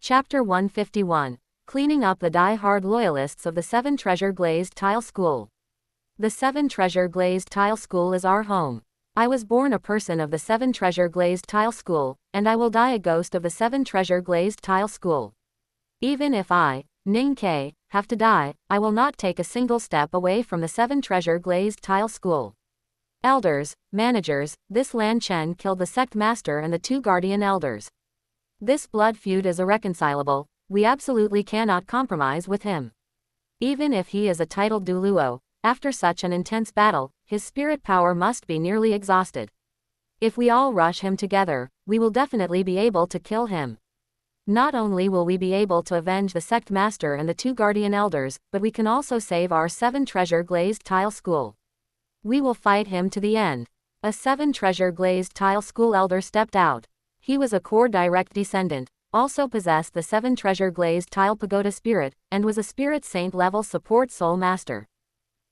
Chapter 151. Cleaning up the die-hard loyalists of the Seven Treasure Glazed Tile School. The Seven Treasure Glazed Tile School is our home. I was born a person of the Seven Treasure Glazed Tile School, and I will die a ghost of the Seven Treasure Glazed Tile School. Even if I, Ning Ke, have to die, I will not take a single step away from the Seven Treasure Glazed Tile School. Elders, managers, this Lan Chen killed the sect master and the two guardian elders. This blood feud is irreconcilable, we absolutely cannot compromise with him. Even if he is a titled Douluo, after such an intense battle, his spirit power must be nearly exhausted. If we all rush him together, we will definitely be able to kill him. Not only will we be able to avenge the sect master and the two guardian elders, but we can also save our Seven Treasure Glazed Tile School. We will fight him to the end. A Seven Treasure Glazed Tile School elder stepped out. He was a core direct descendant, also possessed the Seven Treasure Glazed Tile Pagoda spirit, and was a Spirit Saint level support soul master.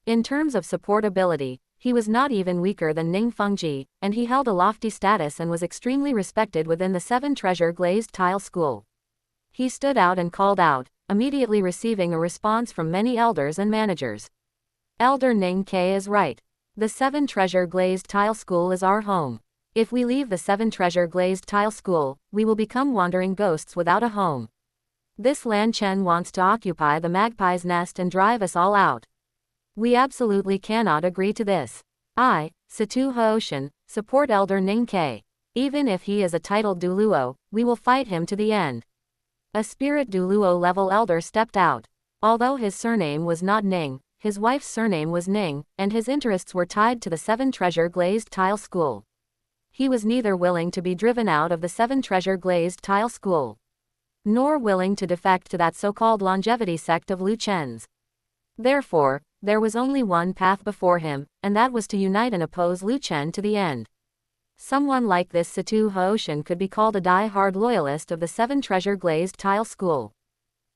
In terms of support ability, he was not even weaker than Ning Fengji, and he held a lofty status and was extremely respected within the Seven Treasure Glazed Tile School. He stood out and called out, immediately receiving a response from many elders and managers. Elder Ning Ke is right. The Seven Treasure Glazed Tile School is our home. If we leave the Seven Treasure Glazed Tile School, we will become wandering ghosts without a home. This Lan Chen wants to occupy the magpie's nest and drive us all out. We absolutely cannot agree to this. I, Situ Hooshin, support Elder Ning Ke. Even if he is a titled Douluo, we will fight him to the end. A spirit Douluo level elder stepped out. Although his surname was not Ning, his wife's surname was Ning, and his interests were tied to the Seven Treasure Glazed Tile School. He was neither willing to be driven out of the Seven Treasure Glazed Tile School, nor willing to defect to that so-called longevity sect of Lu Chen's. Therefore, there was only one path before him, and that was to unite and oppose Lu Chen to the end. Someone like this Situ Hooshin could be called a die-hard loyalist of the Seven Treasure Glazed Tile School.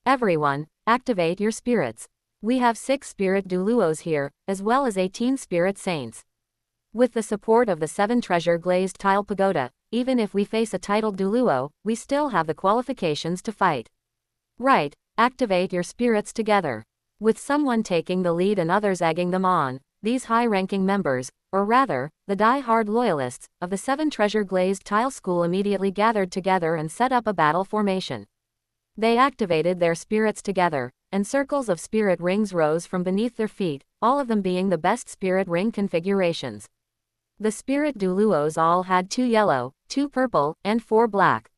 Everyone, activate your spirits. We have 6 spirit Douluos here, as well as 18 spirit saints. With the support of the Seven Treasure Glazed Tile Pagoda, even if we face a titled Douluo, we still have the qualifications to fight. Right, activate your spirits together. With someone taking the lead and others egging them on, these high-ranking members, or rather, the die-hard loyalists, of the Seven Treasure Glazed Tile School immediately gathered together and set up a battle formation. They activated their spirits together, and circles of spirit rings rose from beneath their feet, all of them being the best spirit ring configurations. The spirit Douluos all had 2 yellow, 2 purple, and 4 black.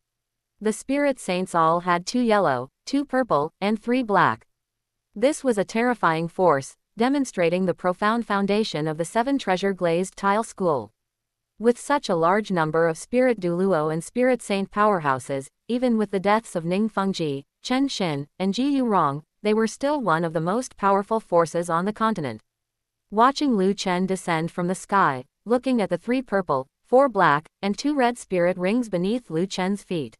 The spirit saints all had 2 yellow, 2 purple, and 3 black. This was a terrifying force, demonstrating the profound foundation of the Seven Treasure Glazed Tile School. With such a large number of spirit Douluo and spirit saint powerhouses, even with the deaths of Ning Fengji, Chen Xin, and Ji Yurong, they were still one of the most powerful forces on the continent. Watching Lu Chen descend from the sky, looking at the 3 purple, 4 black, and 2 red spirit rings beneath Lu Chen's feet.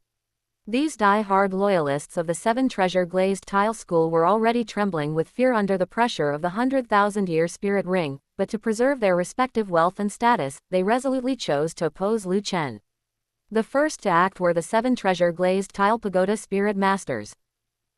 These die-hard loyalists of the Seven Treasure Glazed Tile School were already trembling with fear under the pressure of the 100,000-year spirit ring, but to preserve their respective wealth and status, they resolutely chose to oppose Lu Chen. The first to act were the Seven Treasure Glazed Tile Pagoda spirit masters.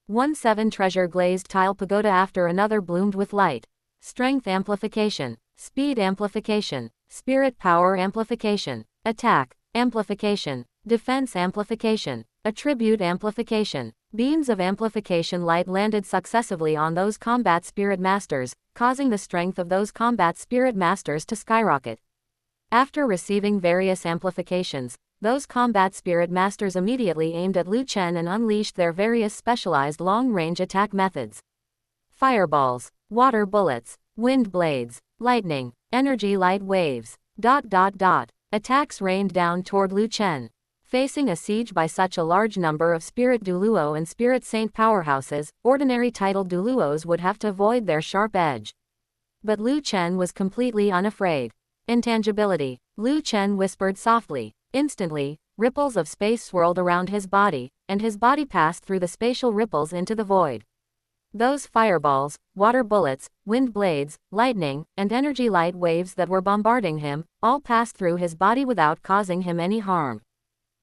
One Seven Treasure Glazed Tile Pagoda after another bloomed with light, strength amplification, speed amplification, spirit power amplification, attack amplification, defense amplification, attribute amplification. Beams of amplification light landed successively on those combat spirit masters, causing the strength of those combat spirit masters to skyrocket. After receiving various amplifications, those combat spirit masters immediately aimed at Lu Chen and unleashed their various specialized long-range attack methods. Fireballs, water bullets, wind blades, lightning, energy light waves, ... Attacks rained down toward Lu Chen. Facing a siege by such a large number of spirit Douluo and spirit saint powerhouses, ordinary titled Douluos would have to avoid their sharp edge. But Lu Chen was completely unafraid. Intangibility. Lu Chen whispered softly. Instantly, ripples of space swirled around his body, and his body passed through the spatial ripples into the void. Those fireballs, water bullets, wind blades, lightning, and energy light waves that were bombarding him, all passed through his body without causing him any harm.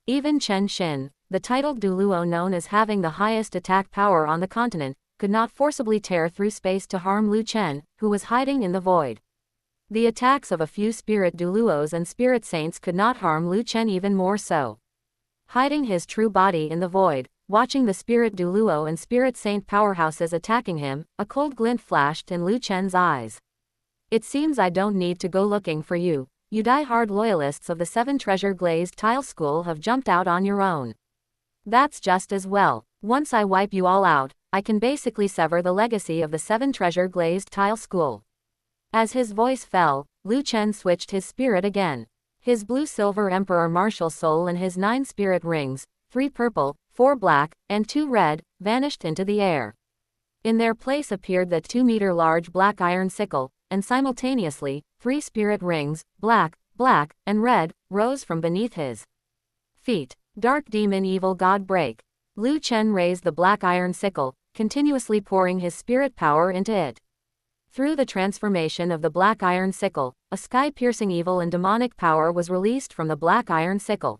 Even Chen Xin, the titled Douluo, known as having the highest attack power on the continent, could not forcibly tear through space to harm Lu Chen, who was hiding in the void. The attacks of a few spirit Douluos and spirit saints could not harm Lu Chen even more so. Hiding his true body in the void, watching the spirit Douluo and spirit saint powerhouses attacking him, a cold glint flashed in Lu Chen's eyes. It seems I don't need to go looking for you. You die-hard loyalists of the 7 Treasure Glazed Tile School have jumped out on your own. That's just as well. Once I wipe you all out, I can basically sever the legacy of the 7 Treasure Glazed Tile School. As his voice fell, Lu Chen switched his spirit again. His blue-silver Emperor Martial Soul and his 9 spirit rings, 3 purple, 4 black, and 2 red, vanished into the air. In their place appeared the 2-meter-large black iron sickle, and simultaneously, 3 spirit rings, black, black, and red, rose from beneath his feet. Dark demon evil god break. Lu Chen raised the black iron sickle, continuously pouring his spirit power into it. Through the transformation of the black iron sickle, a sky-piercing evil and demonic power was released from the black iron sickle.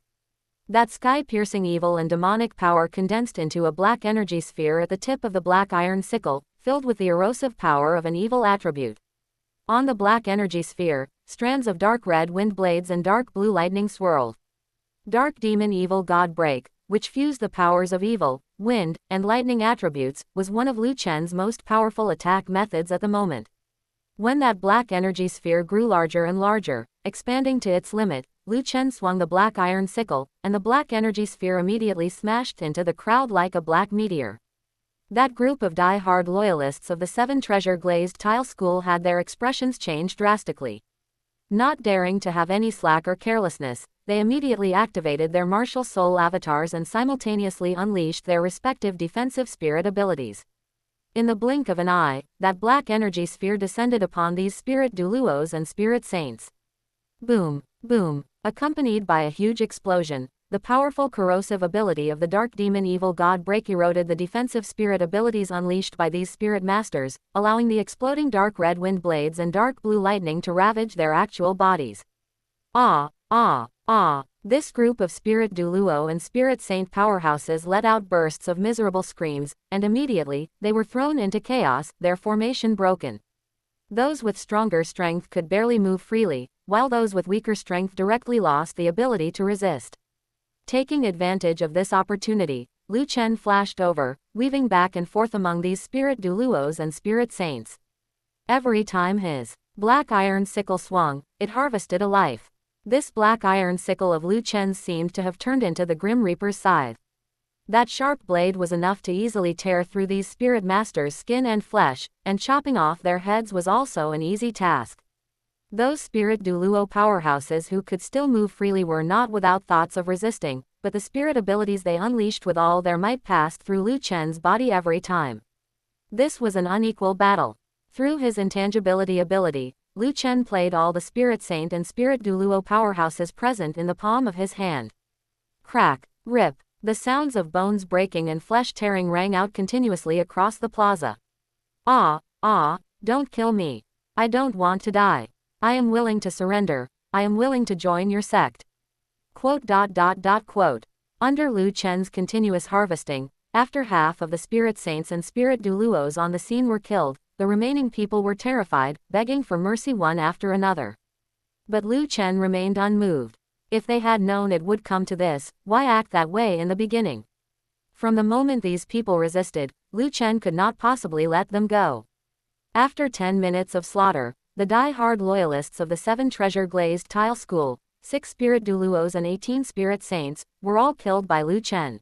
That sky-piercing evil and demonic power condensed into a black energy sphere at the tip of the black iron sickle, filled with the erosive power of an evil attribute. On the black energy sphere, strands of dark red wind blades and dark blue lightning swirled. Dark demon evil god break, which fused the powers of evil, wind, and lightning attributes, was one of Lu Chen's most powerful attack methods at the moment. When that black energy sphere grew larger and larger, expanding to its limit, Lu Chen swung the black iron sickle, and the black energy sphere immediately smashed into the crowd like a black meteor. That group of die-hard loyalists of the 7 Treasure Glazed Tile School had their expressions changed drastically. Not daring to have any slack or carelessness, they immediately activated their martial soul avatars and simultaneously unleashed their respective defensive spirit abilities. In the blink of an eye, that black energy sphere descended upon these spirit Douluos and spirit saints. Boom, boom, accompanied by a huge explosion, the powerful corrosive ability of the dark demon evil god break eroded the defensive spirit abilities unleashed by these spirit masters, allowing the exploding dark red wind blades and dark blue lightning to ravage their actual bodies. Ah, ah, ah. This group of spirit Douluo and spirit saint powerhouses let out bursts of miserable screams, and immediately, they were thrown into chaos, their formation broken. Those with stronger strength could barely move freely, while those with weaker strength directly lost the ability to resist. Taking advantage of this opportunity, Lu Chen flashed over, weaving back and forth among these spirit Douluos and spirit saints. Every time his black iron sickle swung, it harvested a life. This black iron sickle of Lu Chen's seemed to have turned into the Grim Reaper's scythe. That sharp blade was enough to easily tear through these spirit masters' skin and flesh, and chopping off their heads was also an easy task. Those spirit Douluo powerhouses who could still move freely were not without thoughts of resisting, but the spirit abilities they unleashed with all their might passed through Lu Chen's body every time. This was an unequal battle. Through his intangibility ability, Lu Chen played all the spirit saint and spirit Douluo powerhouses present in the palm of his hand. Crack, rip, the sounds of bones breaking and flesh tearing rang out continuously across the plaza. Ah, don't kill me. I don't want to die. I am willing to surrender. I am willing to join your sect. Quote. Under Lu Chen's continuous harvesting, after half of the spirit saints and spirit Douluos on the scene were killed, the remaining people were terrified, begging for mercy one after another. But Lu Chen remained unmoved. If they had known it would come to this, why act that way in the beginning? From the moment these people resisted, Lu Chen could not possibly let them go. After 10 minutes of slaughter, the die-hard loyalists of the 7 Treasure Glazed Tile School, 6 spirit Douluos and 18 spirit saints, were all killed by Lu Chen.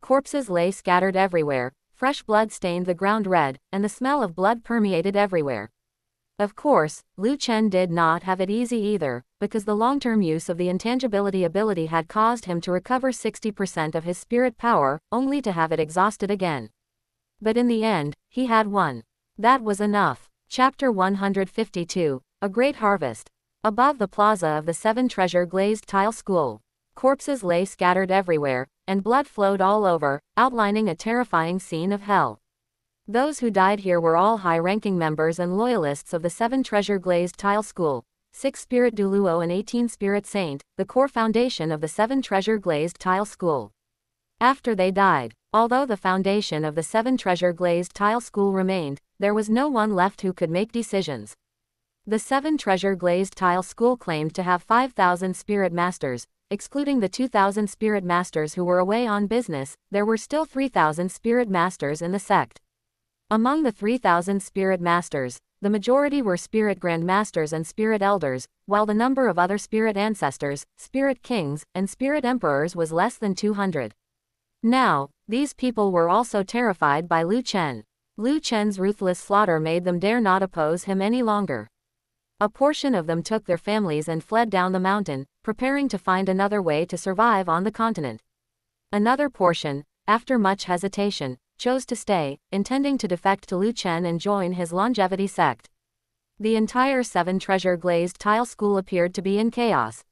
Corpses lay scattered everywhere, fresh blood stained the ground red, and the smell of blood permeated everywhere. Of course, Lu Chen did not have it easy either, because the long-term use of the intangibility ability had caused him to recover 60% of his spirit power, only to have it exhausted again. But in the end, he had won. That was enough. Chapter 152, A Great Harvest. Above the plaza of the 7 Treasure Glazed Tile School, corpses lay scattered everywhere, and blood flowed all over, outlining a terrifying scene of hell. Those who died here were all high-ranking members and loyalists of the 7 Treasure Glazed Tile School, 6 Spirit Douluo and 18 Spirit Saint, the core foundation of the 7 Treasure Glazed Tile School. After they died, although the foundation of the 7 treasure glazed tile school remained, there was no one left who could make decisions. The 7 treasure glazed tile school claimed to have 5,000 spirit masters. Excluding the 2,000 spirit masters who were away on business, there were still 3,000 spirit masters in the sect. Among the 3,000 spirit masters, the majority were spirit grandmasters and spirit elders, while the number of other spirit ancestors, spirit kings, and spirit emperors was less than 200. Now, these people were also terrified by Lu Chen. Lu Chen's ruthless slaughter made them dare not oppose him any longer. A portion of them took their families and fled down the mountain, preparing to find another way to survive on the continent. Another portion, after much hesitation, chose to stay, intending to defect to Lu Chen and join his longevity sect. The entire 7 treasure glazed tile school appeared to be in chaos.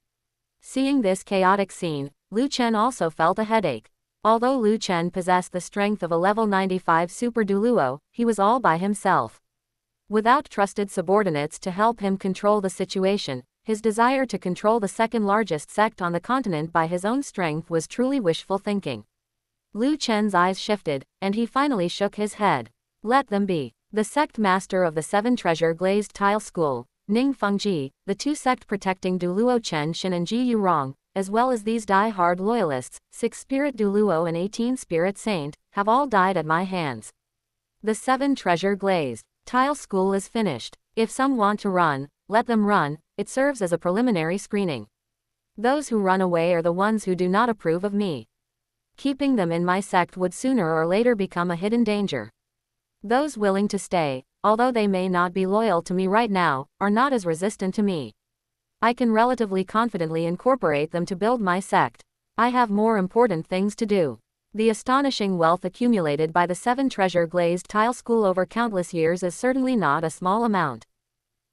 Seeing this chaotic scene, Lu Chen also felt a headache. Although Lu Chen possessed the strength of a level 95 super Douluo, he was all by himself. Without trusted subordinates to help him control the situation, his desire to control the second largest sect on the continent by his own strength was truly wishful thinking. Lu Chen's eyes shifted, and he finally shook his head. Let them be. The sect master of the 7 treasure glazed tile school, Ning Fengji, the 2 sect protecting Douluo Chen Xin and Ji Yurong, as well as these die-hard loyalists, 6 spirit Douluo and 18 spirit saint, have all died at my hands. The 7 treasure glazed tile school is finished. If some want to run, let them run, it serves as a preliminary screening. Those who run away are the ones who do not approve of me. Keeping them in my sect would sooner or later become a hidden danger. Those willing to stay, although they may not be loyal to me right now, are not as resistant to me. I can relatively confidently incorporate them to build my sect. I have more important things to do. The astonishing wealth accumulated by the 7 treasure glazed tile school over countless years is certainly not a small amount.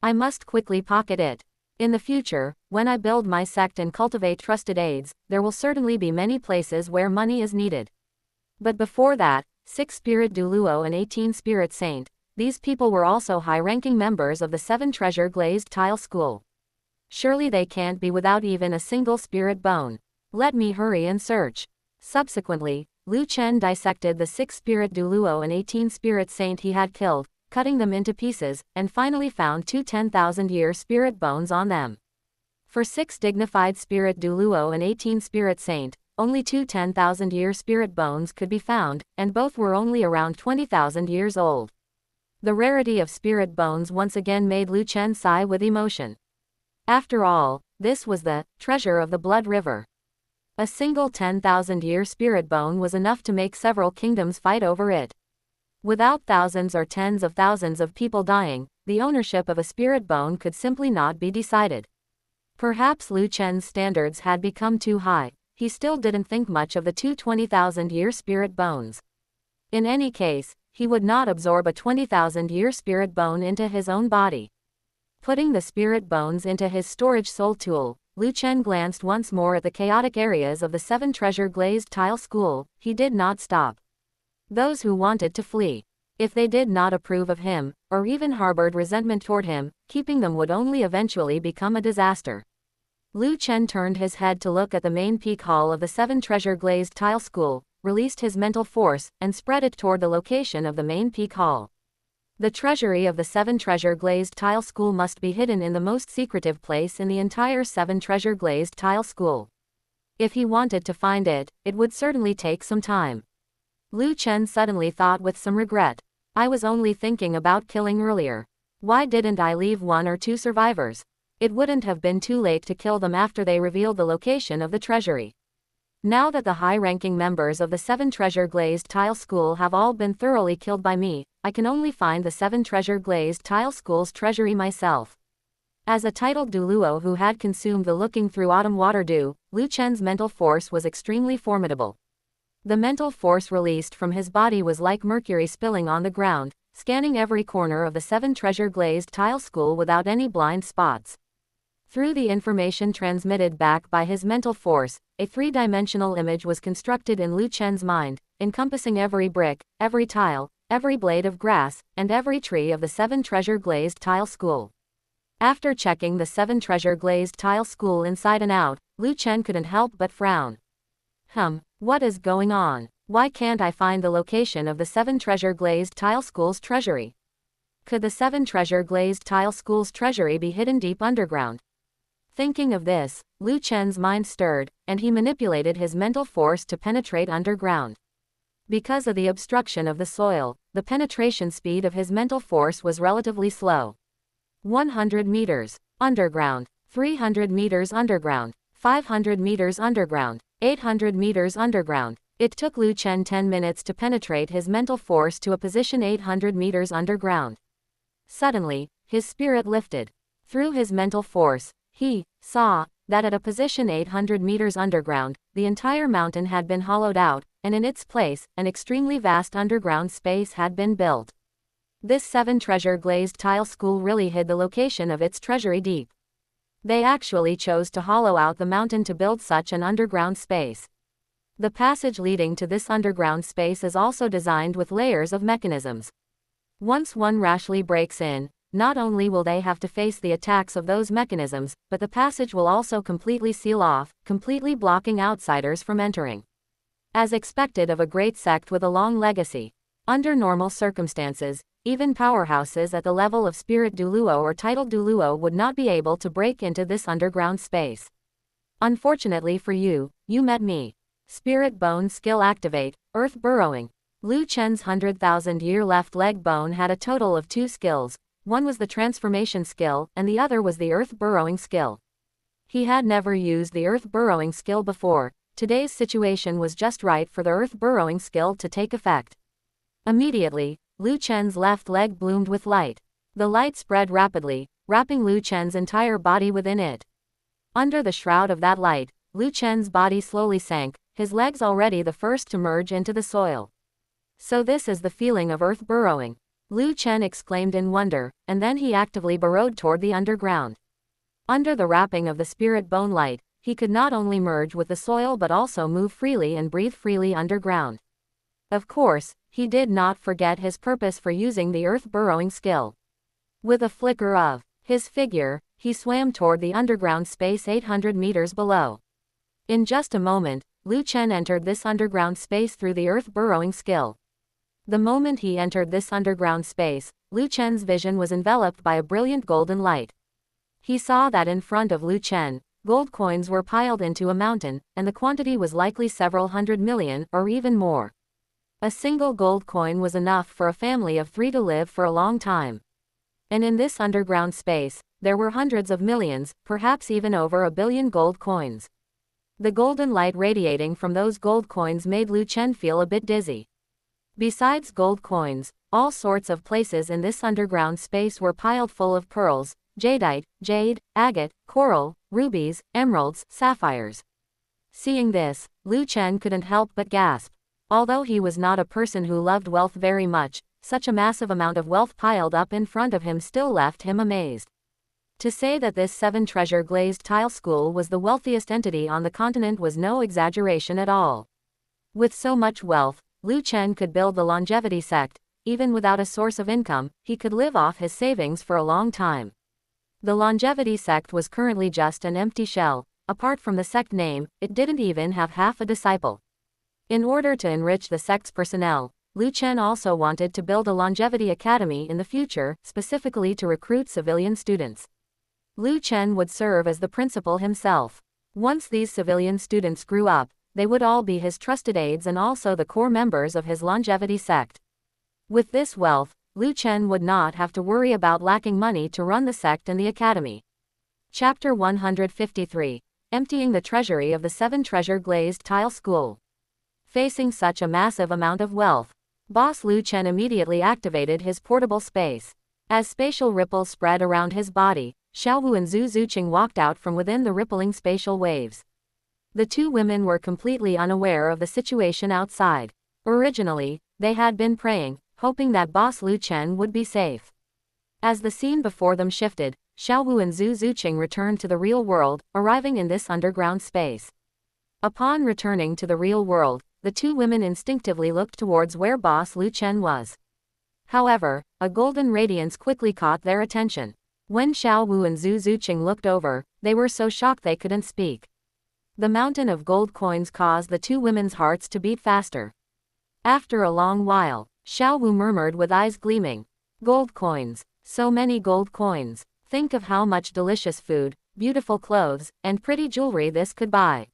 I must quickly pocket it. In the future, when I build my sect and cultivate trusted aides, there will certainly be many places where money is needed. But before that, 6 spirit Douluo and 18 spirit saint, these people were also high-ranking members of the 7 treasure glazed tile school. Surely they can't be without even a single spirit bone. Let me hurry and search. Subsequently, Lu Chen dissected the 6 spirit Douluo and 18 spirit saint he had killed, cutting them into pieces, and finally found 2 10,000-year spirit bones on them. For 6 dignified spirit Douluo and 18 spirit saint, only 2 10,000-year spirit bones could be found, and both were only around 20,000 years old. The rarity of spirit bones once again made Lu Chen sigh with emotion. After all, this was the treasure of the Blood River. A single 10,000-year spirit bone was enough to make several kingdoms fight over it. Without thousands or tens of thousands of people dying, the ownership of a spirit bone could simply not be decided. Perhaps Lu Chen's standards had become too high. He still didn't think much of the 2 20,000-year spirit bones. In any case, he would not absorb a 20,000-year spirit bone into his own body. Putting the spirit bones into his storage soul tool, Lu Chen glanced once more at the chaotic areas of the 7 treasure glazed tile school. He did not stop. Those who wanted to flee, if they did not approve of him, or even harbored resentment toward him, keeping them would only eventually become a disaster. Lu Chen turned his head to look at the main peak hall of the 7 treasure glazed tile school, released his mental force, and spread it toward the location of the main peak hall. The treasury of the 7 treasure glazed tile school must be hidden in the most secretive place in the entire 7 treasure glazed tile school. If he wanted to find it, it would certainly take some time. Lu Chen suddenly thought with some regret. I was only thinking about killing earlier. Why didn't I leave 1 or 2 survivors? It wouldn't have been too late to kill them after they revealed the location of the treasury. Now that the high-ranking members of the 7 treasure glazed tile school have all been thoroughly killed by me, I can only find the 7 treasure glazed tile school's treasury myself. As a titled Douluo who had consumed the looking through autumn water dew, Lu Chen's mental force was extremely formidable. The mental force released from his body was like mercury spilling on the ground, scanning every corner of the 7 treasure glazed tile school without any blind spots. Through the information transmitted back by his mental force, a 3-dimensional image was constructed in Lu Chen's mind, encompassing every brick, every tile, every blade of grass, and every tree of the 7 treasure glazed tile school. After checking the 7 treasure glazed tile school inside and out, Lu Chen couldn't help but frown. What is going on? Why can't I find the location of the 7 treasure glazed tile school's treasury? Could the 7 treasure glazed tile school's treasury be hidden deep underground? Thinking of this, Lu Chen's mind stirred, and he manipulated his mental force to penetrate underground. Because of the obstruction of the soil, the penetration speed of his mental force was relatively slow. 100 meters underground, 300 meters underground, 500 meters underground, 800 meters underground. It took Lu Chen 10 minutes to penetrate his mental force to a position 800 meters underground. Suddenly, his spirit lifted. Through his mental force, he saw that at a position 800 meters underground, the entire mountain had been hollowed out, and in its place, an extremely vast underground space had been built. This 7 treasure glazed tile school really hid the location of its treasury deep. They actually chose to hollow out the mountain to build such an underground space. The passage leading to this underground space is also designed with layers of mechanisms. Once one rashly breaks in, not only will they have to face the attacks of those mechanisms, but the passage will also completely seal off, completely blocking outsiders from entering. As expected of a great sect with a long legacy, under normal circumstances, even powerhouses at the level of Spirit Douluo or titled Douluo would not be able to break into this underground space. Unfortunately for you, you met me. Spirit Bone Skill Activate, Earth Burrowing. Lu Chen's 100,000-year left leg bone had a total of 2 skills. One was the transformation skill, and the other was the earth burrowing skill. He had never used the earth burrowing skill before. Today's situation was just right for the earth burrowing skill to take effect. Immediately, Lu Chen's left leg bloomed with light. The light spread rapidly, wrapping Lu Chen's entire body within it. Under the shroud of that light, Lu Chen's body slowly sank, his legs already the first to merge into the soil. So this is the feeling of earth burrowing. Lu Chen exclaimed in wonder, and then he actively burrowed toward the underground. Under the wrapping of the spirit bone light, he could not only merge with the soil but also move freely and breathe freely underground. Of course, he did not forget his purpose for using the earth burrowing skill. With a flicker of his figure, he swam toward the underground space 800 meters below. In just a moment, Lu Chen entered this underground space through the earth burrowing skill. The moment he entered this underground space, Lu Chen's vision was enveloped by a brilliant golden light. He saw that in front of Lu Chen, gold coins were piled into a mountain, and the quantity was likely several 100 million, or even more. A single gold coin was enough for a family of 3 to live for a long time. And in this underground space, there were hundreds of millions, perhaps even over 1 billion gold coins. The golden light radiating from those gold coins made Lu Chen feel a bit dizzy. Besides gold coins, all sorts of places in this underground space were piled full of pearls, jadeite, jade, agate, coral, rubies, emeralds, sapphires. Seeing this, Lu Chen couldn't help but gasp. Although he was not a person who loved wealth very much, such a massive amount of wealth piled up in front of him still left him amazed. To say that this 7 treasure glazed tile school was the wealthiest entity on the continent was no exaggeration at all. With so much wealth, Lu Chen could build the longevity sect. Even without a source of income, he could live off his savings for a long time. The longevity sect was currently just an empty shell. Apart from the sect name, it didn't even have half a disciple. In order to enrich the sect's personnel, Lu Chen also wanted to build a longevity academy in the future, specifically to recruit civilian students. Lu Chen would serve as the principal himself. Once these civilian students grew up, they would all be his trusted aides and also the core members of his longevity sect. With this wealth, Lu Chen would not have to worry about lacking money to run the sect and the academy. Chapter 153. Emptying the treasury of the 7 treasure glazed tile school. Facing such a massive amount of wealth, Boss Lu Chen immediately activated his portable space. As spatial ripples spread around his body, Xiaowu and Zhu Zuqing walked out from within the rippling spatial waves. The 2 women were completely unaware of the situation outside. Originally, they had been praying, hoping that Boss Lu Chen would be safe. As the scene before them shifted, Xiaowu and Zhu Zuqing returned to the real world, arriving in this underground space. Upon returning to the real world, the 2 women instinctively looked towards where Boss Lu Chen was. However, a golden radiance quickly caught their attention. When Xiaowu and Zhu Zuqing looked over, they were so shocked they couldn't speak. The mountain of gold coins caused the two women's hearts to beat faster. After a long while, Xiao Wu murmured with eyes gleaming. Gold coins. So many gold coins. Think of how much delicious food, beautiful clothes, and pretty jewelry this could buy.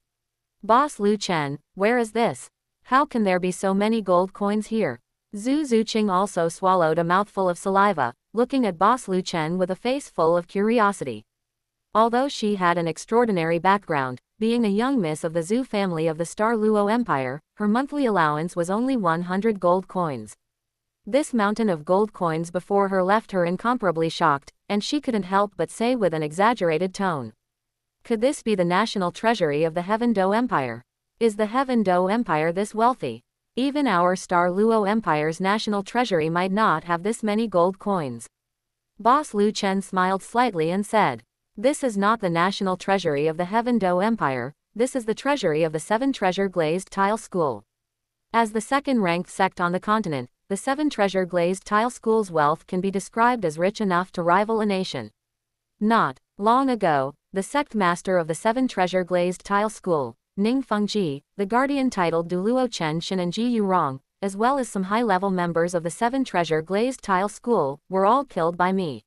Boss Lu Chen, where is this? How can there be so many gold coins here? Zhu Zuqing also swallowed a mouthful of saliva, looking at Boss Lu Chen with a face full of curiosity. Although she had an extraordinary background, being a young miss of the Zhu family of the Star Luo Empire, her monthly allowance was only 100 gold coins. This mountain of gold coins before her left her incomparably shocked, and she couldn't help but say with an exaggerated tone. Could this be the national treasury of the Heaven Dou Empire? Is the Heaven Dou Empire this wealthy? Even our Star Luo Empire's national treasury might not have this many gold coins. Boss Lu Chen smiled slightly and said, "This is not the national treasury of the Heaven Dou Empire, this is the treasury of the Seven Treasure Glazed Tile School." As the second-ranked sect on the continent, the Seven Treasure Glazed Tile School's wealth can be described as rich enough to rival a nation. Not long ago, the sect master of the Seven Treasure Glazed Tile School, Ning Fengji, the guardian titled Douluo Chen Xin and Ji Yurong, as well as some high-level members of the Seven Treasure Glazed Tile School, were all killed by me.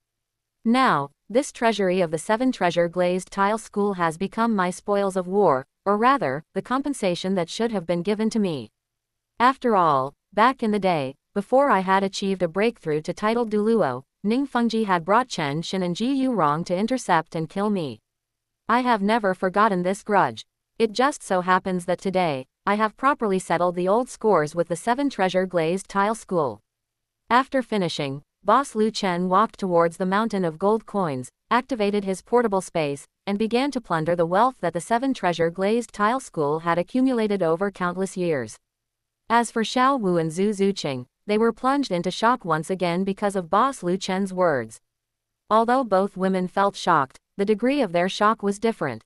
Now, this treasury of the Seven Treasure Glazed Tile School has become my spoils of war, or rather, the compensation that should have been given to me. After all, back in the day, before I had achieved a breakthrough to title Douluo, Ning Fengji had brought Chen Xin and Ji Yurong to intercept and kill me. I have never forgotten this grudge. It just so happens that today, I have properly settled the old scores with the Seven Treasure Glazed Tile School. After finishing, Boss Lu Chen walked towards the mountain of gold coins, activated his portable space, and began to plunder the wealth that the Seven Treasure Glazed Tile School had accumulated over countless years. As for Xiao Wu and Zhu Zuqing, they were plunged into shock once again because of Boss Lu Chen's words. Although both women felt shocked, the degree of their shock was different.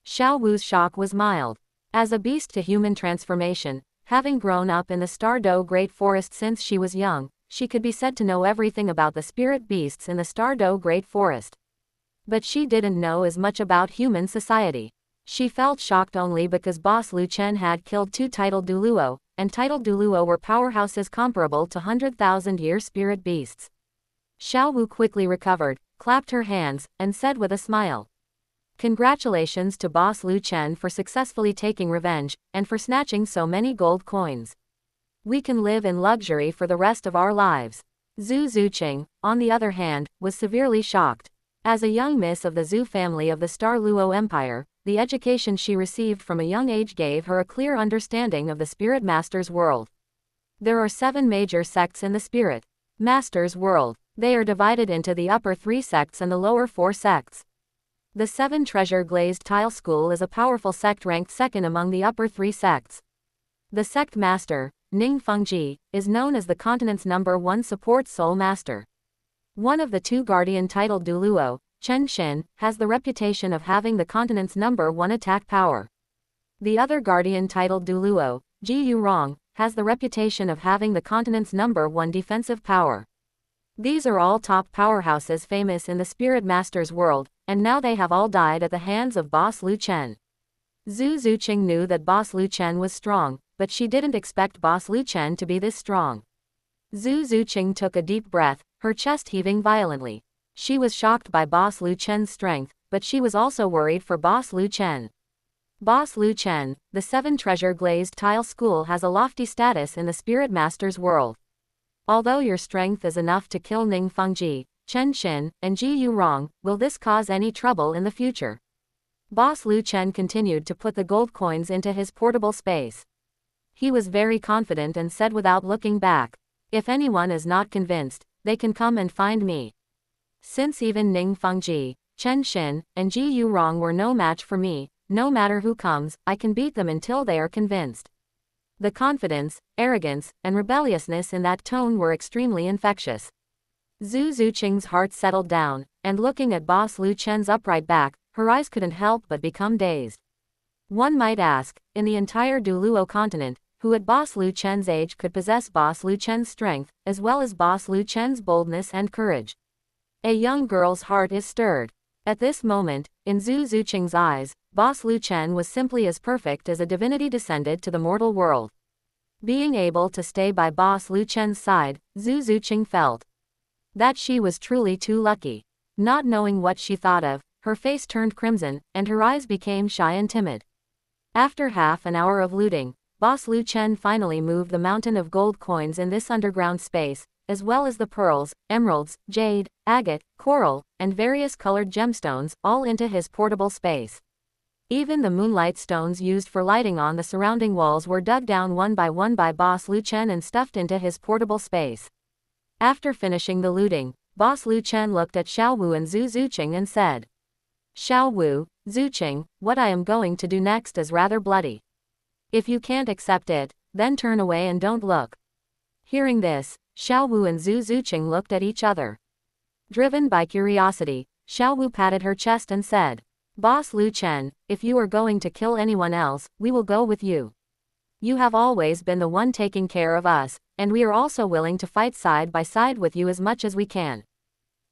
Xiao Wu's shock was mild. As a beast-to-human transformation, having grown up in the Star Dou Great Forest since she was young, she could be said to know everything about the spirit beasts in the Star Dou Great Forest. But she didn't know as much about human society. She felt shocked only because Boss Lu Chen had killed two titled Douluo, and titled Douluo were powerhouses comparable to 100,000-year spirit beasts. Xiao Wu quickly recovered, clapped her hands, and said with a smile, "Congratulations to Boss Lu Chen for successfully taking revenge, and for snatching so many gold coins. We can live in luxury for the rest of our lives." Zhu Zuqing, on the other hand, was severely shocked. As a young miss of the Zhu family of the Star Luo Empire, the education she received from a young age gave her a clear understanding of the Spirit Master's world. There are 7 major sects in the Spirit Master's world. They are divided into the upper 3 sects and the lower 4 sects. The Seven Treasure Glazed Tile School is a powerful sect ranked second among the upper 3 sects. The sect master, Ning Fengji, is known as the continent's #1 support soul master. One of the 2 guardian titled Douluo, Chen Xin, has the reputation of having the continent's #1 attack power. The other guardian titled Douluo, Ji Yurong, has the reputation of having the continent's #1 defensive power. These are all top powerhouses famous in the Spirit Master's world, and now they have all died at the hands of Boss Lu Chen. Zhu Zuqing knew that Boss Lu Chen was strong, but she didn't expect Boss Lu Chen to be this strong. Zhu Zuqing took a deep breath, her chest heaving violently. She was shocked by Boss Lu Chen's strength, but she was also worried for Boss Lu Chen. Boss Lu Chen, the Seven Treasure Glazed Tile School has a lofty status in the Spirit Master's world. Although your strength is enough to kill Ning Fengji, Chen Xin, and Ji Yurong, will this cause any trouble in the future? Boss Lu Chen continued to put the gold coins into his portable space. He was very confident and said without looking back, "If anyone is not convinced, they can come and find me. Since even Ning Fengji, Chen Xin, and Ji Yurong were no match for me, no matter who comes, I can beat them until they are convinced." The confidence, arrogance, and rebelliousness in that tone were extremely infectious. Zhu Zuqing's heart settled down, and looking at Boss Lu Chen's upright back, her eyes couldn't help but become dazed. One might ask, in the entire Douluo continent, who at Boss Lu Chen's age could possess Boss Lu Chen's strength, as well as Boss Lu Chen's boldness and courage? A young girl's heart is stirred. At this moment, in Zhu Zuqing's eyes, Boss Lu Chen was simply as perfect as a divinity descended to the mortal world. Being able to stay by Boss Lu Chen's side, Zhu Zuqing felt that she was truly too lucky. Not knowing what she thought of, her face turned crimson, and her eyes became shy and timid. After half an hour of looting, Boss Lu Chen finally moved the mountain of gold coins in this underground space, as well as the pearls, emeralds, jade, agate, coral, and various colored gemstones, all into his portable space. Even the moonlight stones used for lighting on the surrounding walls were dug down one by Boss Lu Chen and stuffed into his portable space. After finishing the looting, Boss Lu Chen looked at Xiao Wu and Zhu Zuqing and said, "Xiao Wu, Zuqing, what I am going to do next is rather bloody. If you can't accept it, then turn away and don't look." Hearing this, Xiao Wu and Zhu Zuqing looked at each other. Driven by curiosity, Xiao Wu patted her chest and said, "Boss Lu Chen, if you are going to kill anyone else, we will go with you. You have always been the one taking care of us, and we are also willing to fight side by side with you as much as we can."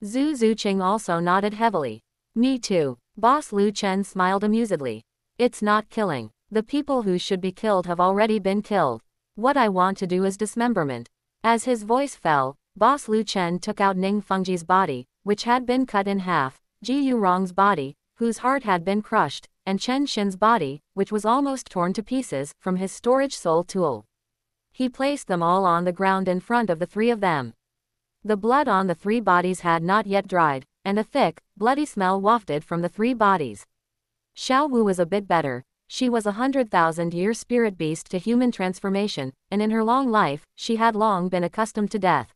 Zhu Zuqing also nodded heavily. "Me too." Boss Lu Chen smiled amusedly. "It's not killing. The people who should be killed have already been killed. What I want to do is dismemberment." As his voice fell, Boss Lu Chen took out Ning Fengji's body, which had been cut in half, Ji Yurong's body, whose heart had been crushed, and Chen Xin's body, which was almost torn to pieces, from his storage soul tool. He placed them all on the ground in front of the three of them. The blood on the three bodies had not yet dried, and a thick, bloody smell wafted from the three bodies. Xiao Wu was a bit better. She was 100,000-year spirit beast to human transformation, and in her long life, she had long been accustomed to death.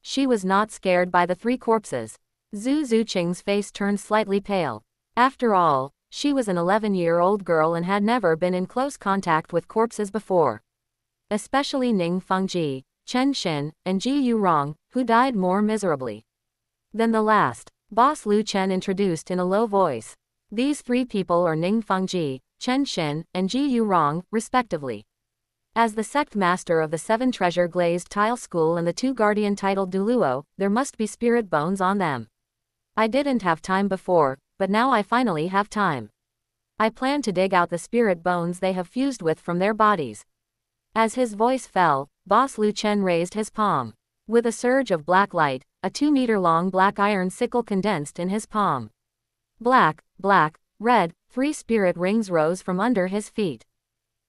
She was not scared by the three corpses. Zhu Zuqing's face turned slightly pale. After all, she was an 11-year-old girl and had never been in close contact with corpses before. Especially Ning Fengji, Chen Xin, and Ji Yurong, who died more miserably than the last. Boss Lu Chen introduced in a low voice. These three people are Ning Fengji, Chen Xin, and Ji Yurong, respectively. As the sect master of the 7 treasure glazed tile school and the 2 guardian titled Douluo, there must be spirit bones on them. I didn't have time before, but now I finally have time. I plan to dig out the spirit bones they have fused with from their bodies. As his voice fell, Boss Lu Chen raised his palm. With a surge of black light, a 2-meter-long black iron sickle condensed in his palm. Black, black, red, 3 spirit rings rose from under his feet.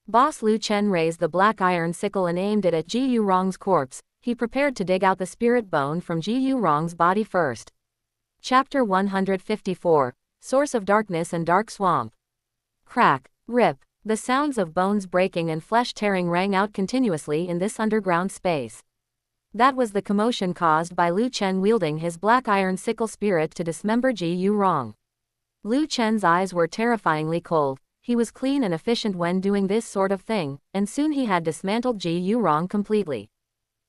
Boss Lu Chen raised the black iron sickle and aimed it at Ji Yurong's corpse. He prepared to dig out the spirit bone from Ji Yurong's body first. Chapter 154, Source of Darkness and Dark Swamp. Crack, rip. The sounds of bones breaking and flesh tearing rang out continuously in this underground space. That was the commotion caused by Lu Chen wielding his black iron sickle spirit to dismember Ji Yurong. Lu Chen's eyes were terrifyingly cold. He was clean and efficient when doing this sort of thing, and soon he had dismantled Ji Yurong completely.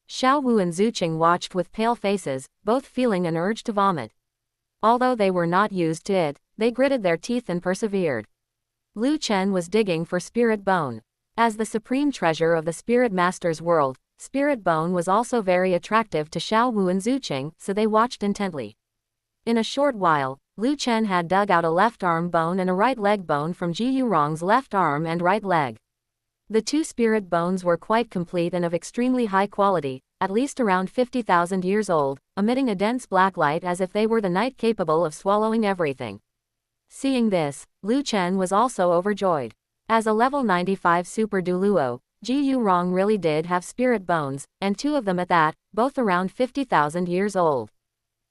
Xiao Wu and Zuqing watched with pale faces, both feeling an urge to vomit. Although they were not used to it, they gritted their teeth and persevered. Lu Chen was digging for spirit bone. As the supreme treasure of the spirit master's world, spirit bone was also very attractive to Xiao Wu and Zuqing, so they watched intently. In a short while, Lu Chen had dug out a left arm bone and a right leg bone from Ji Yurong's left arm and right leg. The 2 spirit bones were quite complete and of extremely high quality, at least around 50,000 years old, emitting a dense black light as if they were the night capable of swallowing everything. Seeing this, Lu Chen was also overjoyed. As a level 95 super Douluo, Ji Yurong really did have spirit bones, and 2 of them at that, both around 50,000 years old.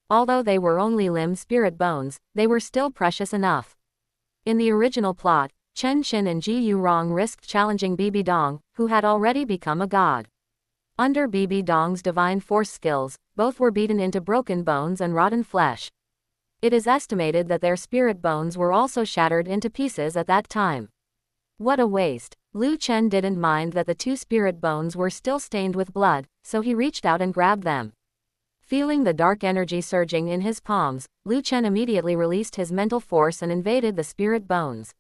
Although they were only limb spirit bones, they were still precious enough. In the original plot, Chen Xin and Ji Yurong risked challenging Bibi Dong, who had already become a god. Under Bibi Dong's divine force skills, both were beaten into broken bones and rotten flesh. It is estimated that their spirit bones were also shattered into pieces at that time. What a waste. Lu Chen didn't mind that the 2 spirit bones were still stained with blood, so he reached out and grabbed them. Feeling the dark energy surging in his palms, Lu Chen immediately released his mental force and invaded the spirit bones.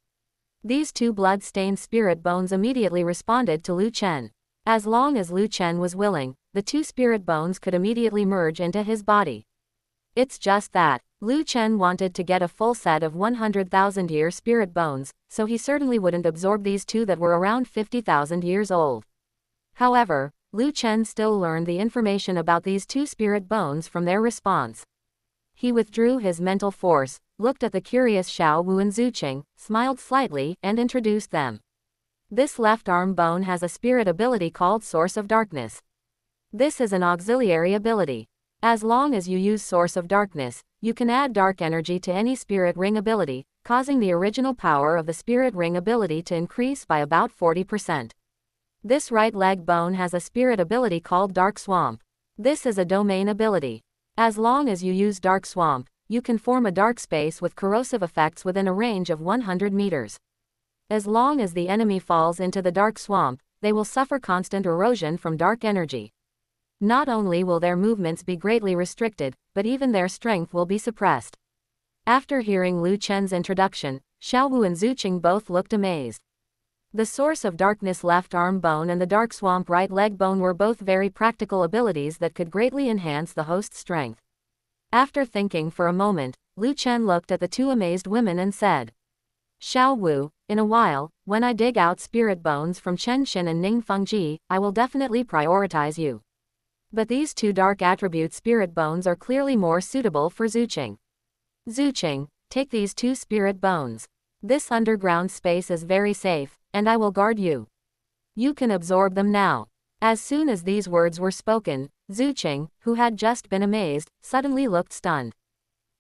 These 2 blood-stained spirit bones immediately responded to Lu Chen. As long as Lu Chen was willing, the 2 spirit bones could immediately merge into his body. It's just that, Lu Chen wanted to get a full set of 100,000-year spirit bones, so he certainly wouldn't absorb these two that were around 50,000 years old. However, Lu Chen still learned the information about these two spirit bones from their response. He withdrew his mental force, looked at the curious Xiao Wu and Zuqing, smiled slightly, and introduced them. This left arm bone has a spirit ability called Source of Darkness. This is an auxiliary ability. As long as you use Source of Darkness, you can add dark energy to any spirit ring ability, causing the original power of the spirit ring ability to increase by about 40%. This right leg bone has a spirit ability called Dark Swamp. This is a domain ability. As long as you use Dark Swamp, you can form a dark space with corrosive effects within a range of 100 meters. As long as the enemy falls into the Dark Swamp, they will suffer constant erosion from dark energy. Not only will their movements be greatly restricted, but even their strength will be suppressed. After hearing Lu Chen's introduction, Xiao Wu and Zuqing both looked amazed. The Source of Darkness left arm bone and the Dark Swamp right leg bone were both very practical abilities that could greatly enhance the host's strength. After thinking for a moment, Lu Chen looked at the two amazed women and said, Xiao Wu, in a while, when I dig out spirit bones from Chen Xin and Ning Fengji, I will definitely prioritize you. But these two dark attribute spirit bones are clearly more suitable for Zuqing. Zuqing, take these two spirit bones. This underground space is very safe, and I will guard you. You can absorb them now. As soon as these words were spoken, Zuqing, who had just been amazed, suddenly looked stunned.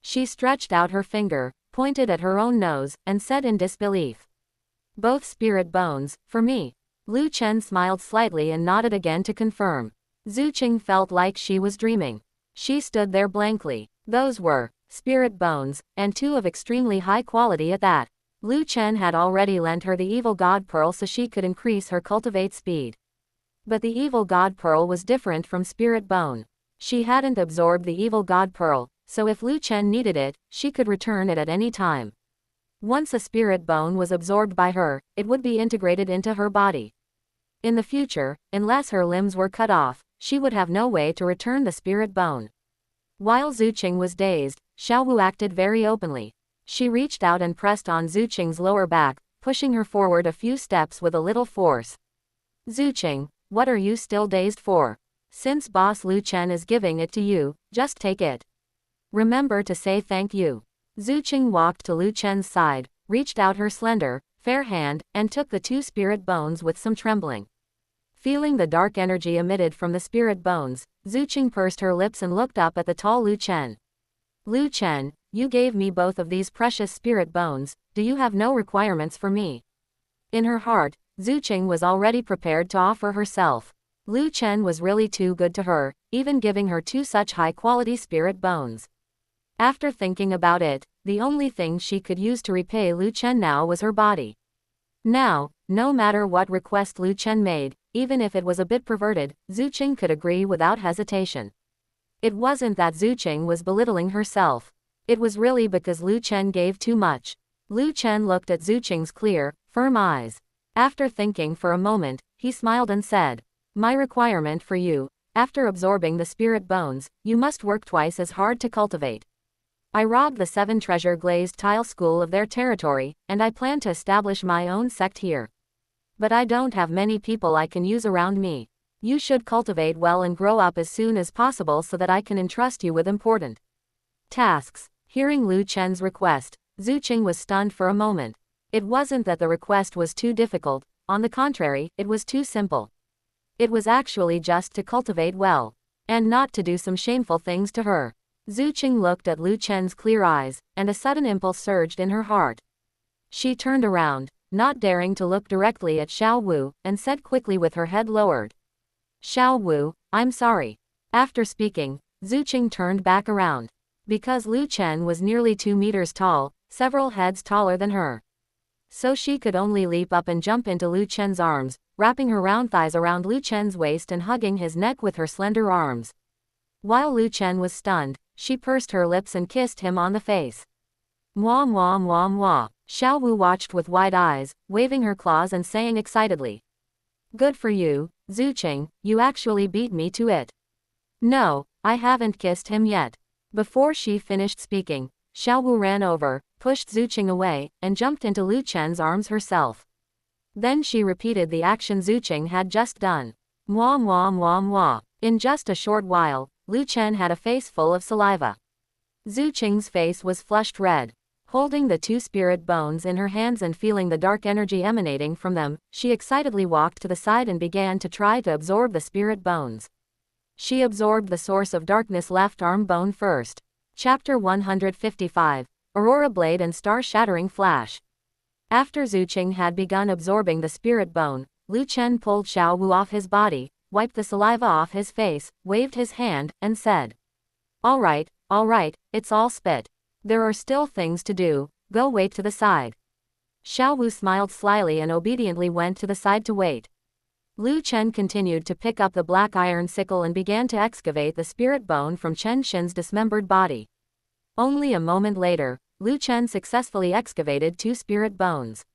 She stretched out her finger, pointed at her own nose, and said in disbelief, Both spirit bones, for me. Lu Chen smiled slightly and nodded again to confirm. Zuqing felt like she was dreaming. She stood there blankly. Those were spirit bones, and two of extremely high quality at that. Lu Chen had already lent her the Evil God Pearl so she could increase her cultivate speed. But the Evil God Pearl was different from Spirit Bone. She hadn't absorbed the Evil God Pearl, so if Lu Chen needed it, she could return it at any time. Once a Spirit Bone was absorbed by her, it would be integrated into her body. In the future, unless her limbs were cut off, she would have no way to return the Spirit Bone. While Zuqing was dazed, Xiao Wu acted very openly. She reached out and pressed on Zuqing's lower back, pushing her forward a few steps with a little force. Zuqing, what are you still dazed for? Since Boss Lu Chen is giving it to you, just take it. Remember to say thank you. Zuqing walked to Lu Chen's side, reached out her slender, fair hand, and took the two spirit bones with some trembling. Feeling the dark energy emitted from the spirit bones, Zuqing pursed her lips and looked up at the tall Lu Chen. Lu Chen, you gave me both of these precious spirit bones, do you have no requirements for me? In her heart, Zuqing was already prepared to offer herself. Lu Chen was really too good to her, even giving her two such high-quality spirit bones. After thinking about it, the only thing she could use to repay Lu Chen now was her body. Now, no matter what request Lu Chen made, even if it was a bit perverted, Zuqing could agree without hesitation. It wasn't that Zuqing was belittling herself. It was really because Lu Chen gave too much. Lu Chen looked at Zuqing's clear, firm eyes. After thinking for a moment, he smiled and said, My requirement for you, after absorbing the spirit bones, you must work twice as hard to cultivate. I robbed the 7 treasure glazed tile school of their territory, and I plan to establish my own sect here. But I don't have many people I can use around me. You should cultivate well and grow up as soon as possible so that I can entrust you with important tasks. Hearing Lu Chen's request, Zuqing was stunned for a moment. It wasn't that the request was too difficult, on the contrary, it was too simple. It was actually just to cultivate well, and not to do some shameful things to her. Zuqing looked at Lu Chen's clear eyes, and a sudden impulse surged in her heart. She turned around, not daring to look directly at Xiao Wu, and said quickly with her head lowered, Xiao Wu, I'm sorry. After speaking, Zuqing turned back around. Because Lu Chen was nearly 2 meters tall, several heads taller than her. So she could only leap up and jump into Lu Chen's arms, wrapping her round thighs around Lu Chen's waist and hugging his neck with her slender arms. While Lu Chen was stunned, she pursed her lips and kissed him on the face. Mwah mwah mwah mwah. Xiao Wu watched with wide eyes, waving her claws and saying excitedly, Good for you, Zuqing, you actually beat me to it. No, I haven't kissed him yet. Before she finished speaking, Xiao Wu ran over, pushed Zhu Qing away, and jumped into Lu Chen's arms herself. Then she repeated the action Zhu Qing had just done. Mwah mwah mwah mwah. In just a short while, Lu Chen had a face full of saliva. Zhu Qing's face was flushed red. Holding the 2 spirit bones in her hands and feeling the dark energy emanating from them, she excitedly walked to the side and began to try to absorb the spirit bones. She absorbed the source of darkness left arm bone first. Chapter 155. Aurora Blade and Star-Shattering Flash. After Zhu Qing had begun absorbing the spirit bone, Lu Chen pulled Xiao Wu off his body, wiped the saliva off his face, waved his hand, and said, all right, it's all spit. There are still things to do, go wait to the side. Xiao Wu smiled slyly and obediently went to the side to wait. Lu Chen continued to pick up the black iron sickle and began to excavate the spirit bone from Chen Xin's dismembered body. Only a moment later, Lu Chen successfully excavated 2 spirit bones.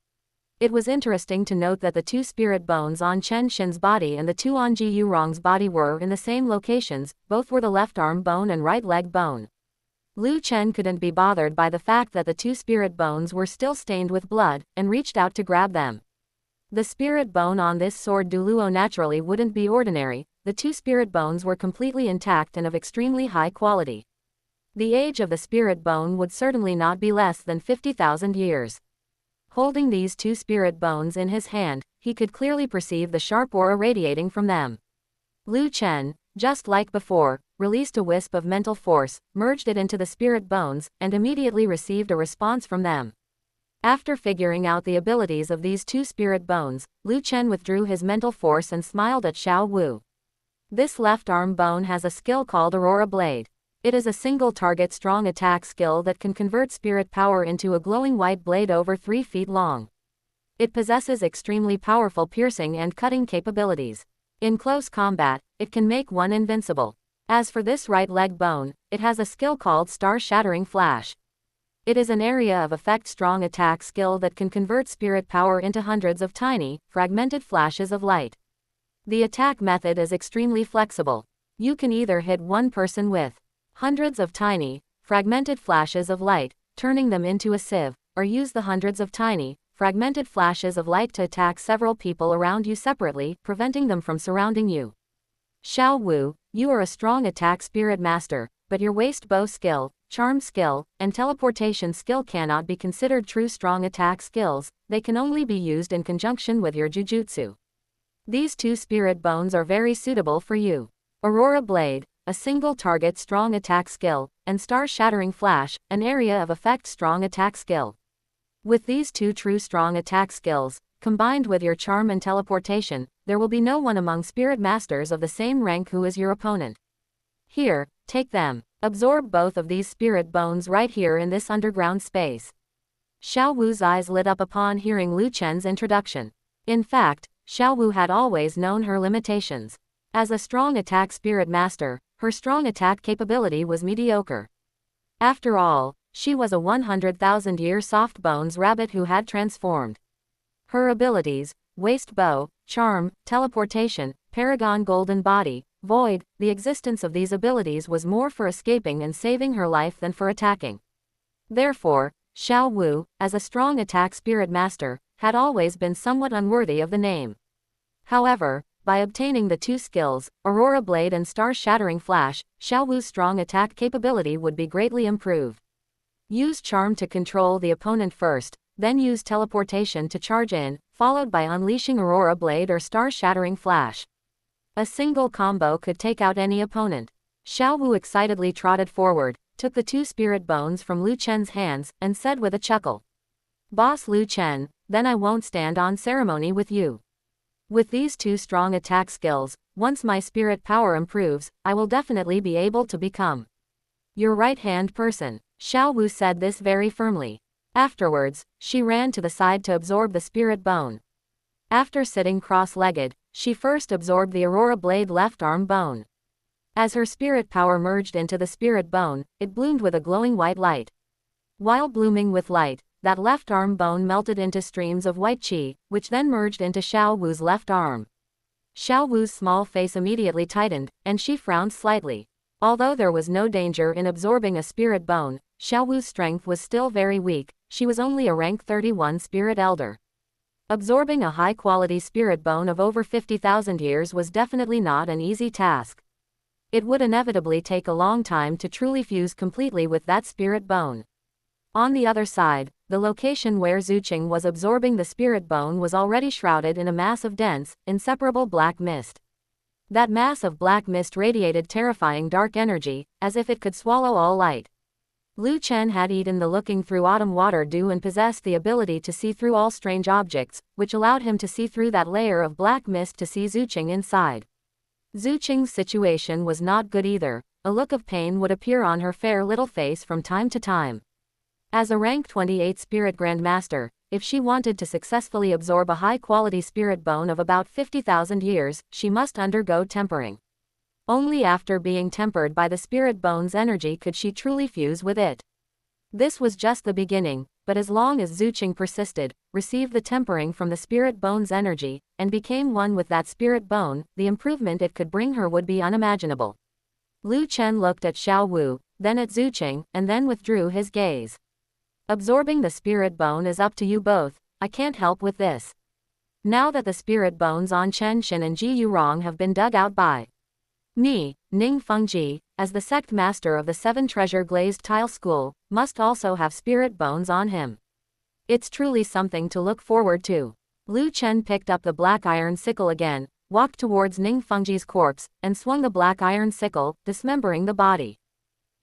It was interesting to note that the 2 spirit bones on Chen Xin's body and the 2 on Ji Yurong's body were in the same locations, both were the left arm bone and right leg bone. Lu Chen couldn't be bothered by the fact that the 2 spirit bones were still stained with blood, and reached out to grab them. The spirit bone on this sword Douluo naturally wouldn't be ordinary, the 2 spirit bones were completely intact and of extremely high quality. The age of the spirit bone would certainly not be less than 50,000 years. Holding these 2 spirit bones in his hand, he could clearly perceive the sharp aura radiating from them. Lu Chen, just like before, released a wisp of mental force, merged it into the spirit bones, and immediately received a response from them. After figuring out the abilities of these 2 spirit bones, Lu Chen withdrew his mental force and smiled at Xiao Wu. This left arm bone has a skill called Aurora Blade. It is a single target strong attack skill that can convert spirit power into a glowing white blade over 3 feet long. It possesses extremely powerful piercing and cutting capabilities. In close combat, it can make one invincible. As for this right leg bone, it has a skill called Star-Shattering Flash. It is an area of effect strong attack skill that can convert spirit power into hundreds of tiny, fragmented flashes of light. The attack method is extremely flexible. You can either hit one person with hundreds of tiny, fragmented flashes of light, turning them into a sieve, or use the hundreds of tiny, fragmented flashes of light to attack several people around you separately, preventing them from surrounding you. Xiao Wu, you are a strong attack spirit master, but your waist bow skill, charm skill, and teleportation skill cannot be considered true strong attack skills, they can only be used in conjunction with your jujutsu. These 2 spirit bones are very suitable for you. Aurora Blade, a single target strong attack skill, and Star-Shattering Flash, an area of effect strong attack skill. With these 2 true strong attack skills, combined with your charm and teleportation, there will be no one among spirit masters of the same rank who is your opponent. Here, take them. Absorb both of these spirit bones right here in this underground space. Xiao Wu's eyes lit up upon hearing Lu Chen's introduction. In fact, Xiao Wu had always known her limitations. As a strong attack spirit master, her strong attack capability was mediocre. After all, she was a 100,000-year soft bones rabbit who had transformed. Her abilities, waist bow, charm, teleportation, paragon golden body, void, the existence of these abilities was more for escaping and saving her life than for attacking. Therefore, Xiao Wu, as a strong attack spirit master, had always been somewhat unworthy of the name. However, by obtaining the 2 skills, Aurora Blade and Star-Shattering Flash, Xiao Wu's strong attack capability would be greatly improved. Use charm to control the opponent first, then use teleportation to charge in, followed by unleashing Aurora Blade or Star-Shattering Flash. A single combo could take out any opponent. Xiao Wu excitedly trotted forward, took the 2 spirit bones from Lu Chen's hands, and said with a chuckle, "Boss Lu Chen, then I won't stand on ceremony with you. With these 2 strong attack skills, once my spirit power improves, I will definitely be able to become your right-hand person." Xiao Wu said this very firmly. Afterwards, she ran to the side to absorb the spirit bone. After sitting cross-legged, she first absorbed the Aurora Blade left arm bone. As her spirit power merged into the spirit bone, it bloomed with a glowing white light. While blooming with light, that left arm bone melted into streams of white qi, which then merged into Xiao Wu's left arm. Xiao Wu's small face immediately tightened, and she frowned slightly. Although there was no danger in absorbing a spirit bone, Xiaowu's strength was still very weak. She was only a rank 31 spirit elder. Absorbing a high-quality spirit bone of over 50,000 years was definitely not an easy task. It would inevitably take a long time to truly fuse completely with that spirit bone. On the other side, the location where Zuqing was absorbing the spirit bone was already shrouded in a mass of dense, inseparable black mist. That mass of black mist radiated terrifying dark energy, as if it could swallow all light. Lu Chen had eaten the looking through autumn water dew and possessed the ability to see through all strange objects, which allowed him to see through that layer of black mist to see Zuqing inside. Zuqing's situation was not good either. A look of pain would appear on her fair little face from time to time. As a rank 28 spirit grandmaster, if she wanted to successfully absorb a high-quality spirit bone of about 50,000 years, she must undergo tempering. Only after being tempered by the spirit bone's energy could she truly fuse with it. This was just the beginning, but as long as Zuqing persisted, received the tempering from the spirit bone's energy, and became one with that spirit bone, the improvement it could bring her would be unimaginable. Lu Chen looked at Xiaowu, then at Zuqing, and then withdrew his gaze. Absorbing the spirit bone is up to you both, I can't help with this. Now that the spirit bones on Chen Xin and Ji Yurong have been dug out by me, Ning Fengji, as the sect master of the 7 treasure glazed tile school, must also have spirit bones on him. It's truly something to look forward to. Lu Chen picked up the black iron sickle again, walked towards Ning Fengji's corpse, and swung the black iron sickle, dismembering the body.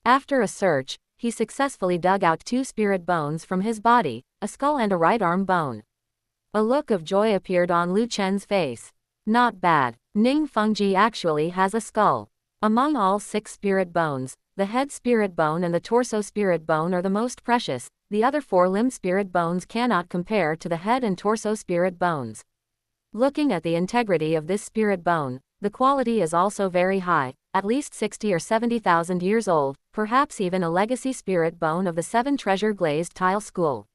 After a search, he successfully dug out 2 spirit bones from his body, a skull and a right arm bone. A look of joy appeared on Lu Chen's face. Not bad. Ning Fengji actually has a skull. Among all 6 spirit bones, the head spirit bone and the torso spirit bone are the most precious. The other 4 limb spirit bones cannot compare to the head and torso spirit bones. Looking at the integrity of this spirit bone, the quality is also very high, at least 60 or 70,000 years old, perhaps even a legacy spirit bone of the 7 treasure glazed tile school.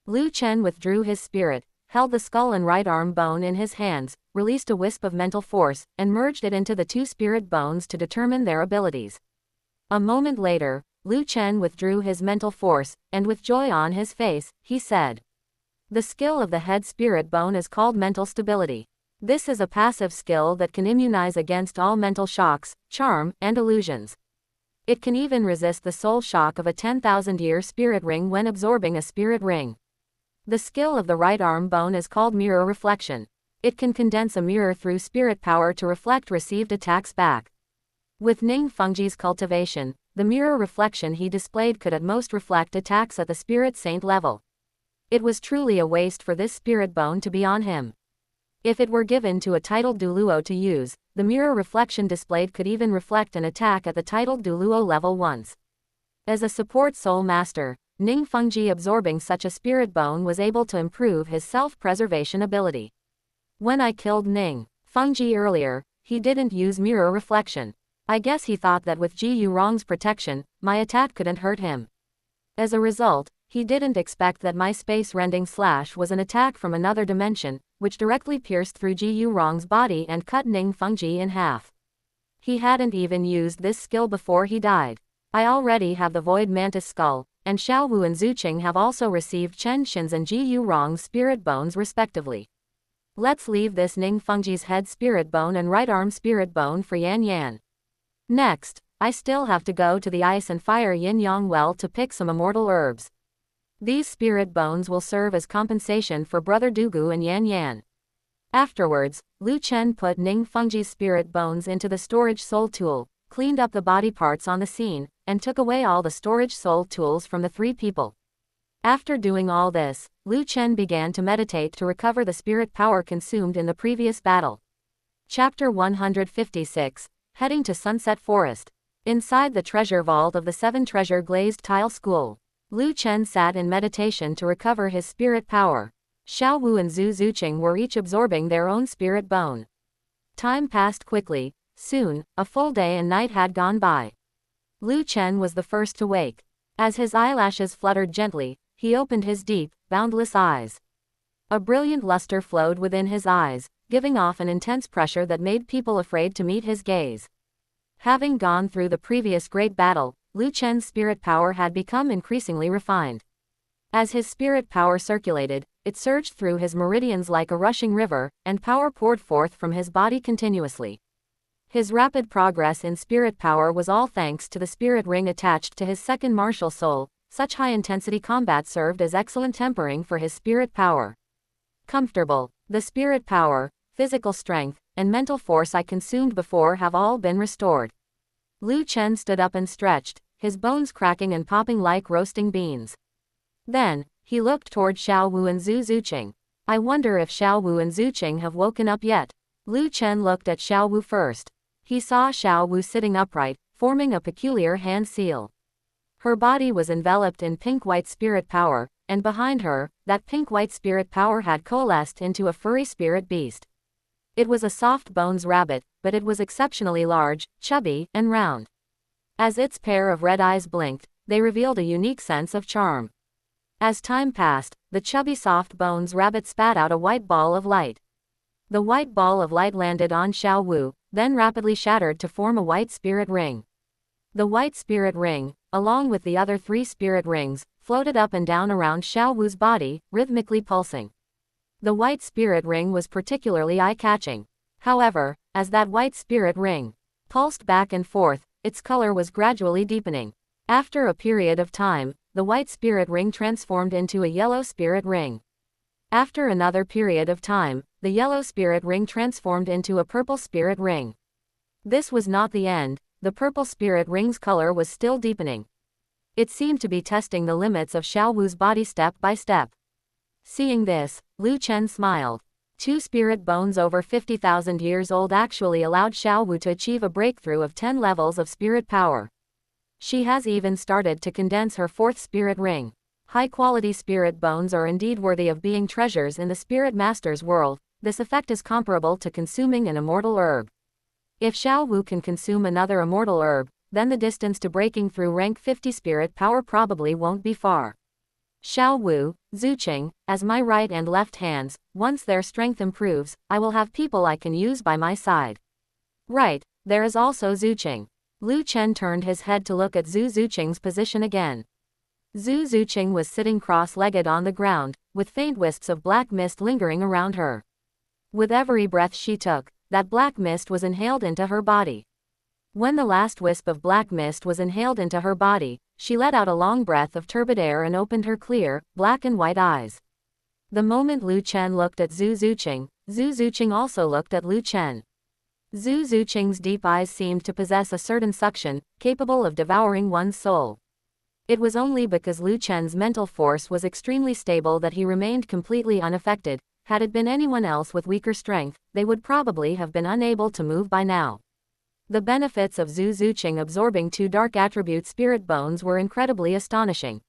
Lu Chen withdrew his spirit, held the skull and right arm bone in his hands, released a wisp of mental force, and merged it into the 2 spirit bones to determine their abilities. A moment later, Lu Chen withdrew his mental force, and with joy on his face, he said, "The skill of the head spirit bone is called mental stability. This is a passive skill that can immunize against all mental shocks, charm, and illusions. It can even resist the soul shock of a 10,000-year spirit ring when absorbing a spirit ring. The skill of the right arm bone is called mirror reflection. It can condense a mirror through spirit power to reflect received attacks back. With Ning Fengji's cultivation, the mirror reflection he displayed could at most reflect attacks at the spirit saint level. It was truly a waste for this spirit bone to be on him. If it were given to a titled Douluo to use, the mirror reflection displayed could even reflect an attack at the titled Douluo level once. As a support soul master, Ning Fengji absorbing such a spirit bone was able to improve his self-preservation ability. When I killed Ning Fengji earlier, he didn't use mirror reflection. I guess he thought that with Ji Yurong's protection, my attack couldn't hurt him. As a result, he didn't expect that my space-rending slash was an attack from another dimension, which directly pierced through Ji Yurong's body and cut Ning Fengji in half. He hadn't even used this skill before he died. I already have the Void Mantis Skull, and Xiaowu and Zuqing have also received Chen Xin's and Ji Yurong's spirit bones respectively. Let's leave this Ning Fengji's head spirit bone and right arm spirit bone for Yan Yan. Next, I still have to go to the ice and fire yin-yang well to pick some immortal herbs. These spirit bones will serve as compensation for Brother Dugu and Yan Yan. Afterwards, Lu Chen put Ning Fengji's spirit bones into the storage soul tool, cleaned up the body parts on the scene, and took away all the storage soul tools from the 3 people. After doing all this, Lu Chen began to meditate to recover the spirit power consumed in the previous battle. Chapter 156, Heading to Sunset Forest. Inside the treasure vault of the 7 treasure glazed tile school, Lu Chen sat in meditation to recover his spirit power. Xiaowu and Zhu Zuqing were each absorbing their own spirit bone. Time passed quickly. Soon, a full day and night had gone by. Lu Chen was the first to wake. As his eyelashes fluttered gently, he opened his deep, boundless eyes. A brilliant luster flowed within his eyes, giving off an intense pressure that made people afraid to meet his gaze. Having gone through the previous great battle, Lu Chen's spirit power had become increasingly refined. As his spirit power circulated, it surged through his meridians like a rushing river, and power poured forth from his body continuously. His rapid progress in spirit power was all thanks to the spirit ring attached to his second martial soul. Such high-intensity combat served as excellent tempering for his spirit power. Comfortable. The spirit power, physical strength, and mental force I consumed before have all been restored. Lu Chen stood up and stretched, his bones cracking and popping like roasting beans. Then, he looked toward Xiao Wu and Zhu Zuqing. I wonder if Xiao Wu and Zuqing have woken up yet. Lu Chen looked at Xiao Wu first. He saw Xiao Wu sitting upright, forming a peculiar hand seal. Her body was enveloped in pink-white spirit power, and behind her, that pink-white spirit power had coalesced into a furry spirit beast. It was a soft bones rabbit, but it was exceptionally large, chubby, and round. As its pair of red eyes blinked, they revealed a unique sense of charm. As time passed, the chubby soft bones rabbit spat out a white ball of light. The white ball of light landed on Xiao Wu, then rapidly shattered to form a white spirit ring. The white spirit ring, along with the other 3 spirit rings, floated up and down around Xiao Wu's body, rhythmically pulsing. The white spirit ring was particularly eye-catching. However, as that white spirit ring pulsed back and forth, its color was gradually deepening. After a period of time, the white spirit ring transformed into a yellow spirit ring. After another period of time, the yellow spirit ring transformed into a purple spirit ring. This was not the end. The purple spirit ring's color was still deepening. It seemed to be testing the limits of Xiao Wu's body step by step. Seeing this, Lu Chen smiled. 2 spirit bones over 50,000 years old actually allowed Xiao Wu to achieve a breakthrough of 10 levels of spirit power. She has even started to condense her 4th spirit ring. High-quality spirit bones are indeed worthy of being treasures in the spirit master's world. This effect is comparable to consuming an immortal herb. If Xiao Wu can consume another immortal herb, then the distance to breaking through rank 50 spirit power probably won't be far. Xiao Wu, Zuqing, as my right and left hands, once their strength improves, I will have people I can use by my side. Right, there is also Zuqing. Lu Chen turned his head to look at Zhu Zuqing's position again. Zhu Zuqing was sitting cross-legged on the ground, with faint wisps of black mist lingering around her. With every breath she took, that black mist was inhaled into her body. When the last wisp of black mist was inhaled into her body, she let out a long breath of turbid air and opened her clear, black and white eyes. The moment Lu Chen looked at Zhu Zuqing also looked at Lu Chen. Zhu Zuqing's deep eyes seemed to possess a certain suction, capable of devouring one's soul. It was only because Lu Chen's mental force was extremely stable that he remained completely unaffected. Had it been anyone else with weaker strength, they would probably have been unable to move by now. The benefits of Zhu Zuqing absorbing 2 dark attribute spirit bones were incredibly astonishing.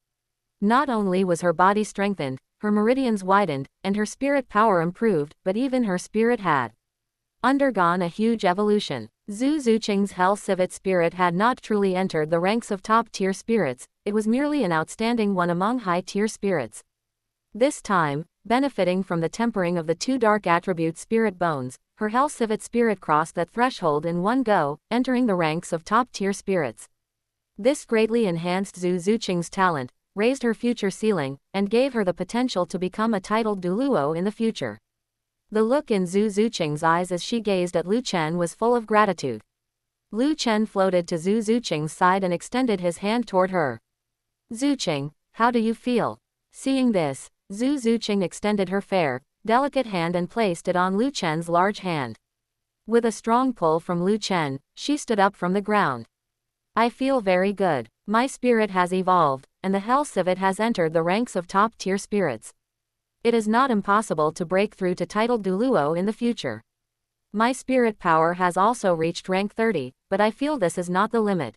Not only was her body strengthened, her meridians widened, and her spirit power improved, but even her spirit had undergone a huge evolution. Zhu Zuqing's Hell Civet spirit had not truly entered the ranks of top-tier spirits, it was merely an outstanding one among high-tier spirits. This time, benefiting from the tempering of the 2 dark attribute spirit bones, her Hell Civet spirit crossed that threshold in one go, entering the ranks of top-tier spirits. This greatly enhanced Zhu Zuqing's talent, raised her future ceiling, and gave her the potential to become a titled Douluo in the future. The look in Zhu Zuqing's eyes as she gazed at Lu Chen was full of gratitude. Lu Chen floated to Zhu Zuqing's side and extended his hand toward her. Zuqing, how do you feel? Seeing this, Zhu Zuqing extended her fair, delicate hand and placed it on Lu Chen's large hand. With a strong pull from Lu Chen, she stood up from the ground. I feel very good. My spirit has evolved, and the Hell Civet has entered the ranks of top-tier spirits. It is not impossible to break through to titled Douluo in the future. My spirit power has also reached rank 30, but I feel this is not the limit.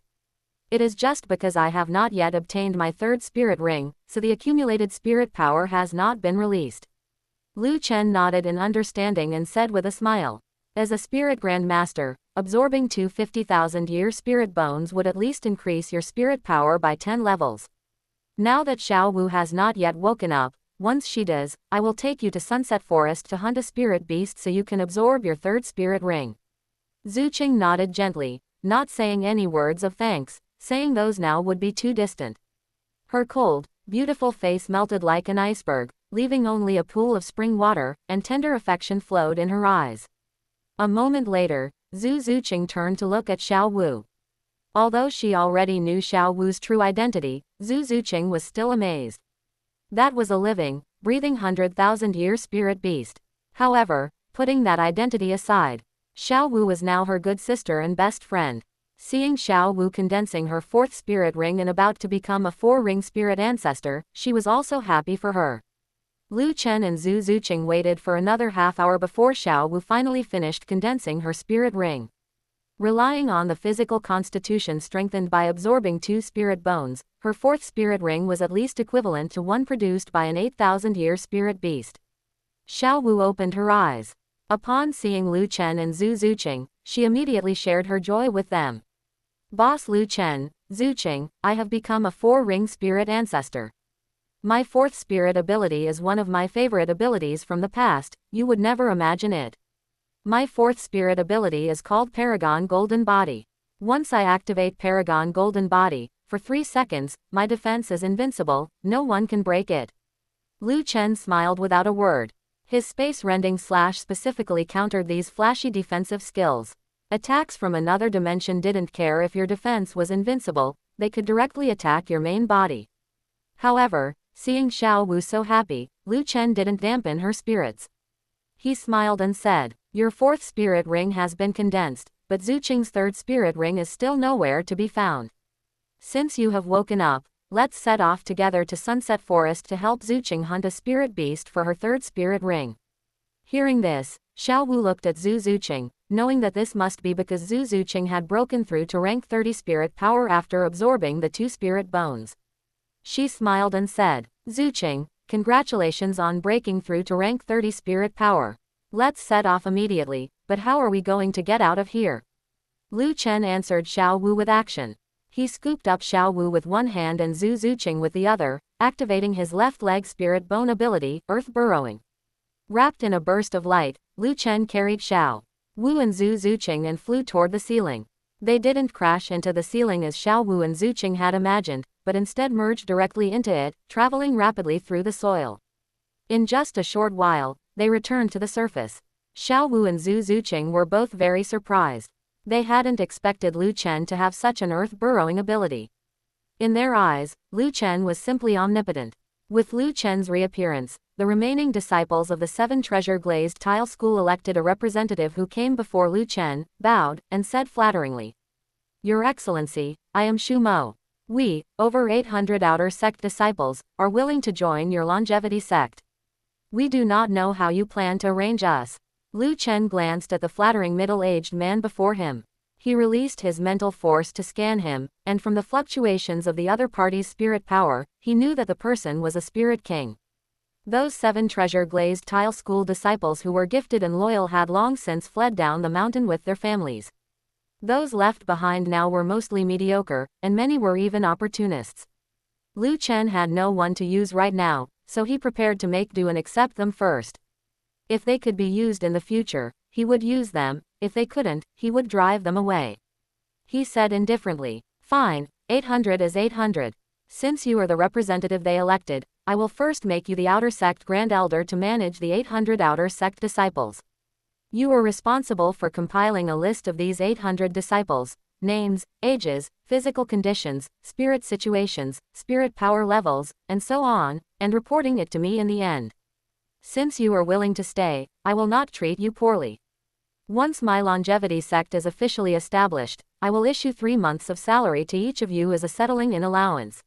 It is just because I have not yet obtained my 3rd spirit ring, so the accumulated spirit power has not been released. Lu Chen nodded in understanding and said with a smile. As a spirit grandmaster, absorbing 2 50,000-year spirit bones would at least increase your spirit power by 10 levels. Now that Xiao Wu has not yet woken up, once she does, I will take you to Sunset Forest to hunt a spirit beast so you can absorb your 3rd spirit ring. Zuqing nodded gently, not saying any words of thanks, saying those now would be too distant. Her cold, beautiful face melted like an iceberg, leaving only a pool of spring water, and tender affection flowed in her eyes. A moment later, Zhu Zuqing turned to look at Xiao Wu. Although she already knew Xiao Wu's true identity, Zhu Zuqing was still amazed. That was a living, breathing 100,000-year spirit beast. However, putting that identity aside, Xiao Wu was now her good sister and best friend. Seeing Xiao Wu condensing her 4th spirit ring and about to become a 4-ring spirit ancestor, she was also happy for her. Lu Chen and Zhu Zuqing waited for another half-hour before Xiao Wu finally finished condensing her spirit ring. Relying on the physical constitution strengthened by absorbing 2 spirit bones, her 4th spirit ring was at least equivalent to one produced by an 8,000-year spirit beast. Xiao Wu opened her eyes. Upon seeing Lu Chen and Zhu Zuqing, she immediately shared her joy with them. Boss Lu Chen, Zuqing, I have become a 4-ring spirit ancestor. My 4th spirit ability is one of my favorite abilities from the past, you would never imagine it. My 4th spirit ability is called Paragon Golden Body. Once I activate Paragon Golden Body, for 3 seconds, my defense is invincible, no one can break it. Lu Chen smiled without a word. His space-rending slash specifically countered these flashy defensive skills. Attacks from another dimension didn't care if your defense was invincible, they could directly attack your main body. However, seeing Xiao Wu so happy, Lu Chen didn't dampen her spirits. He smiled and said, your 4th spirit ring has been condensed, but Zuqing's 3rd spirit ring is still nowhere to be found. Since you have woken up, let's set off together to Sunset Forest to help Zuqing hunt a spirit beast for her 3rd spirit ring. Hearing this, Xiao Wu looked at Zhu Zuqing, knowing that this must be because Zhu Zuqing had broken through to rank 30 spirit power after absorbing the 2 spirit bones. She smiled and said, Zuqing, congratulations on breaking through to rank 30 spirit power. Let's set off immediately, but how are we going to get out of here? Lu Chen answered Xiao Wu with action. He scooped up Xiao Wu with one hand and Zhu Zuqing with the other, activating his left leg spirit bone ability, Earth Burrowing. Wrapped in a burst of light, Lu Chen carried Xiao Wu and Zhu Zuqing and flew toward the ceiling. They didn't crash into the ceiling as Xiao Wu and Zuqing had imagined, but instead merged directly into it, traveling rapidly through the soil. In just a short while, they returned to the surface. Xiao Wu and Zhu Zuqing were both very surprised. They hadn't expected Lu Chen to have such an earth-burrowing ability. In their eyes, Lu Chen was simply omnipotent. With Lu Chen's reappearance, the remaining disciples of the 7 Treasure Glazed Tile School elected a representative who came before Lu Chen, bowed, and said flatteringly, Your Excellency, I am Shu Mo. We, over 800 Outer Sect disciples, are willing to join your longevity sect. We do not know how you plan to arrange us. Lu Chen glanced at the flattering middle-aged man before him. He released his mental force to scan him, and from the fluctuations of the other party's spirit power, he knew that the person was a spirit king. Those 7 Treasure Glazed Tile School disciples who were gifted and loyal had long since fled down the mountain with their families. Those left behind now were mostly mediocre, and many were even opportunists. Lu Chen had no one to use right now, so he prepared to make do and accept them first. If they could be used in the future, he would use them, if they couldn't, he would drive them away. He said indifferently, Fine, 800 is 800. Since you are the representative they elected, I will first make you the Outer Sect Grand Elder to manage the 800 Outer Sect disciples. You are responsible for compiling a list of these 800 disciples, names, ages, physical conditions, spirit situations, spirit power levels, and so on, and reporting it to me in the end. Since you are willing to stay, I will not treat you poorly. Once my longevity sect is officially established, I will issue 3 months of salary to each of you as a settling-in allowance.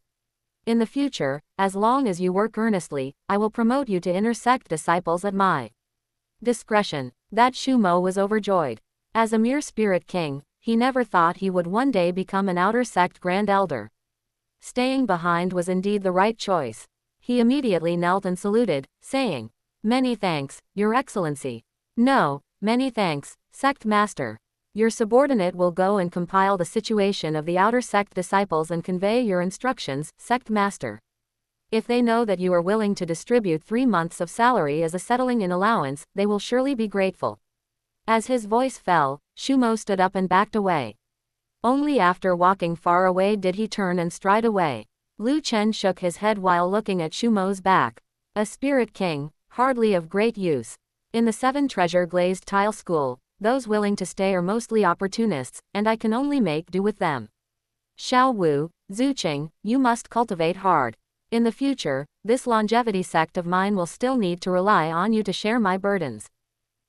In the future, as long as you work earnestly, I will promote you to inner sect disciples at my discretion. That Shu Mo was overjoyed. As a mere spirit king, he never thought he would one day become an outer sect grand elder. Staying behind was indeed the right choice. He immediately knelt and saluted, saying, Many thanks, Your Excellency. No, many thanks, Sect Master. Your subordinate will go and compile the situation of the outer sect disciples and convey your instructions, Sect Master. If they know that you are willing to distribute 3 months of salary as a settling-in allowance, they will surely be grateful. As his voice fell, Shu Mo stood up and backed away. Only after walking far away did he turn and stride away. Lu Chen shook his head while looking at Shumo's back. A spirit king, hardly of great use. In the 7 treasure glazed tile school, those willing to stay are mostly opportunists, and I can only make do with them. Xiao Wu, Zuqing, you must cultivate hard. In the future, this longevity sect of mine will still need to rely on you to share my burdens.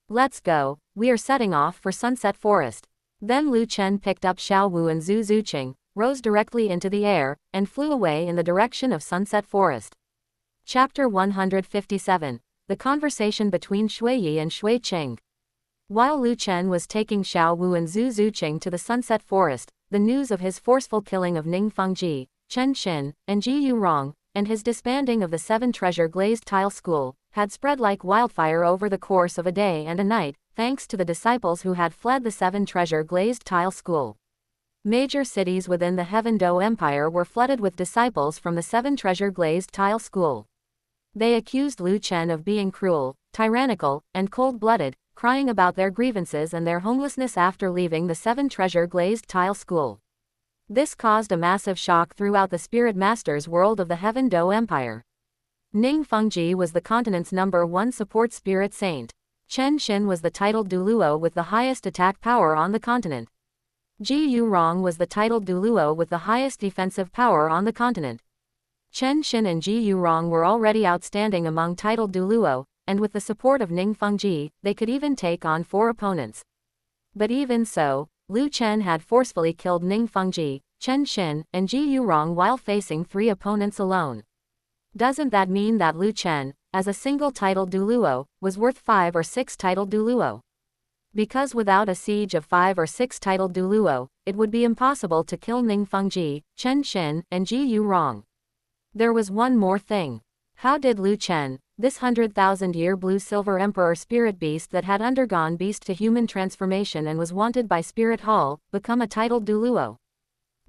Let's go, we are setting off for Sunset Forest. Then Lu Chen picked up Xiao Wu and Zhu Zuqing, rose directly into the air, and flew away in the direction of Sunset Forest. Chapter 157. The conversation between Shuiyi and Shui Qing. While Lu Chen was taking Xiao Wu and Zhu Zuqing to the Sunset Forest, the news of his forceful killing of Ning Fengji, Chen Xin, and Ji Yurong, and his disbanding of the 7 treasure glazed tile school, had spread like wildfire over the course of a day and a night, thanks to the disciples who had fled the 7 treasure glazed tile school. Major cities within the Heaven Do Empire were flooded with disciples from the 7 treasure glazed tile school. They accused Lu Chen of being cruel, tyrannical, and cold-blooded, crying about their grievances and their homelessness after leaving the 7 treasure glazed tile school. This caused a massive shock throughout the spirit master's world of the Heaven Do Empire. Ning Fengji was the continent's #1 support spirit saint. Chen Xin was the titled Douluo with the highest attack power on the continent. Ji Yurong was the titled Douluo with the highest defensive power on the continent. Chen Xin and Ji Yurong were already outstanding among titled Douluo, and with the support of Ning Fengji, they could even take on 4 opponents. But even so, Lu Chen had forcefully killed Ning Fengji, Chen Xin, and Ji Yurong while facing 3 opponents alone. Doesn't that mean that Lu Chen, as a single titled Douluo, was worth 5 or 6 titled Douluo? Because without a siege of 5 or 6 titled Douluo, it would be impossible to kill Ning Fengji, Chen Xin, and Ji Yurong. There was one more thing. How did Lu Chen, this 100,000-year blue-silver emperor spirit beast that had undergone beast-to-human transformation and was wanted by Spirit Hall, become a titled Douluo?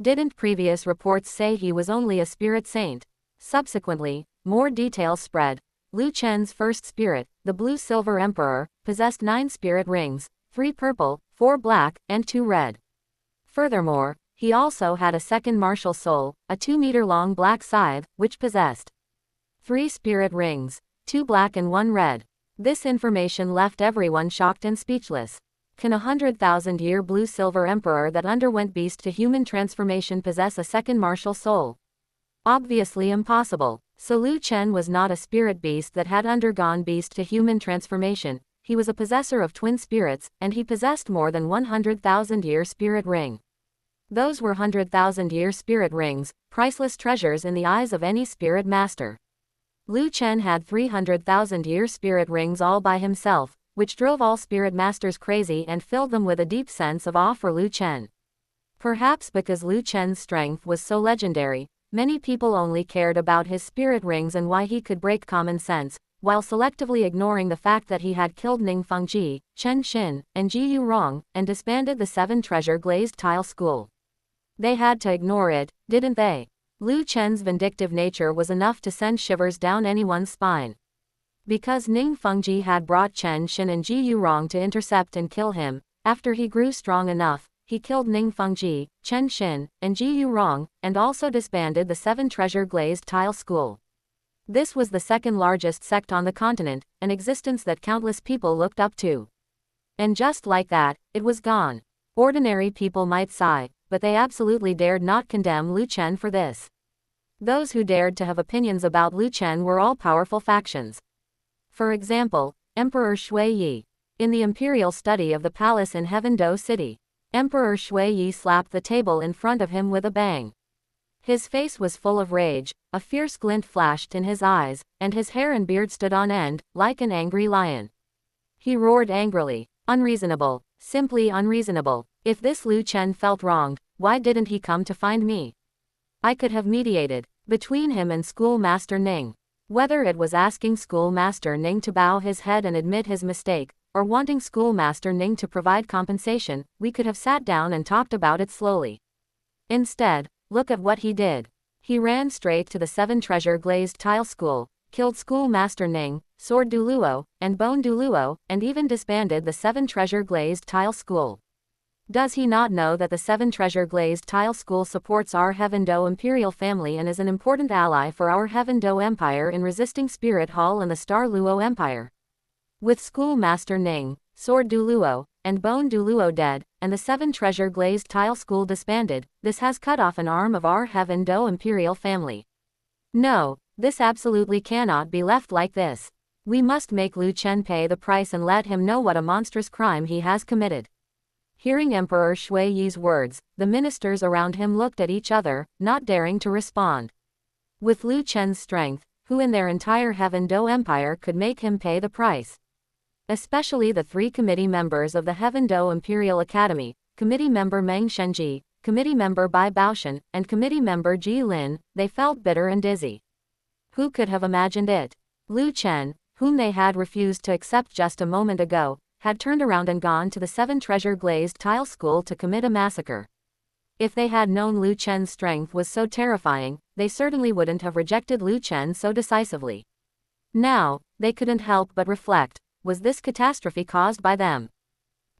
Didn't previous reports say he was only a spirit saint? Subsequently, more details spread. Lu Chen's first spirit, the blue-silver emperor, possessed 9 spirit rings, 3 purple, 4 black, and 2 red. Furthermore, he also had a second martial soul, a 2-meter-long black scythe, which possessed 3 spirit rings, 2 black and 1 red. This information left everyone shocked and speechless. Can a 100,000-year blue-silver emperor that underwent beast-to-human transformation possess a second martial soul? Obviously impossible. So Lu Chen was not a spirit beast that had undergone beast-to-human transformation, he was a possessor of twin spirits, and he possessed more than 100,000-year spirit ring. Those were 100,000-year spirit rings, priceless treasures in the eyes of any spirit master. Lu Chen had 300,000-year spirit rings all by himself, which drove all spirit masters crazy and filled them with a deep sense of awe for Lu Chen. Perhaps because Lu Chen's strength was so legendary, many people only cared about his spirit rings and why he could break common sense, while selectively ignoring the fact that he had killed Ning Fengji, Chen Xin, and Ji Yurong, and disbanded the 7 treasure glazed tile school. They had to ignore it, didn't they? Lu Chen's vindictive nature was enough to send shivers down anyone's spine. Because Ning Fengji had brought Chen Xin and Ji Yurong to intercept and kill him, after he grew strong enough, he killed Ning Fengji, Chen Xin, and Ji Yurong, and also disbanded the 7 treasure glazed tile school. This was the second largest sect on the continent, an existence that countless people looked up to. And just like that, it was gone. Ordinary people might sigh, but they absolutely dared not condemn Lu Chen for this. Those who dared to have opinions about Lu Chen were all powerful factions. For example, Emperor Shuiyi. In the imperial study of the palace in Heaven Do City, Emperor Shuiyi slapped the table in front of him with a bang. His face was full of rage, a fierce glint flashed in his eyes, and his hair and beard stood on end, like an angry lion. He roared angrily. Unreasonable, simply unreasonable. If this Lu Chen felt wronged, why didn't he come to find me? I could have mediated between him and Schoolmaster Ning. Whether it was asking Schoolmaster Ning to bow his head and admit his mistake, or wanting Schoolmaster Ning to provide compensation, we could have sat down and talked about it slowly. Instead, look at what he did. He ran straight to the 7 treasure glazed tile school, killed Schoolmaster Ning, Sword Douluo, and Bone Douluo, and even disbanded the 7 treasure glazed tile school. Does he not know that the Seven Treasure Glazed Tile School supports our Heaven Do imperial family and is an important ally for our Heaven Do Empire in resisting Spirit Hall and the Star Luo Empire? With Schoolmaster Ning, Sword Douluo, and Bone Douluo dead, and the Seven Treasure Glazed Tile School disbanded, this has cut off an arm of our Heaven Do imperial family. No, this absolutely cannot be left like this. We must make Lu Chen pay the price and let him know what a monstrous crime he has committed. Hearing Emperor Shui Yi's words, the ministers around him looked at each other, not daring to respond. With Lu Chen's strength, who in their entire Heaven Do Empire could make him pay the price? Especially the 3 committee members of the Heaven Do Imperial Academy, committee member Meng Shenji, committee member Bai Baoshan, and committee member Ji Lin, they felt bitter and dizzy. Who could have imagined it? Lu Chen, whom they had refused to accept just a moment ago, had turned around and gone to the Seven Treasure Glazed Tile School to commit a massacre. If they had known Lu Chen's strength was so terrifying, they certainly wouldn't have rejected Lu Chen so decisively. Now, they couldn't help but reflect, was this catastrophe caused by them?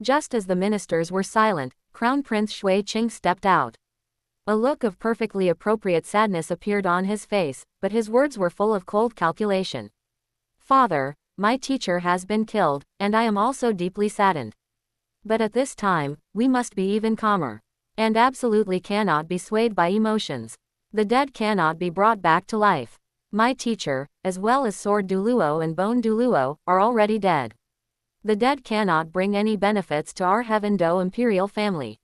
Just as the ministers were silent, Crown Prince Shui Qing stepped out. A look of perfectly appropriate sadness appeared on his face, but his words were full of cold calculation. Father, my teacher has been killed, and I am also deeply saddened. But at this time, we must be even calmer. And absolutely cannot be swayed by emotions. The dead cannot be brought back to life. My teacher, as well as Sword Douluo and Bone Douluo, are already dead. The dead cannot bring any benefits to our Heaven Do imperial family.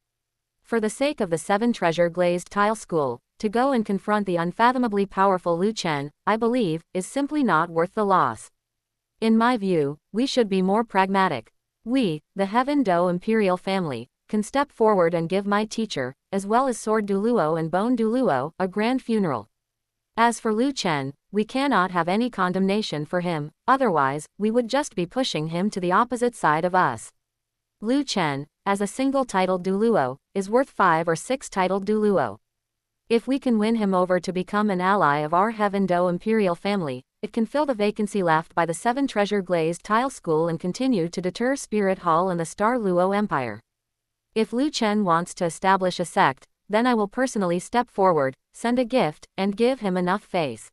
For the sake of the Seven Treasure Glazed Tile School, to go and confront the unfathomably powerful Lu Chen, I believe, is simply not worth the loss. In my view, we should be more pragmatic. We, the Heaven Do imperial family, can step forward and give my teacher, as well as Sword Douluo and Bone Douluo, a grand funeral. As for Lu Chen, we cannot have any condemnation for him, otherwise, we would just be pushing him to the opposite side of us. Lu Chen, as a single titled Douluo, is worth 5 or 6 titled Douluo. If we can win him over to become an ally of our Heaven Do imperial family, it can fill the vacancy left by the Seven Treasure Glazed Tile School and continue to deter Spirit Hall and the Star Luo Empire. If Lu Chen wants to establish a sect, then I will personally step forward, send a gift, and give him enough face.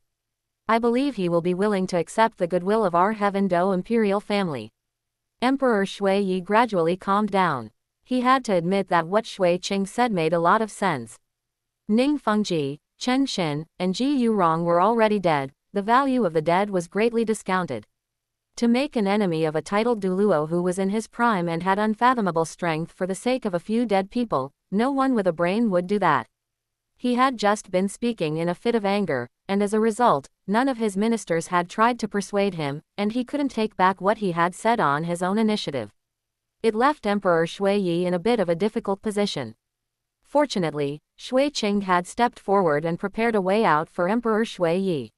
I believe he will be willing to accept the goodwill of our Heaven Do imperial family. Emperor Shui Yi gradually calmed down. He had to admit that what Shui Qing said made a lot of sense. Ning Fengji, Chen Xin, and Ji Yurong were already dead. The value of the dead was greatly discounted. To make an enemy of a titled Douluo who was in his prime and had unfathomable strength for the sake of a few dead people, no one with a brain would do that. He had just been speaking in a fit of anger, and as a result, none of his ministers had tried to persuade him, and he couldn't take back what he had said on his own initiative. It left Emperor Shui Yi in a bit of a difficult position. Fortunately, Shui Qing had stepped forward and prepared a way out for Emperor Shui Yi.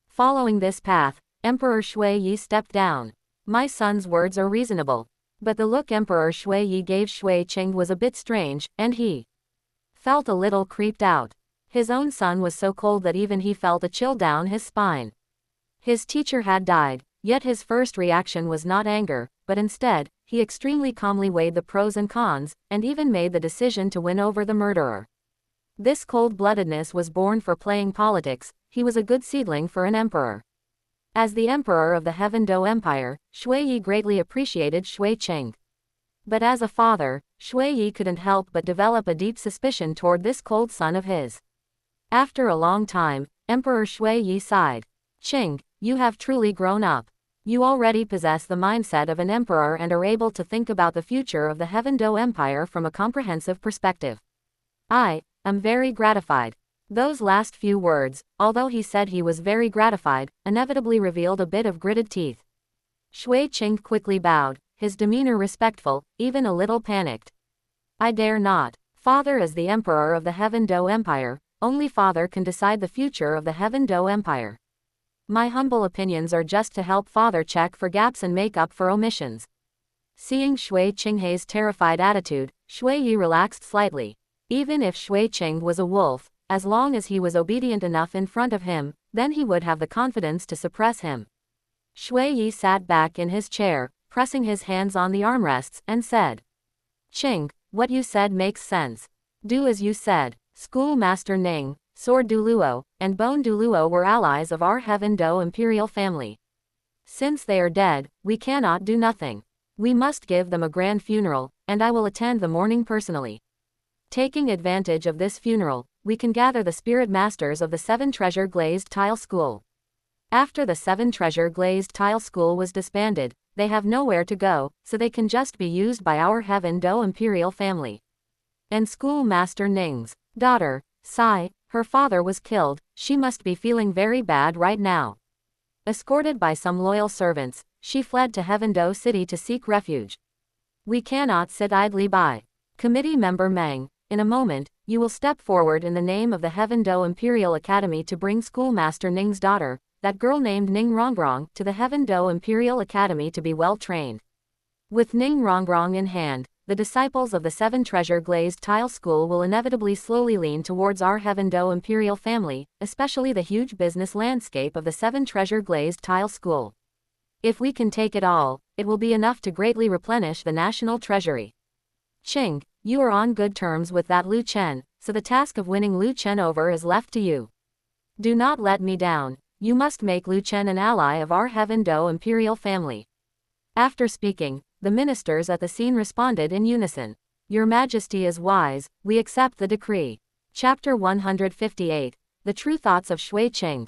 Following this path, Emperor Shui Yi stepped down. My son's words are reasonable. But the look Emperor Shui Yi gave Shui Qing was a bit strange, and he felt a little creeped out. His own son was so cold that even he felt a chill down his spine. His teacher had died, yet his first reaction was not anger, but instead, he extremely calmly weighed the pros and cons, and even made the decision to win over the murderer. This cold-bloodedness was born for playing politics. He was a good seedling for an emperor. As the emperor of the Heaven Do Empire, Shui Yi greatly appreciated Shui Qing. But as a father, Shui Yi couldn't help but develop a deep suspicion toward this cold son of his. After a long time, Emperor Shui Yi sighed. Qing, you have truly grown up. You already possess the mindset of an emperor and are able to think about the future of the Heaven Do Empire from a comprehensive perspective. I am very gratified. Those last few words, although he said he was very gratified, inevitably revealed a bit of gritted teeth. Shui Qing quickly bowed, his demeanor respectful, even a little panicked. I dare not. Father is the emperor of the Heaven Do Empire. Only father can decide the future of the Heaven Do Empire. My humble opinions are just to help father check for gaps and make up for omissions. Seeing Shui Qinghe's terrified attitude, Shui Yi relaxed slightly. Even if Shui Qing was a wolf, as long as he was obedient enough in front of him, then he would have the confidence to suppress him. Shui Yi sat back in his chair, pressing his hands on the armrests, and said, Qing, What you said makes sense. Do as you said. Schoolmaster Ning, Sword Douluo, and Bone Douluo were allies of our Heaven Do imperial family. Since they are dead, we cannot do nothing. We must give them a grand funeral, and I will attend the mourning personally. Taking advantage of this funeral, we can gather the spirit masters of the 7 Treasure Glazed Tile School. After the 7 Treasure Glazed Tile School was disbanded, they have nowhere to go, so they can just be used by our Heaven Do imperial family. And Schoolmaster Ning's daughter, Sai, her father was killed, she must be feeling very bad right now. Escorted by some loyal servants, she fled to Heaven Do City to seek refuge. We cannot sit idly by. Committee member Meng, in a moment, you will step forward in the name of the Heaven Do Imperial Academy to bring Schoolmaster Ning's daughter, that girl named Ning Rongrong, to the Heaven Do Imperial Academy to be well trained. With Ning Rongrong in hand, the disciples of the 7 Treasure Glazed Tile School will inevitably slowly lean towards our Heaven Do imperial family, especially the huge business landscape of the 7 Treasure Glazed Tile School. If we can take it all, it will be enough to greatly replenish the national treasury. Qing, you are on good terms with that Lu Chen, so the task of winning Lu Chen over is left to you. Do not let me down. You must make Lu Chen an ally of our Heaven Do imperial family. After speaking, the ministers at the scene responded in unison. Your Majesty is wise, we accept the decree. Chapter 158, The True Thoughts of Shui Qing.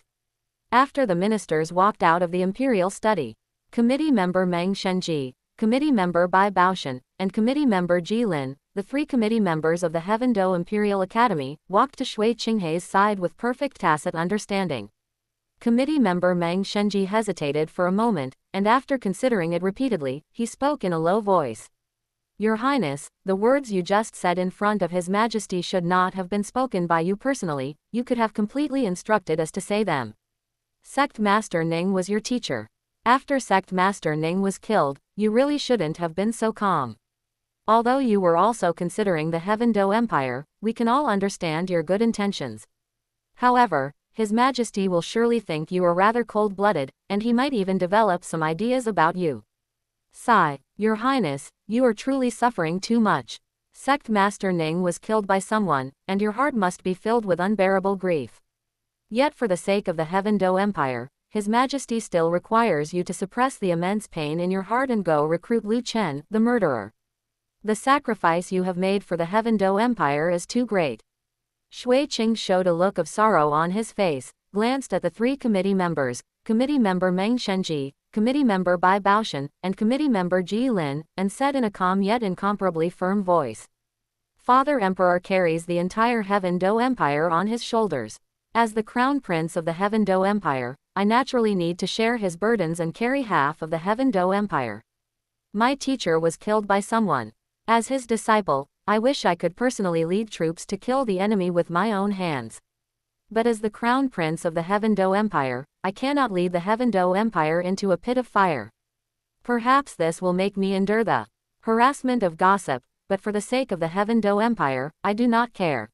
After the ministers walked out of the imperial study, committee member Meng Shenji, committee member Bai Baoshan, and committee member Ji Lin, the 3 committee members of the Heaven Do Imperial Academy, walked to Shui Qinghei's side with perfect tacit understanding. Committee member Meng Shenji hesitated for a moment, and after considering it repeatedly, he spoke in a low voice. Your Highness, the words you just said in front of His Majesty should not have been spoken by you personally, you could have completely instructed us to say them. Sect Master Ning was your teacher. After Sect Master Ning was killed, you really shouldn't have been so calm. Although you were also considering the Heaven Do Empire, we can all understand your good intentions. However, His Majesty will surely think you are rather cold-blooded, and he might even develop some ideas about you. Sigh, Your Highness, you are truly suffering too much. Sect Master Ning was killed by someone, and your heart must be filled with unbearable grief. Yet for the sake of the Heaven Do Empire, His Majesty still requires you to suppress the immense pain in your heart and go recruit Lu Chen, the murderer. The sacrifice you have made for the Heaven Do Empire is too great. Shui Qing showed a look of sorrow on his face, glanced at the 3 committee members, committee member Meng Shenji, committee member Bai Baoshan, and committee member Ji Lin, and said in a calm yet incomparably firm voice. Father Emperor carries the entire Heaven Do Empire on his shoulders. As the Crown Prince of the Heaven Do Empire, I naturally need to share his burdens and carry half of the Heaven Do Empire. My teacher was killed by someone. As his disciple, I wish I could personally lead troops to kill the enemy with my own hands. But as the Crown Prince of the Heaven Do Empire, I cannot lead the Heaven Do Empire into a pit of fire. Perhaps this will make me endure the harassment of gossip, but for the sake of the Heaven Do Empire, I do not care.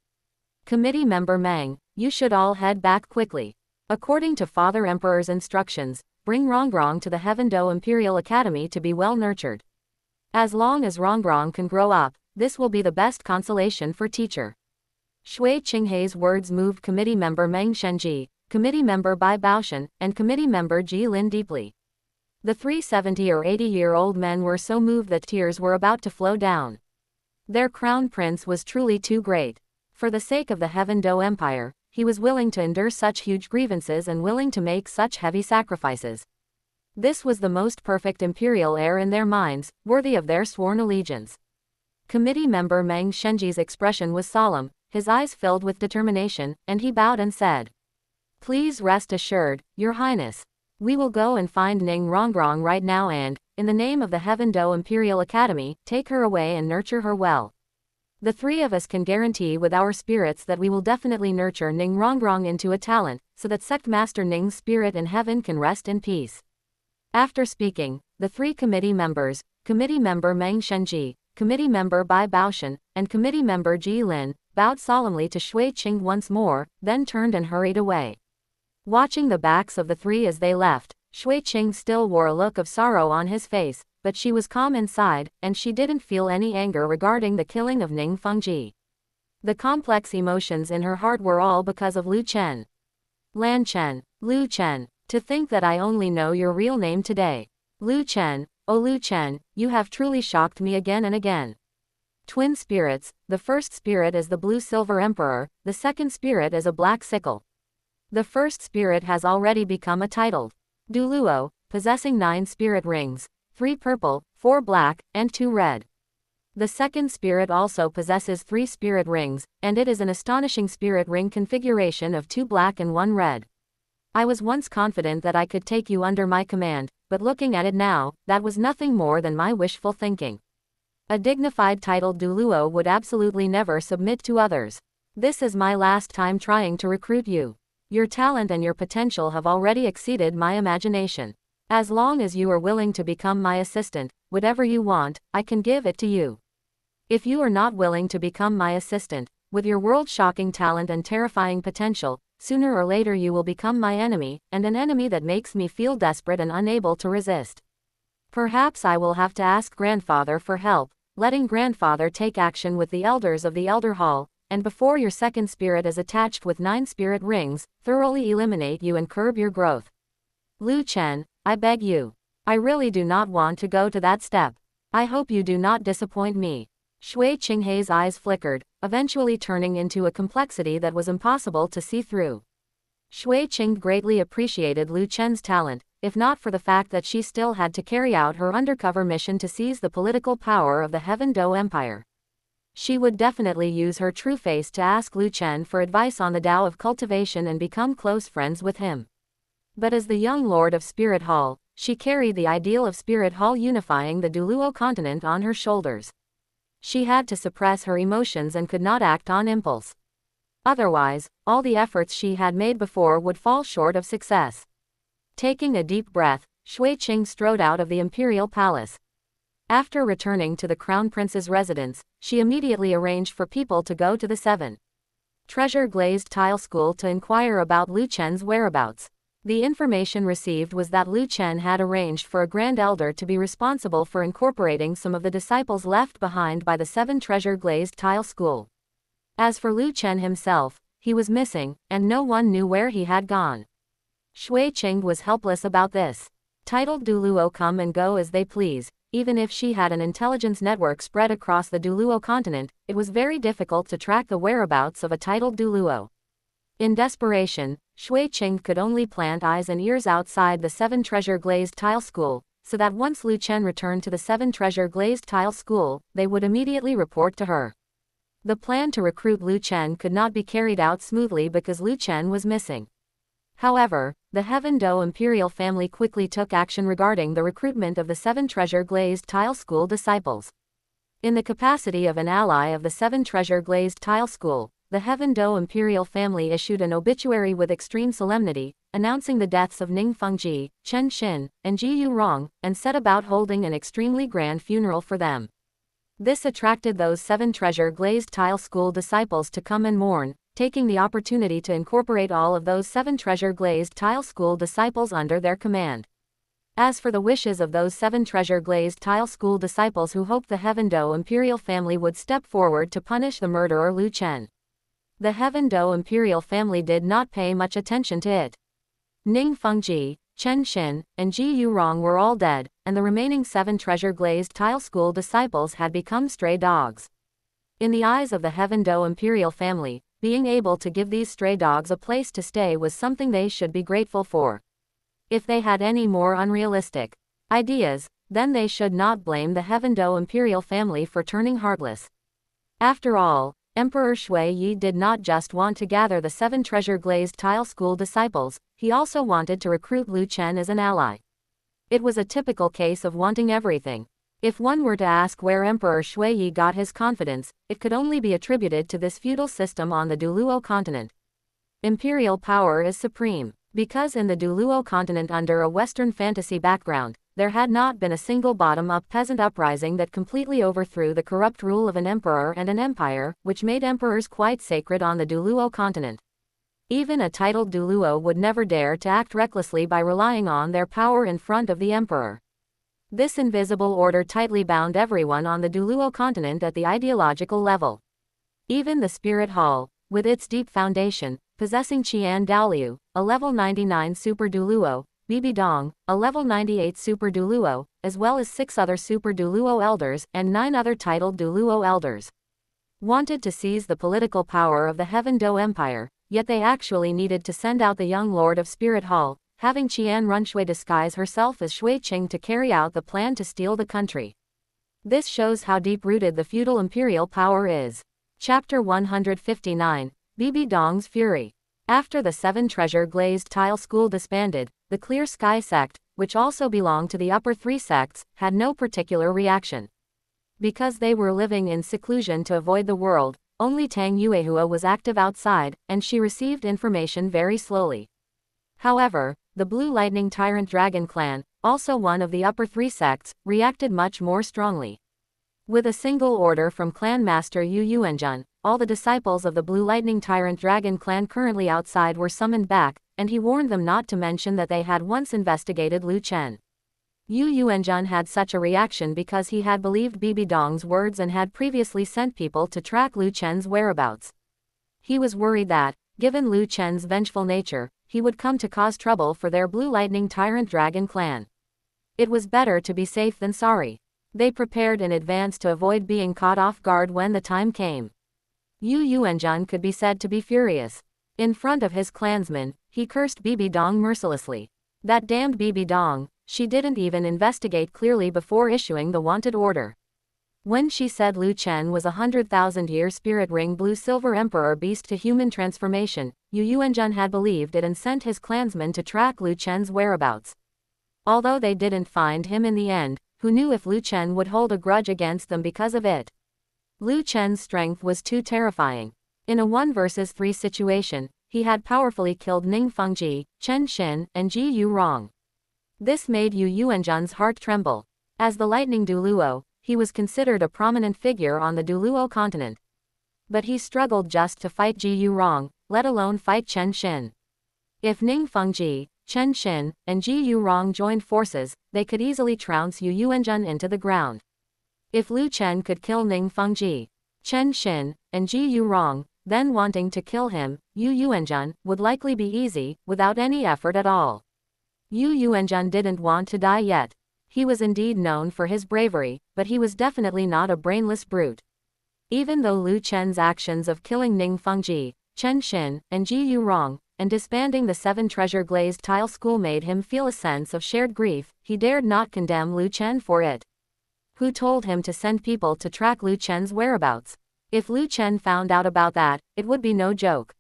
Committee member Meng, you should all head back quickly. According to Father Emperor's instructions, bring Rongrong to the Heaven Do Imperial Academy to be well nurtured. As long as Rongrong can grow up, this will be the best consolation for teacher. Shui Qinghei's words moved committee member Meng Shenji, committee member Bai Baoshan, and committee member Ji Lin deeply. The 3 70 or 80-year-old men were so moved that tears were about to flow down. Their crown prince was truly too great. For the sake of the Heaven Do Empire, he was willing to endure such huge grievances and willing to make such heavy sacrifices. This was the most perfect imperial heir in their minds, worthy of their sworn allegiance. Committee member Meng Shenji's expression was solemn, his eyes filled with determination, and he bowed and said, Please rest assured, Your Highness. We will go and find Ning Rongrong right now and, in the name of the Heaven Do Imperial Academy, take her away and nurture her well. The 3 of us can guarantee with our spirits that we will definitely nurture Ning Rongrong into a talent, so that Sect Master Ning's spirit in heaven can rest in peace. After speaking, the 3 committee members, committee member Meng Shenji, committee member Bai Baoshan, and committee member Ji Lin, bowed solemnly to Shui Qing once more, then turned and hurried away. Watching the backs of the 3 as they left, Shui Qing still wore a look of sorrow on his face, but she was calm inside, and she didn't feel any anger regarding the killing of Ning Fengji. The complex emotions in her heart were all because of Lu Chen. Lan Chen, Lu Chen, to think that I only know your real name today. Lu Chen, oh Lu Chen, you have truly shocked me again and again. Twin spirits, the first spirit is the blue silver emperor, the second spirit is a black sickle. The first spirit has already become a titled Douluo, possessing 9 spirit rings, 3 purple, 4 black, and 2 red. The second spirit also possesses 3 spirit rings, and it is an astonishing spirit ring configuration of 2 black and 1 red. I was once confident that I could take you under my command, but looking at it now, that was nothing more than my wishful thinking. A dignified titled Douluo would absolutely never submit to others. This is my last time trying to recruit you. Your talent and your potential have already exceeded my imagination. As long as you are willing to become my assistant, whatever you want, I can give it to you. If you are not willing to become my assistant, with your world-shocking talent and terrifying potential, sooner or later you will become my enemy, and an enemy that makes me feel desperate and unable to resist. Perhaps I will have to ask grandfather for help, letting grandfather take action with the elders of the Elder Hall, and before your second spirit is attached with 9 spirit rings, thoroughly eliminate you and curb your growth. Lu Chen, I beg you. I really do not want to go to that step. I hope you do not disappoint me. Shui Qinghei's eyes flickered, eventually turning into a complexity that was impossible to see through. Shui Qing greatly appreciated Lu Chen's talent, if not for the fact that she still had to carry out her undercover mission to seize the political power of the Heaven Dou Empire. She would definitely use her true face to ask Lu Chen for advice on the Tao of cultivation and become close friends with him. But as the young lord of Spirit Hall, she carried the ideal of Spirit Hall unifying the Douluo continent on her shoulders. She had to suppress her emotions and could not act on impulse. Otherwise, all the efforts she had made before would fall short of success. Taking a deep breath, Shui Qing strode out of the imperial palace. After returning to the crown prince's residence, she immediately arranged for people to go to the 7 treasure glazed tile school to inquire about Lu Chen's whereabouts. The information received was that Lu Chen had arranged for a grand elder to be responsible for incorporating some of the disciples left behind by the 7 treasure glazed tile school. As for Lu Chen himself, he was missing, and no one knew where he had gone. Shui Qing was helpless about this. Titled Douluo come and go as they please, even if she had an intelligence network spread across the Douluo continent, it was very difficult to track the whereabouts of a titled Douluo. In desperation, Shui Qing could only plant eyes and ears outside the 7 treasure glazed tile school, so that once Lu Chen returned to the 7 treasure glazed tile school, they would immediately report to her. The plan to recruit Lu Chen could not be carried out smoothly because Lu Chen was missing. However, the Heaven Dou imperial family quickly took action regarding the recruitment of the 7 treasure glazed tile school disciples. In the capacity of an ally of the 7 treasure glazed tile school, the Heaven Dou imperial family issued an obituary with extreme solemnity, announcing the deaths of Ning Fengji, Chen Xin, and Ji Yurong, and set about holding an extremely grand funeral for them. This attracted those 7 treasure glazed tile school disciples to come and mourn, taking the opportunity to incorporate all of those 7 treasure glazed tile school disciples under their command. As for the wishes of those 7 treasure glazed tile school disciples who hoped the Heaven Dou imperial family would step forward to punish the murderer Lu Chen, the Heaven Dou imperial family did not pay much attention to it. Ning Fengji, Chen Xin, and Ji Yurong were all dead, and the remaining 7 treasure glazed tile school disciples had become stray dogs. In the eyes of the Heaven Dou imperial family, being able to give these stray dogs a place to stay was something they should be grateful for. If they had any more unrealistic ideas, then they should not blame the Heaven Dou imperial family for turning heartless. After all, Emperor Shui Yi did not just want to gather the 7 treasure glazed tile school disciples, he also wanted to recruit Lu Chen as an ally. It was a typical case of wanting everything. If one were to ask where Emperor Shui Yi got his confidence, it could only be attributed to this feudal system on the Douluo continent. Imperial power is supreme, because in the Douluo continent under a Western fantasy background, there had not been a single bottom-up peasant uprising that completely overthrew the corrupt rule of an emperor and an empire, which made emperors quite sacred on the Douluo continent. Even a titled Douluo would never dare to act recklessly by relying on their power in front of the emperor. This invisible order tightly bound everyone on the Douluo continent at the ideological level. Even the Spirit Hall, with its deep foundation, possessing Qian Dalu, a level 99 Super Douluo, Bibi Dong, a level 98 Super Douluo, as well as 6 other Super Douluo elders and 9 other titled Douluo elders, wanted to seize the political power of the Heaven Do Empire, yet they actually needed to send out the young Lord of Spirit Hall, having Qian Runshui disguise herself as Shui Qing to carry out the plan to steal the country. This shows how deep-rooted the feudal imperial power is. Chapter 159, Bibi Dong's Fury. After the 7 Treasure Glazed Tile School disbanded, the Clear Sky sect, which also belonged to the upper 3 sects, had no particular reaction. Because they were living in seclusion to avoid the world, only Tang Yuehua was active outside, and she received information very slowly. However, the Blue Lightning Tyrant Dragon clan, also one of the upper 3 sects, reacted much more strongly. With a single order from Clan Master Yu Yuanjun, all the disciples of the Blue Lightning Tyrant Dragon clan currently outside were summoned back, and he warned them not to mention that they had once investigated Lu Chen. Yu Yuanjun had such a reaction because he had believed Bibi Dong's words and had previously sent people to track Lu Chen's whereabouts. He was worried that, given Lu Chen's vengeful nature, he would come to cause trouble for their Blue Lightning Tyrant Dragon clan. It was better to be safe than sorry. They prepared in advance to avoid being caught off guard when the time came. Yu Yuanjun could be said to be furious. In front of his clansmen, he cursed Bibi Dong mercilessly. That damned Bibi Dong, she didn't even investigate clearly before issuing the wanted order. When she said Lu Chen was a 100,000-year spirit ring blue-silver emperor beast to human transformation, Yu Yuanjun had believed it and sent his clansmen to track Lu Chen's whereabouts. Although they didn't find him in the end, who knew if Lu Chen would hold a grudge against them because of it? Lu Chen's strength was too terrifying. In a 1 versus 3 situation, he had powerfully killed Ning Fengji, Chen Xin, and Ji Yu Rong. This made Yu Yuanjun's heart tremble. As the Lightning Douluo, he was considered a prominent figure on the Douluo continent. But he struggled just to fight Ji Yu Rong, let alone fight Chen Xin. If Ning Fengji, Chen Xin, and Ji Yu Rong joined forces, they could easily trounce Yu Yuanjun into the ground. If Lu Chen could kill Ning Fengji, Chen Xin, and Ji Yu Rong, then wanting to kill him, Yu Yuanjun, would likely be easy, without any effort at all. Yu Yuanjun didn't want to die yet. He was indeed known for his bravery, but he was definitely not a brainless brute. Even though Lu Chen's actions of killing Ning Fengji, Chen Xin, and Ji Yu Rong, and disbanding the 7 Treasure Glazed Tile School made him feel a sense of shared grief, he dared not condemn Lu Chen for it. Who told him to send people to track Lu Chen's whereabouts? If Lu Chen found out about that, it would be no joke.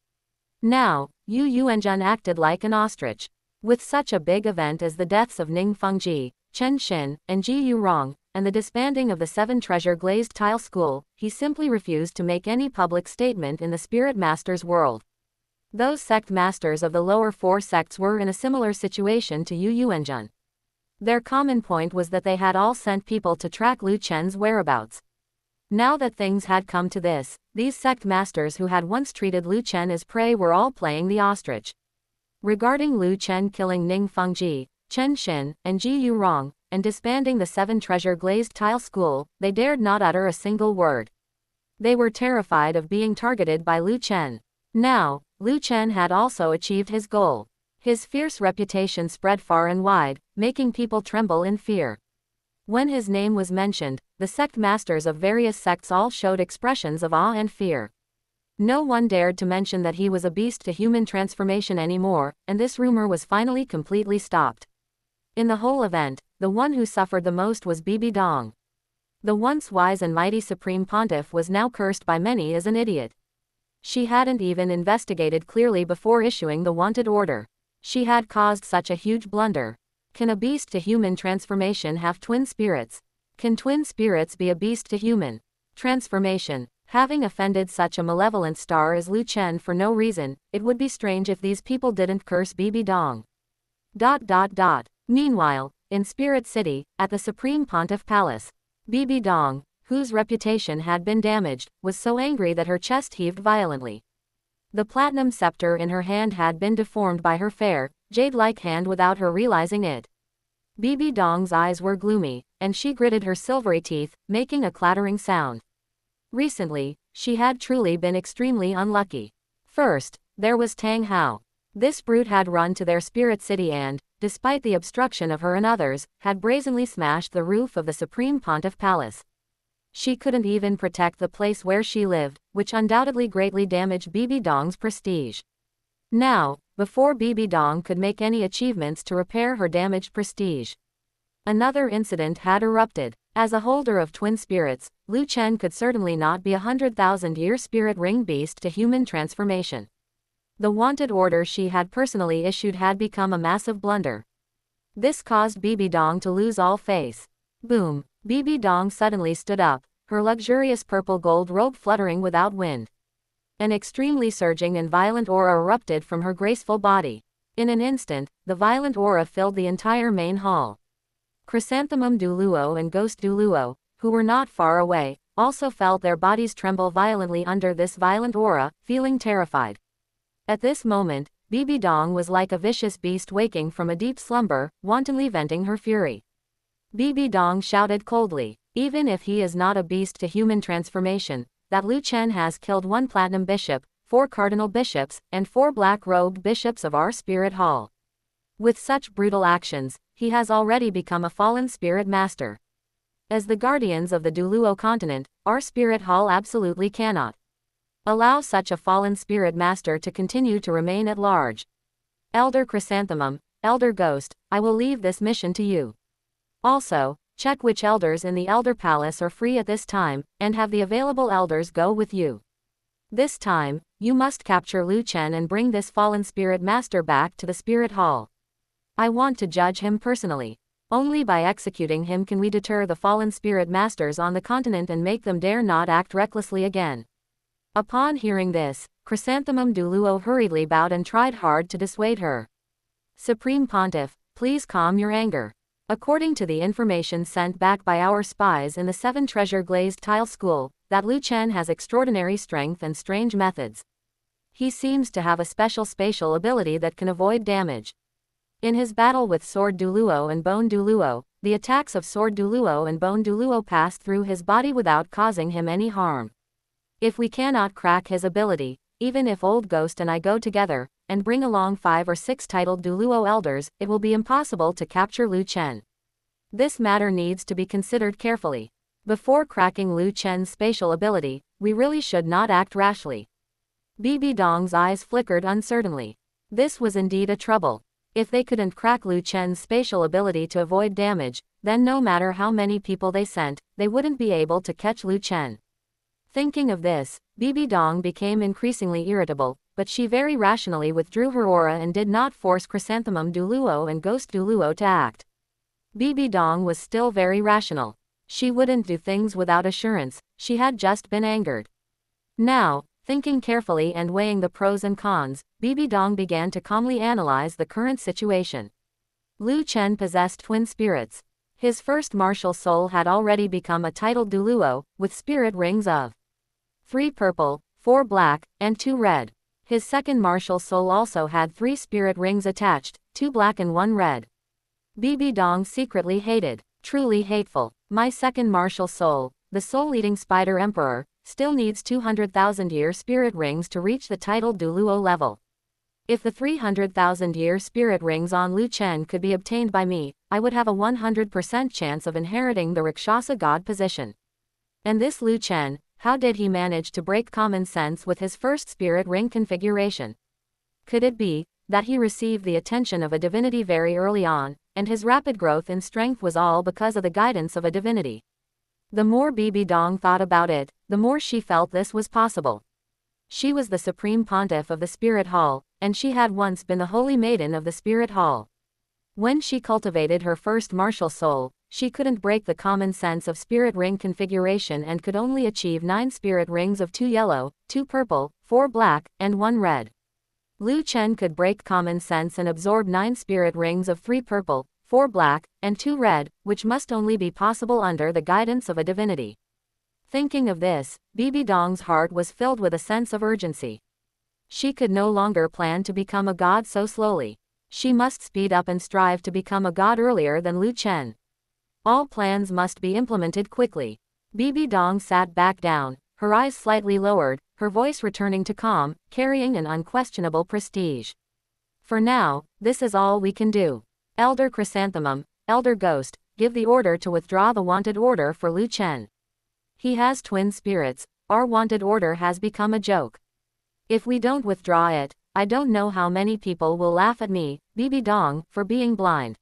Now, Yu Yuanjun acted like an ostrich. With such a big event as the deaths of Ning Fengji, Chen Xin, and Ji Yu Rong, and the disbanding of the 7 Treasure Glazed Tile School, he simply refused to make any public statement in the Spirit Master's world. Those sect masters of the lower 4 sects were in a similar situation to Yu Yuanjun. Their common point was that they had all sent people to track Lu Chen's whereabouts. Now that things had come to this, these sect masters who had once treated Lu Chen as prey were all playing the ostrich. Regarding Lu Chen killing Ning Fengji, Chen Xin, and Ji Yu Rong, and disbanding the 7 Treasure Glazed Tile School, they dared not utter a single word. They were terrified of being targeted by Lu Chen. Now, Lu Chen had also achieved his goal. His fierce reputation spread far and wide, making people tremble in fear. When his name was mentioned, the sect masters of various sects all showed expressions of awe and fear. No one dared to mention that he was a beast to human transformation anymore, and this rumor was finally completely stopped. In the whole event, the one who suffered the most was Bibi Dong. The once wise and mighty Supreme Pontiff was now cursed by many as an idiot. She hadn't even investigated clearly before issuing the wanted order. She had caused such a huge blunder. Can a beast to human transformation have twin spirits? Can twin spirits be a beast to human transformation? Having offended such a malevolent star as Lu Chen for no reason, it would be strange if these people didn't curse Bibi Dong. Meanwhile, in Spirit City, at the Supreme Pontiff Palace, Bibi Dong, whose reputation had been damaged, was so angry that her chest heaved violently. The platinum scepter in her hand had been deformed by her fair, jade-like hand without her realizing it. Bibi Dong's eyes were gloomy, and she gritted her silvery teeth, making a clattering sound. Recently, she had truly been extremely unlucky. First, there was Tang Hao. This brute had run to their spirit city and, despite the obstruction of her and others, had brazenly smashed the roof of the Supreme Pontiff Palace. She couldn't even protect the place where she lived, which undoubtedly greatly damaged Bibi Dong's prestige. Now, before Bibi Dong could make any achievements to repair her damaged prestige, another incident had erupted. As a holder of twin spirits, Lu Chen could certainly not be a 100,000-year spirit ring beast to human transformation. The wanted order she had personally issued had become a massive blunder. This caused Bibi Dong to lose all face. Boom! Bibi Dong suddenly stood up, her luxurious purple gold robe fluttering without wind. An extremely surging and violent aura erupted from her graceful body. In an instant, the violent aura filled the entire main hall. Chrysanthemum Douluo and Ghost Douluo, who were not far away, also felt their bodies tremble violently under this violent aura, feeling terrified. At this moment, Bibi Dong was like a vicious beast waking from a deep slumber, wantonly venting her fury. Bibi Dong shouted coldly, "Even if he is not a beast to human transformation, that Lu Chen has killed 1 platinum bishop, 4 cardinal bishops, and 4 black-robed bishops of our spirit hall. With such brutal actions, he has already become a fallen spirit master. As the guardians of the Douluo continent, our spirit hall absolutely cannot allow such a fallen spirit master to continue to remain at large. Elder Chrysanthemum, Elder Ghost, I will leave this mission to you. Also, check which elders in the Elder Palace are free at this time, and have the available elders go with you. This time, you must capture Lu Chen and bring this fallen spirit master back to the spirit hall. I want to judge him personally. Only by executing him can we deter the fallen spirit masters on the continent and make them dare not act recklessly again." Upon hearing this, Chrysanthemum Douluo hurriedly bowed and tried hard to dissuade her. "Supreme Pontiff, please calm your anger. According to the information sent back by our spies in the 7 Treasure Glazed Tile School, that Lu Chen has extraordinary strength and strange methods. He seems to have a special spatial ability that can avoid damage. In his battle with Sword Douluo and Bone Douluo, the attacks of Sword Douluo and Bone Douluo passed through his body without causing him any harm. If we cannot crack his ability, even if Old Ghost and I go together, and bring along 5 or 6 titled Douluo elders, it will be impossible to capture Lu Chen. This matter needs to be considered carefully. Before cracking Lu Chen's spatial ability, we really should not act rashly." Bibi Dong's eyes flickered uncertainly. This was indeed a trouble. If they couldn't crack Lu Chen's spatial ability to avoid damage, then no matter how many people they sent, they wouldn't be able to catch Lu Chen. Thinking of this, Bibi Dong became increasingly irritable, but she very rationally withdrew her aura and did not force Chrysanthemum Douluo and Ghost Douluo to act. Bibi Dong was still very rational. She wouldn't do things without assurance, she had just been angered. Now, thinking carefully and weighing the pros and cons, Bibi Dong began to calmly analyze the current situation. Lu Chen possessed twin spirits. His first martial soul had already become a titled Douluo, with spirit rings of 3 purple, 4 black, and 2 red. His second martial soul also had 3 spirit rings attached, 2 black and 1 red. Bibi Dong secretly hated, truly hateful, my second martial soul, the soul-eating spider emperor, still needs 200,000-year spirit rings to reach the titled Douluo level. If the 300,000-year spirit rings on Lu Chen could be obtained by me, I would have a 100% chance of inheriting the Rakshasa god position. And this Lu Chen, how did he manage to break common sense with his first spirit ring configuration? Could it be that he received the attention of a divinity very early on, and his rapid growth in strength was all because of the guidance of a divinity? The more Bibi Dong thought about it, the more she felt this was possible. She was the Supreme Pontiff of the Spirit Hall, and she had once been the Holy Maiden of the Spirit Hall. When she cultivated her first martial soul, she couldn't break the common sense of spirit ring configuration and could only achieve 9 spirit rings of 2 yellow, 2 purple, 4 black, and 1 red. Lu Chen could break common sense and absorb 9 spirit rings of 3 purple, 4 black, and 2 red, which must only be possible under the guidance of a divinity. Thinking of this, Bibi Dong's heart was filled with a sense of urgency. She could no longer plan to become a god so slowly. She must speed up and strive to become a god earlier than Lu Chen. All plans must be implemented quickly. Bibi Dong sat back down, her eyes slightly lowered, her voice returning to calm, carrying an unquestionable prestige. For now, this is all we can do. Elder Chrysanthemum, Elder Ghost, give the order to withdraw the wanted order for Lu Chen. He has twin spirits, our wanted order has become a joke. If we don't withdraw it, I don't know how many people will laugh at me, Bibi Dong, for being blind.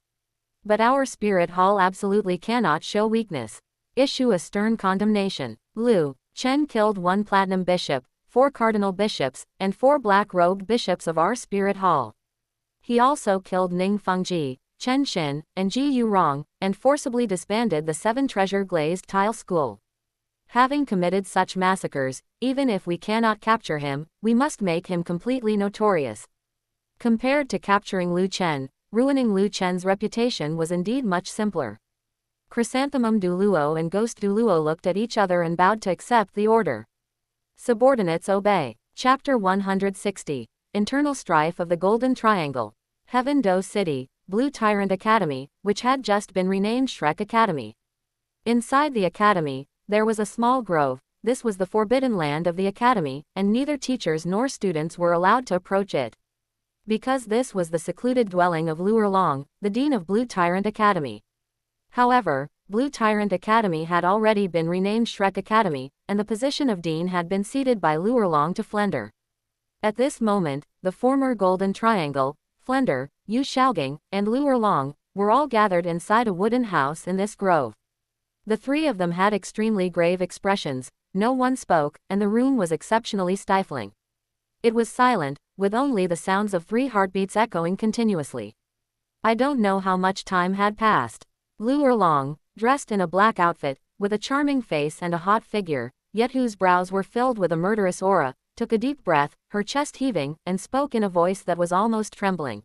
But our spirit hall absolutely cannot show weakness. Issue a stern condemnation. Lu Chen killed 1 platinum bishop, 4 cardinal bishops, and 4 black-robed bishops of our spirit hall. He also killed Ning Fengji, Chen Xin, and Ji Yurong, and forcibly disbanded the 7 treasure glazed tile school. Having committed such massacres, even if we cannot capture him, we must make him completely notorious. Compared to capturing Lu Chen, ruining Lu Chen's reputation was indeed much simpler. Chrysanthemum Douluo and Ghost Douluo looked at each other and bowed to accept the order. Subordinates obey. Chapter 160. Internal Strife of the Golden Triangle. Heaven Do City, Blue Tyrant Academy, which had just been renamed Shrek Academy. Inside the academy, there was a small grove. This was the forbidden land of the academy, and neither teachers nor students were allowed to approach it. Because this was the secluded dwelling of Lu Erlong, the dean of Blue Tyrant Academy. However, Blue Tyrant Academy had already been renamed Shrek Academy, and the position of dean had been ceded by Lu Erlong to Flender. At this moment, the former Golden Triangle, Flender, Yu Shaogang, and Lu Erlong, were all gathered inside a wooden house in this grove. The 3 of them had extremely grave expressions, no one spoke, and the room was exceptionally stifling. It was silent, with only the sounds of 3 heartbeats echoing continuously. I don't know how much time had passed. Lu Erlong, dressed in a black outfit, with a charming face and a hot figure, yet whose brows were filled with a murderous aura, took a deep breath, her chest heaving, and spoke in a voice that was almost trembling.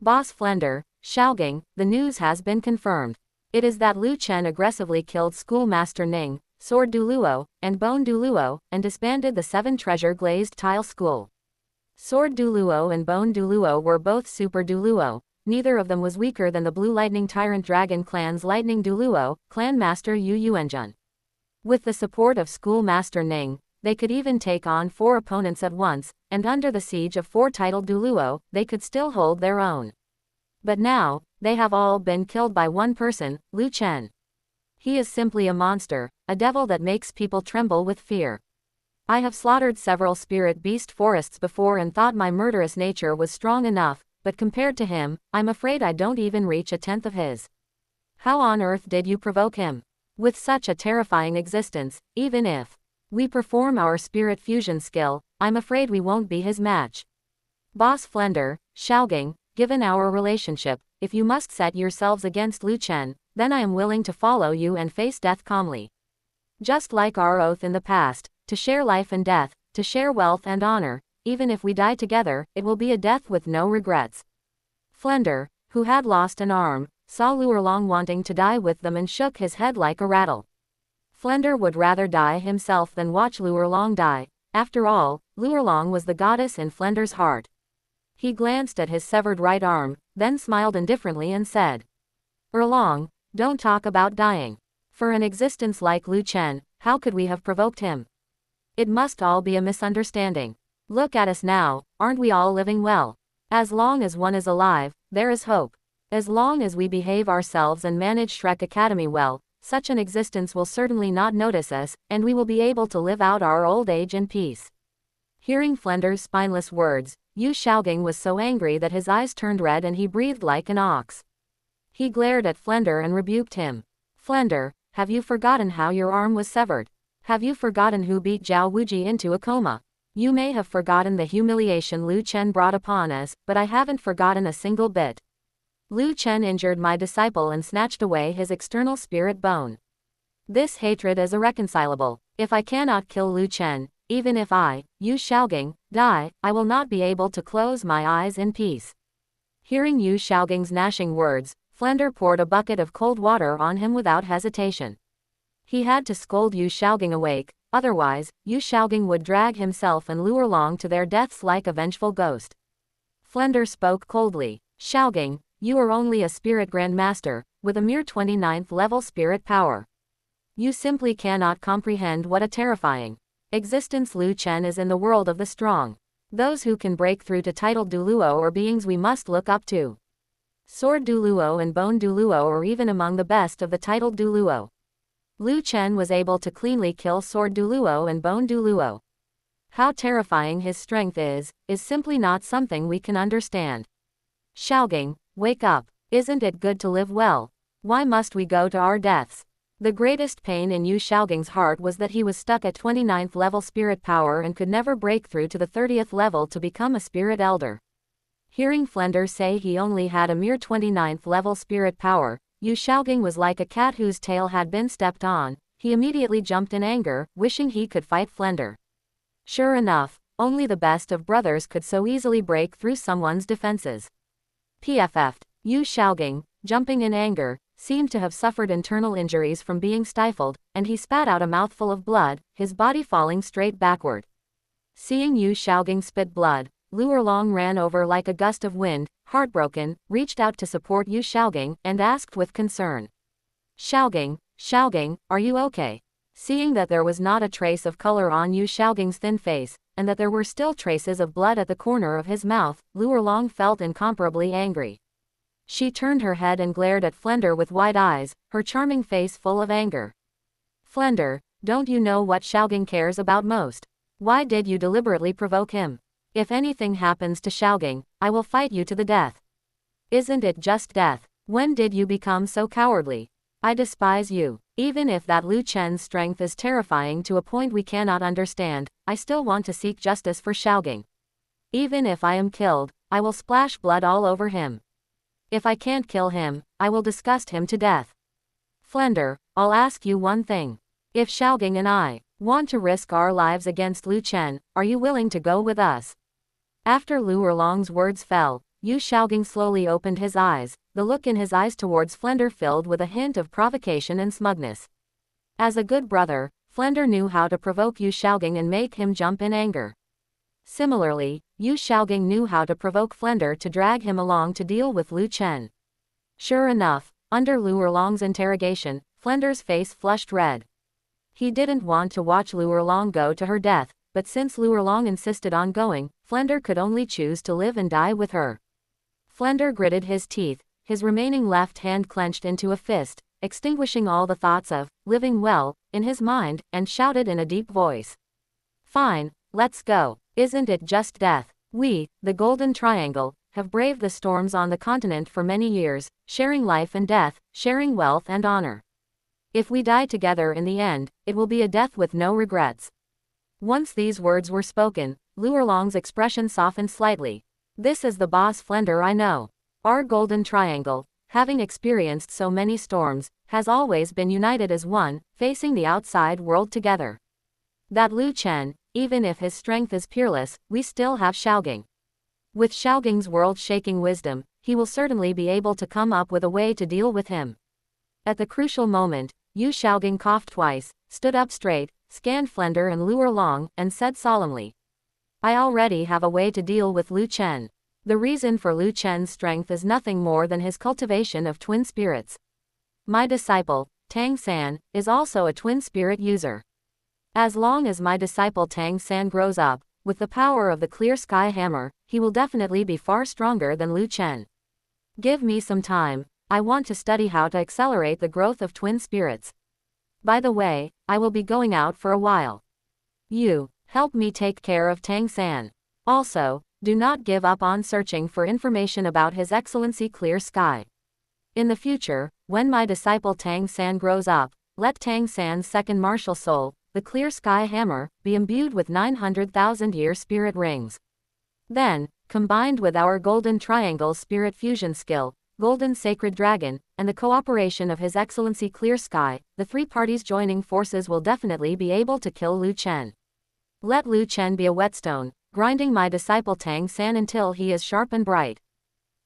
Boss Flender, Shaogang, the news has been confirmed. It is that Lu Chen aggressively killed Schoolmaster Ning, Sword Douluo, and Bone Douluo, and disbanded the 7 treasure glazed tile school. Sword Douluo and Bone Douluo were both Super Douluo. Neither of them was weaker than the Blue Lightning Tyrant Dragon Clan's Lightning Douluo, Clan Master Yu Yuanjun. With the support of Schoolmaster Ning, they could even take on 4 opponents at once, and under the siege of 4 titled Douluo, they could still hold their own. But now, they have all been killed by one person, Lu Chen. He is simply a monster, a devil that makes people tremble with fear. I have slaughtered several spirit beast forests before and thought my murderous nature was strong enough, but compared to him, I'm afraid I don't even reach a tenth of his. How on earth did you provoke him? With such a terrifying existence, even if we perform our spirit fusion skill, I'm afraid we won't be his match. Boss Flender, Shaogang, given our relationship, if you must set yourselves against Lu Chen, then I am willing to follow you and face death calmly. Just like our oath in the past, to share life and death, to share wealth and honor, even if we die together, it will be a death with no regrets. Flender, who had lost an arm, saw Lu Erlong wanting to die with them and shook his head like a rattle. Flender would rather die himself than watch Lu Erlong die. After all, Lu Erlong was the goddess in Flender's heart. He glanced at his severed right arm, then smiled indifferently and said, Erlong, don't talk about dying. For an existence like Lu Chen, how could we have provoked him? It must all be a misunderstanding. Look at us now, aren't we all living well? As long as one is alive, there is hope. As long as we behave ourselves and manage Shrek Academy well, such an existence will certainly not notice us, and we will be able to live out our old age in peace. Hearing Flender's spineless words, Yu Shaogang was so angry that his eyes turned red and he breathed like an ox. He glared at Flender and rebuked him. Flender, have you forgotten how your arm was severed? Have you forgotten who beat Zhao Wuji into a coma? You may have forgotten the humiliation Lu Chen brought upon us, but I haven't forgotten a single bit. Lu Chen injured my disciple and snatched away his external spirit bone. This hatred is irreconcilable. If I cannot kill Lu Chen, even if I, Yu Shaogang, die, I will not be able to close my eyes in peace. Hearing Yu Shaogang's gnashing words, Flender poured a bucket of cold water on him without hesitation. He had to scold Yu Shaogang awake, otherwise, Yu Shaogang would drag himself and Lu Erlong to their deaths like a vengeful ghost. Flender spoke coldly. Xiaogang, you are only a spirit grandmaster, with a mere 29th level spirit power. You simply cannot comprehend what a terrifying existence Lu Chen is in the world of the strong. Those who can break through to titled Douluo are beings we must look up to. Sword Douluo and Bone Douluo are even among the best of the titled Douluo. Lu Chen was able to cleanly kill Sword Douluo and Bone Douluo. How terrifying his strength is simply not something we can understand. Xiaogang, wake up. Isn't it good to live well? Why must we go to our deaths? The greatest pain in Yu Xiaogang's heart was that he was stuck at 29th level spirit power and could never break through to the 30th level to become a spirit elder. Hearing Flender say he only had a mere 29th level spirit power, Yu Xiaogang was like a cat whose tail had been stepped on. He immediately jumped in anger, wishing he could fight Flender. Sure enough, only the best of brothers could so easily break through someone's defenses. PFF'd. Yu Xiaogang, jumping in anger, seemed to have suffered internal injuries from being stifled, and he spat out a mouthful of blood, his body falling straight backward. Seeing Yu Xiaogang spit blood, Lu Erlong ran over like a gust of wind, heartbroken, reached out to support Yu Xiaogang, and asked with concern. Xiaogang, are you okay? Seeing that there was not a trace of color on Yu Xiaogang's thin face, and that there were still traces of blood at the corner of his mouth, Lu Erlong felt incomparably angry. She turned her head and glared at Flender with wide eyes, her charming face full of anger. Flender, don't you know what Xiaogang cares about most? Why did you deliberately provoke him? If anything happens to Xiaogang, I will fight you to the death. Isn't it just death? When did you become so cowardly? I despise you. Even if that Lu Chen's strength is terrifying to a point we cannot understand, I still want to seek justice for Xiaogang. Even if I am killed, I will splash blood all over him. If I can't kill him, I will disgust him to death. Flender, I'll ask you one thing. If Xiaogang and I want to risk our lives against Lu Chen, are you willing to go with us? After Lu Erlong's words fell, Yu Xiaogang slowly opened his eyes, the look in his eyes towards Flender filled with a hint of provocation and smugness. As a good brother, Flender knew how to provoke Yu Xiaogang and make him jump in anger. Similarly, Yu Xiaogang knew how to provoke Flender to drag him along to deal with Lu Chen. Sure enough, under Lu Erlong's interrogation, Flender's face flushed red. He didn't want to watch Lu Erlong go to her death, but since Lu Erlong insisted on going, Flender could only choose to live and die with her. Flender gritted his teeth, his remaining left hand clenched into a fist, extinguishing all the thoughts of living well in his mind, and shouted in a deep voice. Fine, let's go. Isn't it just death? We, the Golden Triangle, have braved the storms on the continent for many years, sharing life and death, sharing wealth and honor. If we die together in the end, it will be a death with no regrets. Once these words were spoken, Lu Erlong's expression softened slightly. This is the boss Flender I know. Our Golden Triangle, having experienced so many storms, has always been united as one, facing the outside world together. That Lu Chen, even if his strength is peerless, we still have Xiaogang. With Xiaogang's world-shaking wisdom, he will certainly be able to come up with a way to deal with him. At the crucial moment, Yu Xiaogang coughed twice, stood up straight, scanned Flender and Lu Erlong, and said solemnly, I already have a way to deal with Lu Chen. The reason for Lu Chen's strength is nothing more than his cultivation of twin spirits. My disciple, Tang San, is also a twin spirit user. As long as my disciple Tang San grows up, with the power of the clear sky hammer, he will definitely be far stronger than Lu Chen. Give me some time, I want to study how to accelerate the growth of twin spirits. By the way, I will be going out for a while. You, help me take care of Tang San. Also, do not give up on searching for information about His Excellency Clear Sky. In the future, when my disciple Tang San grows up, let Tang San's second martial soul, the Clear Sky Hammer, be imbued with 900,000-year spirit rings. Then, combined with our Golden Triangle spirit fusion skill, Golden Sacred Dragon, and the cooperation of His Excellency Clear Sky, the three parties joining forces will definitely be able to kill Lu Chen. Let Lu Chen be a whetstone, grinding my disciple Tang San until he is sharp and bright.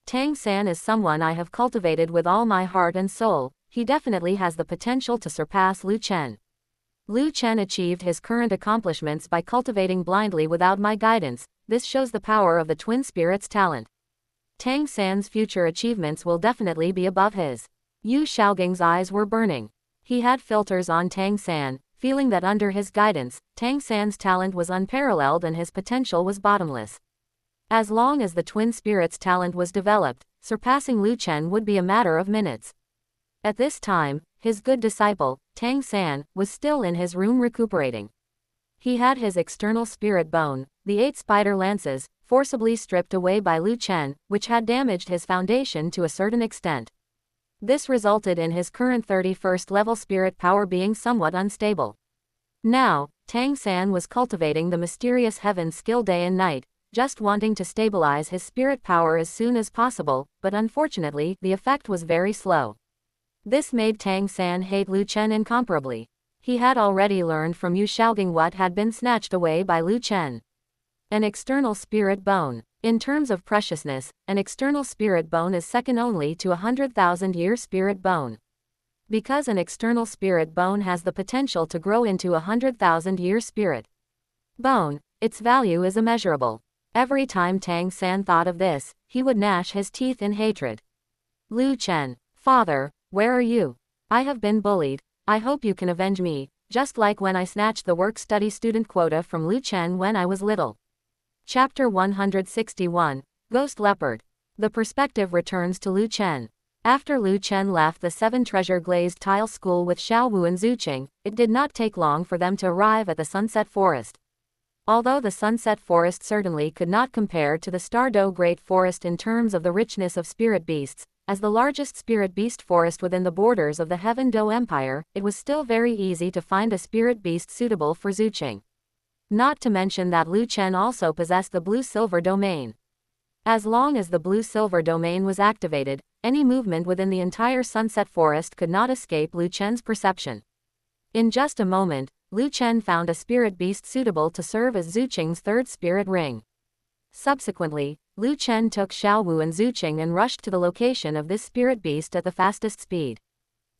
Tang San is someone I have cultivated with all my heart and soul, he definitely has the potential to surpass Lu Chen. Lu Chen achieved his current accomplishments by cultivating blindly without my guidance, this shows the power of the twin spirit's talent. Tang San's future achievements will definitely be above his. Yu Xiaoging's eyes were burning. He had filters on Tang San, feeling that under his guidance, Tang San's talent was unparalleled and his potential was bottomless. As long as the twin spirit's talent was developed, surpassing Lu Chen would be a matter of minutes. At this time, his good disciple, Tang San, was still in his room recuperating. He had his external spirit bone, the 8 spider lances, forcibly stripped away by Lu Chen, which had damaged his foundation to a certain extent. This resulted in his current 31st level spirit power being somewhat unstable. Now, Tang San was cultivating the mysterious heaven skill day and night, just wanting to stabilize his spirit power as soon as possible, but unfortunately, the effect was very slow. This made Tang San hate Lu Chen incomparably. He had already learned from Yu Xiaoging what had been snatched away by Lu Chen. An external spirit bone. In terms of preciousness, an external spirit bone is second only to a 100,000-year spirit bone. Because an external spirit bone has the potential to grow into a 100,000-year spirit bone, its value is immeasurable. Every time Tang San thought of this, he would gnash his teeth in hatred. Lu Chen, father, where are you? I have been bullied. I hope you can avenge me, just like when I snatched the work-study student quota from Lu Chen when I was little. Chapter 161, Ghost Leopard. The perspective returns to Lu Chen. After Lu Chen left the 7 treasure glazed tile school with Xiaowu and Zuqing, it did not take long for them to arrive at the Sunset Forest. Although the Sunset Forest certainly could not compare to the Stardow Great Forest in terms of the richness of spirit beasts, as the largest spirit beast forest within the borders of the Heaven Do Empire, it was still very easy to find a spirit beast suitable for Zuqing. Not to mention that Lu Chen also possessed the blue-silver domain. As long as the blue-silver domain was activated, any movement within the entire Sunset Forest could not escape Lu Chen's perception. In just a moment, Lu Chen found a spirit beast suitable to serve as Zuqing's 3rd spirit ring. Subsequently, Lu Chen took Xiaowu and Zuqing and rushed to the location of this spirit beast at the fastest speed.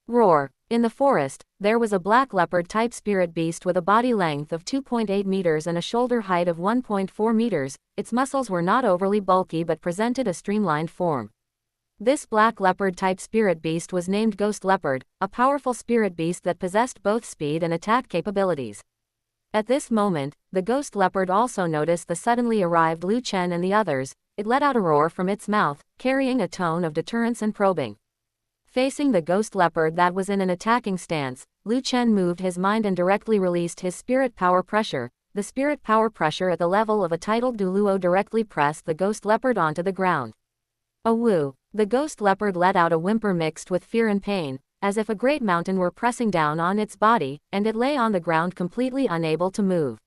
Roar! In the forest, there was a black leopard-type spirit beast with a body length of 2.8 meters and a shoulder height of 1.4 meters. Its muscles were not overly bulky but presented a streamlined form. This black leopard-type spirit beast was named Ghost Leopard, a powerful spirit beast that possessed both speed and attack capabilities. At this moment, the Ghost Leopard also noticed the suddenly arrived Lu Chen and the others. It let out a roar from its mouth, carrying a tone of deterrence and probing. Facing the Ghost Leopard that was in an attacking stance, Lu Chen moved his mind and directly released his spirit power pressure. The spirit power pressure at the level of a titled Douluo directly pressed the Ghost Leopard onto the ground. A woo! The Ghost Leopard let out a whimper mixed with fear and pain, as if a great mountain were pressing down on its body, and it lay on the ground completely unable to move.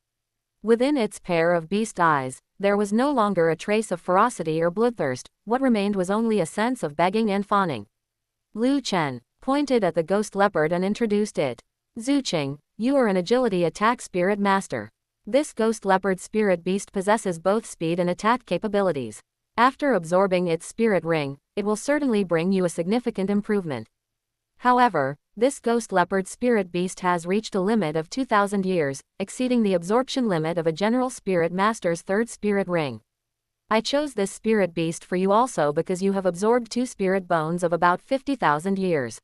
Within its pair of beast eyes, there was no longer a trace of ferocity or bloodthirst. What remained was only a sense of begging and fawning. Lu Chen pointed at the Ghost Leopard and introduced it. Zuqing, you are an agility attack spirit master. This Ghost Leopard spirit beast possesses both speed and attack capabilities. After absorbing its spirit ring, it will certainly bring you a significant improvement. However, this Ghost Leopard spirit beast has reached a limit of 2,000 years, exceeding the absorption limit of a general spirit master's 3rd spirit ring. I chose this spirit beast for you also because you have absorbed 2 spirit bones of about 50,000 years.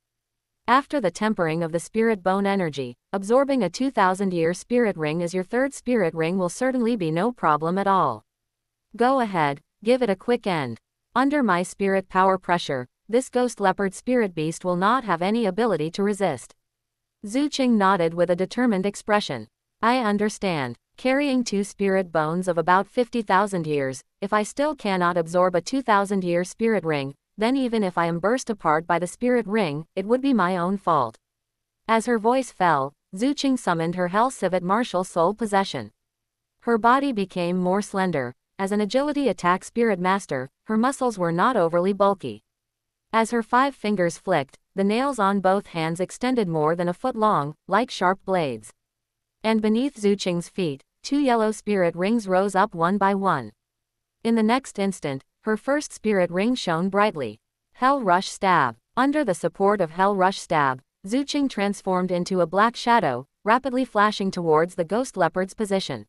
After the tempering of the spirit bone energy, absorbing a 2,000-year spirit ring as your 3rd spirit ring will certainly be no problem at all. Go ahead, give it a quick end. Under my spirit power pressure, this Ghost Leopard spirit beast will not have any ability to resist. Zuqing nodded with a determined expression. I understand. Carrying 2 spirit bones of about 50,000 years, if I still cannot absorb a 2,000-year spirit ring, then even if I am burst apart by the spirit ring, it would be my own fault. As her voice fell, Zuqing summoned her Hell Civet Martial Soul Possession. Her body became more slender. As an agility attack spirit master, her muscles were not overly bulky. As her 5 fingers flicked, the nails on both hands extended more than a foot long, like sharp blades. And beneath Zuqing's feet, 2 yellow spirit rings rose up one by one. In the next instant, her 1st spirit ring shone brightly. Hell Rush Stab. Under the support of Hell Rush Stab, Zuqing transformed into a black shadow, rapidly flashing towards the Ghost Leopard's position.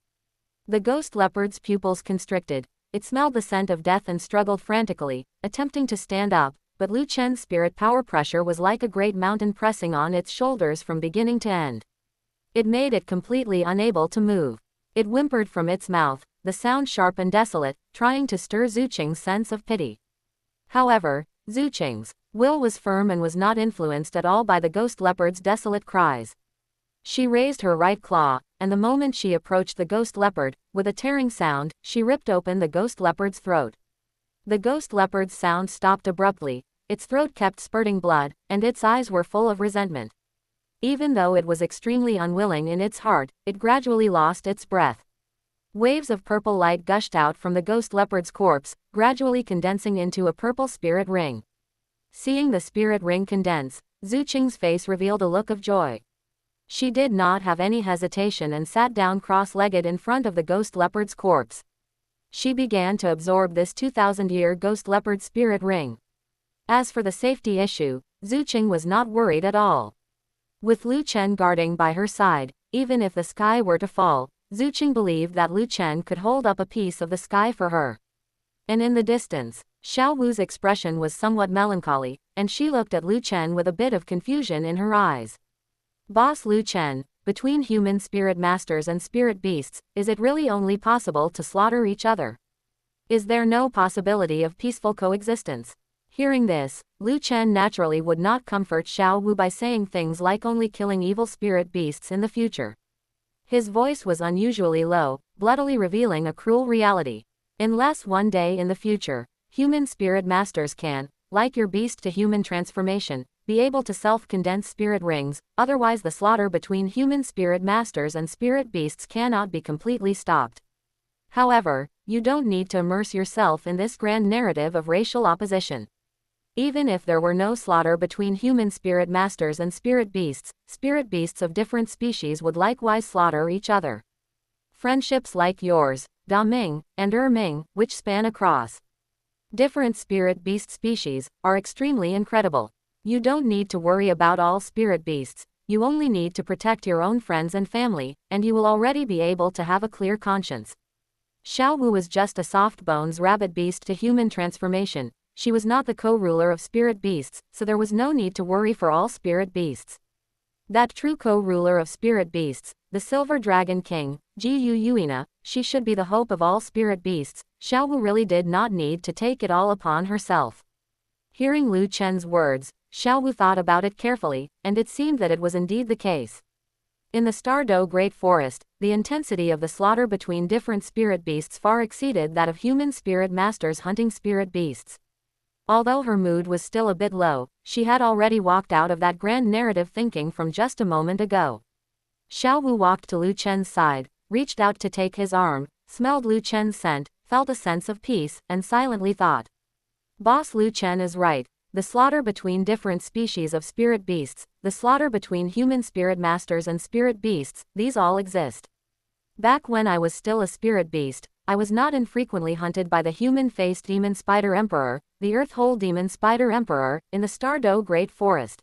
The Ghost Leopard's pupils constricted. It smelled the scent of death and struggled frantically, attempting to stand up, but Lu Chen's spirit power pressure was like a great mountain pressing on its shoulders from beginning to end. It made it completely unable to move. It whimpered from its mouth, the sound sharp and desolate, trying to stir Zuqing's sense of pity. However, Zuqing's will was firm and was not influenced at all by the ghost leopard's desolate cries. She raised her right claw, and the moment she approached the ghost leopard, with a tearing sound, she ripped open the ghost leopard's throat. The ghost leopard's sound stopped abruptly, its throat kept spurting blood, and its eyes were full of resentment. Even though it was extremely unwilling in its heart, it gradually lost its breath. Waves of purple light gushed out from the ghost leopard's corpse, gradually condensing into a purple spirit ring. Seeing the spirit ring condense, Zuqing's face revealed a look of joy. She did not have any hesitation and sat down cross-legged in front of the ghost leopard's corpse. She began to absorb this 2,000-year ghost leopard spirit ring. As for the safety issue, Zuqing was not worried at all. With Lu Chen guarding by her side, even if the sky were to fall, Zuqing believed that Lu Chen could hold up a piece of the sky for her. And in the distance, Xiao Wu's expression was somewhat melancholy, and she looked at Lu Chen with a bit of confusion in her eyes. Boss Lu Chen, between human spirit masters and spirit beasts, is it really only possible to slaughter each other? Is there no possibility of peaceful coexistence? Hearing this, Lu Chen naturally would not comfort Xiao Wu by saying things like only killing evil spirit beasts in the future. His voice was unusually low, bloodily revealing a cruel reality. Unless one day in the future, human spirit masters can, like your beast-to-human transformation, be able to self-condense spirit rings, otherwise the slaughter between human spirit masters and spirit beasts cannot be completely stopped. However, you don't need to immerse yourself in this grand narrative of racial opposition. Even if there were no slaughter between human spirit masters and spirit beasts of different species would likewise slaughter each other. Friendships like yours, Da Ming, and Ming, which span across different spirit beast species, are extremely incredible. You don't need to worry about all spirit beasts, you only need to protect your own friends and family, and you will already be able to have a clear conscience. Xiao Wu was just a soft-bones rabbit beast to human transformation. She was not the co-ruler of spirit beasts, so there was no need to worry for all spirit beasts. That true co-ruler of spirit beasts, the Silver Dragon King, Ji Yuina, she should be the hope of all spirit beasts. Xiao Wu really did not need to take it all upon herself. Hearing Lu Chen's words, Xiao Wu thought about it carefully, and it seemed that it was indeed the case. In the Stardow Great Forest, the intensity of the slaughter between different spirit beasts far exceeded that of human spirit masters hunting spirit beasts. Although her mood was still a bit low, she had already walked out of that grand narrative thinking from just a moment ago. Xiao Wu walked to Lu Chen's side, reached out to take his arm, smelled Lu Chen's scent, felt a sense of peace, and silently thought. Boss Lu Chen is right. The slaughter between different species of spirit beasts, the slaughter between human spirit masters and spirit beasts, these all exist. Back when I was still a spirit beast, I was not infrequently hunted by the human-faced demon spider emperor, the earth-hole demon spider emperor, in the Stardow Great Forest.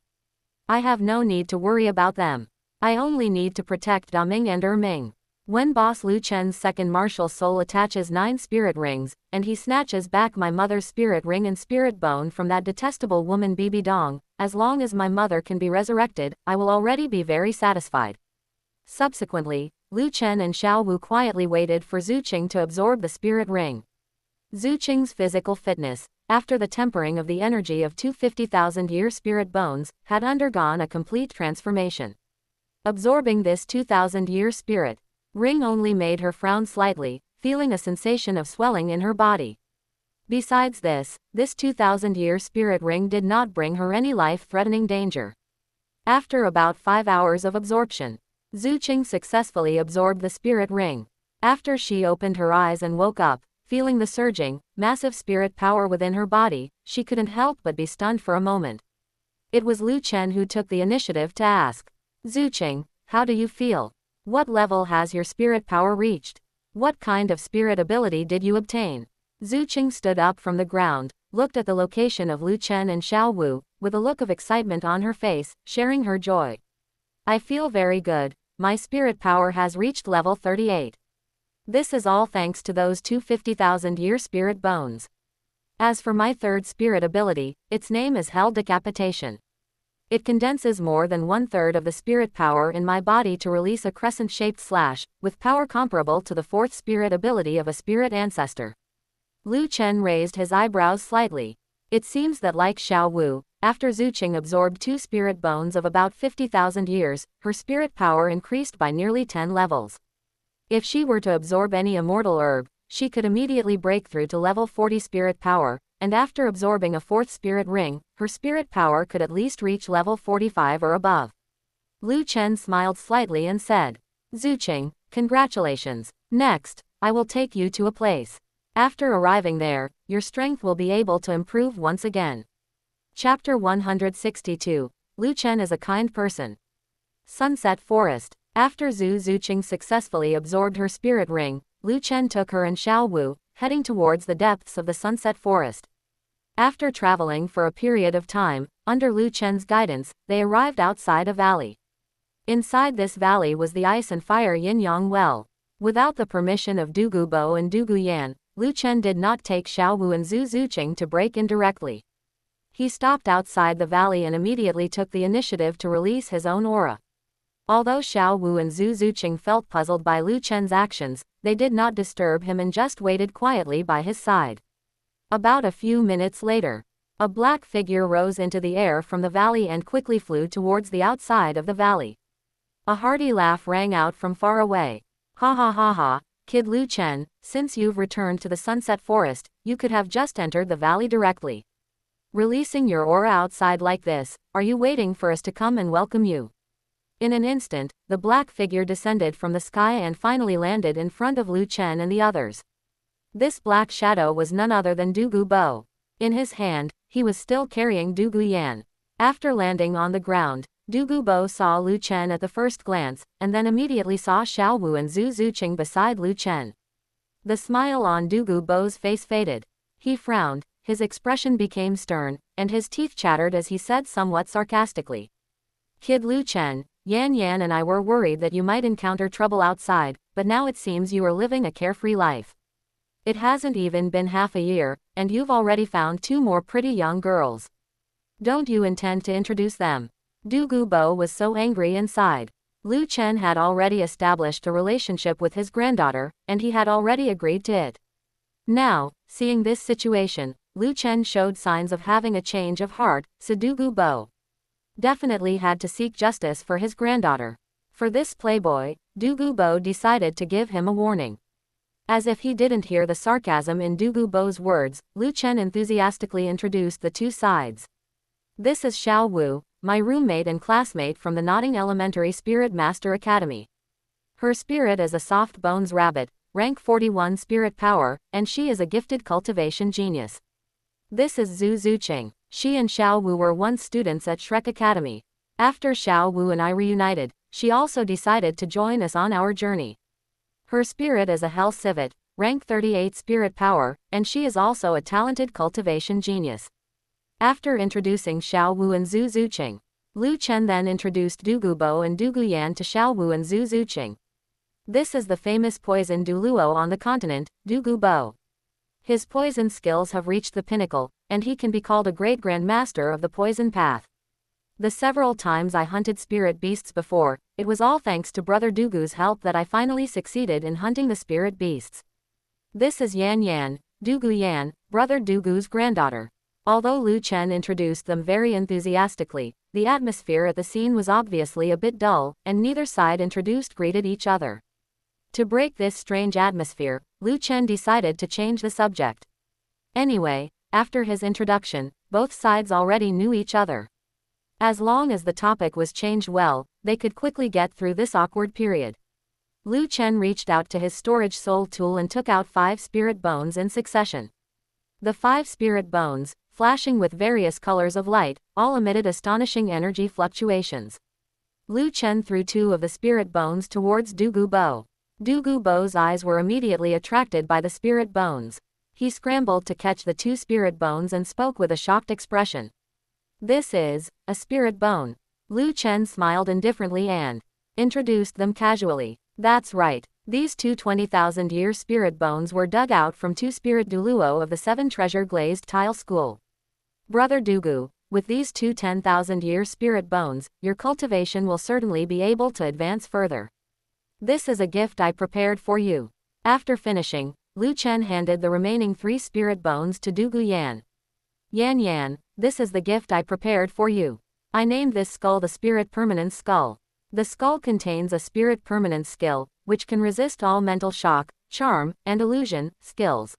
I have no need to worry about them. I only need to protect Da Ming and Ming. When Boss Lu Chen's second martial soul attaches 9 spirit rings, and he snatches back my mother's spirit ring and spirit bone from that detestable woman Bibi Dong, as long as my mother can be resurrected, I will already be very satisfied. Subsequently, Lu Chen and Xiao Wu quietly waited for Zuqing to absorb the spirit ring. Zuqing's physical fitness, after the tempering of the energy of 250,000-year spirit bones, had undergone a complete transformation. Absorbing this 2,000-year spirit ring only made her frown slightly, feeling a sensation of swelling in her body. Besides this 2,000-year spirit ring did not bring her any life-threatening danger. After about 5 hours of absorption, Zuqing successfully absorbed the spirit ring. After she opened her eyes and woke up, feeling the surging, massive spirit power within her body, she couldn't help but be stunned for a moment. It was Lu Chen who took the initiative to ask, "Zuqing, how do you feel? What level has your spirit power reached? What kind of spirit ability did you obtain?" Zuqing stood up from the ground, looked at the location of Lu Chen and Xiao Wu, with a look of excitement on her face, sharing her joy. "I feel very good. My spirit power has reached level 38. This is all thanks to those 250,000-year spirit bones. As for my third spirit ability, its name is Hell Decapitation. It condenses more than 1/3 of the spirit power in my body to release a crescent-shaped slash, with power comparable to the fourth spirit ability of a spirit ancestor. Lu Chen raised his eyebrows slightly. It seems that like Xiao Wu, after Zuqing absorbed 2 spirit bones of about 50,000 years, her spirit power increased by nearly 10 levels. If she were to absorb any immortal herb, she could immediately break through to level 40 spirit power, and after absorbing a 4th spirit ring, her spirit power could at least reach level 45 or above. Lu Chen smiled slightly and said, Zuqing, congratulations. Next, I will take you to a place. After arriving there, your strength will be able to improve once again. Chapter 162. Lu Chen is a kind person. Sunset Forest. After Zuqing successfully absorbed her spirit ring, Lu Chen took her and Xiao Wu, heading towards the depths of the Sunset Forest. After traveling for a period of time, under Lu Chen's guidance, they arrived outside a valley. Inside this valley was the ice and fire yin-yang well. Without the permission of Du Gubo and Du Guyan, Lu Chen did not take Xiao Wu and Zuqing to break in directly. He stopped outside the valley and immediately took the initiative to release his own aura. Although Xiao Wu and Zuqing felt puzzled by Lu Chen's actions, they did not disturb him and just waited quietly by his side. About a few minutes later, a black figure rose into the air from the valley and quickly flew towards the outside of the valley. A hearty laugh rang out from far away. Ha ha ha ha, Kid Lu Chen, since you've returned to the Sunset Forest, you could have just entered the valley directly. Releasing your aura outside like this, are you waiting for us to come and welcome you? In an instant, the black figure descended from the sky and finally landed in front of Lu Chen and the others. This black shadow was none other than Du Gubo. In his hand, he was still carrying Du Guyan. After landing on the ground, Du Gubo saw Lu Chen at the first glance, and then immediately saw Xiao Wu and Zuqing beside Lu Chen. The smile on Du Gubo's face faded. He frowned, his expression became stern, and his teeth chattered as he said somewhat sarcastically. Kid Lu Chen, Yan Yan and I were worried that you might encounter trouble outside, but now it seems you are living a carefree life. It hasn't even been half a year, and you've already found 2 more pretty young girls. Don't you intend to introduce them? Du Gubo was so angry inside. Lu Chen had already established a relationship with his granddaughter, and he had already agreed to it. Now, seeing this situation, Lu Chen showed signs of having a change of heart, so Du Gubo definitely had to seek justice for his granddaughter. For this playboy, Du Gubo decided to give him a warning. As if he didn't hear the sarcasm in Du Gubo's words, Lu Chen enthusiastically introduced the 2 sides. This is Xiao Wu, my roommate and classmate from the Notting Elementary Spirit Master Academy. Her spirit is a soft bones rabbit, rank 41 spirit power, and she is a gifted cultivation genius. This is Zuqing. She and Xiao Wu were once students at Shrek Academy. After Xiao Wu and I reunited, she also decided to join us on our journey. Her spirit is a hell civet, rank 38 spirit power, and she is also a talented cultivation genius. After introducing Xiao Wu and Zuqing, Lu Chen then introduced Du Gubo and Du Guyan to Xiao Wu and Zuqing. This is the famous poison Douluo on the continent, Du Gubo. His poison skills have reached the pinnacle, and he can be called a great grandmaster of the poison path. The several times I hunted spirit beasts before, it was all thanks to Brother Dugu's help that I finally succeeded in hunting the spirit beasts. This is Yan Yan, Du Guyan, Brother Dugu's granddaughter. Although Lu Chen introduced them very enthusiastically, the atmosphere at the scene was obviously a bit dull, and neither side greeted each other. To break this strange atmosphere, Lu Chen decided to change the subject. Anyway, after his introduction, both sides already knew each other. As long as the topic was changed well, they could quickly get through this awkward period. Lu Chen reached out to his storage soul tool and took out 5 spirit bones in succession. The 5 spirit bones, flashing with various colors of light, all emitted astonishing energy fluctuations. Lu Chen threw 2 of the spirit bones towards Du Gubo. Du Gubo's eyes were immediately attracted by the spirit bones. He scrambled to catch the 2 spirit bones and spoke with a shocked expression. This is a spirit bone. Lu Chen smiled indifferently and introduced them casually. That's right, These two 20,000-year spirit bones were dug out from two spirit Douluo of the 7 treasure glazed tile school. Brother Dugu, with these two 10,000-year spirit bones, your cultivation will certainly be able to advance further. This is a gift I prepared for you. After finishing, Lu Chen handed the remaining 3 spirit bones to Dugu Yan. Yan, this is the gift I prepared for you. I named this skull the Spirit Permanence Skull. The skull contains a spirit permanence skill, which can resist all mental shock, charm, and illusion skills.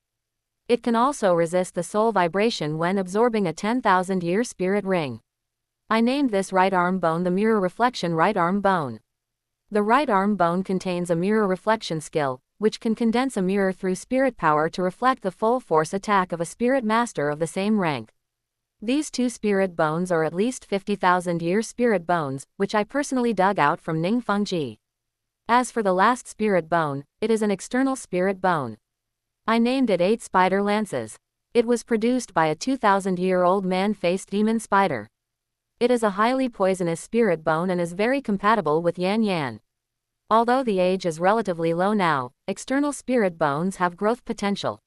It can also resist the soul vibration when absorbing a 10,000-year spirit ring. I named this right arm bone the Mirror Reflection Right Arm Bone. The right arm bone contains a mirror reflection skill, which can condense a mirror through spirit power to reflect the full force attack of a spirit master of the same rank. These two spirit bones are at least 50,000-year spirit bones, which I personally dug out from Ningfengji. As for the last spirit bone, it is an external spirit bone. I named it 8 Spider Lances. It was produced by a 2,000-year-old man-faced demon spider. It is a highly poisonous spirit bone and is very compatible with Yan. Although the age is relatively low now, external spirit bones have growth potential.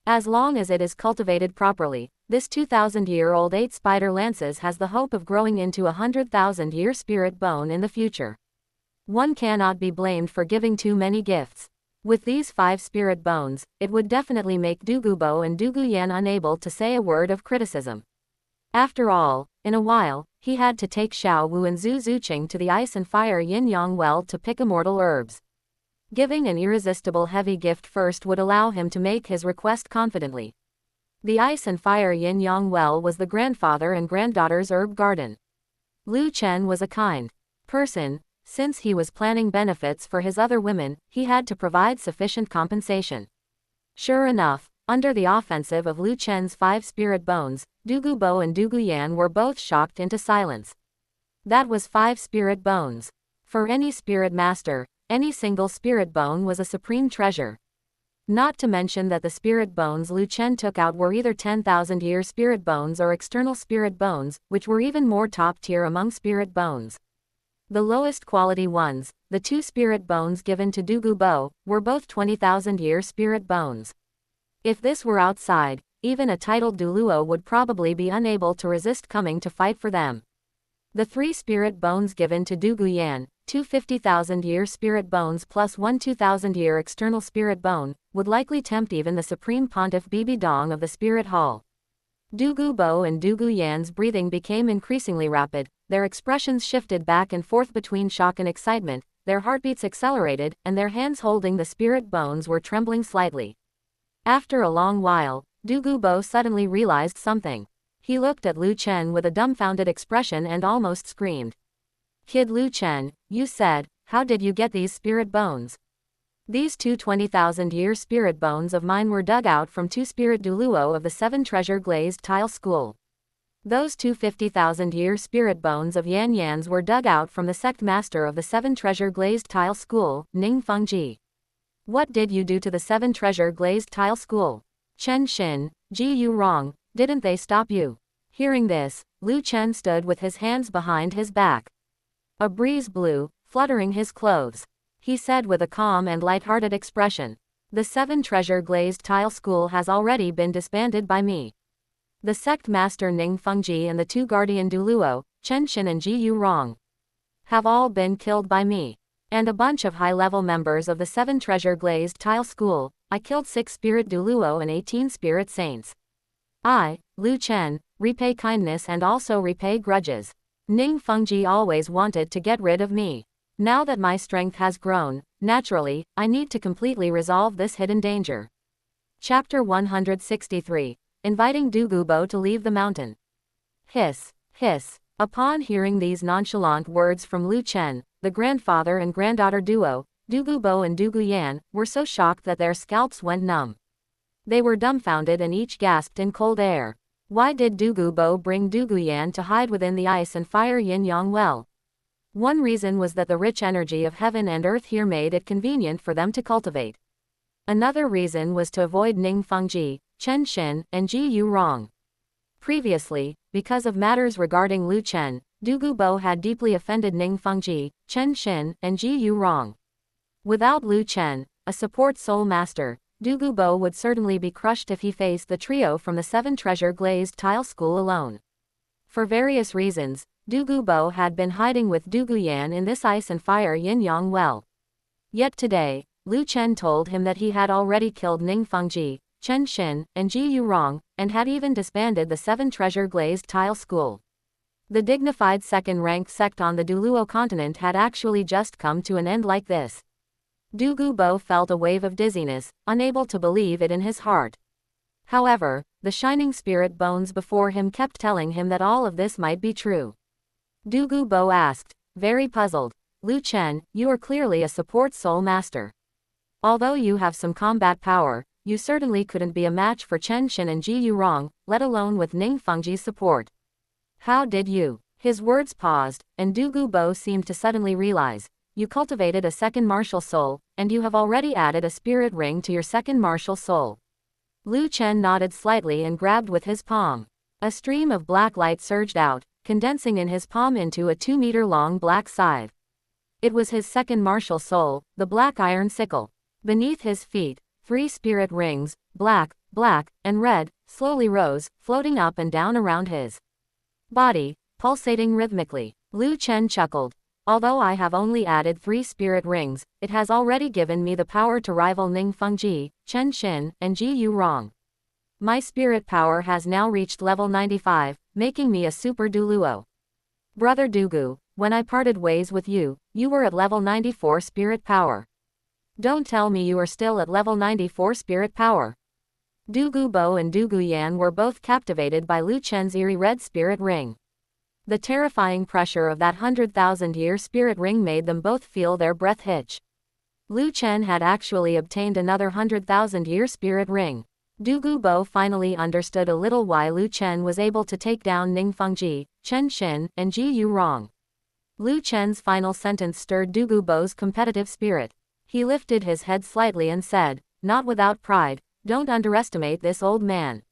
As long as it is cultivated properly, this 2,000-year-old 8 Spider Lances has the hope of growing into a 100,000-year spirit bone in the future. One cannot be blamed for giving too many gifts. With these 5 spirit bones, it would definitely make Dugubo and Dugu Yan unable to say a word of criticism. After all, in a while, he had to take Xiao Wu and Zhu Zuqing to the ice and fire yin-yang well to pick immortal herbs. Giving an irresistible heavy gift first would allow him to make his request confidently. The ice and fire yin-yang well was the grandfather and granddaughter's herb garden. Lu Chen was a kind person. Since he was planning benefits for his other women, he had to provide sufficient compensation. Sure enough, under the offensive of Lu Chen's 5 spirit bones, Dugu Bo and Dugu Yan were both shocked into silence. That was 5 spirit bones. For any spirit master, any single spirit bone was a supreme treasure. Not to mention that the spirit bones Lu Chen took out were either 10,000-year spirit bones or external spirit bones, which were even more top tier among spirit bones. The lowest quality ones, the 2 spirit bones given to Dugu Bo, were both 20,000-year spirit bones. If this were outside, even a titled Douluo would probably be unable to resist coming to fight for them. The 3 spirit bones given to Dugu Yan, 2 50,000-year spirit bones plus 1 2,000-year external spirit bone, would likely tempt even the Supreme Pontiff Bibi Dong of the Spirit Hall. Dugu Bo and Dugu Yan's breathing became increasingly rapid, their expressions shifted back and forth between shock and excitement, their heartbeats accelerated, and their hands holding the spirit bones were trembling slightly. After a long while, Dugu Bo suddenly realized something. He looked at Lu Chen with a dumbfounded expression and almost screamed. "Kid Lu Chen, you said, how did you get these spirit bones?" These two 20,000-year spirit bones of mine were dug out from 2 spirit Douluo of the 7 treasure glazed tile school. Those 2 50,000-year spirit bones of Yan's were dug out from the sect master of the 7 treasure glazed tile school, Ningfengji. What did you do to the 7 treasure glazed tile school? Chen Xin, Ji Yu wrong, didn't they stop you? Hearing this, Lu Chen stood with his hands behind his back. A breeze blew, fluttering his clothes. He said with a calm and light-hearted expression, "The 7 treasure glazed tile school has already been disbanded by me. The sect master Ningfengji and the 2 guardian Douluo, Chen Xin and Ji Yu wrong, have all been killed by me. And a bunch of high-level members of the 7 treasure glazed tile school. I killed 6 spirit Douluo and 18 spirit saints. I, Lu Chen, repay kindness and also repay grudges. Ningfengji always wanted to get rid of me. Now that my strength has grown, naturally, I need to completely resolve this hidden danger." Chapter 163. Inviting Dugu Bo to leave the mountain. Hiss, hiss. Upon hearing these nonchalant words from Lu Chen, the grandfather and granddaughter duo, Dugu Bo and Dugu Yan, were so shocked that their scalps went numb. They were dumbfounded and each gasped in cold air. Why did Dugu Bo bring Dugu Yan to hide within the ice and fire yin-yang well? One reason was that the rich energy of heaven and earth here made it convenient for them to cultivate. Another reason was to avoid Ningfengji, Chen Xin, and Ji Yu wrong. Previously, because of matters regarding Lu Chen, Dugu Bo had deeply offended Ningfengji, Chen Xin, and Ji Yu wrong. Without Lu Chen, a support soul master, Douluo Dalu would certainly be crushed if he faced the trio from the 7 treasure glazed tile school alone. For various reasons, Douluo Dalu had been hiding with Du Guyan in this ice and fire yin-yang well. Yet today, Lu Chen told him that he had already killed Ning Fengji, Chen Xin, and Ji Yurong, and had even disbanded the 7 treasure glazed tile school. The dignified second-ranked sect on the Douluo continent had actually just come to an end like this. Douluo Dalu felt a wave of dizziness, unable to believe it in his heart. However, the shining spirit bones before him kept telling him that all of this might be true. Douluo Dalu asked, very puzzled, Lu Chen, you are clearly a support soul master. Although you have some combat power, you certainly couldn't be a match for Chen Xin and Ji Yurong, let alone with Ning Fengji's support. How did you? His words paused, and Douluo Dalu seemed to suddenly realize. You cultivated a second martial soul, and you have already added a spirit ring to your second martial soul. Lu Chen nodded slightly and grabbed with his palm. A stream of black light surged out, condensing in his palm into a 2-meter-long black scythe. It was his second martial soul, the black iron sickle. Beneath his feet, 3 spirit rings, black, and red, slowly rose, floating up and down around his body, pulsating rhythmically. Lu Chen chuckled. Although I have only added 3 spirit rings, it has already given me the power to rival Ning Fengji, Chen Xin, and Ji Yurong. My spirit power has now reached level 95, making me a super Douluo. Brother Douluo, when I parted ways with you, you were at level 94 spirit power. Don't tell me you are still at level 94 spirit power. Douluo Dalu and Du Guyan were both captivated by Lu Chen's eerie red spirit ring. The terrifying pressure of that 100,000-year spirit ring made them both feel their breath hitch. Lu Chen had actually obtained another 100,000-year spirit ring. Douluo Dalu finally understood a little why Lu Chen was able to take down Ning Fengji, Chen Xin, and Ji Yurong. Lu Chen's final sentence stirred Douluo Dalu's competitive spirit. He lifted his head slightly and said, not without pride, don't underestimate this old man.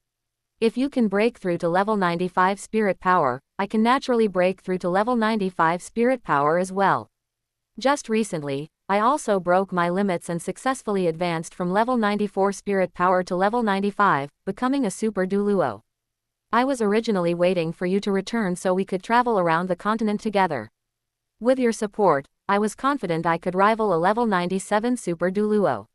If you can break through to level 95 spirit power, I can naturally break through to level 95 spirit power as well. Just recently, I also broke my limits and successfully advanced from level 94 spirit power to level 95, becoming a super Douluo. I was originally waiting for you to return so we could travel around the continent together. With your support, I was confident I could rival a level 97 super Douluo.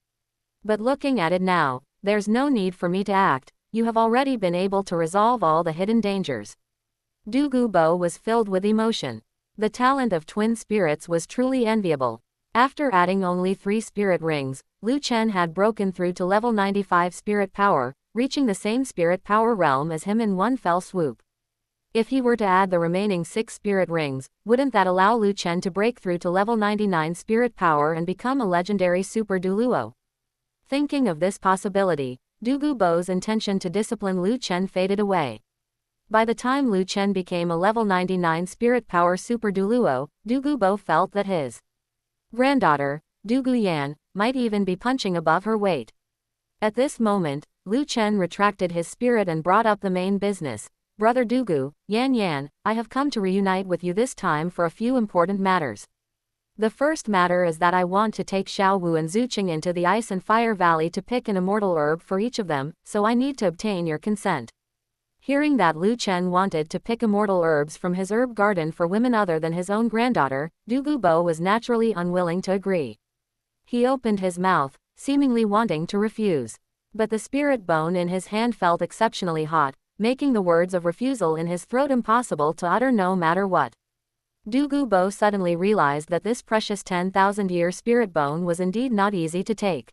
But looking at it now, there's no need for me to act. You have already been able to resolve all the hidden dangers. Douluo Dalu was filled with emotion. The talent of twin spirits was truly enviable. After adding only 3 spirit rings, Lu Chen had broken through to level 95 spirit power, reaching the same spirit power realm as him in one fell swoop. If he were to add the remaining 6 spirit rings, wouldn't that allow Lu Chen to break through to level 99 spirit power and become a legendary super Douluo? Thinking of this possibility, Douluo Dalu's intention to discipline Lu Chen faded away. By the time Lu Chen became a level 99 spirit power super Douluo, Douluo Dalu felt that his granddaughter, Du Guyan, might even be punching above her weight. At this moment, Lu Chen retracted his spirit and brought up the main business. Brother Douluo, Yan, I have come to reunite with you this time for a few important matters. The first matter is that I want to take Xiaowu and Zuqing into the Ice and Fire Valley to pick an immortal herb for each of them, so I need to obtain your consent. Hearing that Lu Chen wanted to pick immortal herbs from his herb garden for women other than his own granddaughter, Douluo Dalu was naturally unwilling to agree. He opened his mouth, seemingly wanting to refuse. But the spirit bone in his hand felt exceptionally hot, making the words of refusal in his throat impossible to utter no matter what. Douluo Dalu suddenly realized that this precious 10,000-year spirit bone was indeed not easy to take.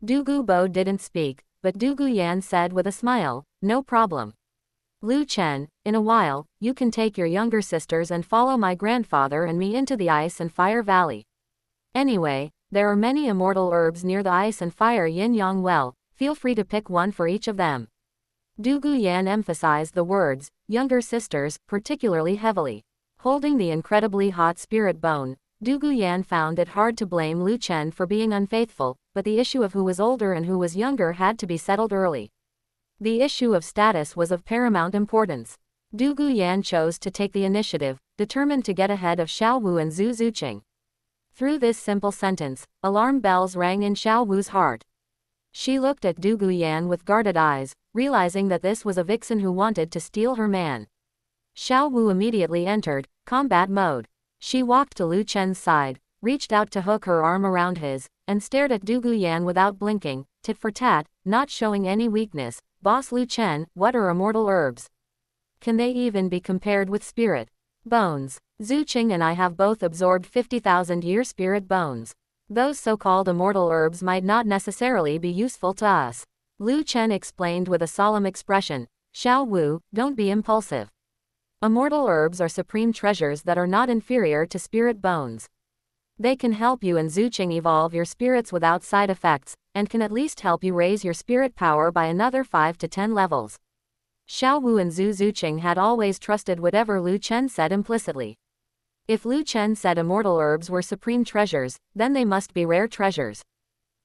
Douluo Dalu didn't speak, but Du Guyan said with a smile, no problem. Lu Chen, in a while, you can take your younger sisters and follow my grandfather and me into the Ice and Fire Valley. Anyway, there are many immortal herbs near the Ice and Fire Yin-Yang well, feel free to pick one for each of them. Du Guyan emphasized the words, younger sisters, particularly heavily. Holding the incredibly hot spirit bone, Du Guyan found it hard to blame Lu Chen for being unfaithful, but the issue of who was older and who was younger had to be settled early. The issue of status was of paramount importance. Du Guyan chose to take the initiative, determined to get ahead of Xiaowu and Zhu Zuqing. Through this simple sentence, alarm bells rang in Xiao Wu's heart. She looked at Du Guyan with guarded eyes, realizing that this was a vixen who wanted to steal her man. Xiao Wu immediately entered combat mode. She walked to Lu Chen's side, reached out to hook her arm around his, and stared at Du Guyan without blinking, tit for tat, not showing any weakness. Boss Lu Chen, what are immortal herbs? Can they even be compared with spirit bones? Zhu Qing and I have both absorbed 50,000-year spirit bones. Those so-called immortal herbs might not necessarily be useful to us. Lu Chen explained with a solemn expression. Xiao Wu, don't be impulsive. Immortal herbs are supreme treasures that are not inferior to spirit bones. They can help you and Zhu Qing evolve your spirits without side effects, and can at least help you raise your spirit power by another 5 to 10 levels. Xiao Wu and Zhu Zuqing had always trusted whatever Lu Chen said implicitly. If Lu Chen said immortal herbs were supreme treasures, then they must be rare treasures.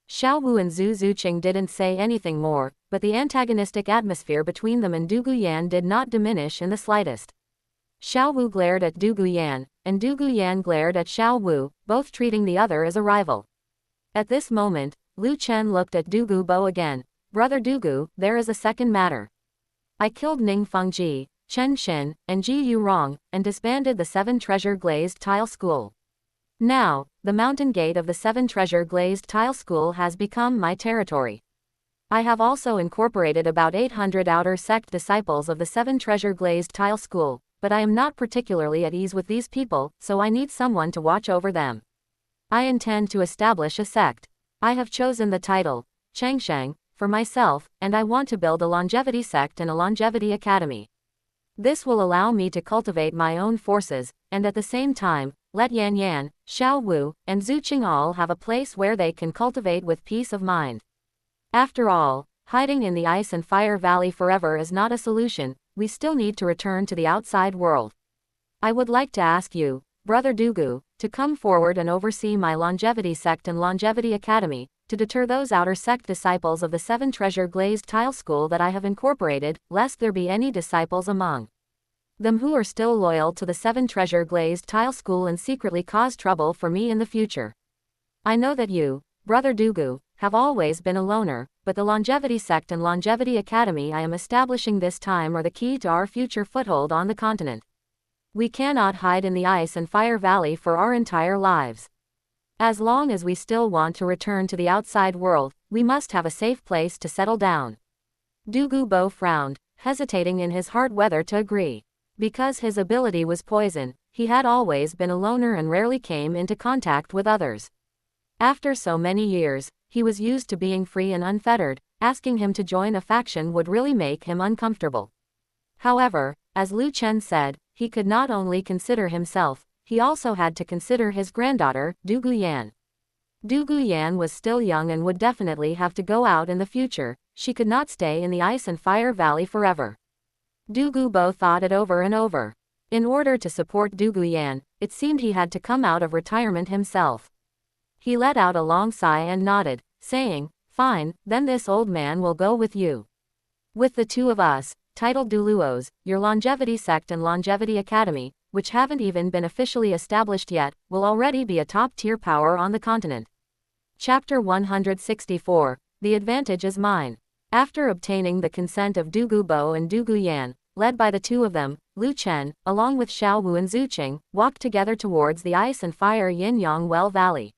Xiao Wu and Zhu Zuqing didn't say anything more, but the antagonistic atmosphere between them and Du Guyan did not diminish in the slightest. Xiao Wu glared at Du Guyan, and Du Guyan glared at Xiao Wu, both treating the other as a rival. At this moment, Lu Chen looked at Du Gubo again. Brother Dugu, there is a second matter. I killed Ning Fengji, Chen Xin, and Ji Yu Rong, and disbanded the 7 Treasure Glazed Tile School. Now, the mountain gate of the 7 Treasure Glazed Tile School has become my territory. I have also incorporated about 800 outer sect disciples of the 7 Treasure Glazed Tile School, but I am not particularly at ease with these people, so I need someone to watch over them. I intend to establish a sect. I have chosen the title, Changsheng, for myself, and I want to build a longevity sect and a longevity academy. This will allow me to cultivate my own forces, and at the same time, let Yan Yan, Xiao Wu, and Zhu Qing all have a place where they can cultivate with peace of mind. After all, hiding in the ice and fire valley forever is not a solution. We still need to return to the outside world. I would like to ask you, Brother Dugu, to come forward and oversee my longevity sect and longevity academy, to deter those outer sect disciples of the 7 Treasure Glazed Tile School that I have incorporated, lest there be any disciples among them who are still loyal to the 7 Treasure Glazed Tile School and secretly cause trouble for me in the future. I know that you, Brother Dugu, have always been a loner, but the longevity sect and longevity academy I am establishing this time are the key to our future foothold on the continent. We cannot hide in the ice and fire valley for our entire lives. As long as we still want to return to the outside world, we must have a safe place to settle down. Du Gubo frowned, hesitating in his heart whether to agree. Because his ability was poison, he had always been a loner and rarely came into contact with others. After so many years, he was used to being free and unfettered. Asking him to join a faction would really make him uncomfortable. However, as Lu Chen said, he could not only consider himself, he also had to consider his granddaughter, Du Guyan. Du Guyan was still young and would definitely have to go out in the future. She could not stay in the ice and fire valley forever. Du Gubo thought it over and over. In order to support Du Guyan, it seemed he had to come out of retirement himself. He let out a long sigh and nodded, saying, "Fine, then this old man will go with you. With the 2 of us, titled Douluos, your longevity sect and longevity academy, which haven't even been officially established yet, will already be a top-tier power on the continent." Chapter 164, The Advantage is Mine. After obtaining the consent of Du Gubo and Du Guyan, led by the 2 of them, Lu Chen, along with Xiao Wu and Zhu Qing, walked together towards the ice and fire Yin-Yang Well Valley.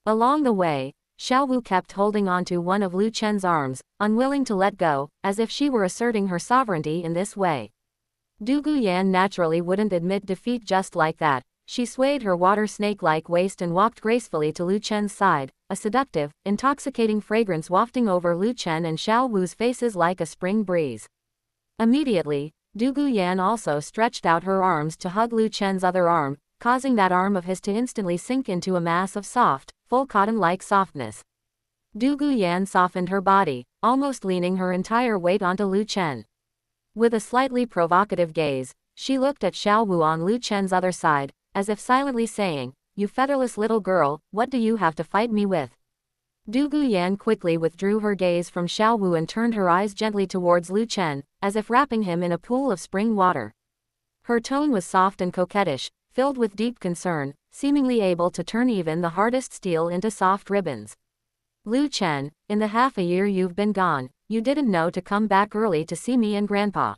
Along the way, Xiao Wu kept holding onto one of Lu Chen's arms, unwilling to let go, as if she were asserting her sovereignty in this way. Du Guyan naturally wouldn't admit defeat just like that. She swayed her water snake-like waist and walked gracefully to Lu Chen's side, a seductive, intoxicating fragrance wafting over Lu Chen and Xiao Wu's faces like a spring breeze. Immediately, Du Guyan also stretched out her arms to hug Lu Chen's other arm, causing that arm of his to instantly sink into a mass of soft, full cotton-like softness. Du Guyan softened her body, almost leaning her entire weight onto Lu Chen. With a slightly provocative gaze, she looked at Xiao Wu on Lu Chen's other side, as if silently saying, "You featherless little girl, what do you have to fight me with?" Du Guyan quickly withdrew her gaze from Xiao Wu and turned her eyes gently towards Lu Chen, as if wrapping him in a pool of spring water. Her tone was soft and coquettish, filled with deep concern, seemingly able to turn even the hardest steel into soft ribbons. Lu Chen, in the half a year you've been gone, you didn't know to come back early to see me and Grandpa.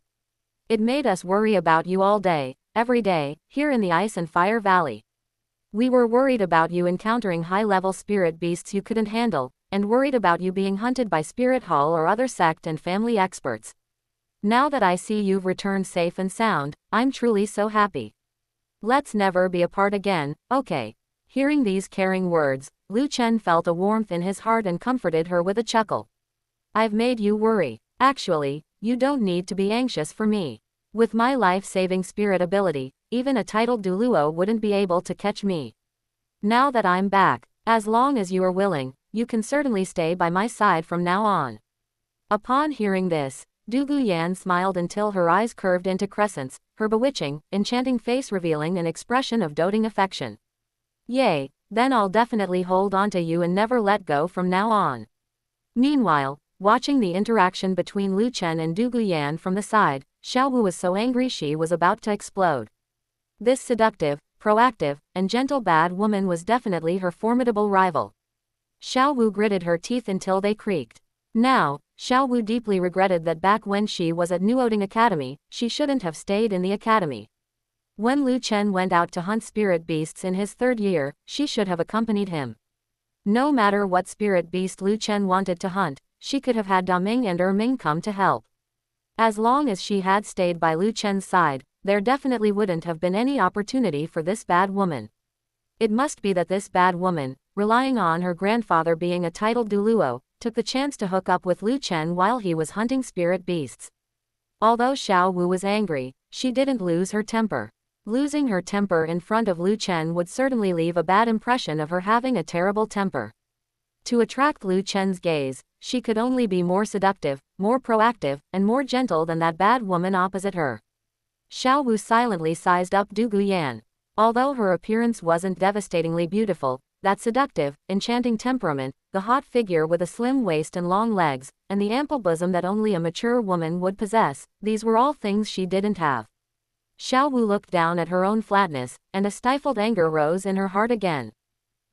It made us worry about you all day, every day, here in the Ice and Fire Valley. We were worried about you encountering high-level spirit beasts you couldn't handle, and worried about you being hunted by Spirit Hall or other sect and family experts. Now that I see you've returned safe and sound, I'm truly so happy. Let's never be apart again, okay? Hearing these caring words, Lu Chen felt a warmth in his heart and comforted her with a chuckle. I've made you worry. Actually, you don't need to be anxious for me. With my life-saving spirit ability, even a titled Douluo wouldn't be able to catch me. Now that I'm back, as long as you are willing, you can certainly stay by my side from now on. Upon hearing this, Du Guyan smiled until her eyes curved into crescents, her bewitching, enchanting face revealing an expression of doting affection. Yay, then I'll definitely hold on to you and never let go from now on. Meanwhile, watching the interaction between Lu Chen and Du Guyan from the side, Xiaowu was so angry she was about to explode. This seductive, proactive, and gentle bad woman was definitely her formidable rival. Xiaowu gritted her teeth until they creaked. Now, Xiaowu deeply regretted that back when she was at Nuoding Academy, she shouldn't have stayed in the academy. When Lu Chen went out to hunt spirit beasts in his third year, she should have accompanied him. No matter what spirit beast Lu Chen wanted to hunt, she could have had Daming and Erming come to help. As long as she had stayed by Lu Chen's side, there definitely wouldn't have been any opportunity for this bad woman. It must be that this bad woman, relying on her grandfather being a titled Douluo, took the chance to hook up with Lu Chen while he was hunting spirit beasts. Although Xiaowu was angry, she didn't lose her temper. Losing her temper in front of Lu Chen would certainly leave a bad impression of her having a terrible temper. To attract Lu Chen's gaze, she could only be more seductive, more proactive, and more gentle than that bad woman opposite her. Xiaowu silently sized up Du Guyan. Although her appearance wasn't devastatingly beautiful, that seductive, enchanting temperament, the hot figure with a slim waist and long legs, and the ample bosom that only a mature woman would possess, these were all things she didn't have. Xiaowu looked down at her own flatness, and a stifled anger rose in her heart again.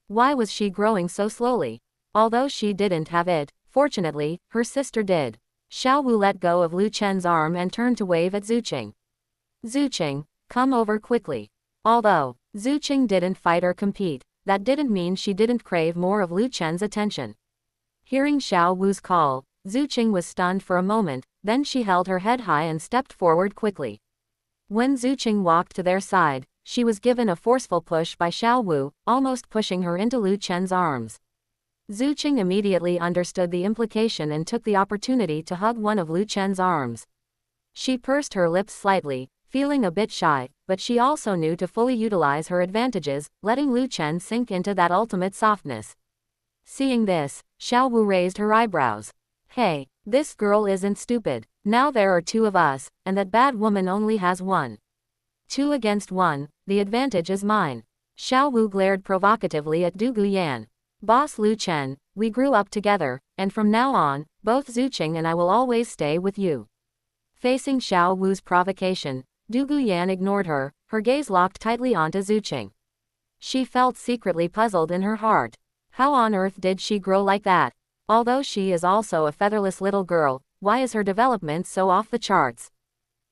Why was she growing so slowly? Although she didn't have it, fortunately, her sister did. Xiaowu let go of Lu Chen's arm and turned to wave at Zuqing. Zuqing, come over quickly. Although Zuqing didn't fight or compete, that didn't mean she didn't crave more of Lu Chen's attention. Hearing Xiaowu's call, Zuqing was stunned for a moment, then she held her head high and stepped forward quickly. When Zuqing walked to their side, she was given a forceful push by Xiaowu, almost pushing her into Lu Chen's arms. Zuqing immediately understood the implication and took the opportunity to hug one of Lu Chen's arms. She pursed her lips slightly, feeling a bit shy, but she also knew to fully utilize her advantages, letting Lu Chen sink into that ultimate softness. Seeing this, Xiaowu raised her eyebrows. Hey, this girl isn't stupid. Now there are two of us, and that bad woman only has one. 2 against 1, the advantage is mine. Xiaowu glared provocatively at Du Guyan. Boss Lu Chen, we grew up together, and from now on, both Zuqing and I will always stay with you. Facing Xiaowu's provocation, Du Guyan ignored her, her gaze locked tightly onto Zuqing. She felt secretly puzzled in her heart. How on earth did she grow like that? Although she is also a featherless little girl, why is her development so off the charts?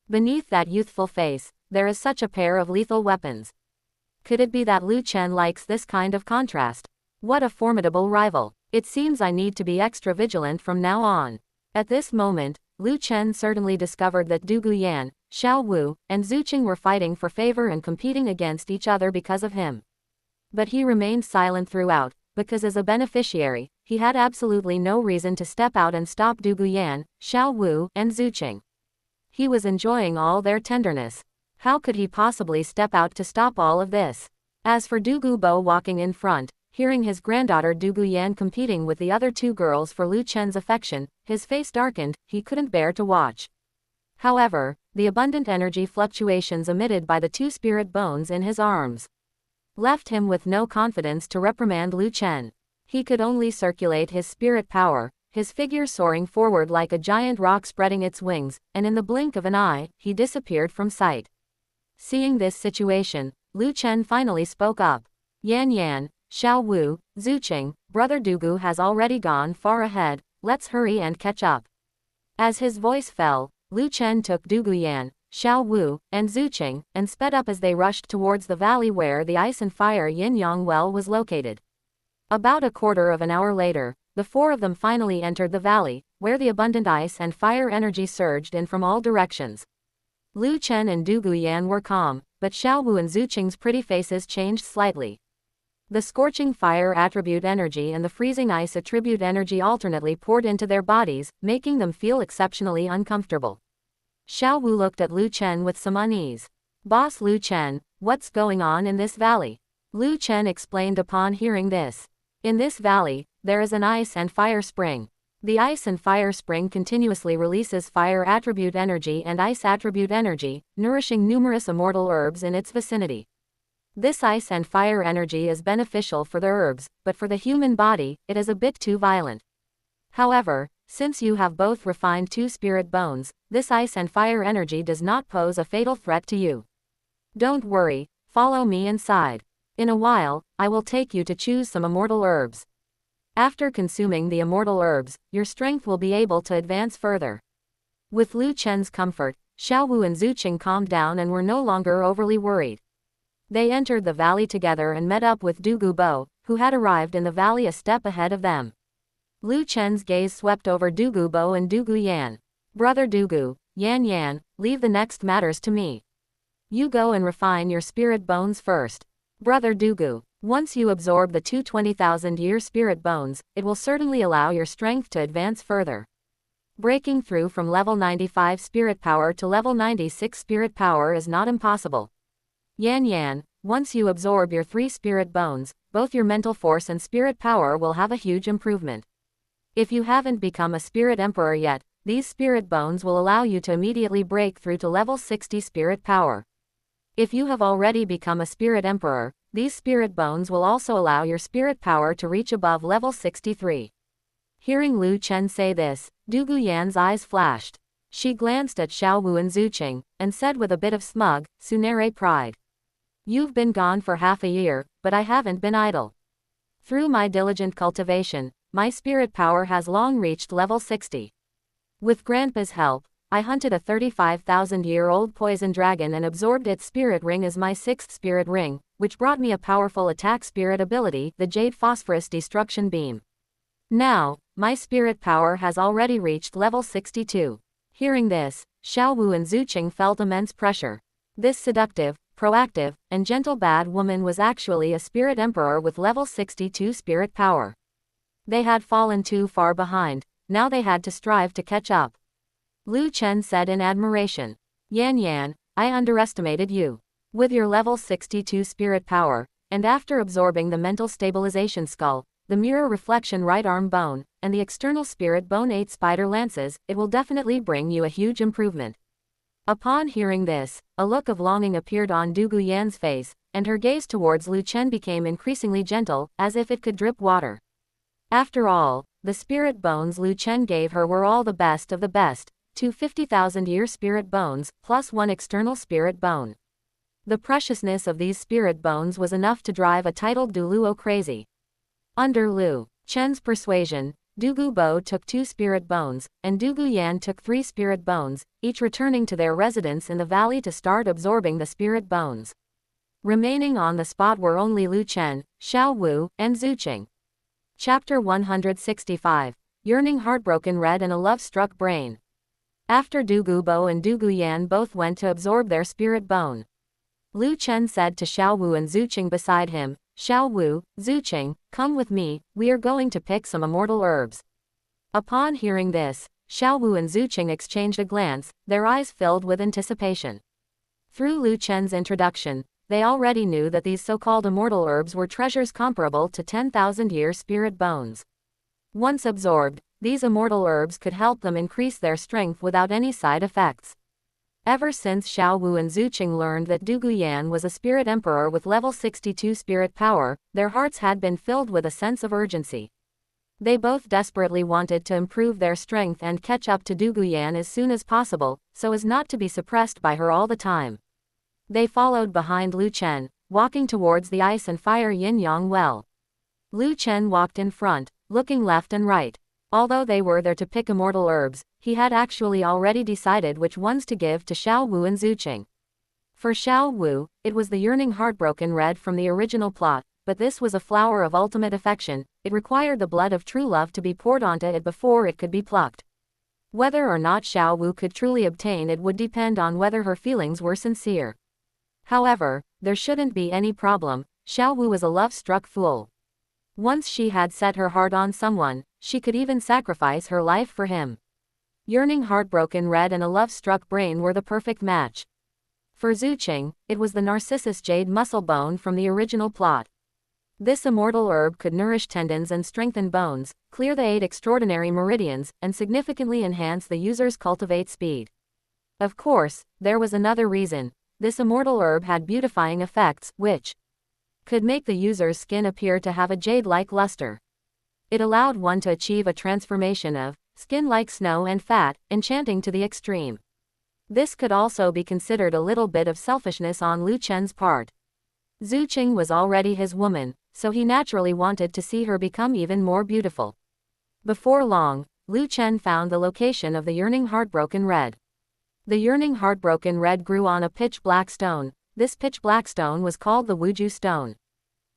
Beneath that youthful face, there is such a pair of lethal weapons. Could it be that Lu Chen likes this kind of contrast? What a formidable rival. It seems I need to be extra vigilant from now on. At this moment, Lu Chen certainly discovered that Du Guyan, Xiaowu, and Zuqing were fighting for favor and competing against each other because of him. But he remained silent throughout, because as a beneficiary, he had absolutely no reason to step out and stop Du Guyan, Xiaowu, and Zuqing. He was enjoying all their tenderness. How could he possibly step out to stop all of this? As for Du Gubo walking in front, hearing his granddaughter Du Guyan competing with the other two girls for Lu Chen's affection, his face darkened, he couldn't bear to watch. However, the abundant energy fluctuations emitted by the two spirit bones in his arms left him with no confidence to reprimand Lu Chen. He could only circulate his spirit power, his figure soaring forward like a giant rock spreading its wings, and in the blink of an eye, he disappeared from sight. Seeing this situation, Lu Chen finally spoke up. Yan Yan, Xiao Wu, Zuqing, Brother Douluo has already gone far ahead, let's hurry and catch up. As his voice fell, Lu Chen took Douluo Yan, Xiao Wu, and Zuqing, and sped up as they rushed towards the valley where the ice and fire yin-yang well was located. About a quarter of an hour later, the four of them finally entered the valley, where the abundant ice and fire energy surged in from all directions. Lu Chen and Douluo Yan were calm, but Xiao Wu and Zuqing's pretty faces changed slightly. The scorching fire attribute energy and the freezing ice attribute energy alternately poured into their bodies, making them feel exceptionally uncomfortable. Xiao Wu looked at Lu Chen with some unease. Boss Lu Chen, what's going on in this valley? Lu Chen explained upon hearing this. In this valley, there is an ice and fire spring. The ice and fire spring continuously releases fire attribute energy and ice attribute energy, nourishing numerous immortal herbs in its vicinity. This ice and fire energy is beneficial for the herbs, but for the human body, it is a bit too violent. However, since you have both refined two spirit bones, this ice and fire energy does not pose a fatal threat to you. Don't worry, follow me inside. In a while, I will take you to choose some immortal herbs. After consuming the immortal herbs, your strength will be able to advance further. With Lu Chen's comfort, Xiao Wu and Zuqing calmed down and were no longer overly worried. They entered the valley together and met up with Douluo, who had arrived in the valley a step ahead of them. Lu Chen's gaze swept over Douluo and Douluo Yan. Brother Douluo, Yan Yan, leave the next matters to me. You go and refine your spirit bones first. Brother Douluo, once you absorb the 20,000-year spirit bones, it will certainly allow your strength to advance further. Breaking through from level 95 spirit power to level 96 spirit power is not impossible. Yan Yan, once you absorb your 3 spirit bones, both your mental force and spirit power will have a huge improvement. If you haven't become a spirit emperor yet, these spirit bones will allow you to immediately break through to level 60 spirit power. If you have already become a spirit emperor, these spirit bones will also allow your spirit power to reach above level 63. Hearing Lu Chen say this, Douluo Yan's eyes flashed. She glanced at Xiao Wu and Zuqing, and said with a bit of smug, Tsunere pride. You've been gone for half a year, but I haven't been idle. Through my diligent cultivation, my spirit power has long reached level 60. With Grandpa's help, I hunted a 35,000-year-old poison dragon and absorbed its spirit ring as my 6th spirit ring, which brought me a powerful attack spirit ability, the Jade Phosphorus Destruction Beam. Now, my spirit power has already reached level 62. Hearing this, Xiao Wu and Zuqing felt immense pressure. This seductive, proactive, and gentle bad woman was actually a spirit emperor with level 62 spirit power. They had fallen too far behind, now they had to strive to catch up. Lu Chen said in admiration. Yan Yan, I underestimated you. With your level 62 spirit power, and after absorbing the mental stabilization skull, the mirror reflection right arm bone, and the external spirit bone 8 spider lances, it will definitely bring you a huge improvement. Upon hearing this, a look of longing appeared on Douluo Yan's face, and her gaze towards Lu Chen became increasingly gentle, as if it could drip water. After all, the spirit bones Lu Chen gave her were all the best of the best, 2 50,000-year spirit bones, plus 1 external spirit bone. The preciousness of these spirit bones was enough to drive a titled Douluo crazy. Under Lu Chen's persuasion, Douluo took 2 spirit bones, and Douluo Yan took 3 spirit bones, each returning to their residence in the valley to start absorbing the spirit bones. Remaining on the spot were only Lu Chen, Xiao Wu, and Zuqing. Chapter 165. Yearning Heartbroken Red and a Love-Struck Brain. After Douluo and Douluo Yan both went to absorb their spirit bone, Lu Chen said to Xiao Wu and Zuqing beside him, Xiao Wu, Zuqing, come with me, we are going to pick some immortal herbs. Upon hearing this, Xiao Wu and Zuqing exchanged a glance, their eyes filled with anticipation. Through Lu Chen's introduction, they already knew that these so-called immortal herbs were treasures comparable to 10,000-year spirit bones. Once absorbed, these immortal herbs could help them increase their strength without any side effects. Ever since Xiao Wu and Zuqing learned that Douluo Yan was a spirit emperor with level 62 spirit power, their hearts had been filled with a sense of urgency. They both desperately wanted to improve their strength and catch up to Douluo Yan as soon as possible, so as not to be suppressed by her all the time. They followed behind Lu Chen, walking towards the ice and fire yin-yang well. Lu Chen walked in front, looking left and right. Although they were there to pick immortal herbs, he had actually already decided which ones to give to Xiao Wu and Zuqing. For Xiao Wu, it was the yearning heartbroken red from the original plot, but this was a flower of ultimate affection. It required the blood of true love to be poured onto it before it could be plucked. Whether or not Xiao Wu could truly obtain it would depend on whether her feelings were sincere. However, there shouldn't be any problem. Xiao Wu was a love-struck fool. Once she had set her heart on someone, she could even sacrifice her life for him. Yearning heartbroken red and a love-struck brain were the perfect match. For Zuqing, it was the Narcissus jade muscle bone from the original plot. This immortal herb could nourish tendons and strengthen bones, clear the 8 extraordinary meridians, and significantly enhance the user's cultivate speed. Of course, there was another reason. This immortal herb had beautifying effects, which could make the user's skin appear to have a jade-like luster. It allowed one to achieve a transformation of skin like snow and fat, enchanting to the extreme. This could also be considered a little bit of selfishness on Lu Chen's part. Zuqing was already his woman, so he naturally wanted to see her become even more beautiful. Before long, Lu Chen found the location of the yearning heartbroken red. The yearning heartbroken red grew on a pitch-black stone. This pitch-black stone was called the Wuju stone.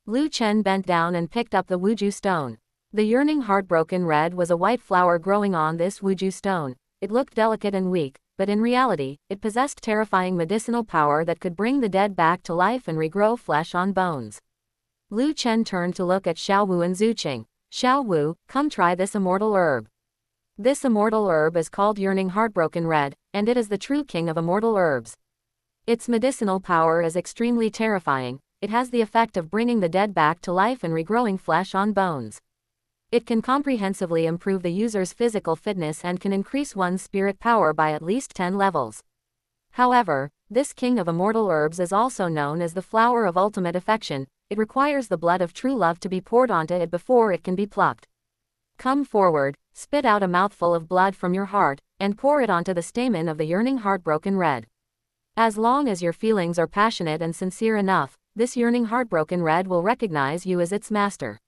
Lu Chen bent down and picked up the Wuju stone. The yearning heartbroken red was a white flower growing on this Wuju stone. It looked delicate and weak, but in reality, it possessed terrifying medicinal power that could bring the dead back to life and regrow flesh on bones. Lu Chen turned to look at Xiao Wu and Zuqing. Xiao Wu, come try this immortal herb. This immortal herb is called yearning heartbroken red, and it is the true king of immortal herbs. Its medicinal power is extremely terrifying. It has the effect of bringing the dead back to life and regrowing flesh on bones. It can comprehensively improve the user's physical fitness and can increase one's spirit power by at least 10 levels. However, this king of immortal herbs is also known as the flower of ultimate affection. It requires the blood of true love to be poured onto it before it can be plucked. Come forward, spit out a mouthful of blood from your heart, and pour it onto the stamen of the yearning heartbroken red. As long as your feelings are passionate and sincere enough, this yearning heartbroken red will recognize you as its master.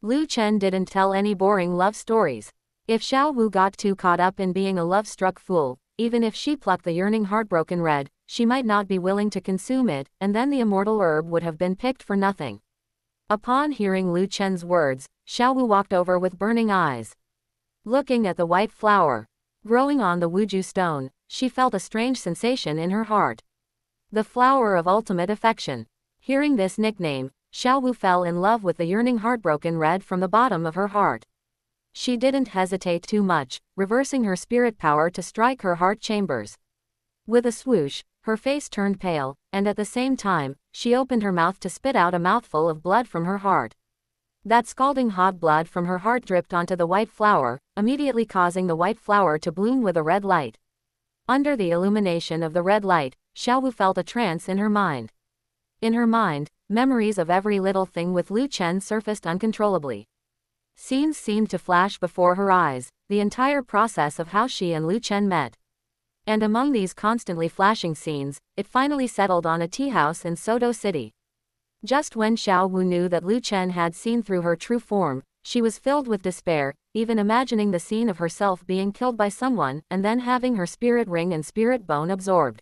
Lu Chen didn't tell any boring love stories. If Xiao Wu got too caught up in being a love-struck fool, even if she plucked the yearning heartbroken red, she might not be willing to consume it, and then the immortal herb would have been picked for nothing. Upon hearing Lu Chen's words, Xiao Wu walked over with burning eyes. Looking at the white flower growing on the Wuju stone, she felt a strange sensation in her heart. The flower of ultimate affection. Hearing this nickname, Xiao Wu fell in love with the yearning heartbroken red from the bottom of her heart. She didn't hesitate too much, reversing her spirit power to strike her heart chambers. With a swoosh, her face turned pale, and at the same time, she opened her mouth to spit out a mouthful of blood from her heart. That scalding hot blood from her heart dripped onto the white flower, immediately causing the white flower to bloom with a red light. Under the illumination of the red light, Xiao Wu felt a trance in her mind. In her mind, memories of every little thing with Lu Chen surfaced uncontrollably. Scenes seemed to flash before her eyes, the entire process of how she and Lu Chen met. And among these constantly flashing scenes, it finally settled on a tea house in Sodo City. Just when Xiao Wu knew that Lu Chen had seen through her true form, she was filled with despair, even imagining the scene of herself being killed by someone and then having her spirit ring and spirit bone absorbed.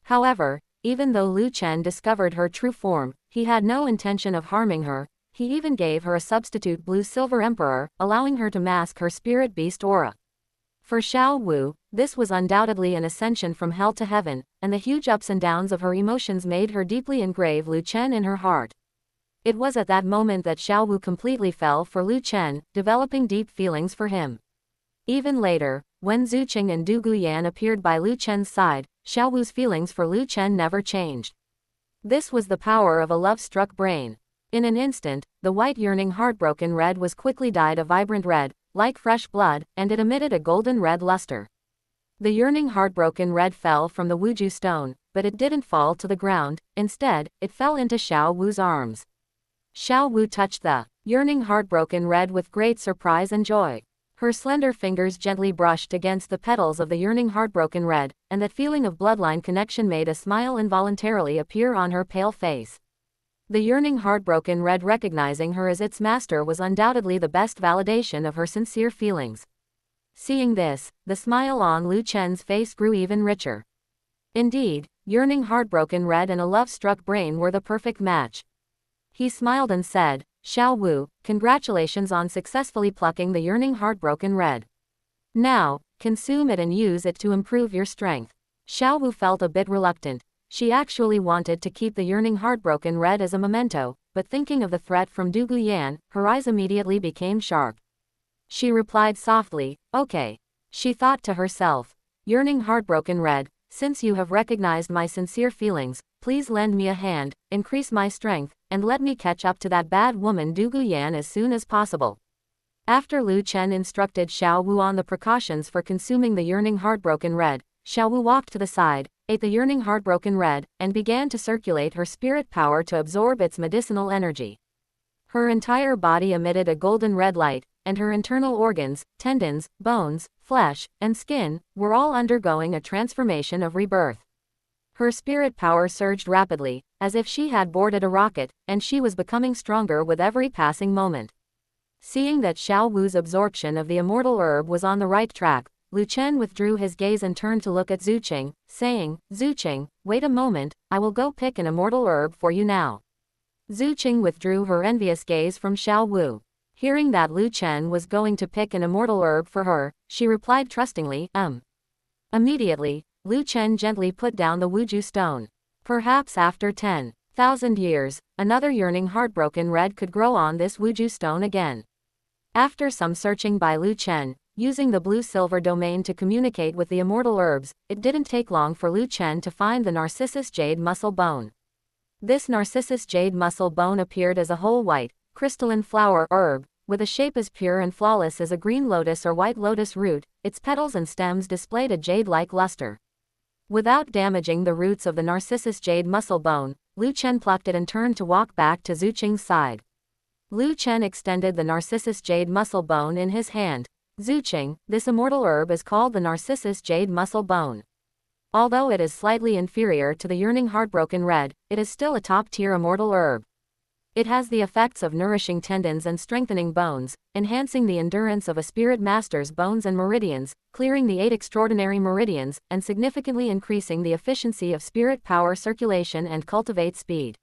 However, even though Lu Chen discovered her true form, he had no intention of harming her. He even gave her a substitute blue-silver emperor, allowing her to mask her spirit beast aura. For Xiao Wu, this was undoubtedly an ascension from hell to heaven, and the huge ups and downs of her emotions made her deeply engrave Lu Chen in her heart. It was at that moment that Xiao Wu completely fell for Lu Chen, developing deep feelings for him. Even later, when Zuqing and Du Guyan appeared by Lu Chen's side, Xiao Wu's feelings for Lu Chen never changed. This was the power of a love-struck brain. In an instant, the white yearning heartbroken red was quickly dyed a vibrant red, like fresh blood, and it emitted a golden red luster. The yearning heartbroken red fell from the Wuju stone, but it didn't fall to the ground. Instead, it fell into Xiao Wu's arms. Xiao Wu touched the yearning heartbroken red with great surprise and joy. Her slender fingers gently brushed against the petals of the yearning heartbroken red, and that feeling of bloodline connection made a smile involuntarily appear on her pale face. The yearning heartbroken red recognizing her as its master was undoubtedly the best validation of her sincere feelings. Seeing this, the smile on Lu Chen's face grew even richer. Indeed, yearning heartbroken red and a love-struck brain were the perfect match. He smiled and said, "Xiao Wu, congratulations on successfully plucking the yearning heartbroken red. Now, consume it and use it to improve your strength." Xiao Wu felt a bit reluctant. She actually wanted to keep the yearning heartbroken red as a memento, but thinking of the threat from Du Guyan, her eyes immediately became sharp. She replied softly, "Okay." She thought to herself, "Yearning heartbroken red, since you have recognized my sincere feelings, please lend me a hand, increase my strength, and let me catch up to that bad woman Du Guyan as soon as possible." After Lu Chen instructed Xiao Wu on the precautions for consuming the yearning heartbroken red, Xiao Wu walked to the side, ate the yearning heartbroken red, and began to circulate her spirit power to absorb its medicinal energy. Her entire body emitted a golden red light, and her internal organs, tendons, bones, flesh, and skin, were all undergoing a transformation of rebirth. Her spirit power surged rapidly, as if she had boarded a rocket, and she was becoming stronger with every passing moment. Seeing that Xiao Wu's absorption of the immortal herb was on the right track, Lu Chen withdrew his gaze and turned to look at Zuqing, saying, "Zuqing, wait a moment, I will go pick an immortal herb for you now." Zuqing withdrew her envious gaze from Xiao Wu. Hearing that Lu Chen was going to pick an immortal herb for her, she replied trustingly, Immediately, Lu Chen gently put down the Wuju stone. Perhaps after 10,000 years, another yearning heartbroken red could grow on this Wuju stone again. After some searching by Lu Chen, using the blue-silver domain to communicate with the immortal herbs, it didn't take long for Lu Chen to find the Narcissus jade muscle bone. This Narcissus jade muscle bone appeared as a whole white, crystalline flower herb, with a shape as pure and flawless as a green lotus or white lotus root. Its petals and stems displayed a jade-like luster. Without damaging the roots of the Narcissus jade muscle bone, Lu Chen plucked it and turned to walk back to Zuqing's side. Lu Chen extended the Narcissus jade muscle bone in his hand. "Zuqing, this immortal herb is called the Narcissus jade muscle bone. Although it is slightly inferior to the yearning heartbroken red, it is still a top-tier immortal herb. It has the effects of nourishing tendons and strengthening bones, enhancing the endurance of a spirit master's bones and meridians, clearing the 8 extraordinary meridians, and significantly increasing the efficiency of spirit power circulation and cultivate speed."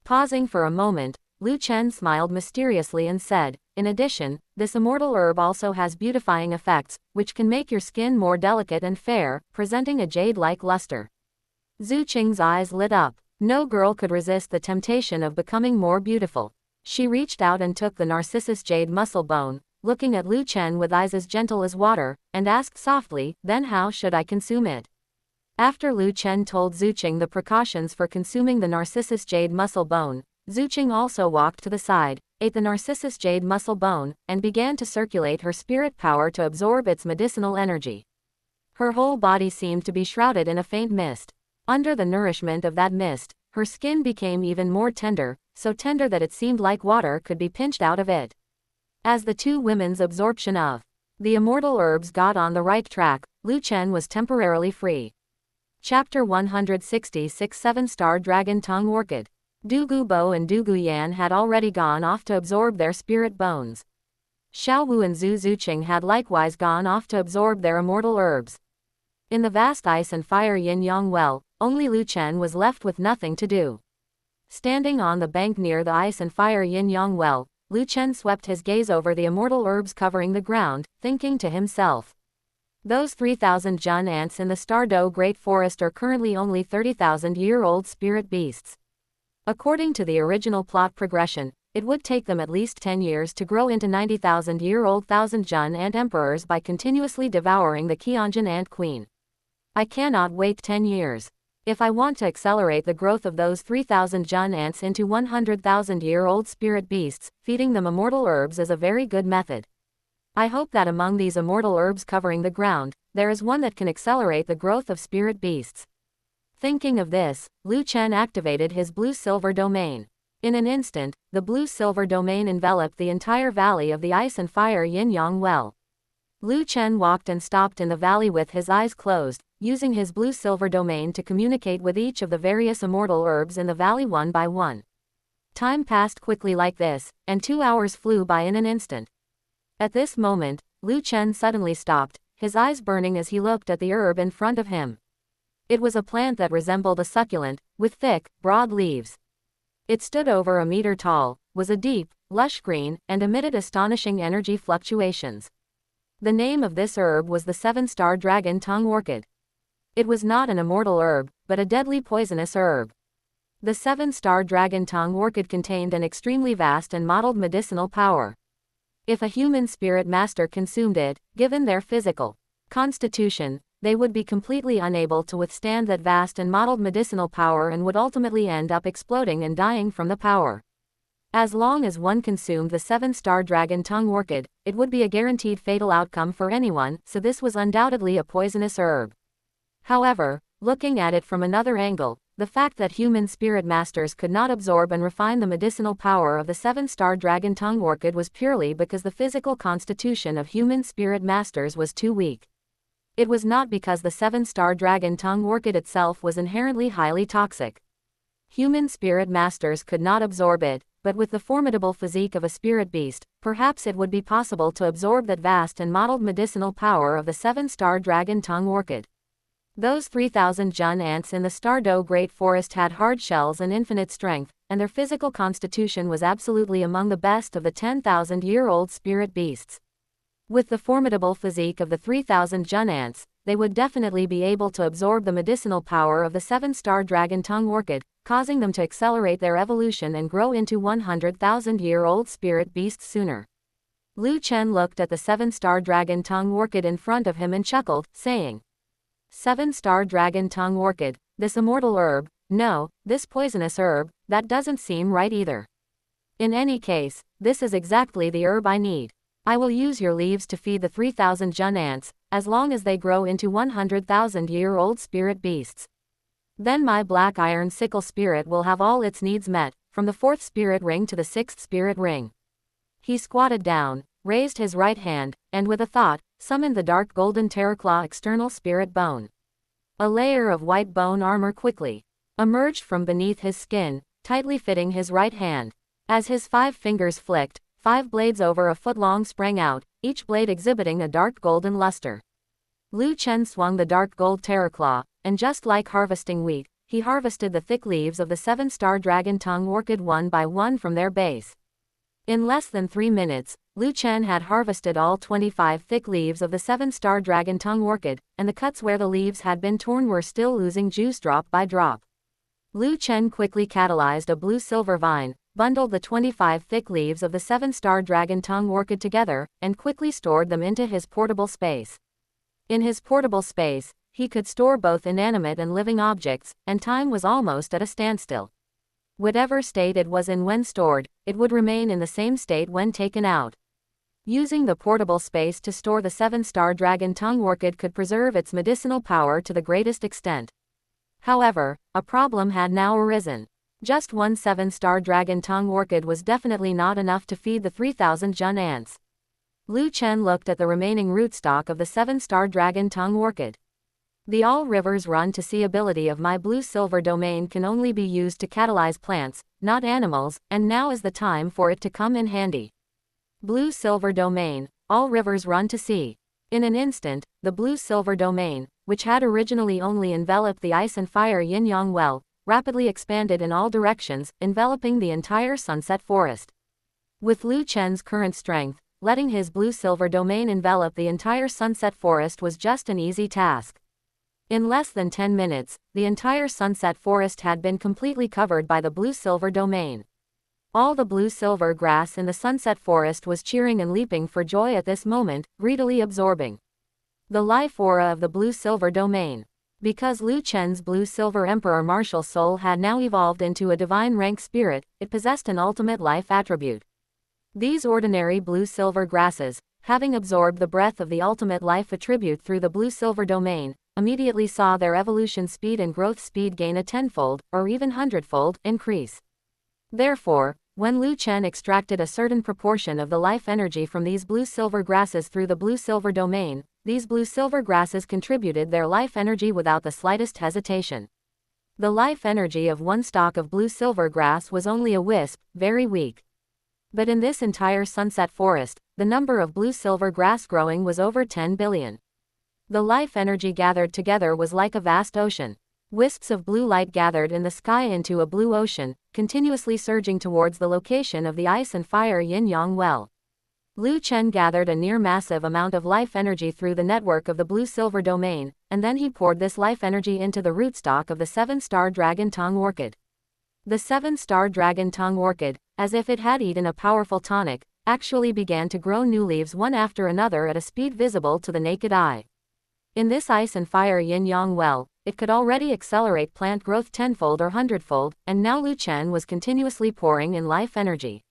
Pausing for a moment, Lu Chen smiled mysteriously and said, "In addition, this immortal herb also has beautifying effects, which can make your skin more delicate and fair, presenting a jade-like luster." Zuqing's eyes lit up. No girl could resist the temptation of becoming more beautiful. She reached out and took the Narcissus jade muscle bone, looking at Lu Chen with eyes as gentle as water, and asked softly, "Then how should I consume it?" After Lu Chen told Zuqing the precautions for consuming the Narcissus jade muscle bone, Zuqing also walked to the side, ate the Narcissus jade muscle bone, and began to circulate her spirit power to absorb its medicinal energy. Her whole body seemed to be shrouded in a faint mist. Under the nourishment of that mist, her skin became even more tender, so tender that it seemed like water could be pinched out of it. As the two women's absorption of the immortal herbs got on the right track, Lu Chen was temporarily free. Chapter 166 7-Star Dragon Tongue Orchid. Du Gubo and Du Guyan had already gone off to absorb their spirit bones. Xiao Wu and Zhu Zuqing had likewise gone off to absorb their immortal herbs. In the vast ice and fire yin-yang well, only Lu Chen was left with nothing to do. Standing on the bank near the ice and fire yin-yang well, Lu Chen swept his gaze over the immortal herbs covering the ground, thinking to himself, "Those 3,000 Jun ants in the Stardow Great Forest are currently only 30,000-year-old spirit beasts. According to the original plot progression, it would take them at least 10 years to grow into 90,000-year-old thousand Jun ant emperors by continuously devouring the Qianjin ant queen. I cannot wait 10 years. If I want to accelerate the growth of those 3,000 Jun ants into 100,000-year-old spirit beasts, feeding them immortal herbs is a very good method. I hope that among these immortal herbs covering the ground, there is one that can accelerate the growth of spirit beasts." Thinking of this, Lu Chen activated his blue-silver domain. In an instant, the blue-silver domain enveloped the entire valley of the ice and fire yin-yang well. Lu Chen walked and stopped in the valley with his eyes closed, using his blue-silver domain to communicate with each of the various immortal herbs in the valley one by one. Time passed quickly like this, and 2 hours flew by in an instant. At this moment, Lu Chen suddenly stopped, his eyes burning as he looked at the herb in front of him. It was a plant that resembled a succulent, with thick, broad leaves. It stood over a meter tall, was a deep, lush green, and emitted astonishing energy fluctuations. The name of this herb was the seven-star dragon tongue orchid. It was not an immortal herb, but a deadly poisonous herb. The seven-star dragon tongue orchid contained an extremely vast and mottled medicinal power. If a human spirit master consumed it, given their physical constitution, they would be completely unable to withstand that vast and mottled medicinal power and would ultimately end up exploding and dying from the power. As long as one consumed the seven-star dragon tongue orchid, it would be a guaranteed fatal outcome for anyone, so this was undoubtedly a poisonous herb. However, looking at it from another angle, the fact that human spirit masters could not absorb and refine the medicinal power of the seven-star dragon tongue orchid was purely because the physical constitution of human spirit masters was too weak. It was not because the seven-star dragon tongue orchid itself was inherently highly toxic. Human spirit masters could not absorb it, but with the formidable physique of a spirit beast, perhaps it would be possible to absorb that vast and mottled medicinal power of the seven-star dragon tongue orchid. Those 3,000 Jun ants in the Stardow Great Forest had hard shells and infinite strength, and their physical constitution was absolutely among the best of the 10,000-year-old spirit beasts. With the formidable physique of the 3,000 Jun ants, they would definitely be able to absorb the medicinal power of the seven-star dragon tongue orchid, causing them to accelerate their evolution and grow into 100,000-year-old spirit beasts sooner. Lu Chen looked at the seven-star dragon tongue orchid in front of him and chuckled, saying, "Seven-star dragon tongue orchid, this immortal herb, no, this poisonous herb, that doesn't seem right either. In any case, this is exactly the herb I need. I will use your leaves to feed the 3,000 Jun ants, as long as they grow into 100,000-year-old spirit beasts. Then my black iron sickle spirit will have all its needs met, from the 4th spirit ring to the 6th spirit ring." He squatted down, raised his right hand, and with a thought, summoned the dark golden Terraclaw external spirit bone. A layer of white bone armor quickly emerged from beneath his skin, tightly fitting his right hand. As his 5 fingers flicked, 5 blades over a foot long sprang out, each blade exhibiting a dark golden luster. Lu Chen swung the dark gold Terraclaw, and just like harvesting wheat, he harvested the thick leaves of the seven-star dragon tongue orchid one by one from their base. In less than 3 minutes, Lu Chen had harvested all 25 thick leaves of the seven-star dragon tongue orchid, and the cuts where the leaves had been torn were still losing juice drop by drop. Lu Chen quickly catalyzed a blue-silver vine, bundled the 25 thick leaves of the seven-star dragon tongue orchid together, and quickly stored them into his portable space. In his portable space, he could store both inanimate and living objects, and time was almost at a standstill. Whatever state it was in when stored, it would remain in the same state when taken out. Using the portable space to store the seven-star dragon tongue orchid could preserve its medicinal power to the greatest extent. However, a problem had now arisen. Just one seven-star dragon tongue orchid was definitely not enough to feed the 3,000 Jun ants. Lu Chen looked at the remaining rootstock of the seven-star dragon tongue orchid. The all rivers run to sea ability of my blue-silver domain can only be used to catalyze plants, not animals, and now is the time for it to come in handy. Blue-silver domain, all rivers run to sea. In an instant, the blue-silver domain, which had originally only enveloped the ice and fire yin-yang well, rapidly expanded in all directions, enveloping the entire sunset forest. With Lu Chen's current strength, letting his blue-silver domain envelop the entire sunset forest was just an easy task. In less than 10 minutes, the entire sunset forest had been completely covered by the blue-silver domain. All the blue-silver grass in the sunset forest was cheering and leaping for joy at this moment, greedily absorbing the life aura of the blue-silver domain. Because Lu Chen's blue-silver emperor martial soul had now evolved into a divine rank spirit, it possessed an ultimate life attribute. These ordinary blue-silver grasses, having absorbed the breath of the ultimate life attribute through the blue-silver domain, immediately saw their evolution speed and growth speed gain a tenfold, or even hundredfold, increase. Therefore, when Lu Chen extracted a certain proportion of the life energy from these blue-silver grasses through the blue-silver domain, these blue-silver grasses contributed their life energy without the slightest hesitation. The life energy of one stalk of blue-silver grass was only a wisp, very weak. But in this entire sunset forest, the number of blue-silver grass growing was over 10 billion. The life energy gathered together was like a vast ocean. Wisps of blue light gathered in the sky into a blue ocean, continuously surging towards the location of the ice and fire yin-yang well. Lu Chen gathered a near-massive amount of life energy through the network of the blue-silver domain, and then he poured this life energy into the rootstock of the 7-star dragon tongue orchid. The 7-star dragon tongue orchid, as if it had eaten a powerful tonic, actually began to grow new leaves one after another at a speed visible to the naked eye. In this ice and fire yin-yang well, it could already accelerate plant growth tenfold or hundredfold, and now Lu Chen was continuously pouring in life energy.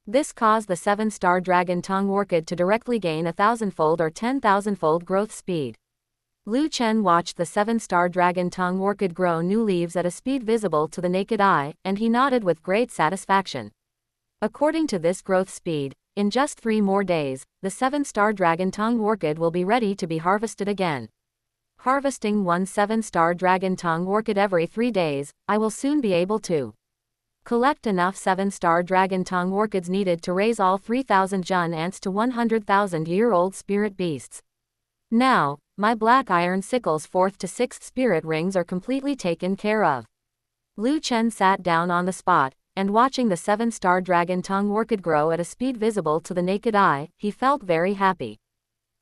This caused the 7-star dragon tongue orchid to directly gain 1,000-fold or 10,000-fold growth speed. Lu Chen watched the 7-star dragon tongue orchid grow new leaves at a speed visible to the naked eye, and he nodded with great satisfaction. According to this growth speed, in just 3 more days, the 7-star dragon tongue orchid will be ready to be harvested again. Harvesting one 7-star dragon tongue orchid every 3 days, I will soon be able to collect enough 7-star dragon tongue orchids needed to raise all 3,000 Jun ants to 100,000-year-old spirit beasts. Now, my black iron sickle's 4th to 6th spirit rings are completely taken care of. Lu Chen sat down on the spot, and watching the 7-star dragon tongue orchid grow at a speed visible to the naked eye, he felt very happy.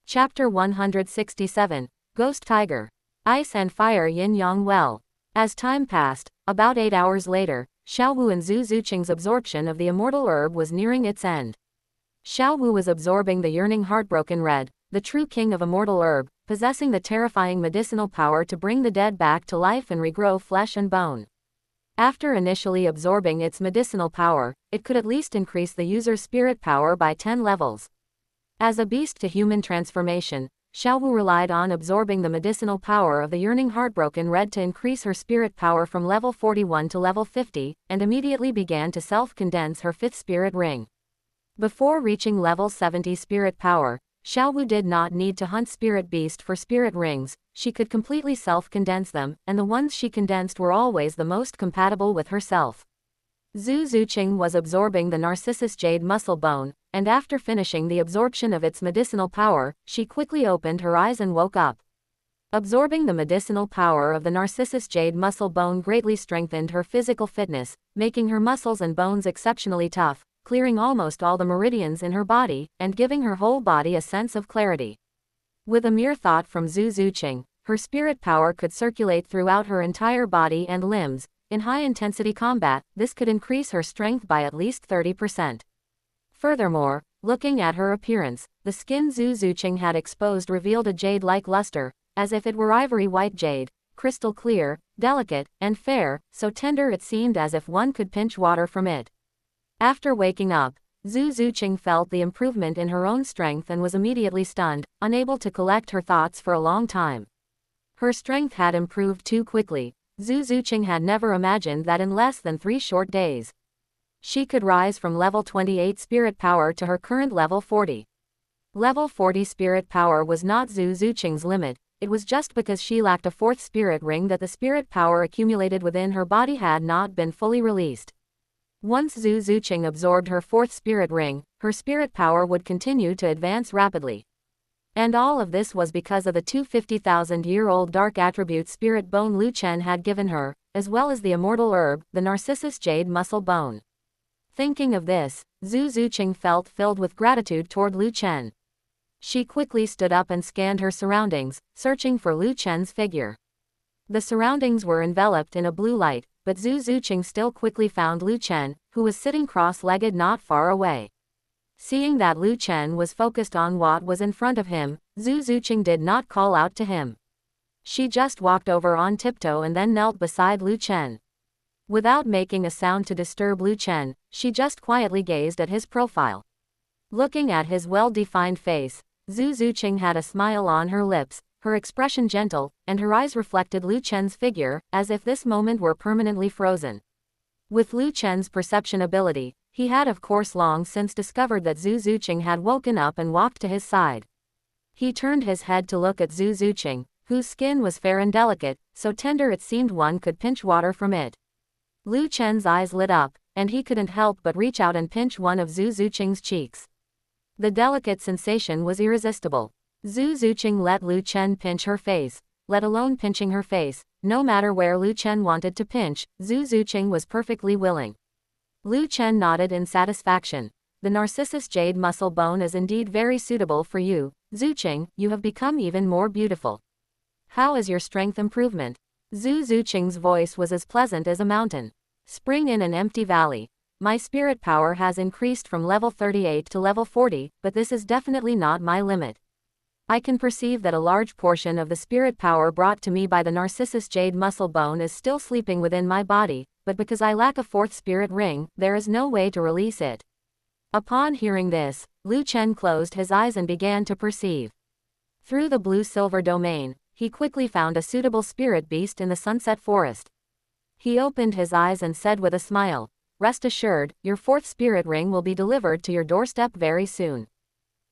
Chapter 167, Ghost Tiger. Ice and Fire Yin-Yang Well. As time passed, about 8 hours later, Xiaowu and Zhu Zuqing's absorption of the immortal herb was nearing its end. Xiaowu was absorbing the yearning heartbroken red, the true king of immortal herb, possessing the terrifying medicinal power to bring the dead back to life and regrow flesh and bone. After initially absorbing its medicinal power, it could at least increase the user's spirit power by 10 levels. As a beast-to-human transformation, Xiaowu relied on absorbing the medicinal power of the yearning heartbroken red to increase her spirit power from level 41 to level 50, and immediately began to self-condense her 5th spirit ring. Before reaching level 70 spirit power, Xiaowu did not need to hunt spirit beast for spirit rings, she could completely self-condense them, and the ones she condensed were always the most compatible with herself. Zhu Zuqing was absorbing the Narcissus Jade muscle bone, and after finishing the absorption of its medicinal power, she quickly opened her eyes and woke up. Absorbing the medicinal power of the Narcissus Jade muscle bone greatly strengthened her physical fitness, making her muscles and bones exceptionally tough, clearing almost all the meridians in her body, and giving her whole body a sense of clarity. With a mere thought from Zhu Zuqing, her spirit power could circulate throughout her entire body and limbs. In high-intensity combat, this could increase her strength by at least 30%. Furthermore, looking at her appearance, the skin Zhu Zuqing had exposed revealed a jade-like luster, as if it were ivory-white jade, crystal clear, delicate, and fair, so tender it seemed as if one could pinch water from it. After waking up, Zhu Zuqing felt the improvement in her own strength and was immediately stunned, unable to collect her thoughts for a long time. Her strength had improved too quickly. Zhu Zuqing had never imagined that in less than 3 short days, she could rise from level 28 spirit power to her current level 40. Level 40 spirit power was not Zhu Zuqing's limit, it was just because she lacked a 4th spirit ring that the spirit power accumulated within her body had not been fully released. Once Zhu Zuqing absorbed her 4th spirit ring, her spirit power would continue to advance rapidly. And all of this was because of the 250,000-year-old dark attribute spirit bone Lu Chen had given her, as well as the immortal herb, the Narcissus Jade muscle bone. Thinking of this, Zhu Zuqing felt filled with gratitude toward Lu Chen. She quickly stood up and scanned her surroundings, searching for Lu Chen's figure. The surroundings were enveloped in a blue light, but Zhu Zuqing still quickly found Lu Chen, who was sitting cross-legged not far away. Seeing that Lu Chen was focused on what was in front of him, Zhu Zuqing did not call out to him. She just walked over on tiptoe and then knelt beside Lu Chen. Without making a sound to disturb Lu Chen, she just quietly gazed at his profile. Looking at his well-defined face, Zhu Zuqing had a smile on her lips, her expression gentle, and her eyes reflected Lu Chen's figure, as if this moment were permanently frozen. With Lu Chen's perception ability, he had of course long since discovered that Zhu Zuqing had woken up and walked to his side. He turned his head to look at Zhu Zuqing, whose skin was fair and delicate, so tender it seemed one could pinch water from it. Lu Chen's eyes lit up, and he couldn't help but reach out and pinch one of Zhu Zuqing's cheeks. The delicate sensation was irresistible. Zhu Zuqing let Lu Chen pinch her face, let alone pinching her face. No matter where Lu Chen wanted to pinch, Zhu Zuqing was perfectly willing. Lu Chen nodded in satisfaction. The Narcissus jade muscle bone is indeed very suitable for you, Zuqing. You have become even more beautiful. How is your strength improvement? Zhu Zuqing's voice was as pleasant as a mountain. Spring in an empty valley. My spirit power has increased from level 38 to level 40, but this is definitely not my limit. I can perceive that a large portion of the spirit power brought to me by the Narcissus jade muscle bone is still sleeping within my body, but because I lack a fourth spirit ring, there is no way to release it. Upon hearing this, Lu Chen closed his eyes and began to perceive. Through the blue-silver domain, he quickly found a suitable spirit beast in the sunset forest. He opened his eyes and said with a smile, "Rest assured, your fourth spirit ring will be delivered to your doorstep very soon."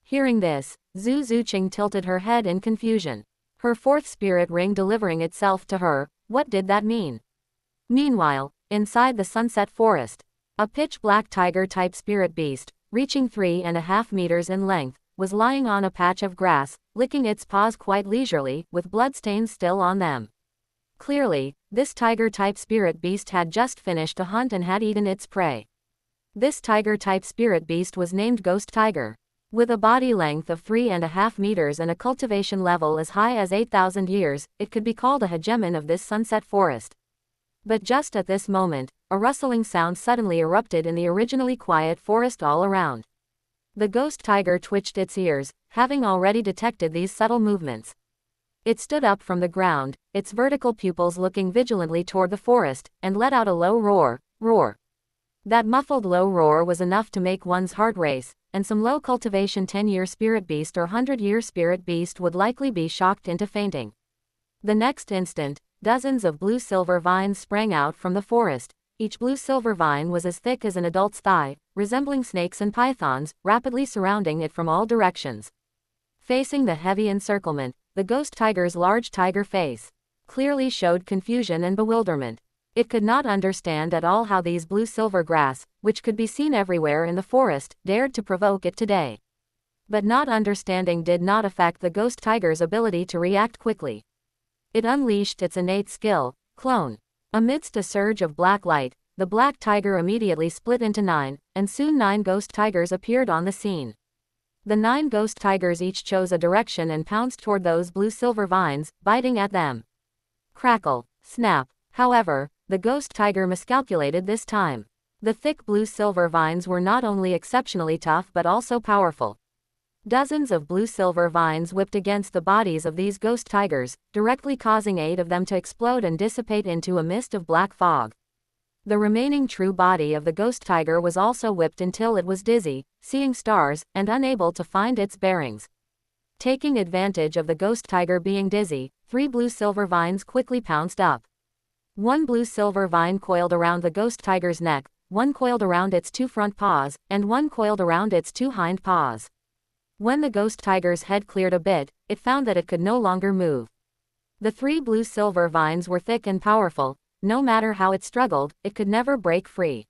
Hearing this, Zhu Zuqing tilted her head in confusion. Her fourth spirit ring delivering itself to her, what did that mean? Meanwhile, inside the sunset forest, a pitch-black tiger-type spirit beast, reaching 3.5 meters in length, was lying on a patch of grass, licking its paws quite leisurely, with bloodstains still on them. Clearly, this tiger-type spirit beast had just finished a hunt and had eaten its prey. This tiger-type spirit beast was named Ghost Tiger. With a body length of 3.5 meters and a cultivation level as high as 8,000 years, it could be called a hegemon of this sunset forest. But just at this moment, a rustling sound suddenly erupted in the originally quiet forest all around. The ghost tiger twitched its ears, having already detected these subtle movements. It stood up from the ground, its vertical pupils looking vigilantly toward the forest, and let out a low roar. That muffled low roar was enough to make one's heart race, and some low cultivation 10-year spirit beast or 100-year spirit beast would likely be shocked into fainting. The next instant, dozens of blue-silver vines sprang out from the forest. Each blue-silver vine was as thick as an adult's thigh, resembling snakes and pythons, rapidly surrounding it from all directions. Facing the heavy encirclement, the ghost tiger's large tiger face clearly showed confusion and bewilderment. It could not understand at all how these blue-silver grass, which could be seen everywhere in the forest, dared to provoke it today. But not understanding did not affect the ghost tiger's ability to react quickly. It unleashed its innate skill, clone. Amidst a surge of black light, the black tiger immediately split into 9, and soon 9 ghost tigers appeared on the scene. The 9 ghost tigers each chose a direction and pounced toward those blue-silver vines, biting at them. Crackle, snap. However, the ghost tiger miscalculated this time. The thick blue-silver vines were not only exceptionally tough but also powerful. Dozens of blue-silver vines whipped against the bodies of these ghost tigers, directly causing 8 of them to explode and dissipate into a mist of black fog. The remaining true body of the ghost tiger was also whipped until it was dizzy, seeing stars, and unable to find its bearings. Taking advantage of the ghost tiger being dizzy, 3 blue-silver vines quickly pounced up. 1 blue-silver vine coiled around the ghost tiger's neck, 1 coiled around its 2 front paws, and 1 coiled around its 2 hind paws. When the ghost tiger's head cleared a bit, it found that it could no longer move. The 3 blue-silver vines were thick and powerful. No matter how it struggled, it could never break free.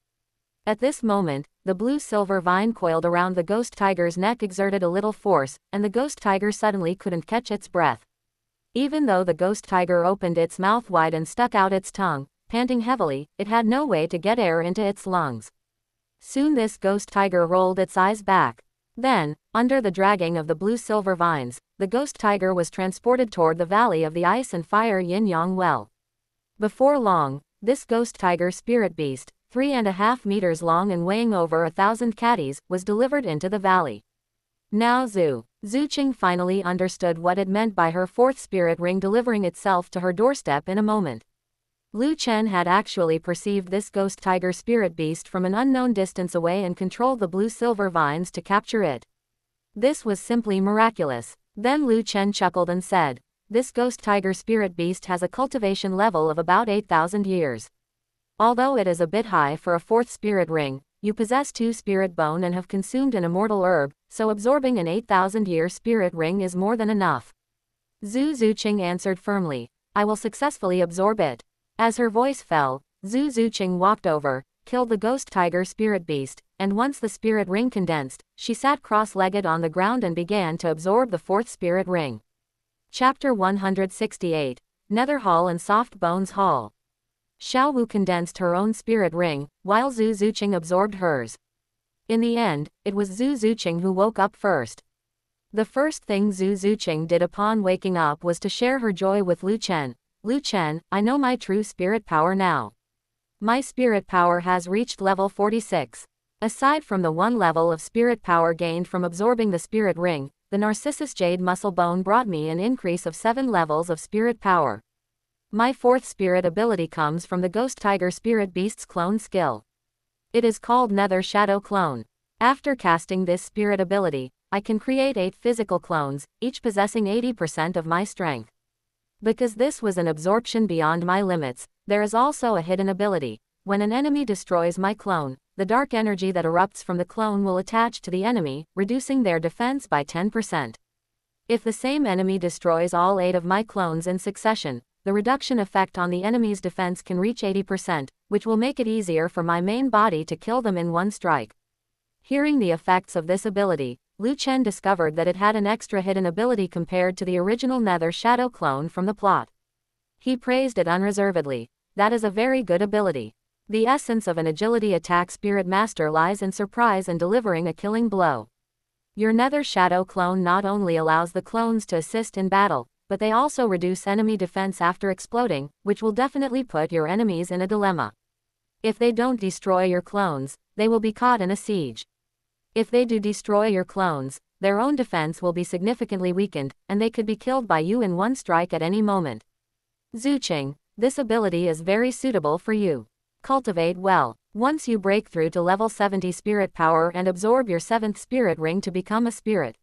At this moment, the blue-silver vine coiled around the ghost tiger's neck exerted a little force, and the ghost tiger suddenly couldn't catch its breath. Even though the ghost tiger opened its mouth wide and stuck out its tongue, panting heavily, it had no way to get air into its lungs. Soon this ghost tiger rolled its eyes back. Then, under the dragging of the blue-silver vines, the ghost tiger was transported toward the valley of the ice and fire yin-yang well. Before long, this ghost tiger spirit beast, 3.5 meters long and weighing over 1,000 catties, was delivered into the valley. Now Zhu Zuqing finally understood what it meant by her 4th spirit ring delivering itself to her doorstep in a moment. Lu Chen had actually perceived this ghost tiger spirit beast from an unknown distance away and controlled the blue-silver vines to capture it. This was simply miraculous. Then Lu Chen chuckled and said, "This ghost tiger spirit beast has a cultivation level of about 8,000 years. Although it is a bit high for a 4th spirit ring, you possess 2 spirit bone and have consumed an immortal herb, so absorbing an 8,000-year spirit ring is more than enough." Zhu Zuqing answered firmly. I will successfully absorb it. As her voice fell, Zhu Zuqing walked over, killed the ghost tiger spirit beast, and once the spirit ring condensed, she sat cross-legged on the ground and began to absorb the fourth spirit ring. Chapter 168. Nether Hall and Soft Bones Hall. Xiao Wu condensed her own spirit ring, while Zhu Zuqing absorbed hers. In the end, it was Zhu Zuqing who woke up first. The first thing Zhu Zuqing did upon waking up was to share her joy with Lu Chen. Lu Chen, I know my true spirit power now. My spirit power has reached level 46. Aside from the one level of spirit power gained from absorbing the spirit ring, the Narcissus Jade Muscle Bone brought me an increase of 7 levels of spirit power. My fourth spirit ability comes from the Ghost Tiger Spirit Beast's clone skill. It is called Nether Shadow Clone. After casting this spirit ability, I can create 8 physical clones, each possessing 80% of my strength. Because this was an absorption beyond my limits, there is also a hidden ability. When an enemy destroys my clone, the dark energy that erupts from the clone will attach to the enemy, reducing their defense by 10%. If the same enemy destroys all 8 of my clones in succession, the reduction effect on the enemy's defense can reach 80%, which will make it easier for my main body to kill them in one strike. Hearing the effects of this ability, Lu Chen discovered that it had an extra hidden ability compared to the original Nether Shadow clone from the plot. He praised it unreservedly. That is a very good ability. The essence of an agility attack spirit master lies in surprise and delivering a killing blow. Your Nether Shadow clone not only allows the clones to assist in battle, but they also reduce enemy defense after exploding, which will definitely put your enemies in a dilemma. If they don't destroy your clones, they will be caught in a siege. If they do destroy your clones, their own defense will be significantly weakened, and they could be killed by you in one strike at any moment. Zuqing, this ability is very suitable for you. Cultivate well. Once you break through to level 70 spirit power and absorb your 7th spirit ring to become a spirit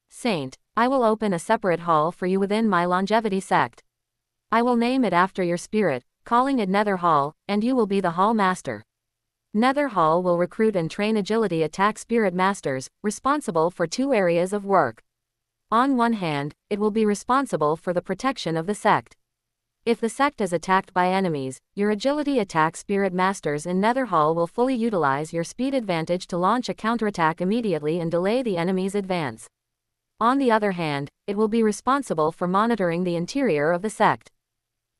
saint, I will open a separate hall for you within my longevity sect. I will name it after your spirit, calling it Nether Hall, and you will be the Hall Master. Nether Hall will recruit and train agility attack spirit masters, responsible for 2 areas of work. On one hand, it will be responsible for the protection of the sect. If the sect is attacked by enemies, your agility attack spirit masters in Nether Hall will fully utilize your speed advantage to launch a counterattack immediately and delay the enemy's advance. On the other hand, it will be responsible for monitoring the interior of the sect.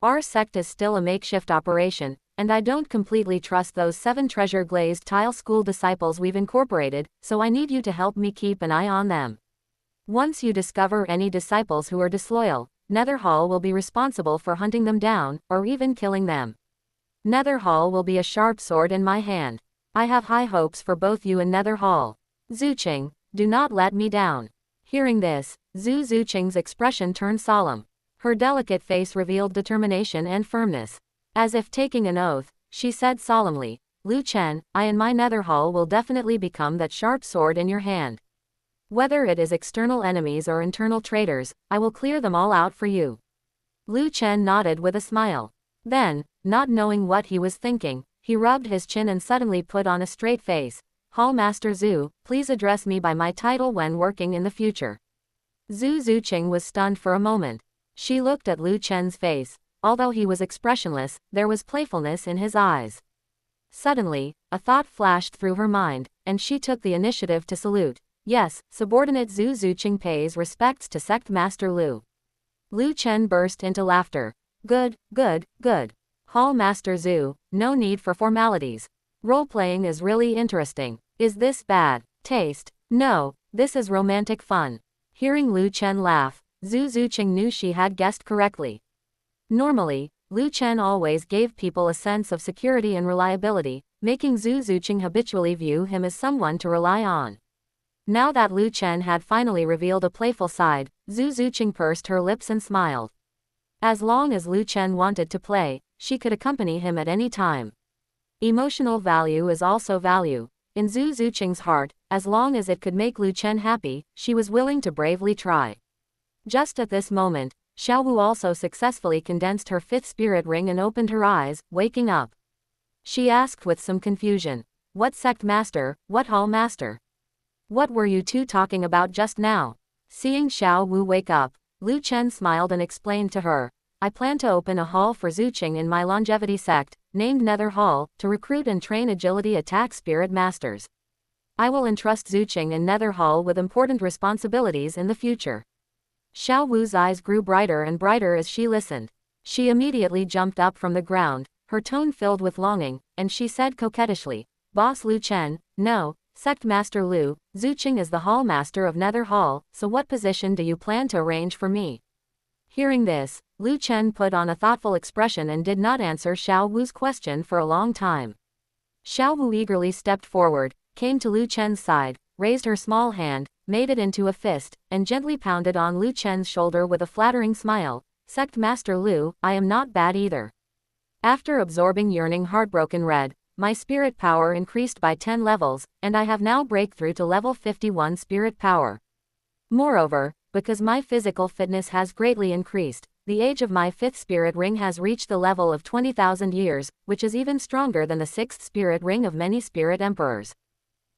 Our sect is still a makeshift operation, and I don't completely trust those 7 treasure glazed tile school disciples we've incorporated, so I need you to help me keep an eye on them. Once you discover any disciples who are disloyal, Nether Hall will be responsible for hunting them down, or even killing them. Nether Hall will be a sharp sword in my hand. I have high hopes for both you and Nether Hall. Zuqing, do not let me down. Hearing this, Zhu Zuqing's expression turned solemn. Her delicate face revealed determination and firmness. As if taking an oath, she said solemnly, Lu Chen, I and my Nether Hall will definitely become that sharp sword in your hand. Whether it is external enemies or internal traitors, I will clear them all out for you. Lu Chen nodded with a smile. Then, not knowing what he was thinking, he rubbed his chin and suddenly put on a straight face. Hall Master Zhu, please address me by my title when working in the future. Zhu Zuqing was stunned for a moment. She looked at Lu Chen's face. Although he was expressionless, there was playfulness in his eyes. Suddenly, a thought flashed through her mind, and she took the initiative to salute. Yes, subordinate Zhu Zuqing pays respects to Sect Master Lu. Lu Chen burst into laughter. Good, good, good. Hall Master Zhu, no need for formalities. Role-playing is really interesting. Is this bad taste? No, this is romantic fun. Hearing Lu Chen laugh, Zhu Zuqing knew she had guessed correctly. Normally, Lu Chen always gave people a sense of security and reliability, making Zhu Zuqing habitually view him as someone to rely on. Now that Lu Chen had finally revealed a playful side, Zhu Zuqing pursed her lips and smiled. As long as Lu Chen wanted to play, she could accompany him at any time. Emotional value is also value. In Zhu Zuqing's heart, as long as it could make Lu Chen happy, she was willing to bravely try. Just at this moment, Xiao Wu also successfully condensed her 5th spirit ring and opened her eyes, waking up. She asked with some confusion, What sect master, what hall master? What were you two talking about just now? Seeing Xiao Wu wake up, Lu Chen smiled and explained to her, I plan to open a hall for Zuqing in my longevity sect, named Nether Hall, to recruit and train agility attack spirit masters. I will entrust Zuqing and Nether Hall with important responsibilities in the future. Xiao Wu's eyes grew brighter and brighter as she listened. She immediately jumped up from the ground, her tone filled with longing, and she said coquettishly, Boss Lu Chen, no, Sect Master Lu, Zuqing is the Hall Master of Nether Hall, so what position do you plan to arrange for me? Hearing this, Lu Chen put on a thoughtful expression and did not answer Xiao Wu's question for a long time. Xiao Wu eagerly stepped forward, came to Lu Chen's side, raised her small hand, made it into a fist, and gently pounded on Lu Chen's shoulder with a flattering smile. Sect Master Lu, I am not bad either. After absorbing Yearning Heartbroken Red, my spirit power increased by 10 levels, and I have now breakthrough to level 51 spirit power. Moreover, because my physical fitness has greatly increased, the age of my 5th spirit ring has reached the level of 20,000 years, which is even stronger than the 6th spirit ring of many spirit emperors.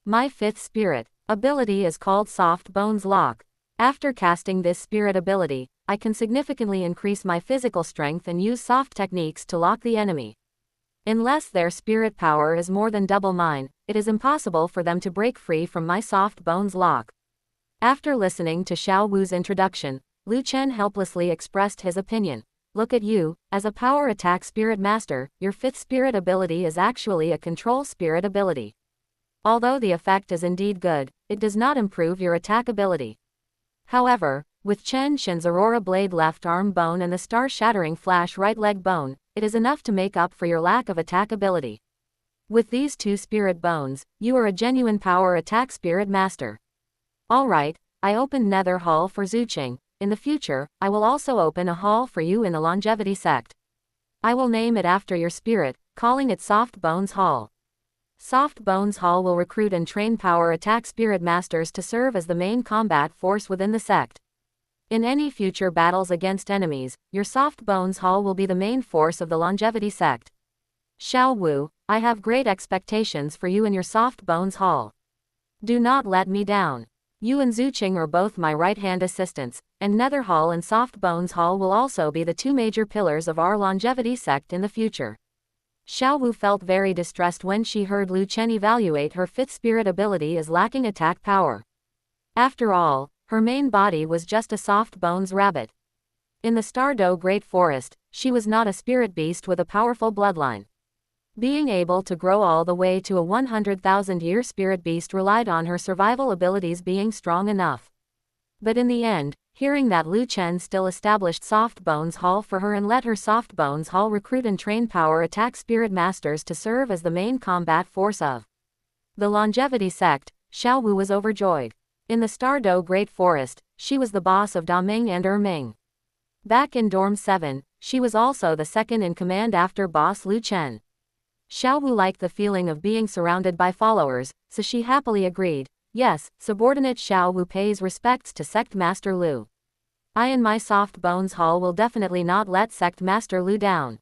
My 5th spirit ability is called Soft Bones Lock. After casting this spirit ability, I can significantly increase my physical strength and use soft techniques to lock the enemy. Unless their spirit power is more than double mine, it is impossible for them to break free from my Soft Bones Lock. After listening to Xiao Wu's introduction, Lu Chen helplessly expressed his opinion. Look at you, as a power attack spirit master, your 5th spirit ability is actually a control spirit ability. Although the effect is indeed good, it does not improve your attack ability. However, with Chen Shin's Aurora Blade left arm bone and the star-shattering flash right leg bone, it is enough to make up for your lack of attack ability. With these 2 spirit bones, you are a genuine power attack spirit master. Alright, I opened Nether Hall for Zuqing. In the future, I will also open a hall for you in the longevity sect. I will name it after your spirit, calling it Soft Bones Hall. Soft Bones Hall will recruit and train power attack spirit masters to serve as the main combat force within the sect. In any future battles against enemies, your Soft Bones Hall will be the main force of the longevity sect. Xiao Wu, I have great expectations for you in your Soft Bones Hall. Do not let me down. You and Zuqing are both my right-hand assistants, and Nether Hall and Soft Bones Hall will also be the 2 major pillars of our longevity sect in the future. Xiao Wu felt very distressed when she heard Lu Chen evaluate her 5th spirit ability as lacking attack power. After all, her main body was just a soft bones rabbit. In the Stardow Great Forest, she was not a spirit beast with a powerful bloodline. Being able to grow all the way to a 100,000-year spirit beast relied on her survival abilities being strong enough. But in the end, hearing that Lu Chen still established Soft Bones Hall for her and let her Soft Bones Hall recruit and train power attack spirit masters to serve as the main combat force of the longevity sect, Xiao Wu was overjoyed. In the Stardow Great Forest, she was the boss of Daming and Erming. Back in Dorm 7, she was also the second in command after boss Lu Chen. Xiao Wu liked the feeling of being surrounded by followers, so she happily agreed. Yes, subordinate Xiao Wu pays respects to Sect Master Lu. I and my Soft Bones Hall will definitely not let Sect Master Lu down.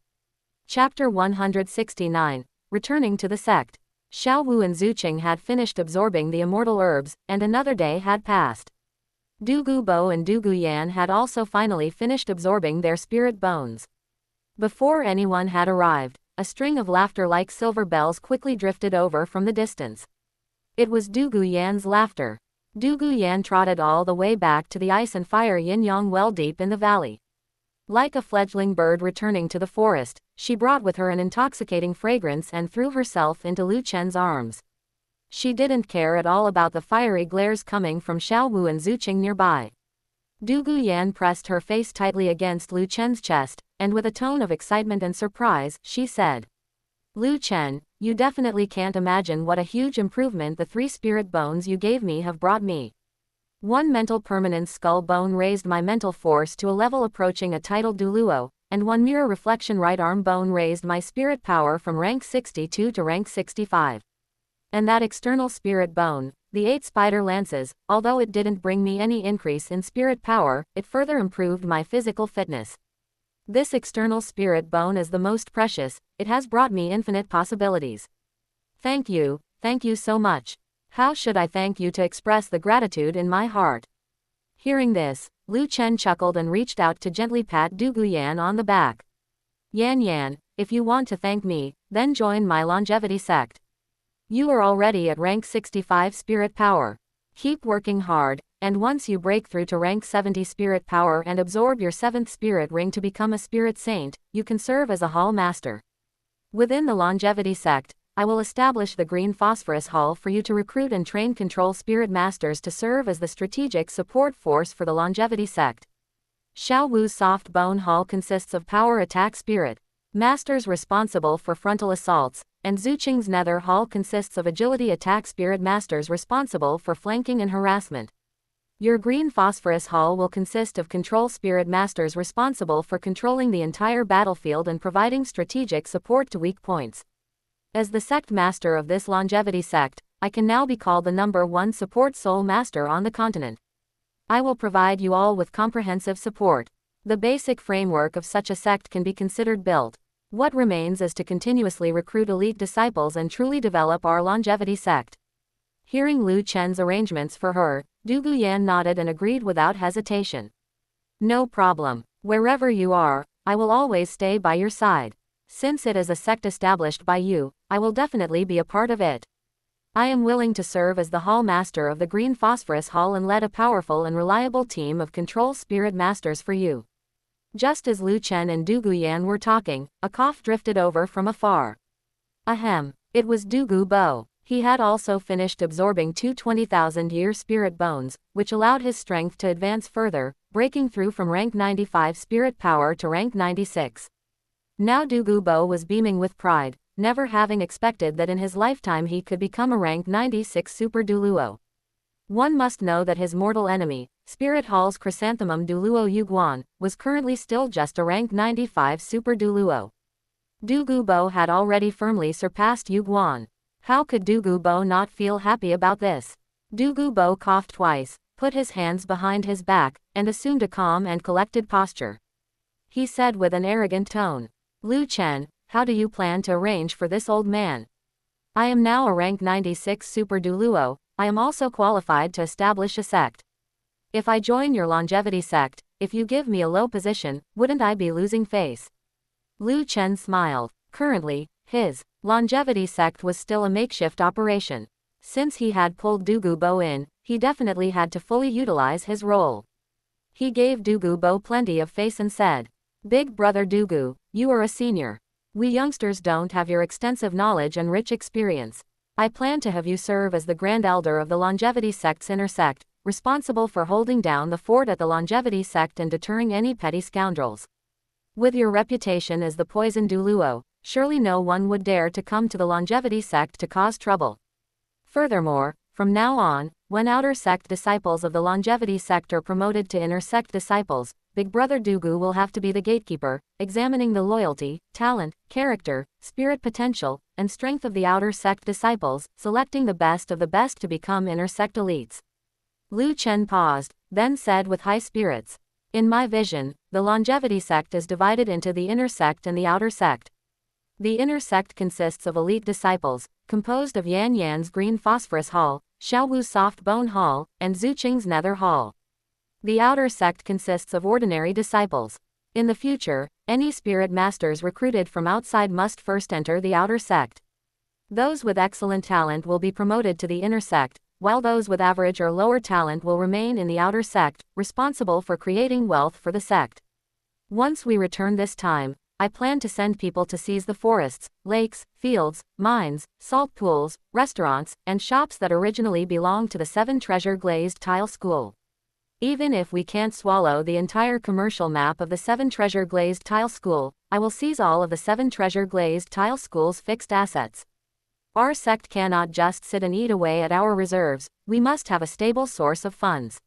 Chapter 169, Returning to the Sect. Xiao Wu and Zuqing had finished absorbing the immortal herbs, and another day had passed. Douluo Bo and Douluo Yan had also finally finished absorbing their spirit bones. Before anyone had arrived, a string of laughter-like silver bells quickly drifted over from the distance. It was Douluo Yan's laughter. Douluo Yan trotted all the way back to the ice and fire yin-yang well deep in the valley. Like a fledgling bird returning to the forest, she brought with her an intoxicating fragrance and threw herself into Lu Chen's arms. She didn't care at all about the fiery glares coming from Xiao Wu and Zuqing nearby. Douluo Yan pressed her face tightly against Lu Chen's chest, and with a tone of excitement and surprise, she said, Lu Chen, you definitely can't imagine what a huge improvement the 3 spirit bones you gave me have brought me. 1 mental permanence skull bone raised my mental force to a level approaching a titled Douluo, and 1 mirror reflection right arm bone raised my spirit power from rank 62 to rank 65. And that external spirit bone, the 8 spider lances, although it didn't bring me any increase in spirit power, it further improved my physical fitness. This external spirit bone is the most precious, it has brought me infinite possibilities. Thank you so much. How should I thank you to express the gratitude in my heart? Hearing this, Lu Chen chuckled and reached out to gently pat Douluo Yan on the back. Yan, if you want to thank me, then join my longevity sect. You are already at rank 65 spirit power. Keep working hard, and once you break through to rank 70 spirit power and absorb your 7th spirit ring to become a spirit saint, you can serve as a hall master. Within the longevity sect, I will establish the Green Phosphorus Hall for you to recruit and train control spirit masters to serve as the strategic support force for the longevity sect. Xiao Wu's Soft Bone Hall consists of power attack spirit masters responsible for frontal assaults, and Zuqing's Nether Hall consists of agility attack spirit masters responsible for flanking and harassment. Your Green Phosphorus Hall will consist of control spirit masters responsible for controlling the entire battlefield and providing strategic support to weak points. As the sect master of this longevity sect, I can now be called the #1 support soul master on the continent. I will provide you all with comprehensive support. The basic framework of such a sect can be considered built. What remains is to continuously recruit elite disciples and truly develop our longevity sect. Hearing Lu Chen's arrangements for her, Douluo Yan nodded and agreed without hesitation. No problem. Wherever you are, I will always stay by your side. Since it is a sect established by you, I will definitely be a part of it. I am willing to serve as the hall master of the Green Phosphorus Hall and lead a powerful and reliable team of control spirit masters for you. Just as Lu Chen and Douluo Yan were talking, a cough drifted over from afar. Ahem, it was Douluo Bo. He had also finished absorbing 2 20,000-year spirit bones, which allowed his strength to advance further, breaking through from rank 95 spirit power to rank 96. Now Douluo Bo was beaming with pride, never having expected that in his lifetime he could become a rank 96 super Douluo. One must know that his mortal enemy, Spirit Hall's chrysanthemum Douluo Yuguan, was currently still just a rank 95 super Douluo. Douluo Bo had already firmly surpassed Yuguan. How could Douluo Bo not feel happy about this? Douluo Bo coughed twice, put his hands behind his back, and assumed a calm and collected posture. He said with an arrogant tone, Lu Chen, how do you plan to arrange for this old man? I am now a rank 96 super Douluo, I am also qualified to establish a sect. If I join your longevity sect, if you give me a low position, wouldn't I be losing face? Lu Chen smiled. Currently, his longevity sect was still a makeshift operation. Since he had pulled Douluo Bo in, he definitely had to fully utilize his role. He gave Douluo Bo plenty of face and said, Big brother Douluo, you are a senior. We youngsters don't have your extensive knowledge and rich experience. I plan to have you serve as the Grand Elder of the Longevity Sect's inner sect, responsible for holding down the fort at the Longevity Sect and deterring any petty scoundrels. With your reputation as the poison Douluo, surely no one would dare to come to the Longevity Sect to cause trouble. Furthermore, from now on, when outer sect disciples of the Longevity Sect are promoted to inner sect disciples, Big Brother Douluo will have to be the gatekeeper, examining the loyalty, talent, character, spirit potential, and strength of the outer sect disciples, selecting the best of the best to become inner sect elites. Lu Chen paused, then said with high spirits, In my vision, the Longevity Sect is divided into the inner sect and the outer sect. The inner sect consists of elite disciples, composed of Yan Yan's Green Phosphorus Hall, Xiao Wu's Soft Bone Hall, and Zuqing's Nether Hall. The outer sect consists of ordinary disciples. In the future, any spirit masters recruited from outside must first enter the outer sect. Those with excellent talent will be promoted to the inner sect, while those with average or lower talent will remain in the outer sect, responsible for creating wealth for the sect. Once we return this time, I plan to send people to seize the forests, lakes, fields, mines, salt pools, restaurants, and shops that originally belonged to the 7 Treasure Glazed Tile School. Even if we can't swallow the entire commercial map of the 7 Treasure Glazed Tile School, I will seize all of the 7 Treasure Glazed Tile School's fixed assets. Our sect cannot just sit and eat away at our reserves, we must have a stable source of funds.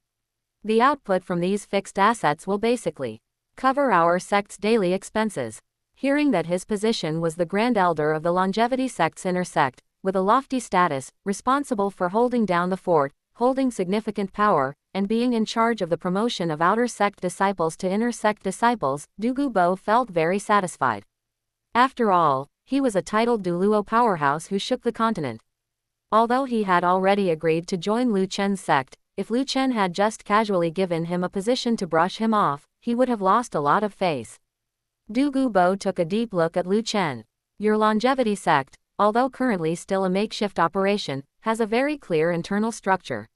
The output from these fixed assets will basically cover our sect's daily expenses. Hearing that his position was the Grand Elder of the Longevity Sect's inner sect, with a lofty status, responsible for holding down the fort, holding significant power, and being in charge of the promotion of outer sect disciples to inner sect disciples, Douluo Bo felt very satisfied. After all, he was a titled Douluo powerhouse who shook the continent. Although he had already agreed to join Lu Chen's sect, if Lu Chen had just casually given him a position to brush him off, he would have lost a lot of face. Douluo took a deep look at Lu Chen. Your longevity sect, although currently still a makeshift operation, has a very clear internal structure.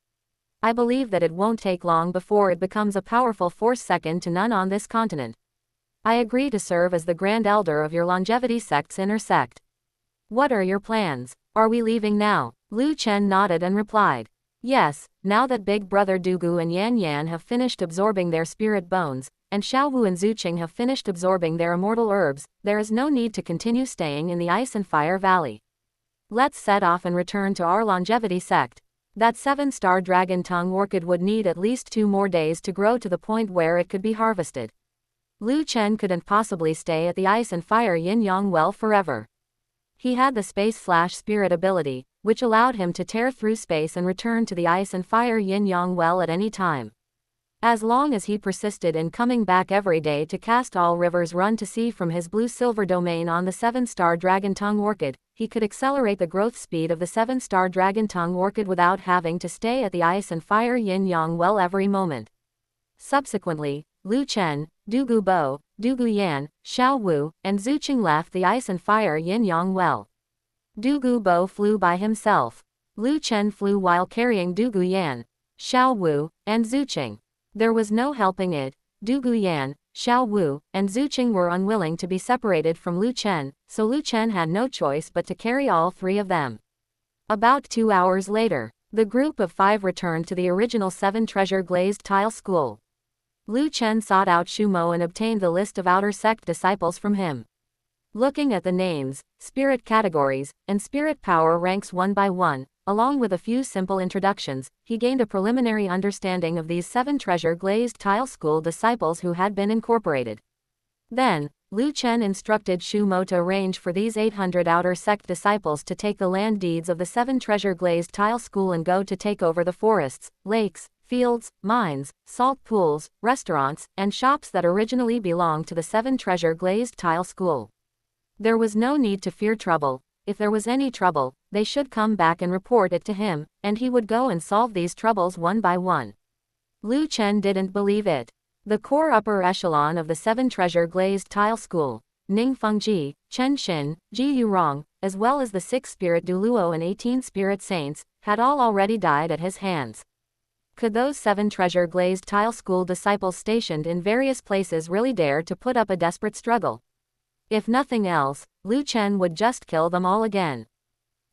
I believe that it won't take long before it becomes a powerful force second to none on this continent. I agree to serve as the Grand Elder of your longevity sect's inner sect. What are your plans? Are we leaving now? Lu Chen nodded and replied. Yes, now that Big Brother Douluo and Yan Yan have finished absorbing their spirit bones, and Xiaowu and Zuqing have finished absorbing their immortal herbs, there is no need to continue staying in the Ice and Fire Valley. Let's set off and return to our longevity sect. That 7-star dragon tongue orchid would need at least 2 more days to grow to the point where it could be harvested. Lu Chen couldn't possibly stay at the Ice and Fire Yin-Yang Well forever. He had the space/spirit ability, which allowed him to tear through space and return to the Ice and Fire Yin-Yang Well at any time. As long as he persisted in coming back every day to cast all rivers run to sea from his blue-silver domain on the 7-star dragon tongue orchid, he could accelerate the growth speed of the 7-star dragon tongue orchid without having to stay at the Ice and Fire Yin-Yang Well every moment. Subsequently, Lu Chen, Douluo, Douluo Yan, Xiaowu, and Zuqing left the Ice and Fire Yin-Yang Well. Douluo flew by himself. Lu Chen flew while carrying Douluo Yan, Xiaowu, and Zuqing. There was no helping it. Douluo Yan, Xiaowu, and Zuqing were unwilling to be separated from Lu Chen, so Lu Chen had no choice but to carry all 3 of them. About 2 hours later, the group of 5 returned to the original 7 treasure glazed tile school. Lu Chen sought out Shumo and obtained the list of outer sect disciples from him. Looking at the names, spirit categories, and spirit power ranks one by one, along with a few simple introductions, he gained a preliminary understanding of these 7 treasure glazed tile school disciples who had been incorporated. Then, Lu Chen instructed Shumo to arrange for these 800 outer sect disciples to take the land deeds of the 7 treasure glazed tile school and go to take over the forests, lakes, fields, mines, salt pools, restaurants, and shops that originally belonged to the 7 treasure glazed tile school. There was no need to fear trouble. If there was any trouble, they should come back and report it to him, and he would go and solve these troubles one by one. Lu Chen didn't believe it. The core upper echelon of the 7 treasure glazed tile school, Ning Fengji, Chen Xin, Ji Yurong, as well as the 6 spirit Douluo and 18 spirit saints, had all already died at his hands. Could those 7 treasure glazed tile school disciples stationed in various places really dare to put up a desperate struggle? If nothing else, Lu Chen would just kill them all again.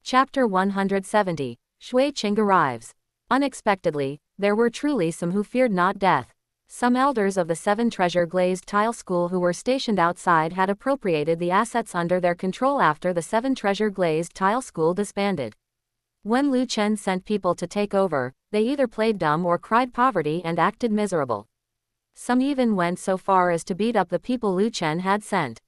Chapter 170. Shui Qing arrives. Unexpectedly, there were truly some who feared not death. Some elders of the 7 treasure glazed tile school who were stationed outside had appropriated the assets under their control after the 7 treasure glazed tile school disbanded. When Lu Chen sent people to take over, they either played dumb or cried poverty and acted miserable. Some even went so far as to beat up the people Lu Chen had sent.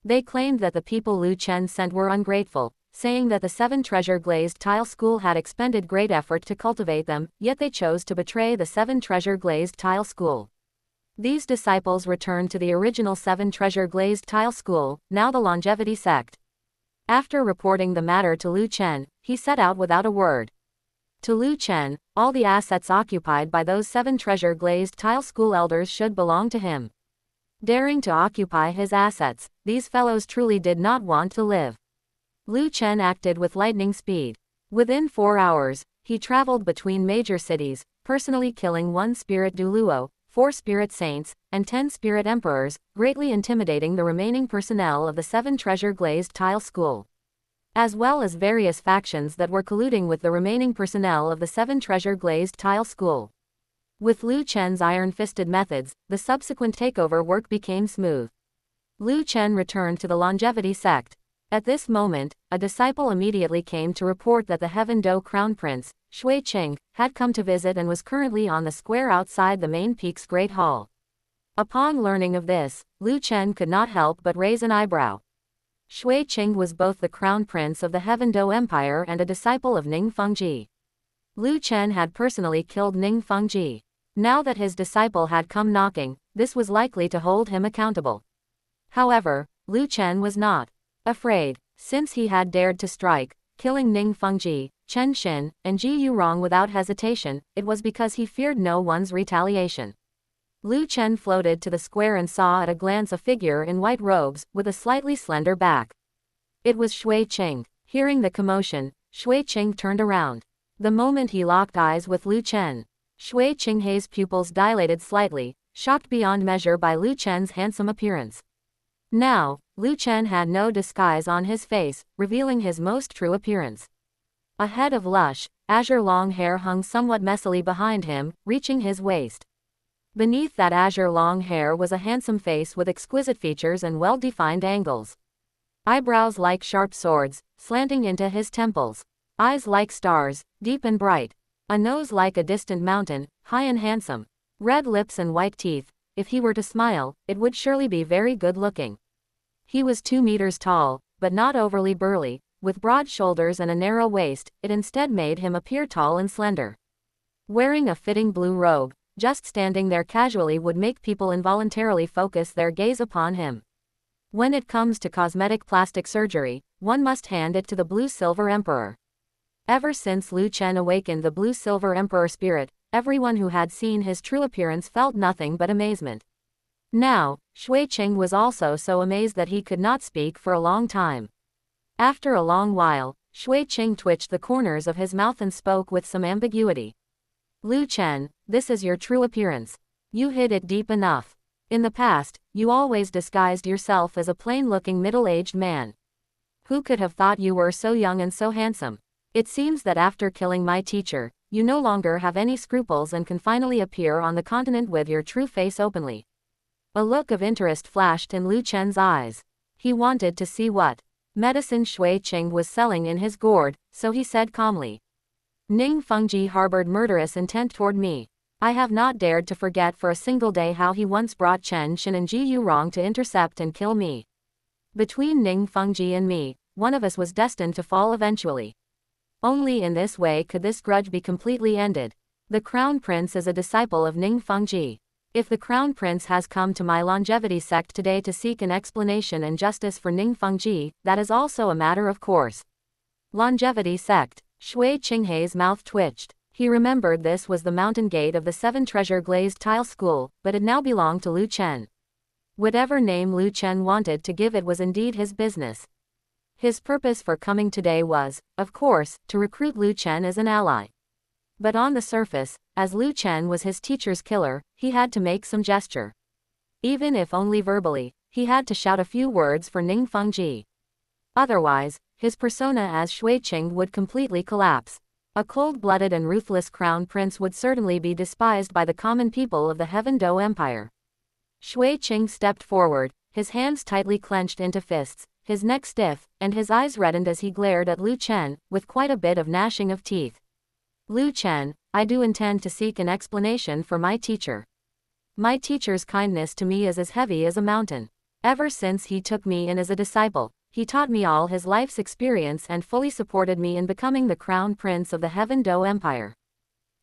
They claimed that the people Lu Chen sent were ungrateful, saying that the 7 treasure glazed tile school had expended great effort to cultivate them, yet they chose to betray the 7 treasure glazed tile school. These disciples returned to the original 7 treasure glazed tile school, now the longevity sect. After reporting the matter to Lu Chen, he set out without a word. To Lu Chen, all the assets occupied by those 7 treasure glazed tile school elders should belong to him. Daring to occupy his assets, these fellows truly did not want to live. Lu Chen acted with lightning speed. Within 4 hours, he traveled between major cities, personally killing 1 spirit Douluo, 4 spirit saints, and 10 spirit emperors, greatly intimidating the remaining personnel of the 7 treasure glazed tile school, as well as various factions that were colluding with the remaining personnel of the 7 treasure glazed tile school. With Lu Chen's iron-fisted methods, the subsequent takeover work became smooth. Lu Chen returned to the longevity sect. At this moment, a disciple immediately came to report that the Heaven Do Crown Prince, Shui Qing, had come to visit and was currently on the square outside the main peak's Great Hall. Upon learning of this, Lu Chen could not help but raise an eyebrow. Shui Qing was both the crown prince of the Heaven Do Empire and a disciple of Ning Fengji. Lu Chen had personally killed Ning Fengji. Now that his disciple had come knocking, this was likely to hold him accountable. However, Lu Chen was not afraid, since he had dared to strike, killing Ning Fengji, Chen Xin, and Ji Yurong without hesitation. It was because he feared no one's retaliation. Lu Chen floated to the square and saw at a glance a figure in white robes, with a slightly slender back. It was Shui Qing. Hearing the commotion, Shui Qing turned around. The moment he locked eyes with Lu Chen, Shui Qinghei's pupils dilated slightly, shocked beyond measure by Lu Chen's handsome appearance. Now, Lu Chen had no disguise on his face, revealing his most true appearance. A head of lush, azure long hair hung somewhat messily behind him, reaching his waist. Beneath that azure long hair was a handsome face with exquisite features and well-defined angles. Eyebrows like sharp swords, slanting into his temples. Eyes like stars, deep and bright. A nose like a distant mountain, high and handsome. Red lips and white teeth. If he were to smile, it would surely be very good-looking. He was 2 meters tall, but not overly burly. With broad shoulders and a narrow waist, it instead made him appear tall and slender. Wearing a fitting blue robe, just standing there casually would make people involuntarily focus their gaze upon him. When it comes to cosmetic plastic surgery, one must hand it to the Blue-Silver Emperor. Ever since Lu Chen awakened the Blue-Silver Emperor spirit, everyone who had seen his true appearance felt nothing but amazement. Now, Shui Qing was also so amazed that he could not speak for a long time. After a long while, Shui Qing twitched the corners of his mouth and spoke with some ambiguity. Lu Chen, this is your true appearance. You hid it deep enough. In the past, you always disguised yourself as a plain-looking middle-aged man. Who could have thought you were so young and so handsome? It seems that after killing my teacher, you no longer have any scruples and can finally appear on the continent with your true face openly. A look of interest flashed in Lu Chen's eyes. He wanted to see what medicine Shui Qing was selling in his gourd, so he said calmly. Ning Fengji harbored murderous intent toward me. I have not dared to forget for a single day how he once brought Chen Xin and Ji Yurong to intercept and kill me. Between Ning Fengji and me, one of us was destined to fall eventually. Only in this way could this grudge be completely ended. The Crown Prince is a disciple of Ning Fengji. If the Crown Prince has come to my longevity sect today to seek an explanation and justice for Ning Fengji, that is also a matter of course. Longevity sect. Shui Qinghei's mouth twitched. He remembered this was the mountain gate of the 7 treasure glazed tile school, but it now belonged to Lu Chen. Whatever name Lu Chen wanted to give it was indeed his business. His purpose for coming today was, of course, to recruit Lu Chen as an ally. But on the surface, as Lu Chen was his teacher's killer, he had to make some gesture. Even if only verbally, he had to shout a few words for Ning Fengji. Otherwise, his persona as Shui Qing would completely collapse. A cold-blooded and ruthless crown prince would certainly be despised by the common people of the Heaven Do Empire. Shui Qing stepped forward, his hands tightly clenched into fists, his neck stiff, and his eyes reddened as he glared at Lu Chen, with quite a bit of gnashing of teeth. Lu Chen, I do intend to seek an explanation for my teacher. My teacher's kindness to me is as heavy as a mountain. Ever since he took me in as a disciple, he taught me all his life's experience and fully supported me in becoming the crown prince of the Heaven Do Empire.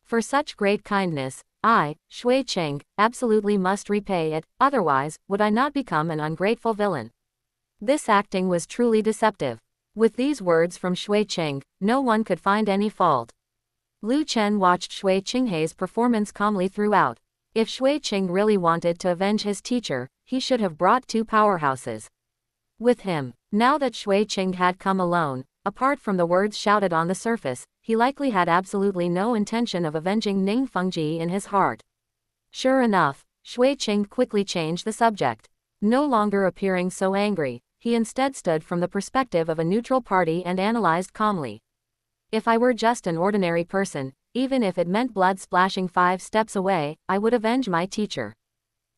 For such great kindness, I, Shui Qing, absolutely must repay it, otherwise, would I not become an ungrateful villain. This acting was truly deceptive. With these words from Shui Qing, no one could find any fault. Lu Chen watched Shui Qinghei's performance calmly throughout. If Shui Qing really wanted to avenge his teacher, he should have brought 2 powerhouses with him. Now that Shui Qing had come alone, apart from the words shouted on the surface, he likely had absolutely no intention of avenging Ning Fengji in his heart. Sure enough, Shui Qing quickly changed the subject. No longer appearing so angry, he instead stood from the perspective of a neutral party and analyzed calmly. If I were just an ordinary person, even if it meant blood splashing 5 steps away, I would avenge my teacher.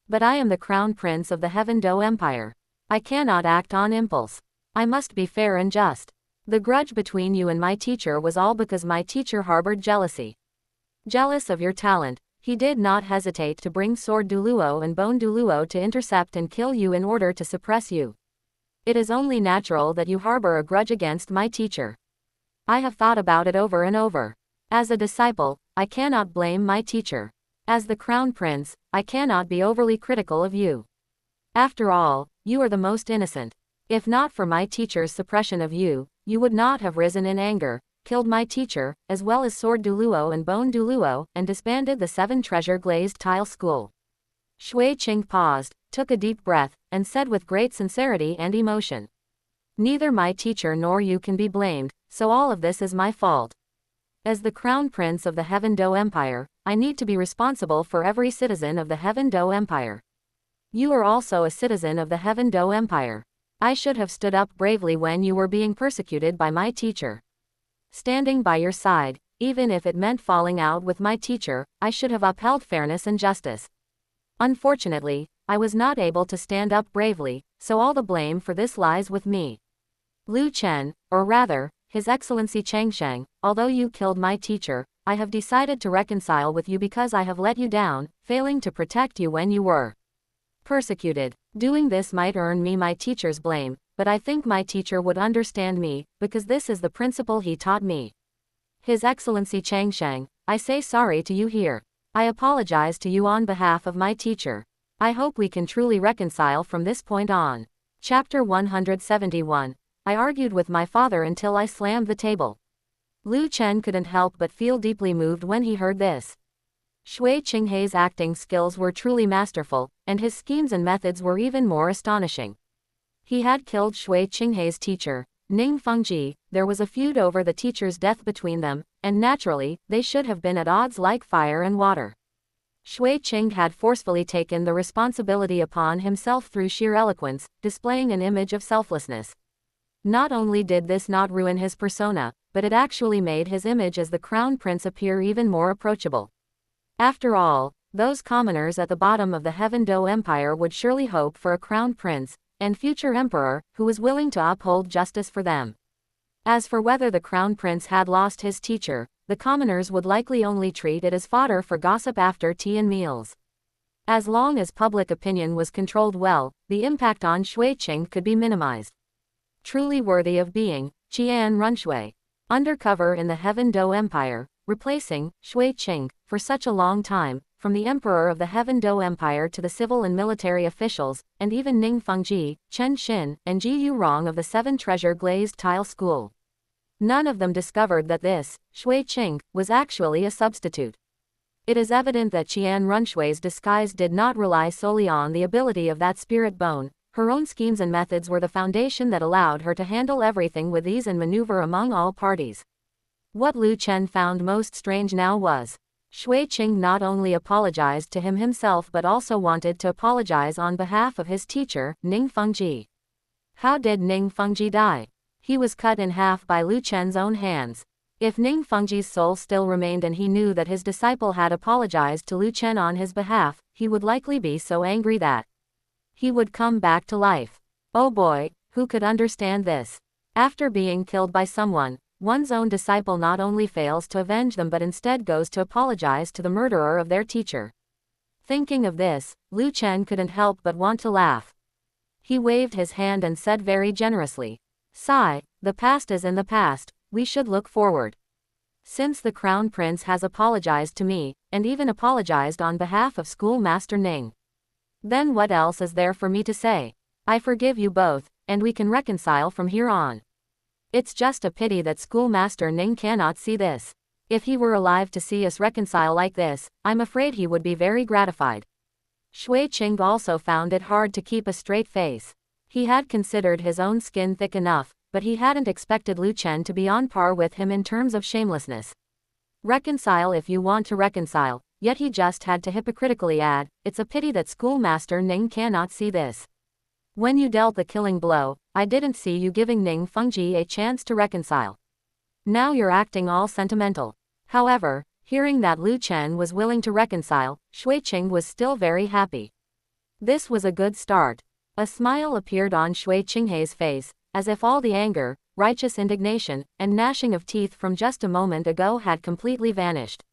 But I am the crown prince of the Heaven Do Empire. I cannot act on impulse. I must be fair and just. The grudge between you and my teacher was all because my teacher harbored jealousy. Jealous of your talent, he did not hesitate to bring Sword Douluo and Bone Douluo to intercept and kill you in order to suppress you. It is only natural that you harbor a grudge against my teacher. I have thought about it over and over. As a disciple, I cannot blame my teacher. As the crown prince, I cannot be overly critical of you. After all, you are the most innocent. If not for my teacher's suppression of you, you would not have risen in anger, killed my teacher, as well as sword Douluo and bone Douluo, and disbanded the 7 treasure glazed tile school. Shui Qing paused, took a deep breath, and said with great sincerity and emotion. Neither my teacher nor you can be blamed, so all of this is my fault. As the crown prince of the Heaven Do Empire, I need to be responsible for every citizen of the Heaven Do Empire. You are also a citizen of the Heaven Do Empire. I should have stood up bravely when you were being persecuted by my teacher. Standing by your side, even if it meant falling out with my teacher, I should have upheld fairness and justice. Unfortunately, I was not able to stand up bravely, so all the blame for this lies with me. Lu Chen, or rather, His Excellency Changsheng, although you killed my teacher, I have decided to reconcile with you because I have let you down, failing to protect you when you were persecuted. Doing this might earn me my teacher's blame, but I think my teacher would understand me, because this is the principle he taught me. His Excellency Changsheng, I say sorry to you here. I apologize to you on behalf of my teacher. I hope we can truly reconcile from this point on. Chapter 171. I argued with my father until I slammed the table. Lu Chen couldn't help but feel deeply moved when he heard this. Shui Qinghei's acting skills were truly masterful, and his schemes and methods were even more astonishing. He had killed Shui Qinghei's teacher, Ning Fengji. There was a feud over the teacher's death between them, and naturally, they should have been at odds like fire and water. Shui Qing had forcefully taken the responsibility upon himself through sheer eloquence, displaying an image of selflessness. Not only did this not ruin his persona, but it actually made his image as the crown prince appear even more approachable. After all, those commoners at the bottom of the Heaven Do Empire would surely hope for a crown prince, and future emperor, who was willing to uphold justice for them. As for whether the crown prince had lost his teacher, the commoners would likely only treat it as fodder for gossip after tea and meals. As long as public opinion was controlled well, the impact on Shui Qing could be minimized. Truly worthy of being, Qian Runshui. Undercover in the Heaven Do Empire, replacing Shui Qing, for such a long time, from the emperor of the Heaven Do Empire to the civil and military officials, and even Ning Fengji, Chen Xin, and Ji Yurong of the 7 treasure glazed tile school. None of them discovered that this, Shui Qing, was actually a substitute. It is evident that Qian Runshui's disguise did not rely solely on the ability of that spirit bone. Her own schemes and methods were the foundation that allowed her to handle everything with ease and maneuver among all parties. What Lu Chen found most strange now was, Shui Qing not only apologized to him himself but also wanted to apologize on behalf of his teacher, Ning Fengji. How did Ning Fengji die? He was cut in half by Lu Chen's own hands. If Ning Fengji's soul still remained and he knew that his disciple had apologized to Lu Chen on his behalf, he would likely be so angry that he would come back to life. Oh boy, who could understand this? After being killed by someone, one's own disciple not only fails to avenge them but instead goes to apologize to the murderer of their teacher. Thinking of this, Lu Chen couldn't help but want to laugh. He waved his hand and said very generously, "Sigh, the past is in the past, we should look forward. Since the Crown Prince has apologized to me, and even apologized on behalf of Schoolmaster Ning, then what else is there for me to say? I forgive you both, and we can reconcile from here on. It's just a pity that Schoolmaster Ning cannot see this. If he were alive to see us reconcile like this, I'm afraid he would be very gratified." Shui Qing also found it hard to keep a straight face. He had considered his own skin thick enough, but he hadn't expected Lu Chen to be on par with him in terms of shamelessness. Reconcile if you want to reconcile, yet he just had to hypocritically add, "It's a pity that Schoolmaster Ning cannot see this. When you dealt the killing blow, I didn't see you giving Ning Fengji a chance to reconcile. Now you're acting all sentimental." However, hearing that Lu Chen was willing to reconcile, Shui Qing was still very happy. This was a good start. A smile appeared on Shui Qinghei's face, as if all the anger, righteous indignation, and gnashing of teeth from just a moment ago had completely vanished.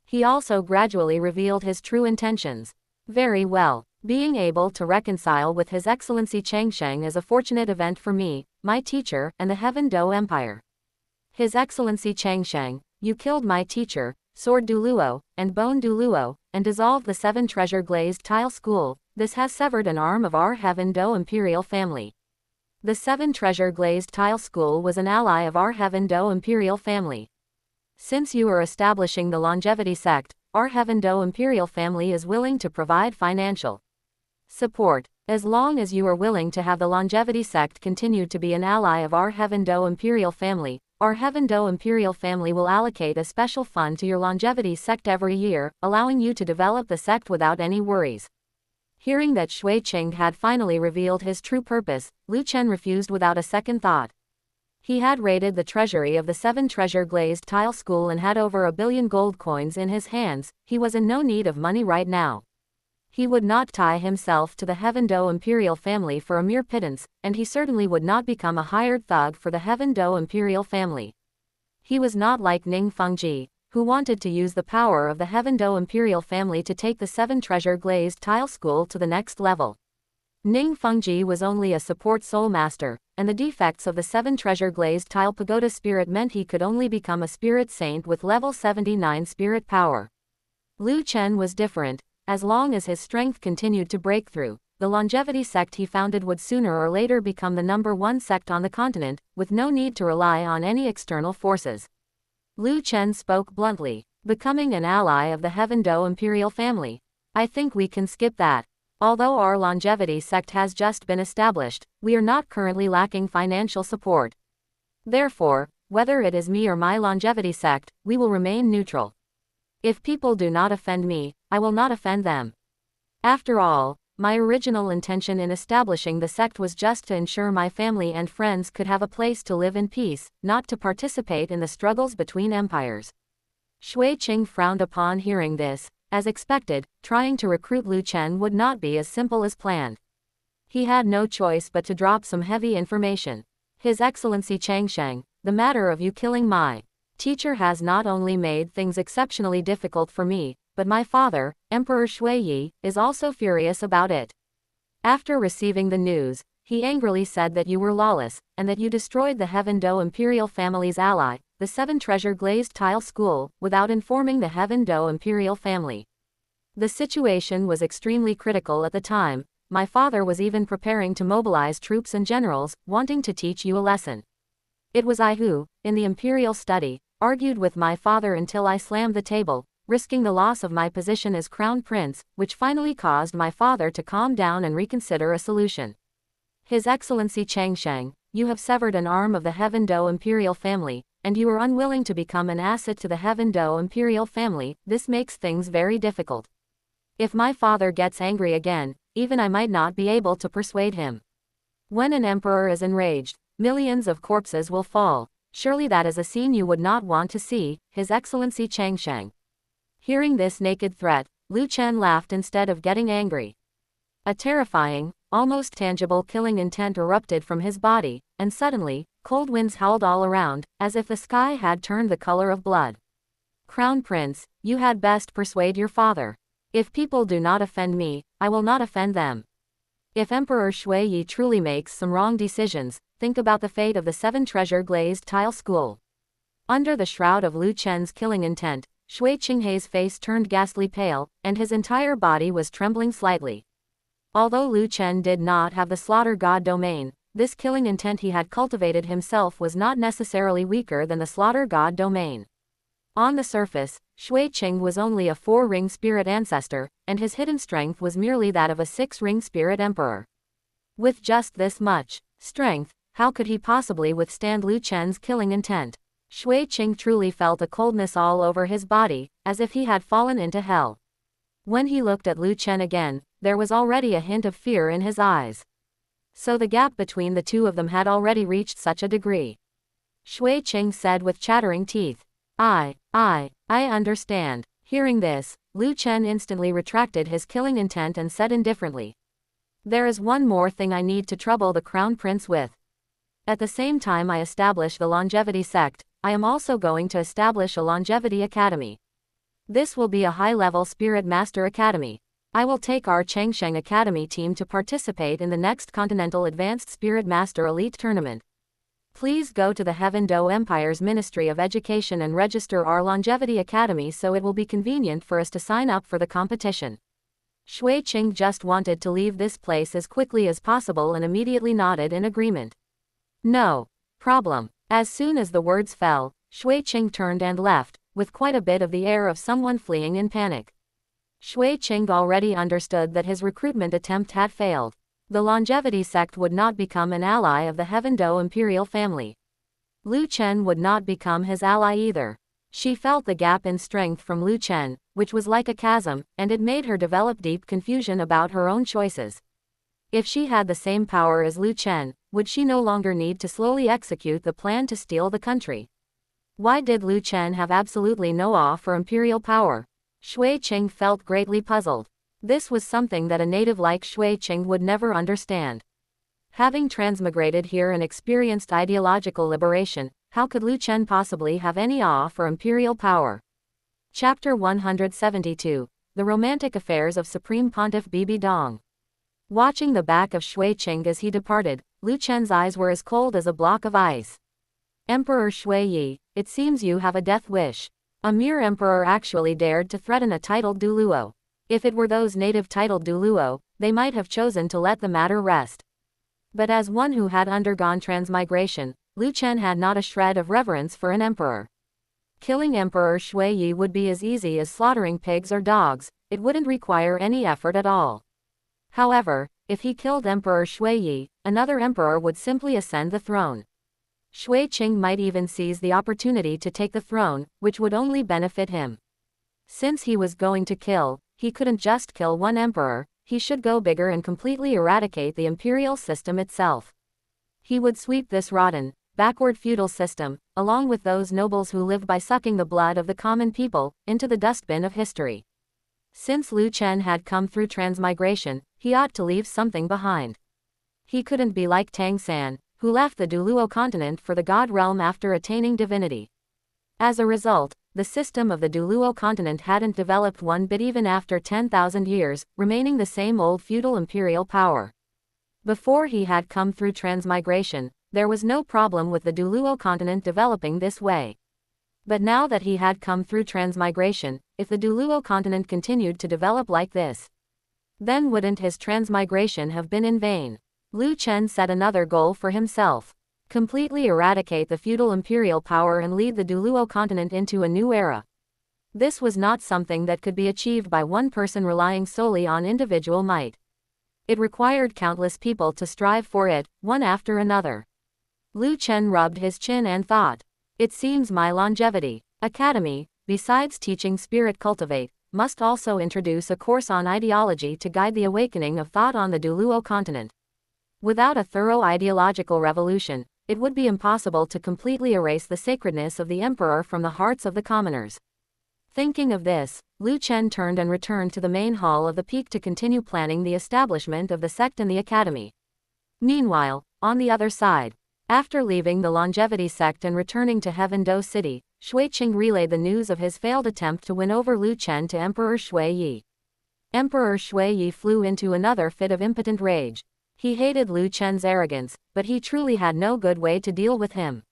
He also gradually revealed his true intentions. "Very well. Being able to reconcile with His Excellency Changsheng is a fortunate event for me, my teacher, and the Heaven Do Empire. His Excellency Changsheng, you killed my teacher, Sword Douluo, and Bone Douluo, and dissolved the 7 treasure glazed tile school. This has severed an arm of our Heaven Do imperial family. The Seven Treasure Glazed Tile School was an ally of our Heaven Do Imperial family. Since you are establishing the longevity sect, our Heaven Do Imperial family is willing to provide financial support. As long as you are willing to have the longevity sect continue to be an ally of our Heaven Do Imperial family, our Heaven Do Imperial family will allocate a special fund to your longevity sect every year, allowing you to develop the sect without any worries. Hearing that Shui Qing had finally revealed his true purpose, Lu Chen refused without a second thought. He had raided the treasury of the Seven Treasure Glazed Tile School and had over 1 billion gold coins in his hands. He was in no need of money right now. He would not tie himself to the Heaven Do Imperial family for a mere pittance, and he certainly would not become a hired thug for the Heaven Do Imperial family. He was not like Ning Fengji, who wanted to use the power of the Heaven Do Imperial family to take the Seven Treasure Glazed Tile School to the next level. Ning Fengji was only a support soul master, and the defects of the Seven Treasure Glazed Tile Pagoda spirit meant he could only become a spirit saint with level 79 spirit power. Lu Chen was different. As long as his strength continued to break through, the longevity sect he founded would sooner or later become the #1 sect on the continent, with no need to rely on any external forces. Lu Chen spoke bluntly. Becoming an ally of the Heaven Do Imperial family. I think we can skip that. Although our longevity sect has just been established, we are not currently lacking financial support. Therefore, whether it is me or my longevity sect, we will remain neutral. If people do not offend me, I will not offend them. After all, my original intention in establishing the sect was just to ensure my family and friends could have a place to live in peace, not to participate in the struggles between empires. Shui Qing frowned upon hearing this. As expected, trying to recruit Lu Chen would not be as simple as planned. He had no choice but to drop some heavy information. His Excellency Changsheng, the matter of you killing my teacher has not only made things exceptionally difficult for me, but my father, Emperor Shuiyi, is also furious about it. After receiving the news, he angrily said that you were lawless, and that you destroyed the Heaven Do Imperial family's ally, the Seven Treasure Glazed Tile School, without informing the Heaven Do Imperial family. The situation was extremely critical at the time. My father was even preparing to mobilize troops and generals, wanting to teach you a lesson. It was I who, in the imperial study, argued with my father until I slammed the table, risking the loss of my position as crown prince, which finally caused my father to calm down and reconsider a solution. His Excellency Changsheng, you have severed an arm of the Heaven Do Imperial family, and you are unwilling to become an asset to the Heaven Do Imperial family. This makes things very difficult. If my father gets angry again, even I might not be able to persuade him. When an emperor is enraged, millions of corpses will fall. Surely that is a scene you would not want to see, His Excellency Changsheng. Hearing this naked threat, Lu Chen laughed instead of getting angry. A terrifying, almost tangible killing intent erupted from his body, and suddenly, cold winds howled all around, as if the sky had turned the color of blood. Crown Prince, you had best persuade your father. If people do not offend me, I will not offend them. If Emperor Shuiyi truly makes some wrong decisions, think about the fate of the Seven Treasure Glazed Tile School. Under the shroud of Lu Chen's killing intent, Shui Qinghei's face turned ghastly pale, and his entire body was trembling slightly. Although Lu Chen did not have the Slaughter God domain, this killing intent he had cultivated himself was not necessarily weaker than the Slaughter God domain. On the surface, Shui Qing was only a 4-ring spirit ancestor, and his hidden strength was merely that of a 6-ring spirit emperor. With just this much strength, how could he possibly withstand Lu Chen's killing intent? Shui Qing truly felt a coldness all over his body, as if he had fallen into hell. When he looked at Lu Chen again, there was already a hint of fear in his eyes. So the gap between the two of them had already reached such a degree. Shui Qing said with chattering teeth. I understand. Hearing this, Lu Chen instantly retracted his killing intent and said indifferently. There is one more thing I need to trouble the Crown Prince with. At the same time I establish the longevity sect, I am also going to establish a longevity academy. This will be a high-level Spirit Master Academy. I will take our Changsheng Academy team to participate in the next Continental Advanced Spirit Master Elite Tournament. Please go to the Heaven Do Empire's Ministry of Education and register our Longevity Academy so it will be convenient for us to sign up for the competition. Shui Qing just wanted to leave this place as quickly as possible and immediately nodded in agreement. No problem. As soon as the words fell, Shui Qing turned and left, with quite a bit of the air of someone fleeing in panic. Shui Qing already understood that his recruitment attempt had failed. The longevity sect would not become an ally of the Heaven Do imperial family. Lu Chen would not become his ally either. She felt the gap in strength from Lu Chen, which was like a chasm, and it made her develop deep confusion about her own choices. If she had the same power as Lu Chen, would she no longer need to slowly execute the plan to steal the country? Why did Lu Chen have absolutely no awe for imperial power? Shui Qing felt greatly puzzled. This was something that a native like Shui Qing would never understand. Having transmigrated here and experienced ideological liberation, how could Lu Chen possibly have any awe for imperial power? Chapter 172. The Romantic Affairs of Supreme Pontiff Bibi Dong. Watching the back of Shui Qing as he departed, Lu Chen's eyes were as cold as a block of ice. Emperor Shui Yi, it seems you have a death wish. A mere emperor actually dared to threaten a titled Douluo. If it were those native titled Douluo, they might have chosen to let the matter rest. But as one who had undergone transmigration, Lu Chen had not a shred of reverence for an emperor. Killing Emperor Shui Yi would be as easy as slaughtering pigs or dogs, it wouldn't require any effort at all. However, if he killed Emperor Shui Yi, another emperor would simply ascend the throne. Shui Qing might even seize the opportunity to take the throne, which would only benefit him. Since he was going to kill, he couldn't just kill one emperor, he should go bigger and completely eradicate the imperial system itself. He would sweep this rotten, backward feudal system, along with those nobles who lived by sucking the blood of the common people, into the dustbin of history. Since Lu Chen had come through transmigration, he ought to leave something behind. He couldn't be like Tang San, who left the Douluo continent for the God realm after attaining divinity. As a result, the system of the Douluo continent hadn't developed one bit even after 10,000 years, remaining the same old feudal imperial power. Before he had come through transmigration, there was no problem with the Douluo continent developing this way. But now that he had come through transmigration, if the Douluo continent continued to develop like this, then wouldn't his transmigration have been in vain? Lu Chen set another goal for himself. Completely eradicate the feudal imperial power and lead the Douluo continent into a new era. This was not something that could be achieved by one person relying solely on individual might. It required countless people to strive for it, one after another. Lu Chen rubbed his chin and thought, it seems my longevity academy, besides teaching spirit cultivate, must also introduce a course on ideology to guide the awakening of thought on the Douluo continent. Without a thorough ideological revolution, it would be impossible to completely erase the sacredness of the emperor from the hearts of the commoners. Thinking of this, Lu Chen turned and returned to the main hall of the peak to continue planning the establishment of the sect and the academy. Meanwhile, on the other side, after leaving the longevity sect and returning to Heaven Do City, Shui Qing relayed the news of his failed attempt to win over Lu Chen to Emperor Shui Yi. Emperor Shui Yi flew into another fit of impotent rage. He hated Lu Chen's arrogance, but he truly had no good way to deal with him.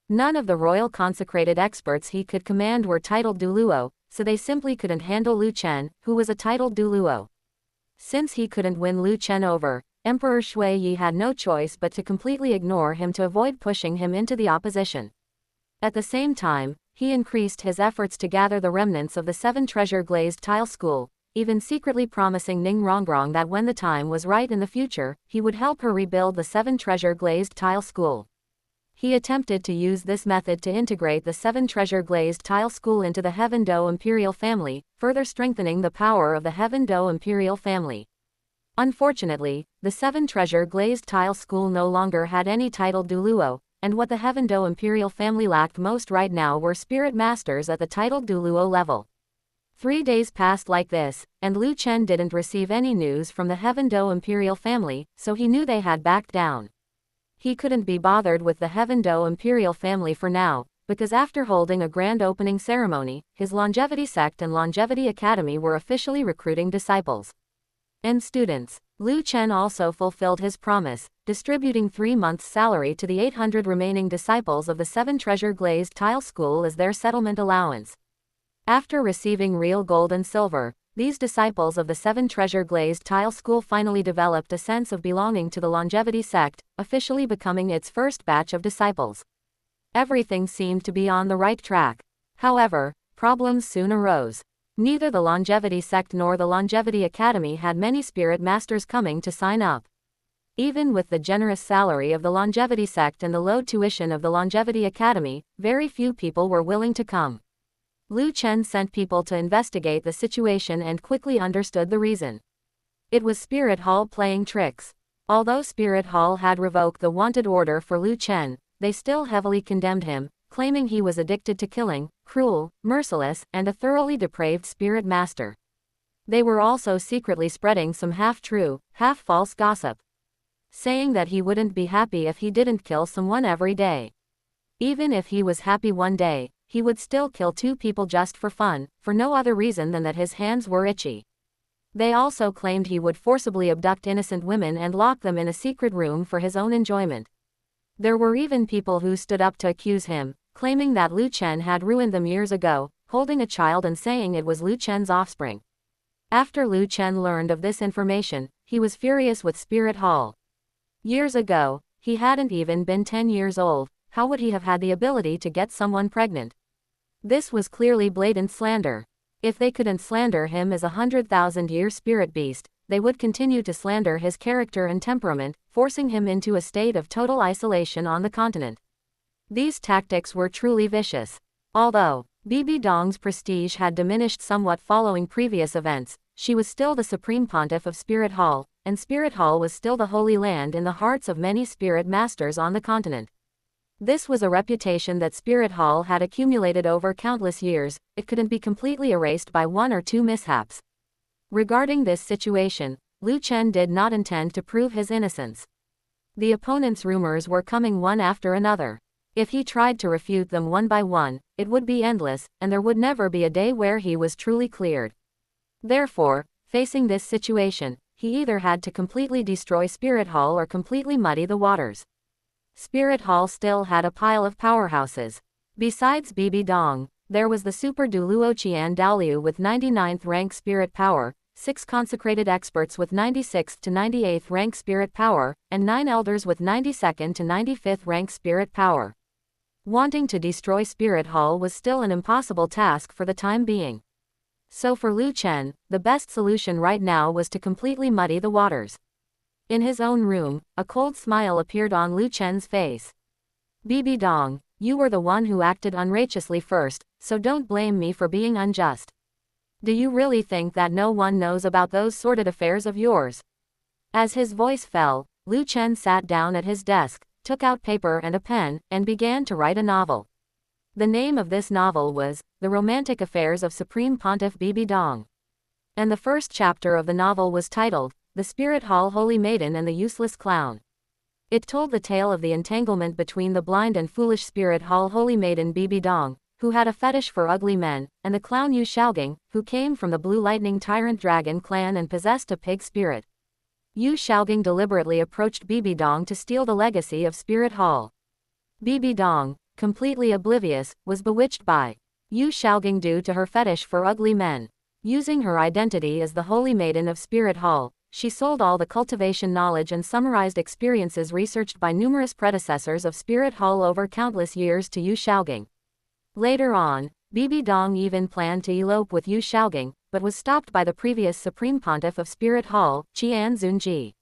None of the royal consecrated experts he could command were titled Douluo, so they simply couldn't handle Lu Chen, who was a titled Douluo. Since he couldn't win Lu Chen over, Emperor Shui Yi had no choice but to completely ignore him to avoid pushing him into the opposition. At the same time, he increased his efforts to gather the remnants of the 7 treasure glazed tile school, even secretly promising Ning Rongrong that when the time was right in the future, he would help her rebuild the 7 treasure glazed tile school. He attempted to use this method to integrate the 7 treasure glazed tile school into the Heaven Do imperial family, further strengthening the power of the Heaven Do imperial family. Unfortunately, the 7 treasure glazed tile school no longer had any titled Douluo, and what the Heaven Do imperial family lacked most right now were spirit masters at the titled Douluo level. 3 days passed like this, and Lu Chen didn't receive any news from the Heaven Do imperial family, so he knew they had backed down. He couldn't be bothered with the Heaven Do imperial family for now, because after holding a grand opening ceremony, his longevity sect and longevity academy were officially recruiting disciples and students. Lu Chen also fulfilled his promise, distributing 3 months' salary to the 800 remaining disciples of the 7 treasure glazed tile school as their settlement allowance. After receiving real gold and silver, these disciples of the Seven Treasure Glazed Tile School finally developed a sense of belonging to the Longevity sect, officially becoming its first batch of disciples. Everything seemed to be on the right track. However, problems soon arose. Neither the Longevity sect nor the Longevity Academy had many spirit masters coming to sign up. Even with the generous salary of the Longevity sect and the low tuition of the Longevity Academy, very few people were willing to come. Lu Chen sent people to investigate the situation and quickly understood the reason. It was Spirit Hall playing tricks. Although Spirit Hall had revoked the wanted order for Lu Chen, they still heavily condemned him, claiming he was addicted to killing, cruel, merciless, and a thoroughly depraved spirit master. They were also secretly spreading some half-true, half-false gossip, saying that he wouldn't be happy if he didn't kill someone every day. Even if he was happy one day, he would still kill 2 people just for fun, for no other reason than that his hands were itchy. They also claimed he would forcibly abduct innocent women and lock them in a secret room for his own enjoyment. There were even people who stood up to accuse him, claiming that Lu Chen had ruined them years ago, holding a child and saying it was Lu Chen's offspring. After Lu Chen learned of this information, he was furious with Spirit Hall. Years ago, he hadn't even been 10 years old. How would he have had the ability to get someone pregnant? This was clearly blatant slander. If they couldn't slander him as a 100,000-year spirit beast, they would continue to slander his character and temperament, forcing him into a state of total isolation on the continent. These tactics were truly vicious. Although Bibi Dong's prestige had diminished somewhat following previous events, she was still the supreme pontiff of Spirit Hall, and Spirit Hall was still the holy land in the hearts of many spirit masters on the continent. This was a reputation that Spirit Hall had accumulated over countless years. It couldn't be completely erased by 1 or 2 mishaps. Regarding this situation, Lu Chen did not intend to prove his innocence. The opponent's rumors were coming one after another. If he tried to refute them one by one, it would be endless, and there would never be a day where he was truly cleared. Therefore, facing this situation, he either had to completely destroy Spirit Hall or completely muddy the waters. Spirit Hall still had a pile of powerhouses. Besides Bibi Dong, there was the Super Douluo Dalu with 99th rank spirit power, 6 consecrated experts with 96th to 98th rank spirit power, and 9 elders with 92nd to 95th rank spirit power. Wanting to destroy Spirit Hall was still an impossible task for the time being. So for Lu Chen, the best solution right now was to completely muddy the waters. In his own room, a cold smile appeared on Lu Chen's face. Bibi Dong, you were the one who acted unrighteously first, so don't blame me for being unjust. Do you really think that no one knows about those sordid affairs of yours? As his voice fell, Lu Chen sat down at his desk, took out paper and a pen, and began to write a novel. The name of this novel was The Romantic Affairs of Supreme Pontiff Bibi Dong. And the first chapter of the novel was titled The Spirit Hall Holy Maiden and the Useless Clown. It told the tale of the entanglement between the blind and foolish Spirit Hall Holy Maiden Bibi Dong, who had a fetish for ugly men, and the clown Yu Xiaoging, who came from the Blue Lightning Tyrant Dragon clan and possessed a pig spirit. Yu Xiaoging deliberately approached Bibi Dong to steal the legacy of Spirit Hall. Bibi Dong, completely oblivious, was bewitched by Yu Xiaoging due to her fetish for ugly men. Using her identity as the Holy Maiden of Spirit Hall, she sold all the cultivation knowledge and summarized experiences researched by numerous predecessors of Spirit Hall over countless years to Yu Xiaoging. Later on, Bibi Dong even planned to elope with Yu Xiaoging, but was stopped by the previous Supreme Pontiff of Spirit Hall, Qian Xunji.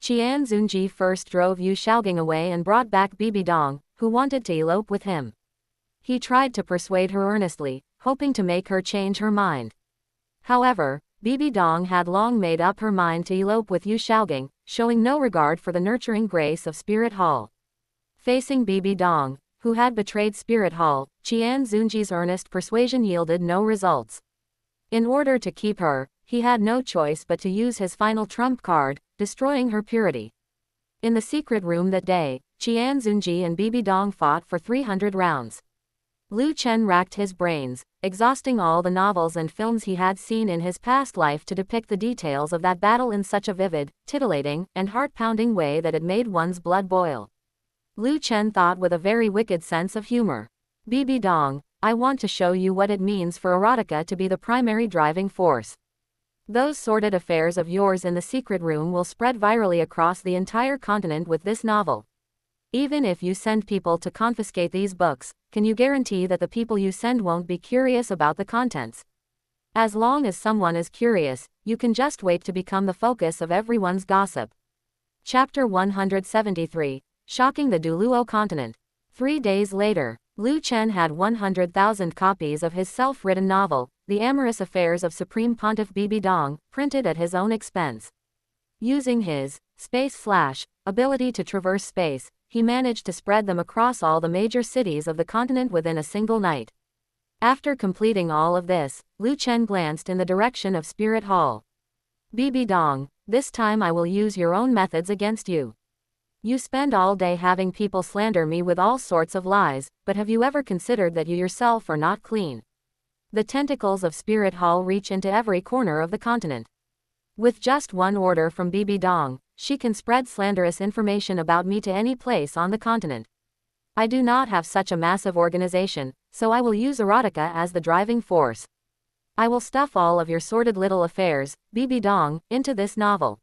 Qian Xunji first drove Yu Xiaoging away and brought back Bibi Dong, who wanted to elope with him. He tried to persuade her earnestly, hoping to make her change her mind. However, Bibi Dong had long made up her mind to elope with Yu Xiaoging, showing no regard for the nurturing grace of Spirit Hall. Facing Bibi Dong, who had betrayed Spirit Hall, Qian Xunji's earnest persuasion yielded no results. In order to keep her, he had no choice but to use his final trump card, destroying her purity. In the secret room that day, Qian Xunji and Bibi Dong fought for 300 rounds. Lu Chen racked his brains, exhausting all the novels and films he had seen in his past life to depict the details of that battle in such a vivid, titillating, and heart-pounding way that it made one's blood boil. Lu Chen thought with a very wicked sense of humor. Bibi Dong, I want to show you what it means for erotica to be the primary driving force. Those sordid affairs of yours in the secret room will spread virally across the entire continent with this novel. Even if you send people to confiscate these books, can you guarantee that the people you send won't be curious about the contents? As long as someone is curious, you can just wait to become the focus of everyone's gossip. Chapter 173. Shocking the Douluo continent. 3 days later, Lu Chen had 100,000 copies of his self-written novel, The Amorous Affairs of Supreme Pontiff Bibi Dong, printed at his own expense. Using his space ability to traverse space, he managed to spread them across all the major cities of the continent within a single night. After completing all of this, Lu Chen glanced in the direction of Spirit Hall. Bibi Dong, this time I will use your own methods against you. You spend all day having people slander me with all sorts of lies, but have you ever considered that you yourself are not clean? The tentacles of Spirit Hall reach into every corner of the continent. With just one order from Bibi Dong, she can spread slanderous information about me to any place on the continent. I do not have such a massive organization, so I will use erotica as the driving force. I will stuff all of your sordid little affairs, Bibi Dong, into this novel.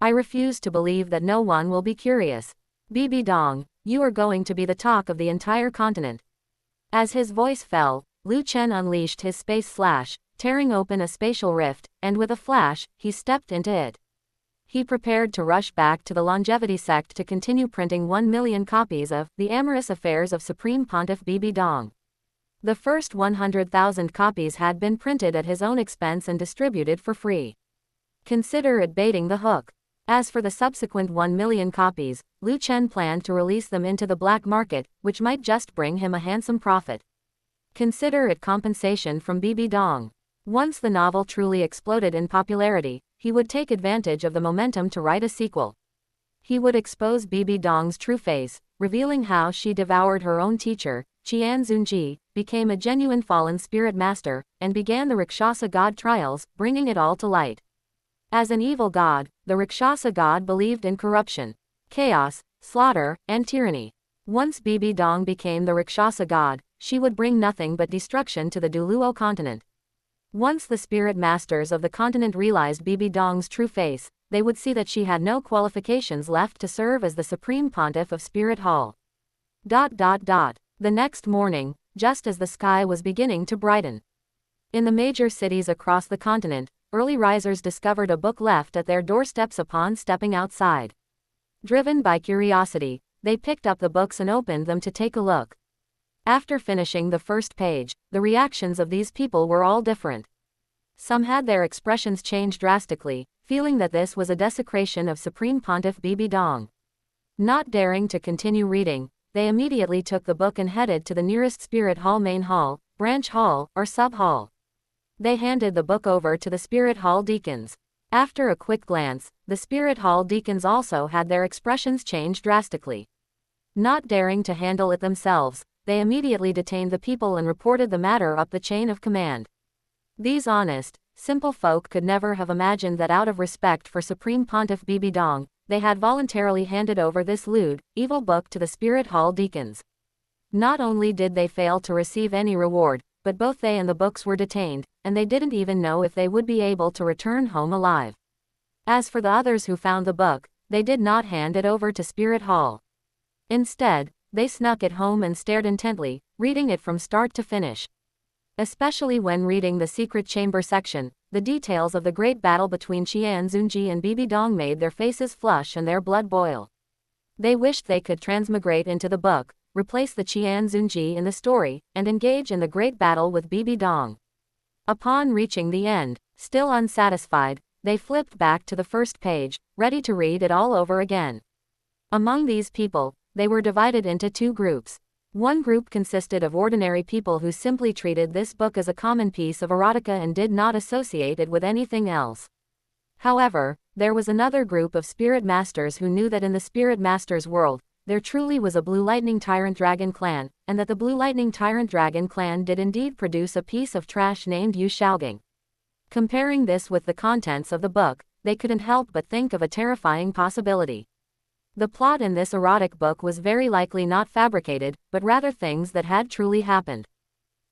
I refuse to believe that no one will be curious. Bibi Dong, you are going to be the talk of the entire continent. As his voice fell, Lu Chen unleashed his space tearing open a spatial rift, and with a flash, he stepped into it. He prepared to rush back to the longevity sect to continue printing 1 million copies of The Amorous Affairs of Supreme Pontiff Bibi Dong. The first 100,000 copies had been printed at his own expense and distributed for free. Consider it baiting the hook. As for the subsequent 1 million copies, Lu Chen planned to release them into the black market, which might just bring him a handsome profit. Consider it compensation from Bibi Dong. Once the novel truly exploded in popularity, he would take advantage of the momentum to write a sequel. He would expose Bibi Dong's true face, revealing how she devoured her own teacher, Qian Xunji, became a genuine fallen spirit master, and began the Rakshasa god trials, bringing it all to light. As an evil god, the Rakshasa god believed in corruption, chaos, slaughter, and tyranny. Once Bibi Dong became the Rakshasa god, she would bring nothing but destruction to the Douluo continent. Once the spirit masters of the continent realized Bibi Dong's true face, they would see that she had no qualifications left to serve as the supreme pontiff of Spirit Hall. The next morning, just as the sky was beginning to brighten. In the major cities across the continent, early risers discovered a book left at their doorsteps upon stepping outside. Driven by curiosity, they picked up the books and opened them to take a look. After finishing the first page, the reactions of these people were all different. Some had their expressions change drastically, feeling that this was a desecration of Supreme Pontiff Bibi Dong. Not daring to continue reading, they immediately took the book and headed to the nearest Spirit Hall main hall, branch hall, or sub-hall. They handed the book over to the Spirit Hall deacons. After a quick glance, the Spirit Hall deacons also had their expressions change drastically. Not daring to handle it themselves, they immediately detained the people and reported the matter up the chain of command. These honest, simple folk could never have imagined that out of respect for Supreme Pontiff Bibi Dong, they had voluntarily handed over this lewd, evil book to the Spirit Hall deacons. Not only did they fail to receive any reward, but both they and the books were detained, and they didn't even know if they would be able to return home alive. As for the others who found the book, they did not hand it over to Spirit Hall. Instead, they snuck it home and stared intently, reading it from start to finish. Especially when reading the secret chamber section, the details of the great battle between Qian Xunji and Bibi Dong made their faces flush and their blood boil. They wished they could transmigrate into the book, replace the Qian Xunji in the story, and engage in the great battle with Bibi Dong. Upon reaching the end, still unsatisfied, they flipped back to the first page, ready to read it all over again. Among these people, they were divided into two groups. One group consisted of ordinary people who simply treated this book as a common piece of erotica and did not associate it with anything else. However, there was another group of spirit masters who knew that in the spirit masters' world, there truly was a Blue Lightning Tyrant Dragon clan, and that the Blue Lightning Tyrant Dragon clan did indeed produce a piece of trash named Yu Shaogang. Comparing this with the contents of the book, they couldn't help but think of a terrifying possibility. The plot in this erotic book was very likely not fabricated, but rather things that had truly happened.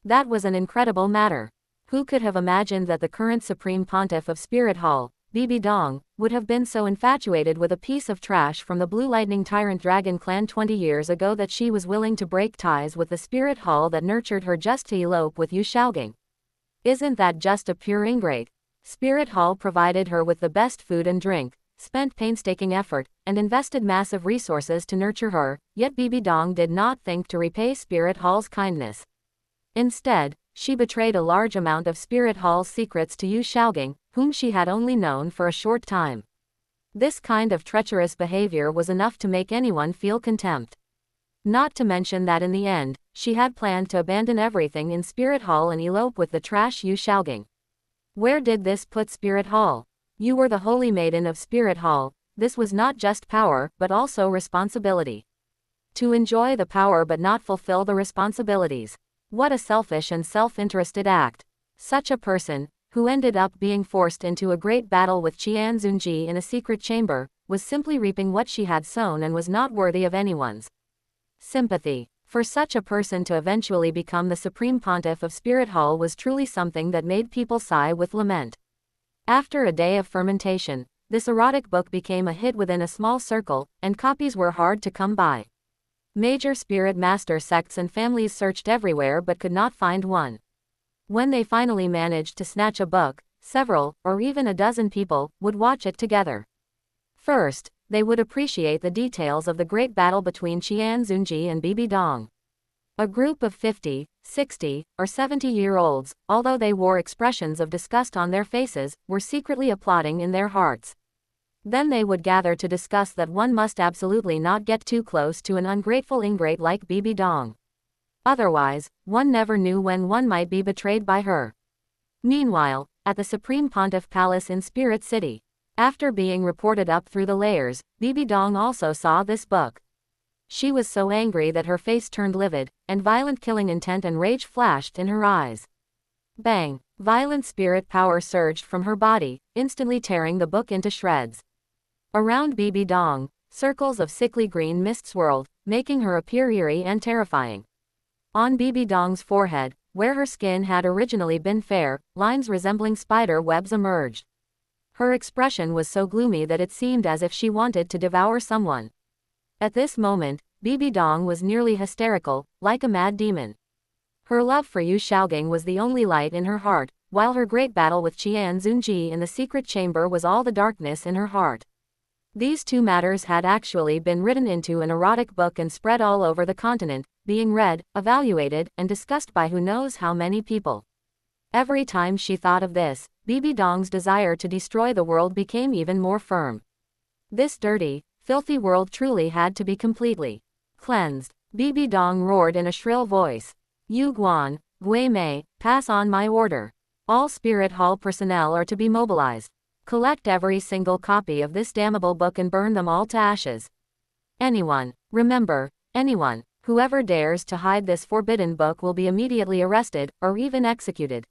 That was an incredible matter. Who could have imagined that the current Supreme Pontiff of Spirit Hall, Bibi Dong, would have been so infatuated with a piece of trash from the Blue Lightning Tyrant Dragon clan 20 years ago that she was willing to break ties with the Spirit Hall that nurtured her just to elope with Yu Shaogang? Isn't that just a pure ingrate? Spirit Hall provided her with the best food and drink, spent painstaking effort, and invested massive resources to nurture her, yet Bibi Dong did not think to repay Spirit Hall's kindness. Instead, she betrayed a large amount of Spirit Hall's secrets to Yu Shaogang, whom she had only known for a short time. This kind of treacherous behavior was enough to make anyone feel contempt. Not to mention that in the end, she had planned to abandon everything in Spirit Hall and elope with the trash Yu Shaogang. Where did this put Spirit Hall? You were the holy maiden of Spirit Hall. This was not just power, but also responsibility. To enjoy the power but not fulfill the responsibilities. What a selfish and self-interested act. Such a person, who ended up being forced into a great battle with Qian Xunji in a secret chamber, was simply reaping what she had sown and was not worthy of anyone's sympathy. For such a person to eventually become the Supreme Pontiff of Spirit Hall was truly something that made people sigh with lament. After a day of fermentation, this erotic book became a hit within a small circle, and copies were hard to come by. Major spirit master sects and families searched everywhere but could not find one. When they finally managed to snatch a book, several, or even a dozen people, would watch it together. First, they would appreciate the details of the great battle between Qian Xunji and Bibi Dong. A group of 50, 60, or 70-year-olds, although they wore expressions of disgust on their faces, were secretly applauding in their hearts. Then they would gather to discuss that one must absolutely not get too close to an ungrateful ingrate like Bibi Dong. Otherwise, one never knew when one might be betrayed by her. Meanwhile, at the Supreme Pontiff Palace in Spirit City, after being reported up through the layers, Bibi Dong also saw this book. She was so angry that her face turned livid, and violent killing intent and rage flashed in her eyes. Bang! Violent spirit power surged from her body, instantly tearing the book into shreds. Around Bibi Dong, circles of sickly green mist swirled, making her appear eerie and terrifying. On Bibi Dong's forehead, where her skin had originally been fair, lines resembling spider webs emerged. Her expression was so gloomy that it seemed as if she wanted to devour someone. At this moment, Bibi Dong was nearly hysterical, like a mad demon. Her love for Yu Shaogang was the only light in her heart, while her great battle with Qian Xunji in the secret chamber was all the darkness in her heart. These two matters had actually been written into an erotic book and spread all over the continent, being read, evaluated, and discussed by who knows how many people. Every time she thought of this, Bibi Dong's desire to destroy the world became even more firm. This dirty, filthy world truly had to be completely cleansed. Bibi Dong roared in a shrill voice. Yu Guan, Gui Mei, pass on my order. All Spirit Hall personnel are to be mobilized. Collect every single copy of this damnable book and burn them all to ashes. Anyone, remember, anyone, whoever dares to hide this forbidden book will be immediately arrested, or even executed.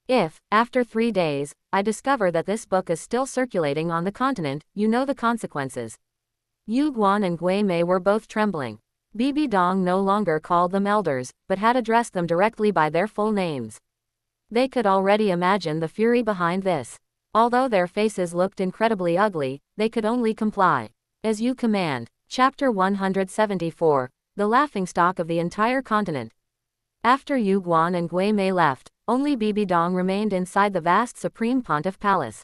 If, after 3 days, I discover that this book is still circulating on the continent, you know the consequences. Yu Guan and Gui Mei were both trembling. Bibi Dong no longer called them elders, but had addressed them directly by their full names. They could already imagine the fury behind this. Although their faces looked incredibly ugly, they could only comply. As you command. Chapter 174, The Laughingstock of the Entire Continent. After Yu Guan and Gui Mei left, only Bibi Dong remained inside the vast Supreme Pontiff Palace.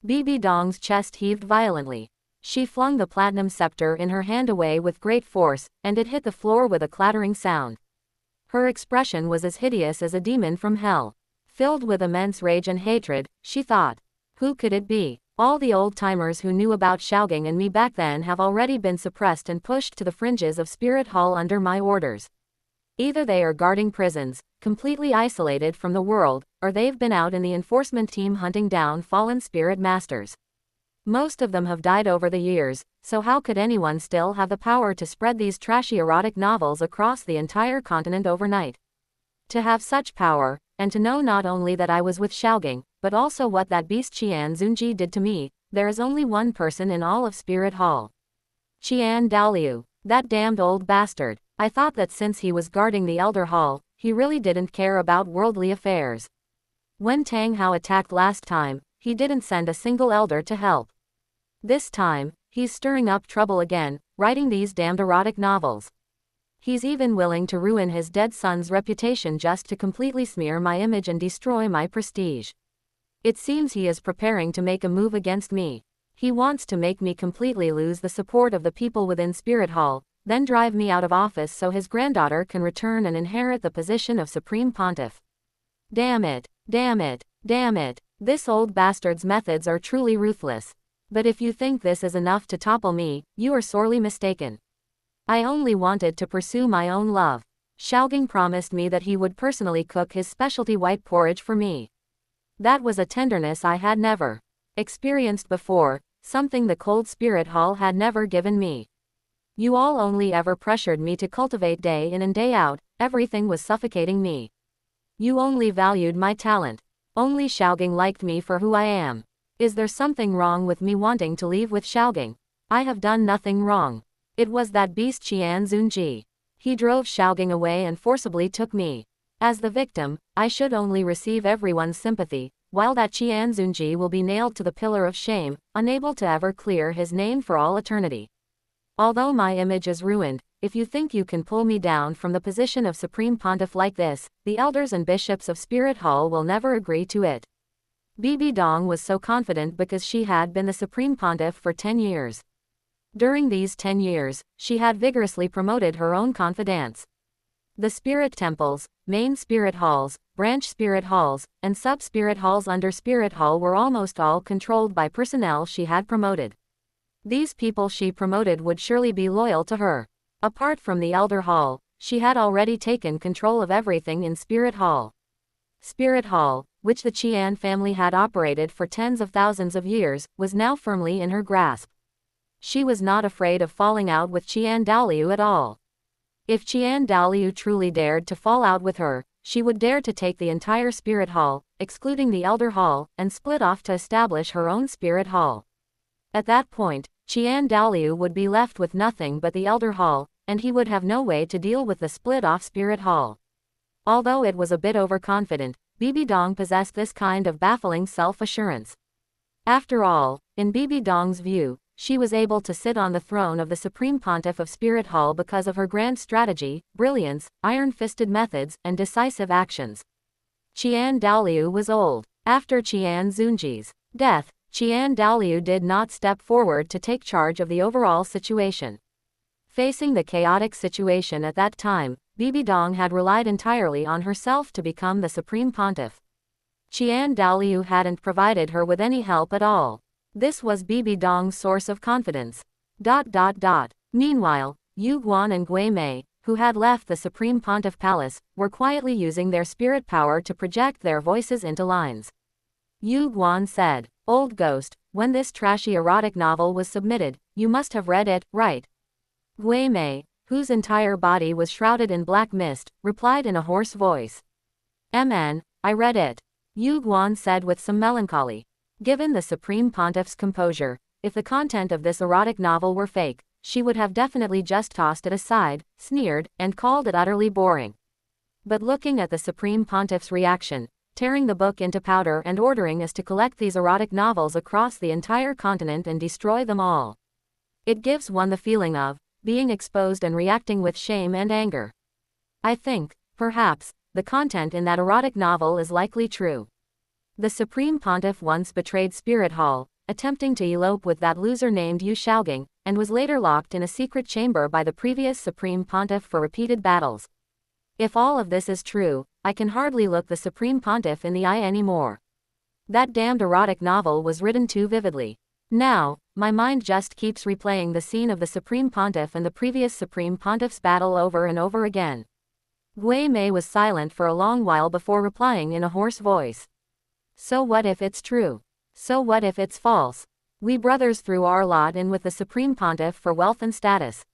Bibi Dong's chest heaved violently. She flung the platinum scepter in her hand away with great force, and it hit the floor with a clattering sound. Her expression was as hideous as a demon from hell. Filled with immense rage and hatred, she thought, who could it be? All the old-timers who knew about Shaogang and me back then have already been suppressed and pushed to the fringes of Spirit Hall under my orders. Either they are guarding prisons, completely isolated from the world, or they've been out in the enforcement team hunting down fallen spirit masters. Most of them have died over the years, so how could anyone still have the power to spread these trashy erotic novels across the entire continent overnight? To have such power, and to know not only that I was with Shaogang, but also what that beast Qian Xunji did to me, there is only one person in all of Spirit Hall. Qian Dalu, that damned old bastard. I thought that since he was guarding the Elder Hall, he really didn't care about worldly affairs. When Tang Hao attacked last time, he didn't send a single elder to help. This time, he's stirring up trouble again, writing these damned erotic novels. He's even willing to ruin his dead son's reputation just to completely smear my image and destroy my prestige. It seems he is preparing to make a move against me. He wants to make me completely lose the support of the people within Spirit Hall, then drive me out of office so his granddaughter can return and inherit the position of Supreme Pontiff. Damn it, damn it, damn it. This old bastard's methods are truly ruthless. But if you think this is enough to topple me, you are sorely mistaken. I only wanted to pursue my own love. Xiaogang promised me that he would personally cook his specialty white porridge for me. That was a tenderness I had never experienced before, something the cold Spirit Hall had never given me. You all only ever pressured me to cultivate day in and day out, everything was suffocating me. You only valued my talent. Only Xiaogang liked me for who I am. Is there something wrong with me wanting to leave with Xiaogang? I have done nothing wrong. It was that beast Qian Xunji. He drove Xiaogang away and forcibly took me. As the victim, I should only receive everyone's sympathy, while that Qian Xunji will be nailed to the pillar of shame, unable to ever clear his name for all eternity. Although my image is ruined, if you think you can pull me down from the position of Supreme Pontiff like this, the elders and bishops of Spirit Hall will never agree to it. Bibi Dong was so confident because she had been the Supreme Pontiff for 10 years. During these 10 years, she had vigorously promoted her own confidence. The spirit temples, main spirit halls, branch spirit halls, and sub-spirit halls under Spirit Hall were almost all controlled by personnel she had promoted. These people she promoted would surely be loyal to her. Apart from the Elder Hall, she had already taken control of everything in Spirit Hall. Spirit Hall, which the Qian family had operated for tens of thousands of years, was now firmly in her grasp. She was not afraid of falling out with Qian Dalu at all. If Qian Dalu truly dared to fall out with her, she would dare to take the entire Spirit Hall, excluding the Elder Hall, and split off to establish her own Spirit Hall. At that point, Qian Dalu would be left with nothing but the Elder Hall, and he would have no way to deal with the split-off Spirit Hall. Although it was a bit overconfident, Bibi Dong possessed this kind of baffling self-assurance. After all, in Bibi Dong's view, she was able to sit on the throne of the Supreme Pontiff of Spirit Hall because of her grand strategy, brilliance, iron-fisted methods, and decisive actions. Qian Dalu was old. After Qian Xunji's death, Qian Dalu did not step forward to take charge of the overall situation. Facing the chaotic situation at that time, Bibi Dong had relied entirely on herself to become the Supreme Pontiff. Qian Dalu hadn't provided her with any help at all. This was Bibi Dong's source of confidence. Meanwhile, Yu Guan and Gui Mei, who had left the Supreme Pontiff Palace, were quietly using their spirit power to project their voices into lines. Yu Guan said, "Old ghost, when this trashy erotic novel was submitted, you must have read it, right?" Gui Mei, whose entire body was shrouded in black mist, replied in a hoarse voice. I read it," Yu Guan said with some melancholy. Given the Supreme Pontiff's composure, if the content of this erotic novel were fake, she would have definitely just tossed it aside, sneered, and called it utterly boring. But looking at the Supreme Pontiff's reaction, tearing the book into powder and ordering us to collect these erotic novels across the entire continent and destroy them all, it gives one the feeling of being exposed and reacting with shame and anger. I think, perhaps, the content in that erotic novel is likely true. The Supreme Pontiff once betrayed Spirit Hall, attempting to elope with that loser named Yu Xiaogang, and was later locked in a secret chamber by the previous Supreme Pontiff for repeated battles. If all of this is true, I can hardly look the Supreme Pontiff in the eye anymore. That damned erotic novel was written too vividly. Now, my mind just keeps replaying the scene of the Supreme Pontiff and the previous Supreme Pontiff's battle over and over again. Gui Mei was silent for a long while before replying in a hoarse voice. So what if it's true? So what if it's false? We brothers threw our lot in with the Supreme Pontiff for wealth and status.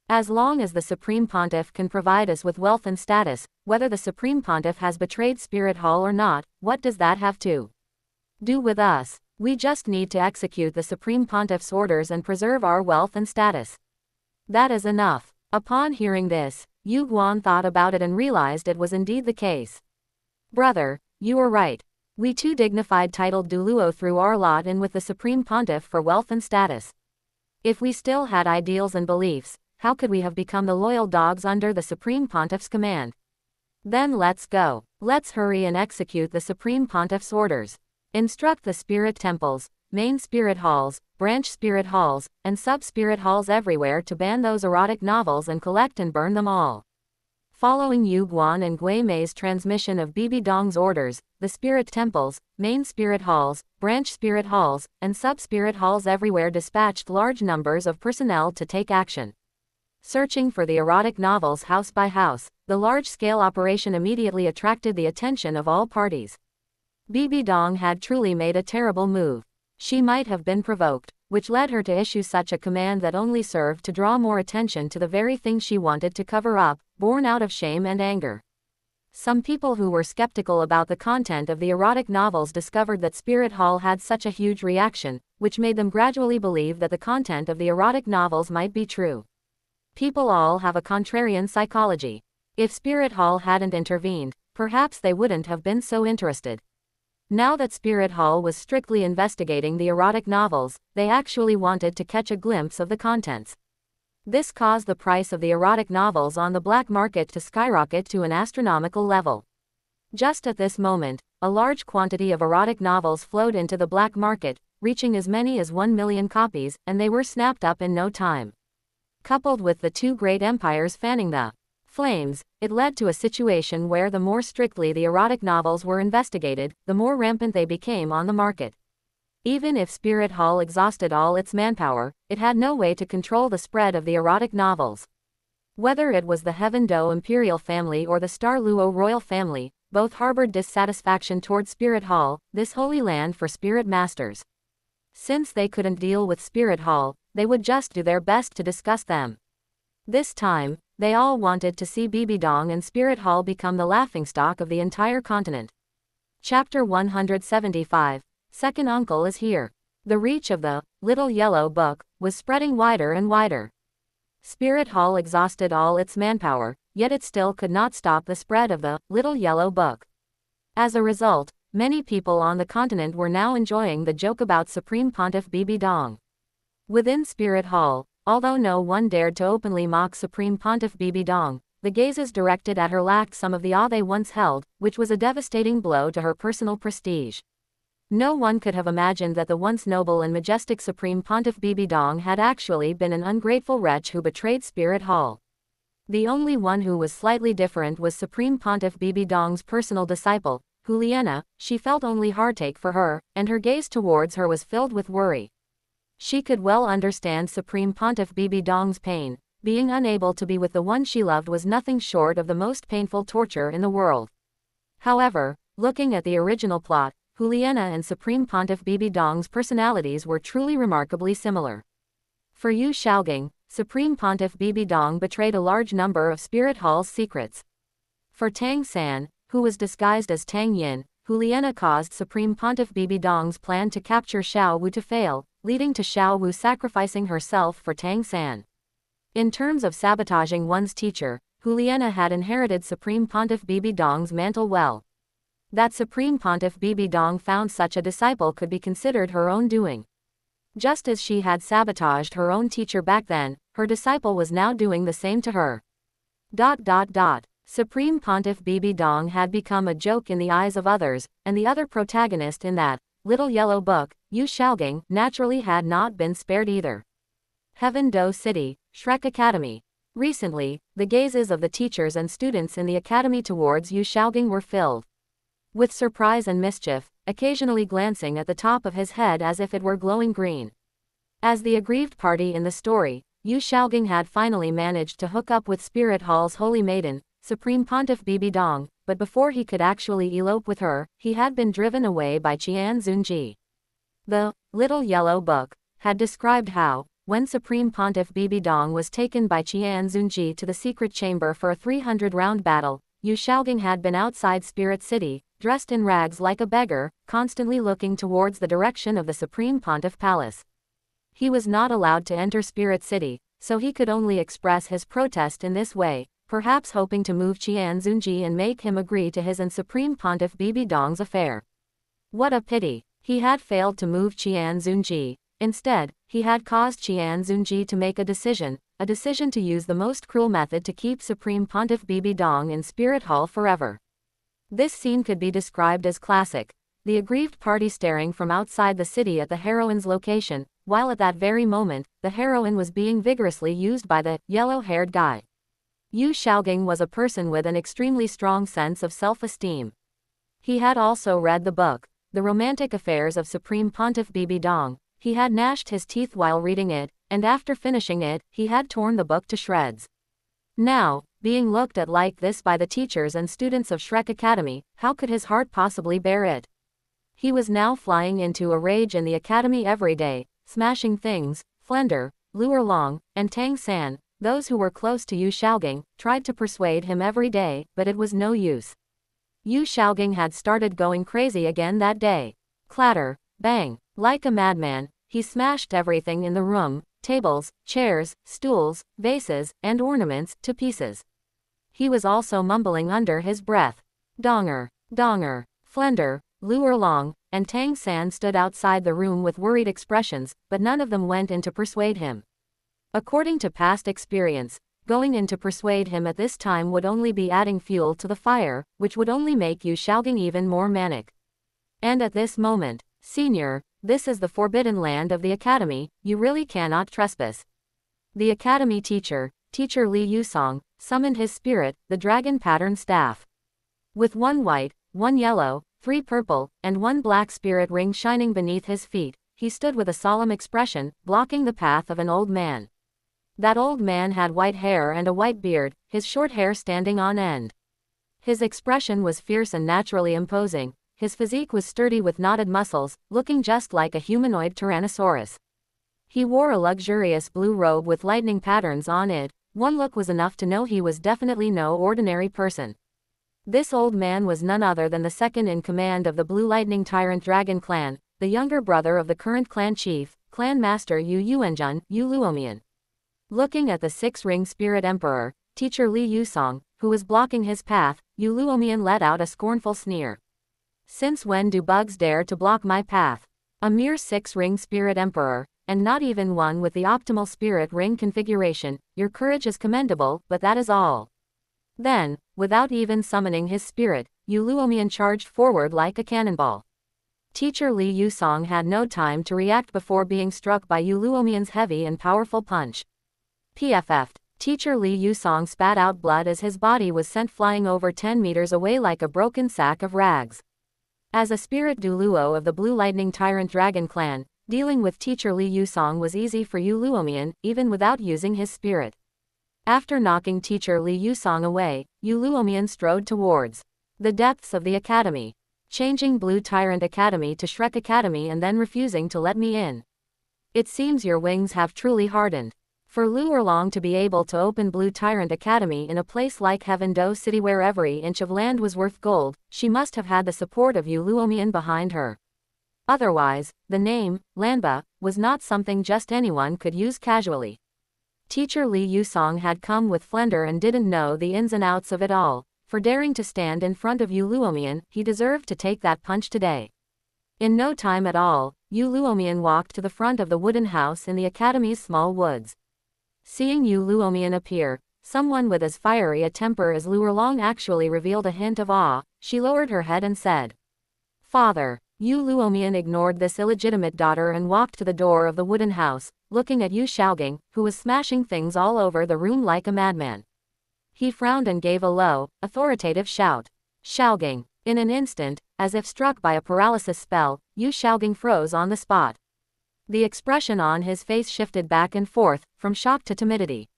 As long as the Supreme Pontiff can provide us with wealth and status, whether the Supreme Pontiff has betrayed Spirit Hall or not, what does that have to do with us? We just need to execute the Supreme Pontiff's orders and preserve our wealth and status. That is enough. Upon hearing this, Yu Guan thought about it and realized it was indeed the case. Brother, you are right. We too dignified titled Douluo threw our lot in with the Supreme Pontiff for wealth and status. If we still had ideals and beliefs, how could we have become the loyal dogs under the Supreme Pontiff's command? Then let's go. Let's hurry and execute the Supreme Pontiff's orders. Instruct the spirit temples, main spirit halls, branch spirit halls, and sub-spirit halls everywhere to ban those erotic novels and collect and burn them all. Following Yu Guan and Gui Mei's transmission of Bibi Dong's orders, the spirit temples, main spirit halls, branch spirit halls, and sub-spirit halls everywhere dispatched large numbers of personnel to take action. Searching for the erotic novels house by house, the large-scale operation immediately attracted the attention of all parties. Bibi Dong had truly made a terrible move. She might have been provoked, which led her to issue such a command that only served to draw more attention to the very thing she wanted to cover up, born out of shame and anger. Some people who were skeptical about the content of the erotic novels discovered that Spirit Hall had such a huge reaction, which made them gradually believe that the content of the erotic novels might be true. People all have a contrarian psychology. If Spirit Hall hadn't intervened, perhaps they wouldn't have been so interested. Now that Spirit Hall was strictly investigating the erotic novels, they actually wanted to catch a glimpse of the contents. This caused the price of the erotic novels on the black market to skyrocket to an astronomical level. Just at this moment, a large quantity of erotic novels flowed into the black market, reaching as many as 1 million copies, and they were snapped up in no time. Coupled with the two great empires fanning the flames, it led to a situation where the more strictly the erotic novels were investigated, the more rampant they became on the market. Even if Spirit Hall exhausted all its manpower, it had no way to control the spread of the erotic novels. Whether it was the Heaven Do imperial family or the Star Luo royal family, both harbored dissatisfaction toward Spirit Hall, this holy land for spirit masters. Since they couldn't deal with Spirit Hall, they would just do their best to discuss them. This time, they all wanted to see Bibi Dong and Spirit Hall become the laughingstock of the entire continent. Chapter 175. Second Uncle is here. The reach of the Little Yellow Book was spreading wider and wider. Spirit Hall exhausted all its manpower, yet it still could not stop the spread of the Little Yellow Book. As a result, many people on the continent were now enjoying the joke about Supreme Pontiff Bibi Dong. Within Spirit Hall, although no one dared to openly mock Supreme Pontiff Bibi Dong, the gazes directed at her lacked some of the awe they once held, which was a devastating blow to her personal prestige. No one could have imagined that the once noble and majestic Supreme Pontiff Bibi Dong had actually been an ungrateful wretch who betrayed Spirit Hall. The only one who was slightly different was Supreme Pontiff Bibi Dong's personal disciple, Juliana. She felt only heartache for her, and her gaze towards her was filled with worry. She could well understand Supreme Pontiff Bibi Dong's pain. Being unable to be with the one she loved was nothing short of the most painful torture in the world. However, looking at the original plot, Juliana and Supreme Pontiff Bibi Dong's personalities were truly remarkably similar. For Yu Shaogang, Supreme Pontiff Bibi Dong betrayed a large number of Spirit Hall's secrets. For Tang San, who was disguised as Tang Yin, Juliana caused Supreme Pontiff Bibi Dong's plan to capture Xiao Wu to fail, leading to Xiao Wu sacrificing herself for Tang San. In terms of sabotaging one's teacher, Juliana had inherited Supreme Pontiff Bibi Dong's mantle well. That Supreme Pontiff Bibi Dong found such a disciple could be considered her own doing. Just as she had sabotaged her own teacher back then, her disciple was now doing the same to her. Supreme Pontiff Bibi Dong had become a joke in the eyes of others, and the other protagonist in that Little Yellow Book, Yu Shaogang, naturally had not been spared either. Heaven Do City, Shrek Academy. Recently, the gazes of the teachers and students in the academy towards Yu Shaogang were filled with surprise and mischief, occasionally glancing at the top of his head as if it were glowing green. As the aggrieved party in the story, Yu Shaogang had finally managed to hook up with Spirit Hall's holy maiden, Supreme Pontiff Bibi Dong, but before he could actually elope with her, he had been driven away by Qian Xunji. The Little Yellow Book had described how, when Supreme Pontiff Bibi Dong was taken by Qian Xunji to the secret chamber for a 300-round battle, Yu Shaogang had been outside Spirit City, dressed in rags like a beggar, constantly looking towards the direction of the Supreme Pontiff Palace. He was not allowed to enter Spirit City, so he could only express his protest in this way, perhaps hoping to move Qian Xunji and make him agree to his and Supreme Pontiff Bibi Dong's affair. What a pity. He had failed to move qian xunji. Instead, he had caused qian xunji to make a decision to use the most cruel method to keep Supreme Pontiff Bibi Dong in Spirit Hall forever. This scene could be described as classic. The aggrieved party staring from outside the city at the heroine's location, while at that very moment, the heroine was being vigorously used by the yellow-haired guy. Yu Xiaogang was a person with an extremely strong sense of self-esteem. He had also read the book, The Romantic Affairs of Supreme Pontiff Bibi Dong. He had gnashed his teeth while reading it, and after finishing it, he had torn the book to shreds. Now, being looked at like this by the teachers and students of Shrek Academy, how could his heart possibly bear it? He was now flying into a rage in the academy every day, smashing things. Flender, Luer Long, and Tang San, those who were close to Yu Xiaogang, tried to persuade him every day, but it was no use. Yu Xiaogang had started going crazy again that day. Clatter, bang, like a madman, he smashed everything in the room, tables, chairs, stools, vases, and ornaments, to pieces. He was also mumbling under his breath. Donger, Donger, Flender, Luer Long, and Tang San stood outside the room with worried expressions, but none of them went in to persuade him. According to past experience, going in to persuade him at this time would only be adding fuel to the fire, which would only make Yu Xiaogang even more manic. And at this moment, Senior, this is the forbidden land of the academy, you really cannot trespass. The academy teacher, Teacher Li Yusong, summoned his spirit, the dragon pattern staff. With 1 white, 1 yellow, 3 purple, and 1 black spirit ring shining beneath his feet, he stood with a solemn expression, blocking the path of an old man. That old man had white hair and a white beard, his short hair standing on end. His expression was fierce and naturally imposing. His physique was sturdy with knotted muscles, looking just like a humanoid tyrannosaurus. He wore a luxurious blue robe with lightning patterns on it. One look was enough to know he was definitely no ordinary person. This old man was none other than the second in command of the Blue Lightning Tyrant Dragon Clan, the younger brother of the current clan chief, Clan Master Yu Yuanjun, Yu Luomian. Looking at the 6-ring Spirit Emperor, Teacher Li Yusong, who was blocking his path, Yu Luomian let out a scornful sneer. Since when do bugs dare to block my path? A mere 6-ring Spirit Emperor, and not even one with the optimal Spirit Ring configuration. Your courage is commendable, but that is all. Then, without even summoning his spirit, Yu Luomian charged forward like a cannonball. Teacher Li Yusong had no time to react before being struck by Yu Luomian's heavy and powerful punch. PFF'd. Teacher Li Yusong spat out blood as his body was sent flying over 10 meters away like a broken sack of rags. As a spirit Douluo of the Blue Lightning Tyrant Dragon Clan, dealing with Teacher Li Yusong was easy for Yu Luomian, even without using his spirit. After knocking Teacher Li Yusong away, Yu Luomian strode towards the depths of the academy, changing Blue Tyrant Academy to Shrek Academy and then refusing to let me in. It seems your wings have truly hardened. For Luer Long to be able to open Blue Tyrant Academy in a place like Heaven Do City where every inch of land was worth gold, she must have had the support of Yu Luomian behind her. Otherwise, the name, Lanba, was not something just anyone could use casually. Teacher Li Yusong had come with Flender and didn't know the ins and outs of it all. For daring to stand in front of Yu Luomian, he deserved to take that punch today. In no time at all, Yu Luomian walked to the front of the wooden house in the academy's small woods. Seeing Yu Luomian appear, someone with as fiery a temper as Luer Long actually revealed a hint of awe. She lowered her head and said, "Father." Yu Luomian ignored this illegitimate daughter and walked to the door of the wooden house, looking at Yu Xiaogang, who was smashing things all over the room like a madman. He frowned and gave a low, authoritative shout. "Xiaogang." In an instant, as if struck by a paralysis spell, Yu Xiaogang froze on the spot. The expression on his face shifted back and forth, from shock to timidity.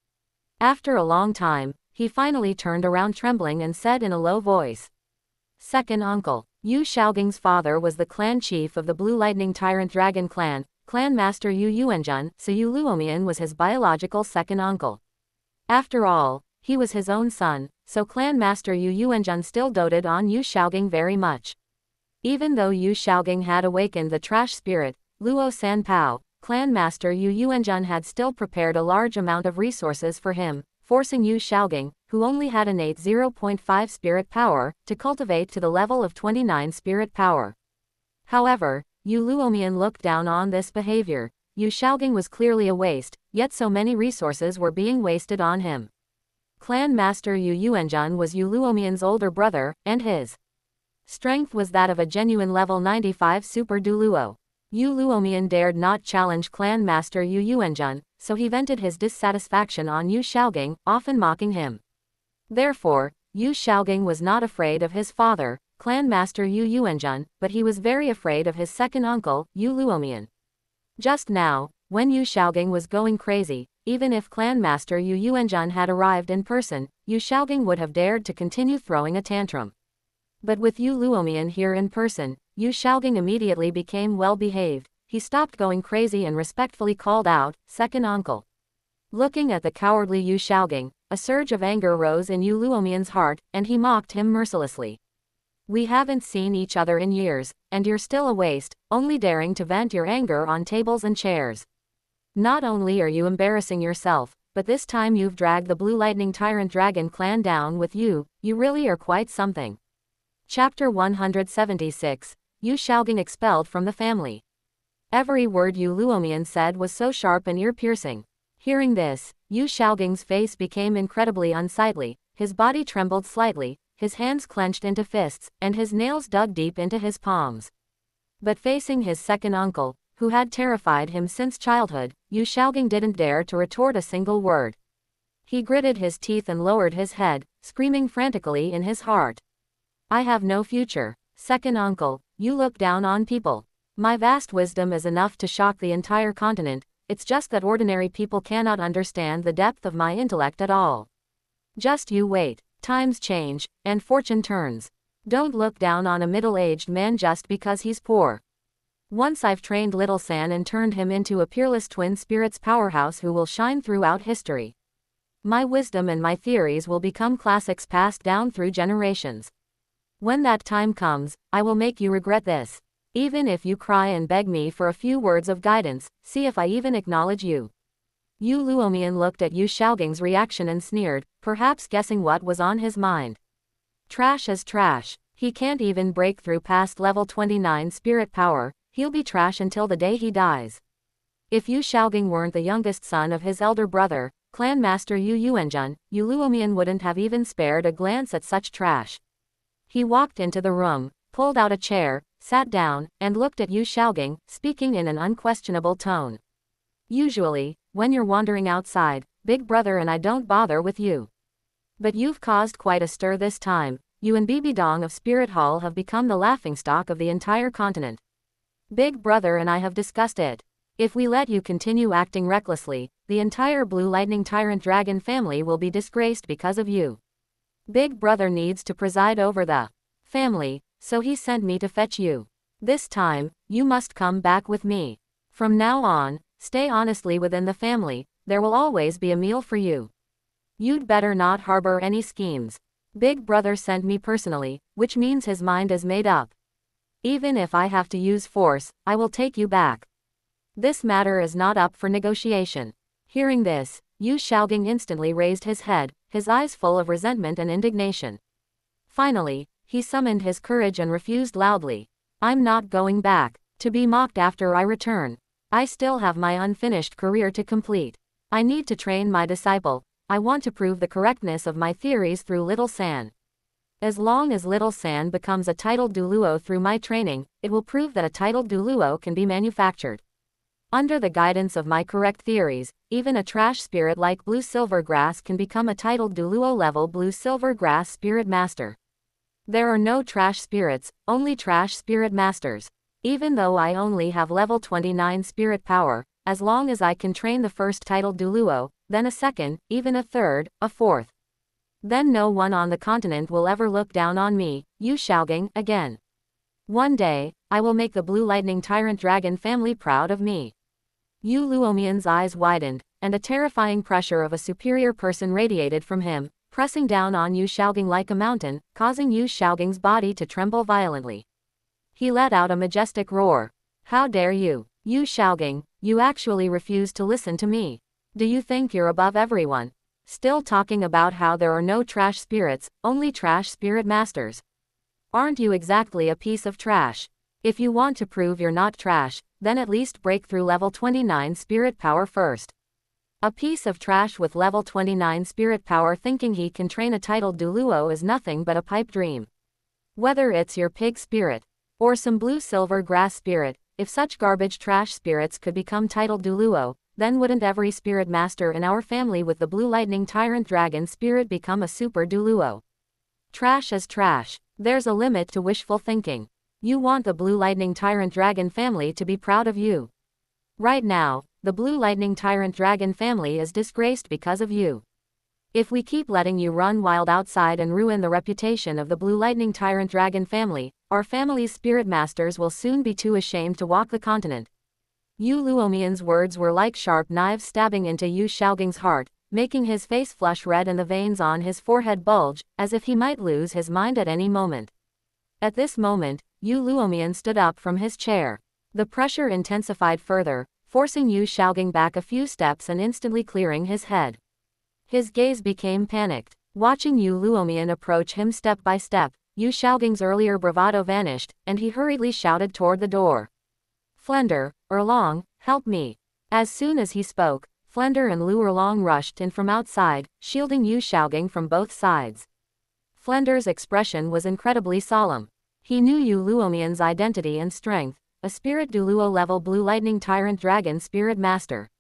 After a long time, he finally turned around trembling and said in a low voice, "Second uncle." Yu Xiaogang's father was the clan chief of the Blue Lightning Tyrant Dragon Clan, Clan Master Yu Yuanjun, so Yu Luomian was his biological second uncle. After all, he was his own son, so Clan Master Yu Yuanjun still doted on Yu Xiaogang very much. Even though Yu Xiaogang had awakened the trash spirit, Luo Sanpao, Clan Master Yu Yuanjun had still prepared a large amount of resources for him, forcing Yu Xiaogang, who only had innate 0.5 spirit power, to cultivate to the level of 29 spirit power. However, Yu Luomian looked down on this behavior. Yu Xiaogang was clearly a waste, yet so many resources were being wasted on him. Clan Master Yu Yuanjun was Yu Luomian's older brother, and his strength was that of a genuine level 95 super Douluo. Yu Luomian dared not challenge Clan Master Yu Yuanjun, so he vented his dissatisfaction on Yu Xiaogang, often mocking him. Therefore, Yu Xiaogang was not afraid of his father, Clan Master Yu Yuanjun, but he was very afraid of his second uncle, Yu Luomian. Just now, when Yu Xiaogang was going crazy, even if Clan Master Yu Yuanjun had arrived in person, Yu Xiaogang would have dared to continue throwing a tantrum. But with Yu Luomian here in person, Yu Xiaogang immediately became well-behaved. He stopped going crazy and respectfully called out, "Second uncle." Looking at the cowardly Yu Xiaogang, a surge of anger rose in Yu Luomian's heart, and he mocked him mercilessly. "We haven't seen each other in years, and you're still a waste, only daring to vent your anger on tables and chairs. Not only are you embarrassing yourself, but this time you've dragged the Blue Lightning Tyrant Dragon clan down with you. You really are quite something." Chapter 176, Yu Xiaogang expelled from the family. Every word Yu Luomian said was so sharp and ear-piercing. Hearing this, Yu Xiaogang's face became incredibly unsightly, his body trembled slightly, his hands clenched into fists, and his nails dug deep into his palms. But facing his second uncle, who had terrified him since childhood, Yu Xiaogang didn't dare to retort a single word. He gritted his teeth and lowered his head, screaming frantically in his heart. "I have no future. Second uncle, you look down on people. My vast wisdom is enough to shock the entire continent, it's just that ordinary people cannot understand the depth of my intellect at all. Just you wait, times change, and fortune turns. Don't look down on a middle-aged man just because he's poor. Once I've trained Little San and turned him into a peerless twin spirits powerhouse who will shine throughout history. My wisdom and my theories will become classics passed down through generations. When that time comes, I will make you regret this. Even if you cry and beg me for a few words of guidance, see if I even acknowledge you." Yu Luomian looked at Yu Xiaogang's reaction and sneered, perhaps guessing what was on his mind. Trash is trash. He can't even break through past level 29 spirit power, he'll be trash until the day he dies. If Yu Xiaogang weren't the youngest son of his elder brother, Clan Master Yu Yuanjun, Yu Luomian wouldn't have even spared a glance at such trash. He walked into the room, pulled out a chair, sat down, and looked at Yu Xiaogang, speaking in an unquestionable tone. "Usually, when you're wandering outside, Big Brother and I don't bother with you. But you've caused quite a stir this time. You and Bibi Dong of Spirit Hall have become the laughingstock of the entire continent. Big Brother and I have discussed it. If we let you continue acting recklessly, the entire Blue Lightning Tyrant Dragon family will be disgraced because of you. Big Brother needs to preside over the family, so he sent me to fetch you. This time, you must come back with me. From now on, stay honestly within the family, there will always be a meal for you. You'd better not harbor any schemes. Big Brother sent me personally, which means his mind is made up. Even if I have to use force, I will take you back. This matter is not up for negotiation." Hearing this, Yu Xiaogang instantly raised his head, his eyes full of resentment and indignation. Finally, he summoned his courage and refused loudly. "I'm not going back, to be mocked after I return. I still have my unfinished career to complete. I need to train my disciple. I want to prove the correctness of my theories through Little San. As long as Little San becomes a titled Douluo through my training, it will prove that a titled Douluo can be manufactured. Under the guidance of my correct theories, even a trash spirit like Blue Silver Grass can become a titled Douluo level Blue Silver Grass Spirit Master. There are no trash spirits, only trash spirit masters. Even though I only have level 29 spirit power, as long as I can train the first titled Douluo, then a second, even a third, a fourth. Then no one on the continent will ever look down on me, Yu Xiaogang, again. One day, I will make the Blue Lightning Tyrant Dragon family proud of me." Yu Luomian's eyes widened, and a terrifying pressure of a superior person radiated from him, pressing down on Yu Xiaogang like a mountain, causing Yu Xiaogang's body to tremble violently. He let out a majestic roar. "How dare you, Yu Xiaogang, you actually refuse to listen to me. Do you think you're above everyone? Still talking about how there are no trash spirits, only trash spirit masters. Aren't you exactly a piece of trash? If you want to prove you're not trash, then at least break through level 29 spirit power first. A piece of trash with level 29 spirit power thinking he can train a titled Douluo is nothing but a pipe dream. Whether it's your pig spirit, or some blue silver grass spirit, if such garbage trash spirits could become titled Douluo, then wouldn't every spirit master in our family with the blue lightning tyrant dragon spirit become a super Douluo? Trash is trash. There's a limit to wishful thinking. You want the blue lightning tyrant dragon family to be proud of you. Right now, the blue lightning tyrant dragon family is disgraced because of you. If we keep letting you run wild outside and ruin the reputation of the blue lightning tyrant dragon family, our family's spirit masters will soon be too ashamed to walk the continent. Yu Luomian's words were like sharp knives stabbing into Yu Xiaoging's heart, making his face flush red and the veins on his forehead bulge, as if he might lose his mind at any moment. At this moment, Yu Luomian stood up from his chair. The pressure intensified further, forcing Yu Xiaoging back a few steps and instantly clearing his head. His gaze became panicked. Watching Yu Luomian approach him step by step, Yu Xiaoging's earlier bravado vanished, and he hurriedly shouted toward the door. Flender, Erlong, help me. As soon as he spoke, Flender and Lu Erlong rushed in from outside, shielding Yu Xiaoging from both sides. Flender's expression was incredibly solemn. He knew Yu Luomian's identity and strength, a spirit Douluo level blue lightning tyrant dragon spirit master.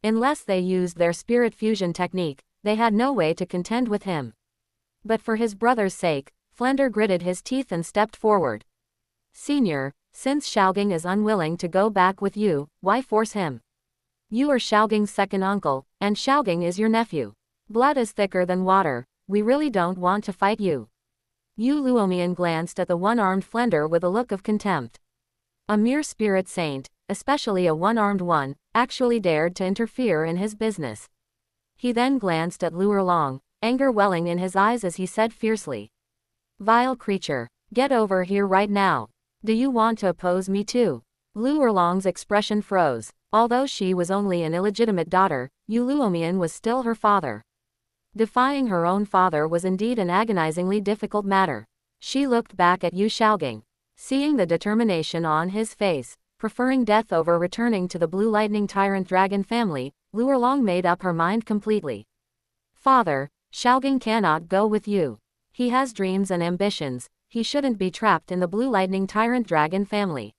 Unless they used their spirit fusion technique, they had no way to contend with him. But for his brother's sake, Flender gritted his teeth and stepped forward. Senior, since Xiaoging is unwilling to go back with you, why force him? You are Xiaoging's second uncle, and Xiaoging is your nephew. Blood is thicker than water, we really don't want to fight you. Yu Luomian glanced at the one-armed Flender with a look of contempt. A mere spirit saint, especially a one-armed one, actually dared to interfere in his business. He then glanced at Lu Erlong, anger welling in his eyes as he said fiercely. Vile creature, get over here right now. Do you want to oppose me too? Lu Erlong's expression froze. Although she was only an illegitimate daughter, Yu Luomian was still her father. Defying her own father was indeed an agonizingly difficult matter. She looked back at Yu Xiaoging. Seeing the determination on his face, preferring death over returning to the blue lightning tyrant dragon family, Lu Erlong made up her mind completely. Father, Xiaoging cannot go with you. He has dreams and ambitions, he shouldn't be trapped in the blue lightning tyrant dragon family.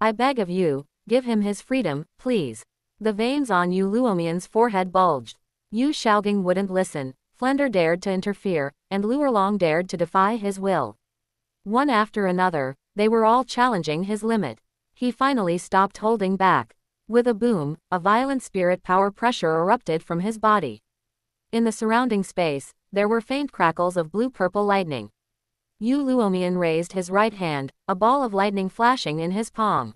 I beg of you, give him his freedom, please. The veins on Yu Luomian's forehead bulged. Yu Xiaoging wouldn't listen, Flender dared to interfere, and Lu Erlong dared to defy his will. One after another, they were all challenging his limit. He finally stopped holding back. With a boom, a violent spirit power pressure erupted from his body. In the surrounding space, there were faint crackles of blue-purple lightning. Yu Luomian raised his right hand, a ball of lightning flashing in his palm.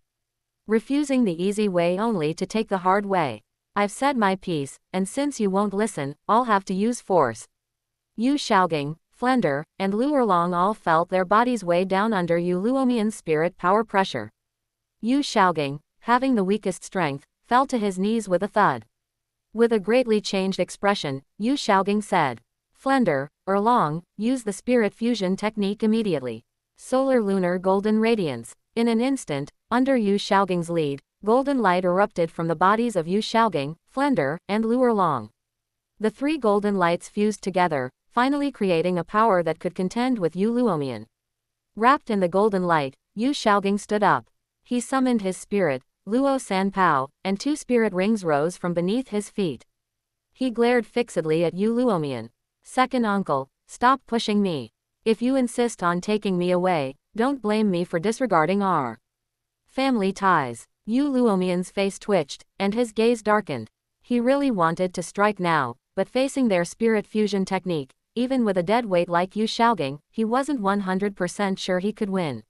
Refusing the easy way only to take the hard way. I've said my piece, and since you won't listen, I'll have to use force. Yu Xiaoging, Flender, and Lu Erlong all felt their bodies weigh down under Yu Luomian's spirit power pressure. Yu Xiaoging, having the weakest strength, fell to his knees with a thud. With a greatly changed expression, Yu Xiaoging said, Flender, Erlong, use the spirit fusion technique immediately. Solar lunar golden radiance. In an instant, under Yu Xiaoging's lead, golden light erupted from the bodies of Yu Xiaoging, Flender, and Lu Erlong. The three golden lights fused together, finally creating a power that could contend with Yu Luomian. Wrapped in the golden light, Yu Xiaoging stood up. He summoned his spirit, Luo Sanpao, and two spirit rings rose from beneath his feet. He glared fixedly at Yu Luomian. Second uncle, stop pushing me. If you insist on taking me away, don't blame me for disregarding our family ties. Yu Luomian's face twitched, and his gaze darkened. He really wanted to strike now, but facing their spirit fusion technique, even with a dead weight like Yu Xiaoging, he wasn't 100% sure he could win.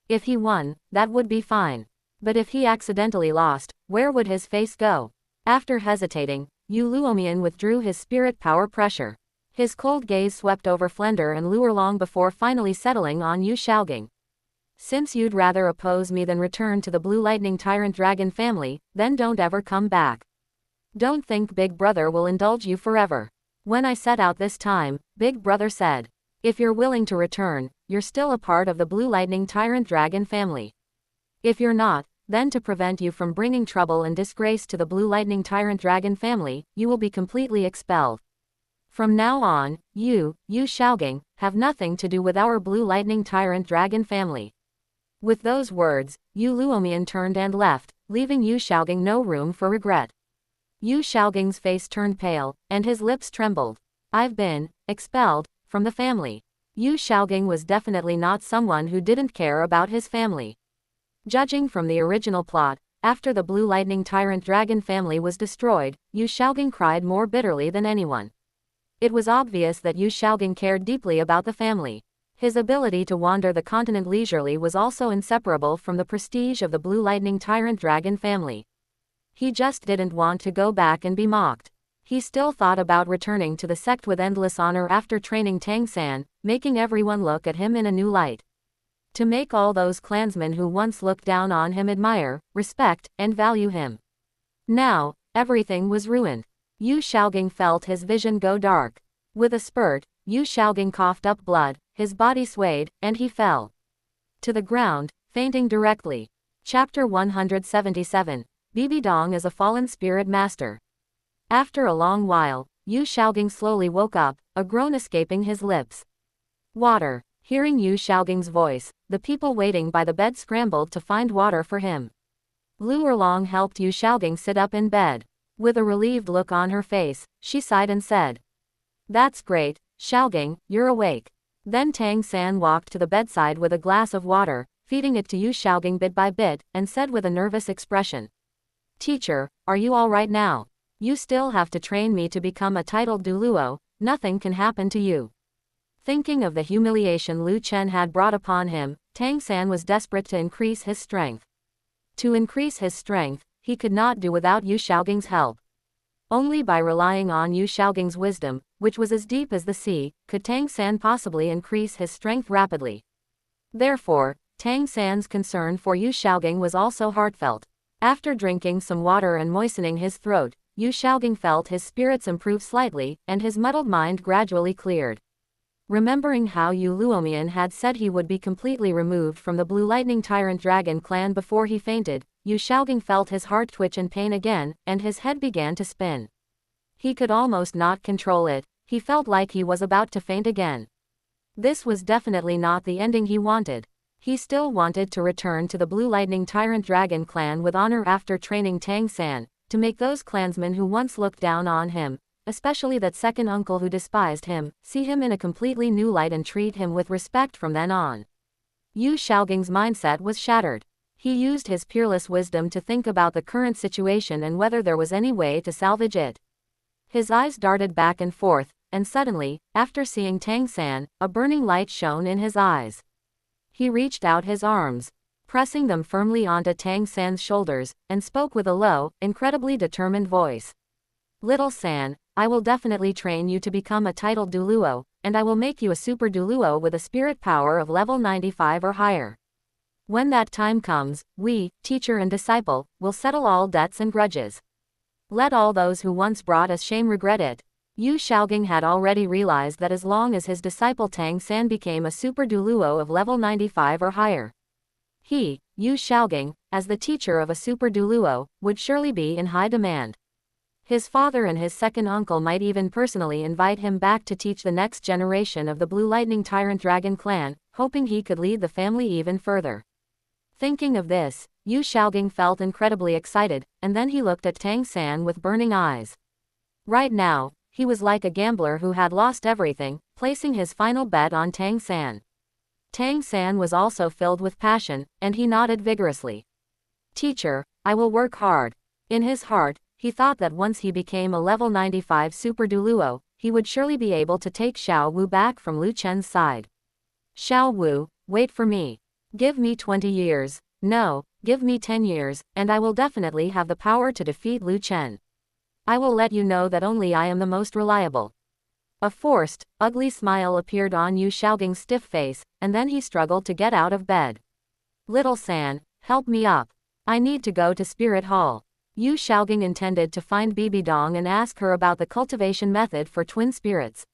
If he won, that would be fine. But if he accidentally lost, where would his face go? After hesitating, Yu Luomian withdrew his spirit power pressure. His cold gaze swept over Flender and Lu Erlong before finally settling on Yu Xiaoging. Since you'd rather oppose me than return to the blue lightning tyrant dragon family, then don't ever come back. Don't think Big Brother will indulge you forever. When I set out this time, Big Brother said, if you're willing to return, you're still a part of the blue lightning tyrant dragon family. If you're not, then to prevent you from bringing trouble and disgrace to the Blue Lightning Tyrant Dragon family, you will be completely expelled. From now on, you Xiaoging, have nothing to do with our Blue Lightning Tyrant Dragon family." With those words, Yu Luomian turned and left, leaving Yu Xiaoging no room for regret. Yu Xiaoging's face turned pale, and his lips trembled. "I've been expelled from the family." Yu Xiaoging was definitely not someone who didn't care about his family. Judging from the original plot, after the Blue Lightning Tyrant Dragon family was destroyed, Yu Xiaoging cried more bitterly than anyone. It was obvious that Yu Xiaoging cared deeply about the family. His ability to wander the continent leisurely was also inseparable from the prestige of the Blue Lightning Tyrant Dragon family. He just didn't want to go back and be mocked. He still thought about returning to the sect with endless honor after training Tang San, making everyone look at him in a new light. To make all those clansmen who once looked down on him admire, respect, and value him. Now, everything was ruined. Yu Xiaoging felt his vision go dark. With a spurt, Yu Xiaoging coughed up blood, his body swayed, and he fell to the ground, fainting directly. Chapter 177. Bibi Dong is a fallen spirit master. After a long while, Yu Xiaoging slowly woke up, a groan escaping his lips. "Water." Hearing Yu Xiaoging's voice, the people waiting by the bed scrambled to find water for him. Lu Erlong helped Yu Xiaoging sit up in bed. With a relieved look on her face, she sighed and said, "That's great, Xiaoging, you're awake." Then Tang San walked to the bedside with a glass of water, feeding it to Yu Xiaoging bit by bit, and said with a nervous expression, "Teacher, are you all right now? You still have to train me to become a titled Douluo, nothing can happen to you." Thinking of the humiliation Lu Chen had brought upon him, Tang San was desperate to increase his strength. To increase his strength, he could not do without Yu Xiaoging's help. Only by relying on Yu Xiaoging's wisdom, which was as deep as the sea, could Tang San possibly increase his strength rapidly. Therefore, Tang San's concern for Yu Xiaoging was also heartfelt. After drinking some water and moistening his throat, Yu Xiaoging felt his spirits improve slightly, and his muddled mind gradually cleared. Remembering how Yu Luomian had said he would be completely removed from the Blue Lightning Tyrant Dragon clan before he fainted, Yu Xiaoging felt his heart twitch in pain again, and his head began to spin. He could almost not control it, he felt like he was about to faint again. This was definitely not the ending he wanted. He still wanted to return to the Blue Lightning Tyrant Dragon clan with honor after training Tang San, to make those clansmen who once looked down on him, especially that second uncle who despised him, see him in a completely new light and treat him with respect from then on. Yu Xiaoging's mindset was shattered. He used his peerless wisdom to think about the current situation and whether there was any way to salvage it. His eyes darted back and forth, and suddenly, after seeing Tang San, a burning light shone in his eyes. He reached out his arms, pressing them firmly onto Tang San's shoulders, and spoke with a low, incredibly determined voice. "Little San, I will definitely train you to become a titled Douluo, and I will make you a super Douluo with a spirit power of level 95 or higher. When that time comes, we, teacher and disciple, will settle all debts and grudges. Let all those who once brought us shame regret it." Yu Xiaoging had already realized that as long as his disciple Tang San became a super Douluo of level 95 or higher, he, Yu Xiaoging, as the teacher of a super Douluo, would surely be in high demand. His father and his second uncle might even personally invite him back to teach the next generation of the Blue Lightning Tyrant Dragon clan, hoping he could lead the family even further. Thinking of this, Yu Xiaoging felt incredibly excited, and then he looked at Tang San with burning eyes. Right now, he was like a gambler who had lost everything, placing his final bet on Tang San. Tang San was also filled with passion, and he nodded vigorously. "Teacher, I will work hard." In his heart, he thought that once he became a level 95 super Douluo, he would surely be able to take Xiao Wu back from Lu Chen's side. "Xiao Wu, wait for me. Give me 20 years. No, give me 10 years, and I will definitely have the power to defeat Lu Chen. I will let you know that only I am the most reliable." A forced, ugly smile appeared on Yu Xiaoging's stiff face, and then he struggled to get out of bed. "Little San, help me up. I need to go to Spirit Hall." Yu Xiaoging intended to find Bibi Dong and ask her about the cultivation method for twin spirits.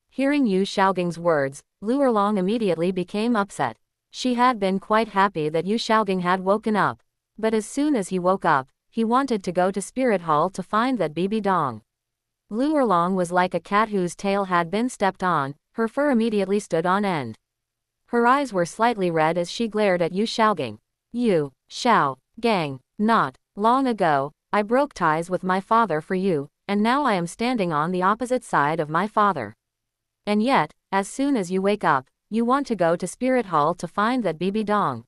Hearing Yu Xiaoging's words, Lu Erlong immediately became upset. She had been quite happy that Yu Xiaogang had woken up. But as soon as he woke up, he wanted to go to Spirit Hall to find that Bibi Dong. Lu Erlong was like a cat whose tail had been stepped on, her fur immediately stood on end. Her eyes were slightly red as she glared at Yu Xiaogang. Yu Xiaogang, not long ago, I broke ties with my father for you, and now I am standing on the opposite side of my father. And yet, as soon as you wake up, you want to go to Spirit Hall to find that Bibi Dong.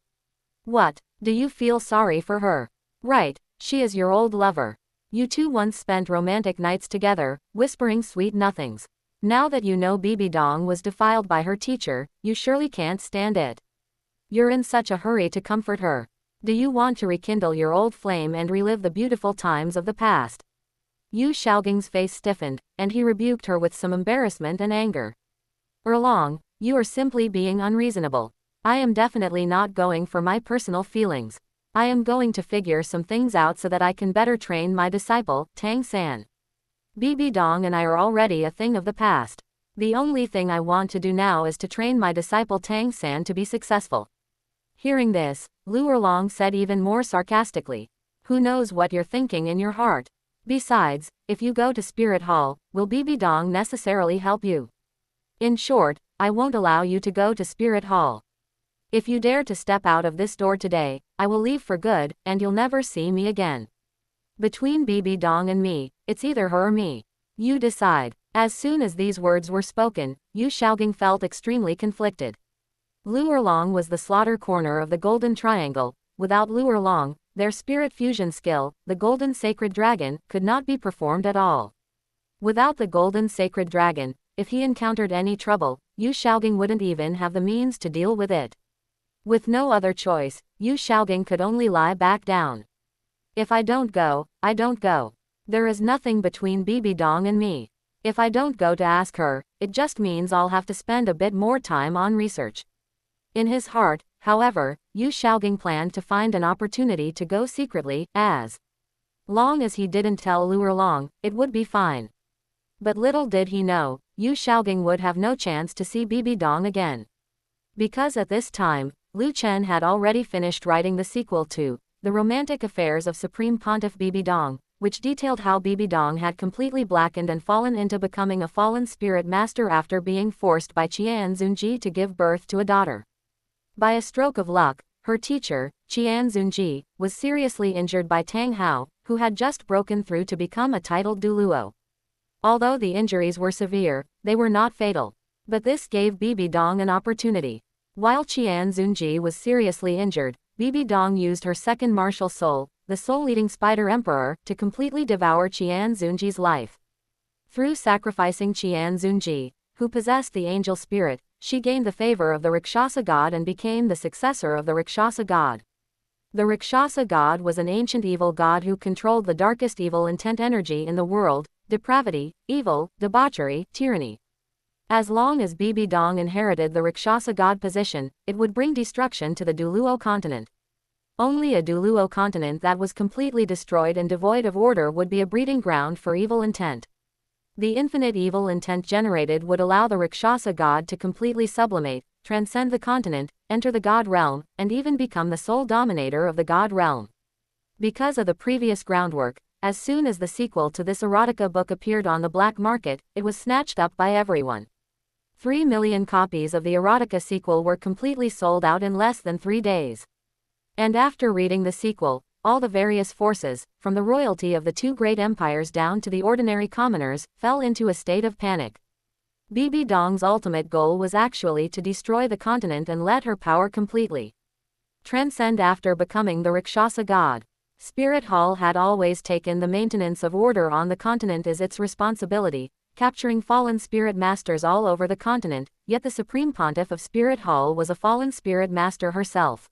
What, do you feel sorry for her? Right, she is your old lover. You two once spent romantic nights together, whispering sweet nothings. Now that you know Bibi Dong was defiled by her teacher, you surely can't stand it. You're in such a hurry to comfort her. Do you want to rekindle your old flame and relive the beautiful times of the past? Yu Xiaogang's face stiffened, and he rebuked her with some embarrassment and anger. Erlong, you are simply being unreasonable. I am definitely not going for my personal feelings. I am going to figure some things out so that I can better train my disciple, Tang San. Bibi Dong and I are already a thing of the past. The only thing I want to do now is to train my disciple Tang San to be successful. Hearing this, Lu Erlong said even more sarcastically. Who knows what you're thinking in your heart? Besides, if you go to Spirit Hall, will Bibi Dong necessarily help you? In short, I won't allow you to go to Spirit Hall. If you dare to step out of this door today, I will leave for good, and you'll never see me again. Between Bibi Dong and me, it's either her or me. You decide. As soon as these words were spoken, Yu Xiaogang felt extremely conflicted. Lu Erlong was the slaughter corner of the Golden Triangle. Without Lu Erlong, their spirit fusion skill, the Golden Sacred Dragon, could not be performed at all. Without the Golden Sacred Dragon, if he encountered any trouble, Yu Xiaogang wouldn't even have the means to deal with it. With no other choice, Yu Xiaogang could only lie back down. If I don't go, I don't go. There is nothing between Bibi Dong and me. If I don't go to ask her, it just means I'll have to spend a bit more time on research. In his heart, however, Yu Xiaogang planned to find an opportunity to go secretly, as long as he didn't tell Lu Erlong, it would be fine. But little did he know, Yu Xiaogang would have no chance to see Bibi Dong again. Because at this time, Lu Chen had already finished writing the sequel to The Romantic Affairs of Supreme Pontiff Bibi Dong, which detailed how Bibi Dong had completely blackened and fallen into becoming a fallen spirit master after being forced by Qian Xunji to give birth to a daughter. By a stroke of luck, her teacher, Qian Xunji, was seriously injured by Tang Hao, who had just broken through to become a titled Douluo. Although the injuries were severe, they were not fatal. But this gave Bibi Dong an opportunity. While Qian Xunji was seriously injured, Bibi Dong used her second martial soul, the soul-eating Spider Emperor, to completely devour Qian Xunji's life. Through sacrificing Qian Xunji, who possessed the angel spirit, she gained the favor of the Rakshasa god and became the successor of the Rakshasa god. The Rakshasa god was an ancient evil god who controlled the darkest evil intent energy in the world: depravity, evil, debauchery, tyranny. As long as Bibi Dong inherited the Rakshasa god position, it would bring destruction to the Douluo continent. Only a Douluo continent that was completely destroyed and devoid of order would be a breeding ground for evil intent. The infinite evil intent generated would allow the Rakshasa god to completely sublimate, transcend the continent, enter the god realm, and even become the sole dominator of the god realm. Because of the previous groundwork, as soon as the sequel to this erotica book appeared on the black market, it was snatched up by everyone. 3 million copies of the erotica sequel were completely sold out in less than 3 days. And after reading the sequel, all the various forces, from the royalty of the two great empires down to the ordinary commoners, fell into a state of panic. Bibi Dong's ultimate goal was actually to destroy the continent and let her power completely transcend after becoming the Rakshasa god. Spirit Hall had always taken the maintenance of order on the continent as its responsibility, capturing fallen spirit masters all over the continent, yet the Supreme Pontiff of Spirit Hall was a fallen spirit master herself.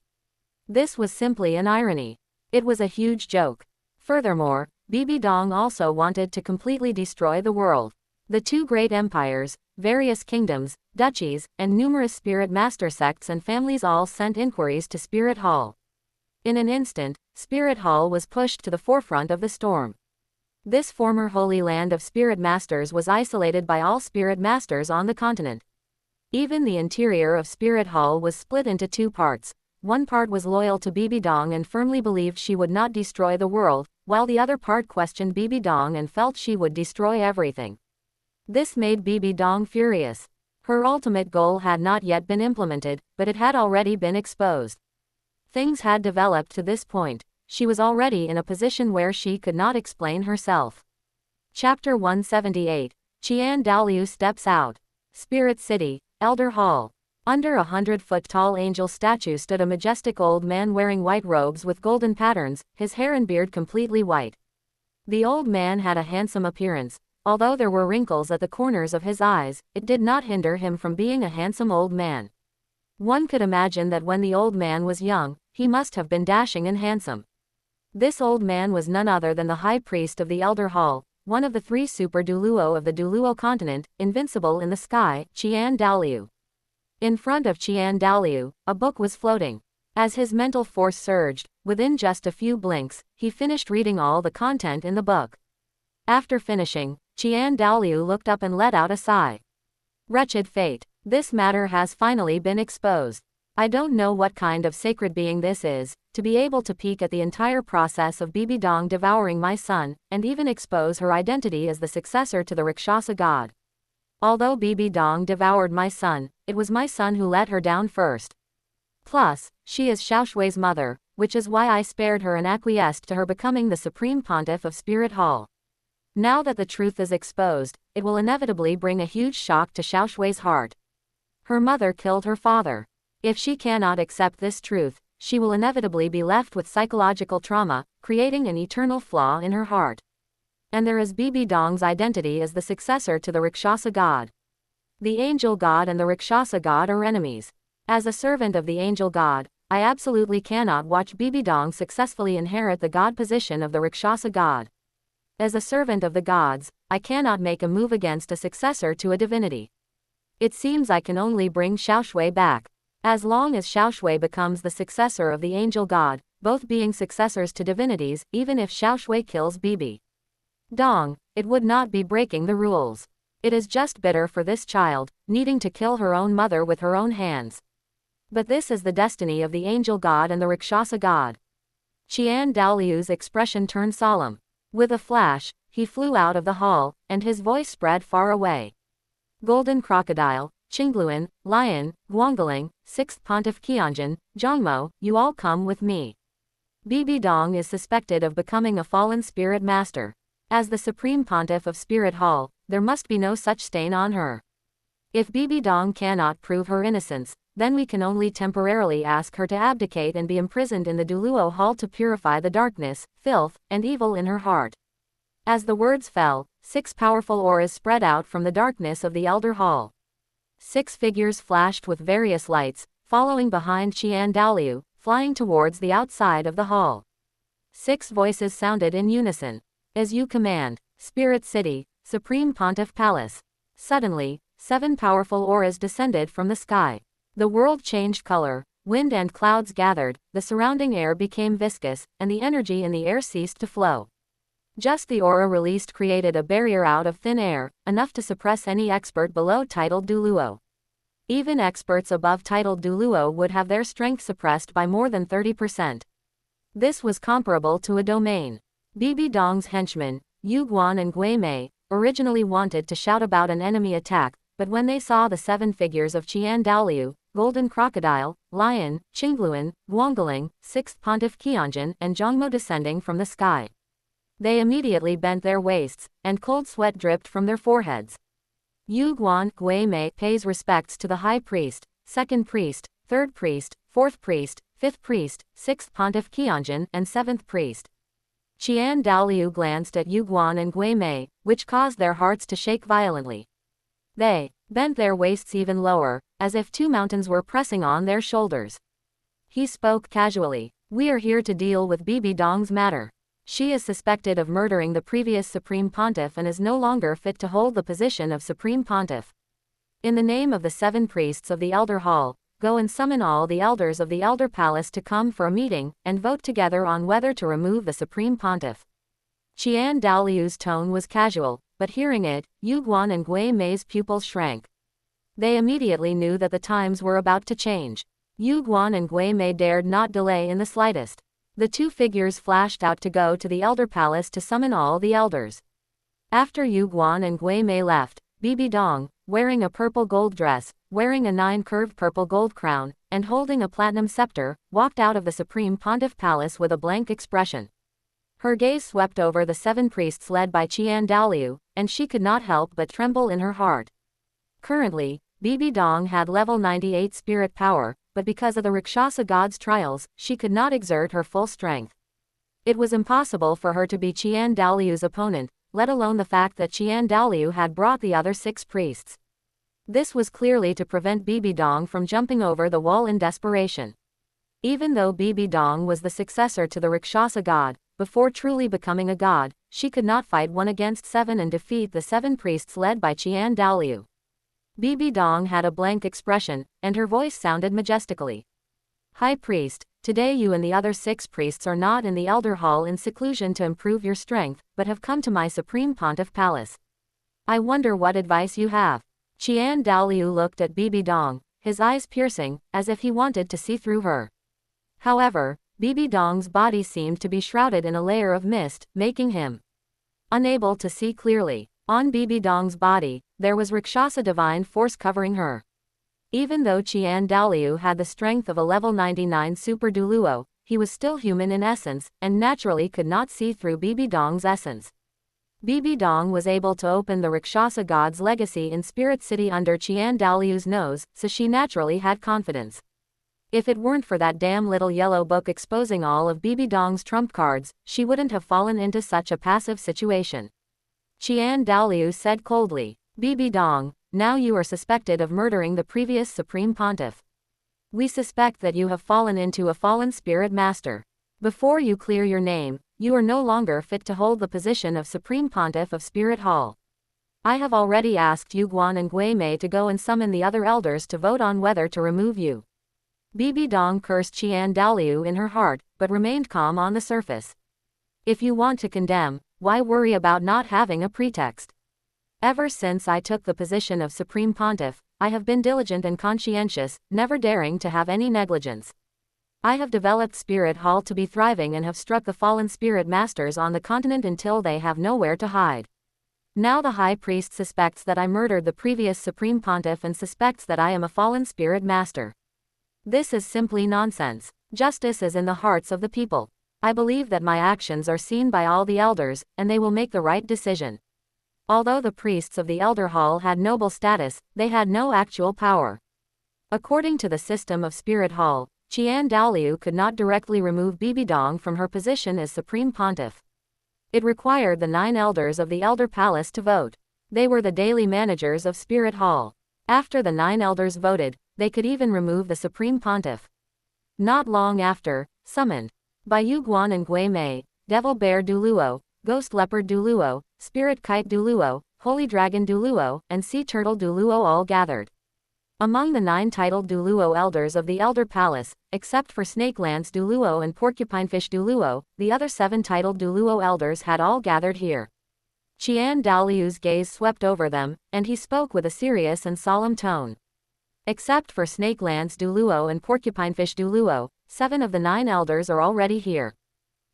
This was simply an irony. It was a huge joke. Furthermore, Bibi Dong also wanted to completely destroy the world. The two great empires, various kingdoms, duchies, and numerous spirit master sects and families all sent inquiries to Spirit Hall. In an instant, Spirit Hall was pushed to the forefront of the storm. This former holy land of spirit masters was isolated by all spirit masters on the continent. Even the interior of Spirit Hall was split into two parts. One part was loyal to Bibi Dong and firmly believed she would not destroy the world, while the other part questioned Bibi Dong and felt she would destroy everything. This made Bibi Dong furious. Her ultimate goal had not yet been implemented, but it had already been exposed. Things had developed to this point. She was already in a position where she could not explain herself. Chapter 178. Qian Dalu steps out. Spirit City, Elder Hall. Under a 100-foot-tall angel statue stood a majestic old man wearing white robes with golden patterns, his hair and beard completely white. The old man had a handsome appearance. Although there were wrinkles at the corners of his eyes, it did not hinder him from being a handsome old man. One could imagine that when the old man was young, he must have been dashing and handsome. This old man was none other than the high priest of the Elder Hall, one of the three super Douluo of the Douluo continent, invincible in the sky, Qian Dalu. In front of Qian Dalu, a book was floating. As his mental force surged, within just a few blinks, he finished reading all the content in the book. After finishing, Qian Dalu looked up and let out a sigh. Wretched fate. This matter has finally been exposed. I don't know what kind of sacred being this is, to be able to peek at the entire process of Bibi Dong devouring my son, and even expose her identity as the successor to the Rakshasa god. Although Bibi Dong devoured my son, it was my son who let her down first. Plus, she is Xiaoshui's mother, which is why I spared her and acquiesced to her becoming the Supreme Pontiff of Spirit Hall. Now that the truth is exposed, it will inevitably bring a huge shock to Xiaoshui's heart. Her mother killed her father. If she cannot accept this truth, she will inevitably be left with psychological trauma, creating an eternal flaw in her heart. And there is Bibi Dong's identity as the successor to the Rakshasa god. The angel god and the Rakshasa god are enemies. As a servant of the angel god, I absolutely cannot watch Bibi Dong successfully inherit the god position of the Rakshasa god. As a servant of the gods, I cannot make a move against a successor to a divinity. It seems I can only bring Xiaoshui back. As long as Xiaoshui becomes the successor of the angel god, both being successors to divinities, even if Xiaoshui kills Bibi Dong, it would not be breaking the rules. It is just bitter for this child, needing to kill her own mother with her own hands. But this is the destiny of the angel god and the Rakshasa god. Qian Dalu's expression turned solemn. With a flash, he flew out of the hall, and his voice spread far away. Golden Crocodile, Qingluan, Lion, Guangling, 6th Pontiff Qianjin, Zhongmo, you all come with me. Bibi Dong is suspected of becoming a fallen spirit master. As the Supreme Pontiff of Spirit Hall, there must be no such stain on her. If Bibi Dong cannot prove her innocence, then we can only temporarily ask her to abdicate and be imprisoned in the Douluo Hall to purify the darkness, filth, and evil in her heart. As the words fell, 6 powerful auras spread out from the darkness of the Elder Hall. 6 figures flashed with various lights, following behind Qian Dalu, flying towards the outside of the hall. 6 voices sounded in unison. As you command, Spirit City, Supreme Pontiff Palace. Suddenly, 7 powerful auras descended from the sky. The world changed color, wind and clouds gathered, the surrounding air became viscous, and the energy in the air ceased to flow. Just the aura released created a barrier out of thin air, enough to suppress any expert below titled Douluo. Even experts above titled Douluo would have their strength suppressed by more than 30%. This was comparable to a domain. Bibi Dong's henchmen, Yu Guan and Gui Mei, originally wanted to shout about an enemy attack, but when they saw the 7 figures of Qian Dalu, Golden Crocodile, Lion, Qingluan, Guangling, 6th Pontiff Qianjin, and Zhongmo descending from the sky, they immediately bent their waists, and cold sweat dripped from their foreheads. Yu Guan Gui Mei pays respects to the High Priest, 2nd Priest, 3rd Priest, 4th Priest, 5th Priest, 6th Pontiff Qianjin, and 7th Priest. Qian Dalu glanced at Yu Guan and Gui Mei, which caused their hearts to shake violently. They bent their waists even lower, as if 2 mountains were pressing on their shoulders. He spoke casually. We are here to deal with Bibi Dong's matter. She is suspected of murdering the previous Supreme Pontiff and is no longer fit to hold the position of Supreme Pontiff. In the name of the 7 priests of the Elder Hall, go and summon all the elders of the Elder Palace to come for a meeting, and vote together on whether to remove the Supreme Pontiff. Qian Dalu's tone was casual, but hearing it, Yu Guan and Gui Mei's pupils shrank. They immediately knew that the times were about to change. Yu Guan and Gui Mei dared not delay in the slightest. The two figures flashed out to go to the Elder Palace to summon all the elders. After Yu Guan and Gui Mei left, Bibi Dong, wearing a purple gold dress, wearing a 9-curved purple gold crown, and holding a platinum scepter, walked out of the Supreme Pontiff Palace with a blank expression. Her gaze swept over the 7 priests led by Qian Dalu, and she could not help but tremble in her heart. Currently, Bibi Dong had level 98 spirit power, but because of the Rakshasa god's trials, she could not exert her full strength. It was impossible for her to be Qian Dalu's opponent, let alone the fact that Qian Dalu had brought the other 6 priests. This was clearly to prevent Bibi Dong from jumping over the wall in desperation. Even though Bibi Dong was the successor to the Rakshasa god, before truly becoming a god, she could not fight 1 against 7 and defeat the 7 priests led by Qian Dalu. Bibi Dong had a blank expression, and her voice sounded majestically. High Priest, today you and the other 6 priests are not in the Elder Hall in seclusion to improve your strength, but have come to my Supreme Pontiff Palace. I wonder what advice you have. Qian Dalu looked at Bibi Dong, his eyes piercing, as if he wanted to see through her. However, Bibi Dong's body seemed to be shrouded in a layer of mist, making him unable to see clearly. On Bibi Dong's body, there was Rakshasa divine force covering her. Even though Qian Dalu had the strength of a level 99 super Douluo, he was still human in essence, and naturally could not see through Bibi Dong's essence. Bibi Dong was able to open the Rakshasa god's legacy in Spirit City under Qian Dalu's nose, so she naturally had confidence. If it weren't for that damn little yellow book exposing all of Bibi Dong's trump cards, she wouldn't have fallen into such a passive situation. Qian Dalu said coldly, Bibi Dong, now you are suspected of murdering the previous Supreme Pontiff. We suspect that you have fallen into a fallen spirit master. Before you clear your name, you are no longer fit to hold the position of Supreme Pontiff of Spirit Hall. I have already asked Yu Guan and Gui Mei to go and summon the other elders to vote on whether to remove you. Bibi Dong cursed Qian Dalu in her heart, but remained calm on the surface. If you want to condemn, why worry about not having a pretext? Ever since I took the position of Supreme Pontiff, I have been diligent and conscientious, never daring to have any negligence. I have developed Spirit Hall to be thriving and have struck the fallen spirit masters on the continent until they have nowhere to hide. Now the High Priest suspects that I murdered the previous Supreme Pontiff and suspects that I am a fallen spirit master. This is simply nonsense. Justice is in the hearts of the people. I believe that my actions are seen by all the elders, and they will make the right decision. Although the priests of the Elder Hall had noble status, they had no actual power. According to the system of Spirit Hall, Qian Dalu could not directly remove Bibi Dong from her position as Supreme Pontiff. It required the 9 elders of the Elder Palace to vote. They were the daily managers of Spirit Hall. After the 9 elders voted, they could even remove the Supreme Pontiff. Not long after, summoned by Yu Guan and Gui Mei, Devil Bear Douluo, Ghost Leopard Douluo, Spirit Kite Douluo, Holy Dragon Douluo, and Sea Turtle Douluo all gathered. Among the 9 titled Douluo elders of the Elder Palace, except for Snake Lance Douluo and Porcupinefish Douluo, the other 7 titled Douluo elders had all gathered here. Qian Dalu's gaze swept over them, and he spoke with a serious and solemn tone. Except for Snake Lance Douluo and Porcupinefish Douluo, 7 of the 9 elders are already here.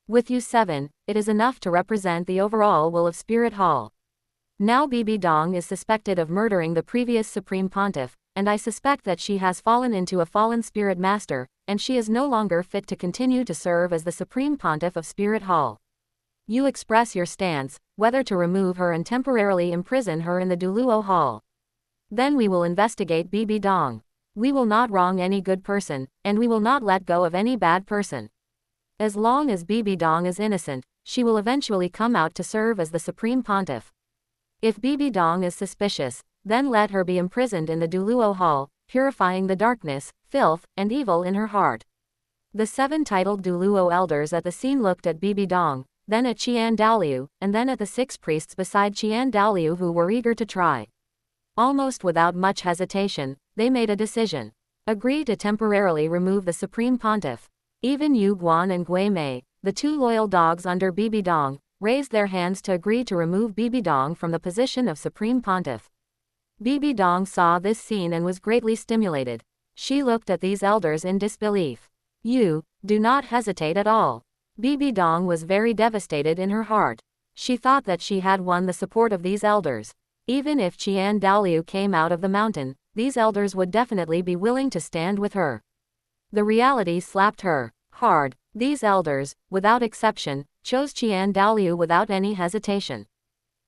With you 7, it is enough to represent the overall will of Spirit Hall. Now Bibi Dong is suspected of murdering the previous Supreme Pontiff, and I suspect that she has fallen into a fallen spirit master, and she is no longer fit to continue to serve as the Supreme Pontiff of Spirit Hall. You express your stance, whether to remove her and temporarily imprison her in the Douluo Hall. Then we will investigate Bibi Dong. We will not wrong any good person, and we will not let go of any bad person. As long as Bibi Dong is innocent, she will eventually come out to serve as the Supreme Pontiff. If Bibi Dong is suspicious, then let her be imprisoned in the Douluo Hall, purifying the darkness, filth, and evil in her heart. The 7 titled Douluo elders at the scene looked at Bibi Dong, then at Qian Dalu, and then at the 6 priests beside Qian Dalu who were eager to try. Almost without much hesitation, they made a decision. Agree to temporarily remove the Supreme Pontiff. Even Yu Guan and Gui Mei, the 2 loyal dogs under Bibi Dong, raised their hands to agree to remove Bibi Dong from the position of Supreme Pontiff. Bibi Dong saw this scene and was greatly stimulated. She looked at these elders in disbelief. You, do not hesitate at all. Bibi Dong was very devastated in her heart. She thought that she had won the support of these elders. Even if Qian Dalu came out of the mountain, these elders would definitely be willing to stand with her. The reality slapped her hard. These elders, without exception, chose Qian Dalu without any hesitation.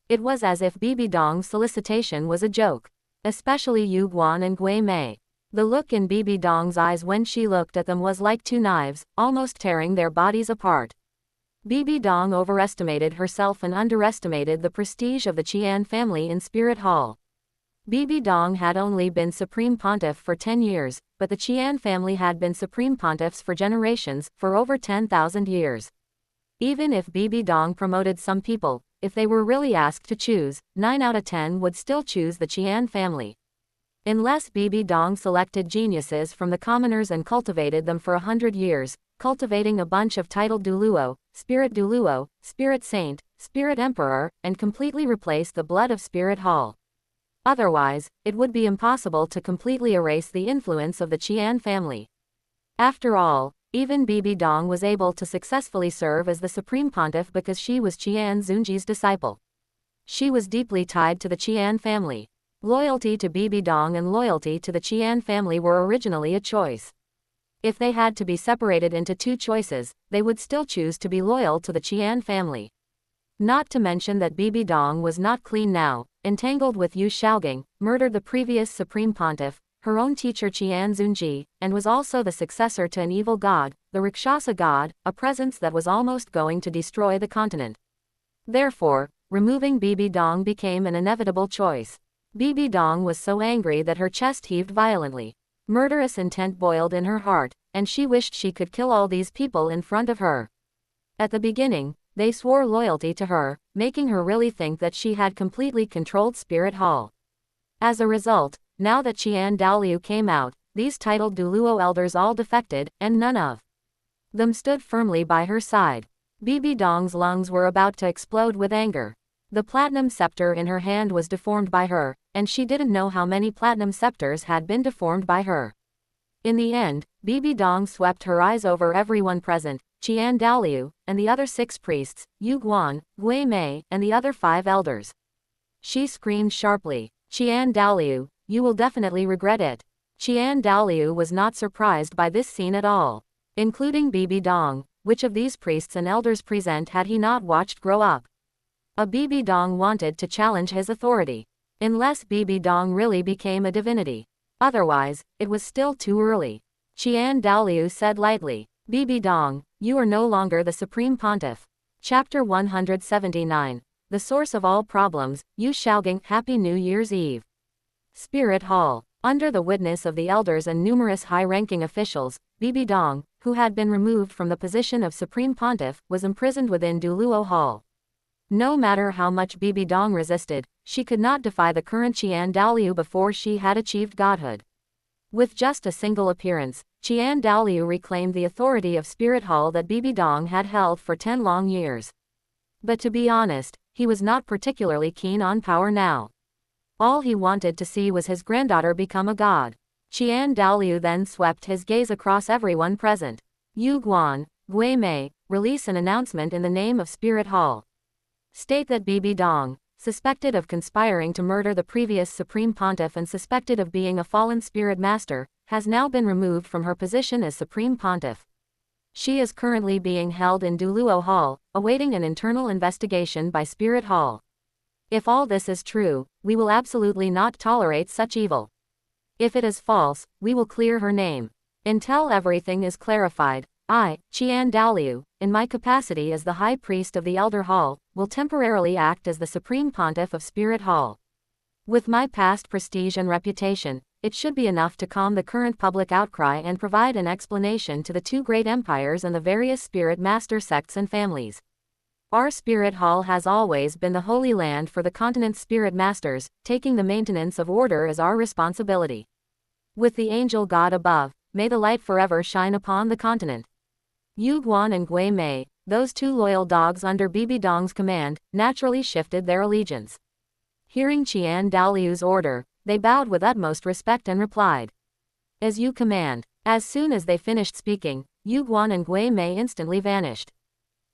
It was as if Bibi Dong's solicitation was a joke. Especially Yu Guan and Gui Mei. The look in Bibi Dong's eyes when she looked at them was like two knives, almost tearing their bodies apart. Bibi Dong overestimated herself and underestimated the prestige of the Qian family in Spirit Hall. Bibi Dong had only been Supreme Pontiff for 10 years, but the Qian family had been Supreme Pontiffs for generations, for over 10,000 years. Even if Bibi Dong promoted some people, if they were really asked to choose, 9 out of 10 would still choose the Qian family. Unless Bibi Dong selected geniuses from the commoners and cultivated them for 100 years, cultivating a bunch of titled Douluo, Spirit Saint, Spirit Emperor, and completely replace the blood of Spirit Hall. Otherwise, it would be impossible to completely erase the influence of the Qian family. After all, even Bibi Dong was able to successfully serve as the Supreme Pontiff because she was Qian Xunji's disciple. She was deeply tied to the Qian family. Loyalty to Bibi Dong and loyalty to the Qian family were originally a choice. If they had to be separated into two choices, they would still choose to be loyal to the Qian family. Not to mention that Bibi Dong was not clean now, entangled with Yu Shaogang, murdered the previous Supreme Pontiff, her own teacher Qian Xunji, and was also the successor to an evil god, the Rakshasa god, a presence that was almost going to destroy the continent. Therefore, removing Bibi Dong became an inevitable choice. Bibi Dong was so angry that her chest heaved violently. Murderous intent boiled in her heart, and she wished she could kill all these people in front of her. At the beginning, they swore loyalty to her, making her really think that she had completely controlled Spirit Hall. As a result, now that Qian Dalu came out, these titled Douluo elders all defected, and none of them stood firmly by her side. Bibi Dong's lungs were about to explode with anger. The platinum scepter in her hand was deformed by her, and she didn't know how many platinum scepters had been deformed by her. In the end, Bibi Dong swept her eyes over everyone present, Qian Dalu, and the other 6 priests, Yu Guan, Gui Mei, and the other 5 elders. She screamed sharply, "Qian Dalu, you will definitely regret it." Qian Dalu was not surprised by this scene at all. Including Bibi Dong, which of these priests and elders present had he not watched grow up? A Bibi Dong wanted to challenge his authority. Unless Bibi Dong really became a divinity. Otherwise, it was still too early. Qian Dalu said lightly, "Bibi Dong, you are no longer the Supreme Pontiff." Chapter 179. The Source of All Problems, Yu Shaogang. Happy New Year's Eve. Spirit Hall. Under the witness of the elders and numerous high-ranking officials, Bibi Dong, who had been removed from the position of Supreme Pontiff, was imprisoned within Douluo Hall. No matter how much Bibi Dong resisted, she could not defy the current Qian Dalu before she had achieved godhood. With just a single appearance, Qian Dalu reclaimed the authority of Spirit Hall that Bibi Dong had held for 10 long years. But to be honest, he was not particularly keen on power now. All he wanted to see was his granddaughter become a god. Qian Dalu then swept his gaze across everyone present. Yu Guan, Gui Mei, release an announcement in the name of Spirit Hall. State that Bibi Dong, suspected of conspiring to murder the previous Supreme Pontiff and suspected of being a fallen Spirit Master, has now been removed from her position as Supreme Pontiff. She is currently being held in Douluo Hall, awaiting an internal investigation by Spirit Hall. If all this is true, we will absolutely not tolerate such evil. If it is false, we will clear her name. Until everything is clarified, I, Qian Dalu, in my capacity as the High Priest of the Elder Hall, will temporarily act as the Supreme Pontiff of Spirit Hall. With my past prestige and reputation, it should be enough to calm the current public outcry and provide an explanation to the 2 great empires and the various Spirit Master sects and families. Our Spirit Hall has always been the holy land for the continent's Spirit Masters, taking the maintenance of order as our responsibility. With the angel god above, may the light forever shine upon the continent. Yu Guan and Gui Mei, those 2 loyal dogs under Bibi Dong's command, naturally shifted their allegiance. Hearing Qian Dalu's order, they bowed with utmost respect and replied, "As you command." As soon as they finished speaking, Yu Guan and Gui Mei instantly vanished.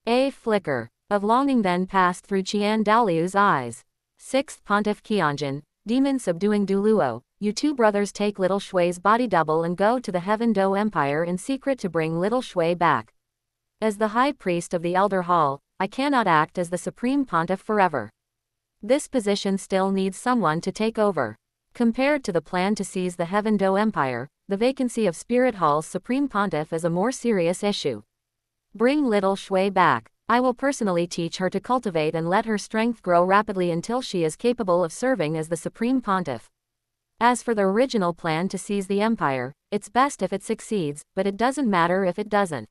A flicker of longing then passed through Qian Daoliu's eyes. Sixth Pontiff Qianjin, demon subduing Douluo, you two brothers take little Shui's body double and go to the Heaven Do Empire in secret to bring little Shui back. As the high priest of the Elder Hall, I cannot act as the supreme pontiff forever. This position still needs someone to take over. Compared to the plan to seize the Heaven Do Empire, the vacancy of Spirit Hall's supreme pontiff is a more serious issue. Bring little Shui back. I will personally teach her to cultivate and let her strength grow rapidly until she is capable of serving as the supreme pontiff. As for the original plan to seize the empire, it's best if it succeeds, but it doesn't matter if it doesn't.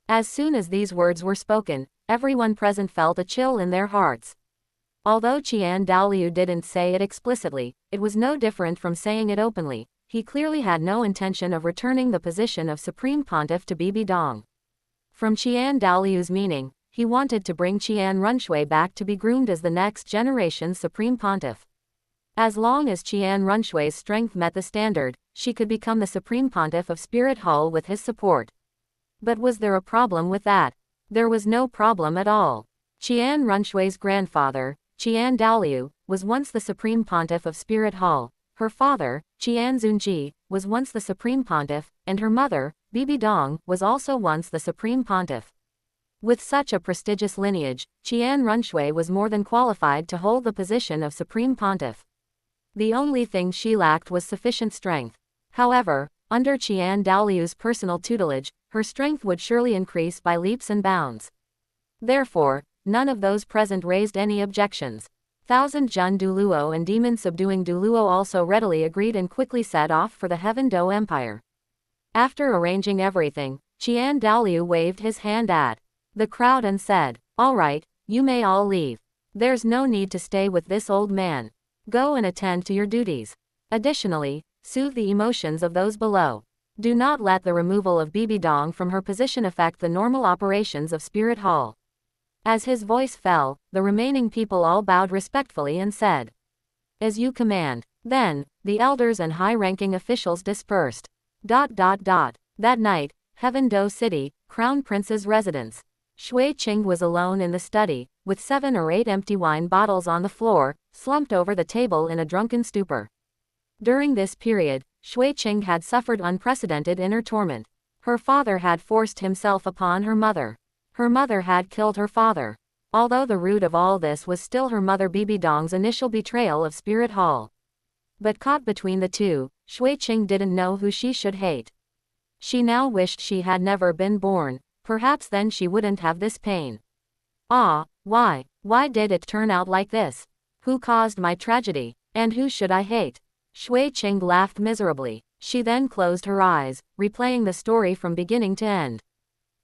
As soon as these words were spoken, everyone present felt a chill in their hearts. Although Qian Daoliu didn't say it explicitly, it was no different from saying it openly. He clearly had no intention of returning the position of supreme pontiff to Bibi Dong. From Qian Daoliu's meaning, he wanted to bring Qian Runshui back to be groomed as the next generation's supreme pontiff. As long as Qian Runshui's strength met the standard, she could become the supreme pontiff of Spirit Hall with his support. But was there a problem with that? There was no problem at all. Qian Runshui's grandfather, Qian Daoliu, was once the supreme pontiff of Spirit Hall. Her father, Qian Xunji, was once the supreme pontiff, and her mother, Bibi Dong, was also once the supreme pontiff. With such a prestigious lineage, Qian Runshui was more than qualified to hold the position of supreme pontiff. The only thing she lacked was sufficient strength. However, under Qian Daoliu's personal tutelage, her strength would surely increase by leaps and bounds. Therefore, none of those present raised any objections. Thousand Jun Douluo and demon subduing Douluo also readily agreed and quickly set off for the Heaven Do Empire. After arranging everything, Qian Daoliu waved his hand at the crowd and said, "All right, you may all leave. There's no need to stay with this old man. Go and attend to your duties. Additionally, soothe the emotions of those below. Do not let the removal of Bibi Dong from her position affect the normal operations of Spirit Hall." As his voice fell, the remaining people all bowed respectfully and said, "As you command." Then, the elders and high-ranking officials dispersed. That night, Heaven Do City, Crown Prince's residence. Shui Qing was alone in the study, with 7 or 8 empty wine bottles on the floor, slumped over the table in a drunken stupor. During this period, Shui Qing had suffered unprecedented inner torment. Her father had forced himself upon her mother. Her mother had killed her father. Although the root of all this was still her mother Bibi Dong's initial betrayal of Spirit Hall. But caught between the two, Shui Qing didn't know who she should hate. She now wished she had never been born. Perhaps then she wouldn't have this pain. Why did it turn out like this? Who caused my tragedy? And who should I hate? Shui Qing laughed miserably. She then closed her eyes, replaying the story from beginning to end.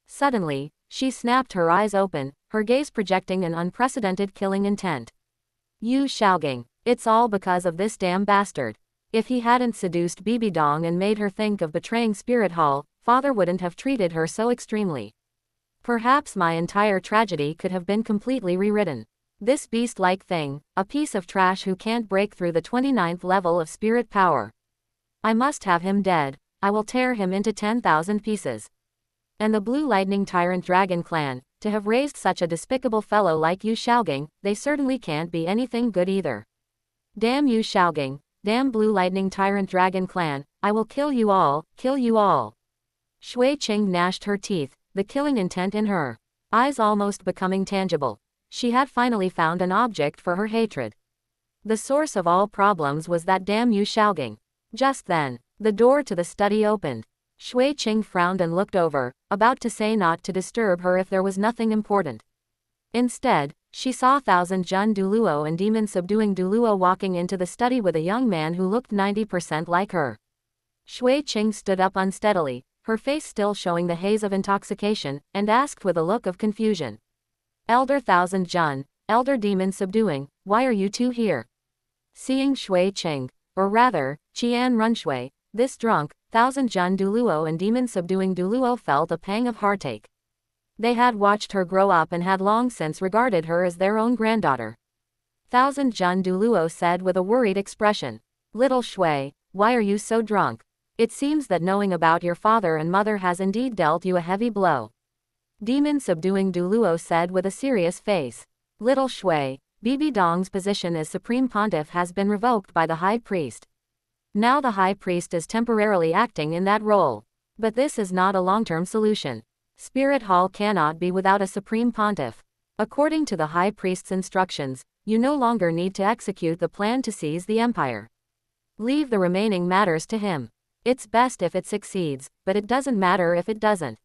Suddenly, she snapped her eyes open, her gaze projecting an unprecedented killing intent. Yu Shaogang, it's all because of this damn bastard. If he hadn't seduced Bibi Dong and made her think of betraying Spirit Hall, father wouldn't have treated her so extremely. Perhaps my entire tragedy could have been completely rewritten. This beast-like thing, a piece of trash who can't break through the 29th level of spirit power. I must have him dead. I will tear him into 10,000 pieces. And the Blue Lightning Tyrant Dragon Clan, to have raised such a despicable fellow like Yu Shaogang, they certainly can't be anything good either. Damn Yu Shaogang, damn Blue Lightning Tyrant Dragon Clan, I will kill you all, kill you all. Shui Qing gnashed her teeth, the killing intent in her eyes almost becoming tangible. She had finally found an object for her hatred. The source of all problems was that damn Yu Shaogang. Just then, the door to the study opened. Shui Qing frowned and looked over, about to say not to disturb her if there was nothing important. Instead, she saw Thousand Jun Douluo and Demon Subduing Douluo walking into the study with a young man who looked 90% like her. Shui Qing stood up unsteadily, her face still showing the haze of intoxication, and asked with a look of confusion. Elder Thousand Jun, Elder Demon Subduing, why are you two here? Seeing Shui Qing, or rather, Qian Runshui, this drunk, Thousand Jun Douluo and Demon Subduing Douluo felt a pang of heartache. They had watched her grow up and had long since regarded her as their own granddaughter. Thousand Jun Douluo said with a worried expression. Little Shui, why are you so drunk? It seems that knowing about your father and mother has indeed dealt you a heavy blow. Demon subduing Douluo said with a serious face. Little Shui, Bibi Dong's position as Supreme Pontiff has been revoked by the High Priest. Now the High Priest is temporarily acting in that role. But this is not a long-term solution. Spirit Hall cannot be without a Supreme Pontiff. According to the High Priest's instructions, you no longer need to execute the plan to seize the empire. Leave the remaining matters to him. It's best if it succeeds, but it doesn't matter if it doesn't.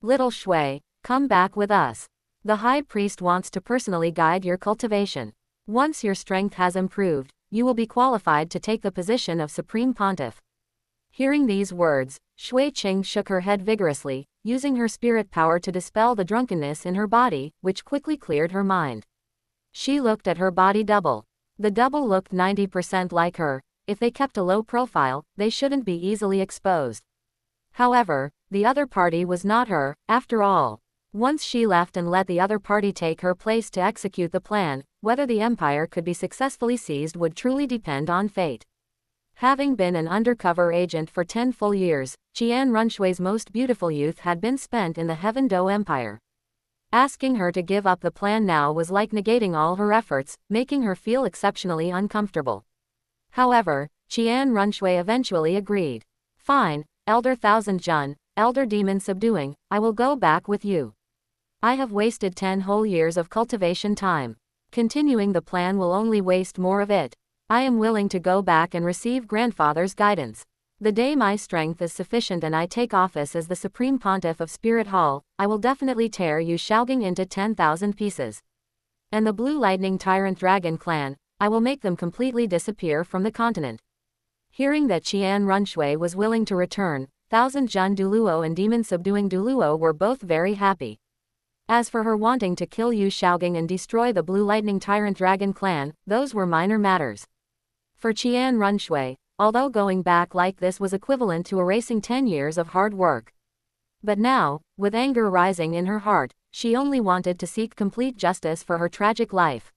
Little Shui, come back with us. The High Priest wants to personally guide your cultivation. Once your strength has improved, you will be qualified to take the position of Supreme Pontiff. Hearing these words, Shui Qing shook her head vigorously, using her spirit power to dispel the drunkenness in her body, which quickly cleared her mind. She looked at her body double. The double looked 90% like her. If they kept a low profile, they shouldn't be easily exposed. However, the other party was not her, after all. Once she left and let the other party take her place to execute the plan, whether the empire could be successfully seized would truly depend on fate. Having been an undercover agent for 10 full years, Qian Runshui's most beautiful youth had been spent in the Heaven Do Empire. Asking her to give up the plan now was like negating all her efforts, making her feel exceptionally uncomfortable. However, Qian Runshui eventually agreed. Fine, Elder Thousand Jun, Elder Demon Subduing, I will go back with you. I have wasted 10 whole years of cultivation time. Continuing the plan will only waste more of it. I am willing to go back and receive grandfather's guidance. The day my strength is sufficient and I take office as the Supreme Pontiff of Spirit Hall, I will definitely tear Yu Shaogang into 10,000 pieces. And the Blue Lightning Tyrant Dragon clan, I will make them completely disappear from the continent. Hearing that Qian Runshui was willing to return, Thousand Jun Douluo and Demon Subduing Douluo were both very happy. As for her wanting to kill Yu Shaogang and destroy the Blue Lightning Tyrant Dragon clan, those were minor matters. For Qian Runshui, although going back like this was equivalent to erasing 10 years of hard work. But now, with anger rising in her heart, she only wanted to seek complete justice for her tragic life.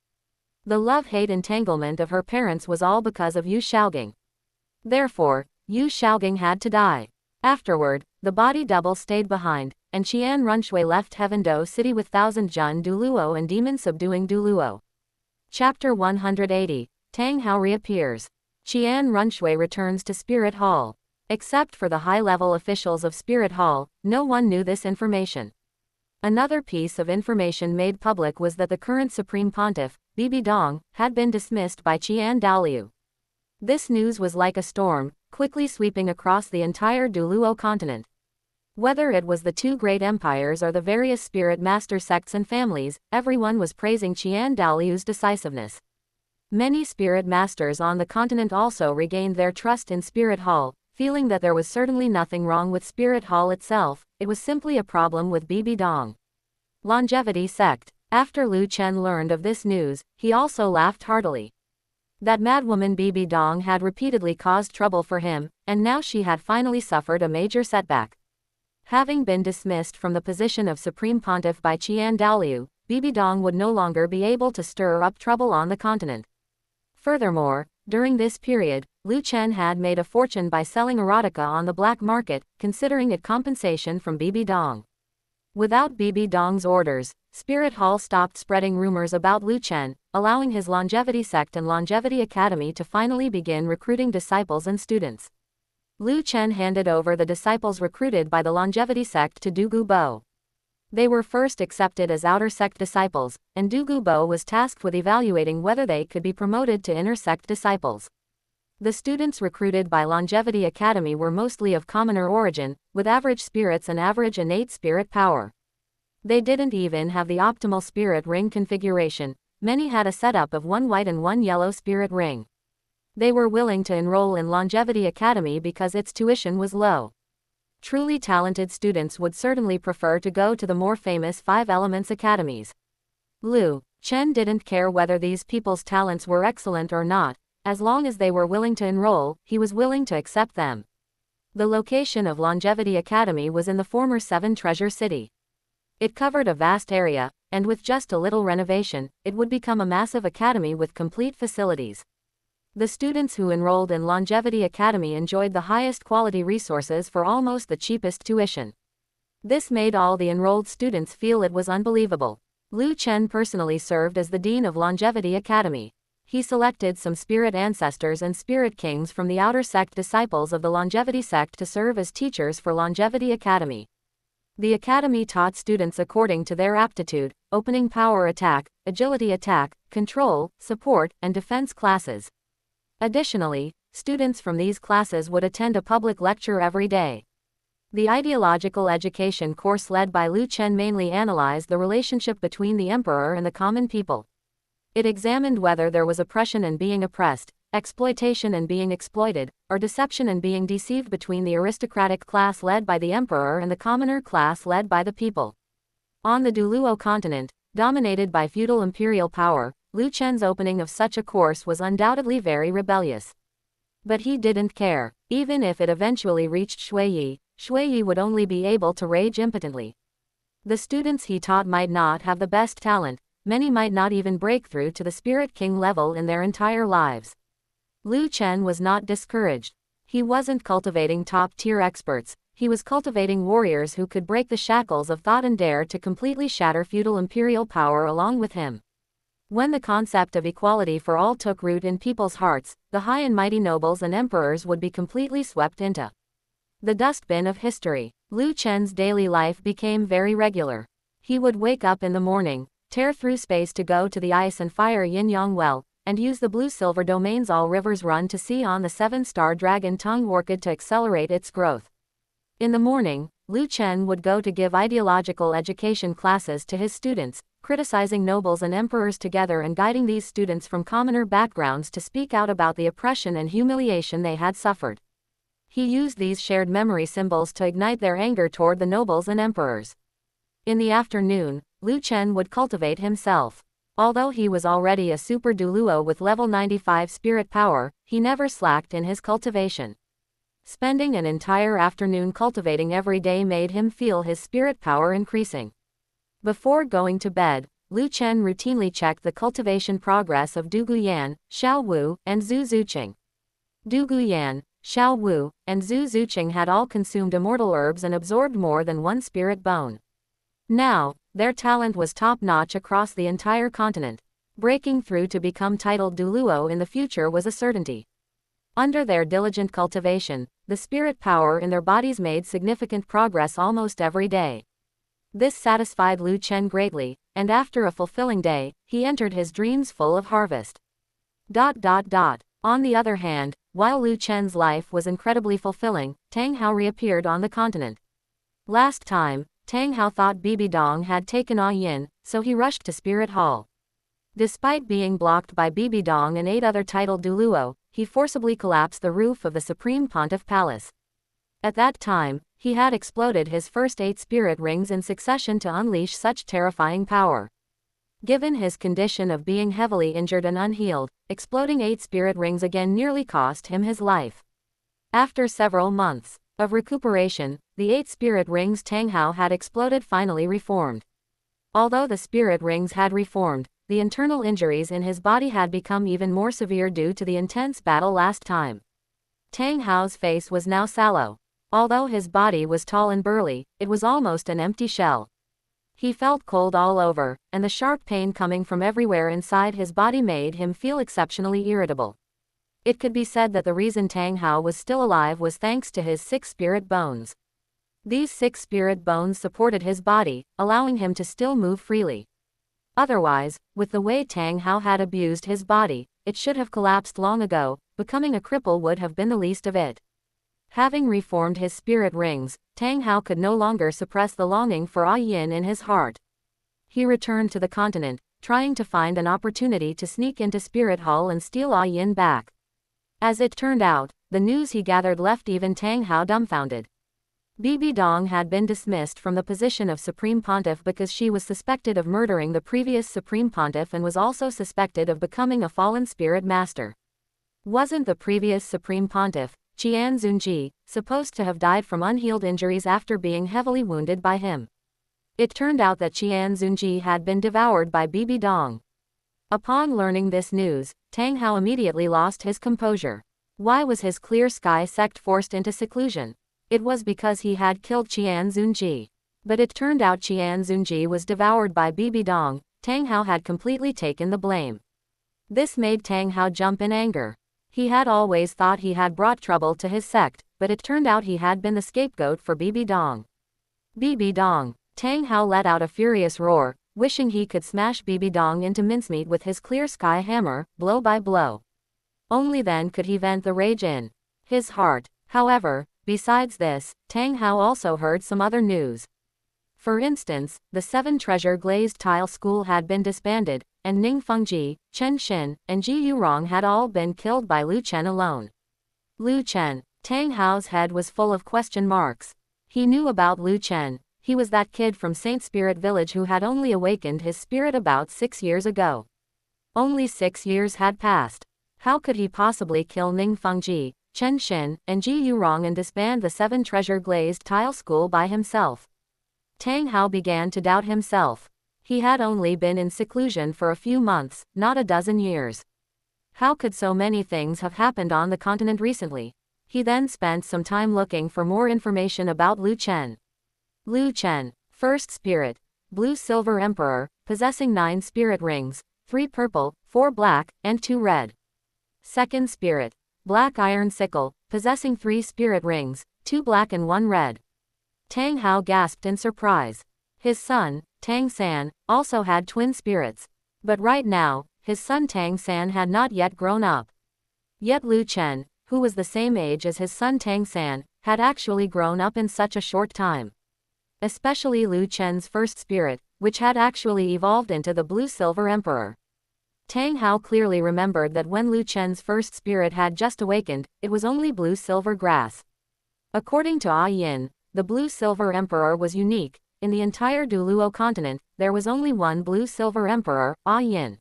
The love-hate entanglement of her parents was all because of Yu Shaogang. Therefore, Yu Shaogang had to die. Afterward, the body double stayed behind, and Qian Runshui left Heaven Do City with Thousand Jun Douluo and Demon Subduing Douluo. Chapter 180, Tang Hao reappears. Qian Runshui returns to Spirit Hall. Except for the high-level officials of Spirit Hall, no one knew this information. Another piece of information made public was that the current Supreme Pontiff, Bibi Dong, had been dismissed by Qian Dalu. This news was like a storm, quickly sweeping across the entire Douluo continent. Whether it was the two great empires or the various spirit master sects and families, everyone was praising Qian Dalu's decisiveness. Many spirit masters on the continent also regained their trust in Spirit Hall, feeling that there was certainly nothing wrong with Spirit Hall itself, it was simply a problem with Bibi Dong. Longevity sect. After Lu Chen learned of this news, he also laughed heartily. That madwoman Bibi Dong had repeatedly caused trouble for him, and now she had finally suffered a major setback. Having been dismissed from the position of Supreme Pontiff by Qian Dalu, Bibi Dong would no longer be able to stir up trouble on the continent. Furthermore, during this period, Lu Chen had made a fortune by selling erotica on the black market, considering it compensation from Bibi Dong. Without Bibi Dong's orders, Spirit Hall stopped spreading rumors about Lu Chen, allowing his Longevity Sect and Longevity Academy to finally begin recruiting disciples and students. Lu Chen handed over the disciples recruited by the Longevity Sect to Du Gubo. They were first accepted as outer sect disciples, and Du Gubo was tasked with evaluating whether they could be promoted to inner sect disciples. The students recruited by Longevity Academy were mostly of commoner origin, with average spirits and average innate spirit power. They didn't even have the optimal spirit ring configuration, many had a setup of one white and one yellow spirit ring. They were willing to enroll in Longevity Academy because its tuition was low. Truly talented students would certainly prefer to go to the more famous Five Elements academies. Lu Chen didn't care whether these people's talents were excellent or not, as long as they were willing to enroll, he was willing to accept them. The location of Longevity Academy was in the former Seven Treasure City. It covered a vast area, and with just a little renovation, it would become a massive academy with complete facilities. The students who enrolled in Longevity Academy enjoyed the highest quality resources for almost the cheapest tuition. This made all the enrolled students feel it was unbelievable. Lu Chen personally served as the dean of Longevity Academy. He selected some spirit ancestors and spirit kings from the outer sect disciples of the Longevity sect to serve as teachers for Longevity Academy. The academy taught students according to their aptitude, opening power attack, agility attack, control, support, and defense classes. Additionally, students from these classes would attend a public lecture every day. The ideological education course led by Lu Chen mainly analyzed the relationship between the emperor and the common people. It examined whether there was oppression and being oppressed, exploitation and being exploited, or deception and being deceived between the aristocratic class led by the emperor and the commoner class led by the people. On the Douluo continent, dominated by feudal imperial power, Lu Chen's opening of such a course was undoubtedly very rebellious. But he didn't care. Even if it eventually reached Shui Yi would only be able to rage impotently. The students he taught might not have the best talent, many might not even break through to the Spirit King level in their entire lives. Lu Chen was not discouraged. He wasn't cultivating top-tier experts, he was cultivating warriors who could break the shackles of thought and dare to completely shatter feudal imperial power along with him. When the concept of equality for all took root in people's hearts, the high and mighty nobles and emperors would be completely swept into the dustbin of history. Lu Chen's daily life became very regular. He would wake up in the morning, tear through space to go to the ice and fire yin-yang well, and use the blue-silver domains all rivers run to sea on the 7-star dragon tongue orchid to accelerate its growth. In the morning, Lu Chen would go to give ideological education classes to his students, criticizing nobles and emperors together and guiding these students from commoner backgrounds to speak out about the oppression and humiliation they had suffered. He used these shared memory symbols to ignite their anger toward the nobles and emperors. In the afternoon, Lu Chen would cultivate himself. Although he was already a super Douluo with level 95 spirit power, he never slacked in his cultivation. Spending an entire afternoon cultivating every day made him feel his spirit power increasing. Before going to bed, Lu Chen routinely checked the cultivation progress of Du Guyan, Xiao Wu, and Zhu Zuqing. Du Guyan, Xiao Wu, and Zhu Zuqing had all consumed immortal herbs and absorbed more than one spirit bone. Now, their talent was top-notch across the entire continent. Breaking through to become titled Douluo in the future was a certainty. Under their diligent cultivation, the spirit power in their bodies made significant progress almost every day. This satisfied Lu Chen greatly, and after a fulfilling day, he entered his dreams full of harvest. On the other hand, while Lu Chen's life was incredibly fulfilling, Tang Hao reappeared on the continent. Last time, Tang Hao thought Bibi Dong had taken Yin, so he rushed to Spirit Hall. Despite being blocked by Bibi Dong and 8 other titled Douluo, he forcibly collapsed the roof of the Supreme Pontiff Palace. At that time, he had exploded his first 8 spirit rings in succession to unleash such terrifying power. Given his condition of being heavily injured and unhealed, exploding 8 spirit rings again nearly cost him his life. After several months of recuperation, the 8 spirit rings Tang Hao had exploded finally reformed. Although the spirit rings had reformed, the internal injuries in his body had become even more severe due to the intense battle last time. Tang Hao's face was now sallow. Although his body was tall and burly, it was almost an empty shell. He felt cold all over, and the sharp pain coming from everywhere inside his body made him feel exceptionally irritable. It could be said that the reason Tang Hao was still alive was thanks to his 6 spirit bones. These 6 spirit bones supported his body, allowing him to still move freely. Otherwise, with the way Tang Hao had abused his body, it should have collapsed long ago. Becoming a cripple would have been the least of it. Having reformed his spirit rings, Tang Hao could no longer suppress the longing for Yin in his heart. He returned to the continent, trying to find an opportunity to sneak into Spirit Hall and steal Yin back. As it turned out, the news he gathered left even Tang Hao dumbfounded. Bibi Dong had been dismissed from the position of Supreme Pontiff because she was suspected of murdering the previous Supreme Pontiff and was also suspected of becoming a fallen spirit master. Wasn't the previous Supreme Pontiff, xunji, supposed to have died from unhealed injuries after being heavily wounded by him? It turned out that xunji had been devoured by Bibi Dong. Upon learning this news, Tang Hao immediately lost his composure. Why was his Clear Sky sect forced into seclusion? It was because he had killed Qian Xunji. But it turned out Qian Xunji was devoured by Bibi Dong. Tang Hao had completely taken the blame. This made Tang Hao jump in anger. He had always thought he had brought trouble to his sect, but it turned out he had been the scapegoat for Bibi Dong. Bibi Dong. Tang Hao let out a furious roar, wishing he could smash Bibi Dong into mincemeat with his Clear Sky hammer, blow by blow. Only then could he vent the rage in his heart. However, besides this, Tang Hao also heard some other news. For instance, the 7 Treasure Glazed Tile School had been disbanded, and Ning Fengji, Chen Xin, and Ji Yurong had all been killed by Lu Chen alone. Lu Chen. Tang Hao's head was full of question marks. He knew about Lu Chen. He was that kid from Saint Spirit Village who had only awakened his spirit about 6 years ago. Only 6 years had passed. How could he possibly kill Ning Fengji, Chen Xin, and Ji Yurong and disband the 7 Treasure Glazed Tile School by himself? Tang Hao began to doubt himself. He had only been in seclusion for a few months, not a dozen years. How could so many things have happened on the continent recently? He then spent some time looking for more information about Lu Chen. Lu Chen, first spirit, Blue Silver Emperor, possessing 9 spirit rings, 3 purple, 4 black, and 2 red. Second spirit, Black Iron Sickle, possessing 3 spirit rings, 2 black and 1 red. Tang Hao gasped in surprise. His son, Tang San, also had twin spirits. But right now, his son Tang San had not yet grown up. Yet Lu Chen, who was the same age as his son Tang San, had actually grown up in such a short time. Especially Lu Chen's first spirit, which had actually evolved into the Blue Silver Emperor. Tang Hao clearly remembered that when Lu Chen's first spirit had just awakened, it was only blue silver grass. According to Yin, the Blue Silver Emperor was unique. In the entire Douluo continent, there was only one Blue Silver Emperor, Yin.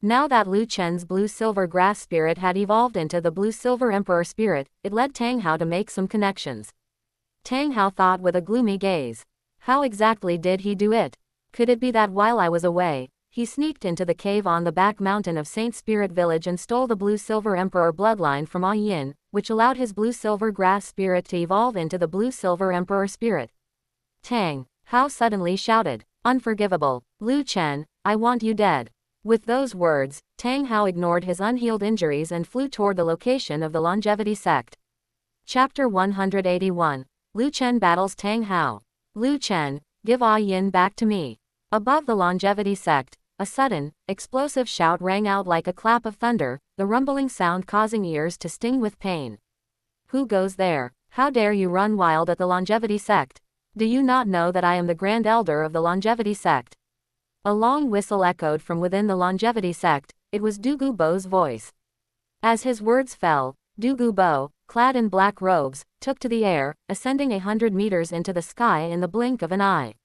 Now that Lu Chen's Blue Silver Grass spirit had evolved into the Blue Silver Emperor spirit, it led Tang Hao to make some connections. Tang Hao thought with a gloomy gaze. How exactly did he do it? Could it be that while I was away, he sneaked into the cave on the back mountain of Saint Spirit Village and stole the Blue Silver Emperor bloodline from Yin, which allowed his Blue Silver Grass spirit to evolve into the Blue Silver Emperor spirit? Tang Hao suddenly shouted, "Unforgivable! Lu Chen, I want you dead." With those words, Tang Hao ignored his unhealed injuries and flew toward the location of the Longevity Sect. Chapter 181. Lu Chen battles Tang Hao. Lu Chen, give Yin back to me. Above the Longevity Sect, a sudden, explosive shout rang out like a clap of thunder, the rumbling sound causing ears to sting with pain. Who goes there? How dare you run wild at the Longevity Sect? Do you not know that I am the Grand Elder of the Longevity Sect? A long whistle echoed from within the Longevity Sect. It was Douluo Dalu's voice. As his words fell, Douluo Dalu, clad in black robes, took to the air, ascending 100 meters into the sky in the blink of an eye.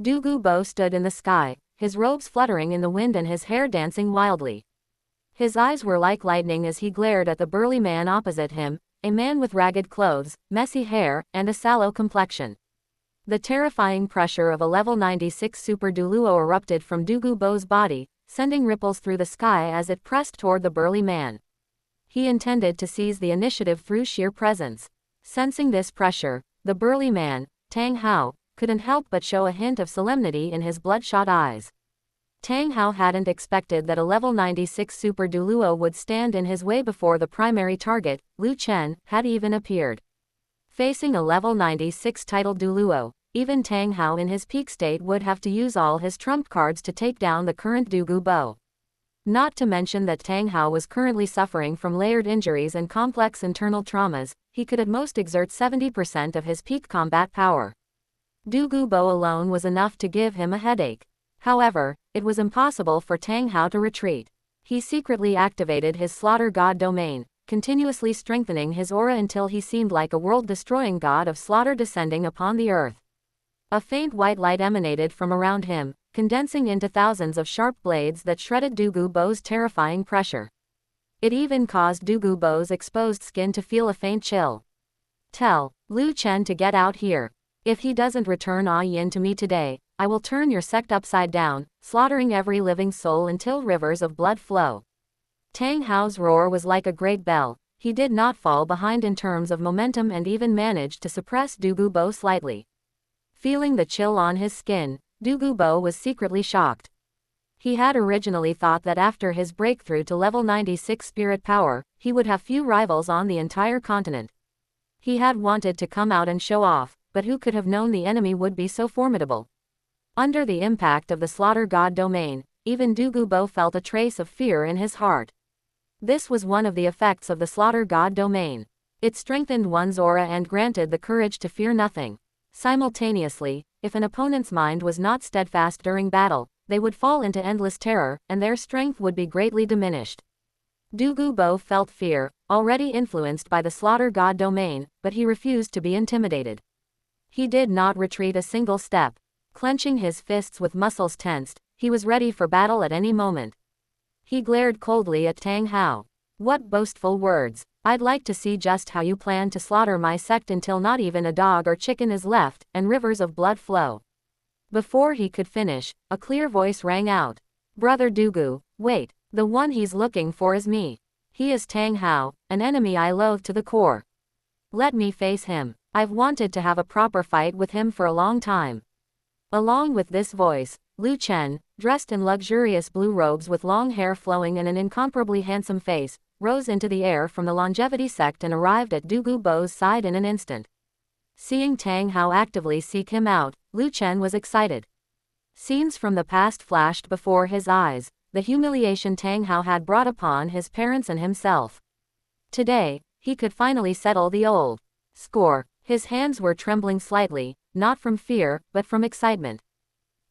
Douluo Dalu stood in the sky, his robes fluttering in the wind and his hair dancing wildly. His eyes were like lightning as he glared at the burly man opposite him, a man with ragged clothes, messy hair, and a sallow complexion. The terrifying pressure of a level 96 Super Douluo erupted from Douluo Dalu's body, sending ripples through the sky as it pressed toward the burly man. He intended to seize the initiative through sheer presence. Sensing this pressure, the burly man, Tang Hao, couldn't help but show a hint of solemnity in his bloodshot eyes. Tang Hao hadn't expected that a level 96 Super Douluo would stand in his way before the primary target, Lu Chen, had even appeared. Facing a level 96 titled Douluo, even Tang Hao in his peak state would have to use all his trump cards to take down the current Douluo Dalu. Not to mention that Tang Hao was currently suffering from layered injuries and complex internal traumas, he could at most exert 70% of his peak combat power. Douluo Dalu alone was enough to give him a headache. However, it was impossible for Tang Hao to retreat. He secretly activated his Slaughter God domain, continuously strengthening his aura until he seemed like a world-destroying god of slaughter descending upon the earth. A faint white light emanated from around him, condensing into thousands of sharp blades that shredded Douluo Dalu's terrifying pressure. It even caused Douluo Dalu's exposed skin to feel a faint chill. Tell Lu Chen to get out here. If he doesn't return Yin to me today, I will turn your sect upside down, slaughtering every living soul until rivers of blood flow. Tang Hao's roar was like a great bell. He did not fall behind in terms of momentum and even managed to suppress Douluo Dalu slightly. Feeling the chill on his skin, Douluo Dalu was secretly shocked. He had originally thought that after his breakthrough to level 96 spirit power, he would have few rivals on the entire continent. He had wanted to come out and show off, but who could have known the enemy would be so formidable? Under the impact of the Slaughter God domain, even Douluo Dalu felt a trace of fear in his heart. This was one of the effects of the Slaughter God domain. It strengthened one's aura and granted the courage to fear nothing. Simultaneously, if an opponent's mind was not steadfast during battle, they would fall into endless terror, and their strength would be greatly diminished. Douluo Dalu felt fear, already influenced by the Slaughter God domain, but he refused to be intimidated. He did not retreat a single step. Clenching his fists with muscles tensed, he was ready for battle at any moment. He glared coldly at Tang Hao. What boastful words! I'd like to see just how you plan to slaughter my sect until not even a dog or chicken is left, and rivers of blood flow. Before he could finish, a clear voice rang out. Brother Douluo, wait, the one he's looking for is me. He is Tang Hao, an enemy I loathe to the core. Let me face him. I've wanted to have a proper fight with him for a long time. Along with this voice, Lu Chen, dressed in luxurious blue robes with long hair flowing and an incomparably handsome face, rose into the air from the longevity sect and arrived at Douluo Dalu's side in an instant. Seeing Tang Hao actively seek him out, Lu Chen was excited. Scenes from the past flashed before his eyes, the humiliation Tang Hao had brought upon his parents and himself. Today, he could finally settle the old score. His hands were trembling slightly, not from fear, but from excitement.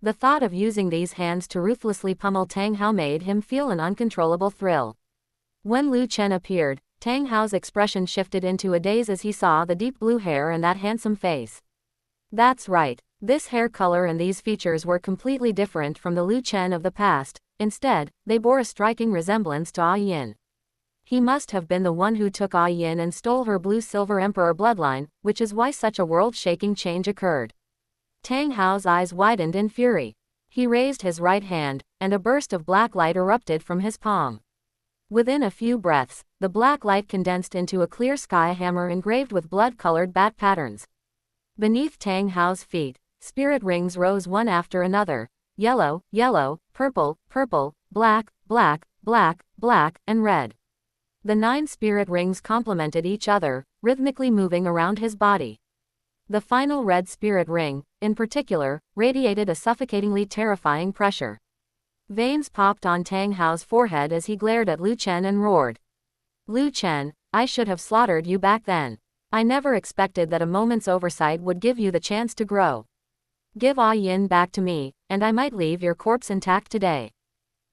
The thought of using these hands to ruthlessly pummel Tang Hao made him feel an uncontrollable thrill. When Lu Chen appeared, Tang Hao's expression shifted into a daze as he saw the deep blue hair and that handsome face. That's right, this hair color and these features were completely different from the Lu Chen of the past. Instead, they bore a striking resemblance to Ah Yin. He must have been the one who took Ah Yin and stole her blue-silver emperor bloodline, which is why such a world-shaking change occurred. Tang Hao's eyes widened in fury. He raised his right hand, and a burst of black light erupted from his palm. Within a few breaths, the black light condensed into a clear sky hammer engraved with blood-colored bat patterns. Beneath Tang Hao's feet, spirit rings rose one after another: yellow, yellow, purple, purple, black, black, black, black, and red. The 9 spirit rings complemented each other, rhythmically moving around his body. The final red spirit ring, in particular, radiated a suffocatingly terrifying pressure. Veins popped on Tang Hao's forehead as he glared at Lu Chen and roared. Lu Chen, I should have slaughtered you back then. I never expected that a moment's oversight would give you the chance to grow. Give Ah Yin back to me, and I might leave your corpse intact today.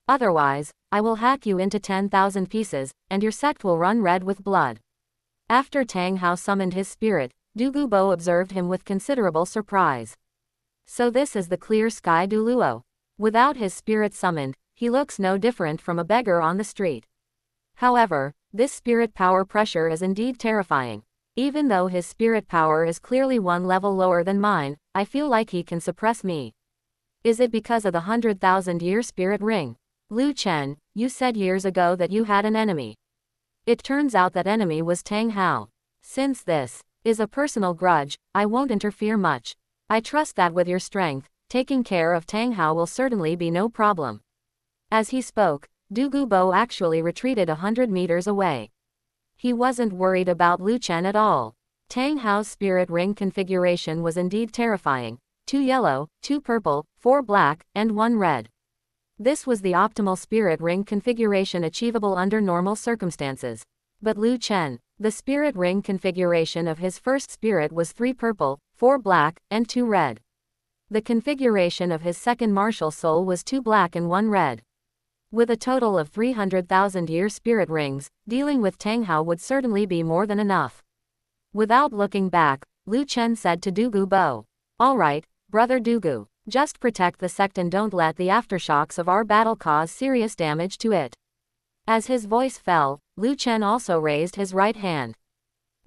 Otherwise, I will hack you into 10,000 pieces, and your sect will run red with blood. After Tang Hao summoned his spirit, Douluo Dalu observed him with considerable surprise. So this is the clear sky Douluo. Without his spirit summoned, he looks no different from a beggar on the street. However, this spirit power pressure is indeed terrifying. Even though his spirit power is clearly one level lower than mine, I feel like he can suppress me. Is it because of the 100,000-year spirit ring? Lu Chen, you said years ago that you had an enemy. It turns out that enemy was Tang Hao. Since this is a personal grudge, I won't interfere much. I trust that with your strength, taking care of Tang Hao will certainly be no problem. As he spoke, Douluo Dalu actually retreated 100 meters away. He wasn't worried about Lu Chen at all. Tang Hao's spirit ring configuration was indeed terrifying: 2 yellow, 2 purple, 4 black, and 1 red. This was the optimal spirit ring configuration achievable under normal circumstances. But Lu Chen, the spirit ring configuration of his first spirit was 3 purple, 4 black, and 2 red. The configuration of his second martial soul was 2 black and 1 red. With a total of 300,000-year spirit rings, dealing with Tang Hao would certainly be more than enough. Without looking back, Lu Chen said to Douluo Dalu, "All right, brother Douluo, just protect the sect and don't let the aftershocks of our battle cause serious damage to it." As his voice fell, Lu Chen also raised his right hand.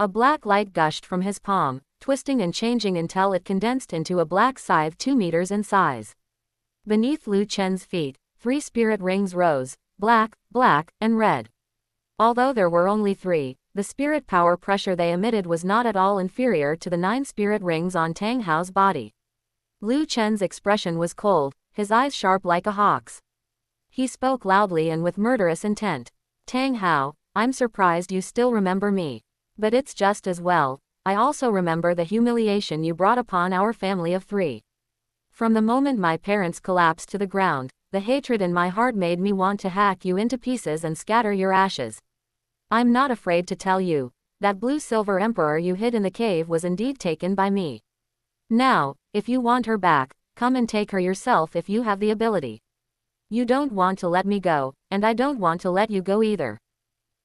A black light gushed from his palm, twisting and changing until it condensed into a black scythe 2 meters in size. Beneath Lu Chen's feet, 3 spirit rings rose, black, black, and red. Although there were only 3, the spirit power pressure they emitted was not at all inferior to the 9 spirit rings on Tang Hao's body. Lu Chen's expression was cold, his eyes sharp like a hawk's. He spoke loudly and with murderous intent. Tang Hao, I'm surprised you still remember me. But it's just as well, I also remember the humiliation you brought upon our family of 3. From the moment my parents collapsed to the ground, the hatred in my heart made me want to hack you into pieces and scatter your ashes. I'm not afraid to tell you, that blue-silver emperor you hid in the cave was indeed taken by me. Now, if you want her back, come and take her yourself if you have the ability. You don't want to let me go, and I don't want to let you go either.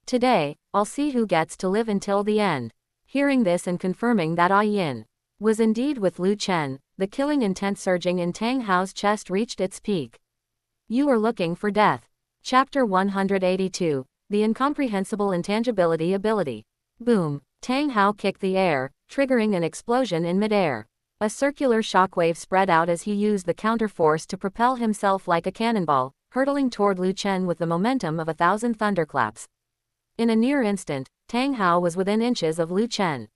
Today, I'll see who gets to live until the end. Hearing this and confirming that Yin was indeed with Lu Chen, the killing intent surging in Tang Hao's chest reached its peak. You are looking for death. Chapter 182, The Incomprehensible Intangibility Ability. Boom! Tang Hao kicked the air, triggering an explosion in midair. A circular shockwave spread out as he used the counterforce to propel himself like a cannonball, hurtling toward Lu Chen with the momentum of 1,000 thunderclaps. In a near instant, Tang Hao was within inches of Lu Chen.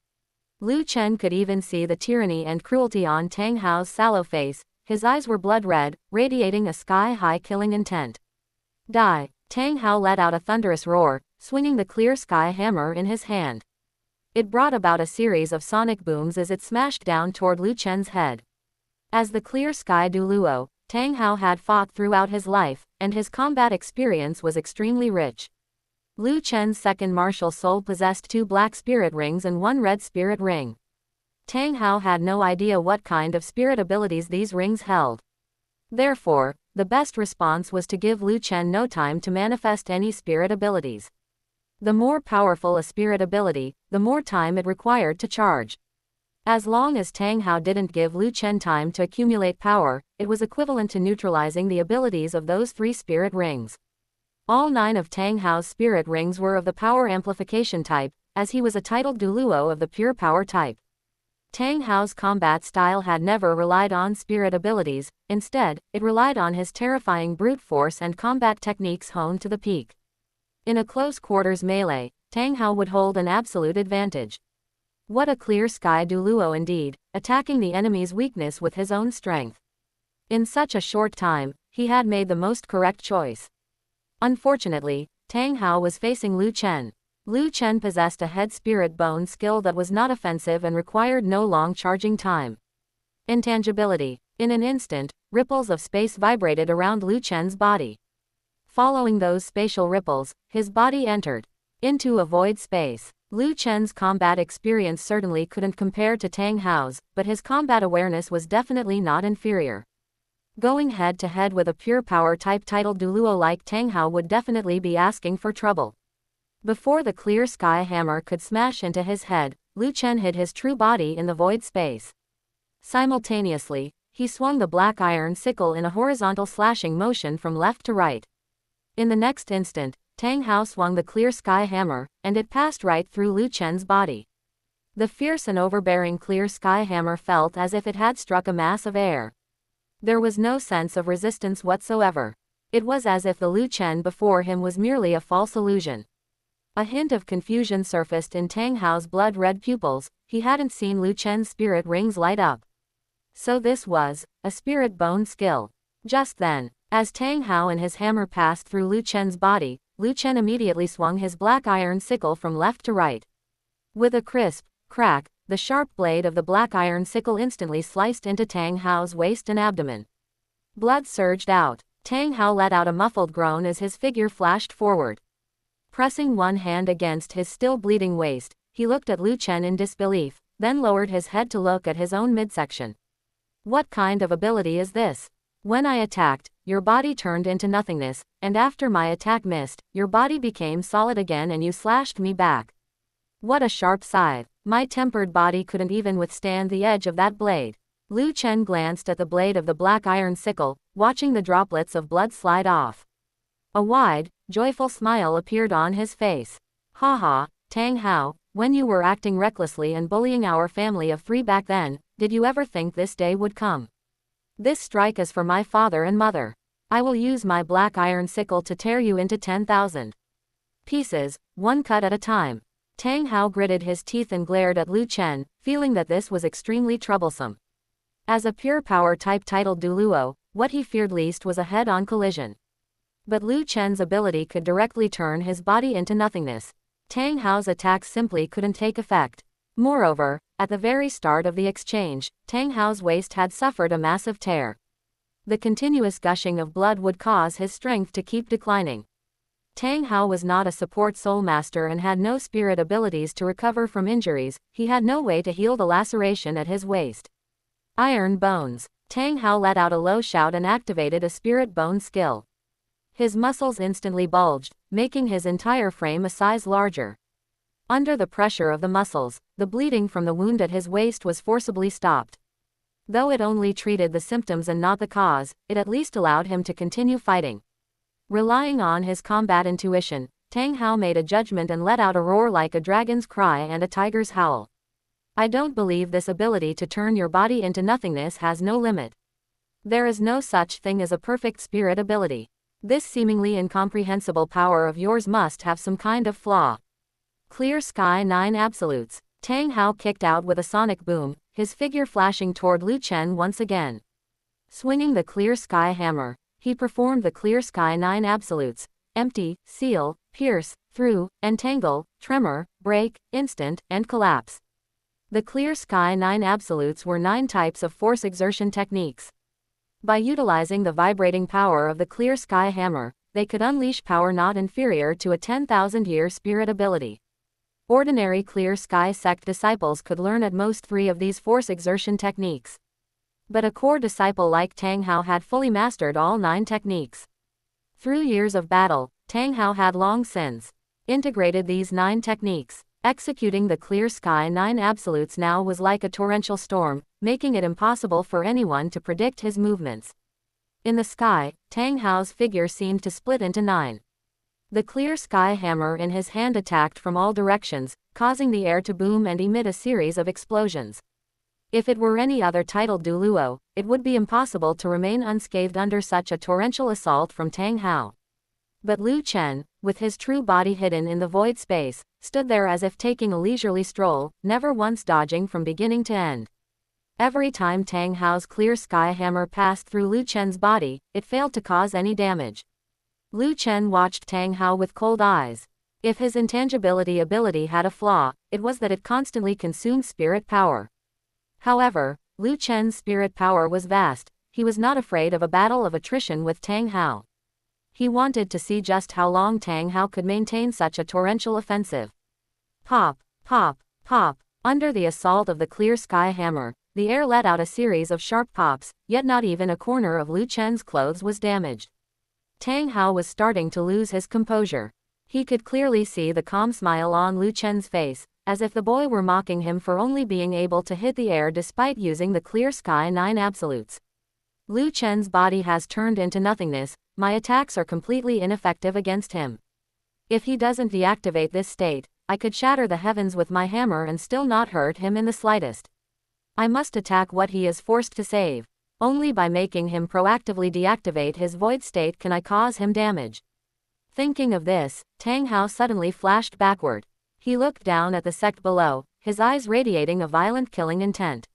Lu Chen could even see the tyranny and cruelty on Tang Hao's sallow face. His eyes were blood red, radiating a sky-high killing intent. Die! Tang Hao let out a thunderous roar, swinging the clear sky hammer in his hand. It brought about a series of sonic booms as it smashed down toward Lu Chen's head. As the clear sky Douluo, Tang Hao had fought throughout his life, and his combat experience was extremely rich. Lu Chen's second martial soul possessed 2 black spirit rings and 1 red spirit ring. Tang Hao had no idea what kind of spirit abilities these rings held. Therefore, the best response was to give Lu Chen no time to manifest any spirit abilities. The more powerful a spirit ability, the more time it required to charge. As long as Tang Hao didn't give Lu Chen time to accumulate power, it was equivalent to neutralizing the abilities of those 3 spirit rings. All 9 of Tang Hao's spirit rings were of the power amplification type, as he was a titled Douluo of the pure power type. Tang Hao's combat style had never relied on spirit abilities, instead, it relied on his terrifying brute force and combat techniques honed to the peak. In a close-quarters melee, Tang Hao would hold an absolute advantage. What a clear sky Douluo indeed, attacking the enemy's weakness with his own strength. In such a short time, he had made the most correct choice. Unfortunately, Tang Hao was facing Lu Chen. Lu Chen possessed a head spirit bone skill that was not offensive and required no long charging time. Intangibility. In an instant, ripples of space vibrated around Lu Chen's body. Following those spatial ripples, his body entered into a void space. Lu Chen's combat experience certainly couldn't compare to Tang Hao's, but his combat awareness was definitely not inferior. Going head-to-head with a pure power type titled Douluo like Tang Hao would definitely be asking for trouble. Before the clear sky hammer could smash into his head, Lu Chen hid his true body in the void space. Simultaneously, he swung the black iron sickle in a horizontal slashing motion from left to right. In the next instant, Tang Hao swung the clear sky hammer, and it passed right through Lu Chen's body. The fierce and overbearing clear sky hammer felt as if it had struck a mass of air. There was no sense of resistance whatsoever. It was as if the Lu Chen before him was merely a false illusion. A hint of confusion surfaced in Tang Hao's blood-red pupils. He hadn't seen Lu Chen's spirit rings light up. So this was a spirit bone skill. Just then, as Tang Hao and his hammer passed through Lu Chen's body, Lu Chen immediately swung his black iron sickle from left to right. With a crisp crack, the sharp blade of the black iron sickle instantly sliced into Tang Hao's waist and abdomen. Blood surged out. Tang Hao let out a muffled groan as his figure flashed forward. Pressing one hand against his still bleeding waist, he looked at Lu Chen in disbelief, then lowered his head to look at his own midsection. What kind of ability is this? When I attacked, your body turned into nothingness, and after my attack missed, your body became solid again and you slashed me back. What a sharp scythe. My tempered body couldn't even withstand the edge of that blade. Lu Chen glanced at the blade of the black iron sickle, watching the droplets of blood slide off. A wide, joyful smile appeared on his face. Ha ha, Tang Hao, when you were acting recklessly and bullying our family of 3 back then, did you ever think this day would come? This strike is for my father and mother. I will use my black iron sickle to tear you into 10,000 pieces, one cut at a time. Tang Hao gritted his teeth and glared at Lu Chen, feeling that this was extremely troublesome. As a pure power type titled Douluo, what he feared least was a head-on collision. But Lu Chen's ability could directly turn his body into nothingness. Tang Hao's attacks simply couldn't take effect. Moreover, at the very start of the exchange, Tang Hao's waist had suffered a massive tear. The continuous gushing of blood would cause his strength to keep declining. Tang Hao was not a support soul master and had no spirit abilities to recover from injuries. He had no way to heal the laceration at his waist. Iron bones. Tang Hao let out a low shout and activated a spirit bone skill. His muscles instantly bulged, making his entire frame a size larger. Under the pressure of the muscles, the bleeding from the wound at his waist was forcibly stopped. Though it only treated the symptoms and not the cause, it at least allowed him to continue fighting. Relying on his combat intuition, Tang Hao made a judgment and let out a roar like a dragon's cry and a tiger's howl. I don't believe this ability to turn your body into nothingness has no limit. There is no such thing as a perfect spirit ability. This seemingly incomprehensible power of yours must have some kind of flaw. Clear Sky 9 Absolutes. Tang Hao kicked out with a sonic boom, his figure flashing toward Lu Chen once again. Swinging the Clear Sky hammer, he performed the Clear Sky 9 Absolutes: empty, seal, pierce, through, entangle, tremor, break, instant, and collapse. The Clear Sky 9 Absolutes were 9 types of force exertion techniques. By utilizing the vibrating power of the Clear Sky hammer, they could unleash power not inferior to a 10,000-year spirit ability. Ordinary Clear Sky sect disciples could learn at most 3 of these force exertion techniques. But a core disciple like Tang Hao had fully mastered all 9 techniques. Through years of battle, Tang Hao had long since integrated these 9 techniques. Executing the Clear Sky 9 Absolutes now was like a torrential storm, making it impossible for anyone to predict his movements. In the sky, Tang Hao's figure seemed to split into 9. The Clear Sky hammer in his hand attacked from all directions, causing the air to boom and emit a series of explosions. If it were any other titled Douluo, it would be impossible to remain unscathed under such a torrential assault from Tang Hao. But Lu Chen, with his true body hidden in the void space, stood there as if taking a leisurely stroll, never once dodging from beginning to end. Every time Tang Hao's Clear Sky hammer passed through Lu Chen's body, it failed to cause any damage. Lu Chen watched Tang Hao with cold eyes. If his intangibility ability had a flaw, it was that it constantly consumed spirit power. However, Lu Chen's spirit power was vast. He was not afraid of a battle of attrition with Tang Hao. He wanted to see just how long Tang Hao could maintain such a torrential offensive. Pop, pop, pop. Under the assault of the Clear Sky hammer, the air let out a series of sharp pops, yet not even a corner of Lu Chen's clothes was damaged. Tang Hao was starting to lose his composure. He could clearly see the calm smile on Lu Chen's face, as if the boy were mocking him for only being able to hit the air despite using the Clear Sky 9 Absolutes. Lu Chen's body has turned into nothingness. My attacks are completely ineffective against him. If he doesn't deactivate this state, I could shatter the heavens with my hammer and still not hurt him in the slightest. I must attack what he is forced to save. Only by making him proactively deactivate his void state can I cause him damage. Thinking of this, Tang Hao suddenly flashed backward. He looked down at the sect below, his eyes radiating a violent killing intent.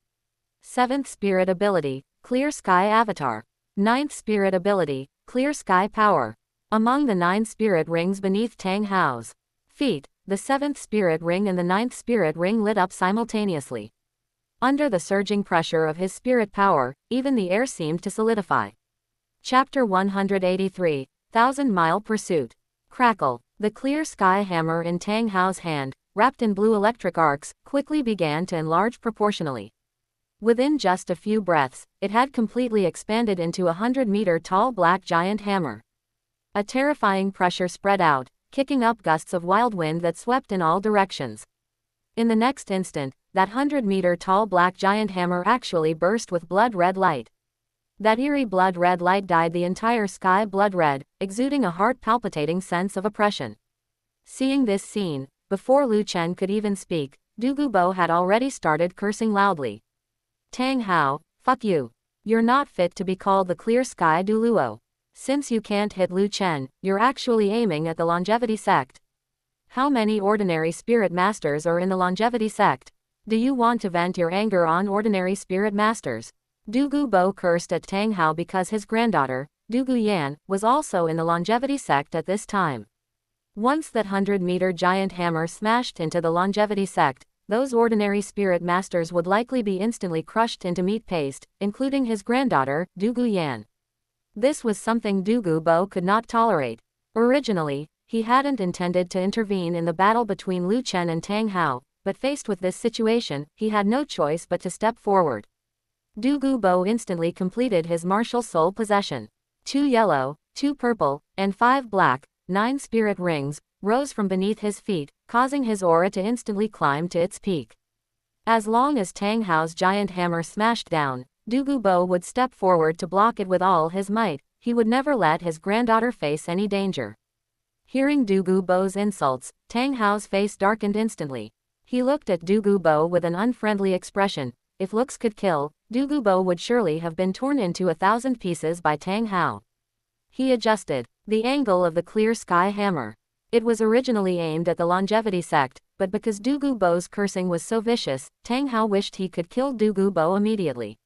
7th Spirit Ability, Clear Sky Avatar. 9th Spirit Ability, Clear Sky Power. Among the 9 spirit rings beneath Tang Hao's feet, the 7th spirit ring and the 9th spirit ring lit up simultaneously. Under the surging pressure of his spirit power, even the air seemed to solidify. Chapter 183, 1000-Mile Pursuit. Crackle. The Clear Sky hammer in Tang Hao's hand, wrapped in blue electric arcs, quickly began to enlarge proportionally. Within just a few breaths, it had completely expanded into a 100-meter-tall black giant hammer. A terrifying pressure spread out, kicking up gusts of wild wind that swept in all directions. In the next instant, that 100-meter-tall black giant hammer actually burst with blood-red light. That eerie blood-red light dyed the entire sky blood-red, exuding a heart-palpitating sense of oppression. Seeing this scene, Before Lu Chen could even speak, Douluo had already started cursing loudly. Tang Hao, fuck you. You're not fit to be called the Clear Sky Douluo. Since you can't hit Lu Chen, you're actually aiming at the longevity sect. How many ordinary spirit masters are in the longevity sect? Do you want to vent your anger on ordinary spirit masters? Douluo cursed at Tang Hao because his granddaughter, Yan, was also in the longevity sect at this time. Once that 100-meter giant hammer smashed into the longevity sect, those ordinary spirit masters would likely be instantly crushed into meat paste, including his granddaughter, Yan. This was something Douluo could not tolerate. Originally, he hadn't intended to intervene in the battle between Lu Chen and Tang Hao, but faced with this situation, he had no choice but to step forward. Douluo instantly completed his martial soul possession. 2 yellow, 2 purple, and 5 black, 9 spirit rings, rose from beneath his feet, causing his aura to instantly climb to its peak. As long as Tang Hao's giant hammer smashed down, Douluo would step forward to block it with all his might. He would never let his granddaughter face any danger. Hearing Douluo's insults, Tang Hao's face darkened instantly. He looked at Douluo with an unfriendly expression. If looks could kill, Douluo would surely have been torn into 1,000 pieces by Tang Hao. He adjusted the angle of the clear sky hammer. It was originally aimed at the longevity sect, but because Douluo's cursing was so vicious, Tang Hao wished he could kill Douluo immediately.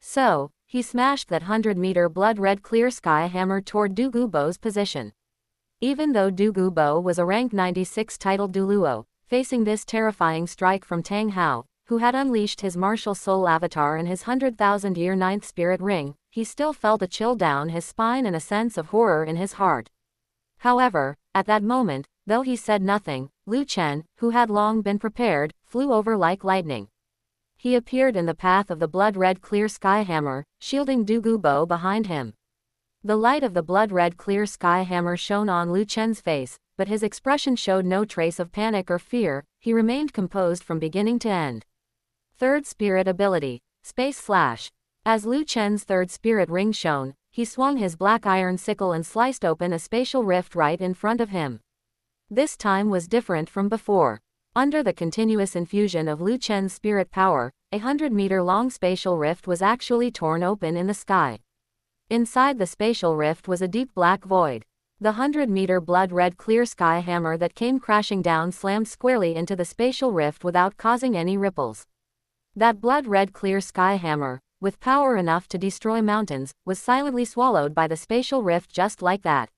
So, he smashed that 100-meter blood-red clear sky hammer toward Douluo's position. Even though Douluo was a rank 96 titled Douluo, facing this terrifying strike from Tang Hao, who had unleashed his martial soul avatar and his 100,000-year 9th spirit ring, he still felt a chill down his spine and a sense of horror in his heart. However, at that moment, though he said nothing, Lu Chen, who had long been prepared, flew over like lightning. He appeared in the path of the blood-red clear sky hammer, shielding Douluo behind him. The light of the blood-red clear sky hammer shone on Lu Chen's face, but his expression showed no trace of panic or fear. He remained composed from beginning to end. Third spirit ability, Space Slash. As Lu Chen's third spirit ring shone, he swung his black iron sickle and sliced open a spatial rift right in front of him. This time was different from before. Under the continuous infusion of Lu Chen's spirit power, a 100-meter-long spatial rift was actually torn open in the sky. Inside the spatial rift was a deep black void. The 100-meter blood-red clear sky hammer that came crashing down slammed squarely into the spatial rift without causing any ripples. That blood-red clear sky hammer, with power enough to destroy mountains, was silently swallowed by the spatial rift just like that.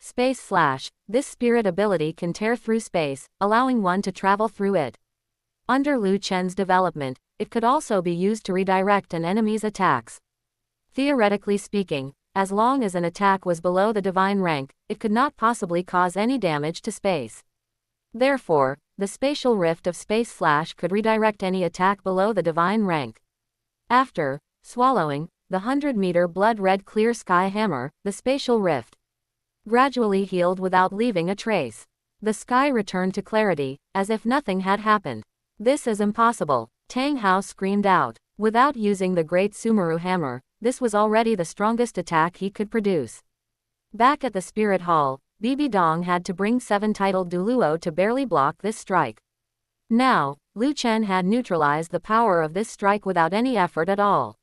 Space Slash. This spirit ability can tear through space, allowing one to travel through it. Under Lu Chen's development, it could also be used to redirect an enemy's attacks. Theoretically speaking, as long as an attack was below the divine rank, it could not possibly cause any damage to space. Therefore, the spatial rift of Space Slash could redirect any attack below the divine rank. After swallowing the 100-meter blood-red clear sky hammer, the spatial rift gradually healed without leaving a trace. The sky returned to clarity, as if nothing had happened. This is impossible, Tang Hao screamed out. Without using the Great Sumeru Hammer, this was already the strongest attack he could produce. Back at the Spirit Hall, Bibi Dong had to bring 7-titled Douluo to barely block this strike. Now, Lu Chen had neutralized the power of this strike without any effort at all.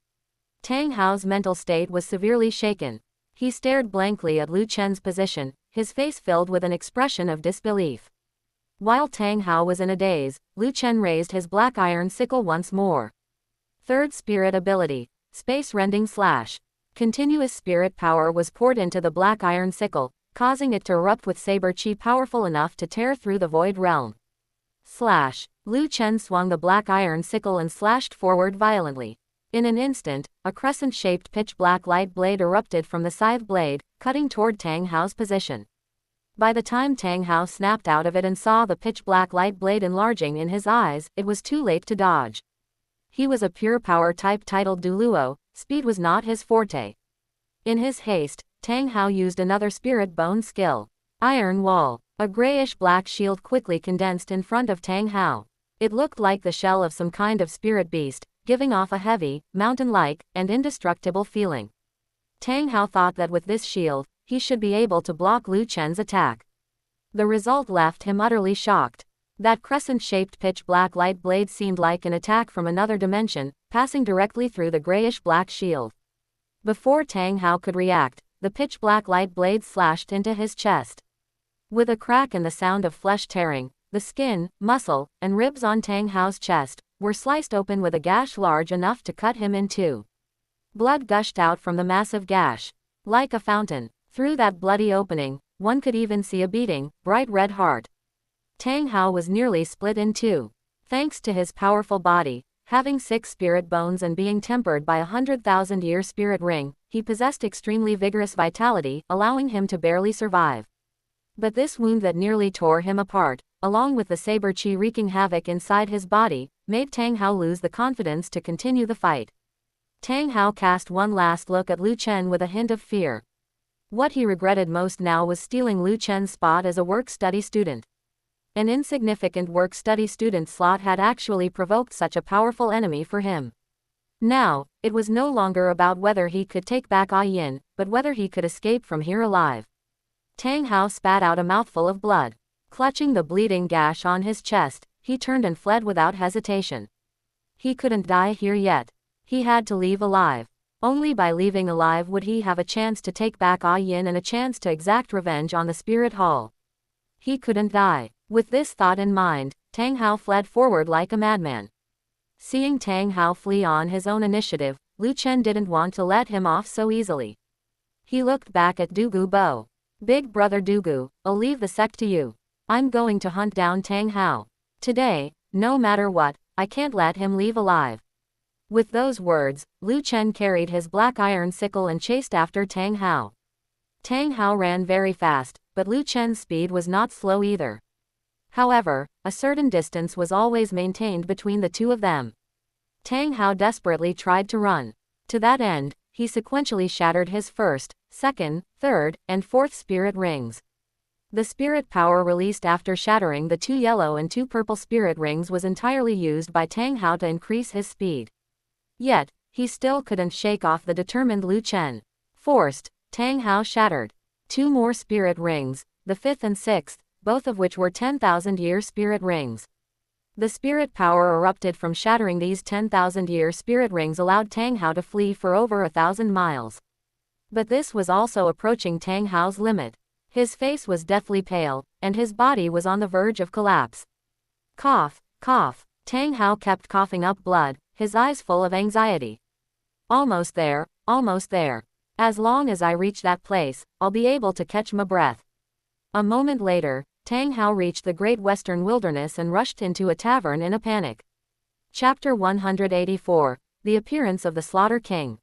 Tang Hao's mental state was severely shaken. He stared blankly at Lu Chen's position, his face filled with an expression of disbelief. While Tang Hao was in a daze, Lu Chen raised his black iron sickle once more. Third spirit ability, Space Rending Slash. Continuous spirit power was poured into the black iron sickle, causing it to erupt with saber chi powerful enough to tear through the void realm. Slash. Lu Chen swung the black iron sickle and slashed forward violently. In an instant, a crescent-shaped pitch-black light blade erupted from the scythe blade, cutting toward Tang Hao's position. By the time Tang Hao snapped out of it and saw the pitch-black light blade enlarging in his eyes, it was too late to dodge. He was a pure power type titled Douluo, speed was not his forte. In his haste, Tang Hao used another spirit bone skill. Iron Wall. A grayish-black shield quickly condensed in front of Tang Hao. It looked like the shell of some kind of spirit beast, giving off a heavy, mountain-like, and indestructible feeling. Tang Hao thought that with this shield, he should be able to block Lu Chen's attack. The result left him utterly shocked. That crescent-shaped pitch-black light blade seemed like an attack from another dimension, passing directly through the grayish-black shield. Before Tang Hao could react, the pitch-black light blade slashed into his chest. With a crack and the sound of flesh tearing, the skin, muscle, and ribs on Tang Hao's chest were sliced open with a gash large enough to cut him in two. Blood gushed out from the massive gash. Like a fountain. Through that bloody opening, one could even see a beating, bright red heart. Tang Hao was nearly split in two. Thanks to his powerful body, having 6 spirit bones and being tempered by 100,000-year spirit ring, he possessed extremely vigorous vitality, allowing him to barely survive. But this wound that nearly tore him apart, along with the saber chi wreaking havoc inside his body, made Tang Hao lose the confidence to continue the fight. Tang Hao cast one last look at Lu Chen with a hint of fear. What he regretted most now was stealing Lu Chen's spot as a work-study student. An insignificant work-study student slot had actually provoked such a powerful enemy for him. Now, it was no longer about whether he could take back Yin, but whether he could escape from here alive. Tang Hao spat out a mouthful of blood. Clutching the bleeding gash on his chest, he turned and fled without hesitation. He couldn't die here yet. He had to leave alive. Only by leaving alive would he have a chance to take back Yin and a chance to exact revenge on the Spirit Hall. He couldn't die. With this thought in mind, Tang Hao fled forward like a madman. Seeing Tang Hao flee on his own initiative, Lu Chen didn't want to let him off so easily. He looked back at Dugu Bo. Big brother Dugu, I'll leave the sect to you. I'm going to hunt down Tang Hao. Today, no matter what, I can't let him leave alive. With those words, Lu Chen carried his black iron sickle and chased after Tang Hao. Tang Hao ran very fast, but Lu Chen's speed was not slow either. However, a certain distance was always maintained between the two of them. Tang Hao desperately tried to run. To that end, he sequentially shattered his first, second, third, and fourth spirit rings. The spirit power released after shattering the 2 yellow and 2 purple spirit rings was entirely used by Tang Hao to increase his speed. Yet, he still couldn't shake off the determined Lu Chen. Forced, Tang Hao shattered 2 more spirit rings, the 5th and 6th, both of which were 10,000-year spirit rings. The spirit power erupted from shattering these 10,000-year spirit rings allowed Tang Hao to flee for over 1,000 miles. But this was also approaching Tang Hao's limit. His face was deathly pale, and his body was on the verge of collapse. Cough, cough. Tang Hao kept coughing up blood, his eyes full of anxiety. Almost there, almost there. As long as I reach that place, I'll be able to catch my breath. A moment later, Tang Hao reached the Great Western Wilderness and rushed into a tavern in a panic. Chapter 184, The Appearance of the Slaughter King.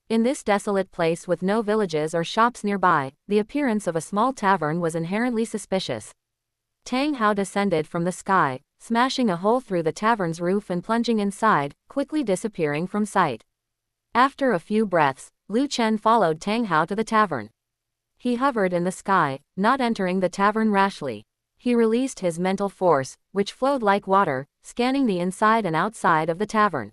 In this desolate place with no villages or shops nearby, the appearance of a small tavern was inherently suspicious. Tang Hao descended from the sky, smashing a hole through the tavern's roof and plunging inside, quickly disappearing from sight. After a few breaths, Lu Chen followed Tang Hao to the tavern. He hovered in the sky, not entering the tavern rashly. He released his mental force, which flowed like water, scanning the inside and outside of the tavern.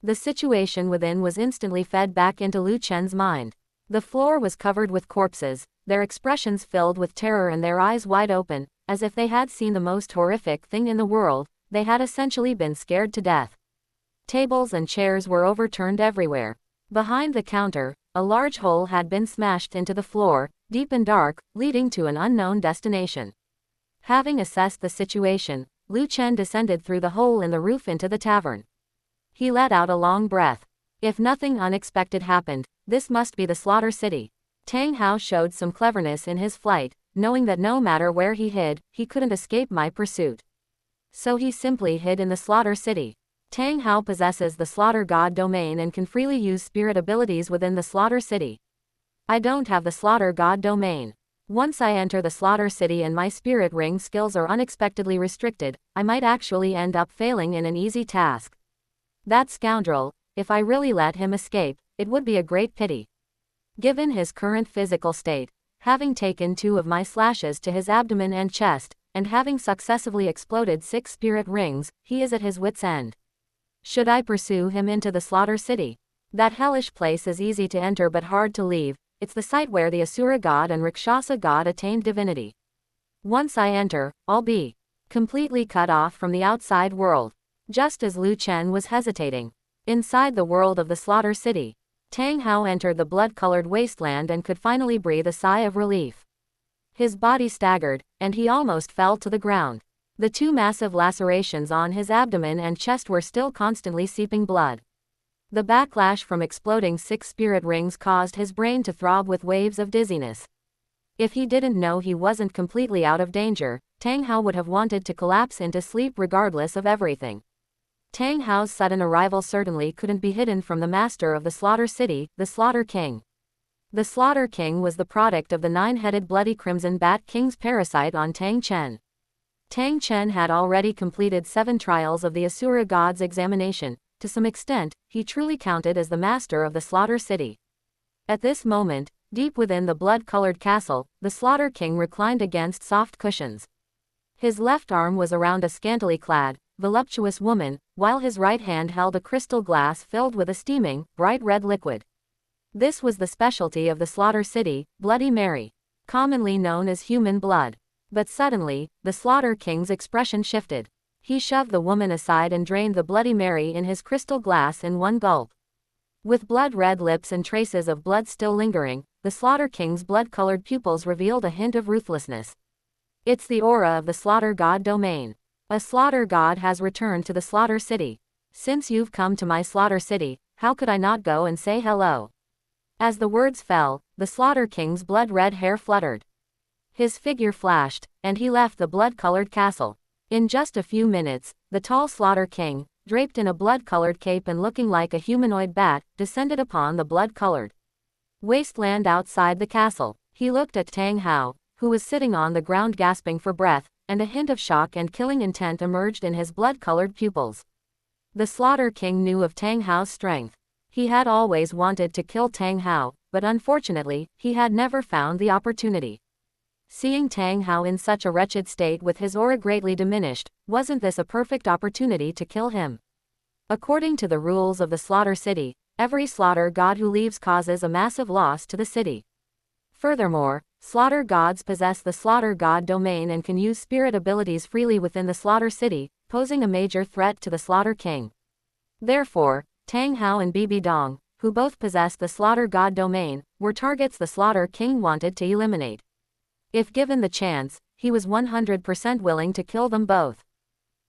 The situation within was instantly fed back into Lu Chen's mind. The floor was covered with corpses, their expressions filled with terror and their eyes wide open, as if they had seen the most horrific thing in the world. They had essentially been scared to death. Tables and chairs were overturned everywhere. Behind the counter, a large hole had been smashed into the floor, deep and dark, leading to an unknown destination. Having assessed the situation, Lu Chen descended through the hole in the roof into the tavern. He let out a long breath. If nothing unexpected happened, this must be the Slaughter City. Tang Hao showed some cleverness in his flight, knowing that no matter where he hid, he couldn't escape my pursuit. So he simply hid in the Slaughter City. Tang Hao possesses the Slaughter God domain and can freely use spirit abilities within the Slaughter City. I don't have the Slaughter God domain. Once I enter the Slaughter City and my spirit ring skills are unexpectedly restricted, I might actually end up failing in an easy task. That scoundrel, if I really let him escape, it would be a great pity. Given his current physical state, having taken 2 of my slashes to his abdomen and chest, and having successively exploded 6 spirit rings, he is at his wit's end. Should I pursue him into the Slaughter City? That hellish place is easy to enter but hard to leave. It's the site where the Asura god and Rakshasa god attained divinity. Once I enter, I'll be completely cut off from the outside world. Just as Lu Chen was hesitating, inside the world of the Slaughter City, Tang Hao entered the blood-colored wasteland and could finally breathe a sigh of relief. His body staggered, and he almost fell to the ground. The two massive lacerations on his abdomen and chest were still constantly seeping blood. The backlash from exploding 6 spirit rings caused his brain to throb with waves of dizziness. If he didn't know he wasn't completely out of danger, Tang Hao would have wanted to collapse into sleep regardless of everything. Tang Hao's sudden arrival certainly couldn't be hidden from the master of the Slaughter City, the Slaughter King. The Slaughter King was the product of the 9-headed bloody Crimson Bat King's parasite on Tang Chen. Tang Chen had already completed 7 trials of the Asura God's examination. To some extent, he truly counted as the master of the Slaughter City. At this moment, deep within the blood-colored castle, the Slaughter King reclined against soft cushions. His left arm was around a scantily clad, voluptuous woman, while his right hand held a crystal glass filled with a steaming, bright red liquid. This was the specialty of the Slaughter City, Bloody Mary, commonly known as human blood. But suddenly, the Slaughter King's expression shifted. He shoved the woman aside and drained the Bloody Mary in his crystal glass in one gulp. With blood-red lips and traces of blood still lingering, the Slaughter King's blood-colored pupils revealed a hint of ruthlessness. It's the aura of the Slaughter God domain. A Slaughter God has returned to the Slaughter City. Since you've come to my Slaughter City, how could I not go and say hello? As the words fell, the Slaughter King's blood-red hair fluttered. His figure flashed, and he left the blood-colored castle. In just a few minutes, the tall Slaughter King, draped in a blood-colored cape and looking like a humanoid bat, descended upon the blood-colored wasteland outside the castle. He looked at Tang Hao, who was sitting on the ground gasping for breath, and a hint of shock and killing intent emerged in his blood-colored pupils. The Slaughter King knew of Tang Hao's strength. He had always wanted to kill Tang Hao, but unfortunately, he had never found the opportunity. Seeing Tang Hao in such a wretched state with his aura greatly diminished, wasn't this a perfect opportunity to kill him? According to the rules of the Slaughter City, every slaughter god who leaves causes a massive loss to the city. Furthermore, slaughter gods possess the Slaughter God domain and can use spirit abilities freely within the Slaughter City, posing a major threat to the Slaughter King. Therefore, Tang Hao and Bibi Dong, who both possessed the Slaughter God domain, were targets the Slaughter King wanted to eliminate. If given the chance, he was 100% willing to kill them both.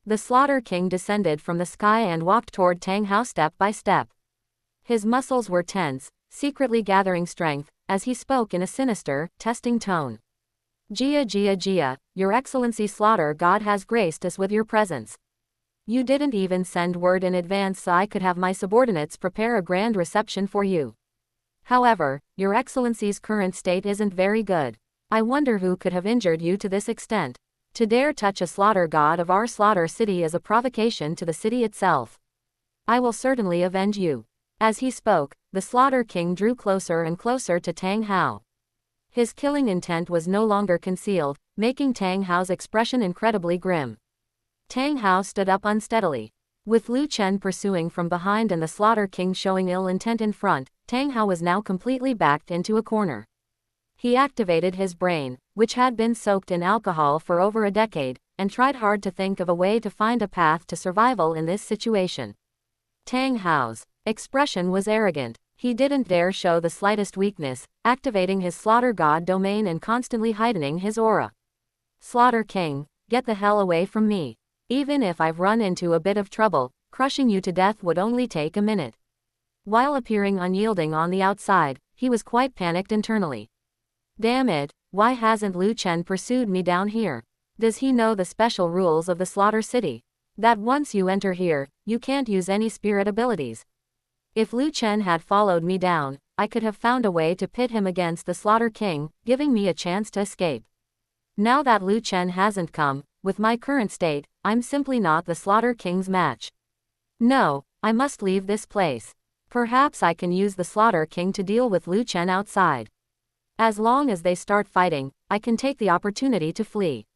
The Slaughter King descended from the sky and walked toward Tang Hao step by step. His muscles were tense, secretly gathering strength, as he spoke in a sinister, testing tone. Jia Jia Jia, Your Excellency Slaughter God has graced us with your presence. You didn't even send word in advance so I could have my subordinates prepare a grand reception for you. However, Your Excellency's current state isn't very good. I wonder who could have injured you to this extent. To dare touch a slaughter god of our Slaughter City is a provocation to the city itself. I will certainly avenge you. As he spoke, the Slaughter King drew closer and closer to Tang Hao. His killing intent was no longer concealed, making Tang Hao's expression incredibly grim. Tang Hao stood up unsteadily. With Lu Chen pursuing from behind and the Slaughter King showing ill intent in front, Tang Hao was now completely backed into a corner. He activated his brain, which had been soaked in alcohol for over a decade, and tried hard to think of a way to find a path to survival in this situation. Tang Hao's expression was arrogant. He didn't dare show the slightest weakness, activating his Slaughter God domain and constantly heightening his aura. Slaughter King, get the hell away from me. Even if I've run into a bit of trouble, crushing you to death would only take a minute. While appearing unyielding on the outside, he was quite panicked internally. Damn it, why hasn't Lu Chen pursued me down here? Does he know the special rules of the Slaughter City? That once you enter here, you can't use any spirit abilities. If Lu Chen had followed me down, I could have found a way to pit him against the Slaughter King, giving me a chance to escape. Now that Lu Chen hasn't come, with my current state, I'm simply not the Slaughter King's match. No, I must leave this place. Perhaps I can use the Slaughter King to deal with Lu Chen outside. As long as they start fighting, I can take the opportunity to flee.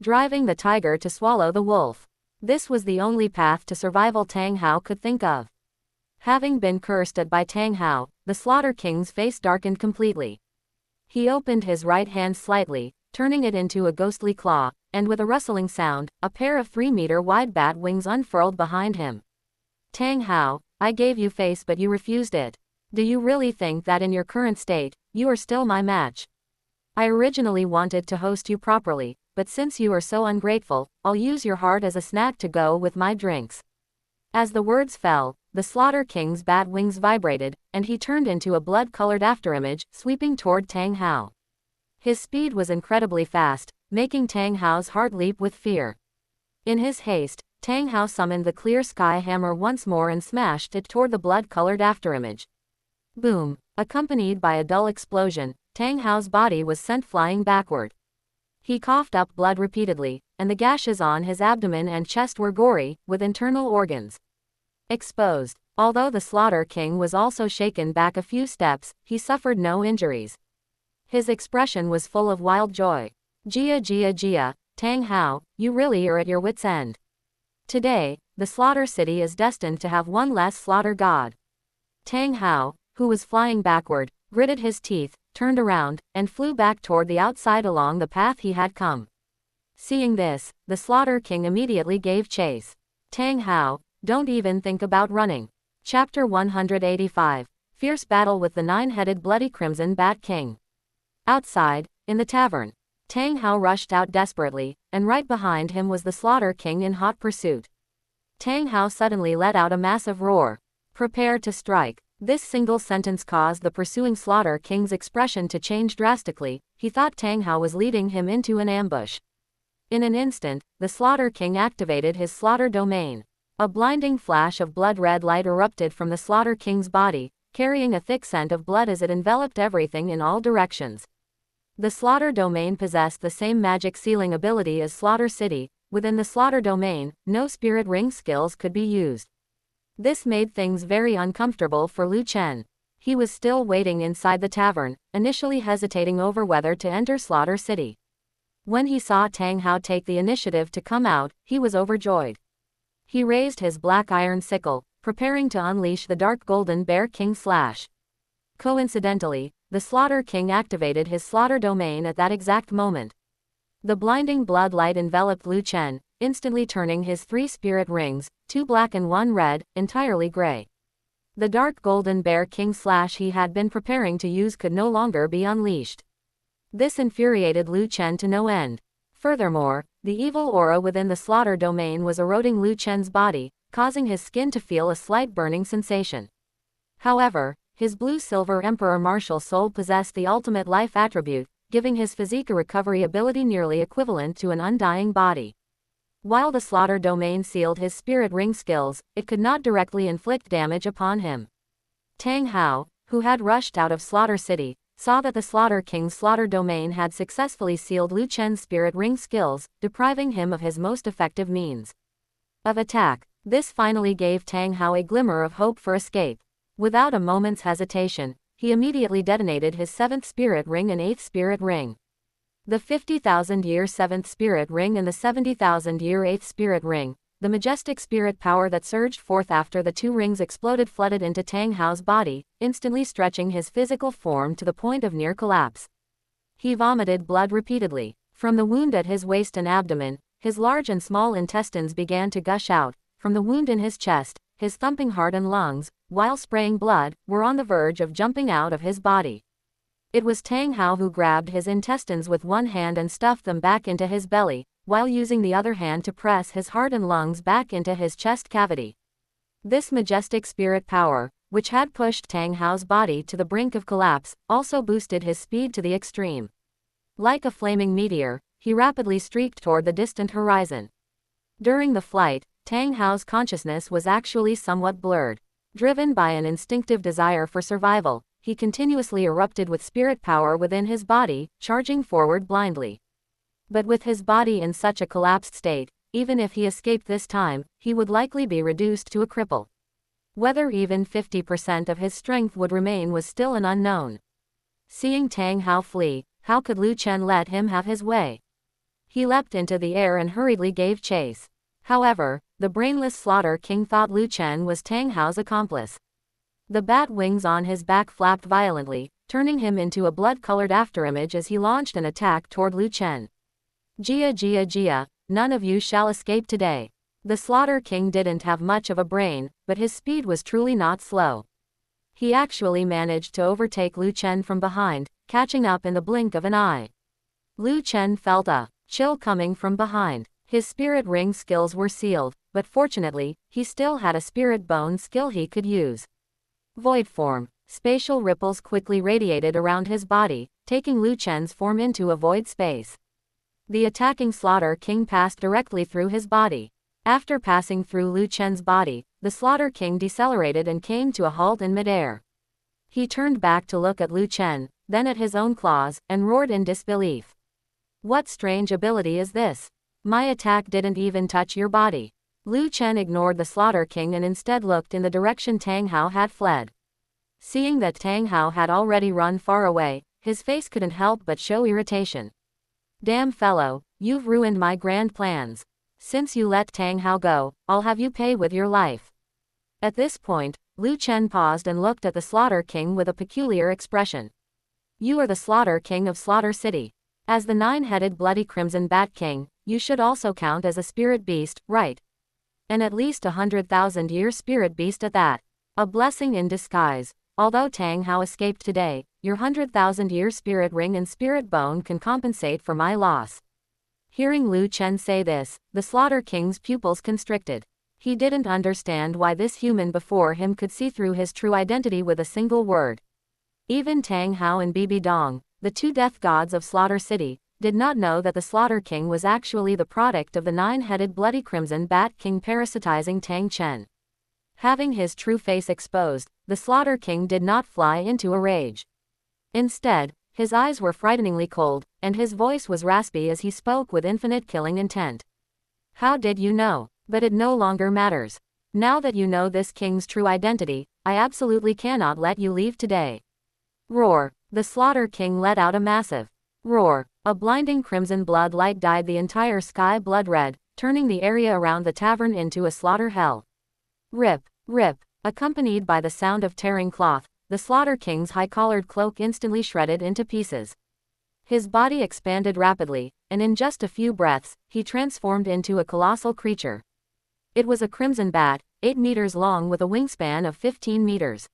Driving the tiger to swallow the wolf. This was the only path to survival Tang Hao could think of. Having been cursed at by Tang Hao, the Slaughter King's face darkened completely. He opened his right hand slightly, turning it into a ghostly claw, and with a rustling sound, a pair of 3-meter-wide bat wings unfurled behind him. Tang Hao, I gave you face but you refused it. Do you really think that in your current state, you are still my match? I originally wanted to host you properly, but since you are so ungrateful, I'll use your heart as a snack to go with my drinks. As the words fell, the Slaughter King's bat wings vibrated, and he turned into a blood-colored afterimage, sweeping toward Tang Hao. His speed was incredibly fast, making Tang Hao's heart leap with fear. In his haste, Tang Hao summoned the clear sky hammer once more and smashed it toward the blood-colored afterimage. Boom! Accompanied by a dull explosion, Tang Hao's body was sent flying backward. He coughed up blood repeatedly, and the gashes on his abdomen and chest were gory, with internal organs exposed. Although the Slaughter King was also shaken back a few steps, he suffered no injuries. His expression was full of wild joy. Jia, Tang Hao, you really are at your wits' end. Today, the Slaughter City is destined to have one less slaughter god. Tang Hao, who was flying backward, gritted his teeth, turned around, and flew back toward the outside along the path he had come. Seeing this, the Slaughter King immediately gave chase. Tang Hao, don't even think about running. Chapter 185. Fierce Battle with the Nine-Headed Bloody Crimson Bat King. Outside, in the tavern, Tang Hao rushed out desperately, and right behind him was the Slaughter King in hot pursuit. Tang Hao suddenly let out a massive roar. Prepare to strike. This single sentence caused the pursuing Slaughter King's expression to change drastically. He thought Tang Hao was leading him into an ambush. In an instant, the Slaughter King activated his slaughter domain. A blinding flash of blood-red light erupted from the Slaughter King's body, carrying a thick scent of blood as it enveloped everything in all directions. The slaughter domain possessed the same magic sealing ability as Slaughter City. Within the slaughter domain, no spirit ring skills could be used. This made things very uncomfortable for Lu Chen. He was still waiting inside the tavern, initially hesitating over whether to enter Slaughter City. When he saw Tang Hao take the initiative to come out, he was overjoyed. He raised his black iron sickle, preparing to unleash the dark golden bear king slash. Coincidentally, the Slaughter King activated his slaughter domain at that exact moment. The blinding blood light enveloped Lu Chen, instantly turning his 3 spirit rings, 2 black and 1 red, entirely gray. The dark golden bear king slash he had been preparing to use could no longer be unleashed. This infuriated Lu Chen to no end. Furthermore, the evil aura within the slaughter domain was eroding Lu Chen's body, causing his skin to feel a slight burning sensation. However, his blue-silver Emperor martial soul possessed the ultimate life attribute, giving his physique a recovery ability nearly equivalent to an undying body. While the slaughter domain sealed his spirit ring skills, it could not directly inflict damage upon him. Tang Hao, who had rushed out of Slaughter City, saw that the Slaughter King's slaughter domain had successfully sealed Lu Chen's spirit ring skills, depriving him of his most effective means of attack. This finally gave Tang Hao a glimmer of hope for escape. Without a moment's hesitation, he immediately detonated his 7th spirit ring and 8th spirit ring. The 50,000-year 7th spirit ring and the 70,000-year 8th spirit ring, the majestic spirit power that surged forth after the 2 rings exploded, flooded into Tang Hao's body, instantly stretching his physical form to the point of near collapse. He vomited blood repeatedly. From the wound at his waist and abdomen, his large and small intestines began to gush out. From the wound in his chest, his thumping heart and lungs, while spraying blood, were on the verge of jumping out of his body. It was Tang Hao who grabbed his intestines with one hand and stuffed them back into his belly, while using the other hand to press his heart and lungs back into his chest cavity. This majestic spirit power, which had pushed Tang Hao's body to the brink of collapse, also boosted his speed to the extreme. Like a flaming meteor, he rapidly streaked toward the distant horizon. During the flight, Tang Hao's consciousness was actually somewhat blurred. Driven by an instinctive desire for survival, he continuously erupted with spirit power within his body, charging forward blindly. But with his body in such a collapsed state, even if he escaped this time, he would likely be reduced to a cripple. Whether even 50% of his strength would remain was still an unknown. Seeing Tang Hao flee, how could Lu Chen let him have his way? He leapt into the air and hurriedly gave chase. However, the brainless Slaughter King thought Lu Chen was Tang Hao's accomplice. The bat wings on his back flapped violently, turning him into a blood-colored afterimage as he launched an attack toward Lu Chen. Jia Jia Jia, none of you shall escape today. The Slaughter King didn't have much of a brain, but his speed was truly not slow. He actually managed to overtake Lu Chen from behind, catching up in the blink of an eye. Lu Chen felt a chill coming from behind. His spirit ring skills were sealed, but fortunately, he still had a spirit bone skill he could use. Void form. Spatial ripples quickly radiated around his body, taking Lu Chen's form into a void space. The attacking Slaughter King passed directly through his body. After passing through Lu Chen's body, the Slaughter King decelerated and came to a halt in midair. He turned back to look at Lu Chen, then at his own claws, and roared in disbelief. What strange ability is this? My attack didn't even touch your body. Lu Chen ignored the Slaughter King and instead looked in the direction Tang Hao had fled. Seeing that Tang Hao had already run far away, his face couldn't help but show irritation. Damn fellow, you've ruined my grand plans. Since you let Tang Hao go, I'll have you pay with your life. At this point, Lu Chen paused and looked at the Slaughter King with a peculiar expression. You are the Slaughter King of Slaughter City. As the nine-headed bloody Crimson Bat King, you should also count as a spirit beast, right? And at least 100,000-year spirit beast at that. A blessing in disguise. Although Tang Hao escaped today, your 100,000-year spirit ring and spirit bone can compensate for my loss. Hearing Lu Chen say this, the Slaughter King's pupils constricted. He didn't understand why this human before him could see through his true identity with a single word. Even Tang Hao and Bibi Dong, the two death gods of Slaughter City, did not know that the Slaughter King was actually the product of the nine-headed bloody Crimson Bat King parasitizing Tang Chen. Having his true face exposed, the Slaughter King did not fly into a rage. Instead, his eyes were frighteningly cold, and his voice was raspy as he spoke with infinite killing intent. How did you know? But it no longer matters. Now that you know this king's true identity, I absolutely cannot let you leave today. Roar. The Slaughter King let out a massive roar. A blinding crimson blood light dyed the entire sky blood red, turning the area around the tavern into a slaughter hell. Rip, rip. Accompanied by the sound of tearing cloth, the Slaughter King's high-collared cloak instantly shredded into pieces. His body expanded rapidly, and in just a few breaths, he transformed into a colossal creature. It was a crimson bat, 8 meters long with a wingspan of 15 meters.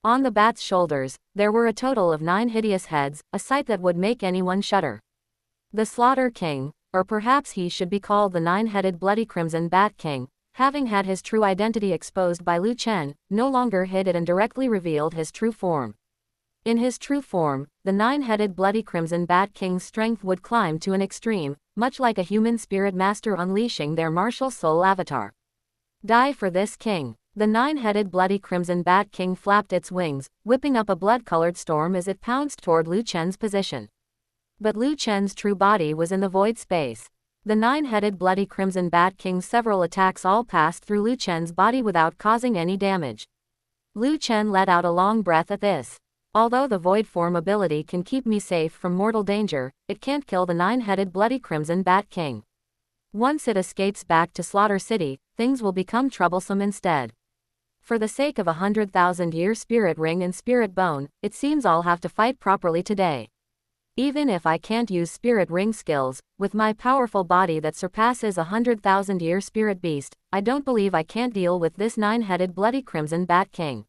On the bat's shoulders, there were a total of 9 hideous heads, a sight that would make anyone shudder. The Slaughter King, or perhaps he should be called the nine-headed bloody Crimson Bat King, having had his true identity exposed by Lu Chen, no longer hid it and directly revealed his true form. In his true form, the nine-headed bloody Crimson Bat King's strength would climb to an extreme, much like a human spirit master unleashing their martial soul avatar. Die for this king. The nine-headed bloody Crimson Bat King flapped its wings, whipping up a blood-colored storm as it pounced toward Lu Chen's position. But Lu Chen's true body was in the void space. The nine-headed bloody Crimson Bat King's several attacks all passed through Lu Chen's body without causing any damage. Lu Chen let out a long breath at this. Although the void form ability can keep me safe from mortal danger, it can't kill the nine-headed bloody Crimson Bat King. Once it escapes back to Slaughter City, things will become troublesome instead. For the sake of 100,000-year spirit ring and spirit bone, it seems I'll have to fight properly today. Even if I can't use spirit ring skills, with my powerful body that surpasses 100,000-year spirit beast, I don't believe I can't deal with this nine-headed bloody Crimson Bat King.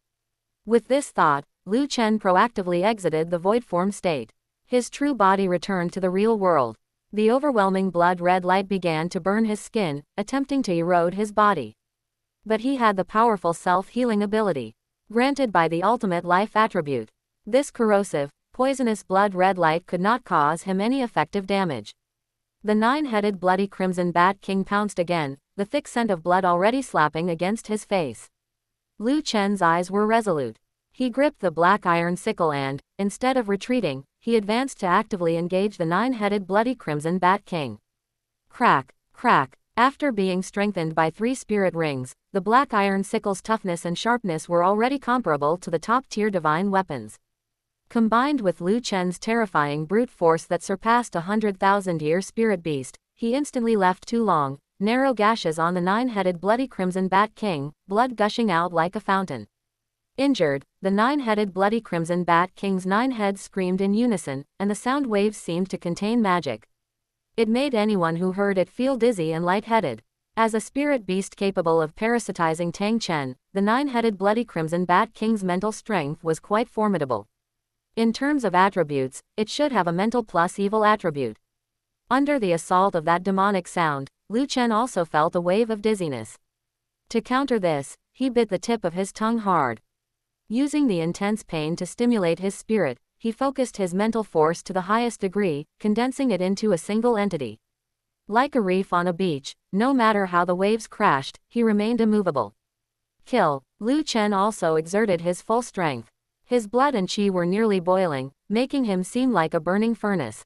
With this thought, Lu Chen proactively exited the void form state. His true body returned to the real world. The overwhelming blood-red light began to burn his skin, attempting to erode his body. But he had the powerful self-healing ability, granted by the ultimate life attribute. This corrosive, poisonous blood-red light could not cause him any effective damage. The nine-headed bloody Crimson Bat King pounced again, the thick scent of blood already slapping against his face. Lu Chen's eyes were resolute. He gripped the black iron sickle and, instead of retreating, he advanced to actively engage the nine-headed bloody Crimson Bat King. Crack, crack. After being strengthened by 3 spirit rings, the black iron sickle's toughness and sharpness were already comparable to the top-tier divine weapons. Combined with Lu Chen's terrifying brute force that surpassed 100,000-year spirit beast, he instantly left 2 long, narrow gashes on the nine-headed bloody Crimson Bat King, blood gushing out like a fountain. Injured, the nine-headed bloody Crimson Bat King's 9 heads screamed in unison, and the sound waves seemed to contain magic. It made anyone who heard it feel dizzy and lightheaded. As a spirit beast capable of parasitizing Tang Chen, the nine-headed Bloody Crimson Bat King's mental strength was quite formidable. In terms of attributes, it should have a mental plus evil attribute. Under the assault of that demonic sound, Liu Chen also felt a wave of dizziness. To counter this, he bit the tip of his tongue hard. Using the intense pain to stimulate his spirit, he focused his mental force to the highest degree, condensing it into a single entity. Like a reef on a beach, no matter how the waves crashed, he remained immovable. Kill. Liu Chen also exerted his full strength. His blood and qi were nearly boiling, making him seem like a burning furnace.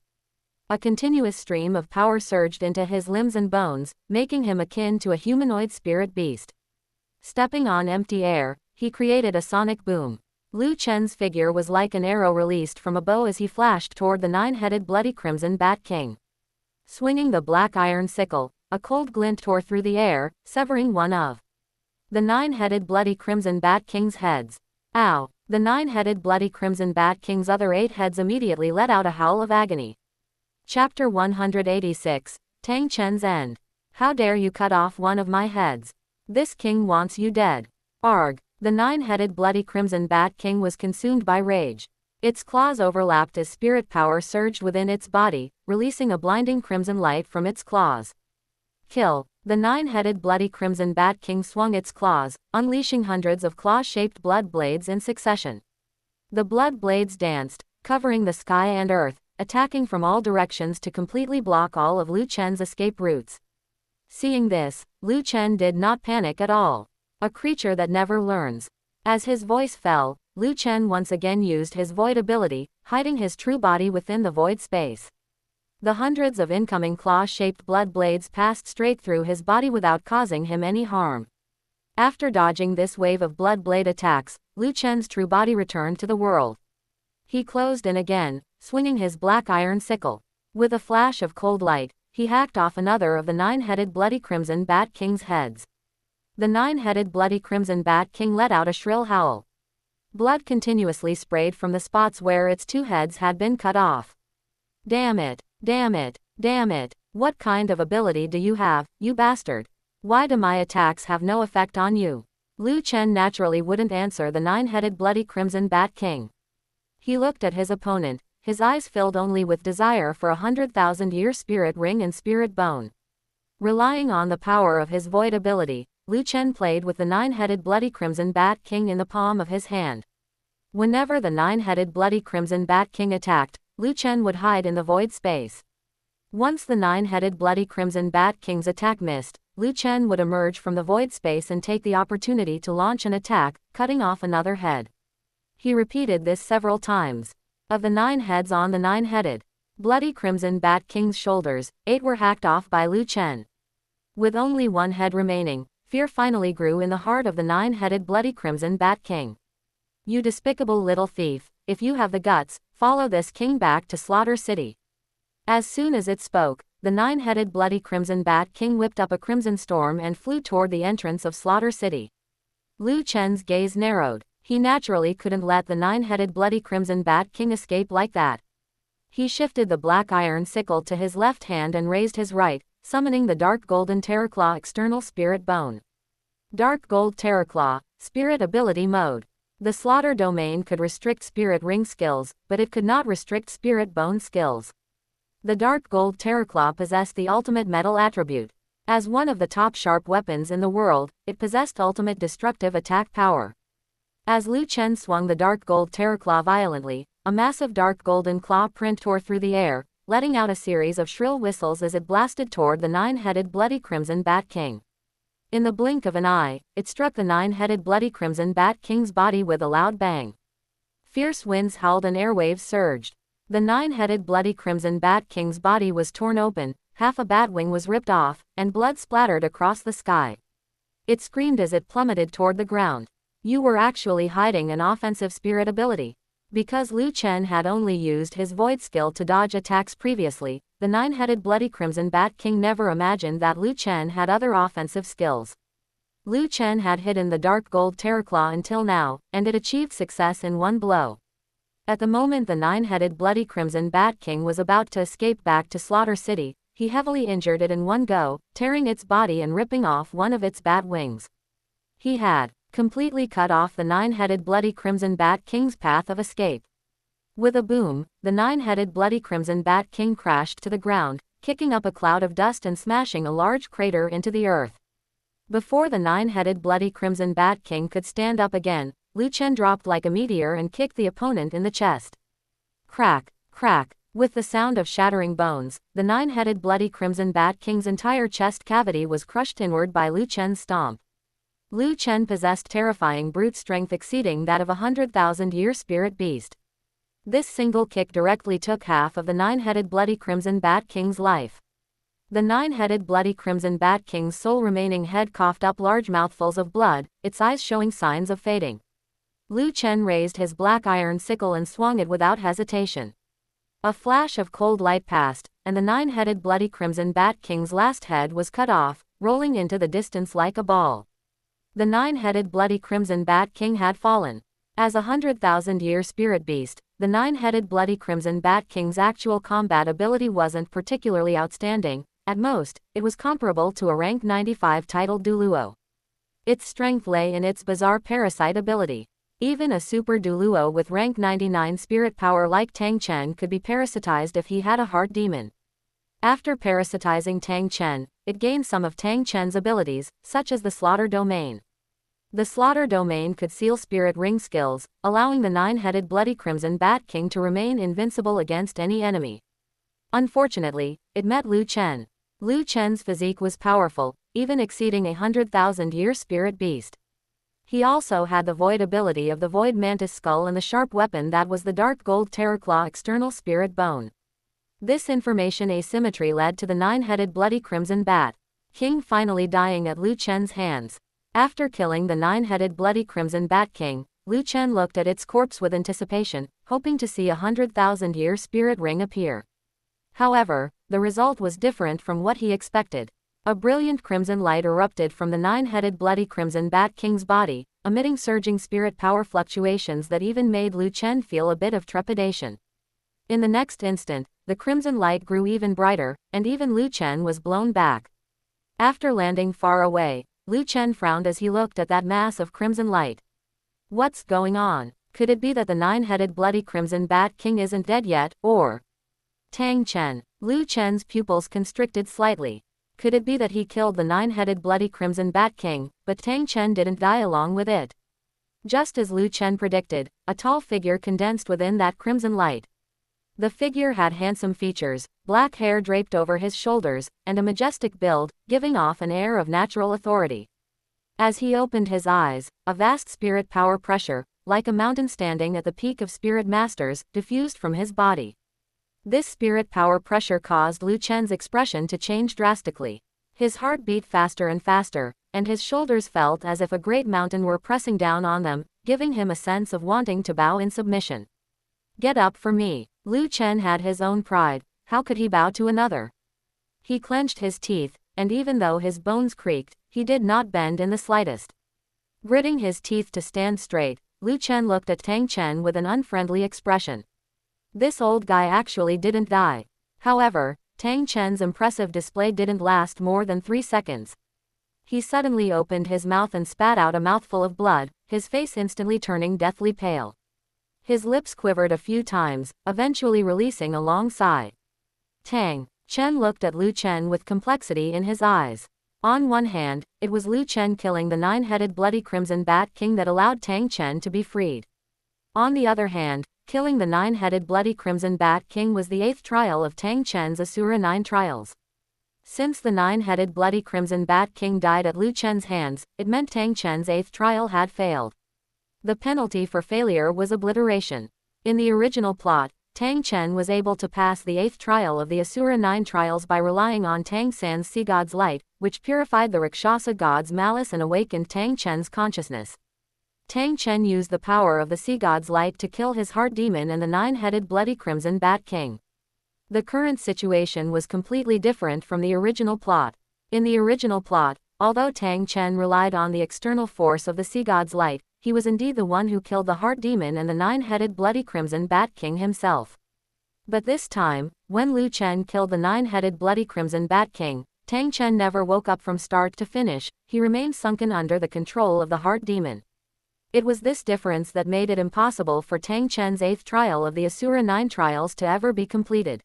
A continuous stream of power surged into his limbs and bones, making him akin to a humanoid spirit beast. Stepping on empty air, he created a sonic boom. Liu Chen's figure was like an arrow released from a bow as he flashed toward the nine-headed Bloody Crimson Bat King. Swinging the black iron sickle, a cold glint tore through the air, severing one of the nine-headed Bloody Crimson Bat King's heads. Ow! The nine-headed Bloody Crimson Bat King's other 8 heads immediately let out a howl of agony. Chapter 186, Tang Chen's End. How dare you cut off one of my heads? This king wants you dead. Arg! The nine-headed Bloody Crimson Bat King was consumed by rage. Its claws overlapped as spirit power surged within its body, releasing a blinding crimson light from its claws. Kill. The nine-headed Bloody Crimson Bat King swung its claws, unleashing hundreds of claw-shaped blood blades in succession. The blood blades danced, covering the sky and earth, attacking from all directions to completely block all of Liu Chen's escape routes. Seeing this, Liu Chen did not panic at all. A creature that never learns. As his voice fell, Liu Chen once again used his void ability, hiding his true body within the void space. The hundreds of incoming claw-shaped blood blades passed straight through his body without causing him any harm. After dodging this wave of blood blade attacks, Liu Chen's true body returned to the world. He closed in again, swinging his black iron sickle. With a flash of cold light, he hacked off another of the nine-headed Bloody Crimson Bat King's heads. The nine-headed Bloody Crimson Bat King let out a shrill howl. Blood continuously sprayed from the spots where its 2 heads had been cut off. Damn it! Damn it! Damn it! What kind of ability do you have, you bastard? Why do my attacks have no effect on you? Liu Chen naturally wouldn't answer the nine-headed Bloody Crimson Bat King. He looked at his opponent, his eyes filled only with desire for 100,000-year spirit ring and spirit bone. Relying on the power of his void ability, Liu Chen played with the nine-headed Bloody Crimson Bat King in the palm of his hand. Whenever the nine-headed Bloody Crimson Bat King attacked, Liu Chen would hide in the void space. Once the nine-headed Bloody Crimson Bat King's attack missed, Liu Chen would emerge from the void space and take the opportunity to launch an attack, cutting off another head. He repeated this several times. Of the 9 heads on the nine-headed Bloody Crimson Bat King's shoulders, 8 were hacked off by Liu Chen. With only 1 head remaining, fear finally grew in the heart of the nine-headed Bloody Crimson Bat King. You despicable little thief, if you have the guts, follow this king back to Slaughter City. As soon as it spoke, the nine-headed Bloody Crimson Bat King whipped up a crimson storm and flew toward the entrance of Slaughter City. Liu Chen's gaze narrowed. He naturally couldn't let the nine-headed Bloody Crimson Bat King escape like that. He shifted the black iron sickle to his left hand and raised his right, summoning the Dark Golden Terraclaw External Spirit Bone. Dark Gold Terraclaw, Spirit Ability Mode. The Slaughter domain could restrict Spirit Ring skills, but it could not restrict Spirit Bone skills. The Dark Gold Terraclaw possessed the ultimate metal attribute. As one of the top sharp weapons in the world, it possessed ultimate destructive attack power. As Liu Chen swung the Dark Gold Terraclaw violently, a massive dark golden claw print tore through the air, letting out a series of shrill whistles as it blasted toward the nine-headed Bloody Crimson Bat King. In the blink of an eye, it struck the nine-headed Bloody Crimson Bat King's body with a loud bang. Fierce winds howled and airwaves surged. The nine-headed Bloody Crimson Bat King's body was torn open, half a bat wing was ripped off, and blood splattered across the sky. It screamed as it plummeted toward the ground. You were actually hiding an offensive spirit ability. Because Liu Chen had only used his void skill to dodge attacks previously, the nine-headed Bloody Crimson Bat King never imagined that Liu Chen had other offensive skills. Liu Chen had hidden the Dark Gold Terraclaw until now, and it achieved success in one blow. At the moment the nine-headed Bloody Crimson Bat King was about to escape back to Slaughter City, he heavily injured it in one go, tearing its body and ripping off one of its bat wings. He had completely cut off the nine-headed bloody Crimson Bat King's path of escape. With a boom, the nine-headed bloody Crimson Bat King crashed to the ground, kicking up a cloud of dust and smashing a large crater into the earth. Before the nine-headed bloody Crimson Bat King could stand up again, Liu Chen dropped like a meteor and kicked the opponent in the chest. Crack, crack. With the sound of shattering bones, the nine-headed bloody Crimson Bat King's entire chest cavity was crushed inward by Liu Chen's stomp. Liu Chen possessed terrifying brute strength exceeding that of a 100,000-year spirit beast. This single kick directly took half of the nine-headed bloody Crimson Bat King's life. The nine-headed bloody Crimson Bat King's sole remaining head coughed up large mouthfuls of blood, its eyes showing signs of fading. Liu Chen raised his black iron sickle and swung it without hesitation. A flash of cold light passed, and the nine-headed bloody Crimson Bat King's last head was cut off, rolling into the distance like a ball. The nine-headed bloody Crimson Bat King had fallen. As a 100,000-year spirit beast, the nine-headed bloody Crimson Bat King's actual combat ability wasn't particularly outstanding. At most, it was comparable to a rank 95 titled Douluo. Its strength lay in its bizarre parasite ability. Even a super Douluo with rank 99 spirit power like Tang Chen could be parasitized if he had a heart demon. After parasitizing Tang Chen, it gained some of Tang Chen's abilities, such as the Slaughter Domain. The Slaughter Domain could seal spirit ring skills, allowing the nine-headed bloody Crimson Bat King to remain invincible against any enemy. Unfortunately, it met Liu Chen. Liu Chen's physique was powerful, even exceeding a 100,000-year spirit beast. He also had the void ability of the Void Mantis Skull and the sharp weapon that was the Dark Gold Terrorclaw external spirit bone. This information asymmetry led to the nine-headed bloody Crimson Bat King finally dying at Liu Chen's hands. After killing the nine-headed bloody Crimson Bat King, Liu Chen looked at its corpse with anticipation, hoping to see a 100,000-year spirit ring appear. However, the result was different from what he expected. A brilliant crimson light erupted from the nine-headed bloody Crimson Bat King's body, emitting surging spirit power fluctuations that even made Liu Chen feel a bit of trepidation. In the next instant, the crimson light grew even brighter, and even Liu Chen was blown back. After landing far away, Liu Chen frowned as he looked at that mass of crimson light. What's going on? Could it be that the nine-headed bloody Crimson Bat King isn't dead yet, or Tang Chen? Liu Chen's pupils constricted slightly. Could it be that he killed the nine-headed bloody Crimson Bat King, but Tang Chen didn't die along with it? Just as Liu Chen predicted, a tall figure condensed within that crimson light. The figure had handsome features, black hair draped over his shoulders, and a majestic build, giving off an air of natural authority. As he opened his eyes, a vast spirit power pressure, like a mountain standing at the peak of spirit masters, diffused from his body. This spirit power pressure caused Liu Chen's expression to change drastically. His heart beat faster and faster, and his shoulders felt as if a great mountain were pressing down on them, giving him a sense of wanting to bow in submission. Get up for me. Liu Chen had his own pride, how could he bow to another? He clenched his teeth, and even though his bones creaked, he did not bend in the slightest. Gritting his teeth to stand straight, Liu Chen looked at Tang Chen with an unfriendly expression. This old guy actually didn't die. However, Tang Chen's impressive display didn't last more than 3 seconds. He suddenly opened his mouth and spat out a mouthful of blood, his face instantly turning deathly pale. His lips quivered a few times, eventually releasing a long sigh. Tang Chen looked at Liu Chen with complexity in his eyes. On one hand, it was Liu Chen killing the nine-headed bloody Crimson Bat King that allowed Tang Chen to be freed. On the other hand, killing the nine-headed bloody Crimson Bat King was the 8th trial of Tang Chen's Asura 9 trials. Since the nine-headed bloody Crimson Bat King died at Liu Chen's hands, it meant Tang Chen's 8th trial had failed. The penalty for failure was obliteration. In the original plot, Tang Chen was able to pass the 8th trial of the Asura 9 trials by relying on Tang San's Sea God's light, which purified the Rakshasa god's malice and awakened Tang Chen's consciousness. Tang Chen used the power of the Sea God's light to kill his heart demon and the nine-headed bloody Crimson Bat King. The current situation was completely different from the original plot. In the original plot, although Tang Chen relied on the external force of the Sea God's light, he was indeed the one who killed the heart demon and the nine-headed bloody Crimson Bat King himself. But this time, when Lu Chen killed the 9-headed bloody crimson bat king, Tang Chen never woke up from start to finish, he remained sunken under the control of the heart demon. It was this difference that made it impossible for Tang Chen's 8th trial of the Asura 9 trials to ever be completed.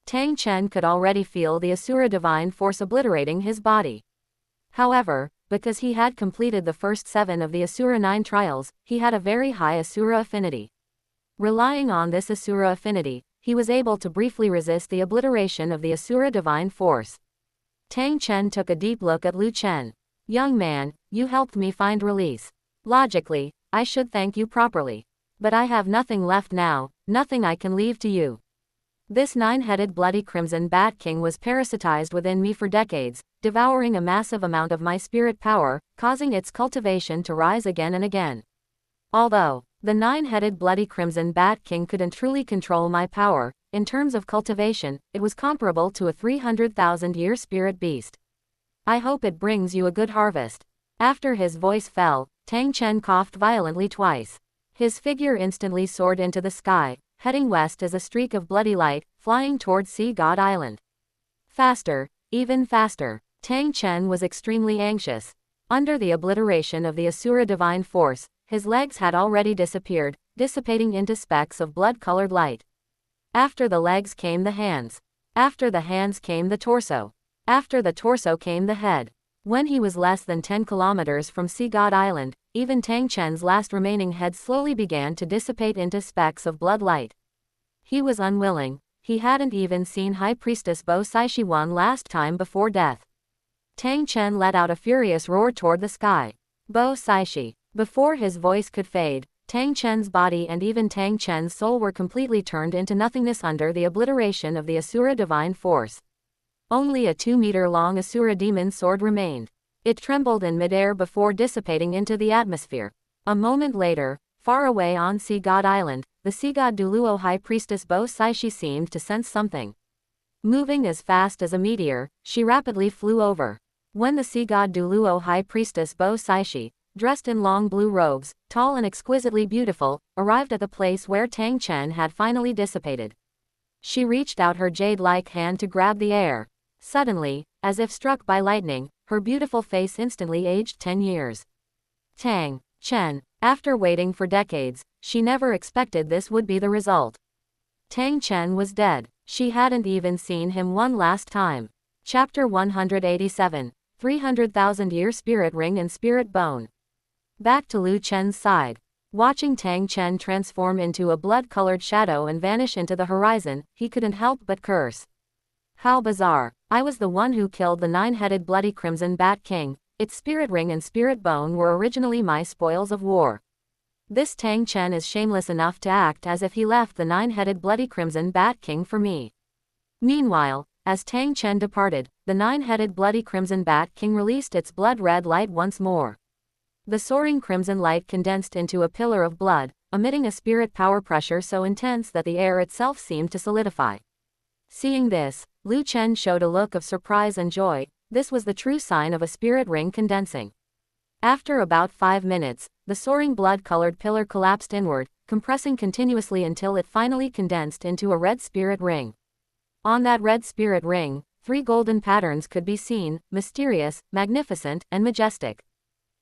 Tang Chen could already feel the Asura divine force obliterating his body. However, because he had completed the first 7 of the Asura 9 trials, he had a very high Asura affinity. Relying on this Asura affinity, he was able to briefly resist the obliteration of the Asura divine force. Tang Chen took a deep look at Lu Chen. "Young man, you helped me find release. Logically, I should thank you properly. But I have nothing left now, nothing I can leave to you. This 9-headed bloody crimson bat king was parasitized within me for decades, devouring a massive amount of my spirit power, causing its cultivation to rise again and again. Although the 9-headed bloody crimson bat king couldn't truly control my power, in terms of cultivation, it was comparable to a 300,000-year spirit beast. I hope it brings you a good harvest." After his voice fell, Tang Chen coughed violently twice. His figure instantly soared into the sky, heading west as a streak of bloody light, flying towards Sea God Island. Faster, even faster. Tang Chen was extremely anxious. Under the obliteration of the Asura divine force, his legs had already disappeared, dissipating into specks of blood-colored light. After the legs came the hands. After the hands came the torso. After the torso came the head. When he was less than 10 kilometers from Sea God Island, even Tang Chen's last remaining head slowly began to dissipate into specks of blood light. He was unwilling. He hadn't even seen High Priestess Bo Saishi one last time before death. Tang Chen let out a furious roar toward the sky. Bo Saishi. Before his voice could fade, Tang Chen's body and even Tang Chen's soul were completely turned into nothingness under the obliteration of the Asura divine force. Only a 2-meter-long Asura demon sword remained. It trembled in midair before dissipating into the atmosphere. A moment later, far away on Sea God Island, the Sea God Douluo High Priestess Bo Saishi seemed to sense something. Moving as fast as a meteor, she rapidly flew over. When the Sea God Douluo High Priestess Bo Saishi, dressed in long blue robes, tall and exquisitely beautiful, arrived at the place where Tang Chen had finally dissipated. She reached out her jade-like hand to grab the air. Suddenly, as if struck by lightning, her beautiful face instantly aged 10 years. Tang Chen. After waiting for decades, she never expected this would be the result. Tang Chen was dead. She hadn't even seen him one last time. Chapter 187. 300,000-year spirit ring and spirit bone. Back to Lu Chen's side. Watching Tang Chen transform into a blood-colored shadow and vanish into the horizon, he couldn't help but curse. How bizarre. I was the one who killed the 9-headed bloody crimson bat king. Its spirit ring and spirit bone were originally my spoils of war. This Tang Chen is shameless enough to act as if he left the 9-headed bloody crimson bat king for me. Meanwhile, as Tang Chen departed, the 9-headed bloody crimson bat king released its blood-red light once more. The soaring crimson light condensed into a pillar of blood, emitting a spirit power pressure so intense that the air itself seemed to solidify. Seeing this, Lu Chen showed a look of surprise and joy. This was the true sign of a spirit ring condensing. After about 5 minutes, the soaring blood-colored pillar collapsed inward, compressing continuously until it finally condensed into a red spirit ring. On that red spirit ring, 3 golden patterns could be seen, mysterious, magnificent, and majestic.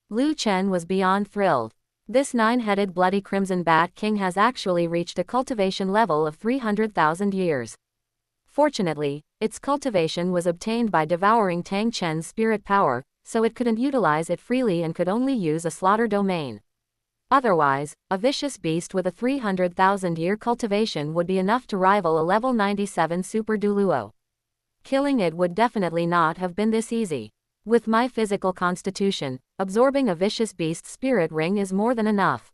Lu Chen was beyond thrilled. This 9-headed bloody crimson bat king has actually reached a cultivation level of 300,000 years. Fortunately, its cultivation was obtained by devouring Tang Chen's spirit power, so it couldn't utilize it freely and could only use a slaughter domain. Otherwise, a vicious beast with a 300,000-year cultivation would be enough to rival a level 97 Super Douluo. Killing it would definitely not have been this easy. With my physical constitution, absorbing a vicious beast's spirit ring is more than enough.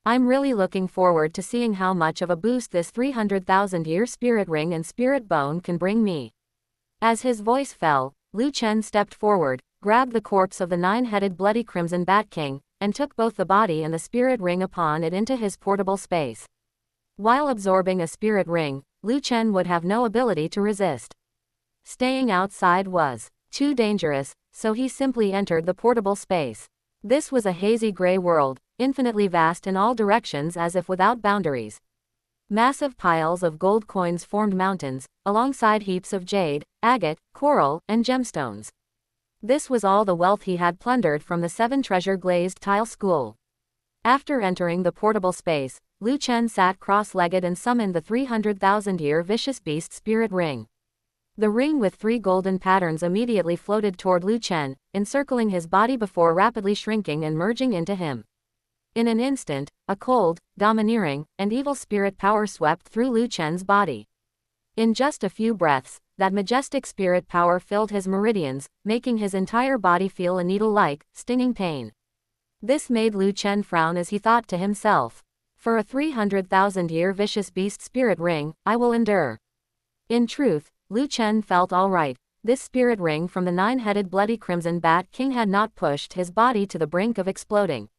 I'm really looking forward to seeing how much of a boost this 300,000-year spirit ring and spirit bone can bring me. As his voice fell, Lu Chen stepped forward, grabbed the corpse of the 9-headed bloody crimson bat king, and took both the body and the spirit ring upon it into his portable space. While absorbing a spirit ring, Lu Chen would have no ability to resist. Staying outside was too dangerous, so he simply entered the portable space. This was a hazy gray world, infinitely vast in all directions as if without boundaries. Massive piles of gold coins formed mountains, alongside heaps of jade, agate, coral, and gemstones. This was all the wealth he had plundered from the 7 treasure glazed tile school. After entering the portable space, Lu Chen sat cross-legged and summoned the 300,000-year vicious beast spirit ring. The ring with 3 golden patterns immediately floated toward Lu Chen, encircling his body before rapidly shrinking and merging into him. In an instant, a cold, domineering, and evil spirit power swept through Lu Chen's body. In just a few breaths, that majestic spirit power filled his meridians, making his entire body feel a needle-like, stinging pain. This made Lu Chen frown as he thought to himself, "For a 300,000-year vicious beast spirit ring, I will endure." In truth, Lu Chen felt all right. This spirit ring from the 9-headed bloody crimson bat king had not pushed his body to the brink of exploding.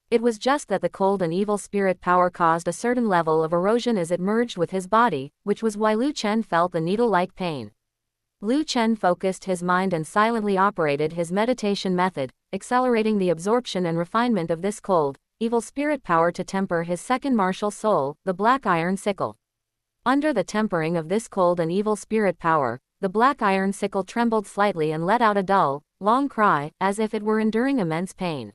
It was just that the cold and evil spirit power caused a certain level of erosion as it merged with his body, which was why Lu Chen felt the needle-like pain. Lu Chen focused his mind and silently operated his meditation method, accelerating the absorption and refinement of this cold, evil spirit power to temper his second martial soul, the black iron sickle. Under the tempering of this cold and evil spirit power, the black iron sickle trembled slightly and let out a dull, long cry, as if it were enduring immense pain.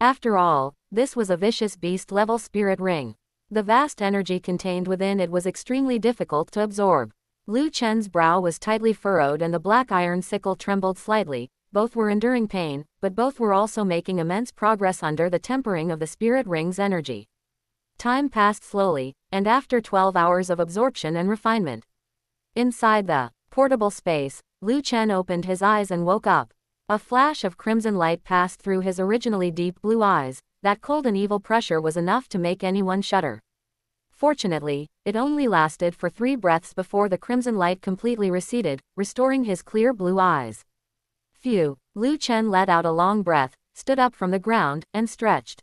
After all, this was a vicious beast-level spirit ring. The vast energy contained within it was extremely difficult to absorb. Lu Chen's brow was tightly furrowed and the black iron sickle trembled slightly. Both were enduring pain, but both were also making immense progress under the tempering of the spirit ring's energy. Time passed slowly, and after 12 hours of absorption and refinement. Inside the portable space, Lu Chen opened his eyes and woke up. A flash of crimson light passed through his originally deep blue eyes. That cold and evil pressure was enough to make anyone shudder. Fortunately, it only lasted for 3 breaths before the crimson light completely receded, restoring his clear blue eyes. Phew! Lu Chen let out a long breath, stood up from the ground, and stretched.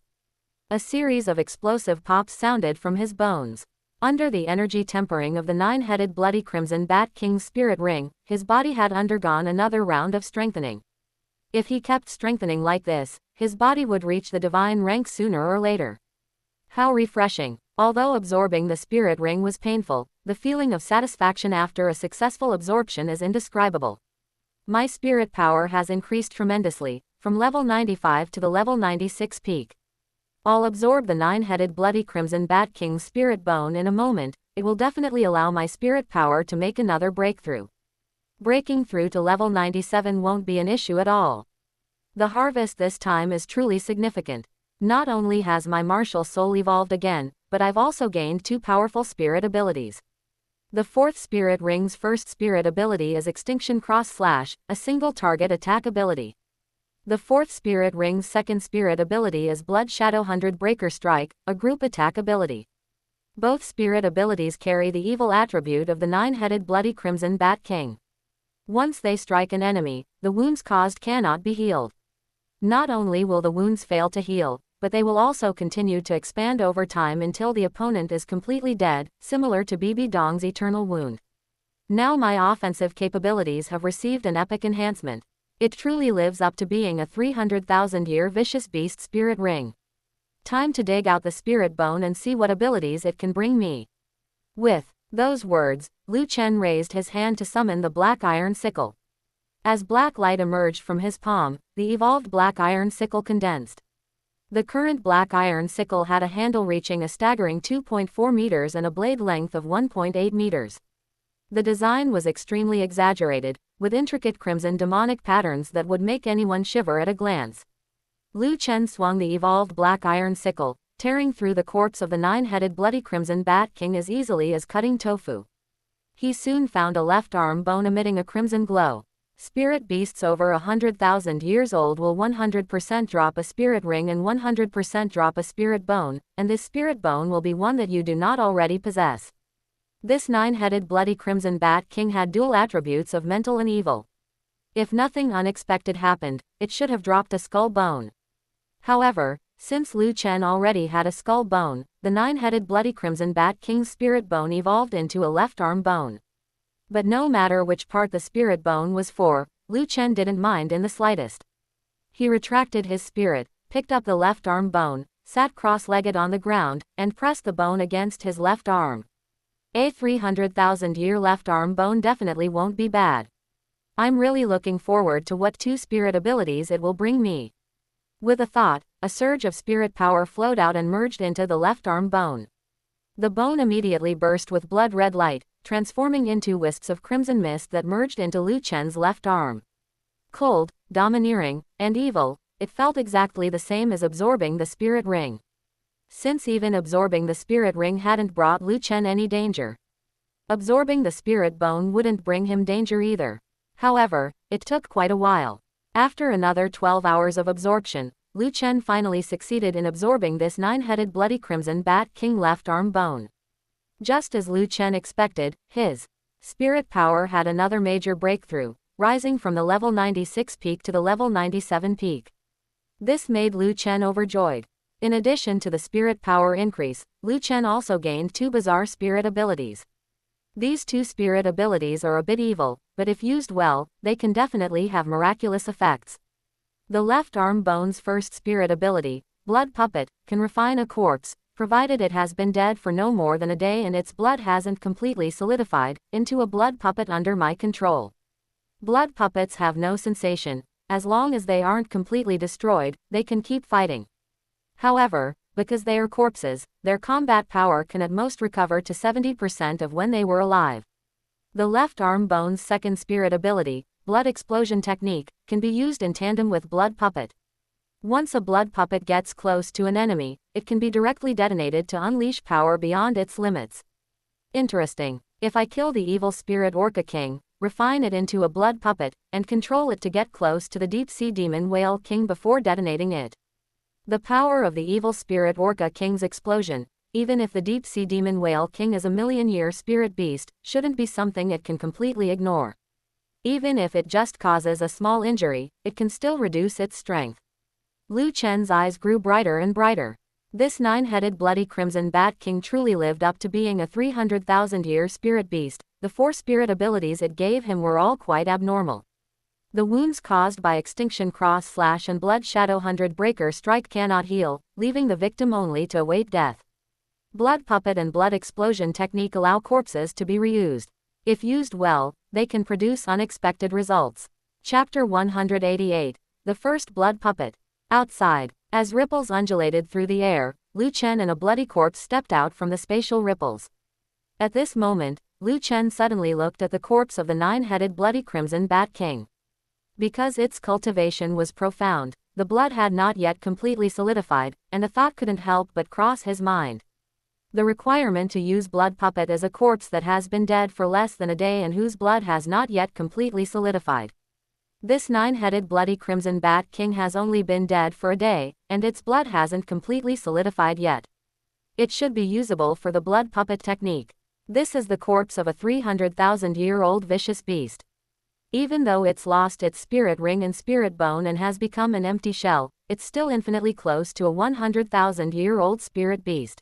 A series of explosive pops sounded from his bones. Under the energy tempering of the 9-headed bloody crimson bat king's spirit ring, his body had undergone another round of strengthening. If he kept strengthening like this, his body would reach the divine rank sooner or later. How refreshing! Although absorbing the spirit ring was painful, the feeling of satisfaction after a successful absorption is indescribable. My spirit power has increased tremendously, from level 95 to the level 96 peak. I'll absorb the 9-headed bloody crimson bat king's spirit bone in a moment. It will definitely allow my spirit power to make another breakthrough. Breaking through to level 97 won't be an issue at all. The harvest this time is truly significant. Not only has my martial soul evolved again, but I've also gained 2 powerful spirit abilities. The 4th spirit ring's first spirit ability is Extinction Cross/, a single target attack ability. The 4th spirit ring's second spirit ability is Blood Shadow 100 Breaker Strike, a group attack ability. Both spirit abilities carry the evil attribute of the 9-headed bloody crimson bat king. Once they strike an enemy, the wounds caused cannot be healed. Not only will the wounds fail to heal, but they will also continue to expand over time until the opponent is completely dead, similar to BB Dong's eternal wound. Now my offensive capabilities have received an epic enhancement. It truly lives up to being a 300,000-year vicious beast spirit ring. Time to dig out the spirit bone and see what abilities it can bring me. With those words, Lu Chen raised his hand to summon the black iron sickle. As black light emerged from his palm, the evolved black iron sickle condensed. The current black iron sickle had a handle reaching a staggering 2.4 meters and a blade length of 1.8 meters. The design was extremely exaggerated, with intricate crimson demonic patterns that would make anyone shiver at a glance. Lu Chen swung the evolved black iron sickle, tearing through the corpse of the 9-headed bloody crimson bat king as easily as cutting tofu. He soon found a left arm bone emitting a crimson glow. Spirit beasts over 100,000 years old will 100% drop a spirit ring and 100% drop a spirit bone, and this spirit bone will be one that you do not already possess. This 9-headed bloody crimson bat king had dual attributes of mental and evil. If nothing unexpected happened, it should have dropped a skull bone. However, since Lu Chen already had a skull bone, the 9-headed bloody crimson bat king's spirit bone evolved into a left arm bone. But no matter which part the spirit bone was for, Lu Chen didn't mind in the slightest. He retracted his spirit, picked up the left arm bone, sat cross-legged on the ground, and pressed the bone against his left arm. A 300,000-year left arm bone definitely won't be bad. I'm really looking forward to what 2 spirit abilities it will bring me. With a thought, a surge of spirit power flowed out and merged into the left arm bone. The bone immediately burst with blood-red light, transforming into wisps of crimson mist that merged into Lu Chen's left arm. Cold, domineering, and evil, it felt exactly the same as absorbing the spirit ring. Since even absorbing the spirit ring hadn't brought Lu Chen any danger, absorbing the spirit bone wouldn't bring him danger either. However, it took quite a while. After another 12 hours of absorption, Lu Chen finally succeeded in absorbing this 9-headed bloody crimson bat king left arm bone. Just as Lu Chen expected, his spirit power had another major breakthrough, rising from the level 96 peak to the level 97 peak. This made Lu Chen overjoyed. In addition to the spirit power increase, Lu Chen also gained 2 bizarre spirit abilities. These 2 spirit abilities are a bit evil, but if used well, they can definitely have miraculous effects. The left arm bone's first spirit ability, Blood Puppet, can refine a corpse, provided it has been dead for no more than a day and its blood hasn't completely solidified, into a blood puppet under my control. Blood puppets have no sensation. As long as they aren't completely destroyed, they can keep fighting. However, because they are corpses, their combat power can at most recover to 70% of when they were alive. The left arm bone's second spirit ability, Blood Explosion Technique, can be used in tandem with Blood Puppet. Once a blood puppet gets close to an enemy, it can be directly detonated to unleash power beyond its limits. Interesting. If I kill the evil spirit Orca King, refine it into a blood puppet, and control it to get close to the deep-sea demon Whale King before detonating it. The power of the evil spirit Orca King's explosion, even if the deep-sea demon Whale King is a million-year spirit beast, shouldn't be something it can completely ignore. Even if it just causes a small injury, it can still reduce its strength. Lu Chen's eyes grew brighter and brighter. This 9-headed bloody crimson bat king truly lived up to being a 300,000-year spirit beast. The 4 spirit abilities it gave him were all quite abnormal. The wounds caused by Extinction Cross Slash and Blood Shadow 100 Breaker Strike cannot heal, leaving the victim only to await death. Blood Puppet and Blood Explosion Technique allow corpses to be reused. If used well, they can produce unexpected results. Chapter 188. The First Blood Puppet. Outside, as ripples undulated through the air, Lu Chen and a bloody corpse stepped out from the spatial ripples. At this moment, Lu Chen suddenly looked at the corpse of the 9-headed bloody crimson bat king. Because its cultivation was profound, the blood had not yet completely solidified, and a thought couldn't help but cross his mind. The requirement to use Blood Puppet as a corpse that has been dead for less than a day and whose blood has not yet completely solidified. This 9-headed bloody crimson bat king has only been dead for a day, and its blood hasn't completely solidified yet. It should be usable for the Blood Puppet technique. This is the corpse of a 300,000-year-old vicious beast. Even though it's lost its spirit ring and spirit bone and has become an empty shell, it's still infinitely close to a 100,000-year-old spirit beast.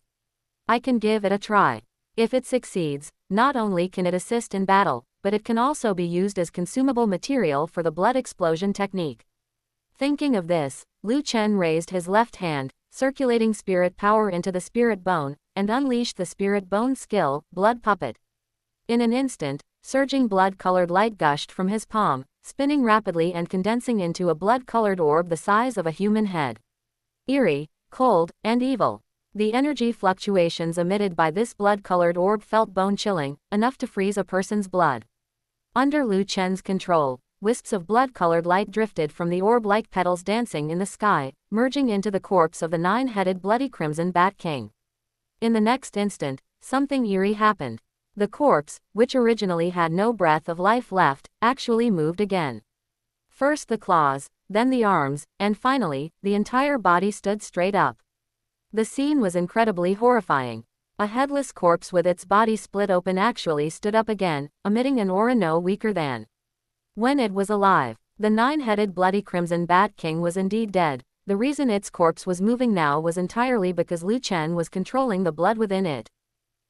I can give it a try. If it succeeds, not only can it assist in battle, but it can also be used as consumable material for the blood explosion technique. Thinking of this, Lu Chen raised his left hand, circulating spirit power into the spirit bone, and unleashed the spirit bone skill, Blood Puppet. In an instant, surging blood-colored light gushed from his palm, spinning rapidly and condensing into a blood-colored orb the size of a human head. Eerie, cold, and evil. The energy fluctuations emitted by this blood-colored orb felt bone-chilling, enough to freeze a person's blood. Under Lu Chen's control, wisps of blood-colored light drifted from the orb like petals dancing in the sky, merging into the corpse of the 9-headed bloody crimson bat king. In the next instant, something eerie happened. The corpse, which originally had no breath of life left, actually moved again. First the claws, then the arms, and finally, the entire body stood straight up. The scene was incredibly horrifying. A headless corpse with its body split open actually stood up again, emitting an aura no weaker than when it was alive. The 9-headed bloody crimson bat king was indeed dead. The reason its corpse was moving now was entirely because Lu Chen was controlling the blood within it.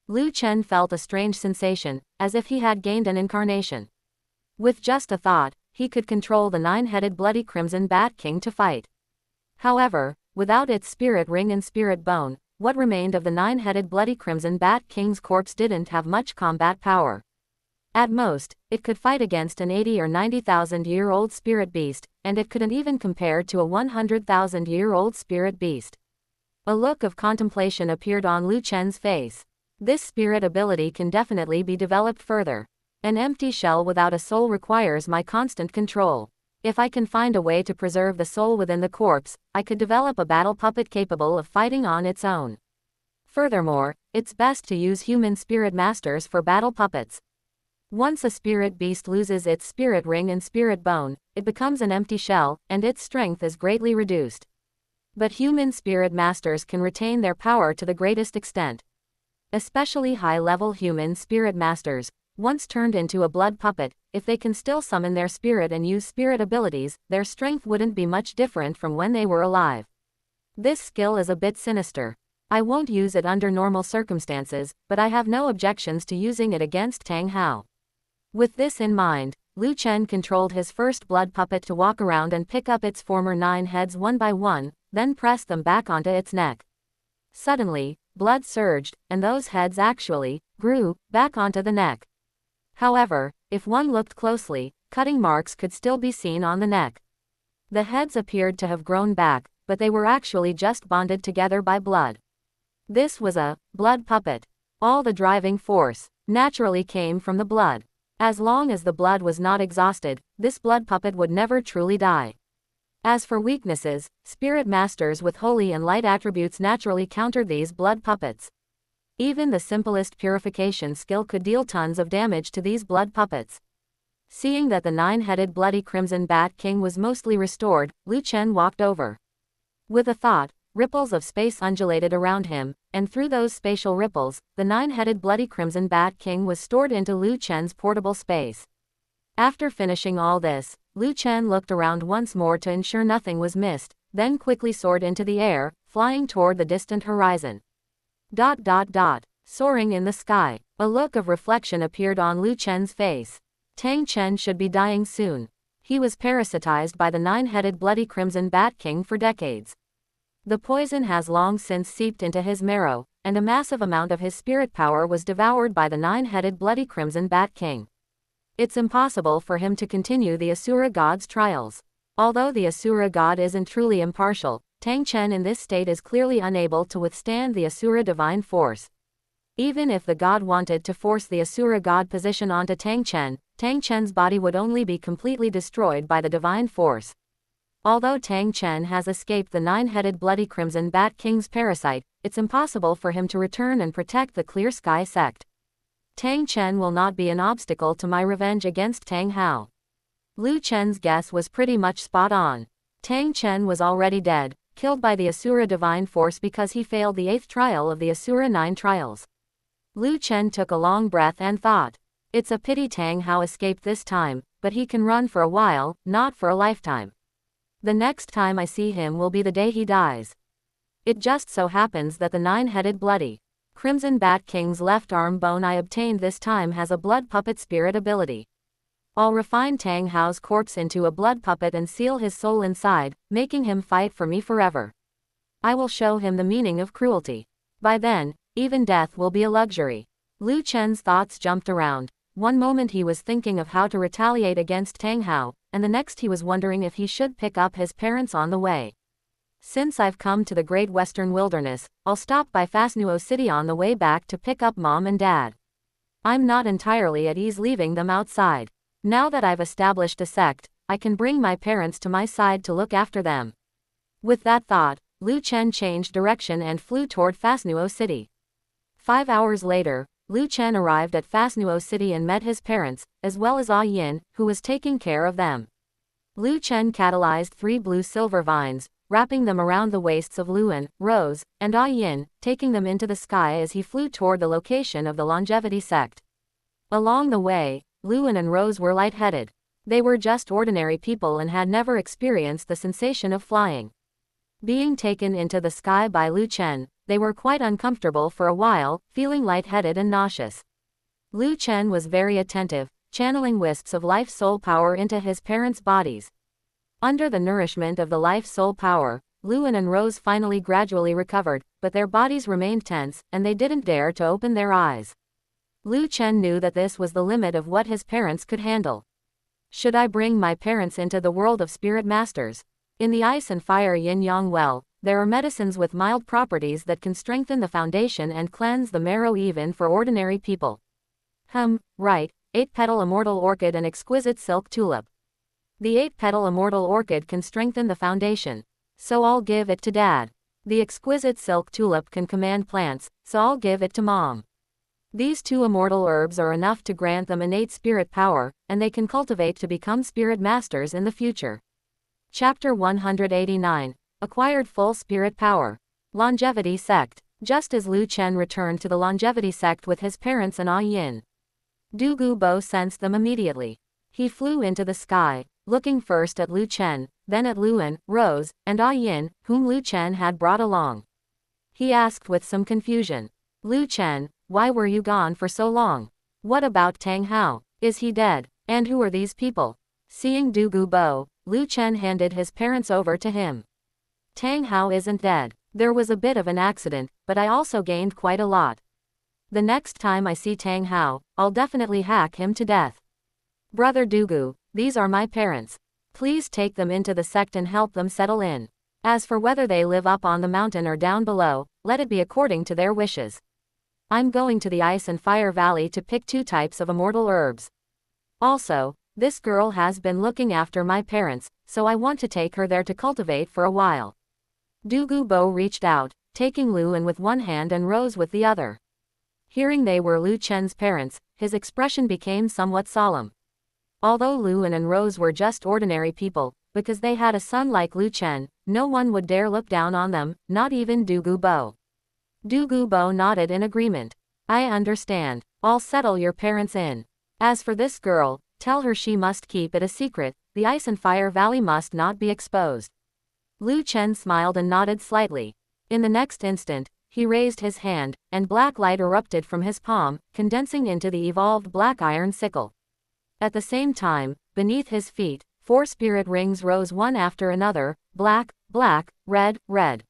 Lu Chen felt a strange sensation, as if he had gained an incarnation. With just a thought, he could control the 9-headed bloody crimson bat king to fight. However, without its spirit ring and spirit bone, what remained of the 9-headed bloody crimson bat king's corpse didn't have much combat power. At most, it could fight against an 80 or 90,000-year-old spirit beast, and it couldn't even compare to a 100,000-year-old spirit beast. A look of contemplation appeared on Lu Chen's face. This spirit ability can definitely be developed further. An empty shell without a soul requires my constant control. If I can find a way to preserve the soul within the corpse, I could develop a battle puppet capable of fighting on its own. Furthermore, it's best to use human spirit masters for battle puppets. Once a spirit beast loses its spirit ring and spirit bone, it becomes an empty shell, and its strength is greatly reduced. But human spirit masters can retain their power to the greatest extent. Especially high-level human spirit masters, once turned into a blood puppet, if they can still summon their spirit and use spirit abilities, their strength wouldn't be much different from when they were alive. This skill is a bit sinister. I won't use it under normal circumstances, but I have no objections to using it against Tang Hao. With this in mind, Lu Chen controlled his first blood puppet to walk around and pick up its former 9 heads one by one, then press them back onto its neck. Suddenly, blood surged, and those heads actually grew back onto the neck. However, if one looked closely, cutting marks could still be seen on the neck. The heads appeared to have grown back, but they were actually just bonded together by blood. This was a blood puppet. All the driving force naturally came from the blood. As long as the blood was not exhausted, this blood puppet would never truly die. As for weaknesses, spirit masters with holy and light attributes naturally counter these blood puppets. Even the simplest purification skill could deal tons of damage to these blood puppets. Seeing that the 9-headed bloody crimson bat king was mostly restored, Lu Chen walked over. With a thought, ripples of space undulated around him, and through those spatial ripples, the 9-headed bloody crimson bat king was stored into Lu Chen's portable space. After finishing all this, Lu Chen looked around once more to ensure nothing was missed, then quickly soared into the air, flying toward the distant horizon. Soaring in the sky, a look of reflection appeared on Lu Chen's face. Tang Chen should be dying soon. He was parasitized by the 9-headed bloody crimson bat king for decades. The poison has long since seeped into his marrow, and a massive amount of his spirit power was devoured by the 9-headed bloody crimson bat king. It's impossible for him to continue the Asura god's trials. Although the Asura god isn't truly impartial, Tang Chen in this state is clearly unable to withstand the Asura divine force. Even if the god wanted to force the Asura god position onto Tang Chen's body would only be completely destroyed by the divine force. Although Tang Chen has escaped the 9-headed bloody crimson bat king's parasite, it's impossible for him to return and protect the Clear Sky sect. Tang Chen will not be an obstacle to my revenge against Tang Hao. Lu Chen's guess was pretty much spot on. Tang Chen was already dead, killed by the Asura divine force because he failed the 8th trial of the Asura 9 trials. Lu Chen took a long breath and thought, it's a pity Tang Hao escaped this time, but he can run for a while, not for a lifetime. The next time I see him will be the day he dies. It just so happens that the 9-headed bloody crimson bat king's left arm bone I obtained this time has a blood puppet spirit ability. I'll refine Tang Hao's corpse into a blood puppet and seal his soul inside, making him fight for me forever. I will show him the meaning of cruelty. By then, even death will be a luxury. Lu Chen's thoughts jumped around. One moment he was thinking of how to retaliate against Tang Hao, and the next he was wondering if he should pick up his parents on the way. Since I've come to the Great Western Wilderness, I'll stop by Fasnuo City on the way back to pick up Mom and Dad. I'm not entirely at ease leaving them outside. Now that I've established a sect, I can bring my parents to my side to look after them. With that thought, Lu Chen changed direction and flew toward Fasnuo City. 5 hours later, Lu Chen arrived at Fasnuo City and met his parents, as well as Ah Yin, who was taking care of them. Lu Chen catalyzed 3 blue silver vines, wrapping them around the waists of Luan, Rose, and Ah Yin, taking them into the sky as he flew toward the location of the longevity sect. Along the way, Luan and Rose were lightheaded. They were just ordinary people and had never experienced the sensation of flying. Being taken into the sky by Lu Chen, they were quite uncomfortable for a while, feeling lightheaded and nauseous. Lu Chen was very attentive, channeling wisps of life soul power into his parents' bodies. Under the nourishment of the life soul power, Luan and Rose finally gradually recovered, but their bodies remained tense, and they didn't dare to open their eyes. Lu Chen knew that this was the limit of what his parents could handle. Should I bring my parents into the world of spirit masters? In the ice and fire yin-yang well, there are medicines with mild properties that can strengthen the foundation and cleanse the marrow even for ordinary people. Right, 8-petal immortal orchid and exquisite silk tulip. The 8-petal immortal orchid can strengthen the foundation, so I'll give it to Dad. The exquisite silk tulip can command plants, so I'll give it to Mom. These 2 immortal herbs are enough to grant them innate spirit power, and they can cultivate to become spirit masters in the future. Chapter 189. Acquired full spirit power. Longevity sect. Just as Lu Chen returned to the longevity sect with his parents and Yin, Douluo Dalu sensed them immediately. He flew into the sky, looking first at Lu Chen, then at Luan, Rose, and Yin, whom Lu Chen had brought along. He asked with some confusion, "Lu Chen, why were you gone for so long? What about Tang Hao? Is he dead? And who are these people?" Seeing Douluo Dalu, Lu Chen handed his parents over to him. "Tang Hao isn't dead. There was a bit of an accident, but I also gained quite a lot. The next time I see Tang Hao, I'll definitely hack him to death. Brother Douluo, these are my parents. Please take them into the sect and help them settle in. As for whether they live up on the mountain or down below, let it be according to their wishes. I'm going to the Ice and Fire Valley to pick 2 types of immortal herbs. Also, this girl has been looking after my parents, so I want to take her there to cultivate for a while." Douluo Dalu reached out, taking Luan with one hand and Rose with the other. Hearing they were Lu Chen's parents, his expression became somewhat solemn. Although Luan and Rose were just ordinary people, because they had a son like Lu Chen, no one would dare look down on them, not even Douluo Dalu. Douluo Dalu nodded in agreement. "I understand. I'll settle your parents in. As for this girl, tell her she must keep it a secret, the Ice and Fire Valley must not be exposed." Lu Chen smiled and nodded slightly. In the next instant, he raised his hand, and black light erupted from his palm, condensing into the evolved black iron sickle. At the same time, beneath his feet, 4 spirit rings rose one after another, black, black, red, red.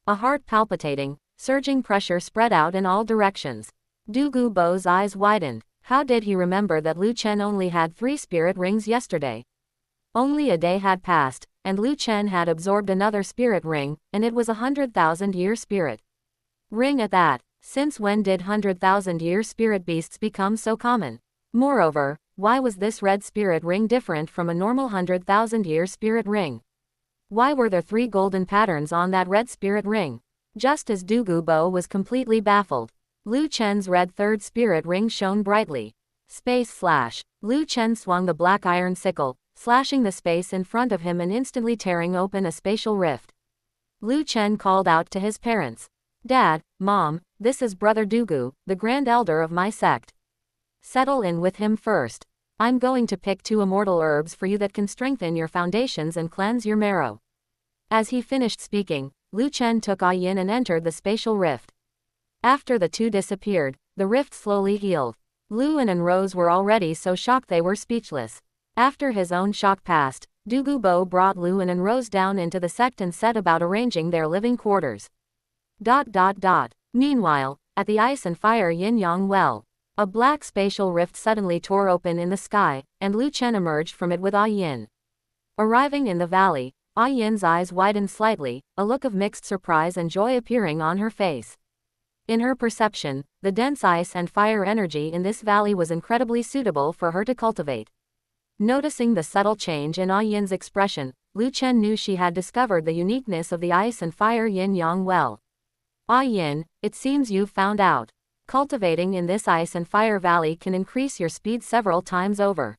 A heart palpitating, surging pressure spread out in all directions. Douluo Dalu's eyes widened. How did he remember that Lu Chen only had 3 spirit rings yesterday? Only a day had passed, and Lu Chen had absorbed another spirit ring, and it was 100,000-year spirit ring at that. Since when did 100,000-year spirit beasts become so common? Moreover, why was this red spirit ring different from a normal 100,000-year spirit ring? Why were there 3 golden patterns on that red spirit ring? Just as Douluo Dalu was completely baffled, Lu Chen's red 3rd spirit ring shone brightly. Space slash. Lu Chen swung the black iron sickle, slashing the space in front of him and instantly tearing open a spatial rift. Lu Chen called out to his parents. "Dad, Mom, this is Brother Douluo, the Grand Elder of my sect. Settle in with him first. I'm going to pick 2 immortal herbs for you that can strengthen your foundations and cleanse your marrow." As he finished speaking, Lu Chen took Yin and entered the spatial rift. After the 2 disappeared, the rift slowly healed. Luan and Rose were already so shocked they were speechless. After his own shock passed, Douluo Dalu brought Luan and Rose down into the sect and set about arranging their living quarters. Meanwhile, at the Ice and Fire Yin-Yang well, a black spatial rift suddenly tore open in the sky, and Lu Chen emerged from it with Yin. Arriving in the valley, Yin's eyes widened slightly, a look of mixed surprise and joy appearing on her face. In her perception, the dense ice and fire energy in this valley was incredibly suitable for her to cultivate. Noticing the subtle change in Yin's expression, Lu Chen knew she had discovered the uniqueness of the Ice and Fire Yin-Yang well. Yin, it seems you've found out. Cultivating in this Ice and Fire Valley can increase your speed several times over.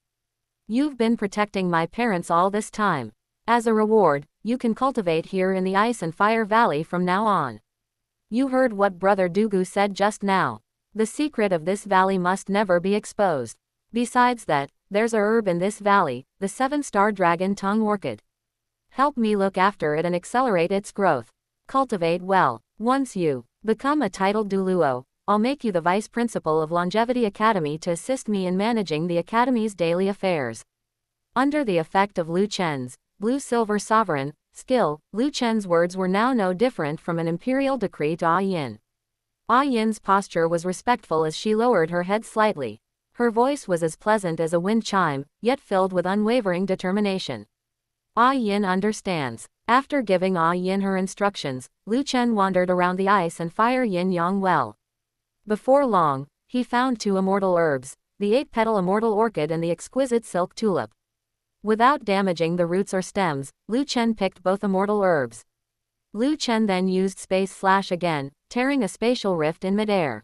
You've been protecting my parents all this time. As a reward, you can cultivate here in the Ice and Fire Valley from now on. You heard what Brother Douluo said just now. The secret of this valley must never be exposed. Besides that, there's a herb in this valley, the 7-star dragon tongue orchid. Help me look after it and accelerate its growth. Cultivate well. Once you become a titled Douluo, I'll make you the vice principal of Longevity Academy to assist me in managing the academy's daily affairs. Under the effect of Lu Chen's blue-silver sovereign, skill, Lu Chen's words were now no different from an imperial decree to Yin. Yin's posture was respectful as she lowered her head slightly. Her voice was as pleasant as a wind chime, yet filled with unwavering determination. Yin understands. After giving Yin her instructions, Lu Chen wandered around the ice and fire yin-yang well. Before long, he found 2 immortal herbs, the 8-petal immortal orchid and the exquisite silk tulip. Without damaging the roots or stems, Lu Chen picked both immortal herbs. Lu Chen then used space slash again, tearing a spatial rift in midair.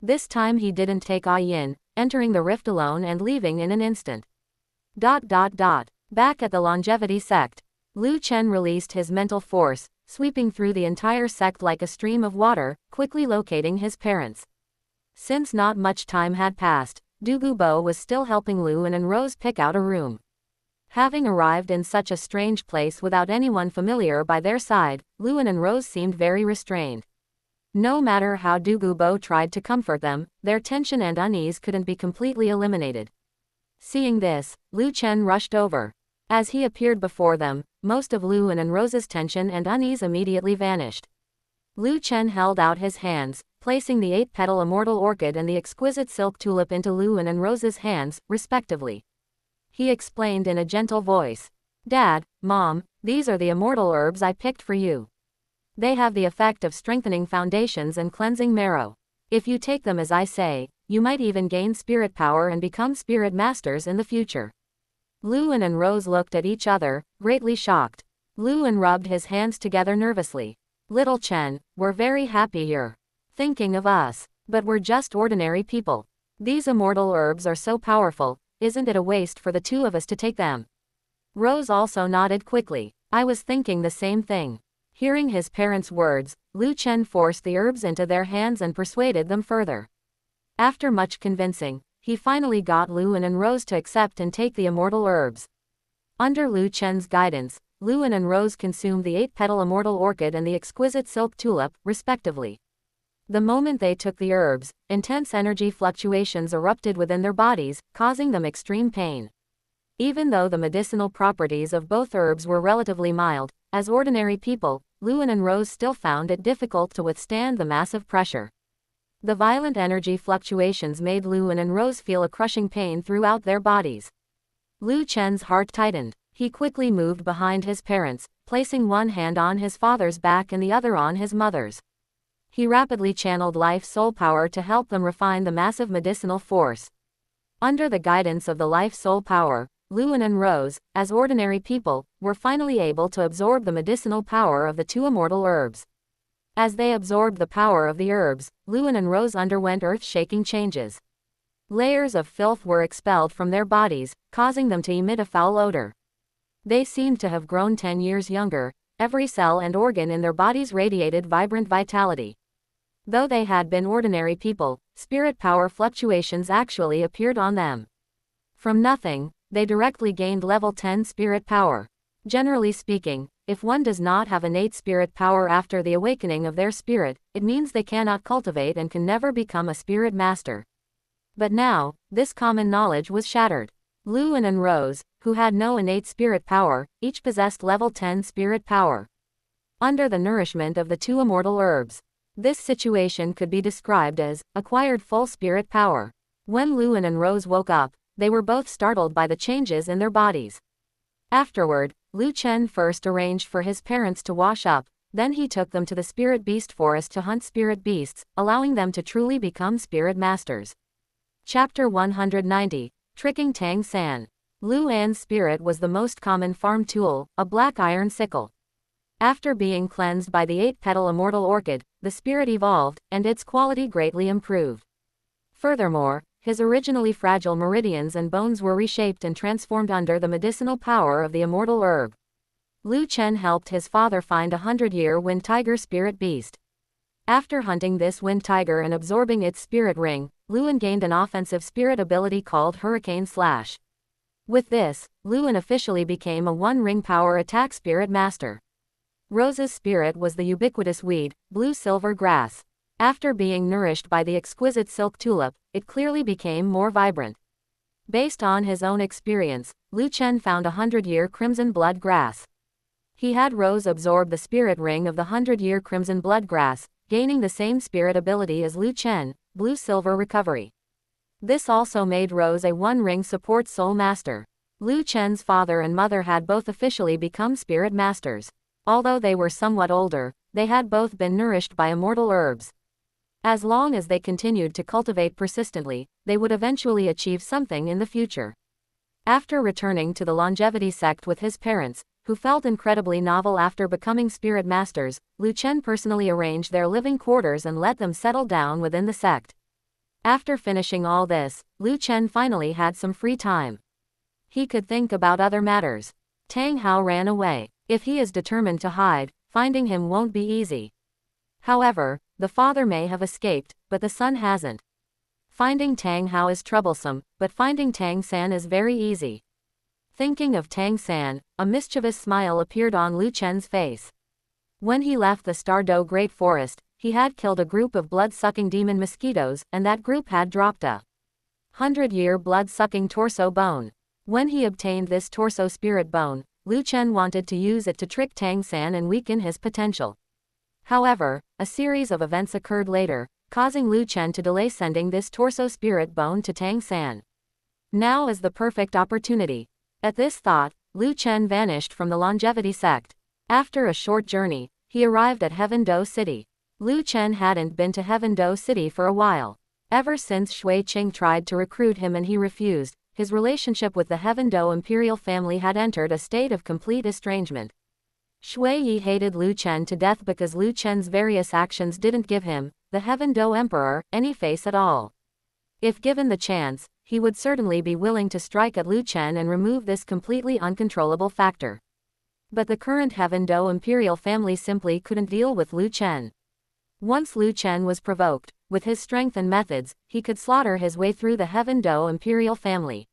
This time he didn't take Yin, entering the rift alone and leaving in an instant. Back at the longevity sect, Lu Chen released his mental force, sweeping through the entire sect like a stream of water, quickly locating his parents. Since not much time had passed, Douluo Dalu was still helping Lu and Rose pick out a room. Having arrived in such a strange place without anyone familiar by their side, Lu and Rose seemed very restrained. No matter how Douluo Dalu tried to comfort them, their tension and unease couldn't be completely eliminated. Seeing this, Lu Chen rushed over. As he appeared before them, most of Lu and Rose's tension and unease immediately vanished. Lu Chen held out his hands, placing the 8-petal immortal orchid and the exquisite silk tulip into Lu and Rose's hands, respectively. He explained in a gentle voice. Dad, Mom, these are the immortal herbs I picked for you. They have the effect of strengthening foundations and cleansing marrow. If you take them as I say, you might even gain spirit power and become spirit masters in the future. Lu and Rose looked at each other, greatly shocked. Lu rubbed his hands together nervously. Little Chen, we're very happy you're thinking of us, but we're just ordinary people. These immortal herbs are so powerful, isn't it a waste for the 2 of us to take them? Rose also nodded quickly. I was thinking the same thing. Hearing his parents' words, Lu Chen forced the herbs into their hands and persuaded them further. After much convincing, he finally got Lu and Rose to accept and take the immortal herbs. Under Lu Chen's guidance, Lu and Rose consumed the 8-petal immortal orchid and the exquisite silk tulip, respectively. The moment they took the herbs, intense energy fluctuations erupted within their bodies, causing them extreme pain. Even though the medicinal properties of both herbs were relatively mild, as ordinary people, Lu and Rose still found it difficult to withstand the massive pressure. The violent energy fluctuations made Lu and Rose feel a crushing pain throughout their bodies. Lu Chen's heart tightened. He quickly moved behind his parents, placing one hand on his father's back and the other on his mother's. He rapidly channeled life soul power to help them refine the massive medicinal force. Under the guidance of the life soul power, Lu and Rose, as ordinary people, were finally able to absorb the medicinal power of the 2 immortal herbs. As they absorbed the power of the herbs, Lu and Rose underwent earth-shaking changes. Layers of filth were expelled from their bodies, causing them to emit a foul odor. They seemed to have grown 10 years younger. Every cell and organ in their bodies radiated vibrant vitality. Though they had been ordinary people, spirit power fluctuations actually appeared on them. From nothing, they directly gained level 10 spirit power. Generally speaking, if one does not have innate spirit power after the awakening of their spirit, it means they cannot cultivate and can never become a spirit master. But now, this common knowledge was shattered. Lu and Rose, who had no innate spirit power, each possessed level 10 spirit power. Under the nourishment of the 2 immortal herbs, this situation could be described as acquired full spirit power. When Lu and Rose woke up, they were both startled by the changes in their bodies. Afterward, Lu Chen first arranged for his parents to wash up, then he took them to the spirit beast forest to hunt spirit beasts, allowing them to truly become spirit masters. Chapter 190. Tricking Tang San. Lu An's spirit was the most common farm tool, a black iron sickle. After being cleansed by the 8-petal immortal orchid, the spirit evolved, and its quality greatly improved. Furthermore, his originally fragile meridians and bones were reshaped and transformed under the medicinal power of the immortal herb. Lu Chen helped his father find a 100-year wind tiger spirit beast. After hunting this wind tiger and absorbing its spirit ring, Luan gained an offensive spirit ability called Hurricane Slash. With this, Luan officially became a one-ring power attack spirit master. Rose's spirit was the ubiquitous weed, blue-silver grass. After being nourished by the exquisite silk tulip, it clearly became more vibrant. Based on his own experience, Lu Chen found a 100-year crimson blood grass. He had Rose absorb the spirit ring of the 100-year crimson blood grass, gaining the same spirit ability as Lu Chen, blue-silver recovery. This also made Rose a one-ring support soul master. Lu Chen's father and mother had both officially become spirit masters. Although they were somewhat older, they had both been nourished by immortal herbs. As long as they continued to cultivate persistently, they would eventually achieve something in the future. After returning to the longevity sect with his parents, who felt incredibly novel after becoming spirit masters, Lu Chen personally arranged their living quarters and let them settle down within the sect. After finishing all this, Lu Chen finally had some free time. He could think about other matters. Tang Hao ran away. If he is determined to hide, finding him won't be easy. However, the father may have escaped, but the son hasn't. Finding Tang Hao is troublesome, but finding Tang San is very easy. Thinking of Tang San, a mischievous smile appeared on Lu Chen's face. When he left the Stardow Great Forest, he had killed a group of blood-sucking demon mosquitoes, and that group had dropped a 100-year blood-sucking torso bone. When he obtained this torso spirit bone, Lu Chen wanted to use it to trick Tang San and weaken his potential. However, a series of events occurred later, causing Lu Chen to delay sending this torso spirit bone to Tang San. Now is the perfect opportunity. At this thought, Lu Chen vanished from the longevity sect. After a short journey, he arrived at Heaven Do City. Lu Chen hadn't been to Heaven Do City for a while. Ever since Shui Qing tried to recruit him and he refused, his relationship with the Heaven Do imperial family had entered a state of complete estrangement. Shui Yi hated Lu Chen to death because Lu Chen's various actions didn't give him, the Heaven Do emperor, any face at all. If given the chance, he would certainly be willing to strike at Lu Chen and remove this completely uncontrollable factor. But the current Heaven Do imperial family simply couldn't deal with Lu Chen. Once Lu Chen was provoked, with his strength and methods, he could slaughter his way through the Heaven Do imperial family.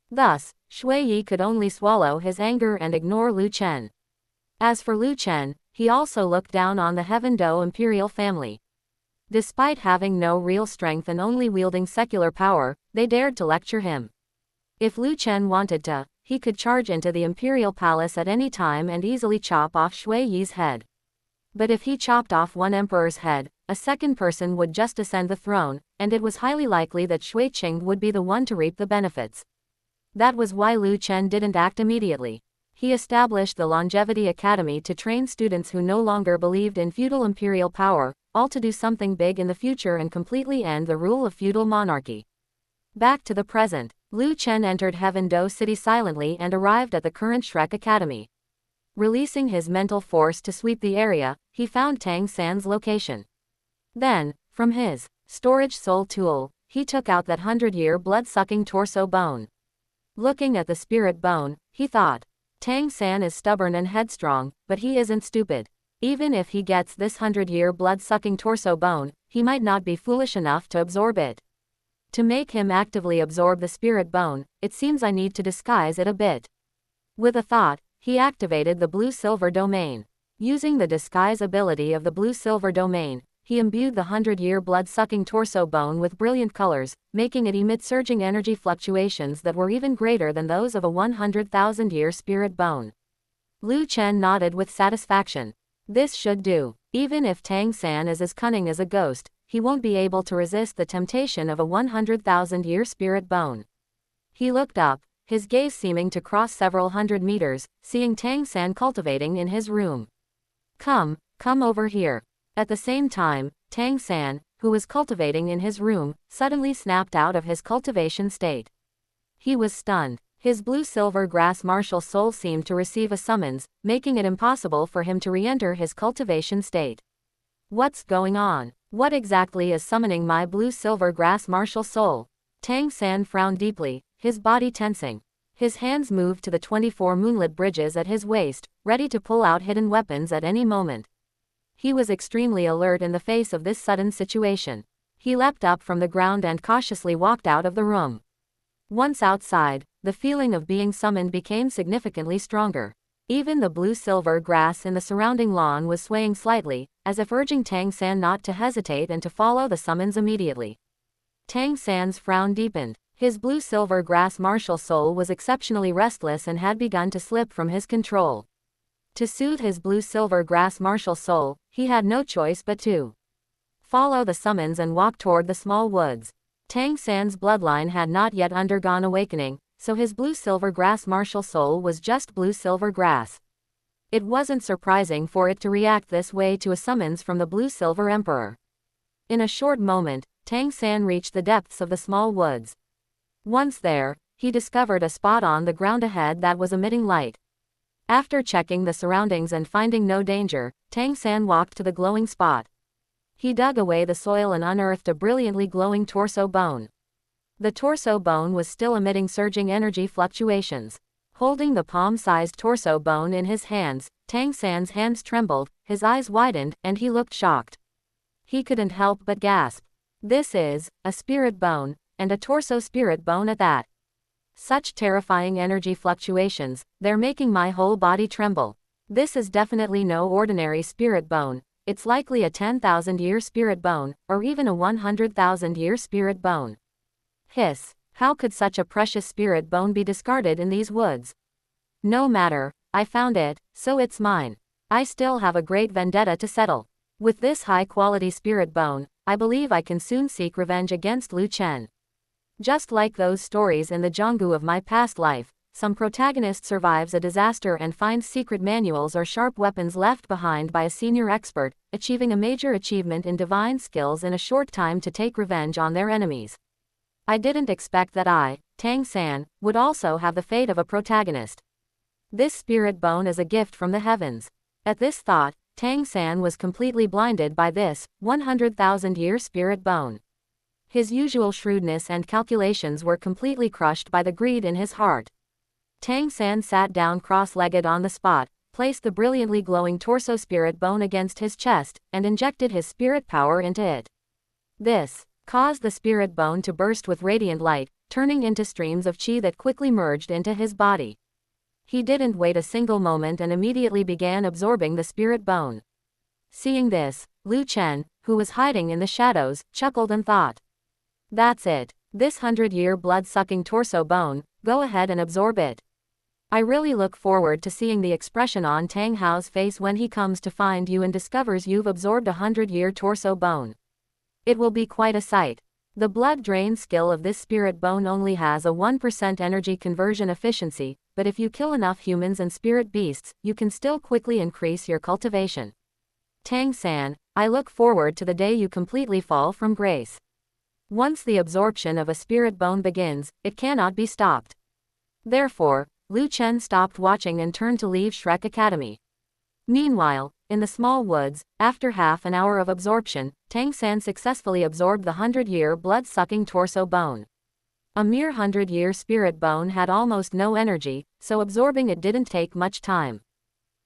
Thus, Shui Yi could only swallow his anger and ignore Lu Chen. As for Lu Chen, he also looked down on the Heaven Do imperial family. Despite having no real strength and only wielding secular power, they dared to lecture him. If Lu Chen wanted to, he could charge into the imperial palace at any time and easily chop off Shui Yi's head. But if he chopped off one emperor's head, a second person would just ascend the throne, and it was highly likely that Shui Qing would be the one to reap the benefits. That was why Lu Chen didn't act immediately. He established the Longevity Academy to train students who no longer believed in feudal imperial power, all to do something big in the future and completely end the rule of feudal monarchy. Back to the present, Lu Chen entered Heaven Do City silently and arrived at the current Shrek Academy. Releasing his mental force to sweep the area, he found Tang San's location. Then, from his storage soul tool, he took out that 100-year blood-sucking torso bone. Looking at the spirit bone, he thought, Tang San is stubborn and headstrong, but he isn't stupid. Even if he gets this 100-year blood-sucking torso bone, he might not be foolish enough to absorb it. To make him actively absorb the spirit bone, it seems I need to disguise it a bit. With a thought, he activated the blue-silver domain. Using the disguise ability of the blue-silver domain, he imbued the 100-year blood-sucking torso bone with brilliant colors, making it emit surging energy fluctuations that were even greater than those of a 100,000-year spirit bone. Lu Chen nodded with satisfaction. This should do. Even if Tang San is as cunning as a ghost, he won't be able to resist the temptation of a 100,000-year spirit bone. He looked up, his gaze seeming to cross several hundred meters, seeing Tang San cultivating in his room. Come over here. At the same time, Tang San, who was cultivating in his room, suddenly snapped out of his cultivation state. He was stunned. His blue-silver grass martial soul seemed to receive a summons, making it impossible for him to re-enter his cultivation state. What's going on? What exactly is summoning my blue-silver grass martial soul? Tang San frowned deeply, his body tensing. His hands moved to the 24 moonlit bridges at his waist, ready to pull out hidden weapons at any moment. He was extremely alert in the face of this sudden situation. He leapt up from the ground and cautiously walked out of the room. Once outside, the feeling of being summoned became significantly stronger. Even the blue-silver grass in the surrounding lawn was swaying slightly, as if urging Tang San not to hesitate and to follow the summons immediately. Tang San's frown deepened. His blue-silver grass martial soul was exceptionally restless and had begun to slip from his control. To soothe his blue-silver grass martial soul, he had no choice but to follow the summons and walk toward the small woods. Tang San's bloodline had not yet undergone awakening, so his blue-silver grass martial soul was just blue-silver grass. It wasn't surprising for it to react this way to a summons from the blue-silver emperor. In a short moment, Tang San reached the depths of the small woods. Once there, he discovered a spot on the ground ahead that was emitting light. After checking the surroundings and finding no danger, Tang San walked to the glowing spot. He dug away the soil and unearthed a brilliantly glowing torso bone. The torso bone was still emitting surging energy fluctuations. Holding the palm-sized torso bone in his hands, Tang San's hands trembled, his eyes widened, and he looked shocked. He couldn't help but gasp. This is a spirit bone, and a torso spirit bone at that. Such terrifying energy fluctuations, they're making my whole body tremble. This is definitely no ordinary spirit bone. It's likely a 10,000-year spirit bone, or even a 100,000-year spirit bone. Hiss, how could such a precious spirit bone be discarded in these woods? No matter, I found it, so it's mine. I still have a great vendetta to settle. With this high-quality spirit bone, I believe I can soon seek revenge against Lu Chen. Just like those stories in the Zhonggu of my past life, some protagonist survives a disaster and finds secret manuals or sharp weapons left behind by a senior expert, achieving a major achievement in divine skills in a short time to take revenge on their enemies. I didn't expect that I, Tang San, would also have the fate of a protagonist. This spirit bone is a gift from the heavens. At this thought, Tang San was completely blinded by this 100,000-year spirit bone. His usual shrewdness and calculations were completely crushed by the greed in his heart. Tang San sat down cross-legged on the spot, placed the brilliantly glowing torso spirit bone against his chest, and injected his spirit power into it. This caused the spirit bone to burst with radiant light, turning into streams of qi that quickly merged into his body. He didn't wait a single moment and immediately began absorbing the spirit bone. Seeing this, Lu Chen, who was hiding in the shadows, chuckled and thought, "That's it. This 100-year blood-sucking torso bone, go ahead and absorb it." I really look forward to seeing the expression on Tang Hao's face when he comes to find you and discovers you've absorbed a 100-year torso bone. It will be quite a sight. The blood drain skill of this spirit bone only has a 1% energy conversion efficiency, but if you kill enough humans and spirit beasts, you can still quickly increase your cultivation. Tang San, I look forward to the day you completely fall from grace. Once the absorption of a spirit bone begins, it cannot be stopped. Therefore, Lu Chen stopped watching and turned to leave Shrek Academy. Meanwhile, in the small woods, after half an hour of absorption, Tang San successfully absorbed the 100-year blood-sucking torso bone. A mere 100-year spirit bone had almost no energy, so absorbing it didn't take much time.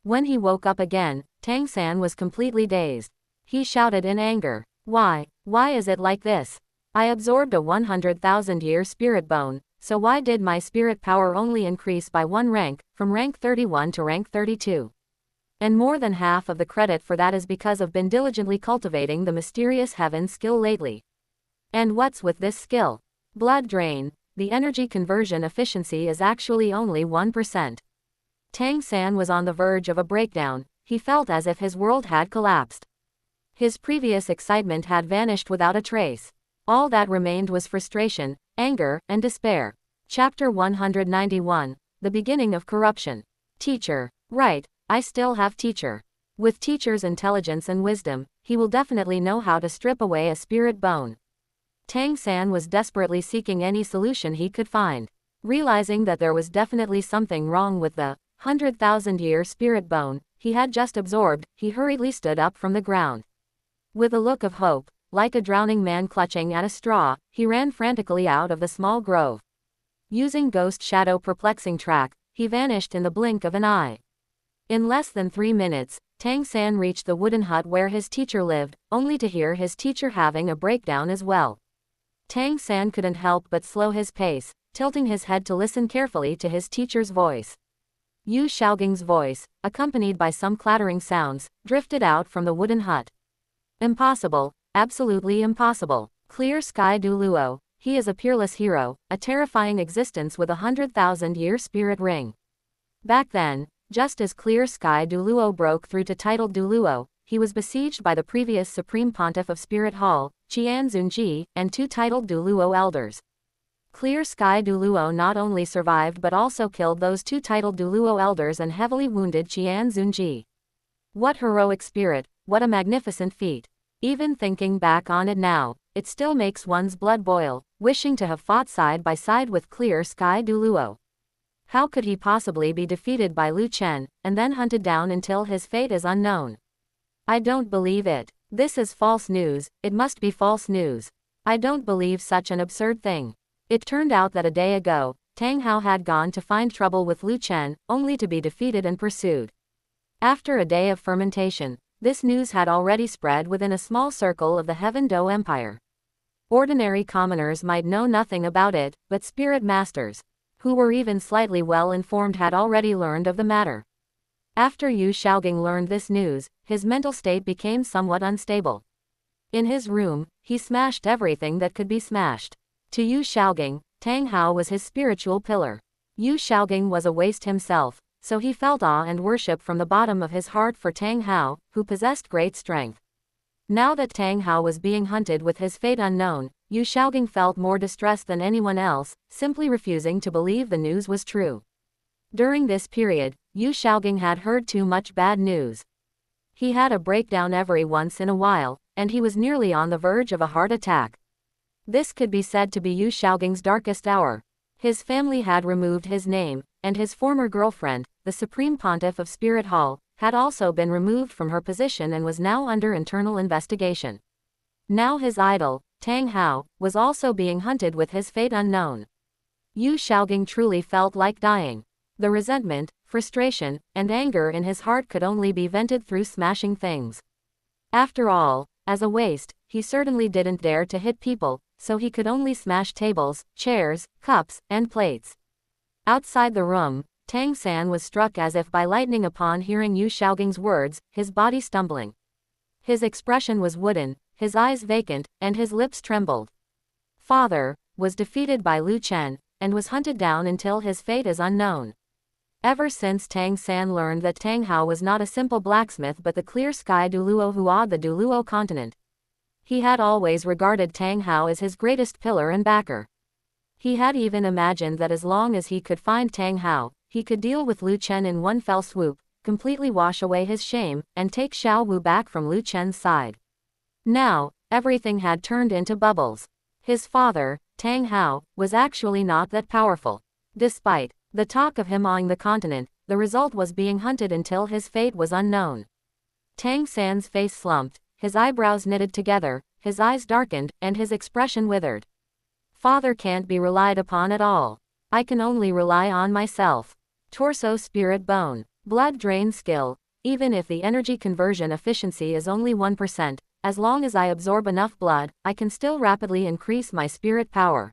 When he woke up again, Tang San was completely dazed. He shouted in anger, Why is it like this? I absorbed a 100,000-year spirit bone, so why did my spirit power only increase by 1 rank, from rank 31 to rank 32? And more than half of the credit for that is because I've been diligently cultivating the mysterious heaven skill lately. And what's with this skill? Blood drain, the energy conversion efficiency is actually only 1%. Tang San was on the verge of a breakdown. He felt as if his world had collapsed. His previous excitement had vanished without a trace. All that remained was frustration, anger, and despair. Chapter 191, The Beginning of Corruption. Teacher. Right, I still have teacher. With teacher's intelligence and wisdom, he will definitely know how to strip away a spirit bone. Tang San was desperately seeking any solution he could find. Realizing that there was definitely something wrong with the 100,000-year spirit bone he had just absorbed, he hurriedly stood up from the ground. With a look of hope, like a drowning man clutching at a straw, he ran frantically out of the small grove. Using Ghost Shadow Perplexing Track, he vanished in the blink of an eye. In less than 3 minutes, Tang San reached the wooden hut where his teacher lived, only to hear his teacher having a breakdown as well. Tang San couldn't help but slow his pace, tilting his head to listen carefully to his teacher's voice. Yu Xiaoging's voice, accompanied by some clattering sounds, drifted out from the wooden hut. Impossible, absolutely impossible. Clear Sky Douluo, he is a peerless hero, a terrifying existence with a 100,000-year spirit ring. Back then, Just as Clear Sky Douluo broke through to titled Douluo, he was besieged by the previous Supreme Pontiff of Spirit Hall, Qian Xunji, and 2 titled Douluo elders. Clear Sky Douluo not only survived but also killed those 2 titled Douluo elders and heavily wounded Qian Xunji. What heroic spirit, what a magnificent feat. Even thinking back on it now, it still makes one's blood boil, wishing to have fought side by side with Clear Sky Douluo. How could he possibly be defeated by Lu Chen, and then hunted down until his fate is unknown? I don't believe it. This is false news, it must be false news. I don't believe such an absurd thing. It turned out that a day ago, Tang Hao had gone to find trouble with Lu Chen, only to be defeated and pursued. After a day of fermentation, this news had already spread within a small circle of the Heaven Do Empire. Ordinary commoners might know nothing about it, but spirit masters, who were even slightly well informed, had already learned of the matter. After Yu Shaogang learned this news, his mental state became somewhat unstable. In his room, he smashed everything that could be smashed. To Yu Shaogang, Tang Hao was his spiritual pillar. Yu Shaogang was a waste himself, so he felt awe and worship from the bottom of his heart for Tang Hao, who possessed great strength. Now that Tang Hao was being hunted with his fate unknown, Yu Shaogang felt more distressed than anyone else, simply refusing to believe the news was true. During this period, Yu Shaogang had heard too much bad news. He had a breakdown every once in a while, and he was nearly on the verge of a heart attack. This could be said to be Yu Shaogang's darkest hour. His family had removed his name, and his former girlfriend, the Supreme Pontiff of Spirit Hall, had also been removed from her position and was now under internal investigation. Now his idol, Tang Hao, was also being hunted with his fate unknown. Yu Shaogang truly felt like dying. The resentment, frustration, and anger in his heart could only be vented through smashing things. After all, as a waste, he certainly didn't dare to hit people, so he could only smash tables, chairs, cups, and plates. Outside the room, Tang San was struck as if by lightning upon hearing Yu Shaogang's words, his body stumbling. His expression was wooden, his eyes vacant, and his lips trembled. Father was defeated by Lu Chen, and was hunted down until his fate is unknown. Ever since Tang San learned that Tang Hao was not a simple blacksmith but the Clear Sky Douluo who awed the Douluo continent, he had always regarded Tang Hao as his greatest pillar and backer. He had even imagined that as long as he could find Tang Hao, he could deal with Lu Chen in one fell swoop, completely wash away his shame, and take Xiao Wu back from Lu Chen's side. Now, everything had turned into bubbles. His father, Tang Hao, was actually not that powerful. Despite the talk of him awing the continent, the result was being hunted until his fate was unknown. Tang San's face slumped, his eyebrows knitted together, his eyes darkened, and his expression withered. Father can't be relied upon at all. I can only rely on myself. Torso, spirit, bone, blood drain skill. Even if the energy conversion efficiency is only 1%, as long as I absorb enough blood, I can still rapidly increase my spirit power.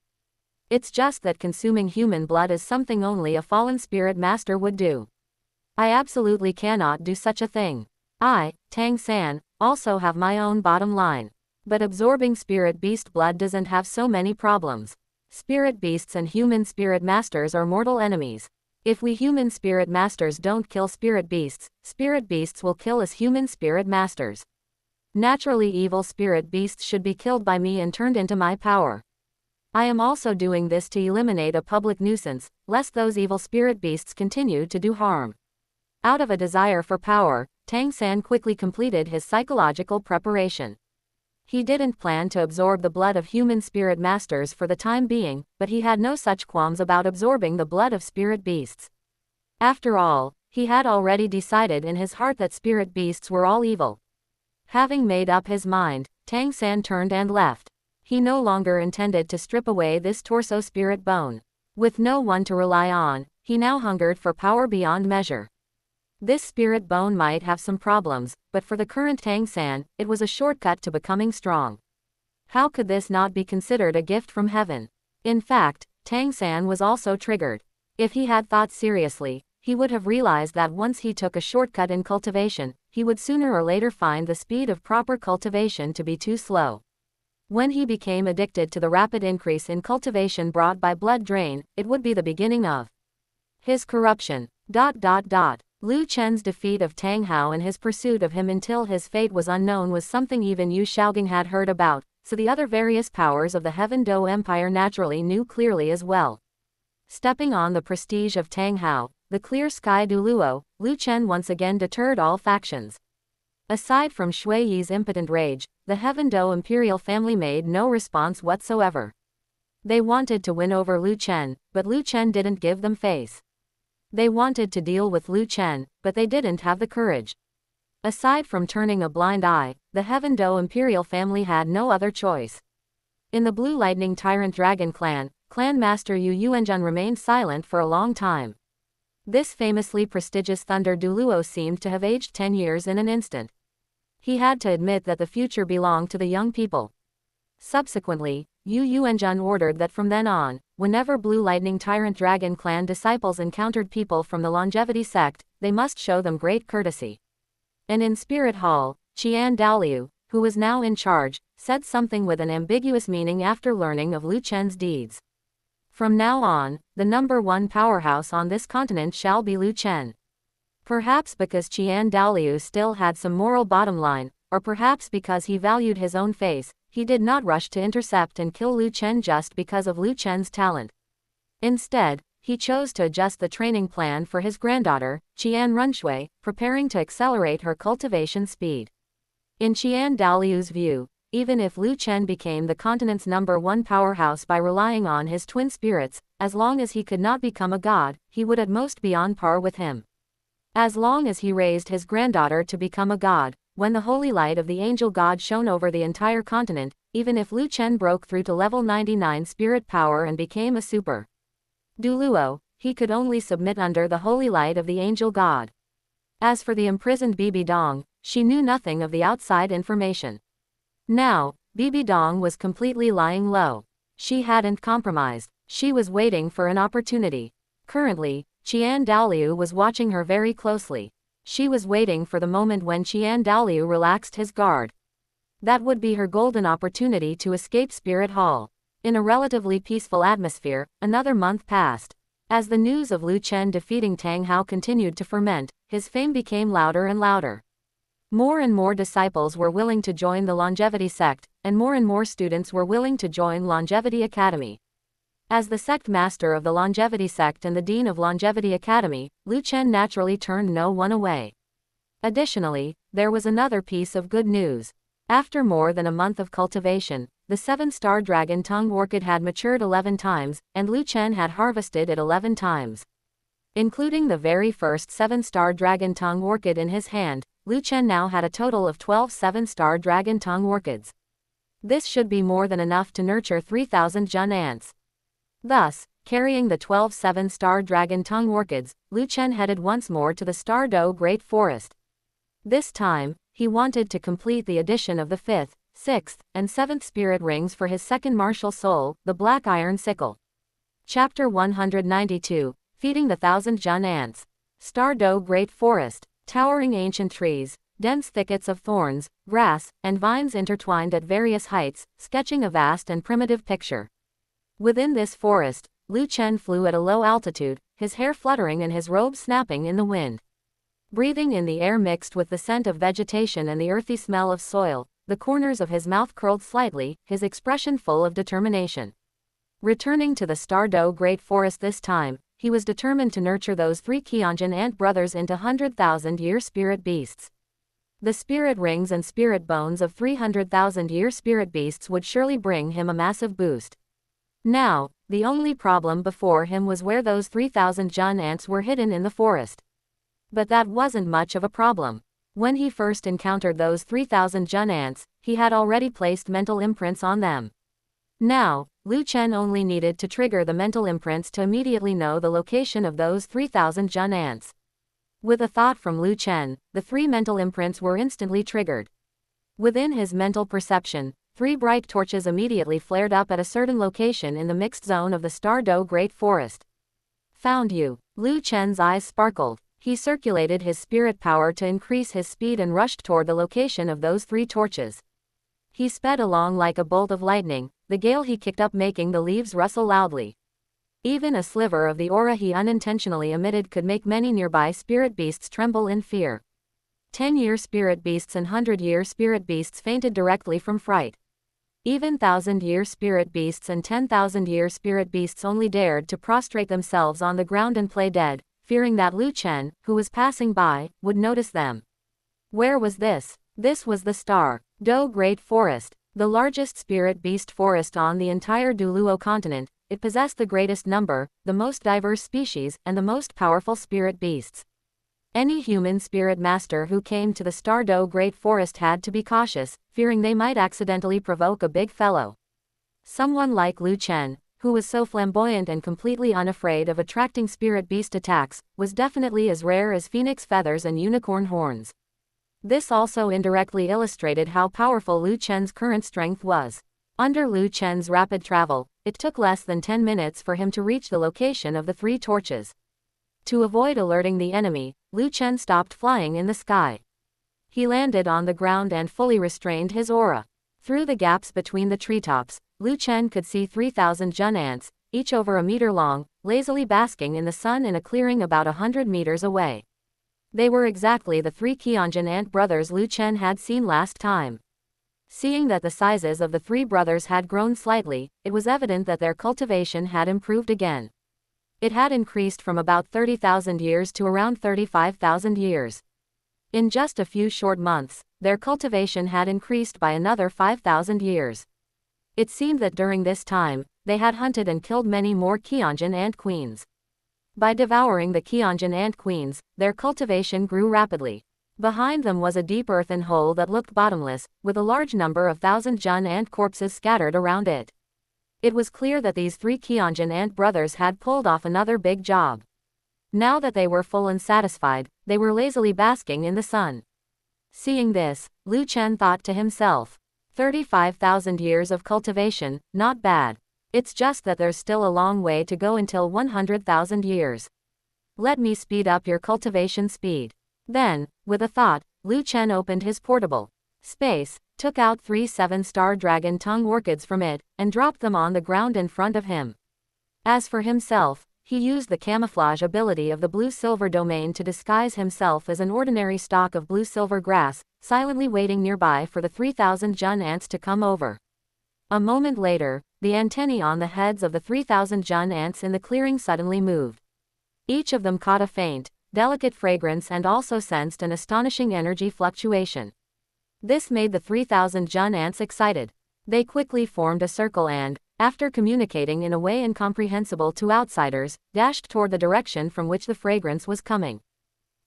It's just that consuming human blood is something only a fallen spirit master would do. I absolutely cannot do such a thing. I, Tang San, also have my own bottom line. But absorbing spirit beast blood doesn't have so many problems. Spirit beasts and human spirit masters are mortal enemies. If we human spirit masters don't kill spirit beasts will kill us human spirit masters. Naturally, evil spirit beasts should be killed by me and turned into my power. I am also doing this to eliminate a public nuisance, lest those evil spirit beasts continue to do harm. Out of a desire for power, Tang San quickly completed his psychological preparation. He didn't plan to absorb the blood of human spirit masters for the time being, but he had no such qualms about absorbing the blood of spirit beasts. After all, he had already decided in his heart that spirit beasts were all evil. Having made up his mind, Tang San turned and left. He no longer intended to strip away this torso spirit bone. With no one to rely on, he now hungered for power beyond measure. This spirit bone might have some problems, but for the current Tang San, it was a shortcut to becoming strong. How could this not be considered a gift from heaven? In fact, Tang San was also triggered. If he had thought seriously, he would have realized that once he took a shortcut in cultivation, he would sooner or later find the speed of proper cultivation to be too slow. When he became addicted to the rapid increase in cultivation brought by blood drain, it would be the beginning of his corruption. Lu Chen's defeat of Tang Hao and his pursuit of him until his fate was unknown was something even Yu Shaogang had heard about, so the other various powers of the Heaven Dou Empire naturally knew clearly as well. Stepping on the prestige of Tang Hao, the clear sky Douluo, Lu Chen once again deterred all factions. Aside from Shui Yi's impotent rage, the Heaven Dou imperial family made no response whatsoever. They wanted to win over Lu Chen, but Lu Chen didn't give them face. They wanted to deal with Lu Chen, but they didn't have the courage. Aside from turning a blind eye, the Heaven Dou imperial family had no other choice. In the Blue Lightning Tyrant Dragon clan, Clan Master Yu Yuanjun remained silent for a long time. This famously prestigious Thunder Douluo seemed to have aged 10 years in an instant. He had to admit that the future belonged to the young people. Subsequently, Yu Yuanjun ordered that from then on, whenever Blue Lightning Tyrant Dragon clan disciples encountered people from the Longevity sect, they must show them great courtesy. And in Spirit Hall, Qian Daoliu, who was now in charge, said something with an ambiguous meaning after learning of Lu Chen's deeds. From now on, the #1 powerhouse on this continent shall be Lu Chen. Perhaps because Qian Daoliu still had some moral bottom line, or perhaps because he valued his own face, he did not rush to intercept and kill Lu Chen just because of Lu Chen's talent. Instead, he chose to adjust the training plan for his granddaughter, Qian Runshui, preparing to accelerate her cultivation speed. In Qian Daoliu's view, even if Lu Chen became the continent's #1 powerhouse by relying on his twin spirits, as long as he could not become a god, he would at most be on par with him. As long as he raised his granddaughter to become a god, when the holy light of the angel god shone over the entire continent, even if Lu Chen broke through to level 99 spirit power and became a super Douluo, he could only submit under the holy light of the angel god. As for the imprisoned Bibi Dong, she knew nothing of the outside information. Now, Bibi Dong was completely lying low. She hadn't compromised. She was waiting for an opportunity. Currently, Qian Daoliu was watching her very closely. She was waiting for the moment when Qian Daoliu relaxed his guard. That would be her golden opportunity to escape Spirit Hall. In a relatively peaceful atmosphere, another month passed. As the news of Lu Chen defeating Tang Hao continued to ferment, his fame became louder and louder. More and more disciples were willing to join the Longevity sect, and more students were willing to join Longevity Academy. As the sect master of the Longevity sect and the dean of Longevity Academy, Lu Chen naturally turned no one away. Additionally, there was another piece of good news. After more than a month of cultivation, the 7-star dragon tongue orchid had matured 11 times, and Lu Chen had harvested it 11 times. Including the very first 7-star dragon tongue orchid in his hand, Lu Chen now had a total of 12 7-star dragon tongue orchids. This should be more than enough to nurture 3,000 Jun ants. Thus, carrying the 12 7-star dragon tongue orchids, Lu Chen headed once more to the Star Dou Great Forest. This time, he wanted to complete the addition of the 5th, 6th, and 7th spirit rings for his second martial soul, the Black Iron Sickle. Chapter 192, Feeding the 1,000 Jun Ants. Star Dou Great Forest. Towering ancient trees, dense thickets of thorns, grass, and vines intertwined at various heights, sketching a vast and primitive picture. Within this forest, Lu Chen flew at a low altitude, his hair fluttering and his robe snapping in the wind. Breathing in the air mixed with the scent of vegetation and the earthy smell of soil, the corners of his mouth curled slightly, his expression full of determination. Returning to the Star Dou Great Forest this time, he was determined to nurture those 3 Qianjin ant brothers into 100,000-year spirit beasts. The spirit rings and spirit bones of 300,000-year spirit beasts would surely bring him a massive boost. Now, the only problem before him was where those 3,000 Jun ants were hidden in the forest. But that wasn't much of a problem. When he first encountered those 3,000 Jun ants, he had already placed mental imprints on them. Now, Lu Chen only needed to trigger the mental imprints to immediately know the location of those 3,000 Jun ants. With a thought from Lu Chen, the 3 mental imprints were instantly triggered. Within his mental perception, 3 bright torches immediately flared up at a certain location in the mixed zone of the Star Dou Great Forest. Found you. Lu Chen's eyes sparkled. He circulated his spirit power to increase his speed and rushed toward the location of those 3 torches. He sped along like a bolt of lightning, the gale he kicked up making the leaves rustle loudly. Even a sliver of the aura he unintentionally emitted could make many nearby spirit beasts tremble in fear. 10-year spirit beasts and 100-year spirit beasts fainted directly from fright. Even 1,000-year spirit beasts and 10,000-year spirit beasts only dared to prostrate themselves on the ground and play dead, fearing that Lu Chen, who was passing by, would notice them. Where was this? This was the Star Do Great Forest, the largest spirit beast forest on the entire Douluo continent. It possessed the greatest number, the most diverse species, and the most powerful spirit beasts. Any human spirit master who came to the Star Do Great Forest had to be cautious, fearing they might accidentally provoke a big fellow. Someone like Lu Chen, who was so flamboyant and completely unafraid of attracting spirit beast attacks, was definitely as rare as phoenix feathers and unicorn horns. This also indirectly illustrated how powerful Lu Chen's current strength was. Under Lu Chen's rapid travel, it took less than 10 minutes for him to reach the location of the 3 torches. To avoid alerting the enemy, Lu Chen stopped flying in the sky. He landed on the ground and fully restrained his aura. Through the gaps between the treetops, Lu Chen could see 3,000 Jun ants, each over a meter long, lazily basking in the sun in a clearing about 100 meters away. They were exactly the 3 Qian ant brothers Lu Chen had seen last time. Seeing that the sizes of the 3 brothers had grown slightly, it was evident that their cultivation had improved again. It had increased from about 30,000 years to around 35,000 years. In just a few short months, their cultivation had increased by another 5,000 years. It seemed that during this time, they had hunted and killed many more Qian ant queens. By devouring the Qian ant queens, their cultivation grew rapidly. Behind them was a deep earthen hole that looked bottomless, with a large number of 1,000 Jun ant corpses scattered around it. It was clear that these 3 Qian ant brothers had pulled off another big job. Now that they were full and satisfied, they were lazily basking in the sun. Seeing this, Lu Chen thought to himself, 35,000 years of cultivation, not bad. It's just that there's still a long way to go until 100,000 years. Let me speed up your cultivation speed. Then, with a thought, Lu Chen opened his portable space, took out 3 7-star dragon tongue orchids from it, and dropped them on the ground in front of him. As for himself, he used the camouflage ability of the blue-silver domain to disguise himself as an ordinary stalk of blue-silver grass, silently waiting nearby for the 3,000 Jun ants to come over. A moment later, the antennae on the heads of the 3,000 Jun ants in the clearing suddenly moved. Each of them caught a faint, delicate fragrance and also sensed an astonishing energy fluctuation. This made the 3,000 Jun ants excited. They quickly formed a circle and, after communicating in a way incomprehensible to outsiders, dashed toward the direction from which the fragrance was coming.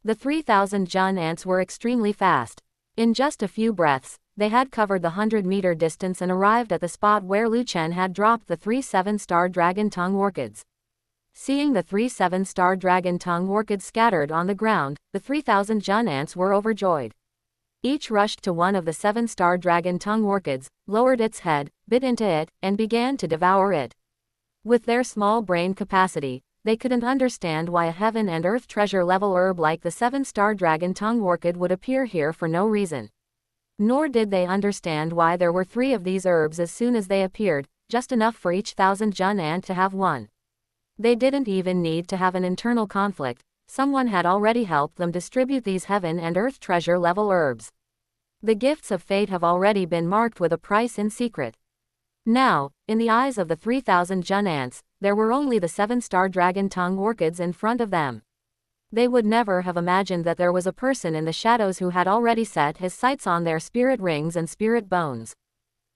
The 3,000 Jun ants were extremely fast. In just a few breaths, they had covered the 100-meter distance and arrived at the spot where Lu Chen had dropped the 3 7-star dragon tongue orchids. Seeing the 3 7-star dragon tongue orchids scattered on the ground, the 3,000 Jun ants were overjoyed. Each rushed to one of the 7-star dragon tongue orchids, lowered its head, bit into it, and began to devour it. With their small brain capacity, they couldn't understand why a heaven and earth treasure level herb like the 7-star dragon tongue orchid would appear here for no reason. Nor did they understand why there were 3 of these herbs as soon as they appeared, just enough for each 1,000 Jun ant to have one. They didn't even need to have an internal conflict. Someone had already helped them distribute these heaven and earth treasure level herbs. The gifts of fate have already been marked with a price in secret. Now, in the eyes of the 3,000 Jun ants, there were only the 7-star dragon tongue orchids in front of them. They would never have imagined that there was a person in the shadows who had already set his sights on their spirit rings and spirit bones.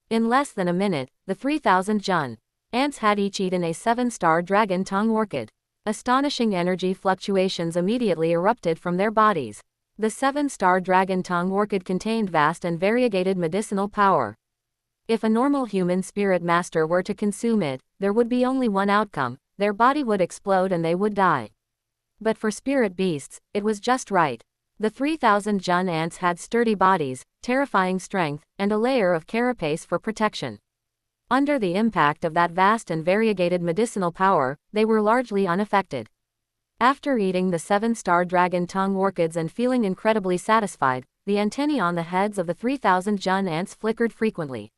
In less than a minute, the 3,000 Jun ants had each eaten a 7-star dragon tongue orchid. Astonishing energy fluctuations immediately erupted from their bodies. The 7-star dragon tongue orchid contained vast and variegated medicinal power. If a normal human spirit master were to consume it, there would be only one outcome: their body would explode and they would die. But for spirit beasts, it was just right. The 3,000 Jun ants had sturdy bodies, terrifying strength, and a layer of carapace for protection. Under the impact of that vast and variegated medicinal power, they were largely unaffected. After eating the 7-star dragon tongue orchids and feeling incredibly satisfied, the antennae on the heads of the 3,000 Jun ants flickered frequently.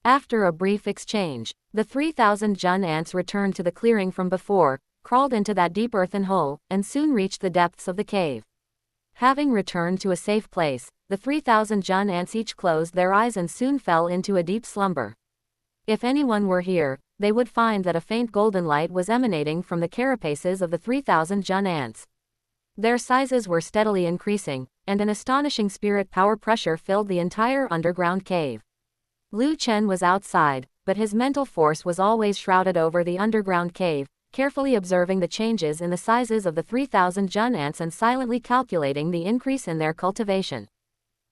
After a brief exchange, the 3,000 Jun ants returned to the clearing from before, crawled into that deep earthen hole, and soon reached the depths of the cave. Having returned to a safe place, the 3,000 Jun ants each closed their eyes and soon fell into a deep slumber. If anyone were here, they would find that a faint golden light was emanating from the carapaces of the 3,000 Jun ants. Their sizes were steadily increasing, and an astonishing spirit power pressure filled the entire underground cave. Lu Chen was outside, but his mental force was always shrouded over the underground cave, carefully observing the changes in the sizes of the 3,000 Jun ants and silently calculating the increase in their cultivation.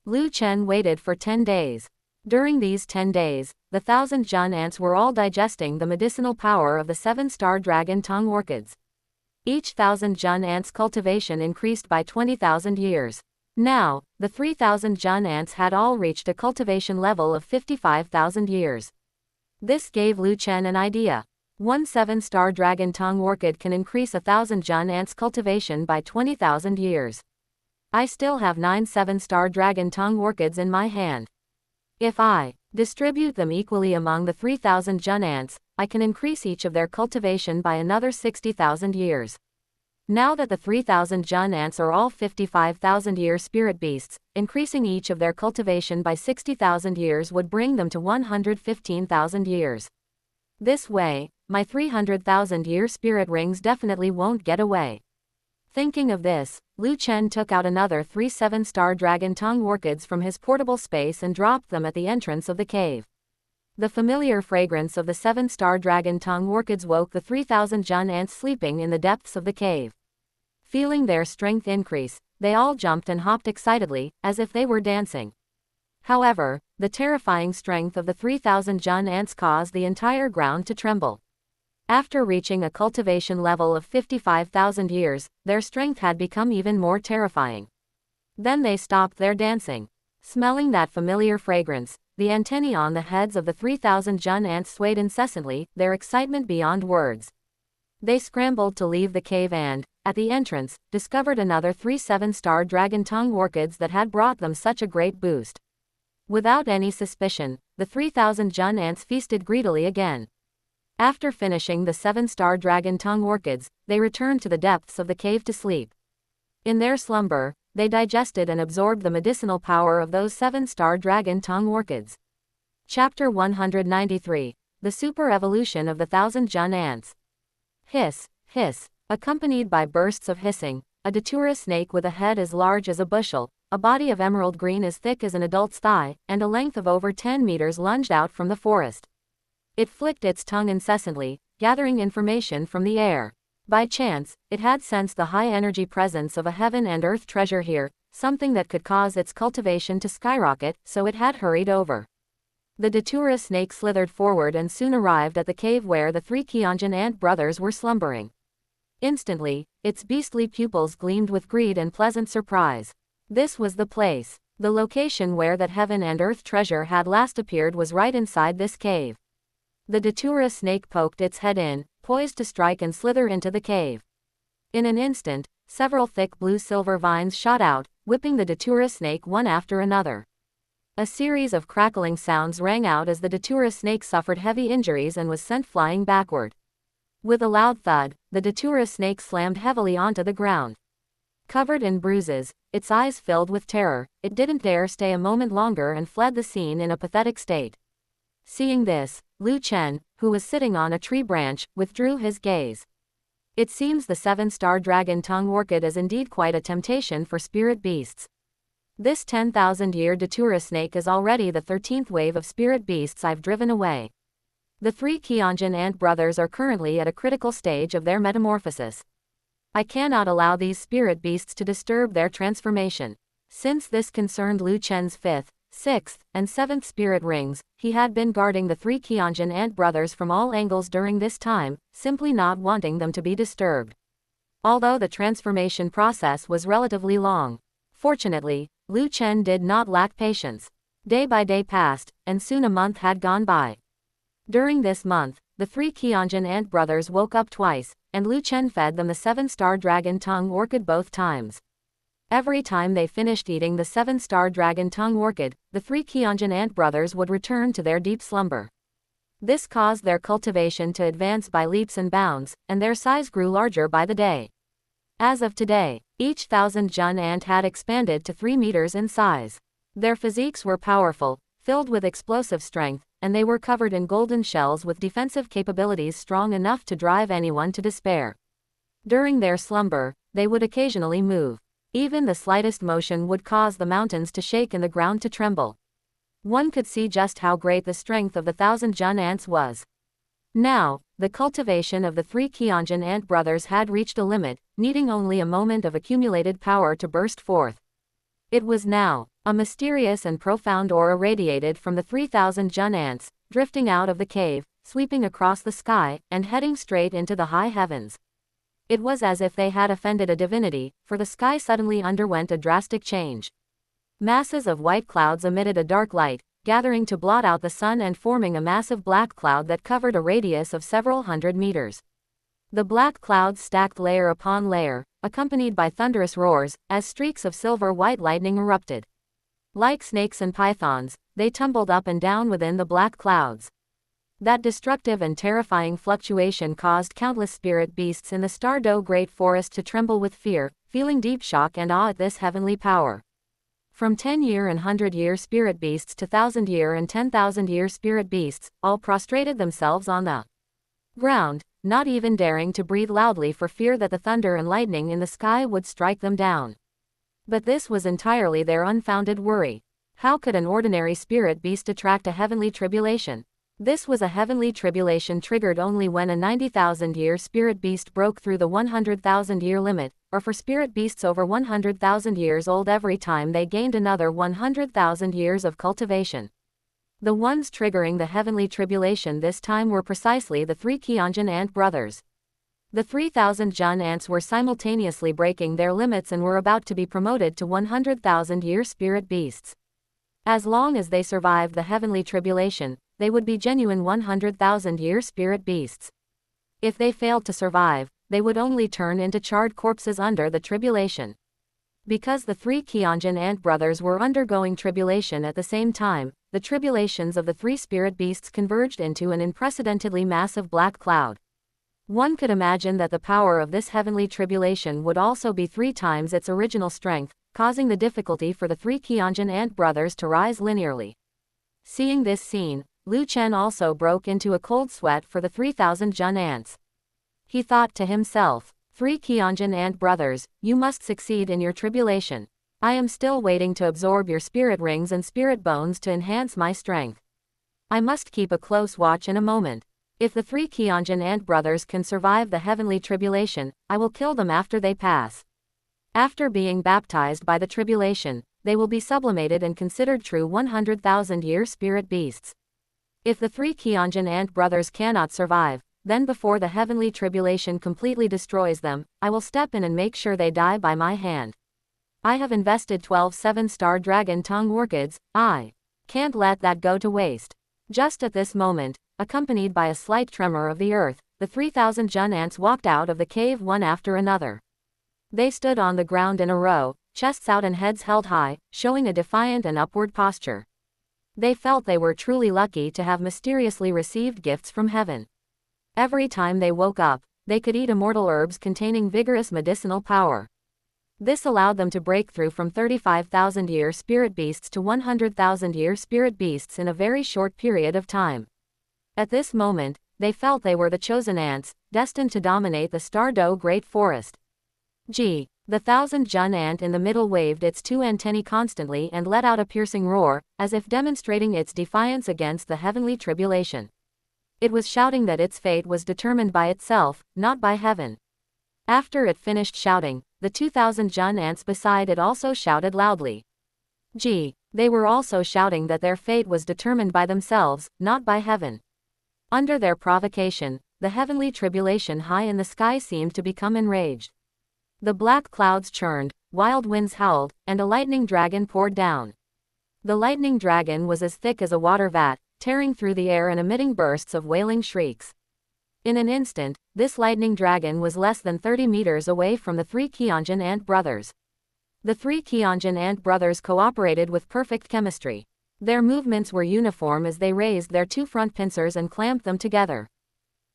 Lu Chen waited for 10 days. During these 10 days, the 1,000 Jun ants were all digesting the medicinal power of the 7-star dragon tongue orchids. Each 1,000 Jun ants' cultivation increased by 20,000 years. Now, the 3,000 Jun ants had all reached a cultivation level of 55,000 years. This gave Lu Chen an idea. One 7-star dragon tongue orchid can increase 1,000 Jun ants' cultivation by 20,000 years. I still have 9 7-star dragon tongue orchids in my hand. If I distribute them equally among the 3,000 Jun ants, I can increase each of their cultivation by another 60,000 years. Now that the 3,000 Jun ants are all 55,000-year spirit beasts, increasing each of their cultivation by 60,000 years would bring them to 115,000 years. This way, my 300,000-year spirit rings definitely won't get away. Thinking of this, Lu Chen took out another 3 7-star dragon tongue orchids from his portable space and dropped them at the entrance of the cave. The familiar fragrance of the 7-star dragon tongue orchids woke the 3,000 Jun ants sleeping in the depths of the cave. Feeling their strength increase, they all jumped and hopped excitedly, as if they were dancing. However, the terrifying strength of the 3,000 Jun ants caused the entire ground to tremble. After reaching a cultivation level of 55,000 years, their strength had become even more terrifying. Then they stopped their dancing. Smelling that familiar fragrance, the antennae on the heads of the 3,000 Jun ants swayed incessantly, their excitement beyond words. They scrambled to leave the cave and, at the entrance, discovered another 3 7-star dragon tongue orchids that had brought them such a great boost. Without any suspicion, the 3,000 Jun ants feasted greedily again. After finishing the 7-star dragon tongue orchids, they returned to the depths of the cave to sleep. In their slumber, they digested and absorbed the medicinal power of those 7-star dragon tongue orchids. Chapter 193. The Super Evolution of the 1,000 Jun Ants. Hiss, hiss, accompanied by bursts of hissing, a datura snake with a head as large as a bushel, a body of emerald green as thick as an adult's thigh, and a length of over 10 meters lunged out from the forest. It flicked its tongue incessantly, gathering information from the air. By chance, it had sensed the high-energy presence of a heaven and earth treasure here, something that could cause its cultivation to skyrocket, so it had hurried over. The datura snake slithered forward and soon arrived at the cave where the 3 qian ant brothers were slumbering. Instantly, its beastly pupils gleamed with greed and pleasant surprise. This was the place. The location where that heaven and earth treasure had last appeared was right inside this cave. The datura snake poked its head in, poised to strike and slither into the cave. In an instant, several thick blue-silver vines shot out, whipping the datura snake one after another. A series of crackling sounds rang out as the datura snake suffered heavy injuries and was sent flying backward. With a loud thud, the datura snake slammed heavily onto the ground. Covered in bruises, its eyes filled with terror, it didn't dare stay a moment longer and fled the scene in a pathetic state. Seeing this, Lu Chen, who was sitting on a tree branch, withdrew his gaze. It seems the 7-star dragon tongue orchid is indeed quite a temptation for spirit beasts. This 10,000-year datura snake is already the 13th wave of spirit beasts I've driven away. The 3 qian ant brothers are currently at a critical stage of their metamorphosis. I cannot allow these spirit beasts to disturb their transformation. Since this concerned Lu Chen's 5th, 6th, and 7th spirit rings, he had been guarding the 3 qian ant brothers from all angles during this time, simply not wanting them to be disturbed. Although the transformation process was relatively long. Fortunately, Lu Chen did not lack patience. Day by day passed, and soon a month had gone by. During this month, the 3 qian ant brothers woke up twice, and Lu Chen fed them the 7-star dragon tongue orchid both times. Every time they finished eating the 7-star dragon tongue orchid, the 3 qian ant brothers would return to their deep slumber. This caused their cultivation to advance by leaps and bounds, and their size grew larger by the day. As of today, each 1,000 ant had expanded to 3 meters in size. Their physiques were powerful, filled with explosive strength, and they were covered in golden shells with defensive capabilities strong enough to drive anyone to despair. During their slumber, they would occasionally move. Even the slightest motion would cause the mountains to shake and the ground to tremble. One could see just how great the strength of the 1,000 ants was. Now, the cultivation of the 3 qian ant brothers had reached a limit, needing only a moment of accumulated power to burst forth. It was now. A mysterious and profound aura radiated from the 3,000 ants, drifting out of the cave, sweeping across the sky, and heading straight into the high heavens. It was as if they had offended a divinity, for the sky suddenly underwent a drastic change. Masses of white clouds emitted a dark light, gathering to blot out the sun and forming a massive black cloud that covered a radius of several hundred meters. The black clouds stacked layer upon layer, accompanied by thunderous roars, as streaks of silver-white lightning erupted. Like snakes and pythons, they tumbled up and down within the black clouds. That destructive and terrifying fluctuation caused countless spirit beasts in the Douluo Great Forest to tremble with fear, feeling deep shock and awe at this heavenly power. From 10-year and 100-year spirit beasts to 1,000-year and 10,000-year spirit beasts, all prostrated themselves on the ground, not even daring to breathe loudly for fear that the thunder and lightning in the sky would strike them down. But this was entirely their unfounded worry. How could an ordinary spirit beast attract a heavenly tribulation? This was a heavenly tribulation triggered only when a 90,000-year spirit beast broke through the 100,000-year limit, or for spirit beasts over 100,000 years old every time they gained another 100,000 years of cultivation. The ones triggering the heavenly tribulation this time were precisely the 3 qian ant brothers. The 3,000 ants were simultaneously breaking their limits and were about to be promoted to 100,000-year spirit beasts. As long as they survived the heavenly tribulation, they would be genuine 100,000-year spirit beasts. If they failed to survive, they would only turn into charred corpses under the tribulation. Because the 3 qian ant brothers were undergoing tribulation at the same time, the tribulations of the 3 spirit beasts converged into an unprecedentedly massive black cloud. One could imagine that the power of this heavenly tribulation would also be 3 times its original strength, causing the difficulty for the 3 qian ant brothers to rise linearly. Seeing this scene, Liu Chen also broke into a cold sweat for the 3,000 ants. He thought to himself, 3 qian ant brothers, you must succeed in your tribulation. I am still waiting to absorb your spirit rings and spirit bones to enhance my strength. I must keep a close watch in a moment. If the 3 qian ant brothers can survive the heavenly tribulation, I will kill them after they pass. After being baptized by the tribulation, they will be sublimated and considered true 100,000-year spirit beasts. If the 3 qian ant brothers cannot survive, then before the heavenly tribulation completely destroys them, I will step in and make sure they die by my hand. I have invested 12 7-star dragon tongue orchids, I can't let that go to waste. Just at this moment, accompanied by a slight tremor of the earth, the 3,000 ants walked out of the cave one after another. They stood on the ground in a row, chests out and heads held high, showing a defiant and upward posture. They felt they were truly lucky to have mysteriously received gifts from heaven. Every time they woke up, they could eat immortal herbs containing vigorous medicinal power. This allowed them to break through from 35,000-year spirit beasts to 100,000-year spirit beasts in a very short period of time. At this moment, they felt they were the chosen ants, destined to dominate the Douluo Great Forest. The 1,000 ant in the middle waved its 2 antennae constantly and let out a piercing roar, as if demonstrating its defiance against the heavenly tribulation. It was shouting that its fate was determined by itself, not by heaven. After it finished shouting, the 2,000 ants beside it also shouted loudly. They were also shouting that their fate was determined by themselves, not by heaven. Under their provocation, the heavenly tribulation high in the sky seemed to become enraged. The black clouds churned, wild winds howled, and a lightning dragon poured down. The lightning dragon was as thick as a water vat, tearing through the air and emitting bursts of wailing shrieks. In an instant, this lightning dragon was less than 30 meters away from the 3 qian ant brothers. The three qian ant brothers cooperated with perfect chemistry. Their movements were uniform as they raised their two front pincers and clamped them together.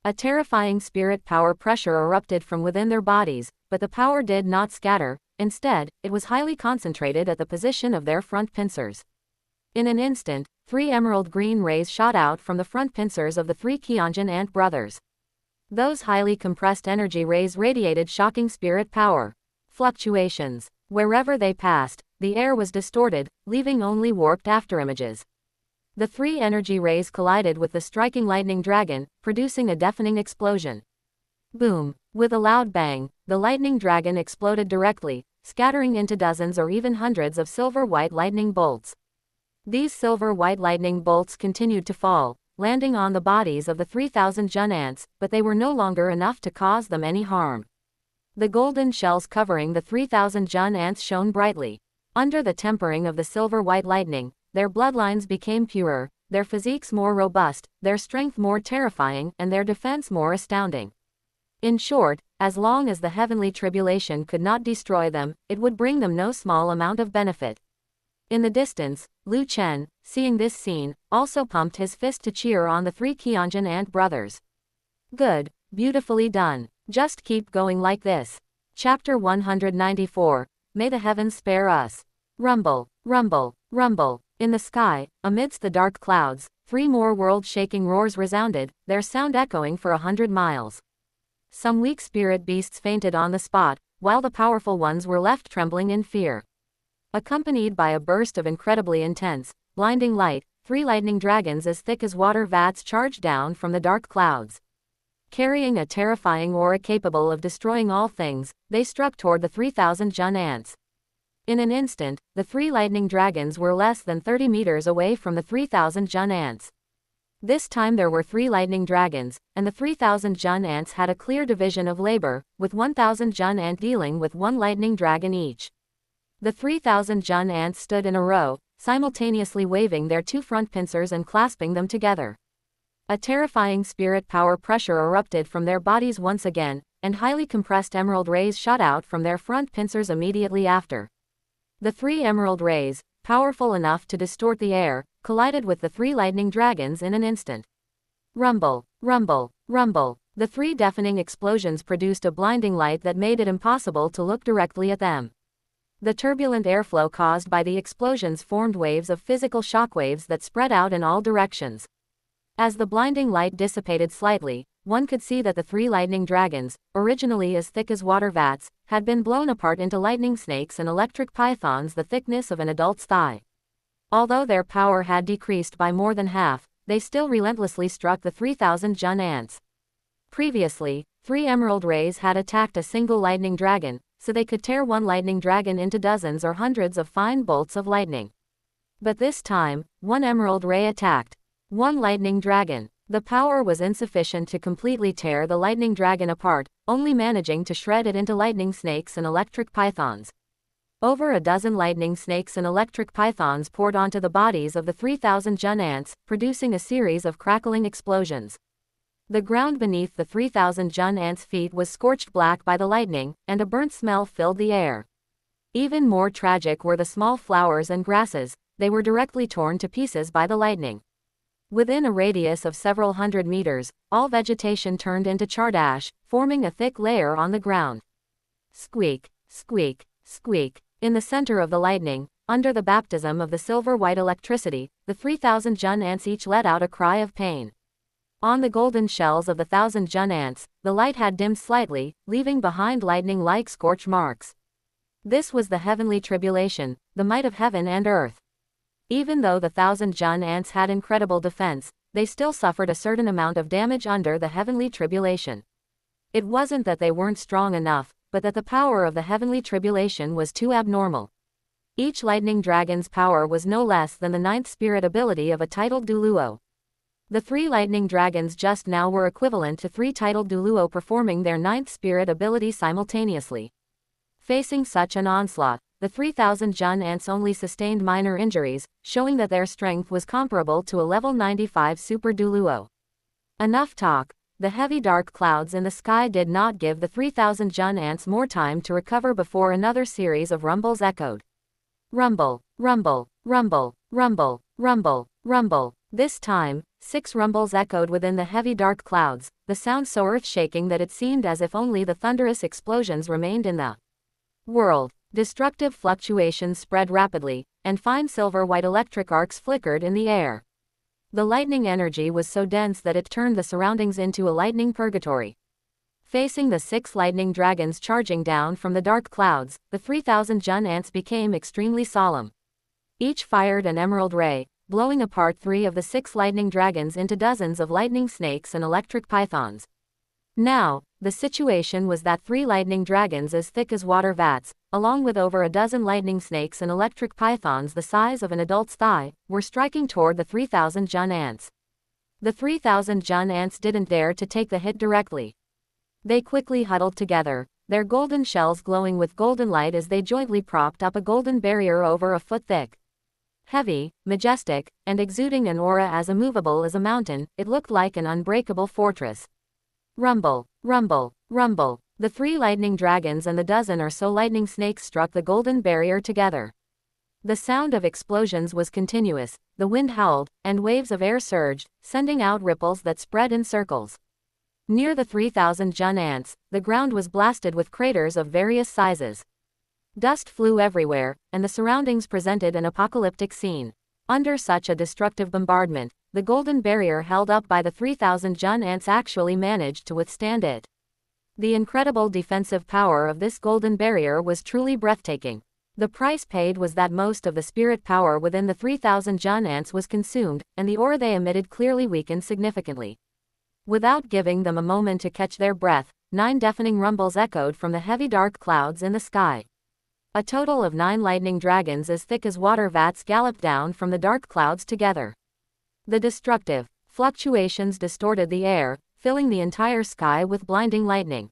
A terrifying spirit power pressure erupted from within their bodies, but the power did not scatter. Instead, it was highly concentrated at the position of their front pincers. In an instant, 3 emerald green rays shot out from the front pincers of the 3 qian ant brothers. Those highly compressed energy rays radiated shocking spirit power fluctuations. Wherever they passed, the air was distorted, leaving only warped afterimages. The 3 energy rays collided with the striking lightning dragon, producing a deafening explosion. Boom! With a loud bang, the lightning dragon exploded directly, scattering into dozens or even hundreds of silver-white lightning bolts. These silver-white lightning bolts continued to fall, landing on the bodies of the 3,000 Jun ants, but they were no longer enough to cause them any harm. The golden shells covering the 3,000 Jun ants shone brightly. Under the tempering of the silver-white lightning, their bloodlines became purer, their physiques more robust, their strength more terrifying, and their defense more astounding. In short, as long as the heavenly tribulation could not destroy them, it would bring them no small amount of benefit. In the distance, Lu Chen, seeing this scene, also pumped his fist to cheer on the 3 qian ant brothers. Good, beautifully done. Just keep going like this. Chapter 194, May the heavens spare us. Rumble, rumble, rumble. In the sky, amidst the dark clouds, 3 more world-shaking roars resounded, their sound echoing for 100 miles. Some weak spirit beasts fainted on the spot, while the powerful ones were left trembling in fear. Accompanied by a burst of incredibly intense, blinding light, 3 lightning dragons as thick as water vats charged down from the dark clouds. Carrying a terrifying aura capable of destroying all things, they struck toward the 3,000 Jun ants. In an instant, the 3 lightning dragons were less than 30 meters away from the 3,000 Jun ants. This time there were 3 lightning dragons, and the 3,000 Jun ants had a clear division of labor, with 1,000 Jun ant dealing with 1 lightning dragon each. The 3,000 Jun ants stood in a row, simultaneously waving their 2 front pincers and clasping them together. A terrifying spirit power pressure erupted from their bodies once again, and highly compressed emerald rays shot out from their front pincers immediately after. The 3 emerald rays, powerful enough to distort the air, collided with the 3 lightning dragons in an instant. Rumble, rumble, rumble. The 3 deafening explosions produced a blinding light that made it impossible to look directly at them. The turbulent airflow caused by the explosions formed waves of physical shockwaves that spread out in all directions. As the blinding light dissipated slightly, one could see that the 3 lightning dragons, originally as thick as water vats, had been blown apart into lightning snakes and electric pythons the thickness of an adult's thigh. Although their power had decreased by more than half, they still relentlessly struck the 3,000 Jun ants. Previously, 3 emerald rays had attacked a single lightning dragon, so they could tear 1 lightning dragon into dozens or hundreds of fine bolts of lightning. But this time, 1 emerald ray attacked 1 lightning dragon. The power was insufficient to completely tear the lightning dragon apart, only managing to shred it into lightning snakes and electric pythons. Over a dozen lightning snakes and electric pythons poured onto the bodies of the 3,000 Jun ants, producing a series of crackling explosions. The ground beneath the 3,000 Jun ants' feet was scorched black by the lightning, and a burnt smell filled the air. Even more tragic were the small flowers and grasses, they were directly torn to pieces by the lightning. Within a radius of several hundred meters, all vegetation turned into charred ash, forming a thick layer on the ground. Squeak, squeak, squeak. In the center of the lightning, under the baptism of the silver-white electricity, the 3,000 Jun ants each let out a cry of pain. On the golden shells of the 1,000 Jun ants, the light had dimmed slightly, leaving behind lightning-like scorch marks. This was the heavenly tribulation, the might of heaven and earth. Even though the 1,000 Jun ants had incredible defense, they still suffered a certain amount of damage under the heavenly tribulation. It wasn't that they weren't strong enough, but that the power of the heavenly tribulation was too abnormal. Each lightning dragon's power was no less than the 9th spirit ability of a titled Douluo. The 3 lightning dragons just now were equivalent to 3 titled Douluo performing their 9th spirit ability simultaneously. Facing such an onslaught, the 3,000 Jun ants only sustained minor injuries, showing that their strength was comparable to a level 95 Super Douluo. Enough talk. the heavy dark clouds in the sky did not give the 3,000 Jun ants more time to recover before another series of rumbles echoed. Rumble, rumble, rumble, rumble, rumble, rumble. This time, 6 rumbles echoed within the heavy dark clouds, the sound so earth-shaking that it seemed as if only the thunderous explosions remained in the world. Destructive fluctuations spread rapidly, and fine silver-white electric arcs flickered in the air. The lightning energy was so dense that it turned the surroundings into a lightning purgatory. Facing the 6 lightning dragons charging down from the dark clouds, the 3,000 Jun ants became extremely solemn. Each fired an emerald ray, blowing apart 3 of the 6 lightning dragons into dozens of lightning snakes and electric pythons. Now, the situation was that 3 lightning dragons as thick as water vats, along with over a dozen lightning snakes and electric pythons the size of an adult's thigh, were striking toward the 3,000 Jun ants. The 3,000 Jun ants didn't dare to take the hit directly. They quickly huddled together, their golden shells glowing with golden light as they jointly propped up a golden barrier over a foot thick. Heavy, majestic, and exuding an aura as immovable as a mountain, it looked like an unbreakable fortress. Rumble, rumble, rumble. The 3 lightning dragons and the dozen or so lightning snakes struck the golden barrier together. The sound of explosions was continuous, the wind howled, and waves of air surged, sending out ripples that spread in circles. Near the 3,000 Jun ants, the ground was blasted with craters of various sizes. Dust flew everywhere, and the surroundings presented an apocalyptic scene. Under such a destructive bombardment, the golden barrier held up by the 3,000 Jun ants actually managed to withstand it. The incredible defensive power of this golden barrier was truly breathtaking. The price paid was that most of the spirit power within the 3,000 Jun ants was consumed, and the aura they emitted clearly weakened significantly. Without giving them a moment to catch their breath, 9 deafening rumbles echoed from the heavy dark clouds in the sky. A total of 9 lightning dragons as thick as water vats galloped down from the dark clouds together. The destructive fluctuations distorted the air, filling the entire sky with blinding lightning.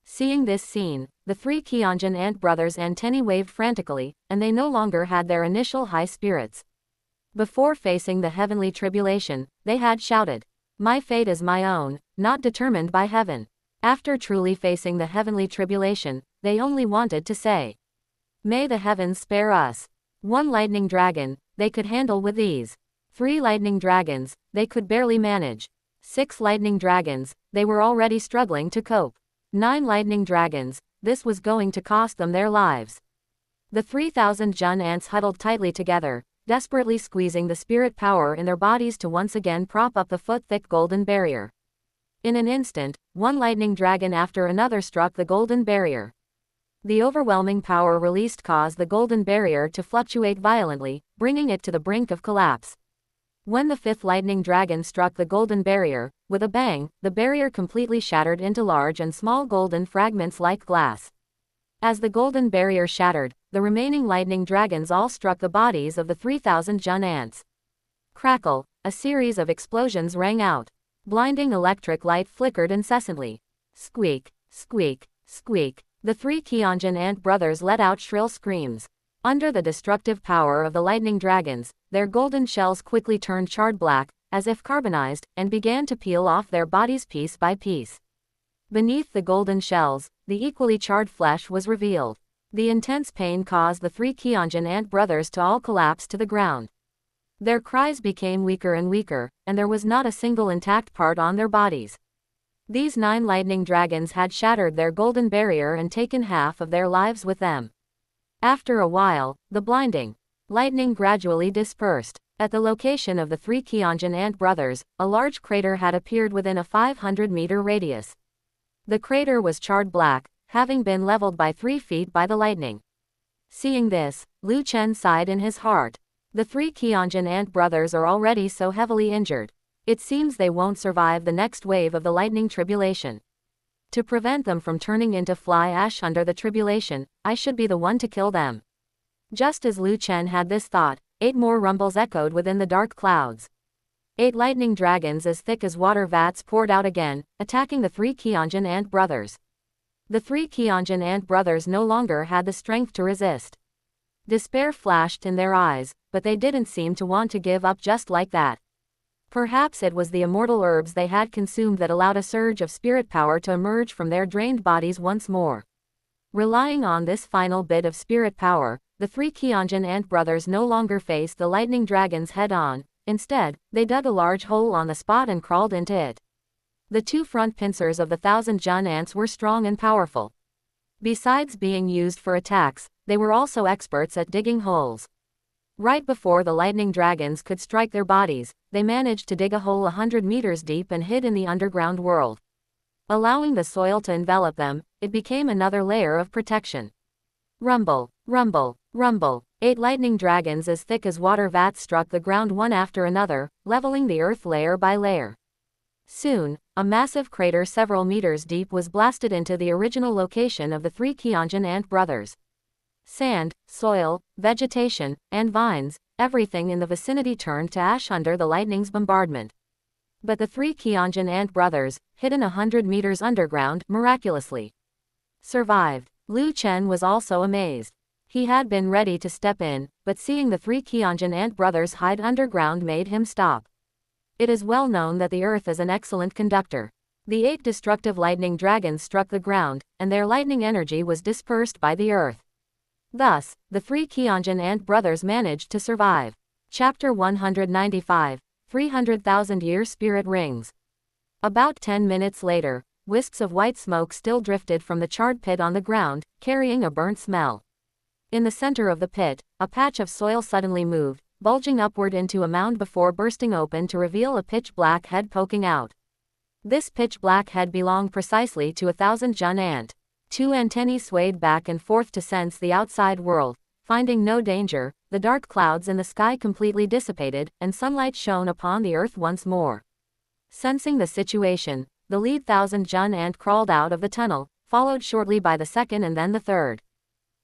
Seeing this scene, the 3 qian ant brothers' antennae waved frantically, and they no longer had their initial high spirits. Before facing the heavenly tribulation, they had shouted, "My fate is my own, not determined by heaven." After truly facing the heavenly tribulation, they only wanted to say, "May the heavens spare us." 1 lightning dragon, they could handle with ease. 3 lightning dragons, they could barely manage. 6 lightning dragons, they were already struggling to cope. 9 lightning dragons, this was going to cost them their lives. The 3,000 Jun ants huddled tightly together, desperately squeezing the spirit power in their bodies to once again prop up the foot-thick golden barrier. In an instant, 1 lightning dragon after another struck the golden barrier. The overwhelming power released caused the golden barrier to fluctuate violently, bringing it to the brink of collapse. When the 5th lightning dragon struck the golden barrier, with a bang, the barrier completely shattered into large and small golden fragments like glass. As the golden barrier shattered, the remaining lightning dragons all struck the bodies of the 3,000 Jun ants. Crackle, a series of explosions rang out. Blinding electric light flickered incessantly. Squeak, squeak, squeak. The 3 qian ant brothers let out shrill screams. Under the destructive power of the lightning dragons, their golden shells quickly turned charred black, as if carbonized, and began to peel off their bodies piece by piece. Beneath the golden shells, the equally charred flesh was revealed. The intense pain caused the 3 qian ant brothers to all collapse to the ground. Their cries became weaker and weaker, and there was not a single intact part on their bodies. These 9 lightning dragons had shattered their golden barrier and taken half of their lives with them. After a while, the blinding lightning gradually dispersed. At the location of the 3 qian ant brothers, a large crater had appeared within a 500-meter radius. The crater was charred black, having been leveled by 3 feet by the lightning. Seeing this, Lu Chen sighed in his heart. The 3 qian ant brothers are already so heavily injured. It seems they won't survive the next wave of the lightning tribulation. To prevent them from turning into fly ash under the tribulation, I should be the one to kill them. Just as Lu Chen had this thought, 8 more rumbles echoed within the dark clouds. 8 lightning dragons as thick as water vats poured out again, attacking the 3 qian ant brothers. The 3 qian ant brothers no longer had the strength to resist. Despair flashed in their eyes, but they didn't seem to want to give up just like that. Perhaps it was the immortal herbs they had consumed that allowed a surge of spirit power to emerge from their drained bodies once more. Relying on this final bit of spirit power, the three Qianjin ant brothers no longer faced the lightning dragons head-on. Instead, they dug a large hole on the spot and crawled into it. The two front pincers of the 1,000 Jun ants were strong and powerful. Besides being used for attacks, they were also experts at digging holes. Right before the lightning dragons could strike their bodies, they managed to dig a hole 100 meters deep and hid in the underground world. Allowing the soil to envelop them, it became another layer of protection. Rumble, rumble, rumble. 8 lightning dragons as thick as water vats struck the ground one after another, leveling the earth layer by layer. Soon, a massive crater several meters deep was blasted into the original location of the three Qianjin ant brothers. Sand, soil, vegetation, and vines, everything in the vicinity turned to ash under the lightning's bombardment. But the three Qianjin ant brothers, hidden 100 meters underground, miraculously survived. Lu Chen was also amazed. He had been ready to step in, but seeing the three Qianjin ant brothers hide underground made him stop. It is well known that the earth is an excellent conductor. The 8 destructive lightning dragons struck the ground, and their lightning energy was dispersed by the earth. Thus, the three Qianjin ant brothers managed to survive. Chapter 195, 300,000-year spirit rings. About 10 minutes later, wisps of white smoke still drifted from the charred pit on the ground, carrying a burnt smell. In the center of the pit, a patch of soil suddenly moved, bulging upward into a mound before bursting open to reveal a pitch-black head poking out. This pitch-black head belonged precisely to 1,000 Jun ant. 2 antennae swayed back and forth to sense the outside world. Finding no danger, the dark clouds in the sky completely dissipated, and sunlight shone upon the earth once more. Sensing the situation, the lead 1,000 Jun ant crawled out of the tunnel, followed shortly by the second and then the third.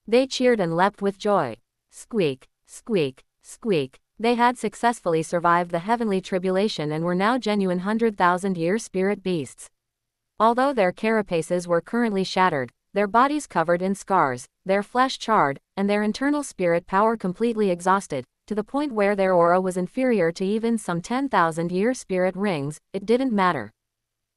They cheered and leapt with joy. Squeak, squeak, squeak. They had successfully survived the heavenly tribulation and were now genuine 100,000-year spirit beasts. Although their carapaces were currently shattered, their bodies covered in scars, their flesh charred, and their internal spirit power completely exhausted, to the point where their aura was inferior to even some 10,000-year spirit rings, it didn't matter.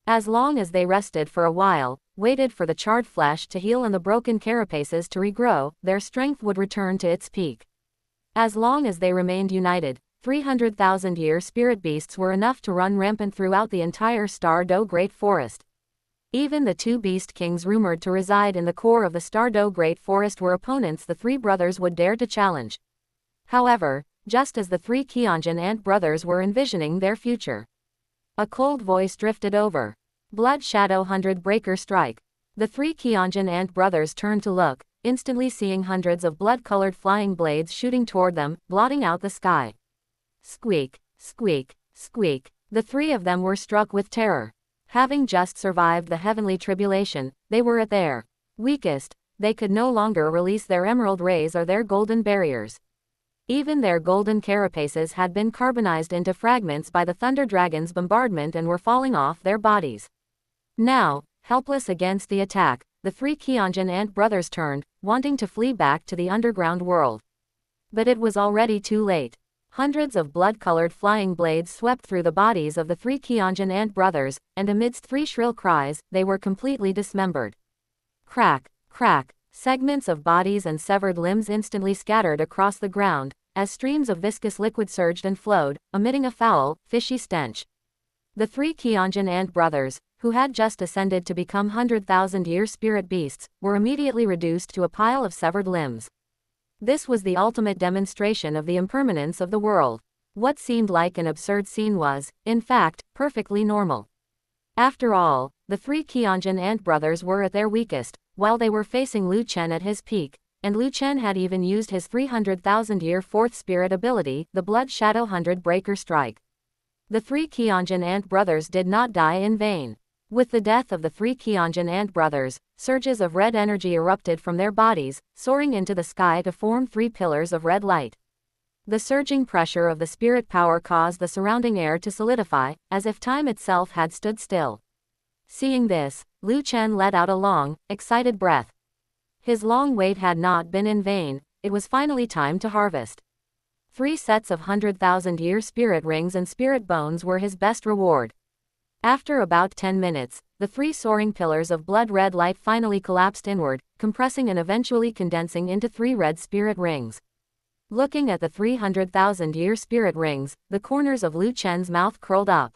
As long as they rested for a while, waited for the charred flesh to heal and the broken carapaces to regrow, their strength would return to its peak. As long as they remained united, 300,000-year spirit beasts were enough to run rampant throughout the entire Douluo Great Forest. Even the 2 beast kings rumored to reside in the core of the Douluo Great Forest were opponents the 3 brothers would dare to challenge. However, just as the 3 Qianjin ant brothers were envisioning their future, a cold voice drifted over. Blood Shadow 100 Breaker Strike. The 3 Qianjin ant brothers turned to look, instantly seeing hundreds of blood-colored flying blades shooting toward them, blotting out the sky. Squeak, squeak, squeak. The 3 of them were struck with terror. Having just survived the heavenly tribulation, they were at their weakest. They could no longer release their emerald rays or their golden barriers. Even their golden carapaces had been carbonized into fragments by the Thunder Dragon's bombardment and were falling off their bodies. Now, helpless against the attack, the 3 Qianjin ant brothers turned, wanting to flee back to the underground world. But it was already too late. Hundreds of blood-colored flying blades swept through the bodies of the 3 Qianjin ant brothers, and amidst 3 shrill cries, they were completely dismembered. Crack, crack. Segments of bodies and severed limbs instantly scattered across the ground, as streams of viscous liquid surged and flowed, emitting a foul, fishy stench. The 3 Qianjin ant brothers, who had just ascended to become 100,000-year spirit beasts, were immediately reduced to a pile of severed limbs. This was the ultimate demonstration of the impermanence of the world. What seemed like an absurd scene was, in fact, perfectly normal. After all, the 3 Qianjin ant brothers were at their weakest, while they were facing Lu Chen at his peak, and Lu Chen had even used his 300,000-year 4th spirit ability, the Blood Shadow 100 Breaker Strike. The 3 Qianjin ant brothers did not die in vain. With the death of the 3 Qianjin ant brothers, surges of red energy erupted from their bodies, soaring into the sky to form 3 pillars of red light. The surging pressure of the spirit power caused the surrounding air to solidify, as if time itself had stood still. Seeing this, Lu Chen let out a long, excited breath. His long wait had not been in vain, it was finally time to harvest. 3 sets of 100,000-year spirit rings and spirit bones were his best reward. After about 10 minutes, the 3 soaring pillars of blood-red light finally collapsed inward, compressing and eventually condensing into 3 red spirit rings. Looking at the 300,000-year spirit rings, the corners of Lu Chen's mouth curled up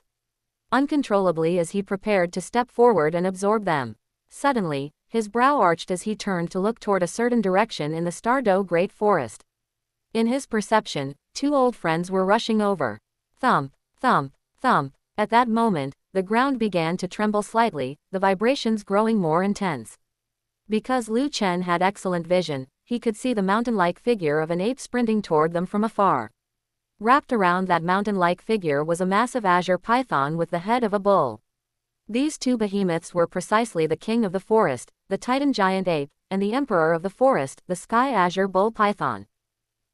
uncontrollably as he prepared to step forward and absorb them. Suddenly, his brow arched as he turned to look toward a certain direction in the Douluo Great Forest. In his perception, 2 old friends were rushing over. Thump, thump, thump. At that moment, the ground began to tremble slightly, the vibrations growing more intense. Because Lu Chen had excellent vision, he could see the mountain-like figure of an ape sprinting toward them from afar. Wrapped around that mountain-like figure was a massive azure python with the head of a bull. These 2 behemoths were precisely the king of the forest, the Titan giant ape, and the emperor of the forest, the sky azure bull python.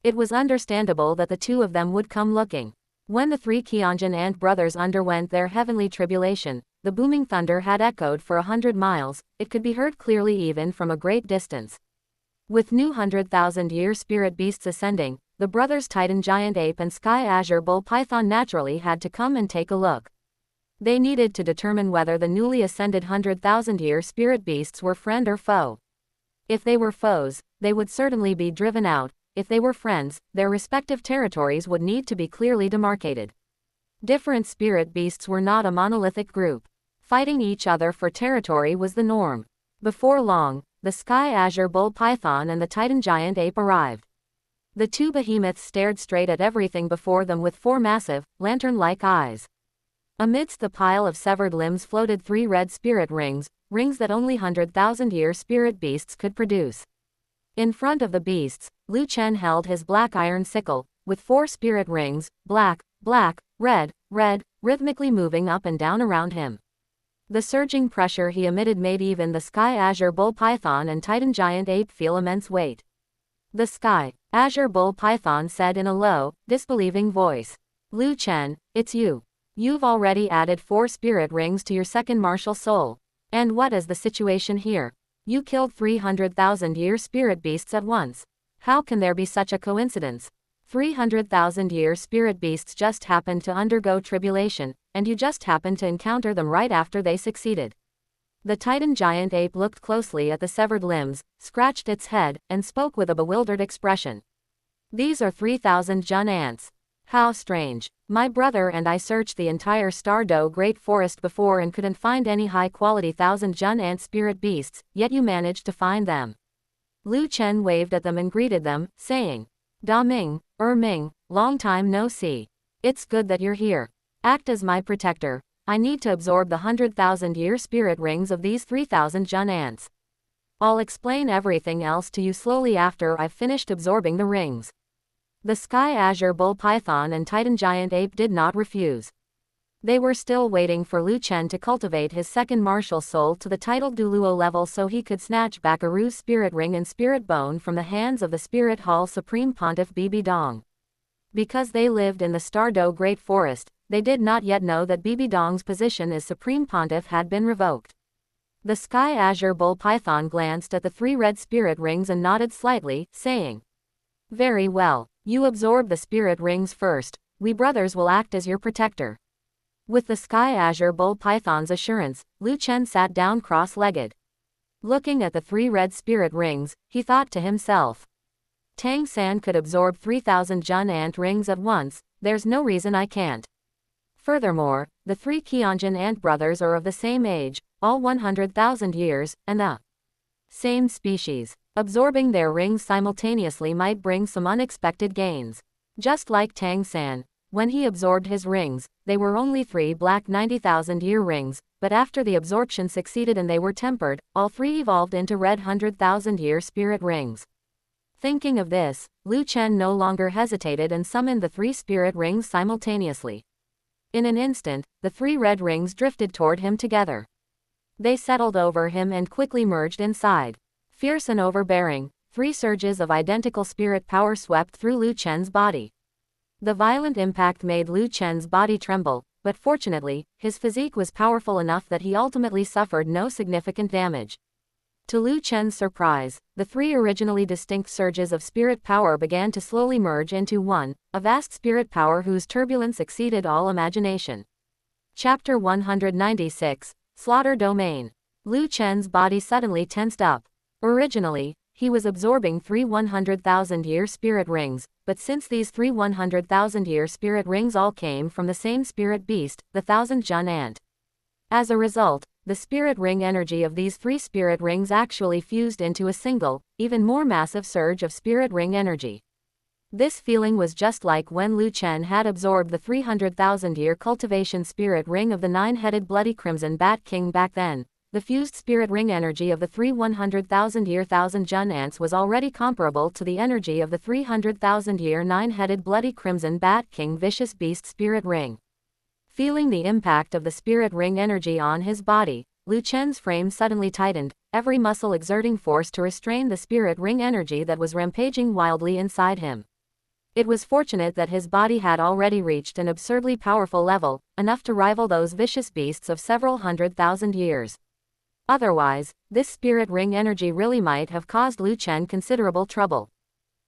It was understandable that the 2 of them would come looking. When the 3 qian ant brothers underwent their heavenly tribulation, the booming thunder had echoed for 100 miles, it could be heard clearly even from a great distance. With new 100,000-year spirit beasts ascending, the brothers Titan giant ape and sky azure bull python naturally had to come and take a look. They needed to determine whether the newly ascended 100,000-year spirit beasts were friend or foe. If they were foes, they would certainly be driven out. If they were friends, their respective territories would need to be clearly demarcated. Different spirit beasts were not a monolithic group. Fighting each other for territory was the norm. Before long, the sky azure bull python and the Titan giant ape arrived. The 2 behemoths stared straight at everything before them with 4 massive, lantern-like eyes. Amidst the pile of severed limbs floated 3 red spirit rings, rings that only 100,000-year spirit beasts could produce. In front of the beasts, Lu Chen held his black iron sickle, with 4 spirit rings, black, black, red, red, rhythmically moving up and down around him. The surging pressure he emitted made even the sky azure bull python and Titan giant ape feel immense weight. The sky azure bull python said in a low, disbelieving voice, "Lu Chen, it's you. You've already added 4 spirit rings to your second martial soul. And what is the situation here? You killed 300,000-year spirit beasts at once. How can there be such a coincidence? 300,000-year spirit beasts just happened to undergo tribulation, and you just happened to encounter them right after they succeeded." The Titan giant ape looked closely at the severed limbs, scratched its head, and spoke with a bewildered expression. "These are 3,000 Jun ants. How strange. My brother and I searched the entire Douluo Great Forest before and couldn't find any high-quality 1,000 Jun ant spirit beasts, yet you managed to find them." Lu Chen waved at them and greeted them, saying, "Da Ming, Ming, long time no see. It's good that you're here. Act as my protector. I need to absorb the 100,000-year spirit rings of these 3,000 Jun ants. I'll explain everything else to you slowly after I've finished absorbing the rings." The sky azure bull python and Titan giant ape did not refuse. They were still waiting for Lu Chen to cultivate his second martial soul to the titled Douluo level so he could snatch back Aru's spirit ring and spirit bone from the hands of the Spirit Hall Supreme Pontiff Bibi Dong. Because they lived in the Douluo Great Forest, they did not yet know that Bibi Dong's position as Supreme Pontiff had been revoked. The sky azure bull python glanced at the 3 red spirit rings and nodded slightly, saying, "Very well, you absorb the spirit rings first. We brothers will act as your protector." With the sky azure bull python's assurance, Lu Chen sat down cross-legged. Looking at the 3 red spirit rings, he thought to himself, "Tang San could absorb 3,000 Jun ant rings at once, there's no reason I can't." Furthermore, the 3 qian ant brothers are of the same age, all 100,000 years, and the same species. Absorbing their rings simultaneously might bring some unexpected gains. Just like Tang San, when he absorbed his rings, they were only 3 black 90,000-year rings, but after the absorption succeeded and they were tempered, all 3 evolved into red 100,000-year spirit rings. Thinking of this, Lu Chen no longer hesitated and summoned the 3 spirit rings simultaneously. In an instant, the 3 red rings drifted toward him together. They settled over him and quickly merged inside. Fierce and overbearing, 3 surges of identical spirit power swept through Lu Chen's body. The violent impact made Lu Chen's body tremble, but fortunately, his physique was powerful enough that he ultimately suffered no significant damage. To Lu Chen's surprise, the three originally distinct surges of spirit power began to slowly merge into one, a vast spirit power whose turbulence exceeded all imagination. Chapter 196, Slaughter Domain. Lu Chen's body suddenly tensed up. Originally, he was absorbing 3 100,000-year spirit rings, but since these 3 100,000-year spirit rings all came from the same spirit beast, the Thousand Jun Ant. As a result, the spirit ring energy of these 3 spirit rings actually fused into a single, even more massive surge of spirit ring energy. This feeling was just like when Lu Chen had absorbed the 300,000-year cultivation spirit ring of the 9-headed bloody crimson bat king back then. The fused spirit ring energy of the 3 100,000-year Thousand Jun Ants was already comparable to the energy of the 300,000-year 9-headed bloody crimson bat king vicious beast spirit ring. Feeling the impact of the spirit ring energy on his body, Lu Chen's frame suddenly tightened, every muscle exerting force to restrain the spirit ring energy that was rampaging wildly inside him. It was fortunate that his body had already reached an absurdly powerful level, enough to rival those vicious beasts of several 100,000 years. Otherwise, this spirit ring energy really might have caused Lu Chen considerable trouble.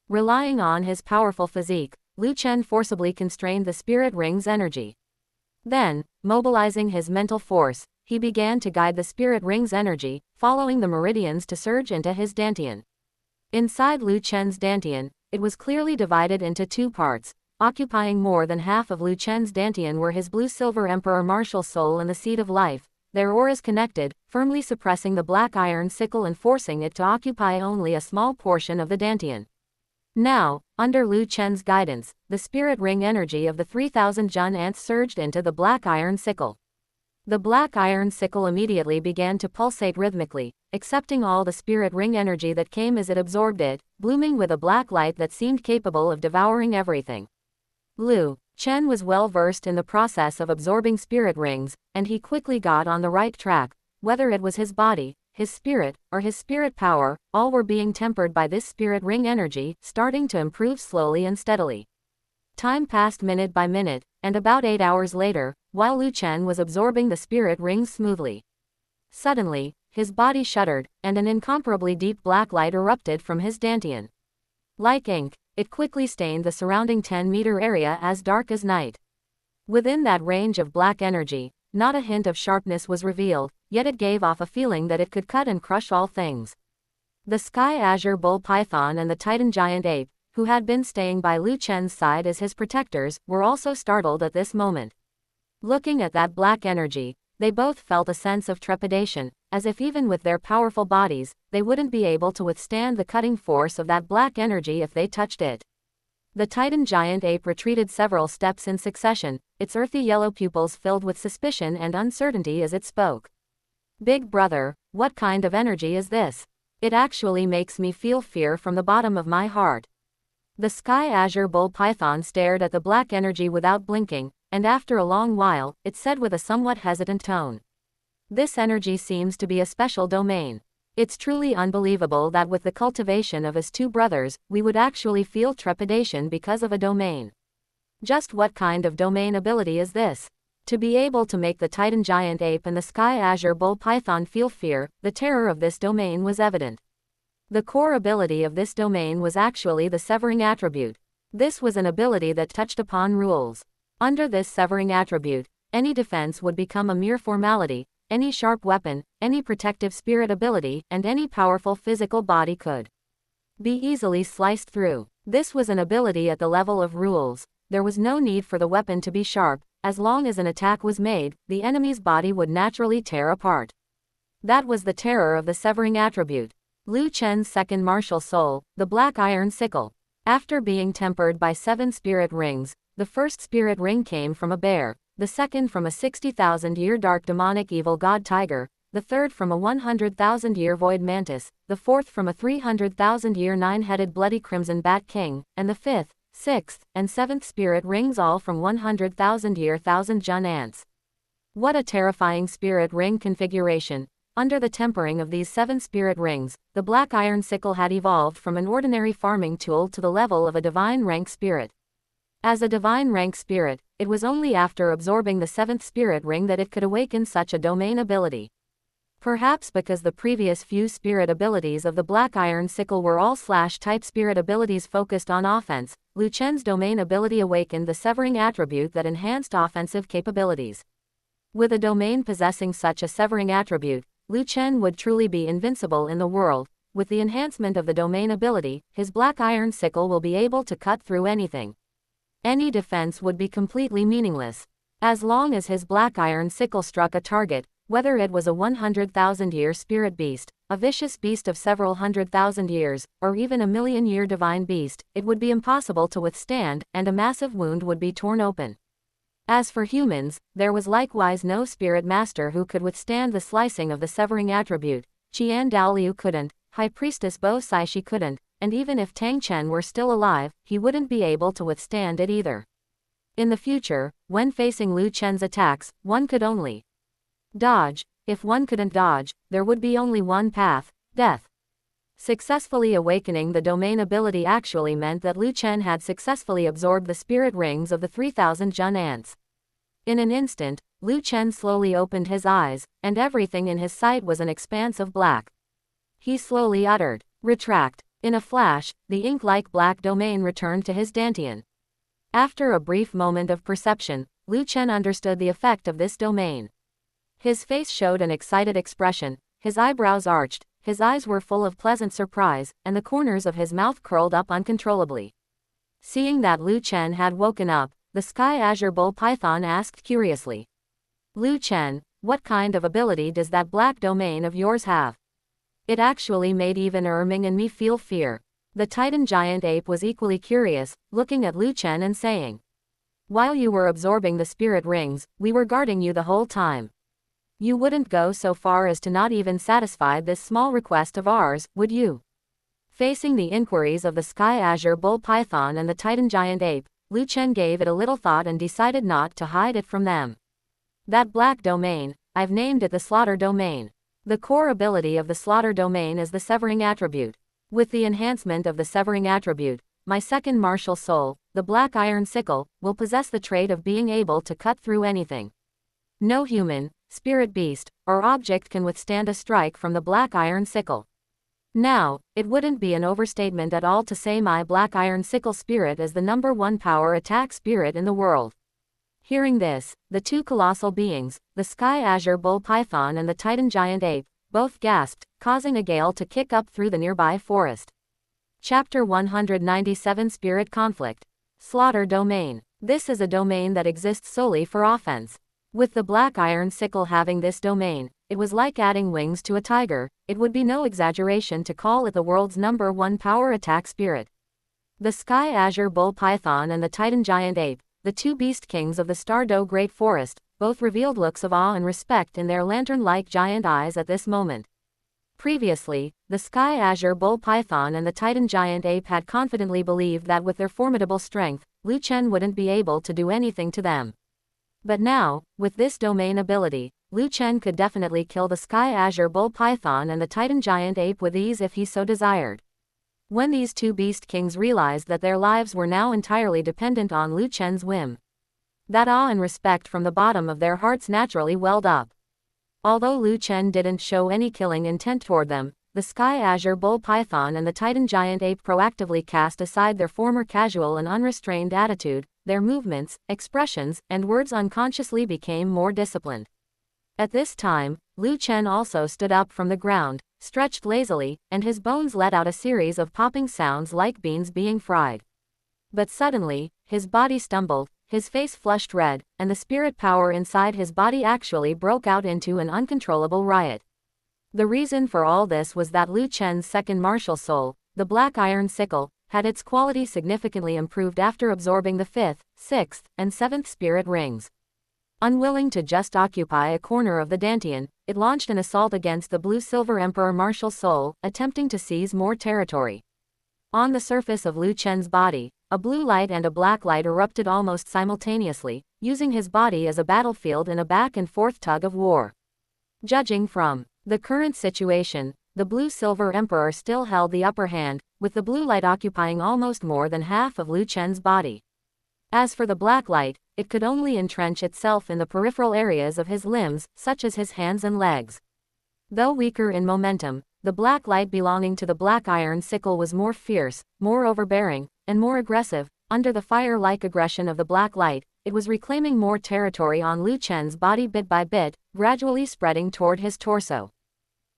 Relying on his powerful physique, Lu Chen forcibly constrained the spirit ring's energy. Then, mobilizing his mental force, he began to guide the spirit ring's energy, following the meridians to surge into his dantian. Inside Lu Chen's dantian, it was clearly divided into 2 parts. Occupying more than half of Lu Chen's dantian were his blue-silver emperor martial soul and the seed of life, their auras connected, firmly suppressing the black iron sickle and forcing it to occupy only a small portion of the dantian. Now, under Lu Chen's guidance, the spirit ring energy of the 3,000 Jun Ants surged into the black iron sickle. The black iron sickle immediately began to pulsate rhythmically, accepting all the spirit ring energy that came as it absorbed it, blooming with a black light that seemed capable of devouring everything. Lu Chen was well versed in the process of absorbing spirit rings, and he quickly got on the right track. Whether it was his body, his spirit, or his spirit power, all were being tempered by this spirit ring energy, starting to improve slowly and steadily. Time passed minute by minute, and about 8 hours later, while Lu Chen was absorbing the spirit rings smoothly, suddenly, his body shuddered, and an incomparably deep black light erupted from his dantian. Like ink, it quickly stained the surrounding 10-meter area as dark as night. Within that range of black energy, not a hint of sharpness was revealed, yet it gave off a feeling that it could cut and crush all things. The Sky Azure Bull Python and the Titan Giant Ape, who had been staying by Lu Chen's side as his protectors, were also startled at this moment. Looking at that black energy, they both felt a sense of trepidation, as if even with their powerful bodies, they wouldn't be able to withstand the cutting force of that black energy if they touched it. The Titan Giant Ape retreated several steps in succession, its earthy yellow pupils filled with suspicion and uncertainty as it spoke. "Big brother, what kind of energy is this? It actually makes me feel fear from the bottom of my heart." The Sky Azure Bull Python stared at the black energy without blinking, and after a long while, it said with a somewhat hesitant tone, "This energy seems to be a special domain. It's truly unbelievable that with the cultivation of his 2 brothers, we would actually feel trepidation because of a domain. Just what kind of domain ability is this? To be able to make the Titan Giant Ape and the Sky Azure Bull Python feel fear, the terror of this domain was evident. The core ability of this domain was actually the severing attribute. This was an ability that touched upon rules. Under this severing attribute, any defense would become a mere formality. Any sharp weapon, any protective spirit ability, and any powerful physical body could be easily sliced through. This was an ability at the level of rules. There was no need for the weapon to be sharp. As long as an attack was made, the enemy's body would naturally tear apart. That was the terror of the severing attribute. Lu Chen's second martial soul, the Black Iron Sickle. After being tempered by 7 spirit rings, the first spirit ring came from a bear, the second from a 60,000-year dark demonic evil god tiger, the third from a 100,000-year void mantis, the fourth from a 300,000-year 9-headed bloody crimson bat king, and the fifth, sixth, and seventh spirit rings all from 100,000-year Thousand Jun Ants. What a terrifying spirit ring configuration! Under the tempering of these 7 spirit rings, the Black Iron Sickle had evolved from an ordinary farming tool to the level of a divine rank spirit. As a divine rank spirit, it was only after absorbing the 7th spirit ring that it could awaken such a domain ability. Perhaps because the previous few spirit abilities of the Black Iron Sickle were all slash-type spirit abilities focused on offense, Lu Chen's domain ability awakened the severing attribute that enhanced offensive capabilities. With a domain possessing such a severing attribute, Lu Chen would truly be invincible in the world. With the enhancement of the domain ability, his Black Iron Sickle will be able to cut through anything. Any defense would be completely meaningless. As long as his Black Iron Sickle struck a target, whether it was a 100,000-year spirit beast, a vicious beast of several 100,000 years, or even a million-year divine beast, it would be impossible to withstand, and a massive wound would be torn open. As for humans, there was likewise no spirit master who could withstand the slicing of the severing attribute. Qian Daoliu couldn't, High Priestess Bo Saishi couldn't, and even if Tang Chen were still alive, he wouldn't be able to withstand it either. In the future, when facing Lu Chen's attacks, one could only dodge. If one couldn't dodge, there would be only one path: death. Successfully awakening the domain ability actually meant that Lu Chen had successfully absorbed the spirit rings of the 3,000 Jun ants. In an instant, Lu Chen slowly opened his eyes, and everything in his sight was an expanse of black. He slowly uttered, "Retract." In a flash, the ink-like black domain returned to his dantian. After a brief moment of perception, Lu Chen understood the effect of this domain. His face showed an excited expression, his eyebrows arched, his eyes were full of pleasant surprise, and the corners of his mouth curled up uncontrollably. Seeing that Lu Chen had woken up, the Sky Azure Bull Python asked curiously, "Lu Chen, what kind of ability does that black domain of yours have?" It actually made even Erming and me feel fear. The Titan giant ape was equally curious, looking at Lu Chen and saying, "While you were absorbing the spirit rings, we were guarding you the whole time. You wouldn't go so far as to not even satisfy this small request of ours, would you?" Facing the inquiries of the Sky Azure Bull Python and the Titan giant ape, Lu Chen gave it a little thought and decided not to hide it from them. "That black domain, I've named it the Slaughter Domain. The core ability of the Slaughter Domain is the Severing Attribute. With the enhancement of the Severing Attribute, my second martial soul, the Black Iron Sickle, will possess the trait of being able to cut through anything. No human, spirit beast, or object can withstand a strike from the Black Iron Sickle. Now, it wouldn't be an overstatement at all to say my Black Iron Sickle spirit is the #1 power attack spirit in the world." Hearing this, the two colossal beings, the Sky Azure Bull Python and the Titan Giant Ape, both gasped, causing a gale to kick up through the nearby forest. Chapter 197 Spirit Conflict. Slaughter Domain. This is a domain that exists solely for offense. With the Black Iron Sickle having this domain, it was like adding wings to a tiger. It would be no exaggeration to call it the world's #1 power attack spirit. The Sky Azure Bull Python and the Titan Giant Ape, the two beast kings of the Stardow Great Forest, both revealed looks of awe and respect in their lantern-like giant eyes at this moment. Previously, the Sky Azure Bull Python and the Titan Giant Ape had confidently believed that with their formidable strength, Lu Chen wouldn't be able to do anything to them. But now, with this domain ability, Lu Chen could definitely kill the Sky Azure Bull Python and the Titan Giant Ape with ease if he so desired. When these two beast kings realized that their lives were now entirely dependent on Lu Chen's whim, that awe and respect from the bottom of their hearts naturally welled up. Although Lu Chen didn't show any killing intent toward them, the Sky Azure Bull Python and the Titan Giant Ape proactively cast aside their former casual and unrestrained attitude. Their movements, expressions, and words unconsciously became more disciplined. At this time, Lu Chen also stood up from the ground, stretched lazily, and his bones let out a series of popping sounds like beans being fried. But suddenly, his body stumbled, his face flushed red, and the spirit power inside his body actually broke out into an uncontrollable riot. The reason for all this was that Lu Chen's second martial soul, the Black Iron Sickle, had its quality significantly improved after absorbing the 5th, 6th, and 7th spirit rings. Unwilling to just occupy a corner of the dantian, it launched an assault against the Blue-Silver Emperor martial soul, attempting to seize more territory. On the surface of Lu Chen's body, a blue light and a black light erupted almost simultaneously, using his body as a battlefield in a back-and-forth tug of war. Judging from the current situation, the Blue-Silver Emperor still held the upper hand, with the blue light occupying almost more than half of Lu Chen's body. As for the black light, it could only entrench itself in the peripheral areas of his limbs, such as his hands and legs. Though weaker in momentum, the black light belonging to the black iron sickle was more fierce, more overbearing, and more aggressive. Under the fire-like aggression of the black light, it was reclaiming more territory on Lu Chen's body bit by bit, gradually spreading toward his torso.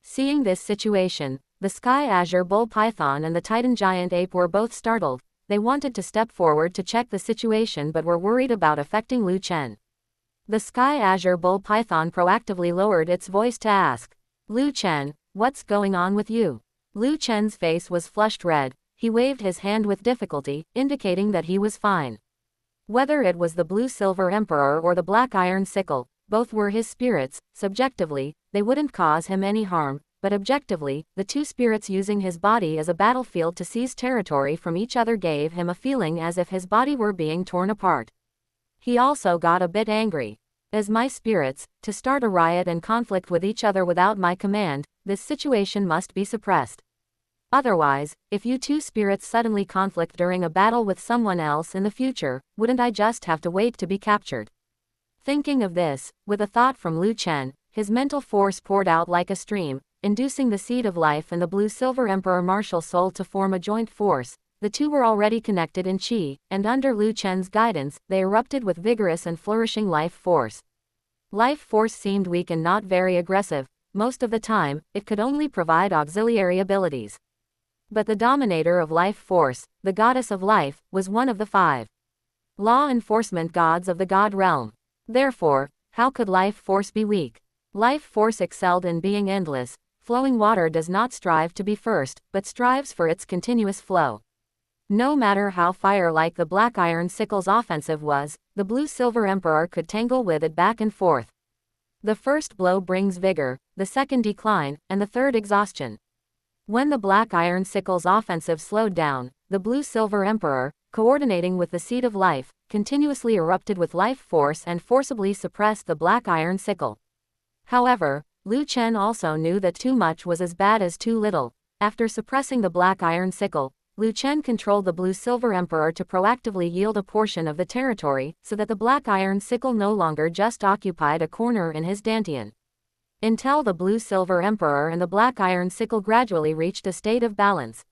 Seeing this situation, the Sky Azure Bull Python and the Titan Giant Ape were both startled. They wanted to step forward to check the situation but were worried about affecting Lu Chen. The Sky Azure Bull Python proactively lowered its voice to ask, "Lu Chen, what's going on with you?" Lu Chen's face was flushed red. He waved his hand with difficulty, indicating that he was fine. Whether it was the Blue-Silver Emperor or the Black Iron Sickle, both were his spirits. Subjectively, they wouldn't cause him any harm, but objectively, the two spirits using his body as a battlefield to seize territory from each other gave him a feeling as if his body were being torn apart. He also got a bit angry. As my spirits, to start a riot and conflict with each other without my command, this situation must be suppressed. Otherwise, if you two spirits suddenly conflict during a battle with someone else in the future, wouldn't I just have to wait to be captured? Thinking of this, with a thought from Lu Chen, his mental force poured out like a stream, inducing the Seed of Life and the Blue-Silver Emperor martial soul to form a joint force. The two were already connected in qi, and under Lu Chen's guidance, they erupted with vigorous and flourishing life force. Life force seemed weak and not very aggressive. Most of the time, it could only provide auxiliary abilities. But the dominator of life force, the goddess of life, was one of the 5 law enforcement gods of the god realm. Therefore, how could life force be weak? Life force excelled in being endless. Flowing water does not strive to be first, but strives for its continuous flow. No matter how fire-like the black iron sickle's offensive was, the Blue-Silver Emperor could tangle with it back and forth. The first blow brings vigor, the second decline, and the third exhaustion. When the black iron sickle's offensive slowed down, the Blue-Silver Emperor, coordinating with the Seed of Life, continuously erupted with life force and forcibly suppressed the black iron sickle. However, Lu Chen also knew that too much was as bad as too little. After suppressing the black iron sickle, Lu Chen controlled the Blue-Silver Emperor to proactively yield a portion of the territory, so that the black iron sickle no longer just occupied a corner in his dantian. Until the Blue-Silver Emperor and the black iron sickle gradually reached a state of balance.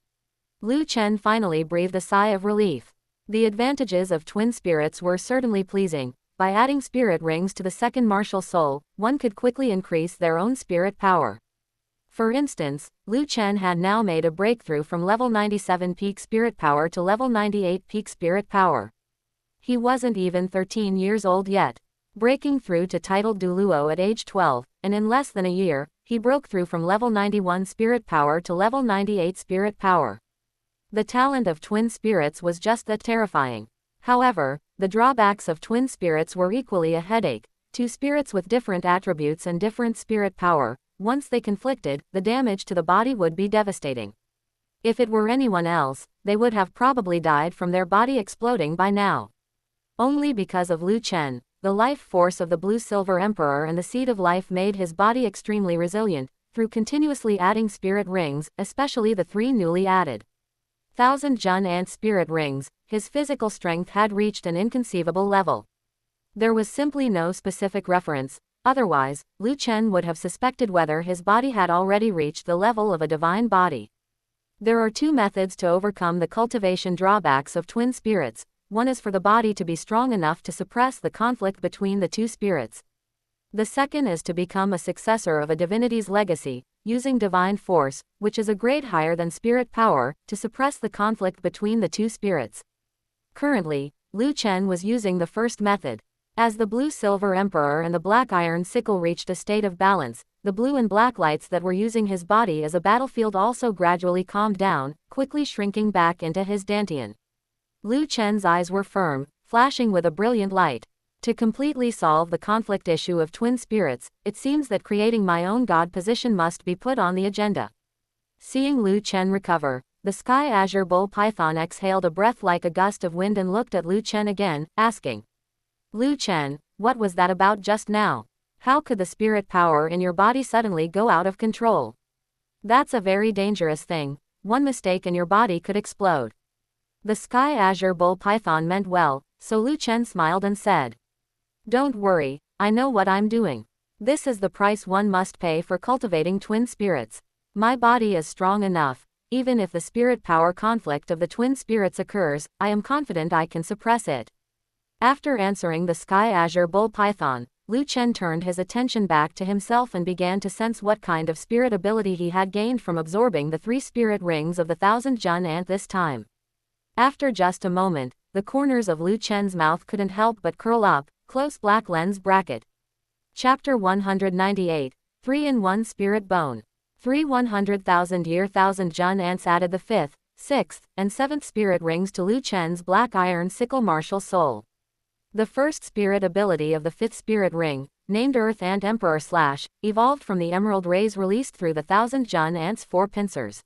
Lu Chen finally breathed a sigh of relief. The advantages of twin spirits were certainly pleasing. By adding spirit rings to the second martial soul, one could quickly increase their own spirit power. For instance, Lu Chen had now made a breakthrough from level 97 peak spirit power to level 98 peak spirit power. He wasn't even 13 years old yet. Breaking through to titled Douluo at age 12, and in less than a year, he broke through from level 91 spirit power to level 98 spirit power. The talent of twin spirits was just that terrifying. However, the drawbacks of twin spirits were equally a headache. Two spirits with different attributes and different spirit power. Once they conflicted, the damage to the body would be devastating. If it were anyone else, they would have probably died from their body exploding by now. Only because of Lu Chen, the life force of the Blue-Silver Emperor and the Seed of Life made his body extremely resilient, through continuously adding spirit rings, especially the 3 newly added 1000 Jun Ant spirit rings, his physical strength had reached an inconceivable level. There was simply no specific reference. Otherwise, Lu Chen would have suspected whether his body had already reached the level of a divine body. There are 2 methods to overcome the cultivation drawbacks of twin spirits. One is for the body to be strong enough to suppress the conflict between the 2 spirits. The second is to become a successor of a divinity's legacy, using divine force, which is a grade higher than spirit power, to suppress the conflict between the 2 spirits. Currently, Lu Chen was using the first method. As the Blue-Silver Emperor and the Black Iron Sickle reached a state of balance, the blue and black lights that were using his body as a battlefield also gradually calmed down, quickly shrinking back into his dantian. Lu Chen's eyes were firm, flashing with a brilliant light. To completely solve the conflict issue of twin spirits, it seems that creating my own god position must be put on the agenda. Seeing Lu Chen recover, the Sky Azure Bull Python exhaled a breath like a gust of wind and looked at Lu Chen again, asking, "Lu Chen, what was that about just now? How could the spirit power in your body suddenly go out of control? That's a very dangerous thing. One mistake and your body could explode." The Sky Azure Bull Python meant well, so Lu Chen smiled and said, "Don't worry, I know what I'm doing. This is the price one must pay for cultivating twin spirits. My body is strong enough. Even if the spirit power conflict of the twin spirits occurs, I am confident I can suppress it. After answering the Sky Azure Bull Python, Lu Chen turned his attention back to himself and began to sense what kind of spirit ability he had gained from absorbing the 3 spirit rings of the 1000 Jun Ant this time. After just a moment, the corners of Lu Chen's mouth couldn't help but curl up, close black lens bracket. Chapter 198, 3-in-1 Spirit Bone. 3 100,000-year 1000 Jun Ants added the 5th, 6th, and 7th spirit rings to Lu Chen's black iron sickle martial soul. The first spirit ability of the 5th spirit ring, named Earth Ant Emperor / evolved from the emerald rays released through the 1000 Jun Ant's 4 pincers.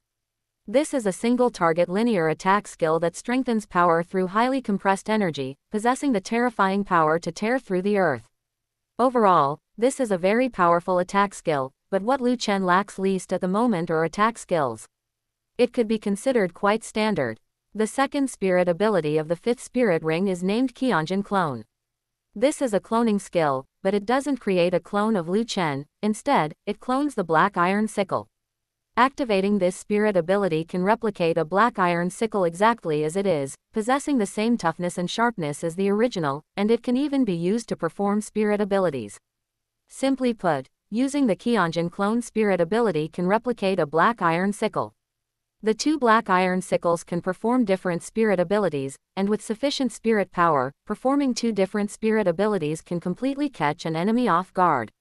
This is a single-target linear attack skill that strengthens power through highly compressed energy, possessing the terrifying power to tear through the earth. Overall, this is a very powerful attack skill, but what Lu Chen lacks least at the moment are attack skills. It could be considered quite standard. The second spirit ability of the 5th spirit ring is named Qian Clone. This is a cloning skill, but it doesn't create a clone of Lu Chen, instead, it clones the black iron sickle. Activating this spirit ability can replicate a black iron sickle exactly as it is, possessing the same toughness and sharpness as the original, and it can even be used to perform spirit abilities. Simply put, using the Qian clone spirit ability can replicate a black iron sickle. The 2 black iron sickles can perform different spirit abilities, and with sufficient spirit power, performing 2 different spirit abilities can completely catch an enemy off guard.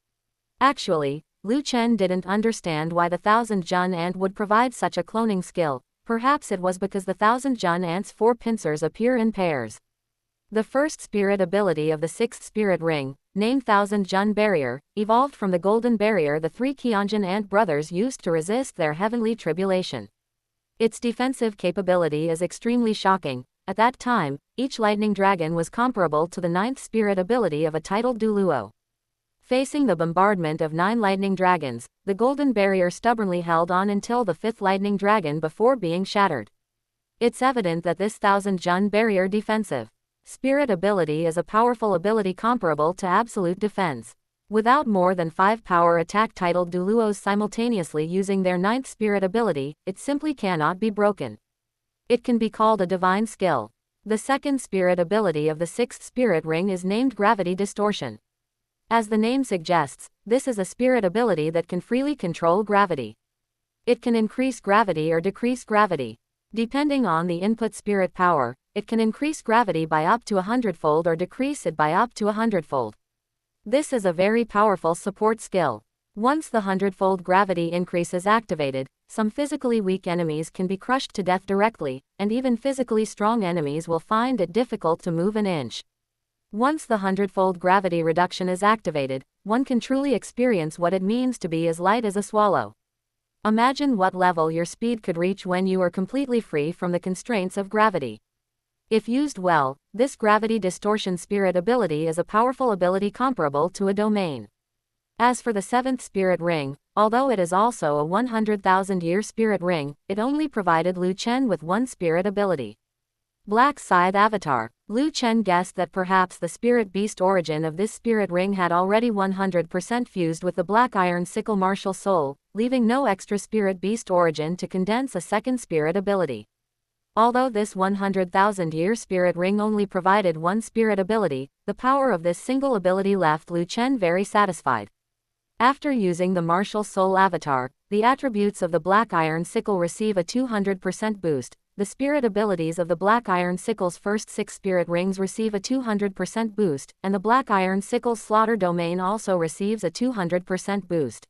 Actually, Lu Chen didn't understand why the 1000 Jun Ant would provide such a cloning skill. Perhaps it was because the 1000 Jun Ant's 4 pincers appear in pairs. The first spirit ability of the 6th spirit ring, named 1000 Jun Barrier, evolved from the golden barrier the 3 Qian Ant brothers used to resist their heavenly tribulation. Its defensive capability is extremely shocking. At that time, each lightning dragon was comparable to the 9th spirit ability of a titled Douluo. Facing the bombardment of 9 lightning dragons, the golden barrier stubbornly held on until the 5th lightning dragon before being shattered. It's evident that this 1000 Jun barrier defensive spirit ability is a powerful ability comparable to absolute defense. Without more than 5 power attack titled Douluos simultaneously using their 9th spirit ability, it simply cannot be broken. It can be called a divine skill. The second spirit ability of the 6th spirit ring is named Gravity Distortion. As the name suggests, this is a spirit ability that can freely control gravity. It can increase gravity or decrease gravity. Depending on the input spirit power, it can increase gravity by up to 100-fold or decrease it by up to 100-fold. This is a very powerful support skill. Once the 100-fold gravity increase is activated, some physically weak enemies can be crushed to death directly, and even physically strong enemies will find it difficult to move an inch. Once the 100-fold gravity reduction is activated, one can truly experience what it means to be as light as a swallow. Imagine what level your speed could reach when you are completely free from the constraints of gravity. If used well, this gravity distortion spirit ability is a powerful ability comparable to a domain. As for the 7th spirit ring, although it is also a 100,000-year spirit ring, it only provided Lu Chen with 1 spirit ability. Black Scythe Avatar. Lu Chen guessed that perhaps the spirit beast origin of this spirit ring had already 100% fused with the black iron sickle martial soul, leaving no extra spirit beast origin to condense a second spirit ability. Although this 100,000-year spirit ring only provided 1 spirit ability, the power of this single ability left Lu Chen very satisfied. After using the martial soul avatar, the attributes of the black iron sickle receive a 200% boost. The spirit abilities of the black iron sickle's first 6 spirit rings receive a 200% boost, and the black iron sickle's slaughter domain also receives a 200% boost.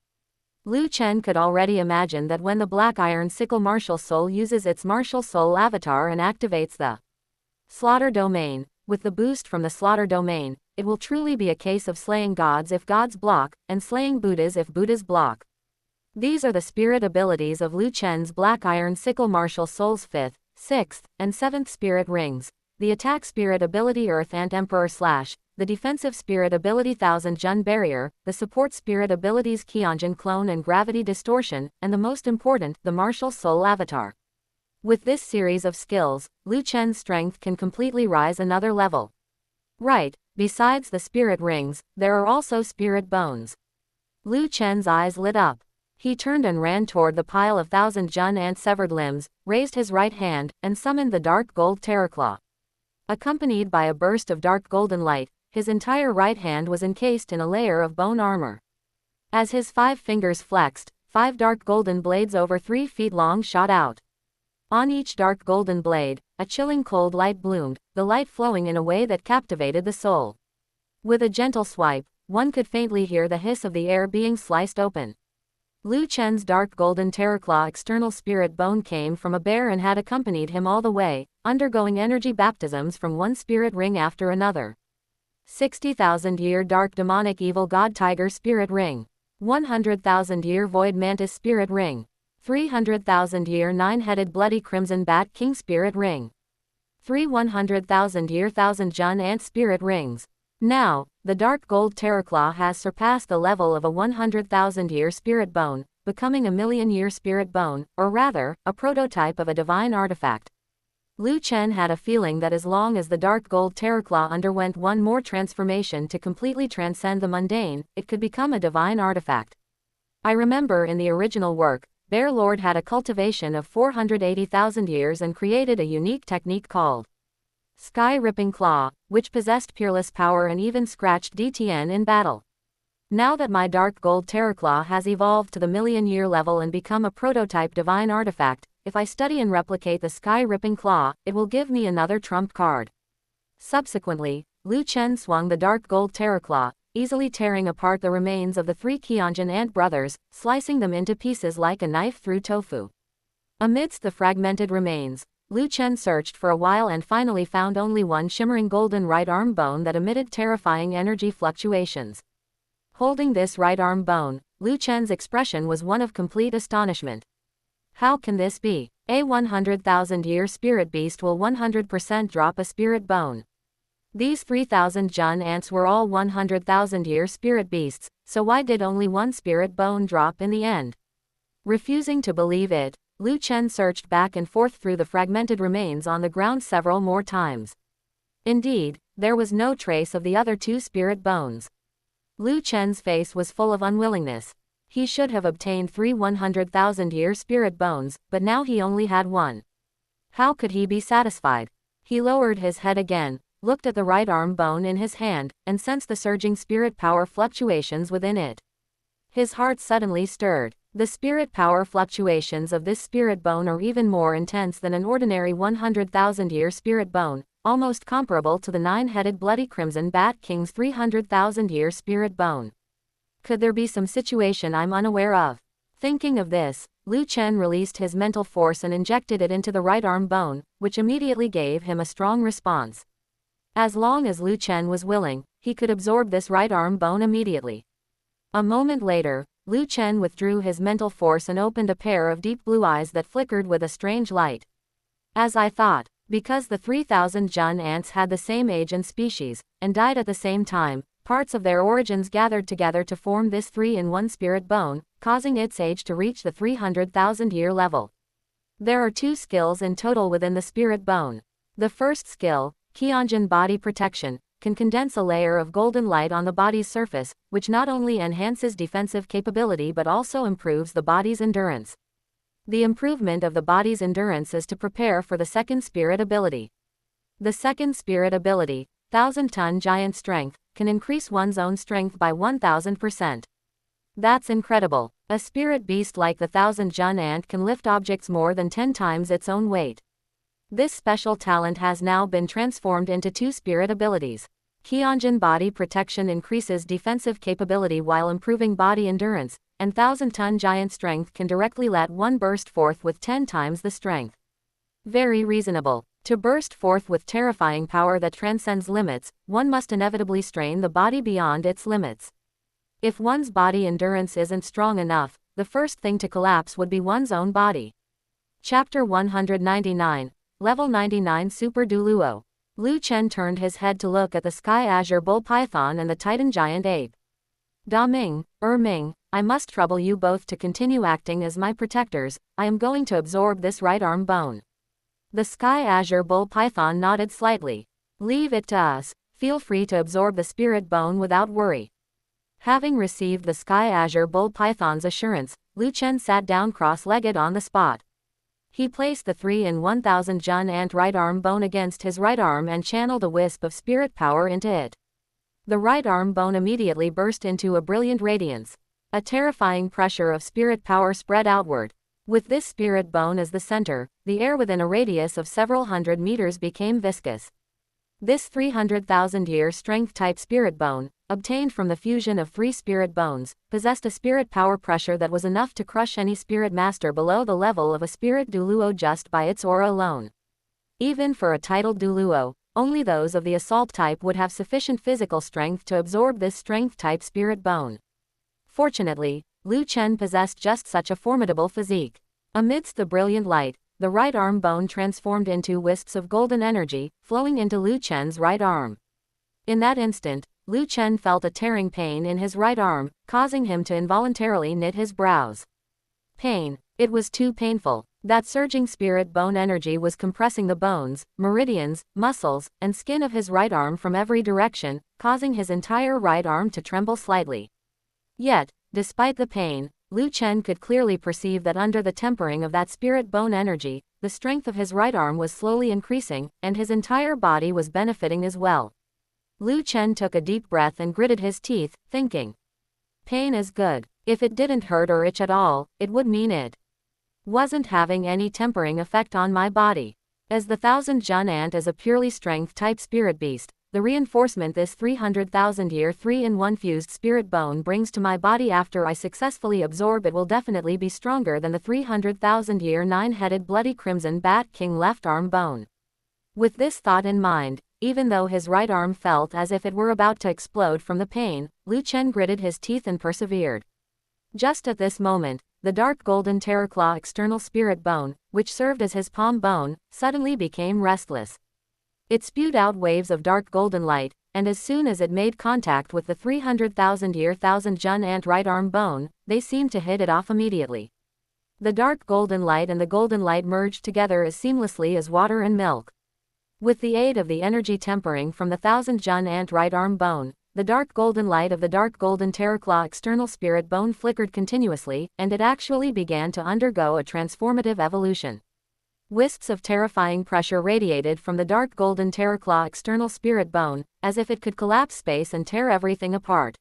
Lu Chen could already imagine that when the black iron sickle martial soul uses its martial soul avatar and activates the slaughter domain, with the boost from the slaughter domain, it will truly be a case of slaying gods if gods block, and slaying Buddhas if Buddhas block. These are the spirit abilities of Lu Chen's black iron sickle martial soul's 5th, 6th, and 7th spirit rings. The attack spirit ability Earth Ant Emperor / the defensive spirit ability 1000 Jun Barrier, the support spirit abilities Qian Clone and Gravity Distortion, and the most important, the martial soul avatar. With this series of skills, Lu Chen's strength can completely rise another level. Right, besides the spirit rings, there are also spirit bones. Lu Chen's eyes lit up. He turned and ran toward the pile of thousand Jun ant severed limbs, raised his right hand, and summoned the dark gold Terraclaw. Accompanied by a burst of dark golden light, his entire right hand was encased in a layer of bone armor. As his 5 fingers flexed, 5 dark golden blades over 3 feet long shot out. On each dark golden blade, a chilling cold light bloomed, the light flowing in a way that captivated the soul. With a gentle swipe, one could faintly hear the hiss of the air being sliced open. Lu Chen's dark golden Terraclaw external spirit bone came from a bear and had accompanied him all the way, undergoing energy baptisms from one spirit ring after another. 60,000-year dark demonic evil god tiger spirit ring. 100,000-year void mantis spirit ring. 300,000-year 9-headed bloody crimson bat king spirit ring. 3 100,000-year thousand Jun ant spirit rings. Now, the dark gold Terraclaw has surpassed the level of a 100,000-year spirit bone, becoming a million-year spirit bone, or rather, a prototype of a divine artifact. Lu Chen had a feeling that as long as the dark gold Terraclaw underwent one more transformation to completely transcend the mundane, it could become a divine artifact. I remember in the original work, Bear Lord had a cultivation of 480,000 years and created a unique technique called Sky-Ripping Claw, which possessed peerless power and even scratched DTN in battle. Now that my dark gold Terraclaw has evolved to the million-year level and become a prototype divine artifact, if I study and replicate the Sky-Ripping Claw, it will give me another trump card. Subsequently, Lu Chen swung the dark gold Terraclaw, easily tearing apart the remains of the 3 qian ant brothers, slicing them into pieces like a knife through tofu. Amidst the fragmented remains, Lu Chen searched for a while and finally found only one shimmering golden right arm bone that emitted terrifying energy fluctuations. Holding this right arm bone, Lu Chen's expression was one of complete astonishment. How can this be? A 100,000-year spirit beast will 100% drop a spirit bone. These 3,000 Jun ants were all 100,000-year spirit beasts, so why did only one spirit bone drop in the end? Refusing to believe it, Lu Chen searched back and forth through the fragmented remains on the ground several more times. Indeed, there was no trace of the other 2 spirit bones. Lu Chen's face was full of unwillingness. He should have obtained 3 100,000-year spirit bones, but now he only had 1. How could he be satisfied? He lowered his head again, looked at the right arm bone in his hand, and sensed the surging spirit power fluctuations within it. His heart suddenly stirred. The spirit power fluctuations of this spirit bone are even more intense than an ordinary 100,000-year spirit bone, almost comparable to the 9-headed bloody crimson bat king's 300,000-year spirit bone. Could there be some situation I'm unaware of? Thinking of this, Lu Chen released his mental force and injected it into the right arm bone, which immediately gave him a strong response. As long as Lu Chen was willing, he could absorb this right arm bone immediately. A moment later, Lu Chen withdrew his mental force and opened a pair of deep blue eyes that flickered with a strange light. As I thought, because the 3,000 Jun ants had the same age and species, and died at the same time, parts of their origins gathered together to form this 3-in-1 spirit bone, causing its age to reach the 300,000-year level. There are 2 skills in total within the spirit bone. The first skill, qian body protection, can condense a layer of golden light on the body's surface, which not only enhances defensive capability but also improves the body's endurance. The improvement of the body's endurance is to prepare for the second spirit ability. The second spirit ability, 1,000-ton giant strength, can increase one's own strength by 1,000%. That's incredible. A spirit beast like the 1,000 Jun ant can lift objects more than 10 times its own weight. This special talent has now been transformed into 2 spirit abilities. Qian body protection increases defensive capability while improving body endurance, and 1,000-ton giant strength can directly let one burst forth with 10 times the strength. Very reasonable. To burst forth with terrifying power that transcends limits, one must inevitably strain the body beyond its limits. If one's body endurance isn't strong enough, the first thing to collapse would be one's own body. Chapter 199. Level 99 Super Douluo. Lu Chen turned his head to look at the Sky Azure Bull Python and the Titan Giant Ape. Da Ming, Ming, I must trouble you both to continue acting as my protectors. I am going to absorb this right arm bone. The Sky Azure Bull Python nodded slightly. Leave it to us. Feel free to absorb the spirit bone without worry. Having received the Sky Azure Bull Python's assurance, Lu Chen sat down cross-legged on the spot. He placed the 3 in 1000 Jun Ant right arm bone against his right arm and channeled a wisp of spirit power into it. The right arm bone immediately burst into a brilliant radiance. A terrifying pressure of spirit power spread outward. With this spirit bone as the center, the air within a radius of several hundred meters became viscous. This 300,000-year strength-type spirit bone, obtained from the fusion of 3 spirit bones, possessed a spirit power pressure that was enough to crush any spirit master below the level of a spirit Douluo just by its aura alone. Even for a titled Douluo, only those of the assault type would have sufficient physical strength to absorb this strength-type spirit bone. Fortunately, Lu Chen possessed just such a formidable physique. Amidst the brilliant light, the right arm bone transformed into wisps of golden energy, flowing into Lu Chen's right arm. In that instant, Lu Chen felt a tearing pain in his right arm, causing him to involuntarily knit his brows. Pain. It was too painful. That surging spirit bone energy was compressing the bones, meridians, muscles, and skin of his right arm from every direction, causing his entire right arm to tremble slightly. Yet, despite the pain, Lu Chen could clearly perceive that under the tempering of that spirit bone energy, the strength of his right arm was slowly increasing, and his entire body was benefiting as well. Lu Chen took a deep breath and gritted his teeth, thinking. Pain is good. If it didn't hurt or itch at all, it would mean it wasn't having any tempering effect on my body. As the 1000 Jun Ant is a purely strength-type spirit beast, the reinforcement this 300,000-year 3-in-1 fused spirit bone brings to my body after I successfully absorb it will definitely be stronger than the 300,000-year 9-headed bloody crimson bat king left arm bone. With this thought in mind, even though his right arm felt as if it were about to explode from the pain, Lu Chen gritted his teeth and persevered. Just at this moment, the dark golden terraclaw external spirit bone, which served as his palm bone, suddenly became restless. It spewed out waves of dark golden light, and as soon as it made contact with the 300,000-year 1000 Jun Ant right arm bone, they seemed to hit it off immediately. The dark golden light and the golden light merged together as seamlessly as water and milk. With the aid of the energy tempering from the 1000 Jun Ant right arm bone, the dark golden light of the dark golden terraclaw external spirit bone flickered continuously, and it actually began to undergo a transformative evolution. Wisps of terrifying pressure radiated from the dark golden terraclaw external spirit bone, as if it could collapse space and tear everything apart.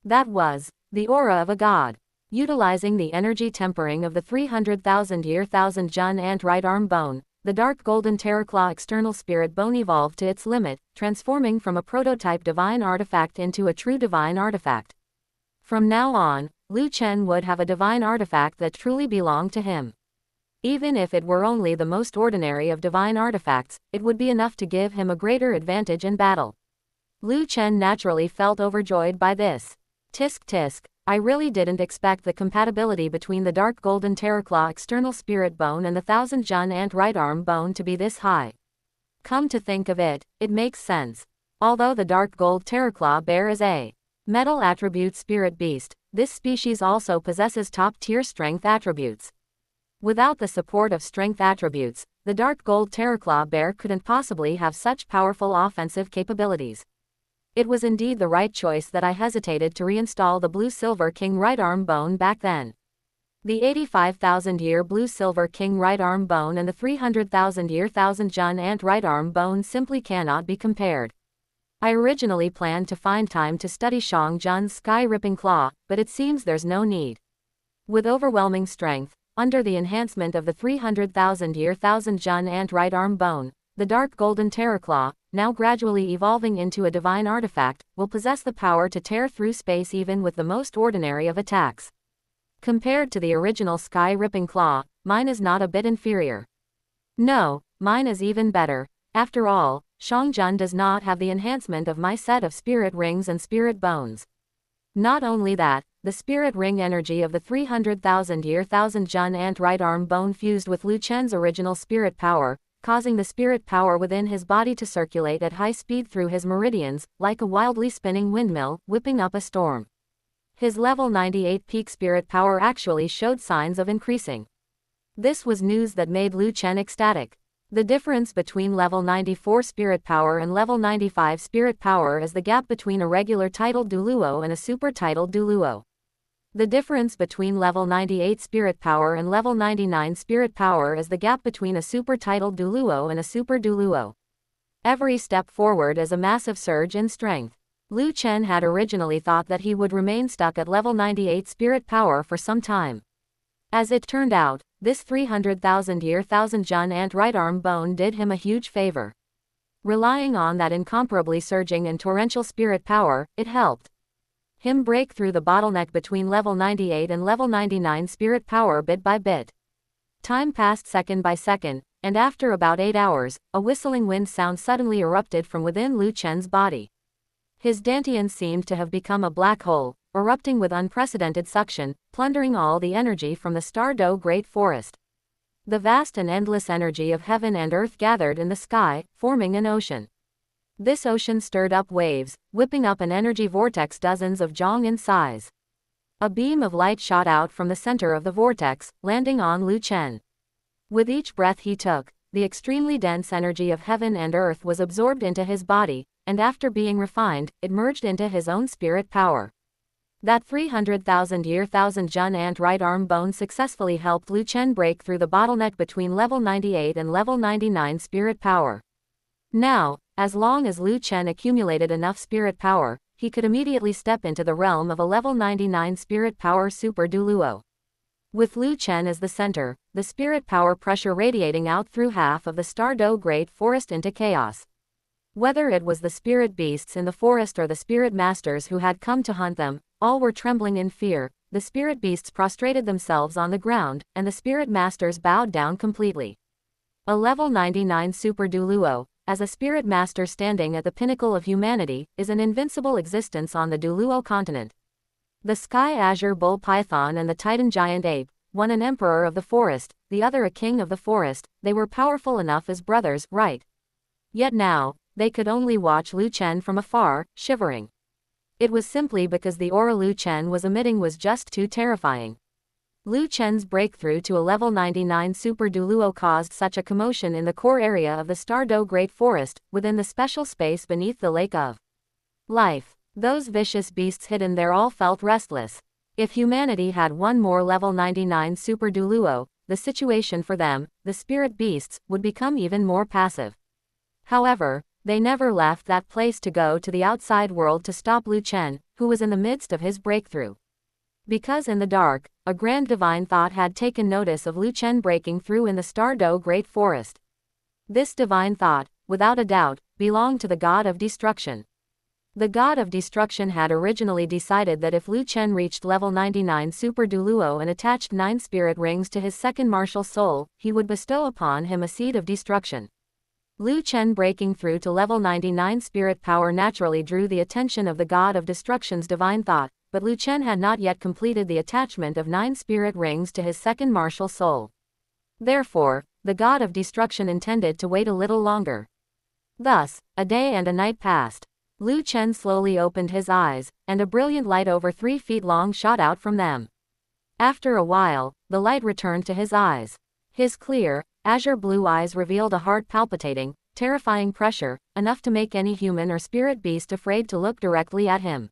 That was the aura of a god. Utilizing the energy tempering of the 300,000-year 1000 Jun Ant right arm bone, the dark golden terraclaw external spirit bone evolved to its limit, transforming from a prototype divine artifact into a true divine artifact. From now on, Lu Chen would have a divine artifact that truly belonged to him. Even if it were only the most ordinary of divine artifacts, it would be enough to give him a greater advantage in battle. Lu Chen naturally felt overjoyed by this. Tisk tisk, I really didn't expect the compatibility between the dark golden terraclaw external spirit bone and the 1000 Jun Ant right arm bone to be this high. Come to think of it, it makes sense. Although the dark gold terraclaw bear is a metal attribute spirit beast, this species also possesses top-tier strength attributes. Without the support of strength attributes, the dark gold terraclaw bear couldn't possibly have such powerful offensive capabilities. It was indeed the right choice that I hesitated to reinstall the blue-silver king right arm bone back then. The 85,000-year blue-silver king right arm bone and the 300,000-year 1000 Jun Ant right arm bone simply cannot be compared. I originally planned to find time to study Shang Jun's sky-ripping claw, but it seems there's no need. With overwhelming strength, under the enhancement of the 300,000-year 1000 Jun Ant right arm bone, the dark golden terraclaw, now gradually evolving into a divine artifact, will possess the power to tear through space even with the most ordinary of attacks. Compared to the original sky-ripping claw, mine is not a bit inferior. No, mine is even better. After all, Shang Jun does not have the enhancement of my set of spirit rings and spirit bones. Not only that, the spirit ring energy of the 300,000-year 1000 Jun Ant right arm bone fused with Lu Chen's original spirit power, causing the spirit power within his body to circulate at high speed through his meridians, like a wildly spinning windmill, whipping up a storm. His level 98 peak spirit power actually showed signs of increasing. This was news that made Lu Chen ecstatic. The difference between level 94 spirit power and level 95 spirit power is the gap between a regular titled Douluo and a super titled Douluo. The difference between level 98 spirit power and level 99 spirit power is the gap between a super titled Douluo and a super Douluo. Every step forward is a massive surge in strength. Lu Chen had originally thought that he would remain stuck at level 98 spirit power for some time. As it turned out, this 300,000-year thousand Jun ant right arm bone did him a huge favor. Relying on that incomparably surging and torrential spirit power, it helped him break through the bottleneck between level 98 and level 99 spirit power bit by bit. Time passed second by second, and after about 8 hours, a whistling wind sound suddenly erupted from within Lu Chen's body. His dantian seemed to have become a black hole, erupting with unprecedented suction, plundering all the energy from the Stardo Great Forest. The vast and endless energy of heaven and earth gathered in the sky, forming an ocean. This ocean stirred up waves, whipping up an energy vortex dozens of zhong in size. A beam of light shot out from the center of the vortex, landing on Lu Chen. With each breath he took, the extremely dense energy of heaven and earth was absorbed into his body, and after being refined, it merged into his own spirit power. That 300,000-year thousand Jun ant right arm bone successfully helped Lu Chen break through the bottleneck between level 98 and level 99 spirit power. Now, as long as Lu Chen accumulated enough spirit power, he could immediately step into the realm of a level 99 spirit power super Douluo. With Lu Chen as the center, the spirit power pressure radiating out through half of the Stardo Great Forest into chaos. Whether it was the spirit beasts in the forest or the spirit masters who had come to hunt them, all were trembling in fear. The spirit beasts prostrated themselves on the ground, and the spirit masters bowed down completely. A level 99 super Douluo, as a spirit master standing at the pinnacle of humanity, is an invincible existence on the Douluo continent. The Sky Azure Bull Python and the Titan Giant Ape, one an emperor of the forest, the other a king of the forest, they were powerful enough as brothers, right? Yet now, they could only watch Lu Chen from afar, shivering. It was simply because the aura Lu Chen was emitting was just too terrifying. Lu Chen's breakthrough to a level 99 super Douluo caused such a commotion in the core area of the Stardo Great Forest, within the special space beneath the Lake of Life. Those vicious beasts hidden there all felt restless. If humanity had one more level 99 super Douluo, the situation for them, the spirit beasts, would become even more passive. However, they never left that place to go to the outside world to stop Lu Chen, who was in the midst of his breakthrough. Because in the dark, a grand divine thought had taken notice of Lu Chen breaking through in the Stardo Great Forest. This divine thought, without a doubt, belonged to the god of destruction. The god of destruction had originally decided that if Lu Chen reached level 99 super Douluo and attached 9 spirit rings to his second martial soul, he would bestow upon him a seed of destruction. Lu Chen breaking through to level 99 spirit power naturally drew the attention of the god of destruction's divine thought, but Lu Chen had not yet completed the attachment of 9 spirit rings to his second martial soul. Therefore, the god of destruction intended to wait a little longer. Thus, a day and a night passed. Lu Chen slowly opened his eyes, and a brilliant light over 3 feet long shot out from them. After a while, the light returned to his eyes. His clear, azure blue eyes revealed a heart palpitating, terrifying pressure, enough to make any human or spirit beast afraid to look directly at him.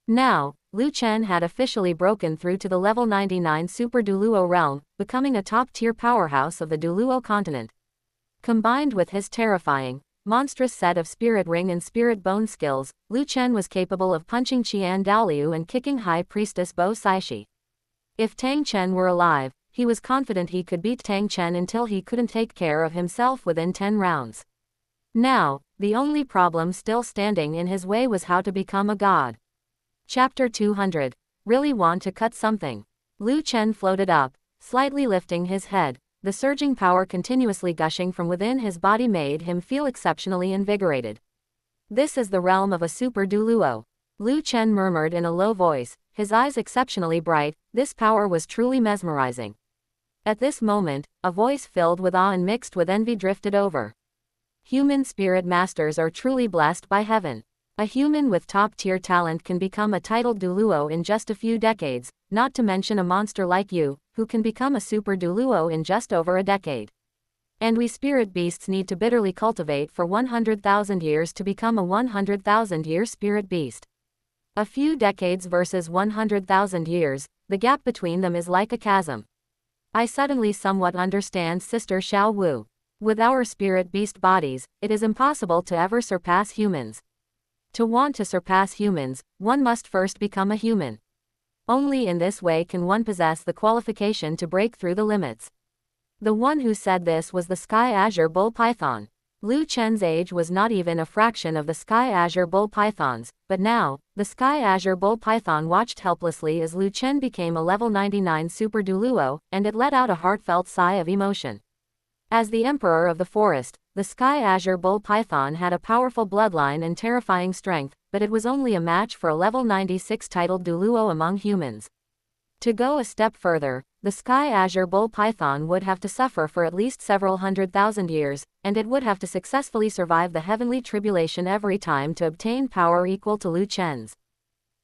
Now, Lu Chen had officially broken through to the level 99 super Douluo realm, becoming a top-tier powerhouse of the Douluo continent. Combined with his terrifying, monstrous set of spirit ring and spirit bone skills, Lu Chen was capable of punching Qian Daoliu and kicking High Priestess Bo Saishi. If Tang Chen were alive, he was confident he could beat Tang Chen until he couldn't take care of himself within 10 rounds. Now, the only problem still standing in his way was how to become a god. Chapter 200. Really want to cut something. Lu Chen floated up, slightly lifting his head. The surging power continuously gushing from within his body made him feel exceptionally invigorated. This is the realm of a super Douluo. Lu Chen murmured in a low voice, his eyes exceptionally bright. This power was truly mesmerizing. At this moment, a voice filled with awe and mixed with envy drifted over. Human spirit masters are truly blessed by heaven. A human with top-tier talent can become a titled Douluo in just a few decades, not to mention a monster like you, who can become a super Douluo in just over a decade. And we spirit beasts need to bitterly cultivate for 100,000 years to become a 100,000-year spirit beast. A few decades versus 100,000 years, the gap between them is like a chasm. I suddenly somewhat understand Sister Xiao Wu. With our spirit beast bodies, it is impossible to ever surpass humans. To want to surpass humans, one must first become a human. Only in this way can one possess the qualification to break through the limits. The one who said this was the Sky Azure Bull Python. Lu Chen's age was not even a fraction of the Sky Azure Bull Python's, but now, the Sky Azure Bull Python watched helplessly as Lu Chen became a level 99 Super Douluo, and it let out a heartfelt sigh of emotion. As the Emperor of the Forest, the Sky Azure Bull Python had a powerful bloodline and terrifying strength, but it was only a match for a level 96 titled Douluo among humans. To go a step further, the Sky Azure Bull Python would have to suffer for at least several 100,000 years, and it would have to successfully survive the heavenly tribulation every time to obtain power equal to Lu Chen's.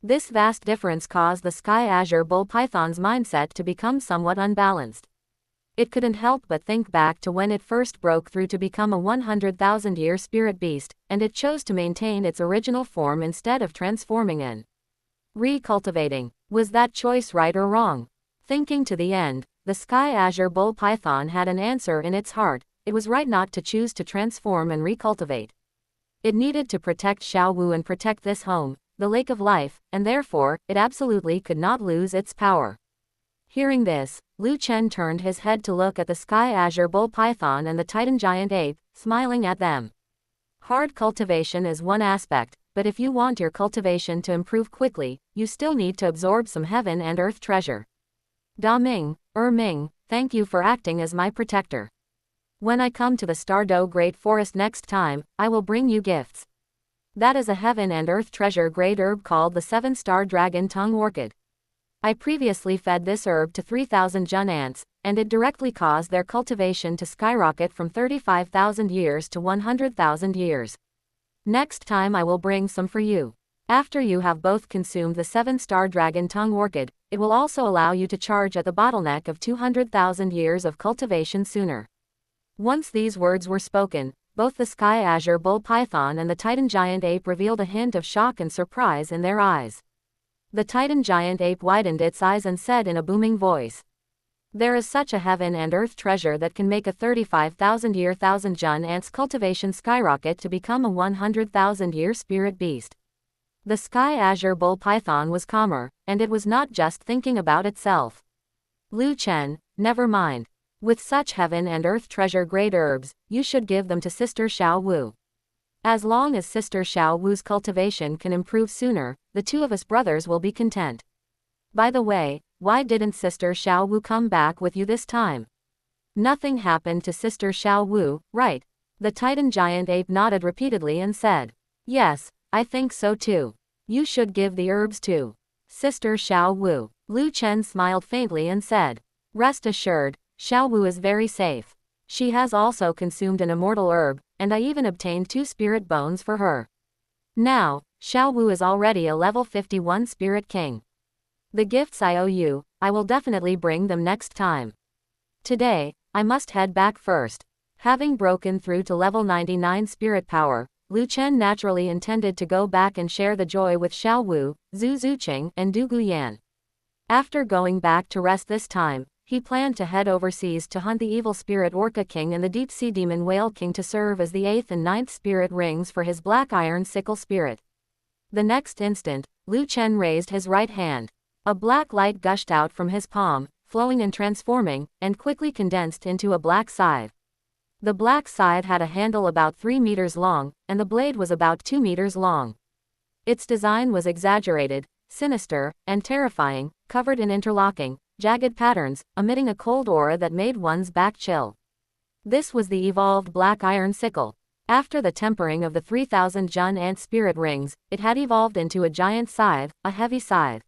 This vast difference caused the Sky Azure Bull Python's mindset to become somewhat unbalanced. It couldn't help but think back to when it first broke through to become a 100,000-year spirit beast, and it chose to maintain its original form instead of transforming and recultivating. Was that choice right or wrong? Thinking to the end, the Sky Azure Bull Python had an answer in its heart. It was right not to choose to transform and recultivate. It needed to protect Xiao Wu and protect this home, the Lake of Life, and therefore, it absolutely could not lose its power. Hearing this, Lu Chen turned his head to look at the Sky Azure Bull Python and the Titan Giant Ape, smiling at them. Hard cultivation is one aspect, but if you want your cultivation to improve quickly, you still need to absorb some heaven and earth treasure. Da Ming, Ming, thank you for acting as my protector. When I come to the Stardow Great Forest next time, I will bring you gifts. That is a heaven and earth treasure grade herb called the 7-star dragon tongue orchid. I previously fed this herb to 3,000 Jun ants, and it directly caused their cultivation to skyrocket from 35,000 years to 100,000 years. Next time I will bring some for you. After you have both consumed the 7-star dragon tongue orchid, it will also allow you to charge at the bottleneck of 200,000 years of cultivation sooner. Once these words were spoken, both the Sky Azure Bull Python and the Titan Giant Ape revealed a hint of shock and surprise in their eyes. The Titan Giant Ape widened its eyes and said in a booming voice, "There is such a heaven and earth treasure that can make a 35,000-year 1,000 Jun ants cultivation skyrocket to become a 100,000-year spirit beast." The Sky Azure Bull Python was calmer, and it was not just thinking about itself. Lu Chen, never mind. With such heaven and earth treasure grade herbs, you should give them to Sister Xiao Wu. As long as Sister Xiao Wu's cultivation can improve sooner, the two of us brothers will be content. By the way, why didn't Sister Xiao Wu come back with you this time? Nothing happened to Sister Xiao Wu, right? The Titan Giant Ape nodded repeatedly and said, "Yes, I think so too. You should give the herbs to Sister Xiao Wu." Lu Chen smiled faintly and said, "Rest assured, Xiao Wu is very safe. She has also consumed an immortal herb, and I even obtained 2 spirit bones for her. Now, Xiao Wu is already a level 51 spirit king. The gifts I owe you, I will definitely bring them next time. Today, I must head back first." Having broken through to level 99 spirit power, Lu Chen naturally intended to go back and share the joy with Xiao Wu, Zhu Zuqing, and Du Guyan. After going back to rest this time, he planned to head overseas to hunt the evil spirit Orca King and the deep sea demon Whale King to serve as the 8th and 9th spirit rings for his black iron sickle spirit. The next instant, Lu Chen raised his right hand. A black light gushed out from his palm, flowing and transforming, and quickly condensed into a black scythe. The black scythe had a handle about 3 meters long, and the blade was about 2 meters long. Its design was exaggerated, sinister, and terrifying, covered in interlocking, jagged patterns, emitting a cold aura that made one's back chill. This was the evolved black iron sickle. After the tempering of the 3,000 Jun ant spirit rings, it had evolved into a giant scythe, a heavy scythe.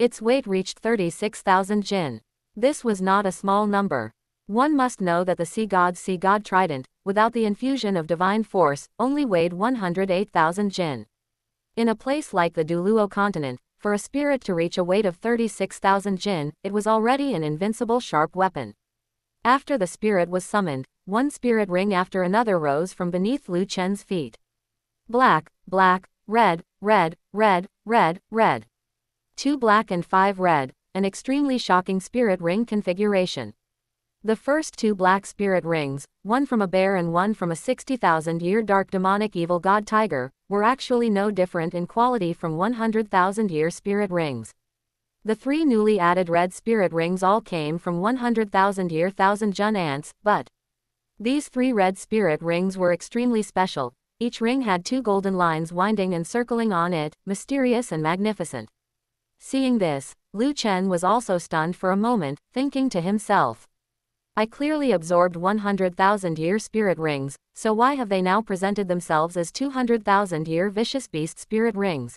Its weight reached 36,000 Jin. This was not a small number. One must know that the sea god trident, without the infusion of divine force, only weighed 108,000 Jin. In a place like the Douluo continent, for a spirit to reach a weight of 36,000 Jin, it was already an invincible sharp weapon. After the spirit was summoned, one spirit ring after another rose from beneath Lu Chen's feet. Black, black, red, red, red, red, red. 2 black and 5 red, an extremely shocking spirit ring configuration. The first 2 black spirit rings, one from a bear and one from a 60,000-year dark demonic evil god tiger, were actually no different in quality from 100,000-year spirit rings. The 3 newly added red spirit rings all came from 100,000-year thousand Jun ants, but these 3 red spirit rings were extremely special. Each ring had 2 golden lines winding and circling on it, mysterious and magnificent. Seeing this, Lu Chen was also stunned for a moment, thinking to himself, I clearly absorbed 100,000-year spirit rings, so why have they now presented themselves as 200,000-year vicious beast spirit rings?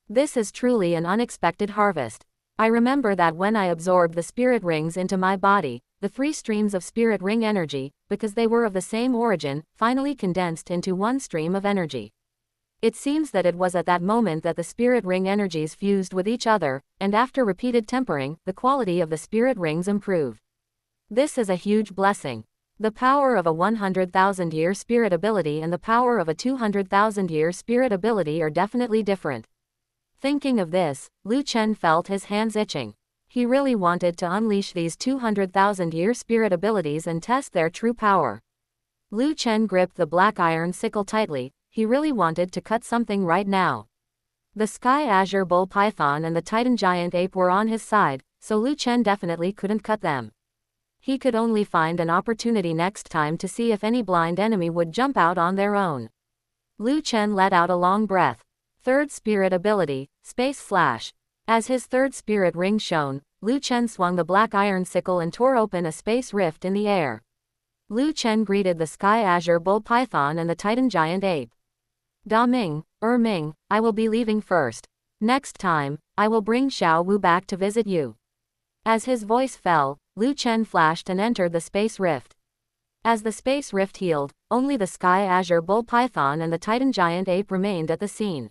This is truly an unexpected harvest. I remember that when I absorbed the spirit rings into my body, the 3 streams of spirit ring energy, because they were of the same origin, finally condensed into one stream of energy. It seems that it was at that moment that the spirit ring energies fused with each other, and after repeated tempering, the quality of the spirit rings improved. This is a huge blessing. The power of a 100,000-year spirit ability and the power of a 200,000-year spirit ability are definitely different. Thinking of this, Lu Chen felt his hands itching. He really wanted to unleash these 200,000-year spirit abilities and test their true power. Lu Chen gripped the black iron sickle tightly. He really wanted to cut something right now. The Sky Azure Bull Python and the Titan Giant Ape were on his side, so Lu Chen definitely couldn't cut them. He could only find an opportunity next time to see if any blind enemy would jump out on their own. Lu Chen let out a long breath. Third spirit ability, Space Slash. As his third spirit ring shone, Lu Chen swung the black iron sickle and tore open a space rift in the air. Lu Chen greeted the Sky Azure Bull Python and the Titan Giant Ape. Da Ming, Ming, I will be leaving first. Next time, I will bring Xiao Wu back to visit you. As his voice fell, Lu Chen flashed and entered the space rift. As the space rift healed, only the Sky Azure Bull Python and the Titan Giant Ape remained at the scene.